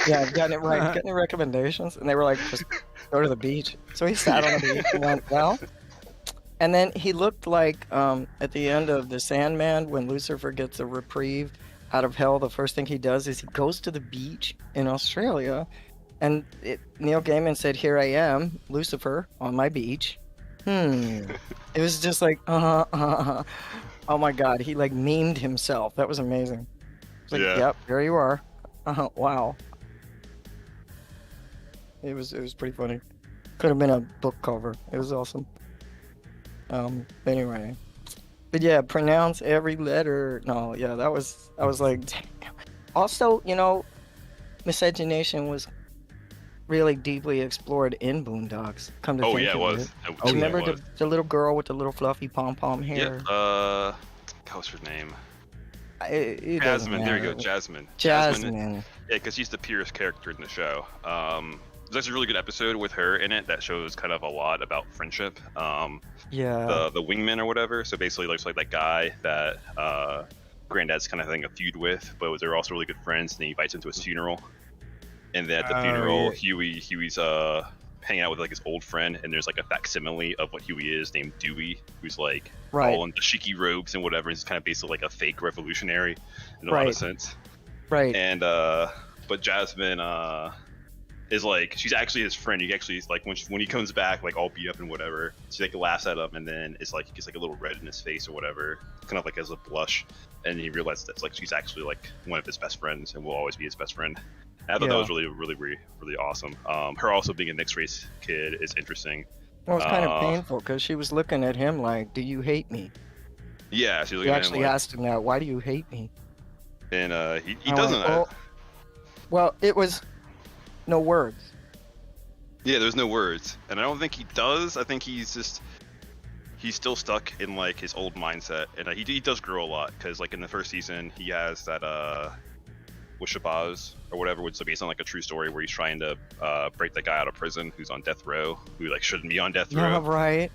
Yeah, I've gotten it right. Got any recommendations? And they were like, just go to the beach. So he sat on the beach and went, well. And then he looked like at the end of The Sandman when Lucifer gets a reprieve out of hell. The first thing he does is he goes to the beach in Australia. And Neil Gaiman said, here I am, Lucifer, on my beach. It was just like, oh my god, he like memed himself. That was amazing. It's like, yep, there you are. Wow. It was pretty funny. Could have been a book cover. It was awesome. Anyway. But yeah, pronounce every letter. No, yeah, I was like, damn. Also, you know, miscegenation was really deeply explored in Boondocks. Come to think it of was. it. Do you remember the little girl with the little fluffy pom-pom hair? Yeah, what's her name? It Jasmine, there you go, Jasmine. Jasmine. Yeah, because she's the purest character in the show. There's a really good episode with her in it that shows kind of a lot about friendship. Yeah. The wingman or whatever. So basically looks like that guy that Granddad's kind of having a feud with, but they're also really good friends, and he invites him to his funeral. And then at the funeral, Huey's hanging out with like his old friend, and there's like a facsimile of what Huey is named Dewey, who's like all in the chic robes and whatever. He's kind of basically like a fake revolutionary in a lot of sense. Right. And but Jasmine is like, she's actually his friend. He actually is like, when he comes back like all beat up and whatever, she like laughs at him, and then it's like he gets like a little red in his face or whatever, kind of like as a blush, and he realizes that's like she's actually like one of his best friends and will always be his best friend. I thought that was really awesome. Her also being a mixed race kid is interesting. Well, it's kind of painful because she was looking at him like, do you hate me? Yeah, she He actually asked him that, why do you hate me? And he doesn't. Well, it was no words. Yeah, there's no words, and I don't think he does. I think he's still stuck in like his old mindset, and he does grow a lot because like in the first season he has that with Shabazz or whatever, which is based on like a true story where he's trying to break that guy out of prison who's on death row, who like shouldn't be on death row. Right.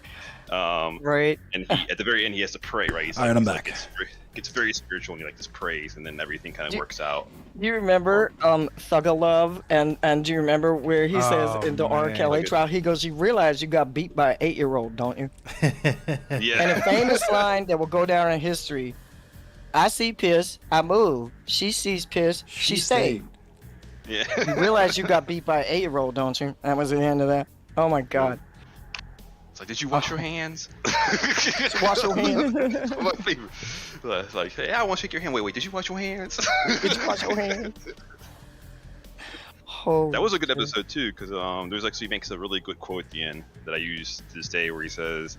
Right. And he, at the very end he has to pray, right? He's All right, I'm like, back. Gets very spiritual and he like just prays, and then everything kind of works out. Do you remember Thugger Love? And do you remember where he says in the R. Kelly trial, he goes, "You realize you got beat by an 8-year-old, don't you?" Yeah. And a famous line that will go down in history: "I see piss, I move. She sees piss, she stayed." Yeah. You realize you got beat by an 8-year-old, don't you? That was the end of that. Oh my God. It's like, did you wash your hands? Wash your hands. My favorite. It's like, hey, I want to shake your hand. Wait, did you wash your hands? Did you wash your hands? That was a good episode too, because there's actually makes a really good quote at the end that I use to this day, where he says,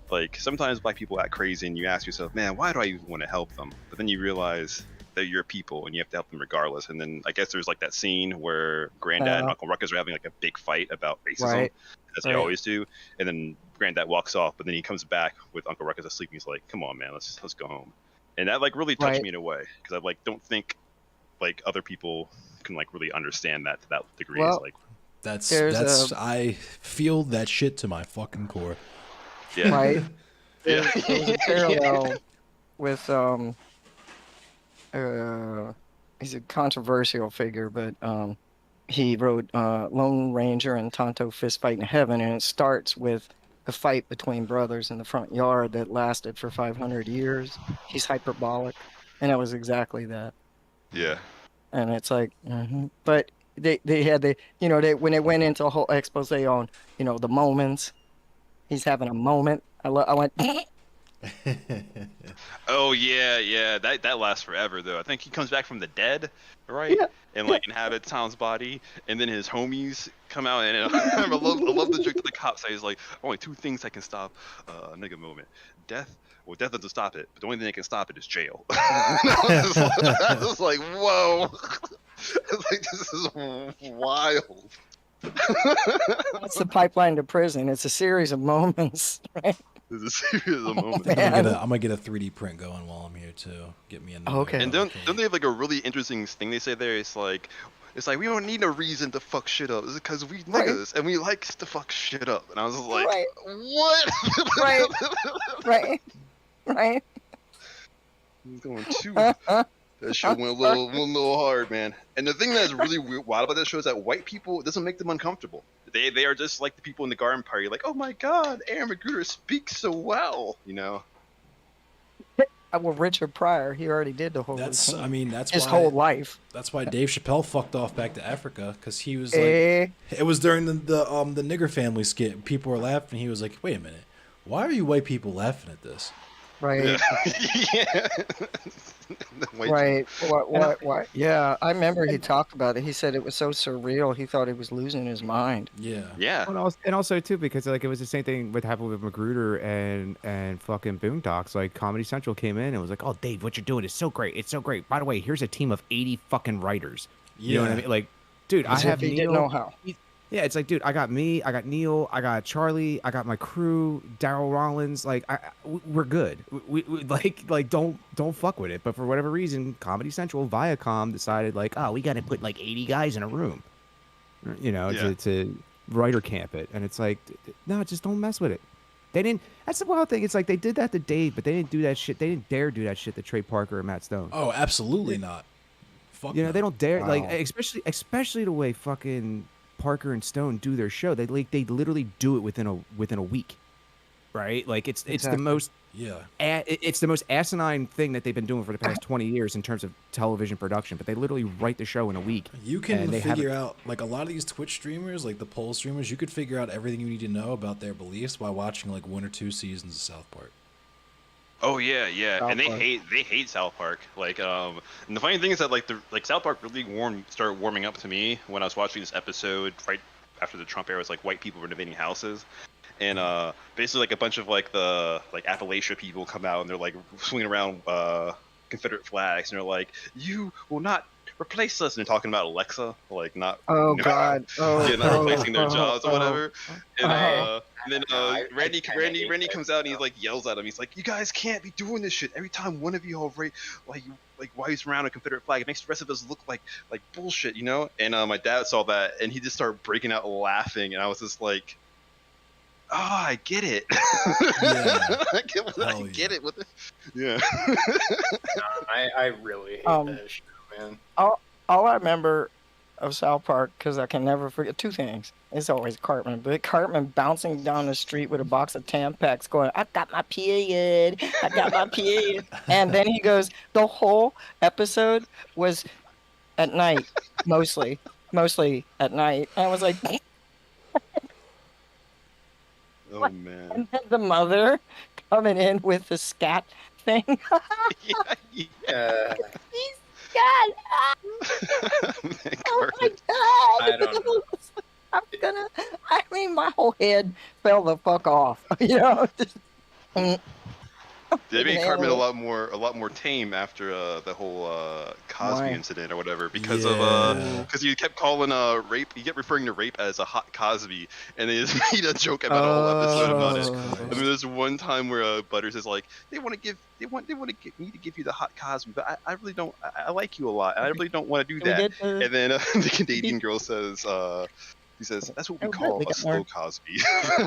like, sometimes black people act crazy, and you ask yourself, man, why do I even want to help them? But then you realize that you're people, and you have to help them regardless. And then I guess there's like that scene where Granddad and Uncle Ruckus are having like a big fight about racism, as they always do, and then Granddad walks off, but then he comes back with Uncle Ruckus asleep, and he's like, "Come on, man, let's go home." And that like really touched me in a way, because I like don't think like other people can like really understand that to that degree. Well, it's like That's I feel that shit to my fucking core. Yeah. Right. Yeah. There's a parallel with he's a controversial figure, but he wrote Lone Ranger and Tonto Fist Fight in Heaven, and it starts with a fight between brothers in the front yard that lasted for 500 years. He's hyperbolic, and it was exactly that. Yeah. And it's like, but they had when they went into a whole expose on the moments. He's having a moment. I went. Oh yeah, that lasts forever though. I think he comes back from the dead, right? Yeah. And like inhabits Tom's body, and then his homies come out, and I love the joke that the cop says, like, only two things that can stop a nigga moment: death. Well, death doesn't stop it, but the only thing that can stop it is jail. I was like, whoa, like, this is wild. It's the pipeline to prison. It's a series of moments, right? It's a series of moments. I'm gonna get a 3D print going while I'm here too. Get me in. Okay. And don't they have like a really interesting thing they say there? It's like we don't need a reason to fuck shit up. It's because we niggas and we like to fuck shit up. And I was like, what? Right. He's going too. That shit went a little hard, man. And the thing that's really wild about that show is that white people, it doesn't make them uncomfortable. They are just like the people in the garden party, like, oh my god, Aaron McGruder speaks so well, Well, Richard Pryor, he already did the whole. That's his whole life. That's why Dave Chappelle fucked off back to Africa, because he was like, it was during the Nigger Family skit. People were laughing. He was like, wait a minute, why are you white people laughing at this? Right. Yeah. Right. What? Yeah, I remember he talked about it. He said it was so surreal. He thought he was losing his mind. Yeah. And also too, because like it was the same thing what happened with Magruder and fucking Boondocks. Like Comedy Central came in and was like, "Oh, Dave, what you're doing is so great. It's so great. By the way, here's a team of 80 fucking writers." You know what I mean? Like, dude, I have He Neil. didn't know how. Yeah, it's like, dude, I got me, I got Neil, I got Charlie, I got my crew, Daryl Rollins. Like, we're good. We like don't fuck with it. But for whatever reason, Comedy Central, Viacom decided like, oh, we got to put like 80 guys in a room, to writer camp it. And it's like, no, just don't mess with it. They didn't. That's the wild thing. It's like they did that to Dave, but they didn't do that shit. They didn't dare do that shit to Trey Parker or Matt Stone. Oh, absolutely not. Fuck no. They don't dare. Wow. Like, especially the way fucking Parker and Stone do their show. They literally do it within a week, right? Like it's the most it's the most asinine thing that they've been doing for the past 20 years in terms of television production. But they literally write the show in a week. You can figure out, like, a lot of these Twitch streamers, like the poll streamers, you could figure out everything you need to know about their beliefs by watching like 1 or 2 seasons of South Park. Oh yeah, South and they Park. hate South Park. Like, and the funny thing is that like South Park really started warming up to me when I was watching this episode right after the Trump era. It's like white people renovating houses, and basically like a bunch of like the Appalachia people come out and they're like swinging around Confederate flags, and they're like, "You will not replace us, and they're talking about Alexa, like not. Oh God. Oh. Yeah, not oh, replacing their jobs or whatever. And, Oh. and then Randy comes out and he like yells at him. He's like, "You guys can't be doing this shit. Every time one of you all like waves around a Confederate flag, it makes the rest of us look like bullshit, you know?" And my dad saw that and he just started breaking out laughing, and I was just like, "Oh, I get it. Yeah. I get it. What the? Yeah." I really hate that show, man. All I remember of South Park, because I can never forget two things. It's always Cartman, but Cartman bouncing down the street with a box of Tampax going, "I got my period, I got my period." And then he goes, the whole episode was at night, mostly at night. And I was like, Oh man. and then the mother coming in with the scat thing. Yeah. God. Oh my God. I don't know. I mean, my whole head fell the fuck off. You know? They made Cartman a lot more tame after the whole Cosby Why? incident or whatever, because Yeah. because you kept calling rape, you kept referring to rape as a hot Cosby, and they just made a joke about a whole episode about it. I mean, there's one time where Butters is like, they want to get me to give you the hot Cosby, but I really don't. I like you a lot, and I really don't want to do Can we that. get the- And then the Canadian girl says, he says, "That's what we Oh, good, call we a got slow more. Cosby."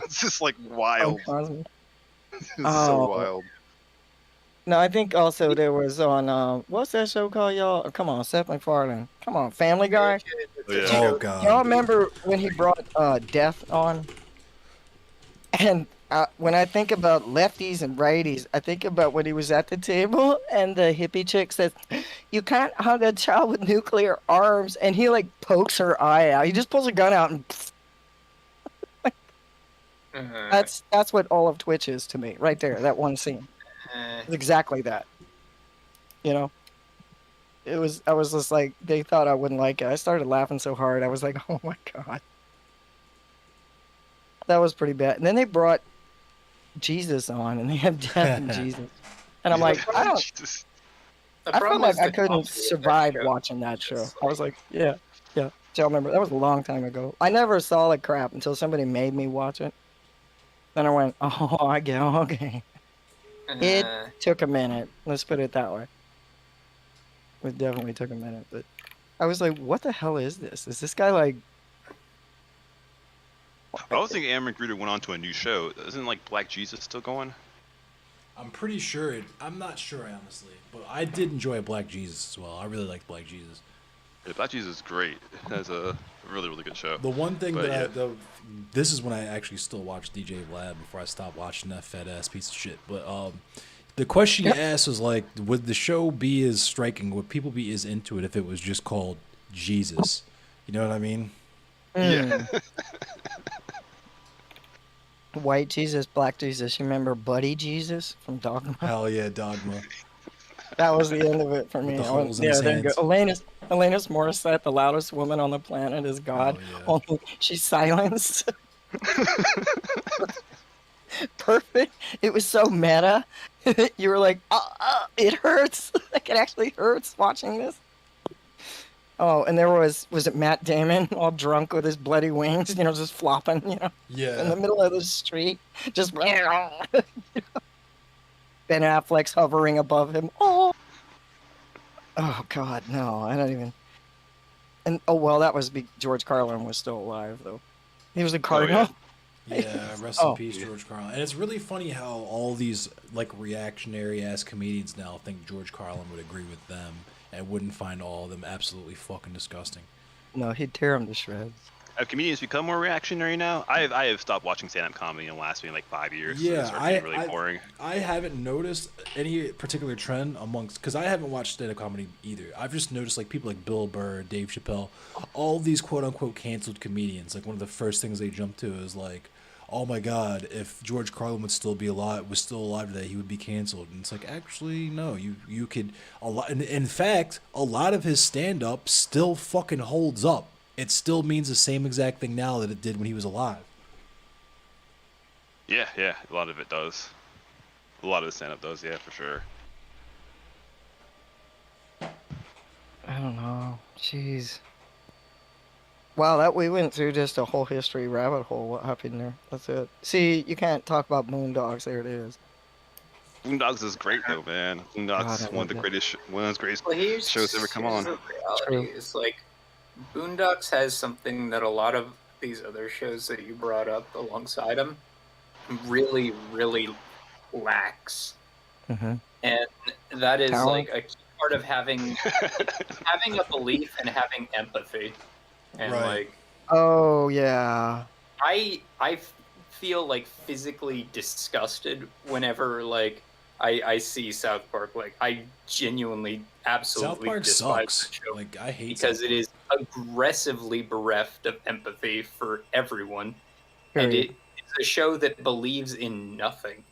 It's just like wild. Cosby. It's Oh. so wild. No, I think also there was on what's that show called, y'all? Oh, come on, Seth MacFarlane. Come on, Family Guy. Oh God. Y'all remember when he brought Death on? And when I think about lefties and righties, I think about when he was at the table and the hippie chick says, "You can't hug a child with nuclear arms," and he like pokes her eye out. He just pulls a gun out and that's what all of Twitch is to me, right there. That one scene. It's exactly that. You know? I was just like, they thought I wouldn't like it. I started laughing so hard. I was like, oh my God. That was pretty bad. And then they brought Jesus on, and they had Death and Jesus. And I'm like, I felt like I couldn't survive watching that show. I was like, yeah. So I remember, that was a long time ago. I never saw like crap until somebody made me watch it. Then I went, oh, I get okay. It took a minute. Let's put it that way. It definitely took a minute, but I was like, "What the hell is this? Is this guy like?" I was thinking Aaron McGruder went on to a new show. Isn't like Black Jesus still going? I'm pretty sure I'm not sure honestly, but I did enjoy Black Jesus as well. I really liked Black Jesus. Yeah, Black Jesus is great. That's a really, really good show. The one thing But, that yeah. this is when I actually still watch DJ Vlad before I stopped watching that fat ass piece of shit. But the question you asked was like, would the show be as striking? Would people be as into it if it was just called Jesus? You know what I mean? Yeah. White Jesus, Black Jesus. You remember Buddy Jesus from Dogma? Hell yeah, Dogma. That was the end of it for me. With the I went, holes in his there you go. hands. Alanis Morissette, the loudest woman on the planet, is God. Only she's silenced. Perfect. It was so meta. You were like, it hurts. Like, it actually hurts watching this. Oh, and there was it Matt Damon all drunk with his bloody wings, you know, just flopping, you know, Yeah. in the middle of the street, just you know? Ben Affleck's hovering above him. Oh God, no, I don't even. And oh well, that was George Carlin was still alive though. He was a cardinal. Yeah, rest in peace, George Carlin. And it's really funny how all these like reactionary ass comedians now think George Carlin would agree with them and wouldn't find all of them absolutely fucking disgusting. No, he'd tear him to shreds. Have comedians become more reactionary now? I have stopped watching stand-up comedy in the last maybe like 5 years. Yeah, it's started getting really boring. I haven't noticed any particular trend amongst, because I haven't watched stand-up comedy either. I've just noticed like people like Bill Burr, Dave Chappelle, all these quote-unquote canceled comedians. Like one of the first things they jump to is like, oh my God, if George Carlin was still alive today, he would be canceled. And it's like, actually, no, you could a lot. In fact, a lot of his stand-up still fucking holds up. It still means the same exact thing now that it did when he was alive. Yeah, a lot of it does. A lot of the stand-up does, yeah, for sure. don't know. Jeez. Wow, that we went through just a whole history rabbit hole. What happened there? That's it. See, you can't talk about Boondocks. There it is. Boondocks is great though, man. Boondocks is one of the greatest shows ever come on. The reality is like Boondocks has something that a lot of these other shows that you brought up alongside them really, really lacks. Mm-hmm. And that is Talent. like a key part of having having a belief and having empathy. And Right. like Oh yeah. I feel like physically disgusted whenever like I see South Park. Like I genuinely absolutely South Park despise sucks. that show Like I hate because South it is aggressively bereft of empathy for everyone. And Period. it is a show that believes in nothing.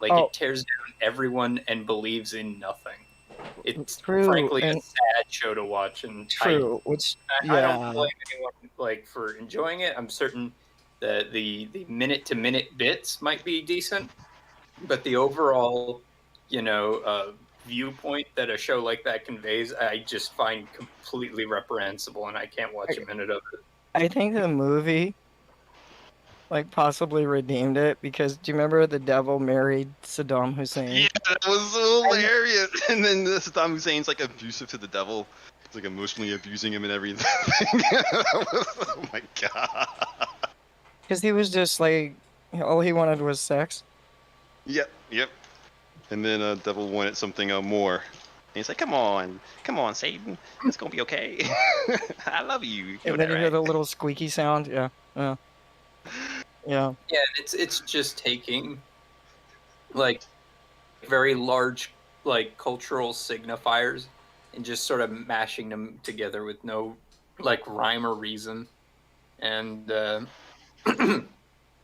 Like Oh. it tears down everyone and believes in nothing. It's True, frankly a and- sad show to watch, and True. Which I don't yeah. blame anyone like for enjoying it. I'm certain that the minute to minute bits might be decent, but the overall, viewpoint that a show like that conveys, I just find completely reprehensible, and I can't watch a minute of it. I think the movie like possibly redeemed it because do you remember the devil married Saddam Hussein? Yeah, that was so hilarious. And then Saddam Hussein's like abusive to the devil. It's like emotionally abusing him and everything. Oh my god. Because he was just like all he wanted was sex. Yep. And then devil wanted something more. And he's like, come on, Satan, it's gonna be okay. I love you. And then you hear the little squeaky sound. Yeah. Yeah. Yeah, it's just taking like very large like cultural signifiers and just sort of mashing them together with no like rhyme or reason. And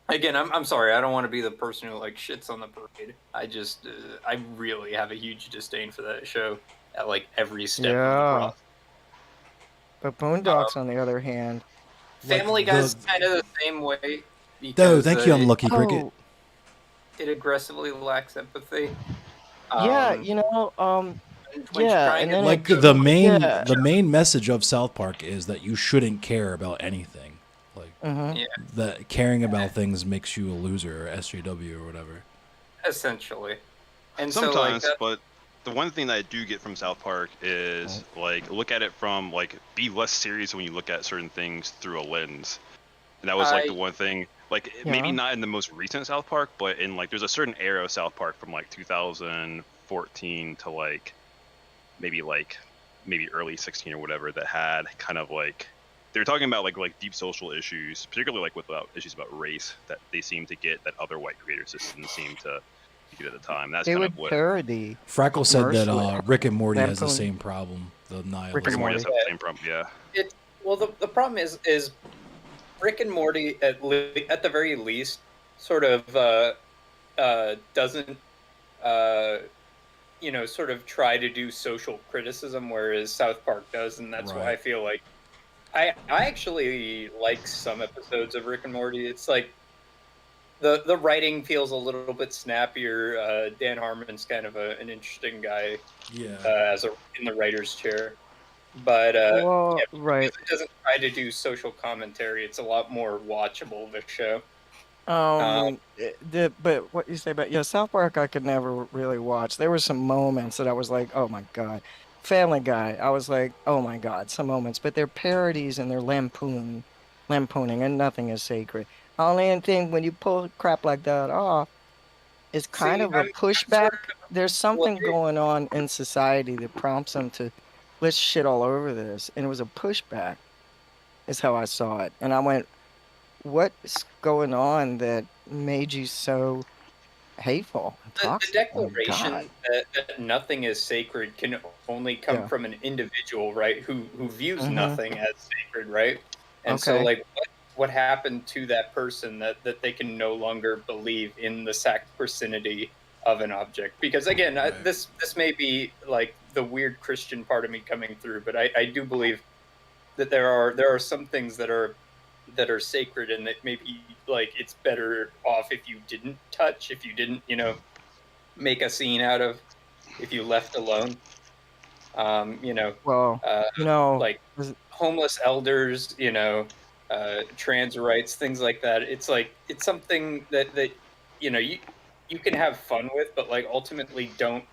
again, I'm sorry, I don't want to be the person who like shits on the parade. I just I really have a huge disdain for that show at like every step of the Yeah. process. But Boondocks, on the other hand, Family the- Guy's kind of the same way. Oh, Because, thank you, Unlucky Cricket. it aggressively lacks empathy. yeah, Um, when yeah, trying and to then Like it- the main yeah. the main message of South Park is that you shouldn't care about anything. Like Mhm. that caring about things makes you a loser or SJW or whatever. essentially. And Sometimes, so like that, but the one thing that I do get from South Park is like look at it from like be less serious when you look at certain things through a lens. And that was like I- the one thing, like maybe Yeah. not in the most recent South Park, but in like there's a certain era of South Park from like 2014 to like maybe early 16 or whatever that had kind of like they were talking about like deep social issues, particularly like with issues about race that they seem to get that other white creators just didn't seem to get at the time. That's they kind would of what parody. Freckle said that commercially. Rick and Morty has the Lampoon. same problem. The Rick nihilism. and Morty has the same problem. Yeah. well, the problem is Rick and Morty at the very least sort of doesn't sort of try to do social criticism, whereas South Park does, and that's why I Right. feel like I actually like some episodes of Rick and Morty. It's like the writing feels a little bit snappier. Dan Harmon's kind of an interesting guy Yeah. in the writer's chair, but Well, right. it doesn't try to do social commentary. It's a lot more watchable, the show. But what you say about South Park, I could never really watch. There were some moments that I was like, oh my god. Family Guy, I was like, oh my god, some moments. But they're parodies and they're lampooning, and nothing is sacred. Only thing when you pull crap like that off, it's kind of a pushback. There's something going on in society that prompts them to let's shit all over this, and it was a pushback. Is how I saw it, and I went, what's going on that made you so hateful and The toxic? Oh my declaration God. that nothing is sacred can only come Yeah. from an individual, right? Who views Mhm. nothing as sacred, right? And so, Okay. like, what happened to that person that they can no longer believe in the sacrosanctity of an object? Because again, this may be like the weird Christian part of me coming through, but I do believe that there are some things that are sacred and that maybe like it's better off if you didn't touch, if you didn't make a scene out of, if you left alone. Well, like homeless elders, trans rights, things like that. It's like it's something that you can have fun with, but like ultimately don't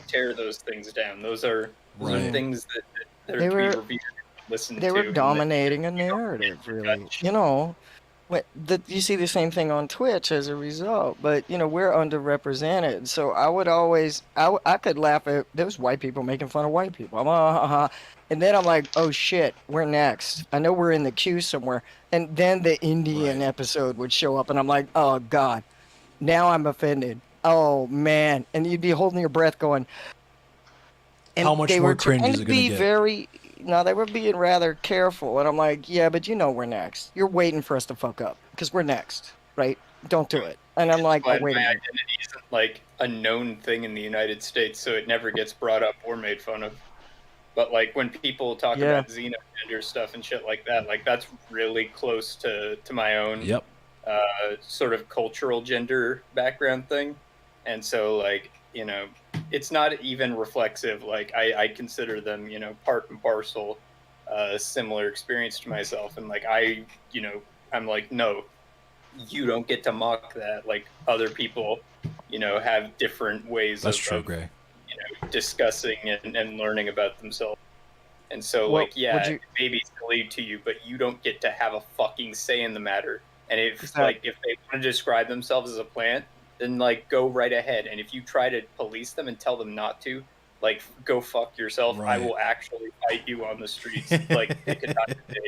tear those things down. Those are things that are They to were- be reviewed and listened They to. were and dominating a narrative, really. You see the same thing on Twitch as a result, but we're underrepresented. So I would always, I could laugh at those white people making fun of white people. And then I'm like, oh shit, we're next. I know we're in the queue somewhere. And then the Indian episode would show up, and I'm like, oh god, now I'm offended. Oh man, and you'd be holding your breath, going. And How much they more were cringe trying is to it gonna be get? very. No, they were being rather careful, and I'm like, yeah, but we're next. You're waiting for us to fuck up because we're next, right? Don't do it. And I'm like, my oh wait a minute. identity isn't like a known thing in the United States, so it never gets brought up or made fun of. But like when people talk Yeah. about xenogender stuff and shit like that, like that's really close to my own Yep. sort of cultural gender background thing. And so like, it's not even reflexive. Like I consider them, part and parcel, similar experience to myself. And like, I'm like, no, you don't get to mock that. Like other people, have different ways That's of, true, Gray. discussing and learning about themselves. And so, Well, like, yeah, would you- it may be silly to you, but you don't get to have a fucking say in the matter. And if Exactly. if they want to describe themselves as a plant, then like go right ahead. And if you try to police them and tell them not to, like go fuck yourself. I Right. will actually fight you on the streets. Like it could not be.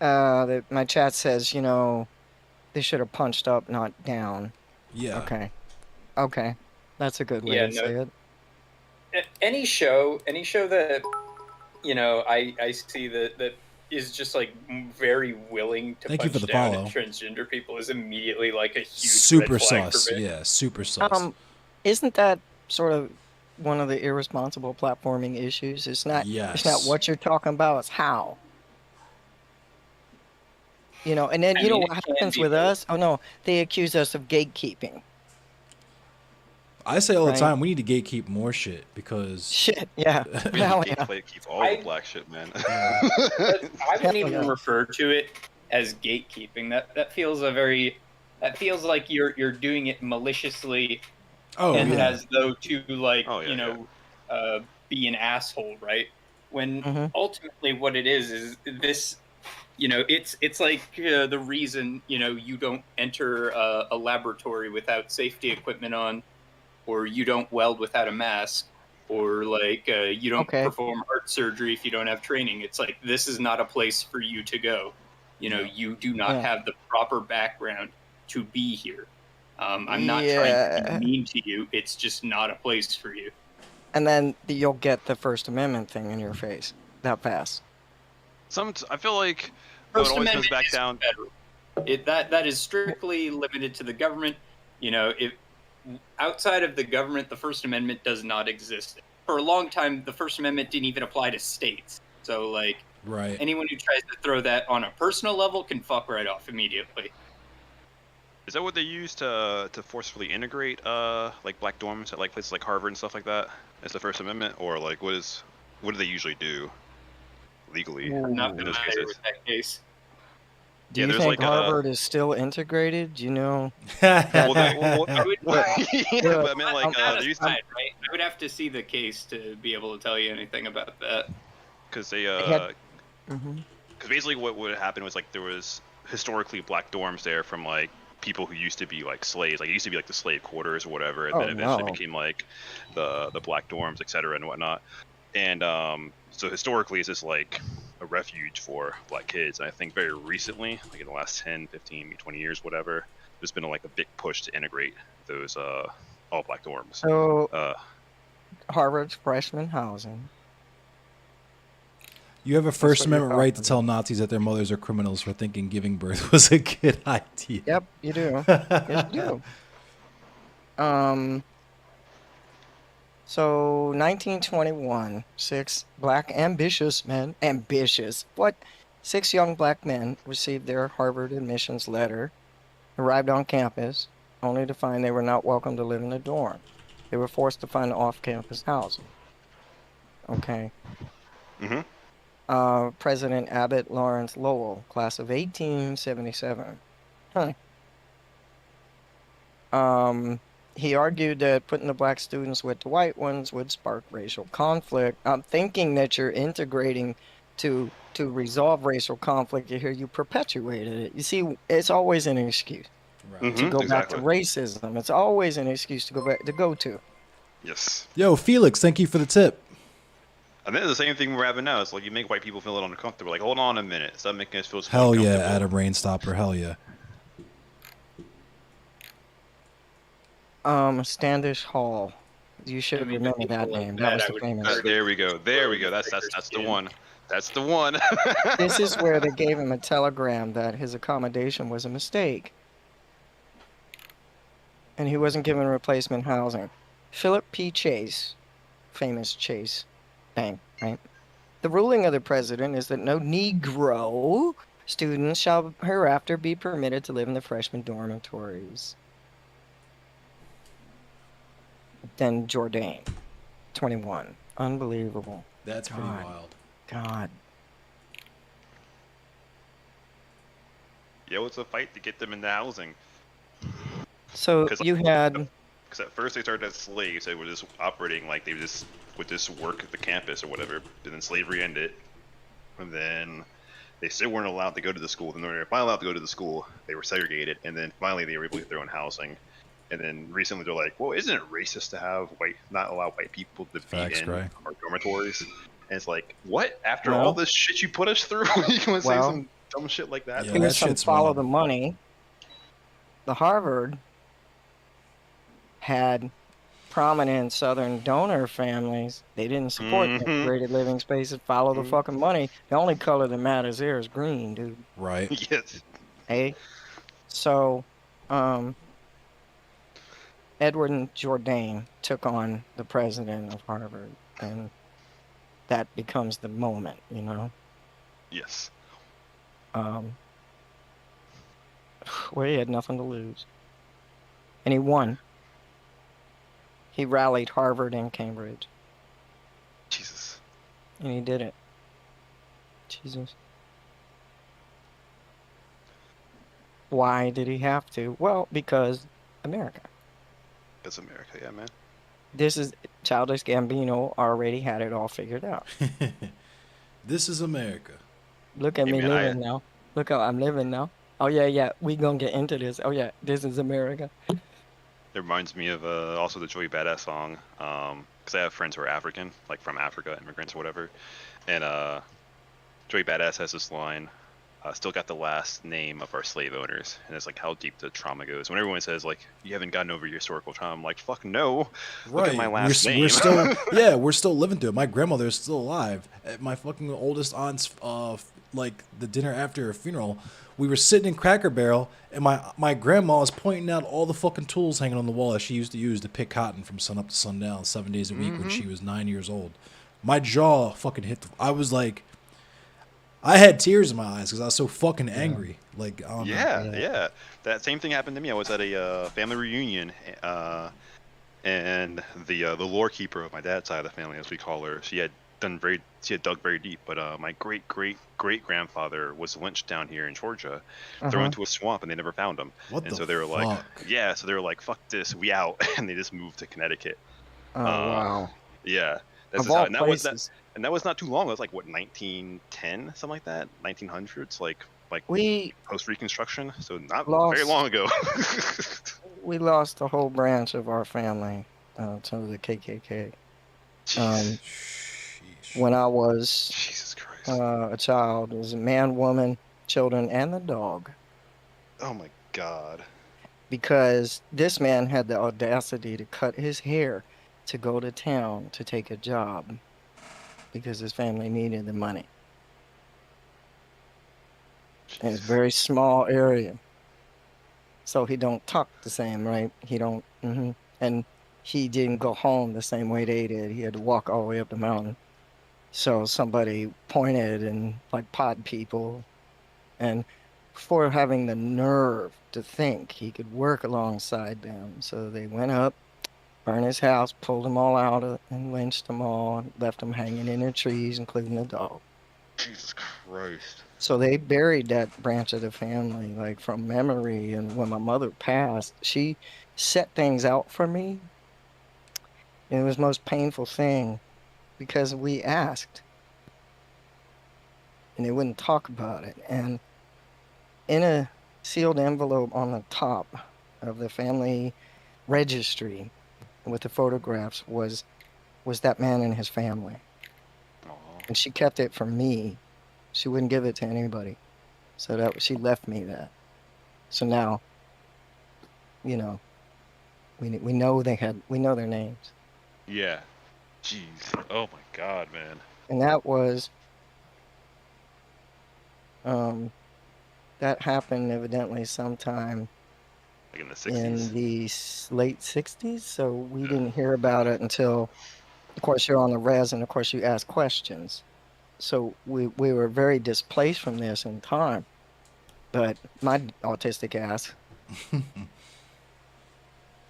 My chat says, they should have punched up, not down. Yeah. Okay. That's a good way Yeah, to no. say it. Any show that I see that is just like very willing to Thank you punch for the down follow. at transgender people is immediately like a huge Super red flag sauce. for me. Yeah, super sauce. Isn't that sort of one of the irresponsible platforming issues? It's not Yes. what you're talking about, it's how. And then I you know mean, what it can happens be with both. us? Oh no, they accuse us of gatekeeping. I say all the Right. time, we need to gatekeep more shit because Shit, yeah. We Now, need to yeah. gatekeep all the black shit, man. But I wouldn't even yeah. refer to it as gatekeeping. That feels like you're doing it maliciously Oh, and yeah. as though to like Oh, yeah, be an asshole, right? When Mhm. ultimately what it is this, it's like the reason you don't enter a laboratory without safety equipment on, or you don't weld without a mask, or like you don't Okay. perform heart surgery if you don't have training. It's like this is not a place for you to go. You do not Yeah. have the proper background to be here. I'm not trying Yeah. to be mean to you. It's just not a place for you. And then you'll get the First Amendment thing in your face that fast. I feel like though it First always comes Amendment back is down. federal. That is strictly limited to the government. If outside of the government, the First Amendment does not exist. For a long time, the First Amendment didn't even apply to states. So like Right. anyone who tries to throw that on a personal level can fuck right off immediately. Is that what they use to forcefully integrate like black dorms at like places like Harvard and stuff like that? As the First Amendment, or like what do they usually do legally I'm not in those familiar cases? with that case. Do Yeah, you there's think like Harvard is still integrated? Do you know? Well, I would, yeah, but I mean like that they used aside, right? I would have to see the case to be able to tell you anything about that. because they Mhm. because basically what would happen was like there was historically black dorms there from like people who used to be like slaves, like it used to be like the slave quarters or whatever, and Oh, then eventually no. became like the black dorms, etc. and whatnot. And so historically it's just like a refuge for black kids. And I think very recently, like in the last 10, 15, maybe 20 years, whatever, there's been like a big push to integrate those all black dorms. So Harvard's freshman housing. You have a First what you're Amendment right to talking tell Nazis that their mothers are criminals for thinking giving birth was a good idea. Yep, you do. Yes, you do. So 1921, 6 young black men received their Harvard admissions letter, arrived on campus, only to find they were not welcome to live in a dorm. They were forced to find off-campus housing. Okay. President Abbott Lawrence Lowell, class of 1877. He argued that putting the black students with the white ones would spark racial conflict. I'm thinking that you're integrating to resolve racial conflict. You hear you perpetuated it. You see, it's always an excuse to go back to racism. It's always an excuse to go to. Yes. Yo, Felix, thank you for the tip. And then the same thing we're having now. It's like you make white people feel a little uncomfortable. Like, hold on a minute. Stop making us feel so Hell yeah, uncomfortable. Adam Rainstopper. Hell yeah. Standish Hall. You should remember that name. That was the famous. There we go. There we go. That's the one. That's the one. This is where they gave him a telegram that his accommodation was a mistake. And he wasn't given replacement housing. Philip P. Chase, famous Chase Bank, right? The ruling of the president is that no Negro students shall hereafter be permitted to live in the freshman dormitories. Then Jourdain, 21. Unbelievable. That's pretty wild. God. Yo, it's a fight to get them into housing. So you had... Because at first they started as slaves. They were just operating like they just would just work at the campus or whatever. And then slavery ended. And then they still weren't allowed to go to the school. Then they were finally allowed to go to the school. They were segregated. And then finally they were able to get their own housing. And then recently they're like, well, isn't it racist to have not allow white people to be in our dormitories? And it's like, what? After all this shit you put us through, you want to say some dumb shit like that? Here's some follow the money. The Harvard had prominent Southern donor families. They didn't support integrated living spaces. Follow the fucking money. The only color that matters here is green, dude. Right. Yes. Hey. So, Edward Jourdain took on the president of Harvard, and that becomes the moment, you know? Yes. Well, he had nothing to lose. And he won. He rallied Harvard and Cambridge. Jesus. And he did it. Jesus. Why did he have to? Well, because America. It's America, yeah, man. This is Childish Gambino already had it all figured out. This is America. Look at me living now. Look how I'm living now. Oh yeah, we gonna get into this. Oh yeah, this is America. It reminds me of also the Joey Badass song, because I have friends who are African, like from Africa, immigrants or whatever, and Joey Badass has this line, still got the last name of our slave owners, and it's like how deep the trauma goes. When everyone says like you haven't gotten over your historical trauma, I'm like fuck no, look at my last name. We're still we're still living through it. My grandmother is still alive. At my fucking oldest aunt's like the dinner after her funeral, we were sitting in Cracker Barrel, and my grandma was pointing out all the fucking tools hanging on the wall that she used to use to pick cotton from sun up to sundown 7 days a week when she was 9 years old. My jaw fucking hit. I was like, I had tears in my eyes because I was so fucking angry. Like, yeah. That same thing happened to me. I was at a family reunion, and the lore keeper of my dad's side of the family, as we call her, she had dug very deep. But my great grandfather was lynched down here in Georgia, thrown into a swamp, and they never found him. So they were like, so they were like, fuck this, we out, and they just moved to Connecticut. Oh wow. Yeah. Of all places. And that was not too long. It was like what, 1910, something like that, 1900s, like we post Reconstruction. So not lost, very long ago. We lost a whole branch of our family to the KKK. When I was Jesus Christ. A child, it was a man, woman, children, and the dog. Oh my God. Because this man had the audacity to cut his hair to go to town to take a job because his family needed the money. In a very small area. So he don't talk the same, right? He don't, and he didn't go home the same way they did. He had to walk all the way up the mountain. So somebody pointed and like pod people, and for having the nerve to think he could work alongside them. So they went up burned his house, pulled them all out, and lynched them all, and left them hanging in their trees, including the dog. Jesus Christ. So they buried that branch of the family, like from memory. And when my mother passed, she set things out for me. And it was the most painful thing because we asked and they wouldn't talk about it. And in a sealed envelope on the top of the family registry with the photographs was that man and his family. And she kept it from me. She wouldn't give it to anybody. So that she left me that. So now, you know, we know we know their names. Yeah. Jeez. Oh my God, man. And that was that happened evidently sometime Like in the 60s. in the late 60s. So we didn't hear about it until, of course, you're on the res, and of course you ask questions. So we were very displaced from this in time. But my autistic ass,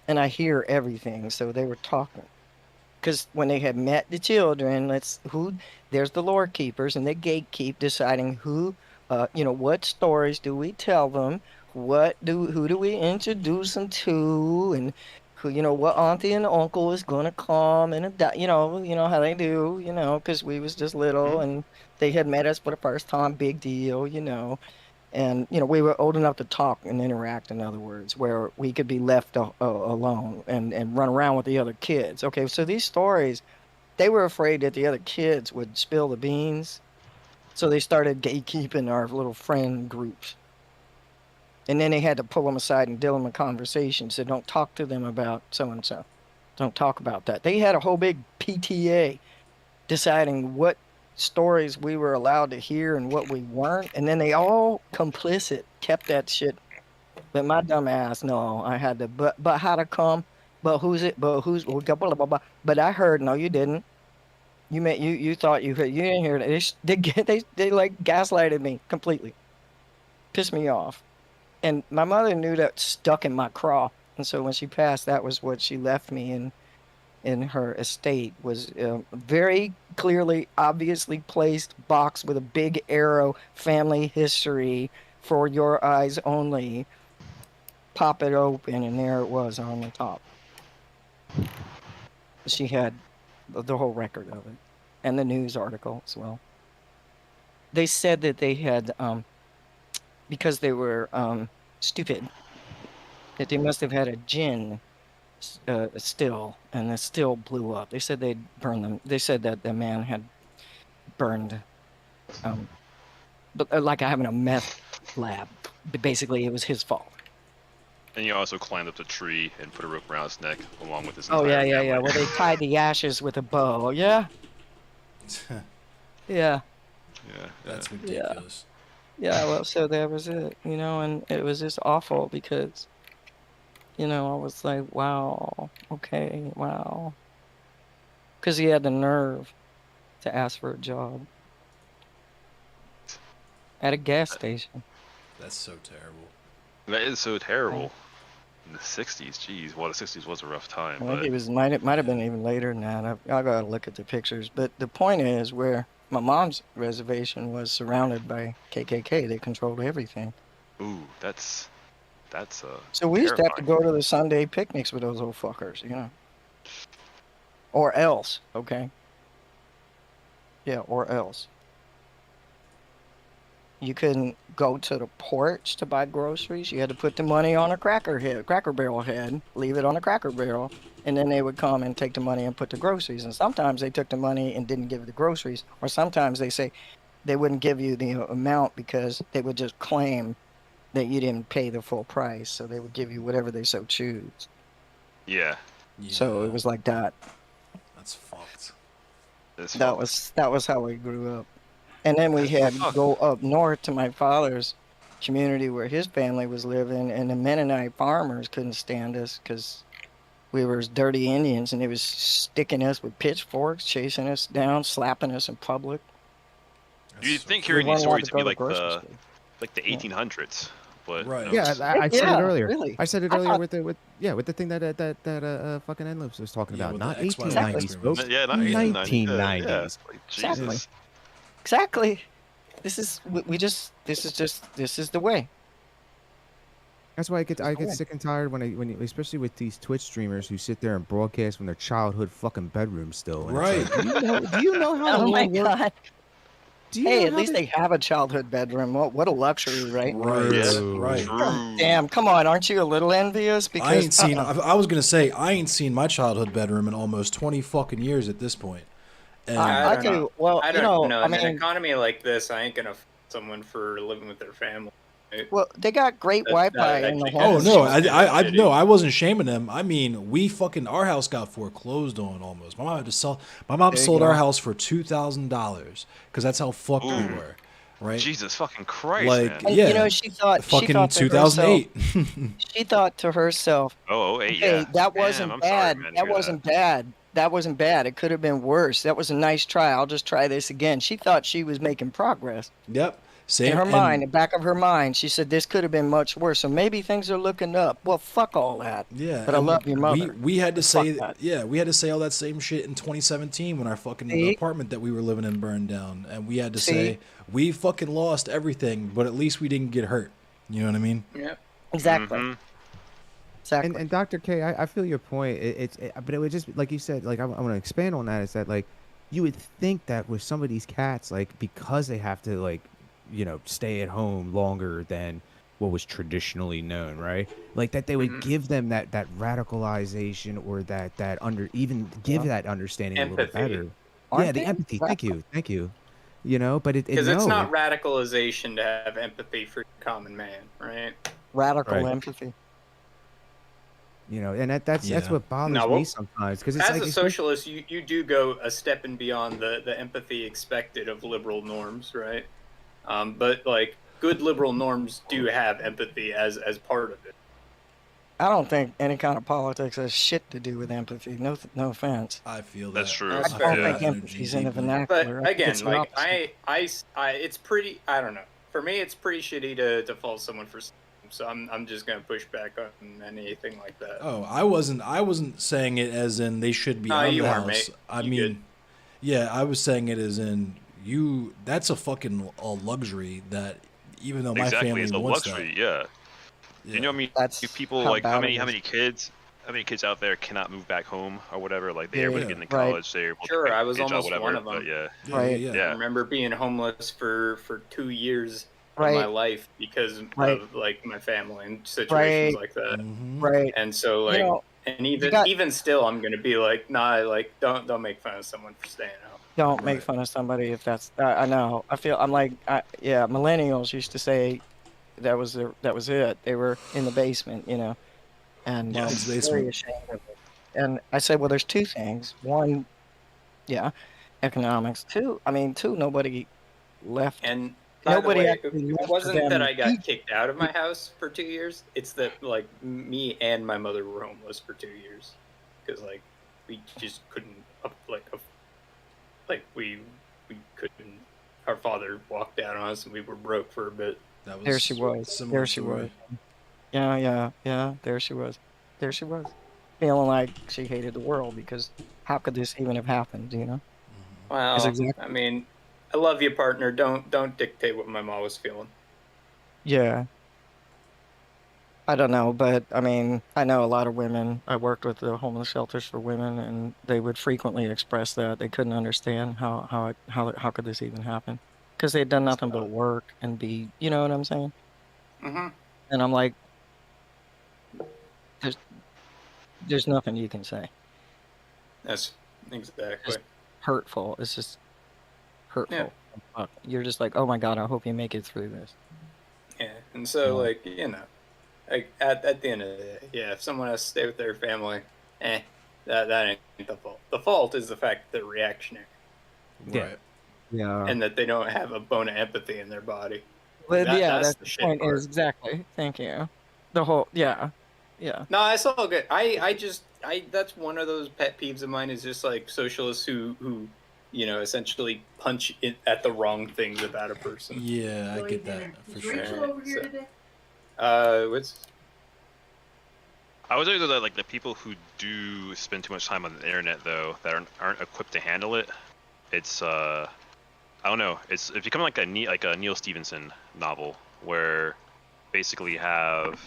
and I hear everything. So they were talking. Because when they had met the children, there's the lore keepers and the gatekeep deciding who, what stories do we tell them, who do we introduce them to, and who, what auntie and uncle is gonna come and you know how they do, because we was just little and they had met us for the first time, big deal, And, we were old enough to talk and interact, in other words, where we could be left alone and run around with the other kids. Okay, so these stories, they were afraid that the other kids would spill the beans. So they started gatekeeping our little friend groups. And then they had to pull them aside and deal them in conversation. So don't talk to them about so-and-so. Don't talk about that. They had a whole big PTA deciding what stories we were allowed to hear and what we weren't, and then they all complicit kept that shit. But my dumb ass, no, I had to but how to come, but who's it, but who's blah, blah, blah, blah. But I heard, no, you didn't. You thought you heard, you didn't hear it. They like gaslighted me completely, pissed me off, and my mother knew that stuck in my craw, and so when she passed, that was what she left me in her estate, was very clearly, obviously placed box with a big arrow, family history, for your eyes only. Pop it open, and there it was on the top. She had the whole record of it, and the news article as well. They said that they had, because they were stupid, that they must have had a gin still, and the still blew up. They said they'd burned them. They said that the man had burned, but like having a meth lab. But basically, it was his fault. And he also climbed up the tree and put a rope around his neck along with his. Oh yeah, entire yeah. Well, they tied the ashes with a bow. Yeah. Yeah. Yeah. That's ridiculous. Yeah. Well, so that was it. And it was just awful because. I was like, wow, okay, wow. Because he had the nerve to ask for a job at a gas station. That's so terrible. That is so terrible. In the 60s, geez. Well, the 60s was a rough time. I think it was might have been even later than that. I got to look at the pictures. But the point is, where my mom's reservation was surrounded by KKK, they controlled everything. Ooh, that's So we used to have to go to the Sunday picnics with those old fuckers, Or else, okay? Yeah, or else. You couldn't go to the porch to buy groceries. You had to put the money on a cracker barrel head, leave it on a cracker barrel, and then they would come and take the money and put the groceries. And sometimes they took the money and didn't give you the groceries, or sometimes they say they wouldn't give you the amount because they would just claim that you didn't pay the full price, so they would give you whatever they so choose. Yeah. So it was like that. That's fucked. That was how we grew up. And then we had to go up north to my father's community where his family was living, and the Mennonite farmers couldn't stand us because we were dirty Indians, and they was sticking us with pitchforks, chasing us down, slapping us in public. You'd think hearing these stories would be like the 1800s, but Right. Yeah, I said Yeah, it earlier. really. I said it I earlier thought- with the thing that fucking Endless was talking Yeah, about. with Not the Xbox 1890s, folks. Yeah, not 1890s. 1990s. Yeah, like, Exactly. Jesus. Exactly. This is this is the way. That's why I get sick and tired when especially with these Twitch streamers who sit there and broadcast from their childhood fucking bedroom still. And it's Right. like, do you know how Oh the my world works? god. Do you Hey, know at how least this- they have a childhood bedroom. What a luxury, right? Right. Yeah. Right. True. Damn, come on, aren't you a little envious? Because I ain't seen. I was gonna say I ain't seen my childhood bedroom in almost 20 fucking years at this point. And I don't do. know. Well, I you don't know, know. I In an mean, economy like this, I ain't gonna f someone for living with their family. right? well, they got great That Wi-Fi in the actually home. oh has no, changed I the no, city. I wasn't shaming them. I mean, our house got foreclosed on almost. My mom had to sell. My mom There you sold go. our house for $2,000 because that's how fucked we Ooh. were. Right. Jesus fucking Christ, Like, man. And, yeah. you know, she thought Fucking to herself, 2008. she thought to herself, Oh, hey, hey, yeah. that Damn, wasn't I'm bad. sorry, man, to That hear wasn't bad. That wasn't bad. It could have been worse. That was a nice try. I'll just try this again. She thought she was making progress. Yep. Same. In her and- mind, in the back of her mind, she said this could have been much worse. So maybe things are looking up. Well, fuck all that. Yeah, But I and love your mother. We had to Fuck say that. we had to say all that same shit in 2017 when our fucking See? apartment that we were living in burned down, and we had to See? say we fucking lost everything, but at least we didn't get hurt. You know what I mean? Yep. Exactly. Mhm. Exactly. And Dr. K, I feel your point. But it would just like you said. Like I want to expand on that. Is that like you would think that with some of these cats, like because they have to like stay at home longer than what was traditionally known, right? Like that they would give them that radicalization or that that understanding a little Empathy. better. Aren't Yeah, the they? empathy. Thank you. But it Because it's no, not radicalization to have empathy for common man, right? Radical Right. empathy. and that's Yeah. what bothers No, me well, sometimes because it's As like a it's socialist, you do go a step and beyond the empathy expected of liberal norms, right? But like good liberal norms do have empathy as part of it. I don't think any kind of politics has shit to do with empathy. No offense. I feel That's that. true. I That's don't fair. think Yeah. empathy's in the Deeply. vernacular. But I think again, it's the like opposite. it's pretty. I don't know. For me, it's pretty shitty to fault someone for. So I'm just gonna push back on anything like that. Oh, I wasn't saying it as in they should be No, out of you the aren't, house. mate. I You mean, good. yeah, I was saying it as in that's a fucking luxury that even though my Exactly, family it's a wants luxury. that. Yeah. Yeah. You know, what I mean, That's you people how like bad how it many is. kids out there cannot move back home or whatever? Like they're able to Yeah. get into Right. college, they're able Sure, to I get was a job, almost whatever. one of But them. yeah, Yeah, Right. yeah, I yeah. remember being homeless for 2 years Right. of my life because Right. of like my family and situations Right. like that. Mhm. Right. And so You like know, and even got- even still I'm gonna be like, nah, like don't make fun of someone for staying home. Don't make Right. fun of somebody if that's. I know. I feel. I'm like. Yeah. Millennials used to say that was it. They were in the basement, and Mom's very basement. ashamed of it. And I said, well, there's two things. One, yeah, economics. Two, nobody left. And by Nobody the way, actually left it for wasn't them that to I got eat. kicked out of my house for 2 years. It's that like me and my mother were homeless for 2 years because like we just couldn't we couldn't. Our father walked out on us and we were broke for a bit. That was There she was. similar There she story. was. Yeah. There she was. Feeling like she hated the world because how could this even have happened? Well, That's exactly- I mean, I love you, partner. Don't dictate what my mom was feeling. Yeah. I don't know, but I know a lot of women. I worked with the homeless shelters for women, and they would frequently express that they couldn't understand how could this even happen, because they had done nothing but work and be, you know what I'm saying? Mm-hmm. And I'm like, there's nothing you can say. That's exactly. Hurtful. It's just hurtful. You're just like, oh my god, I hope you make it through this. Yeah, and so like like at the end of the day, yeah, if someone has to stay with their family, that ain't the fault. The fault is the fact that they're reactionary. Right. Yeah. And that they don't have a bone of empathy in their body. But that's the the shit point part. is exactly. Thank you. The whole yeah. No, it's all good. I that's one of those pet peeves of mine is just like socialists who essentially punch at the wrong things about a person. Yeah, I get that for sure. So, What's I would say that like the people who do spend too much time on the internet though that aren't equipped to handle it, it's I don't know. It's becoming like a Neil Stevenson novel where basically you have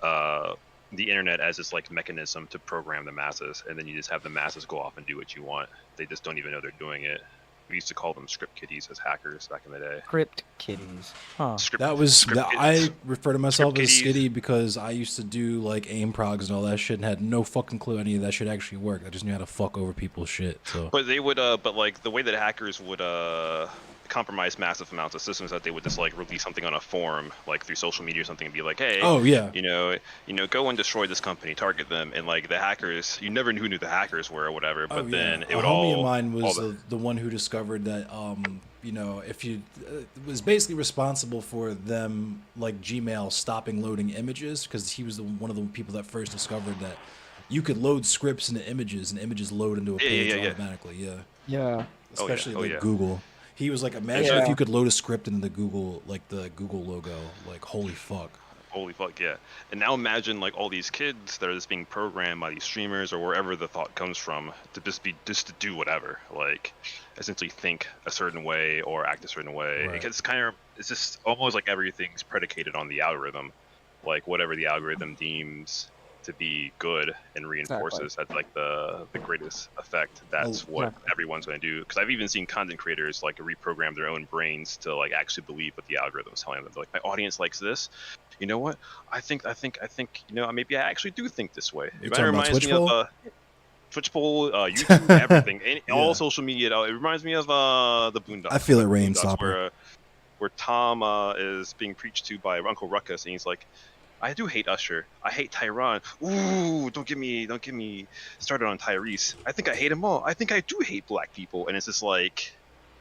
the internet as this like mechanism to program the masses, and then you just have the masses go off and do what you want. They just don't even know they're doing it. We used to call them script kiddies as hackers back in the day. Crypt kitties. Huh. I refer to myself as Script skitty because I used to do like aim progs and all that shit and had no fucking clue any of that shit actually worked. I just knew how to fuck over people's shit. So But they would, but like the way that hackers would compromise massive amounts of systems, that they would just like release something on a forum, like through social media or something, and be like, hey, Oh, yeah. you know, go and destroy this company, target them, and like the hackers, you never knew who the hackers were or whatever. But Oh, then yeah. it would a homie all of mine was all the one who discovered that you know, if you was basically responsible for them like Gmail stopping loading images, because he was one of the people that first discovered that you could load scripts into images and images load into a page automatically. Yeah. Especially Oh, like yeah. Google. He was like, imagine Yeah. if you could load a script into the Google logo. Like, holy fuck. Holy fuck, yeah. And now imagine like all these kids that are just being programmed by these streamers or wherever the thought comes from to just to do whatever, like essentially think a certain way or act a certain way. Right. It's just almost like everything's predicated on the algorithm, like whatever the algorithm deems to be good and reinforces at like the greatest effect. That's what everyone's going to do. Because I've even seen content creators like reprogram their own brains to like actually believe what the algorithm is telling them. They're like, my audience likes this. You know what? I think. You know, maybe I actually do think this way. You're It talking about reminds me Twitch of Twitch poll, YouTube, everything, all social media. It reminds me of the Boondocks. I feel it, like Rain Boondocks, Stopper. where Tom is being preached to by Uncle Ruckus, and he's like, I do hate Usher. I hate Tyron. Ooh, don't get me started on Tyrese. I think I hate them all. I think I do hate black people. And it's just like,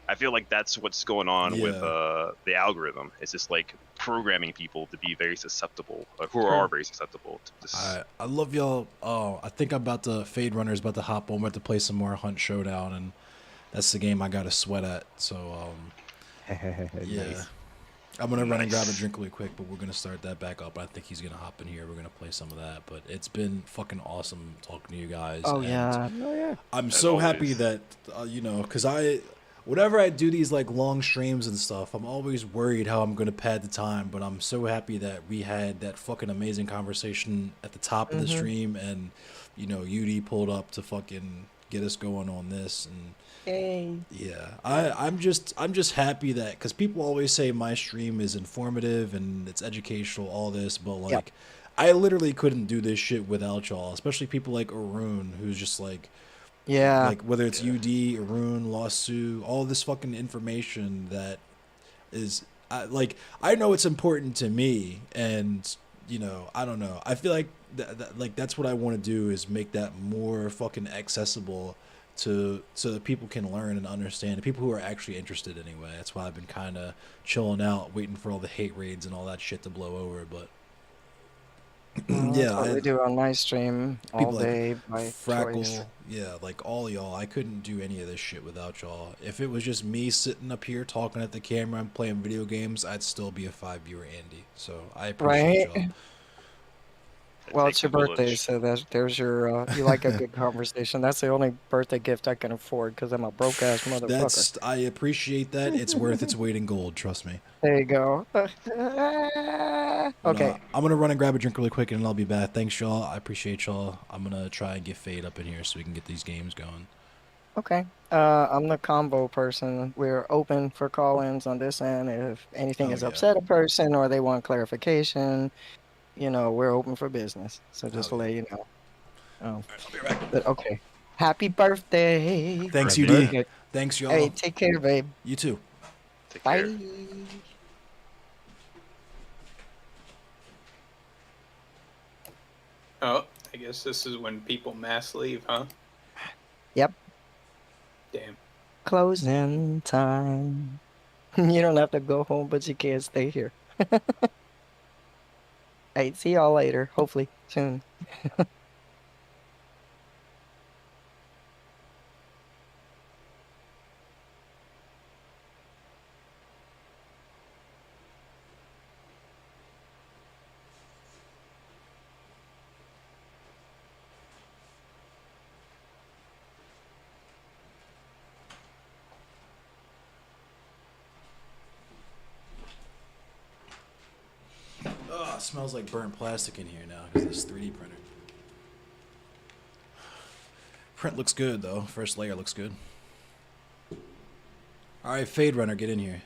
I feel like that's what's going on with the algorithm. It's just like programming people to be very susceptible, who are very susceptible to this. I love y'all. Oh, I think I'm about to Fade Runner's about to hop on. We're about to play some more Hunt Showdown, and that's the game I got to sweat at. So yeah. Nice. I'm gonna run and grab a drink really quick, but we're gonna start that back up. I think he's gonna hop in here. We're gonna play some of that. But it's been fucking awesome talking to you guys. Oh, and yeah. Oh, yeah. I'm As so happy always. that you know, because whenever I do these like long streams and stuff, I'm always worried how I'm gonna pad the time. But I'm so happy that we had that fucking amazing conversation at the top of the Mhm. stream, and you know, UD pulled up to fucking get us going on this and. Yay. Yeah, I'm just happy that, because people always say my stream is informative and it's educational, all this, but like I literally couldn't do this shit without y'all, especially people like Arun, who's just like, like whether it's UD, Arun, Lawsu, all this fucking information that is like, I know it's important to me, and you know, I don't know, I feel like like that's what I want to do, is make that more fucking accessible so that people can learn and understand, the people who are actually interested anyway. That's why I've been kind of chilling out, waiting for all the hate raids and all that shit to blow over. But That's what we do on my stream all people day like by Frackle, choice. yeah, like all y'all. I couldn't do any of this shit without y'all. If it was just me sitting up here talking at the camera and playing video games, I'd still be a 5-viewer Andy. So I appreciate Right? y'all. Well, it's your birthday, so there's your, you like a good conversation. That's the only birthday gift I can afford, because I'm a broke-ass motherfucker. I appreciate that. It's worth its weight in gold, trust me. There you go. Okay. I'm gonna run and grab a drink really quick, and I'll be back. Thanks, y'all. I appreciate y'all. I'm gonna try and get Fade up in here so we can get these games going. Okay. I'm the combo person. We're open for call-ins on this end. If anything is upset a person or they want clarification, you know, we're open for business. So just to let you know. I'll be right back. But okay. Happy birthday. Thanks, Happy UD. birthday. Thanks, y'all. Hey, take care, babe. You too. Bye. Oh, I guess this is when people mass leave, huh? Yep. Damn. Closing time. You don't have to go home, but you can't stay here. Hey, see y'all later. Hopefully soon. It smells like burnt plastic in here now because this 3D printer. Print looks good though. First layer looks good. All right, Fade Runner, get in here.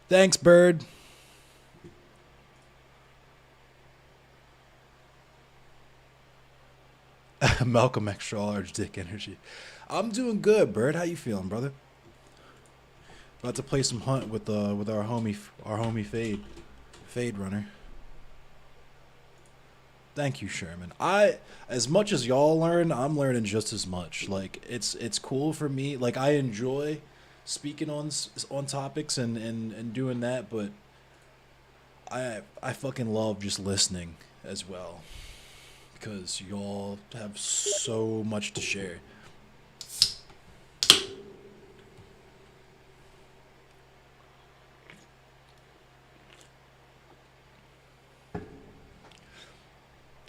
Thanks, Bird. Malcolm extra large dick energy. I'm doing good, Bird. How you feeling, brother? About to play some hunt with our homie Fade Runner. Thank you, Sherman. As much as y'all learn, I'm learning just as much. Like it's cool for me. Like I enjoy speaking on topics and doing that, but I fucking love just listening as well because y'all have so much to share.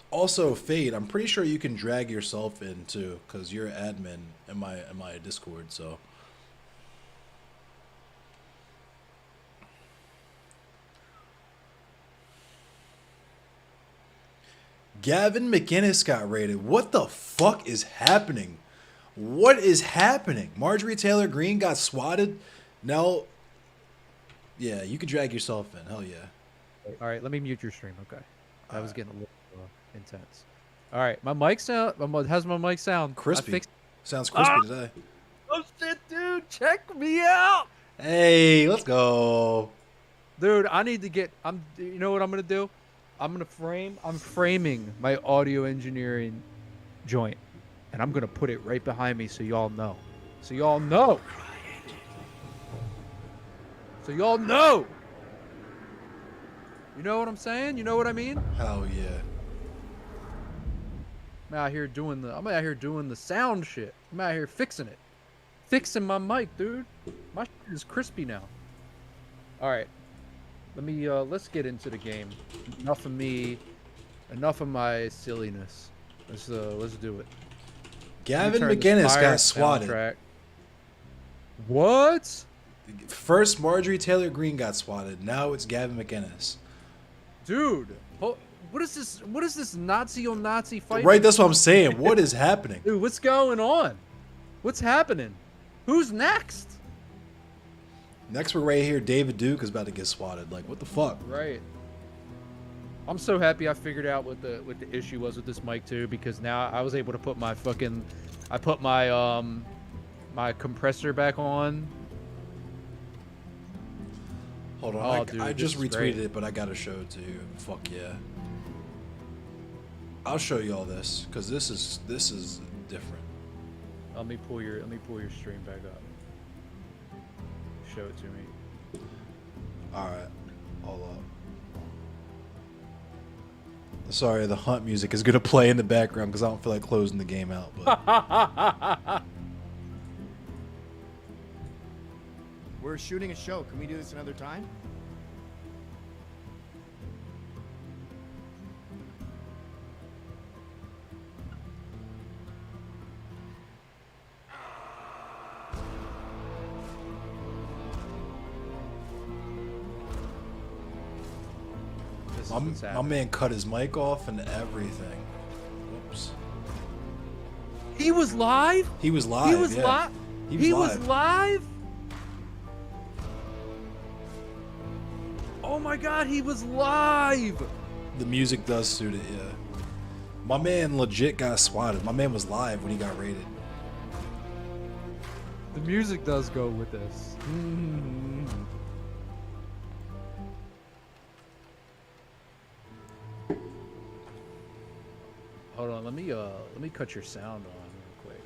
Also, Fade, I'm pretty sure you can drag yourself in too, cause you're admin in my Discord. So, Gavin McInnes got raided. What the fuck is happening? What is happening? Marjorie Taylor Greene got swatted. Now, yeah, you can drag yourself in. Hell yeah. All right, let me mute your stream. Okay, that was getting a little intense. All right, my mic sound. How's my mic sound? Crispy. Sounds crispy today. Oh shit, dude! Check me out. Hey, let's go, dude. I need to get. You know what I'm gonna do? I'm framing my audio engineering joint, and I'm gonna put it right behind me so y'all know. So y'all know. So y'all know. You know what I'm saying? You know what I mean? Hell yeah. I'm out here doing the sound shit. I'm out here fixing it. Fixing my mic, dude. My shit is crispy now. Alright. Let's get into the game. Enough of me. Enough of my silliness. Let's do it. Gavin McInnes got swatted. Soundtrack. What? First Marjorie Taylor Greene got swatted. Now it's Gavin McInnes. Dude, what is this? What is this Nazi on Nazi fight? Right, that's what I'm saying. What is happening? Dude, what's going on? What's happening? Who's next? Next, we're right here. David Duke is about to get swatted. Like, what the fuck? Right. I'm so happy I figured out what the issue was with this mic too, because now I was able to put my my compressor back on. Hold on, dude, I just retweeted it, but I gotta show it to you. Fuck yeah. I'll show you all this because this is different. Let me pull your stream back up. Show it to me. All right, hold up. Sorry, the hunt music is gonna play in the background because I don't feel like closing the game out. But we're shooting a show. Can we do this another time? my man cut his mic off and everything. Whoops. He was live? He was live. He was yeah. live? He was live? Oh my god, he was live! The music does suit it, yeah. My man legit got swatted. My man was live when he got raided. The music does go with this. Hold on, let me cut your sound on real quick.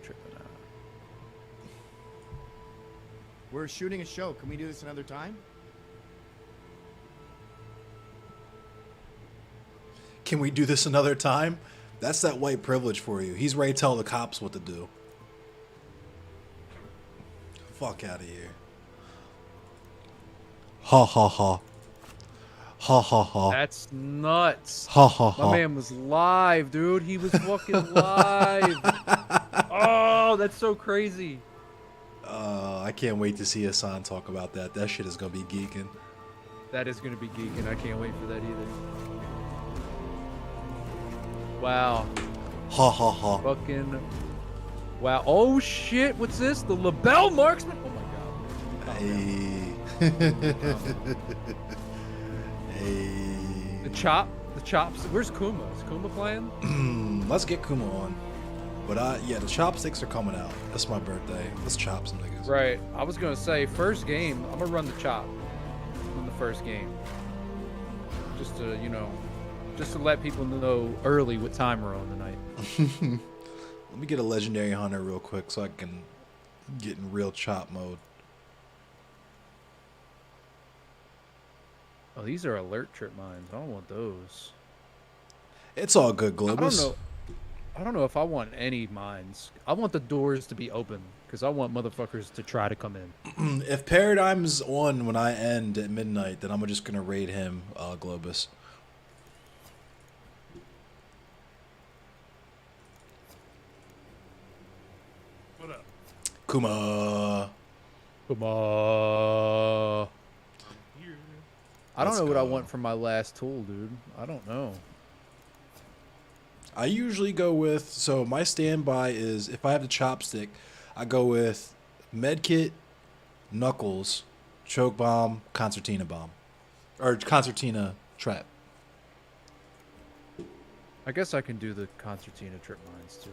Tripping out. We're shooting a show. Can we do this another time? Can we do this another time? That's that white privilege for you. He's ready to tell the cops what to do. Fuck out of here. Ha ha ha. Ha ha ha. That's nuts. Ha ha ha. My man was live, dude. He was fucking live. Oh, that's so crazy. I can't wait to see Hassan talk about that. That shit is gonna be geeking. That is gonna be geeking. I can't wait for that either. Wow. Ha ha ha. Fucking. Wow. Oh shit! What's this? The Labelle Marksman. Oh my god. Hey. Hey. The chops. Where's Kuma? Is Kuma playing? Let's get Kuma on. But yeah, the chopsticks are coming out. That's my birthday. Let's chop some niggas. Right. I was gonna say first game. I'm gonna run the chop in the first game. Just to just to let people know early what time we're on tonight. Let me get a legendary hunter real quick so I can get in real chop mode. Oh, these are alert trip mines. I don't want those. It's all good, Globus. I don't know if I want any mines. I want the doors to be open because I want motherfuckers to try to come in. If Paradigm's on when I end at midnight, then I'm just gonna raid him, Globus. What up? Kuma. Kuma. I don't Let's know what I go. want for my last tool, dude. I don't know. I usually go with, so my standby is, if I have the chopstick, I go with medkit, knuckles, choke bomb, concertina bomb, or concertina trap. I guess I can do the concertina trip mines too.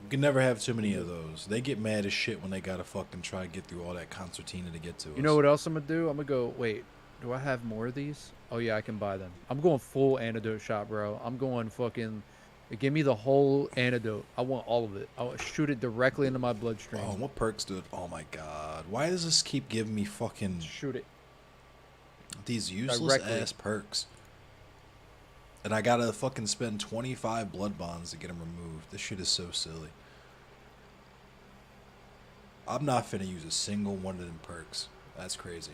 You can never have too many of those. They get mad as shit when they gotta fucking try to get through all that concertina to get to us. You know what else I'm gonna do? I'm gonna go. Wait, do I have more of these? Oh yeah, I can buy them. I'm going full antidote shot, bro. I'm going fucking. Give me the whole antidote. I want all of it. I want to shoot it directly into my bloodstream. Oh, what perks do it? Oh my god. Why does this keep giving me fucking... Shoot it. These useless Directly. ass perks. And I gotta fucking spend 25 blood bonds to get them removed. This shit is so silly. I'm not finna use a single one of them perks. That's crazy.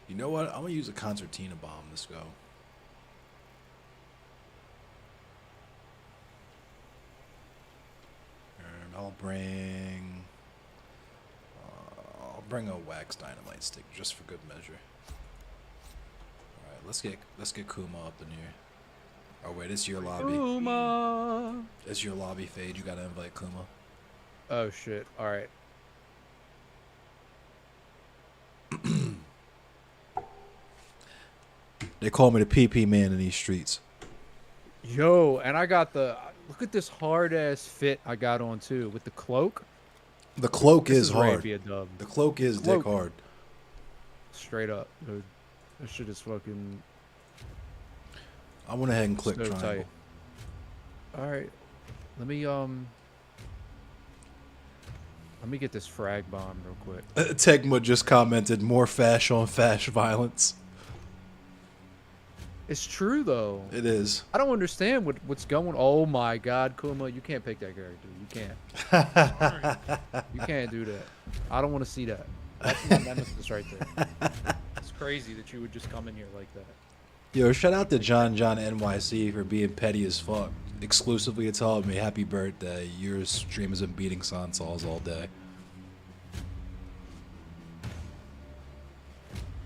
You know what? I'm gonna use a concertina bomb. Let's go. And I'll bring a wax dynamite stick just for good measure. All right, let's get Kuma up in here. Oh wait, it's your lobby. Kuma. It's your lobby, Fade. You gotta invite Kuma. Oh shit. All right. They call me the PP man in these streets. Yo, and I got the. Look at this hard ass fit I got on too with the cloak. The cloak This is ready to hard. be a dub. The cloak is dick hard. Straight up, dude. This shit is fucking. I went ahead and clicked so triangle. tight. All right, let me get this frag bomb real quick. Tegma just commented more fash on fash violence. It's true though. It is. I don't understand what's going. Oh my God, Kuma, you can't pick that character. You can't. You can't do that. I don't want to see that. That's my nemesis right there. It's crazy that you would just come in here like that. Yo, shout out to John NYC for being petty as fuck. Exclusively telling me happy birthday. Your stream has been beating Sansal's all day.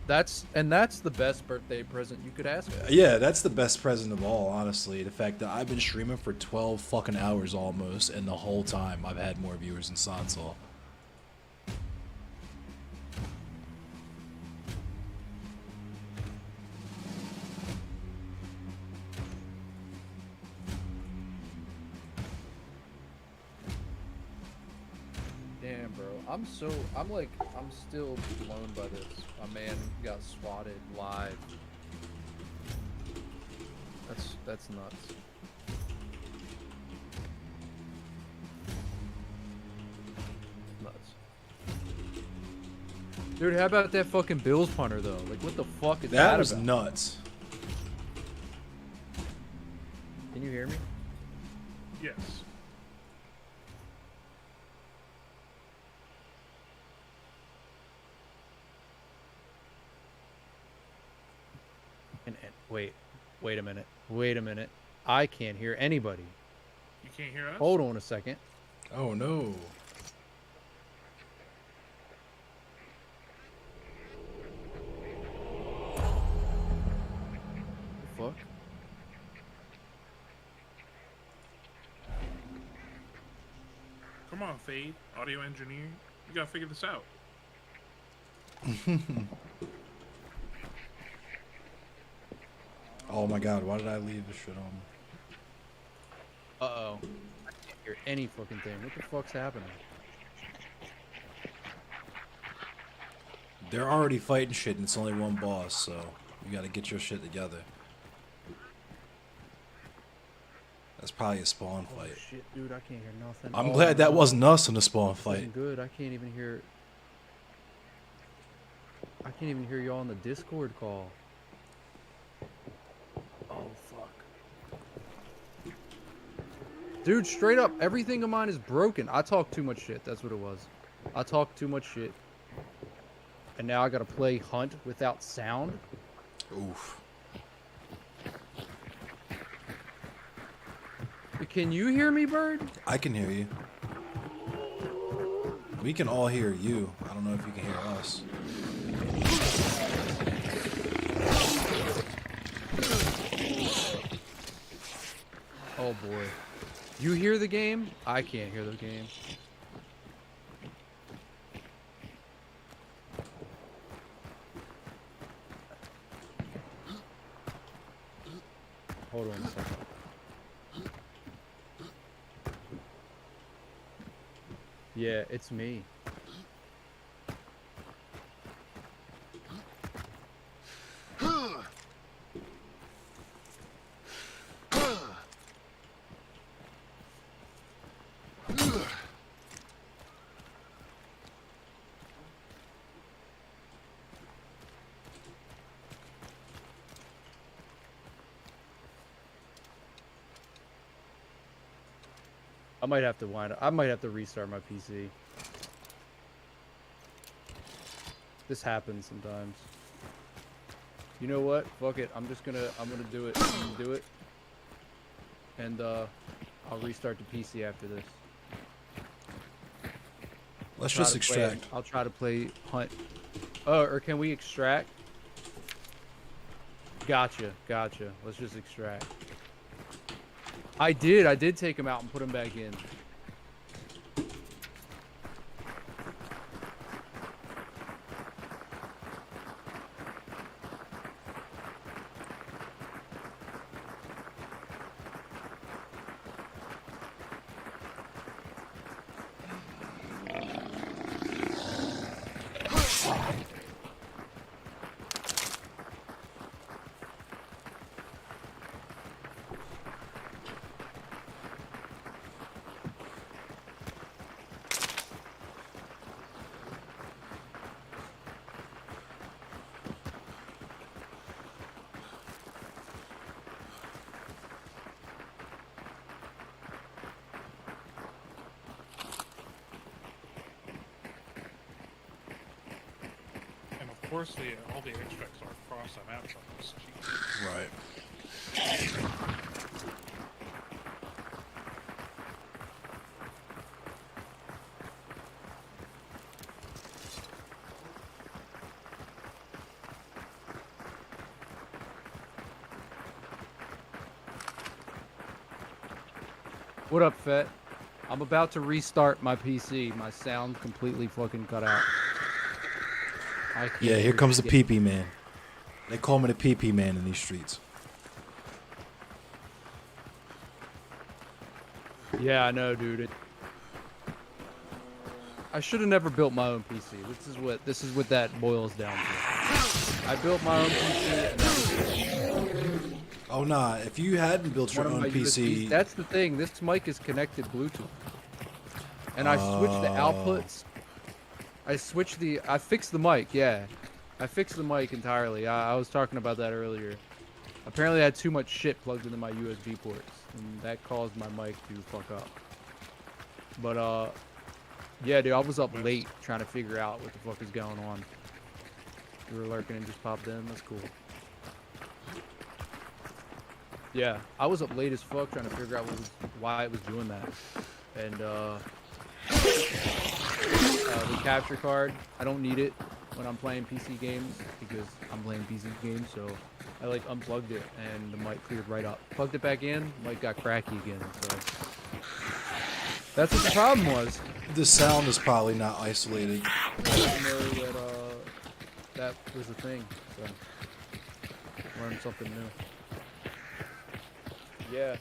That's the best birthday present you could ask for. Yeah, that's the best present of all, honestly. The fact that I've been streaming for 12 fucking hours almost, and the whole time I've had more viewers than Sansal. Damn, bro. I'm still blown by this. My man got swatted live. That's nuts. Nuts. Dude, how about that fucking Bills punter though? Like, what the fuck is that That was about? nuts. Can you hear me? Yes. And wait a minute. I can't hear anybody. You can't hear us? Hold on a second. Oh no. The fuck? Come on, Fade, audio engineer. You gotta figure this out. Oh my god, why did I leave this shit on? Uh-oh. I can't hear any fucking thing. What the fuck's happening? They're already fighting shit and it's only one boss, so you gotta get your shit together. That's probably a spawn Oh fight. shit, dude, I can't hear nothing. I'm Oh, glad that no. wasn't us in the spawn This isn't fight. good. I can't even hear. I can't even hear y'all on the Discord call. Oh fuck. Dude, straight up, everything of mine is broken. I talk too much shit. That's what it was. I talk too much shit. And now I gotta play Hunt without sound. Oof. Can you hear me, Bird? I can hear you. We can all hear you. I don't know if you can hear us. Oh boy. You hear the game? I can't hear the game. Hold on a second. Yeah, it's me. I might have to wind up. I might have to restart my PC. This happens sometimes. You know what? Fuck it. I'm gonna do it. I'm gonna do it. And I'll restart the PC after this. Let's Try just to play- extract. I'll try to play Hunt. Oh, or can we extract? Gotcha, gotcha. Let's just extract. I did take him out and put him back in. And of course, all the extracts are cross and out on this cheat. Right. What up, Fett? I'm about to restart my PC. My sound completely fucking cut out. I can't Yeah, here hear comes the shit. PP man. They call me the PP man in these streets. Yeah, I know, dude. I should have never built my own PC. This is what that boils down to. I built my own PC. And that was Oh nah, if you hadn't built your one of own my PC, USBs. That's the thing. This mic is connected Bluetooth, and I switched the outputs. I fixed the mic. Yeah, I fixed the mic entirely. I was talking about that earlier. Apparently, I had too much shit plugged into my USB ports, and that caused my mic to fuck up. But yeah, dude, I was up late trying to figure out what the fuck is going on. You were lurking and just popped in. That's cool. Yeah, I was up late as fuck trying to figure out why it was doing that. And The capture card, I don't need it when I'm playing PC games because I'm playing PC games, so I like unplugged it and the mic cleared right up. Plugged it back in, mic got cracky again, so that's what the problem was. The sound is probably not isolated. I didn't know that that was a thing, so learned something new. Yeah.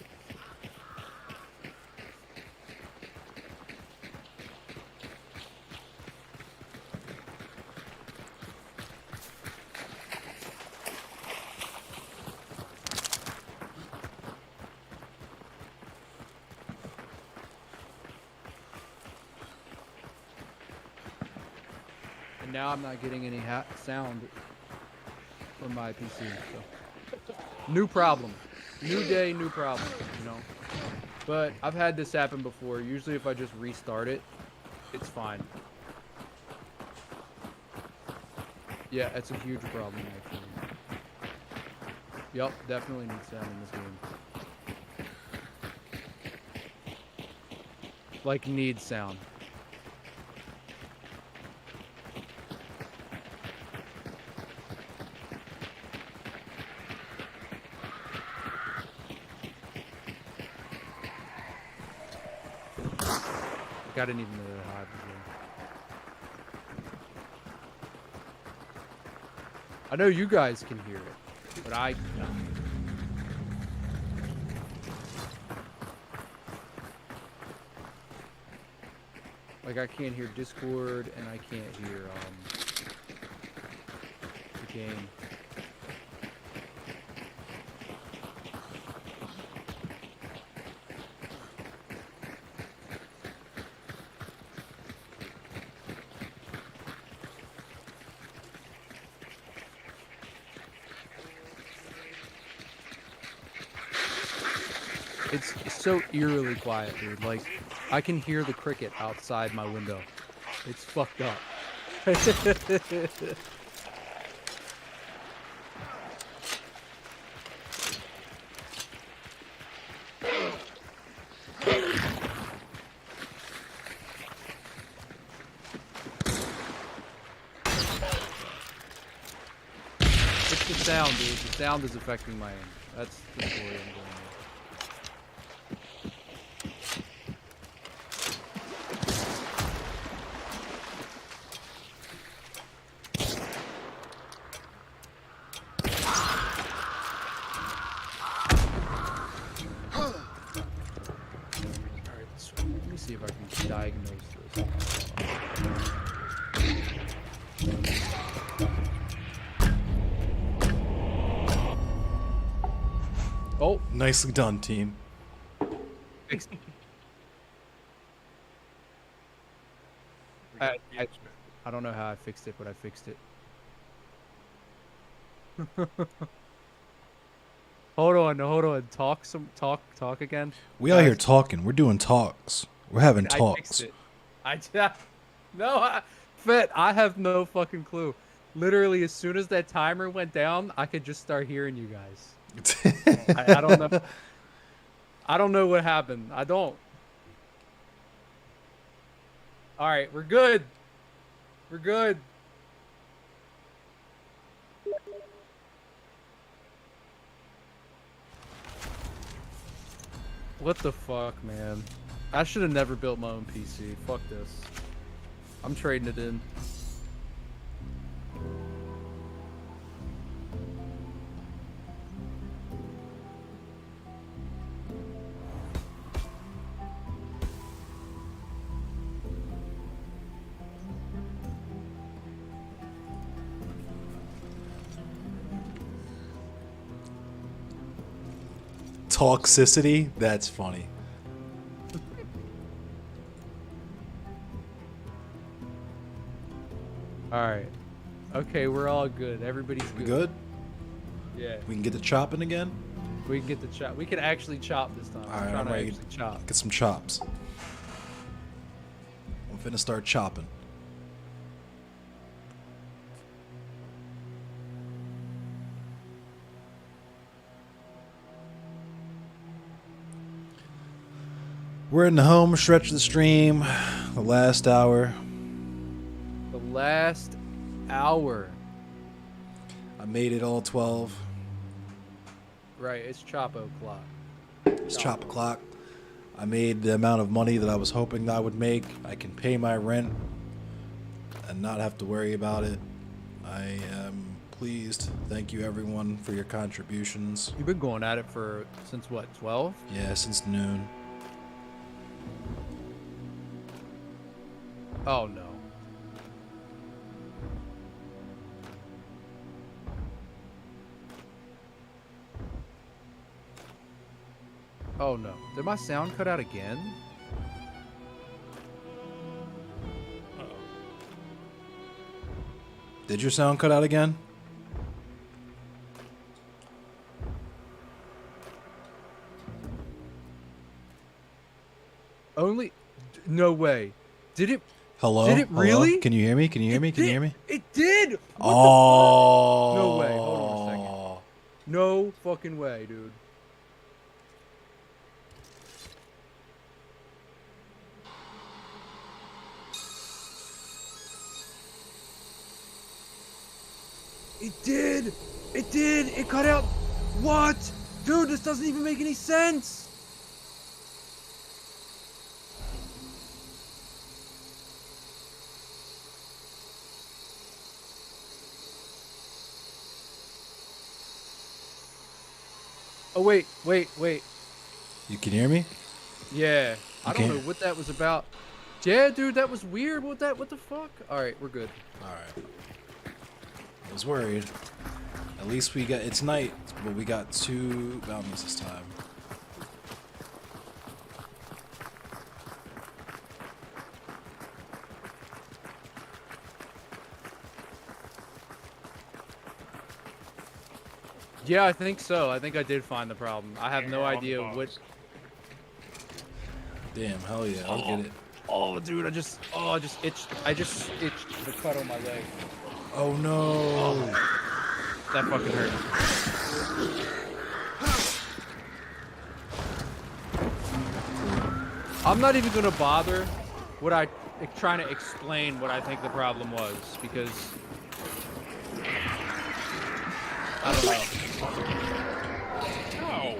And now I'm not getting any sound from my PC. So. New problem. New day, new problem, you know. But I've had this happen before. Usually if I just restart it, it's fine. Yeah, it's a huge problem actually. Yup, definitely need sound in this game. Like need sound. I didn't even know that hard before. I know you guys can hear it, but I cannot. Like I can't hear Discord and I can't hear the game. It's so eerily quiet, dude. Like, I can hear the cricket outside my window. It's fucked up. It's the sound, dude. The sound is affecting my aim. That's the story I'm going with. See if I can diagnose this. Oh, nicely done, team. Fixed. I don't know how I fixed it, but I fixed it. Hold on. Talk again. We out here talking. We're doing talks. We're having talks. I fixed it. Fett, I have no fucking clue. Literally, as soon as that timer went down, I could just start hearing you guys. I don't know. I don't know what happened. I don't. All right, we're good. We're good. What the fuck, man? I should have never built my own PC. Fuck this. I'm trading it in. Toxicity? That's funny. Alright. Okay, we're all good. Everybody's good. We good? Yeah. We can get the chopping again? We can get the chop. We can actually chop this time. Alright, I'm I'm trying ready to actually chop. get some chops. I'm finna start chopping. We're in the home stretch of the stream. The last hour. The last hour. I made it all 12. Right, it's Chapo clock. It's chop o'clock. I made the amount of money that I was hoping that I would make. I can pay my rent and not have to worry about it. I am pleased. Thank you everyone for your contributions. You've been going at it since what, 12? Yeah, since noon. Oh no. Oh no. Did my sound cut out again? Did your sound cut out again? No way. Did it? Hello? Did it Hello? really? Can you hear me? Can you hear me? Can you hear me? It did. What Oh. the fuck? No way. Hold on a second. No fucking way, dude. It did. It did. It cut out. What? Dude, this doesn't even make any sense. Oh, wait. You can hear me? Yeah. I don't Okay. know what that was about. Yeah, dude, that was weird. What the fuck? Alright, we're good. Alright. I was worried. At least we got, it's night, but we got 2 bounties this time. Yeah, I think so. I think I did find the problem. I have no idea what... Damn, hell yeah, I'll get it. Oh, dude, I just itched the cut on my leg. Oh no. That fucking hurt. I'm not even gonna bother trying to explain what I think the problem was, because I don't know. No.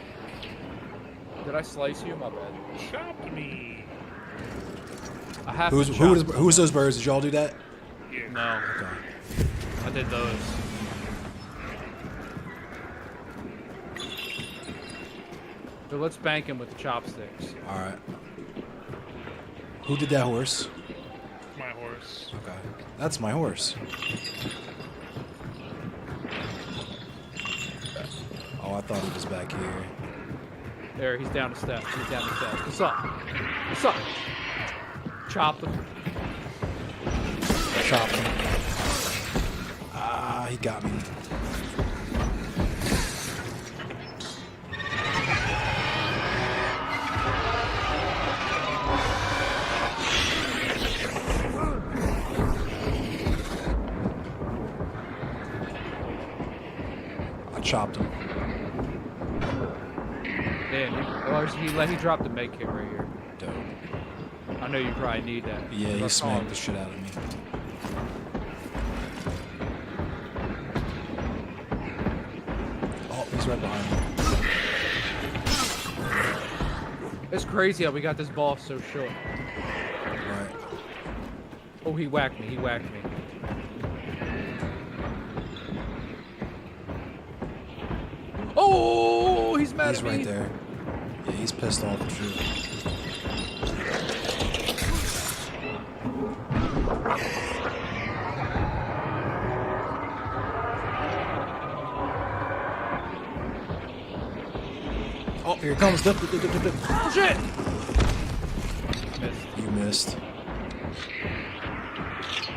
Did I slice you? My bad. Chopped me. I have Who's those birds? Did y'all do that? Yeah. No. Okay. I did those. So let's bank him with the chopsticks. Alright. Who did that horse? My horse. Okay. That's my horse. Oh, I thought he was back here. There, he's down the steps. What's up? What's up? Chop him. Chop him. Ah, he got me. I chopped him. Damn, he dropped the med kit right here. Dope. I know you probably need that. Yeah, he Let's call smacked him. the shit out of me. Oh, he's right behind me. It's crazy how we got this boss so short. Right. Oh, he whacked me. Oh, he's mad He's at me. right there. Yeah, he's pissed off at you. Oh, here it comes. Dip. Oh, shit! You missed.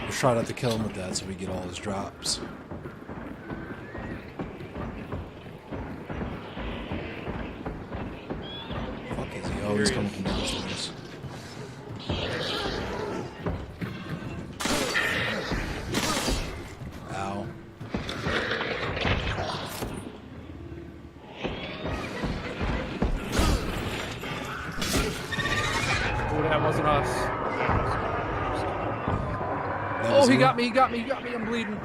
We'll try not to kill him with that so we get all his drops. Fuck is he? Oh, he's coming from downstairs. Ow. Oh, that wasn't us. That Oh, was he you? got me, he got me, he got me. I'm bleeding.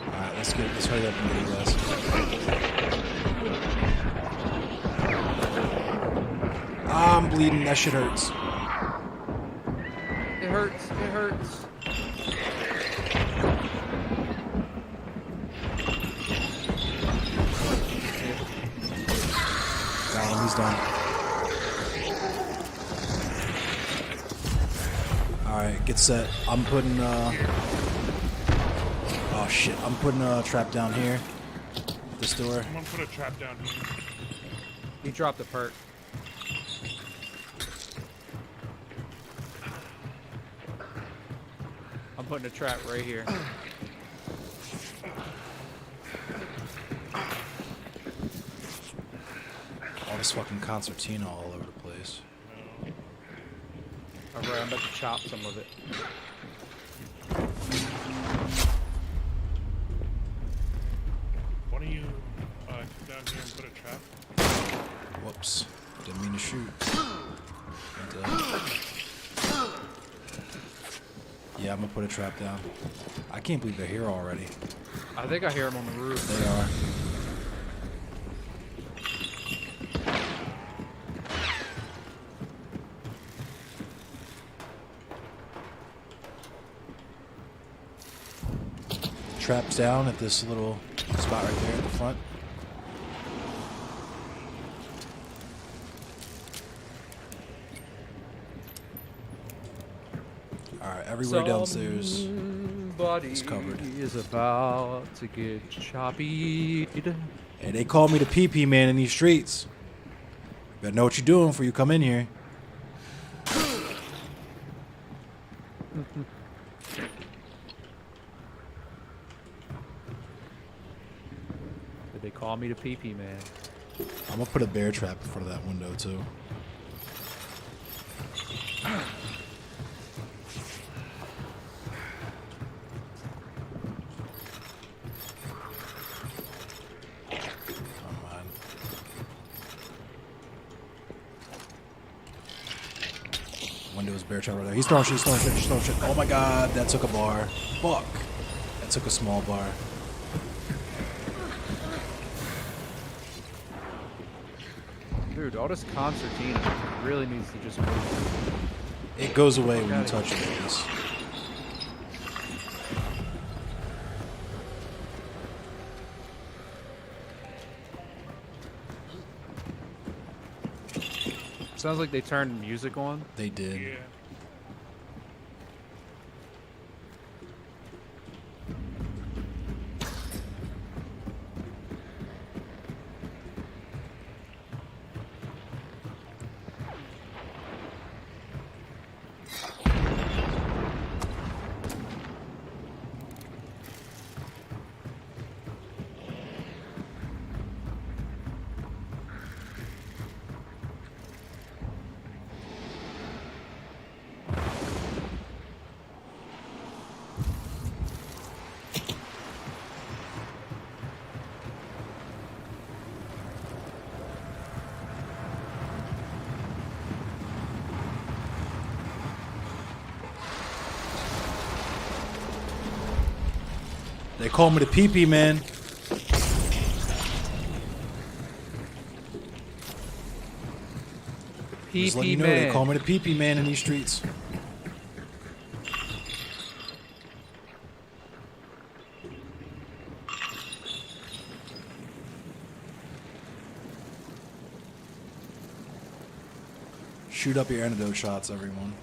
Alright, let's hurry up and get you guys. I'm bleeding. That shit hurts. It hurts. It hurts. Got him. He's done. Alright, get set. I'm putting, oh shit. I'm putting a trap down here. This door. I'm gonna put a trap down here. He dropped a perk. I'm putting a trap right here. All this fucking concertina all over the place. Alright, I'm about to chop some of it. Why don't you come down here and put a trap? Whoops. Didn't mean to shoot. Yeah, I'm gonna put a trap down. I can't believe they're here already. I think I hear him on the roof. They are. Traps down at this little spot right there at the front. Alright, everywhere downstairs is covered. Is about to get choppy. Hey, they call me the PP man in these streets. Better know what you're doing before you come in here. Did they call me the PP man? I'm gonna put a bear trap in front of that window too. Windows bear trap right there. He's throwing shit, he's throwing shit, he's throwing shit. Oh my god, that took a bar. Fuck. That took a small bar. Dude, all this concertina really needs to just move. It goes away when you touch it like this. Sounds like they turned music on. They did. Yeah. They call me the PP man. Just letting you know, they call me the PP man in these streets. Shoot up your antidote shots, everyone.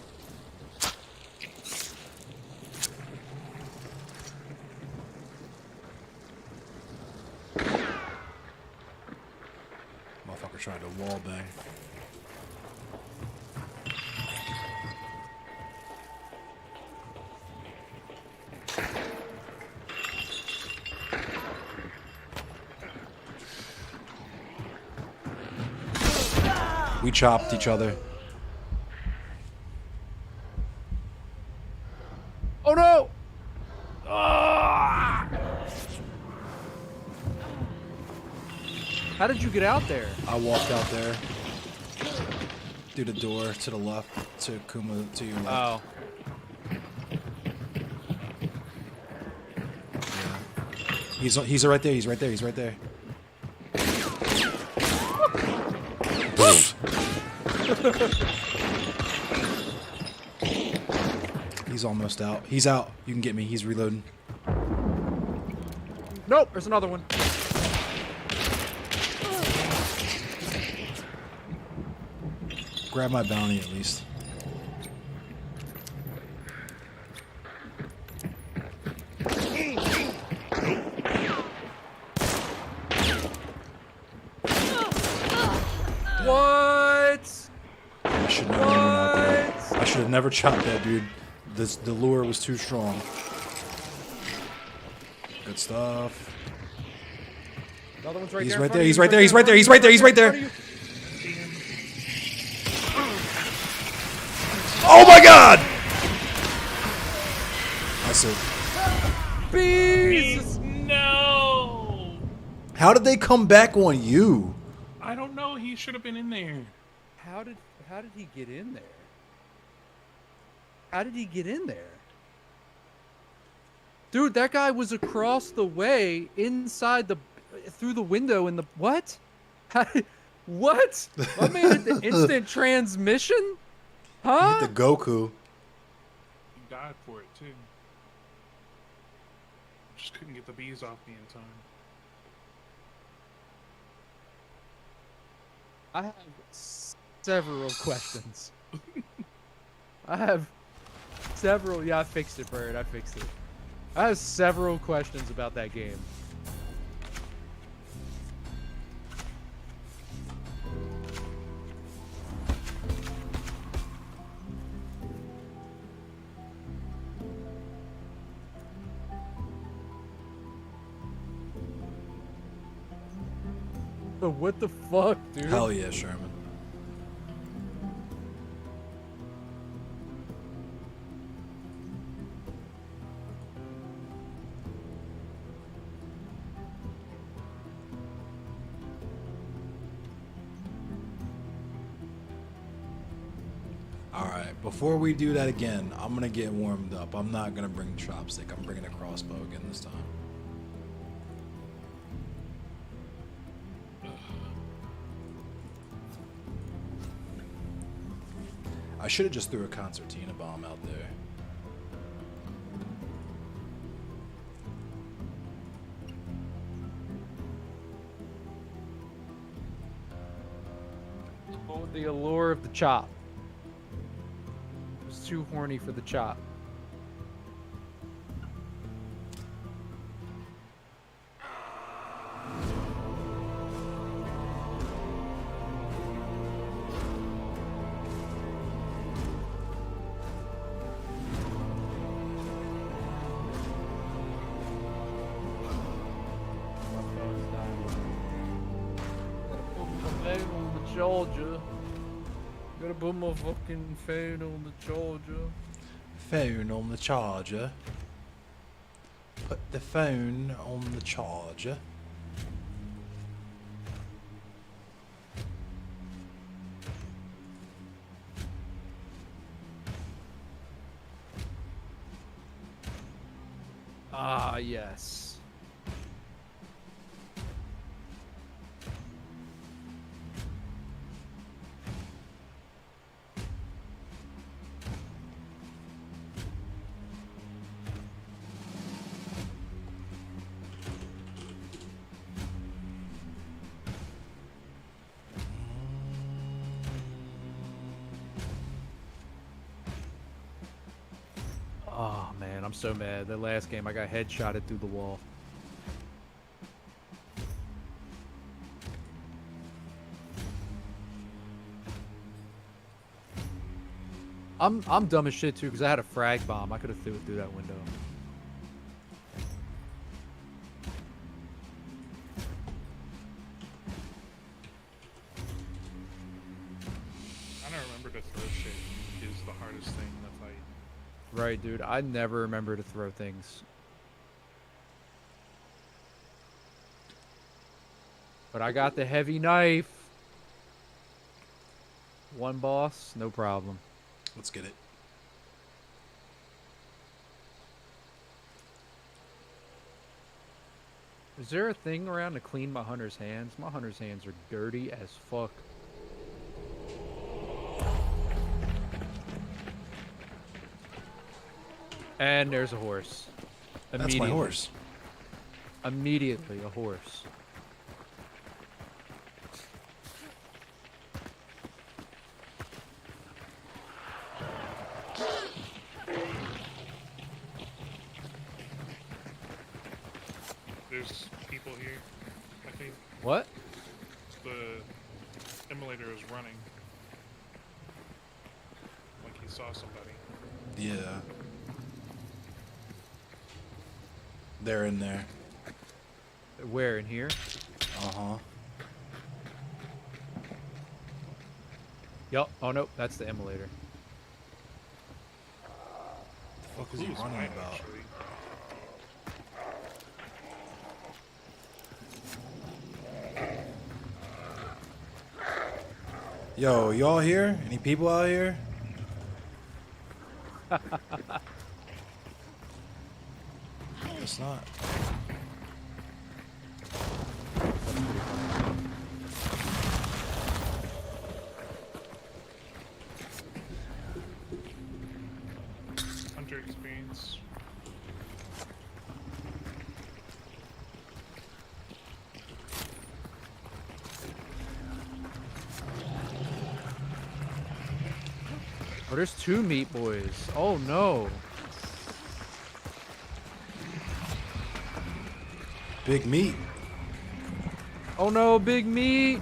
Motherfucker tried to wall bang. We chopped each other. Oh no! Ah! How did you get out there? I walked out there. Through the door to the left, to Kuma, to your left. Oh. Yeah. He's right there. He's right there. He's right there. He's almost out. He's out. You can get me. He's reloading. Nope, there's another one. Grab my bounty at least. What? I should never went out there. I should have never chopped that dude. The lure was too strong. Good stuff. Another one's right He's there. right there. He's right there. He's right there. He's right there. He's right there. Oh my God! That's it. Bees! No! How did they come back on you? I don't know. He should have been in there. How did he get in there? How did he get in there? Dude, that guy was across the way through the window in the what? What? I made the instant transmission? Huh? Hit the Goku. He died for it too. Just couldn't get the bees off me in time. I have several questions. I have several. Yeah, I fixed it, Bird. I fixed it. I have several questions about that game. What the fuck, dude? Hell yeah, Sherman. Alright, before we do that again, I'm gonna get warmed up. I'm not gonna bring chopstick, I'm bringing a crossbow again this time. I should have just threw a concertina bomb out there. Oh, the allure of the chop. I was too horny for the chop. Georgia. Gotta put my fucking phone on the charger. Phone on the charger. Put the phone on the charger. Ah, yes. Oh man, I'm so mad. That last game I got headshotted through the wall. I'm dumb as shit too because I had a frag bomb. I could have threw it through that window. I don't remember to throw shit is the hardest thing in the fight. Right, dude. I never remember to throw things. But I got the heavy knife. One boss, no problem. Let's get it. Is there a thing around to clean my hunter's hands? My hunter's hands are dirty as fuck. And there's a horse. That's my horse. Immediately a horse. There's people here, I think. What? The emulator is running. Like he saw somebody. Yeah. They're in there. Where, in here? Uh-huh. Yup. Oh, nope. That's the emulator. The fuck is he running about? Yo, y'all here? Any people out here? Guess not. Hunter experience. Oh, there's two meat boys. Oh, no. Big meat. Oh, no. Big meat.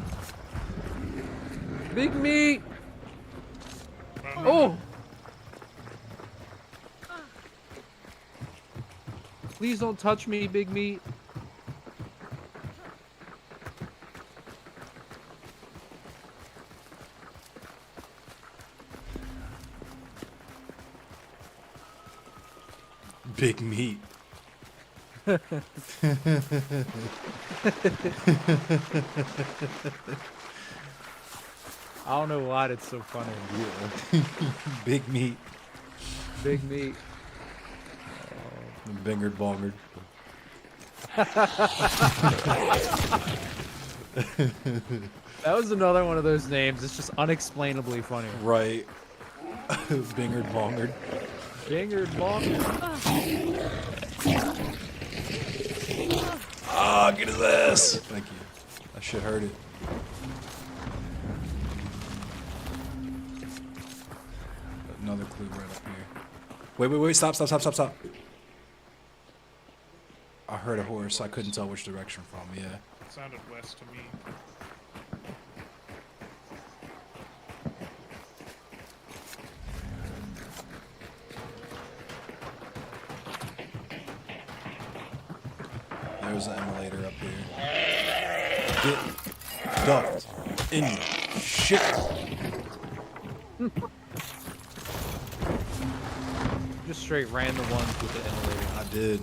Big meat. Oh. Please don't touch me, big meat. Big meat. I don't know why it's so funny. Yeah. Big meat. Big meat. Bingered bongered. That was another one of those names. It's just unexplainably funny. Right. Bingered bongered. Bingered bongered. Ah, get his ass. Thank you. That shit hurt it. Another clue right up here. Wait. Stop. I heard a horse. I couldn't tell which direction from. Yeah. It sounded west to me. There's an emulator up here. Get ducked in your shit. Just straight ran the ones with the emulator. I did.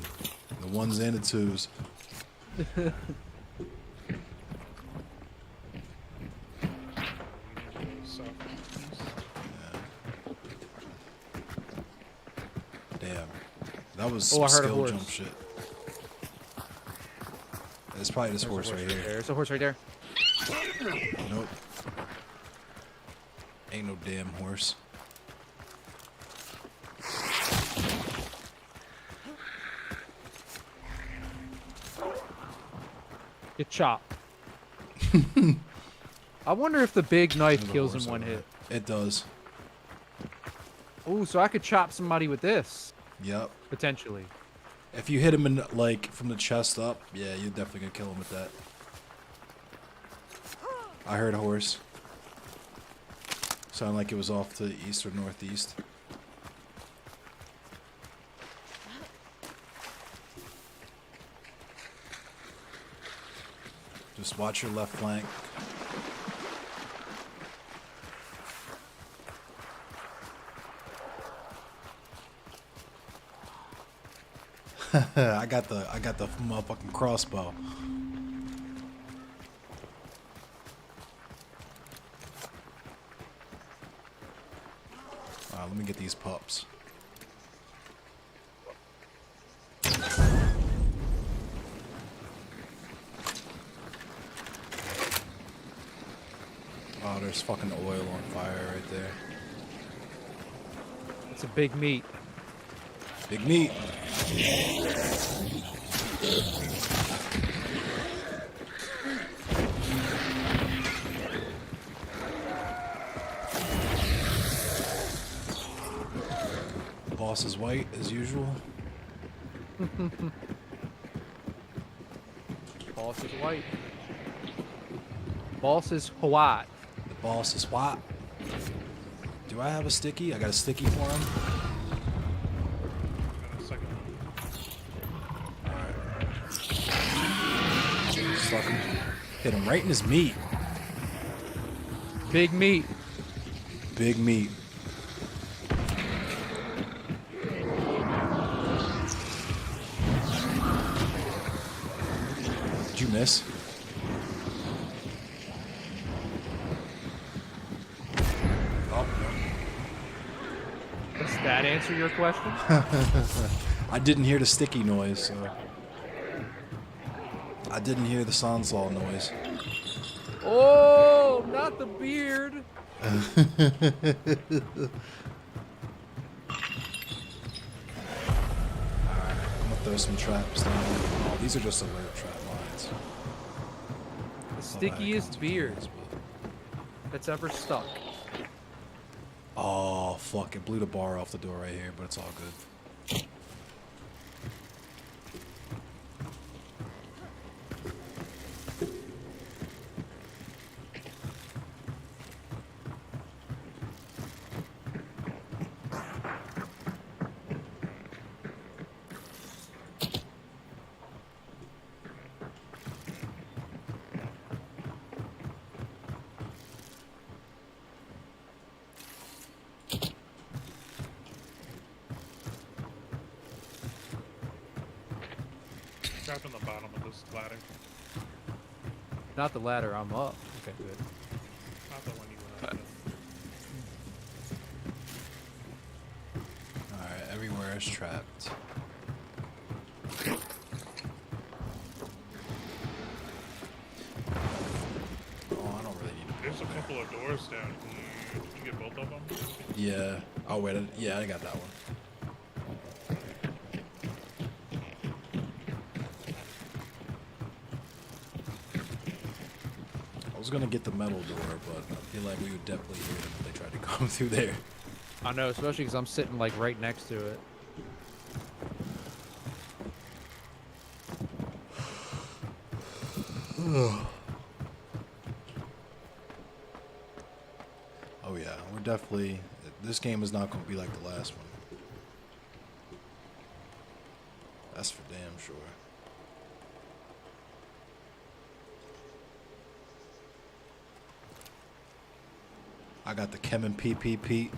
The ones and the twos. Damn. That was some I heard a skill horse. jump shit. It's probably this horse right here. There's a horse right there. Nope. Ain't no damn horse. Get chopped. I wonder if the big knife kills in one hit. It does. Ooh, so I could chop somebody with this. Yep. Potentially. If you hit him in, like, from the chest up, yeah, you're definitely gonna kill him with that. I heard a horse. Sounded like it was off to the east or northeast. Just watch your left flank. I got the motherfucking crossbow. Let me get these pups. Oh, there's fucking oil on fire right there. It's a big meat. Big meat. Boss is white as usual. Boss is white. Boss is white. The boss is white. Do I have a sticky? I got a sticky for him. Alright. Stuck him. Hit him right in his meat. Big meat. Big meat. Did you miss? Oh, Does that answer your question? I didn't hear the sticky noise, so. I didn't hear the Sanslaw noise. Oh, not the beard. Alright, I'm gonna throw some traps down. Oh, these are just alert trap lines. The stickiest beard that's ever stuck. Oh, fuck. It blew the bar off the door right here, but it's all good. Trapped on the bottom of this ladder. Not the ladder, I'm up. Okay, good. Not the one you went up. Alright, everywhere is trapped. Oh, I don't really need to. There's a couple of doors down here. Did you get both of them? Yeah. Oh, wait. Yeah, I got that one. I was gonna get the metal door, but I feel like we would definitely hear them if they tried to come through there. I know, especially because I'm sitting like right next to it. Oh yeah, we're definitely. This game is not gonna be like the last one. That's for damn sure. I got the Chem and PPP.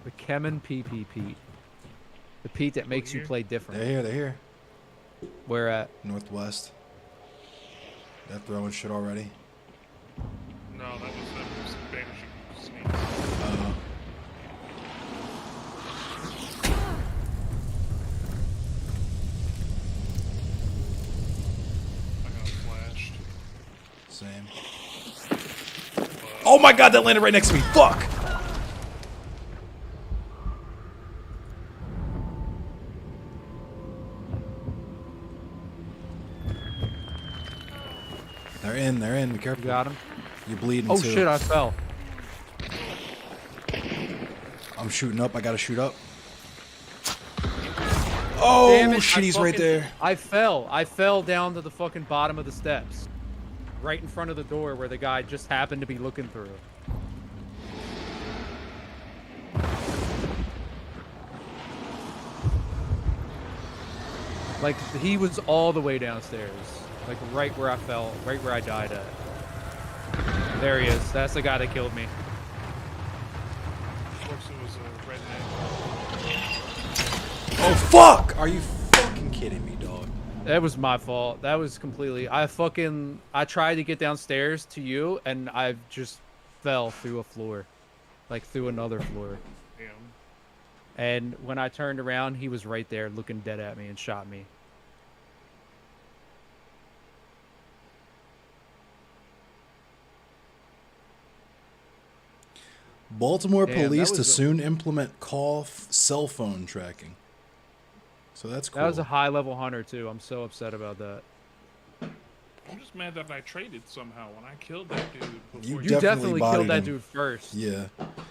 The Kemen PPP. The Pete that makes you play different. They're here, they're here. Where at? Northwest. They're throwing shit already. No, that was them just banishing snakes. I got flashed. Same. Oh my god, that landed right next to me. Fuck! They're in, they're in. Be careful. You got him? You're bleeding Oh too. shit, I fell. I'm shooting up. I gotta shoot up. Oh Damn it, shit, he's right there. I fell. I fell down to the fucking bottom of the steps. Right in front of the door where the guy just happened to be looking through. Like, he was all the way downstairs. Like, right where I fell. Right where I died at. There he is. That's the guy that killed me. Of course, it was a redneck. Oh fuck! Are you fucking kidding me, dog? That was my fault. That was completely... I tried to get downstairs to you, and I've just fell through a floor, like through another floor. Damn. And when I turned around, he was right there looking dead at me and shot me. Baltimore Damn, that police to was a- soon implement cell phone tracking. So that's cool. That was a high-level hunter, too. I'm so upset about that. I'm just mad that I traded somehow when I killed that dude. You Before You definitely bodied killed that him. dude first. Yeah.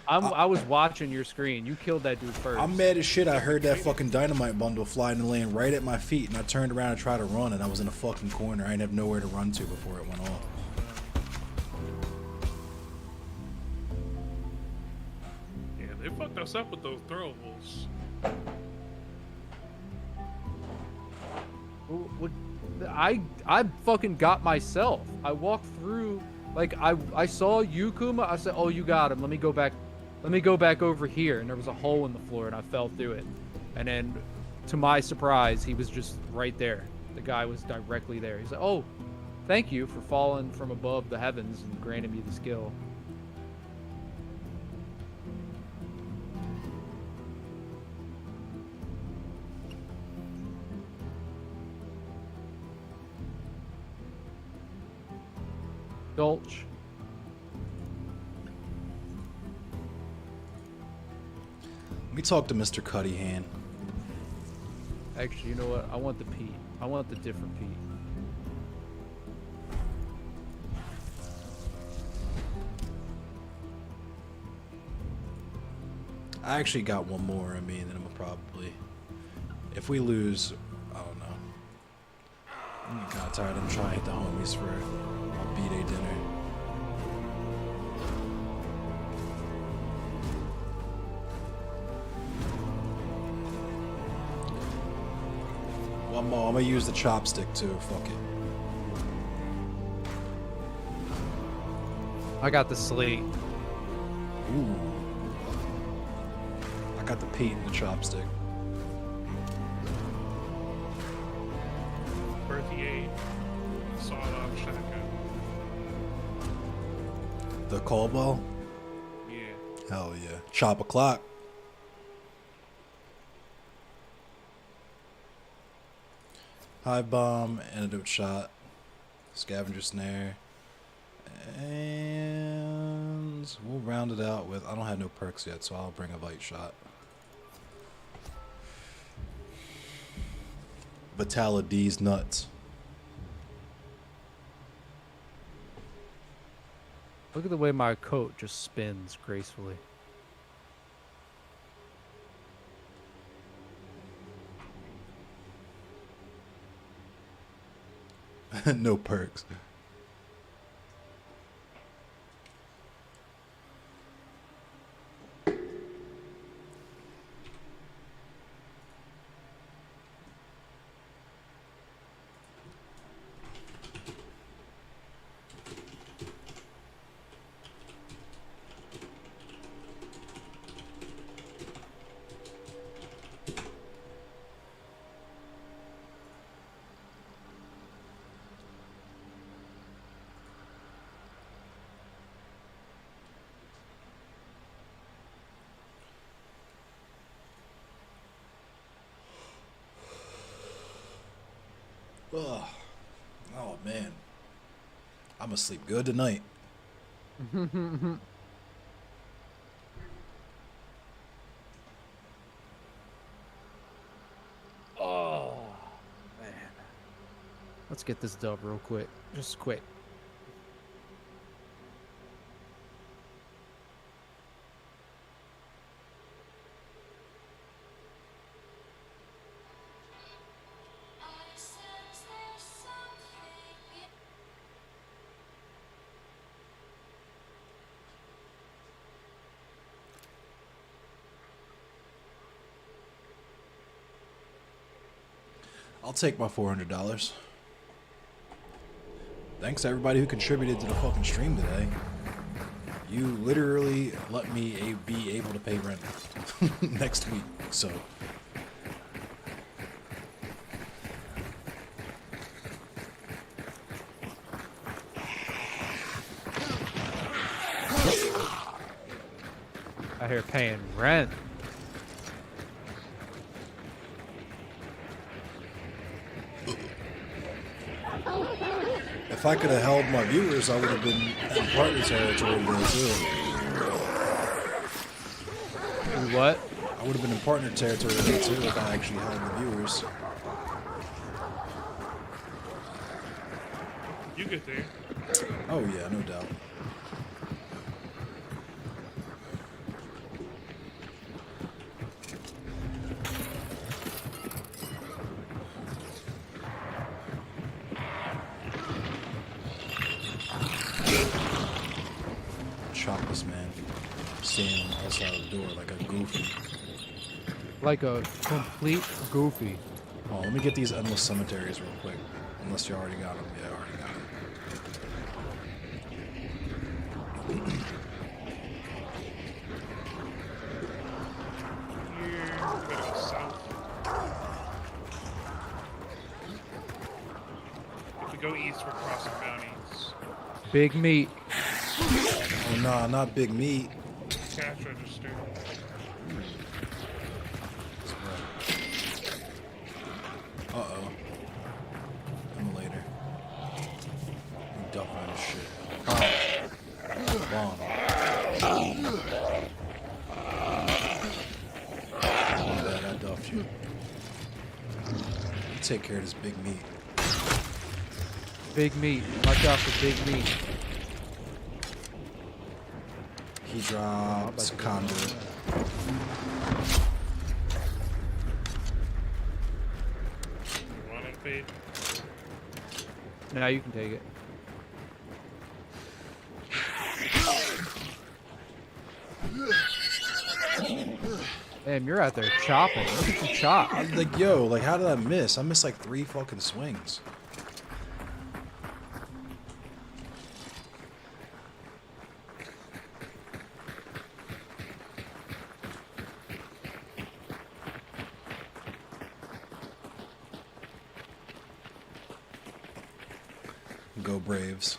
I was watching your screen. You killed that dude first. I'm mad as shit. I heard that fucking dynamite bundle flying and land right at my feet, and I turned around and tried to run, and I was in a fucking corner. I didn't have nowhere to run to before it went off. Yeah, they fucked us up with those throwables. I fucking got myself. I walked through, like I saw you, Kuma. I said, "Oh, you got him. Let me go back over here." And there was a hole in the floor, and I fell through it. And then, to my surprise, he was just right there. The guy was directly there. He's like, "Oh, thank you for falling from above the heavens and granting me the skill." Dolch. Let me talk to Mr. Cuddyhan. Actually, you know what? I want the Pete. I want the different Pete. I actually got one more. I mean, and I'm probably, if we lose, I don't know. I'm getting kind of tired. I'm trying to hit the homies for a B-Day dinner. One more. I'm gonna use the chopstick too. Fuck it. I got the slate. Ooh. I got the Pete and the chopstick. 38, sawed-off shotgun. The Caldwell? Yeah. Hell yeah. Chop o'clock. Hive bomb, antidote shot, scavenger snare, and we'll round it out with, I don't have no perks yet, so I'll bring a light shot. Batala D's nuts. Look at the way my coat just spins gracefully. No perks. Ugh. Oh man, I'm gonna sleep good tonight. Oh man, let's get this dub real quick, just quick. I'll take my $400. Thanks to everybody who contributed to the fucking stream today. You literally let me be able to pay rent next week, so. Out here paying rent. If I could have held my viewers, I would have been in partner territory there too. What? I would have been in partner territory there too if I actually held the viewers. You get there. Oh yeah, no doubt. Chop this man. Standing outside the door like a goofy. Like a complete goofy. Oh, let me get these endless cemeteries real quick. Unless you already got them. Yeah, I already got them. Here, gotta go south. If we go east, we're crossing bounties. Big meat. Oh nah, not big meat. Cash register. Uh-oh. I'm later. I'm dumping this shit. Bomb. My bad, I duffed you. You take care of this big meat. Big meat. Watch out for big meat. He drops conduit. Want it, babe? Now you can take it. Damn, you're out there chopping. Look at you chop. I'm like, yo, like, how did I miss? I missed like 3 fucking swings. Go Braves.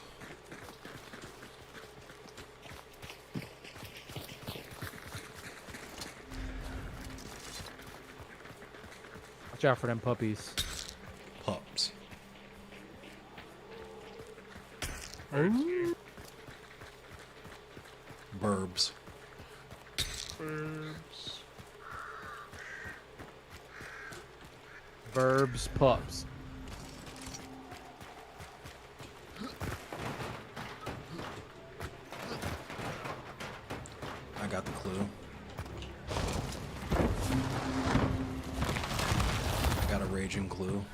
Watch out for them puppies. Pups. Burbs. Burbs. Burbs, pups. I got the clue. I got a raging clue.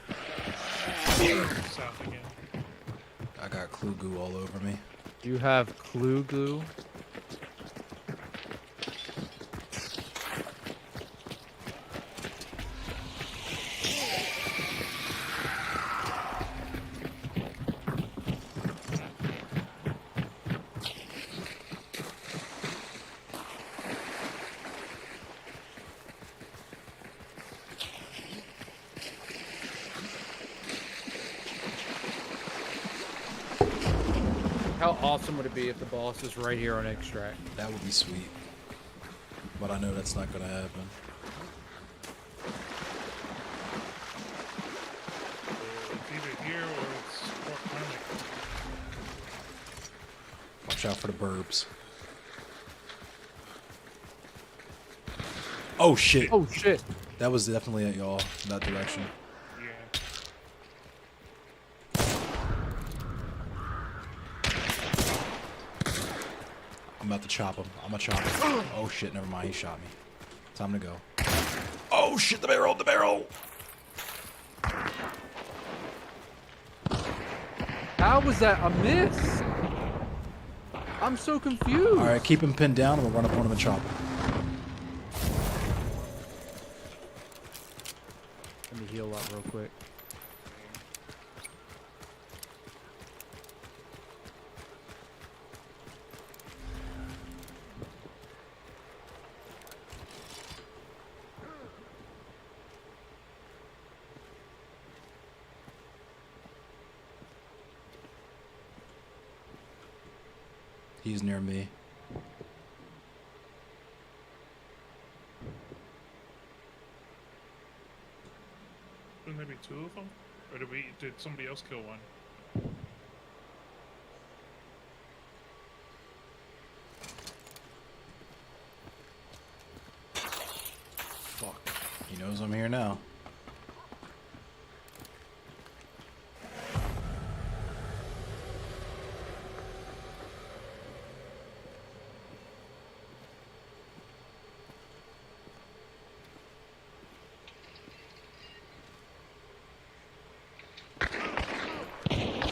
South again. I got clue goo all over me. You have clue glue. How awesome would it be if the boss is right here on extract? That would be sweet. But I know that's not gonna happen. It's either here or it's Fort Carnick. Watch out for the burbs. Oh shit. Oh shit. That was definitely at y'all, that direction. Yeah. I'm about to chop him. I'm gonna chop him. Oh shit, never mind, he shot me. Time to go. Oh shit, the barrel, the barrel! How was that a miss? I'm so confused. Alright, keep him pinned down and we'll run up on him and chop him. Let me heal up real quick. He's near me. maybe 2 of them, or did somebody else kill one? Fuck. He knows I'm here now.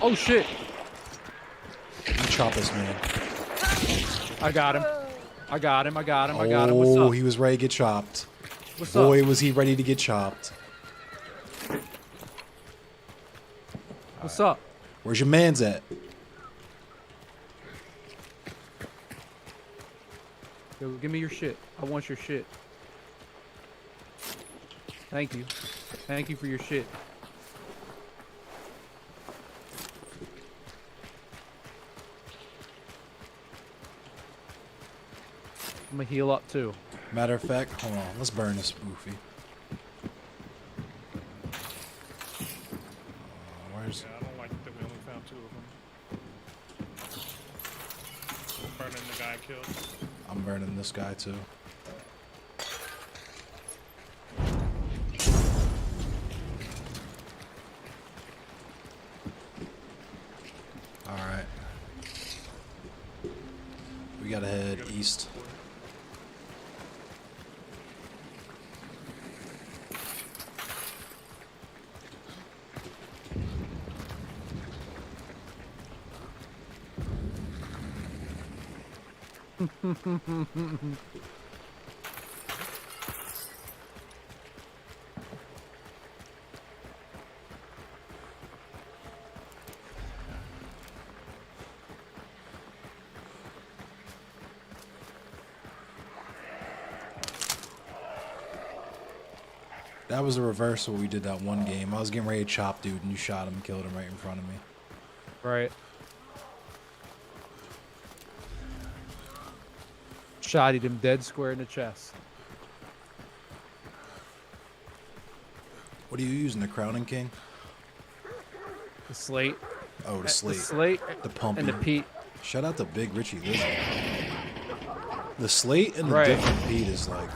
Oh shit! You chop this man. I got him. I got him. I got him. I got him. What's Oh, up? he was ready to get chopped. What's Boy, up? was he ready to get chopped. What's up? Where's your man's at? Yo, give me your shit. I want your shit. Thank you. Thank you for your shit. I'm gonna heal up too. Matter of fact, hold on. Let's burn this spoofy. Where's... Yeah, I don't like that we only found 2 of them. Burning the guy I killed. I'm burning this guy too. Alright. We gotta head east. That was a reverse of what we did that one game. I was getting ready to chop dude and you shot him and killed him right in front of me. Right. Shotted him dead square in the chest. What are you using, the Crowning King? The slate. Oh, the slate. The slate. The pumpy. And the peat. Shout out to Big Richie Lizard. The slate and the Right. different peat is like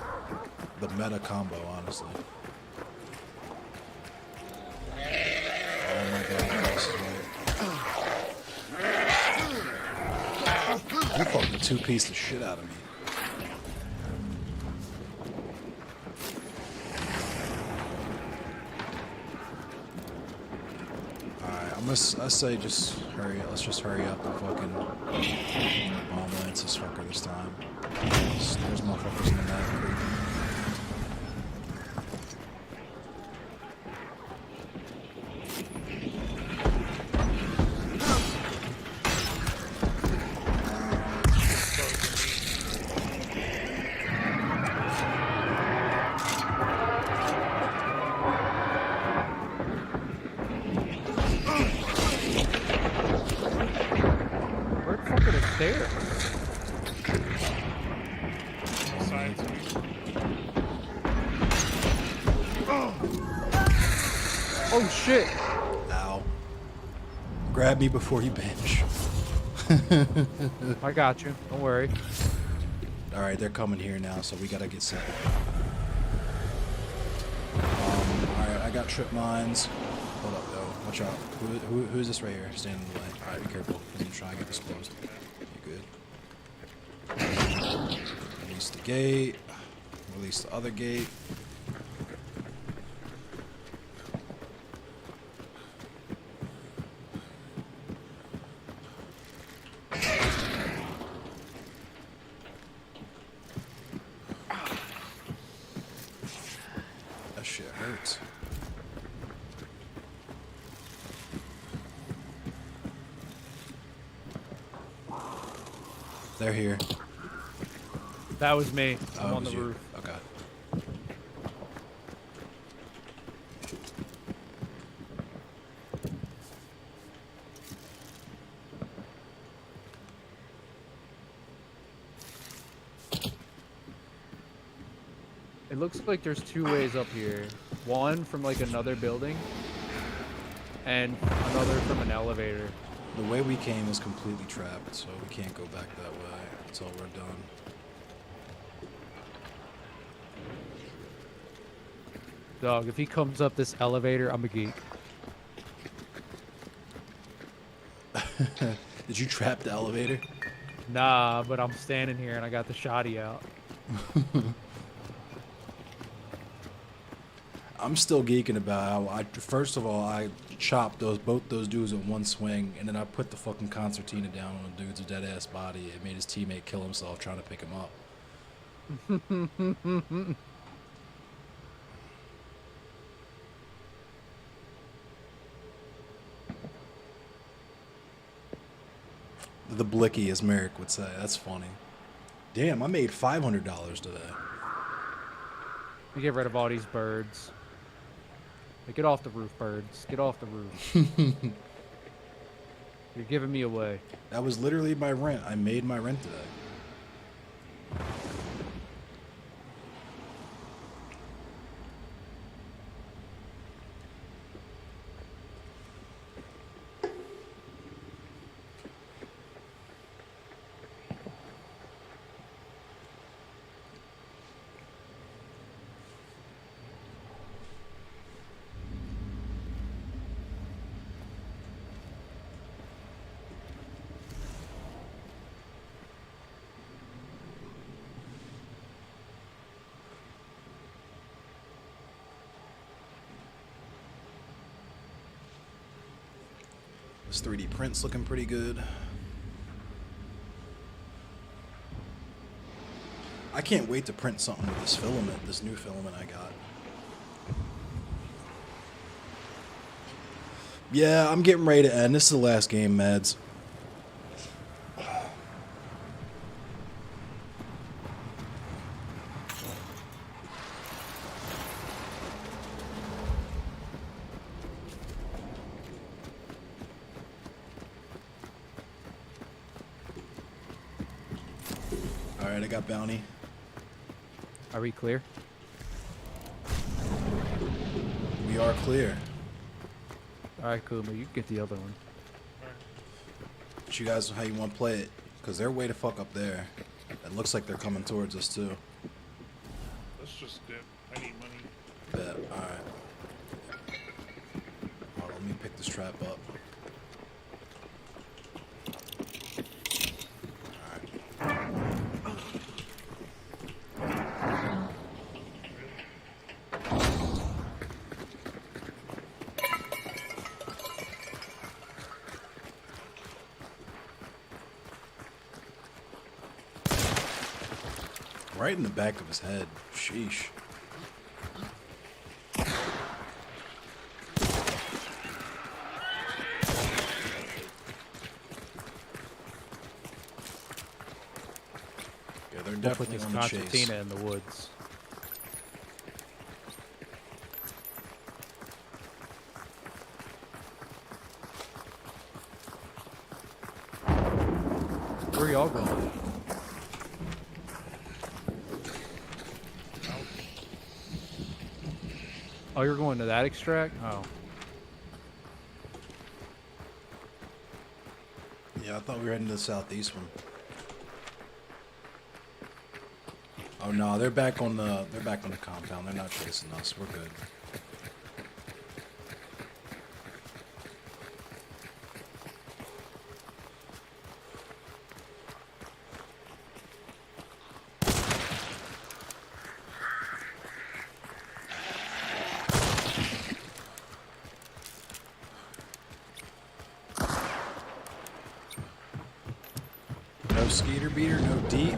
the meta combo, honestly. Oh my god, this is right. You fucking two-piece the shit out of me. I say just hurry. Let's just hurry up and fucking bomb lance this fucker this time. There's motherfuckers in the map creeping. Where the fuck are the stairs? Besides me. Oh shit! Ow. Grab me before you binge. I got you. Don't worry. Alright, they're coming here now, so we gotta get set. Alright, I got trip mines. Hold up, though. Watch out. Who is this right here? Standing in the way. Alright, be careful. I'm trying to get this closed. You good? Release the gate. Release the other gate. That shit hurts. They're here. That was me. I'm Oh, on it the was you. roof. Okay. It looks like there's two ways up here. One from like another building, and another from an elevator. The way we came is completely trapped, so we can't go back that way until we're done. Dog, if he comes up this elevator, I'm a geek. Did you trap the elevator? Nah, but I'm standing here and I got the shotty out. I'm still geeking about how first of all, I chopped both those dudes in one swing, and then I put the fucking concertina down on the dude's dead ass body. It made his teammate kill himself trying to pick him up. The blicky, as Merrick would say. That's funny. Damn, I made $500 today. We get rid of all these birds. Hey, get off the roof, birds. Get off the roof. You're giving me away. That was literally my rent. I made my rent today. This 3D print's looking pretty good. I can't wait to print something with this filament, this new filament I got. Yeah, I'm getting ready to end. This is the last game, Mads. Alright, I got bounty. Are we clear? We are clear. Alright, cool, but you get the other one. But you guys, how you want to play it? Because they're way to fuck up there. It looks like they're coming towards us too. Let's just dip. I need money. Bet. Alright. Hold on, let me pick this trap up. Right in the back of his head. Sheesh. Yeah, they're definitely this on the chase. concertina in the woods. Where are y'all going? Oh, you're going to that extract? Oh. Yeah, I thought we were heading to the southeast one. Oh no, they're back on the compound. They're not chasing us. We're good. No skeeter beater, no deep.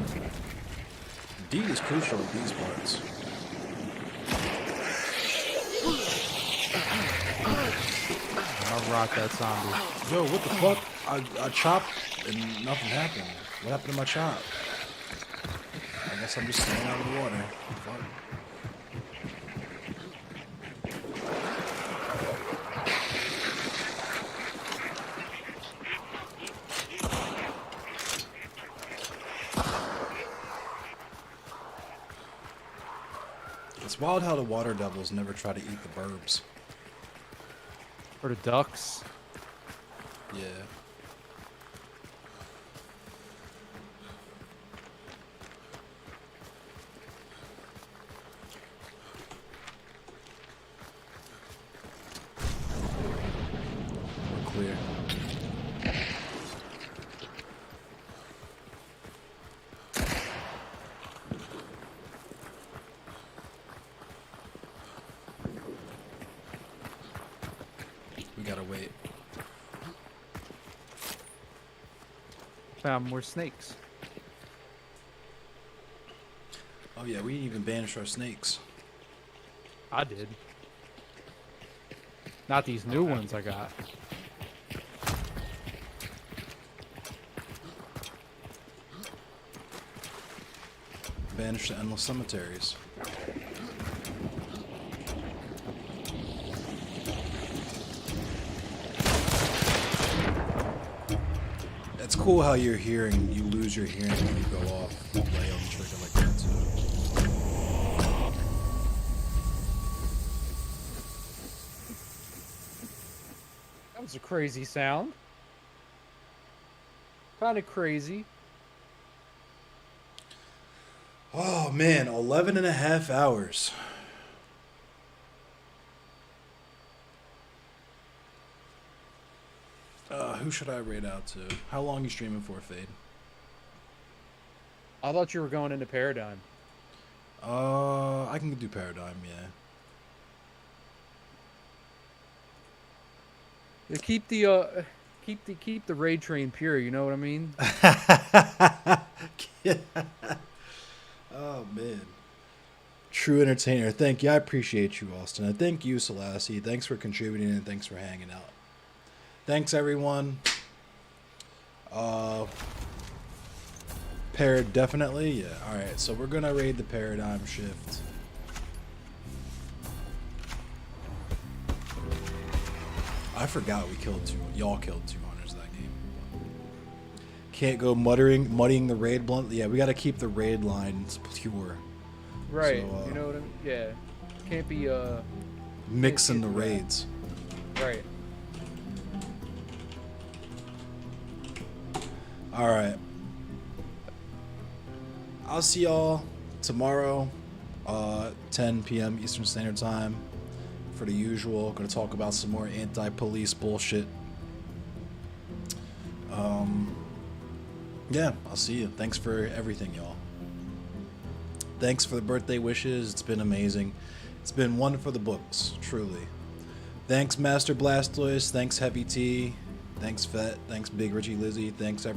Deep is crucial in these parts. I'll rock that zombie. Yo, what the fuck? I chopped and nothing happened. What happened to my chop? I guess I'm just staying out of the water. Fuck. It's wild how the water devils never try to eat the burbs. Or the ducks. Yeah. We're clear. We gotta wait. Found more snakes. Oh yeah, we didn't even banish our snakes. I did. Not these new ones I got. Banish the endless cemeteries. It's cool how you're hearing, you lose your hearing when you go off. You lay on the trigger like that too. That was a crazy sound. Kind of crazy. Oh man, 11 and a half hours. Who should I raid out to? How long you streaming for, Fade? I thought you were going into Paradigm. I can do Paradigm, yeah. Yeah, keep the raid train pure. You know what I mean? Oh man, true entertainer. Thank you. I appreciate you, Austin. And thank you, Selassie. Thanks for contributing and thanks for hanging out. Thanks everyone. Parad definitely, yeah. All right, so we're gonna raid the Paradigm Shift. I forgot we killed y'all killed 2 hunters that game. Can't go muddying the raid blunt. Yeah, we got to keep the raid lines pure. Right. So, you know what I mean? Yeah. Can't be mixing the raids. Right. All right. I'll see y'all tomorrow, 10 p.m. Eastern Standard Time. For the usual, gonna talk about some more anti-police bullshit. Yeah, I'll see you. Thanks for everything, y'all. Thanks for the birthday wishes. It's been amazing. It's been one for the books, truly. Thanks, Master Blastoise. Thanks, Heavy T. Thanks, Fett. Thanks, Big Richie Lizzie. Thanks, everyone.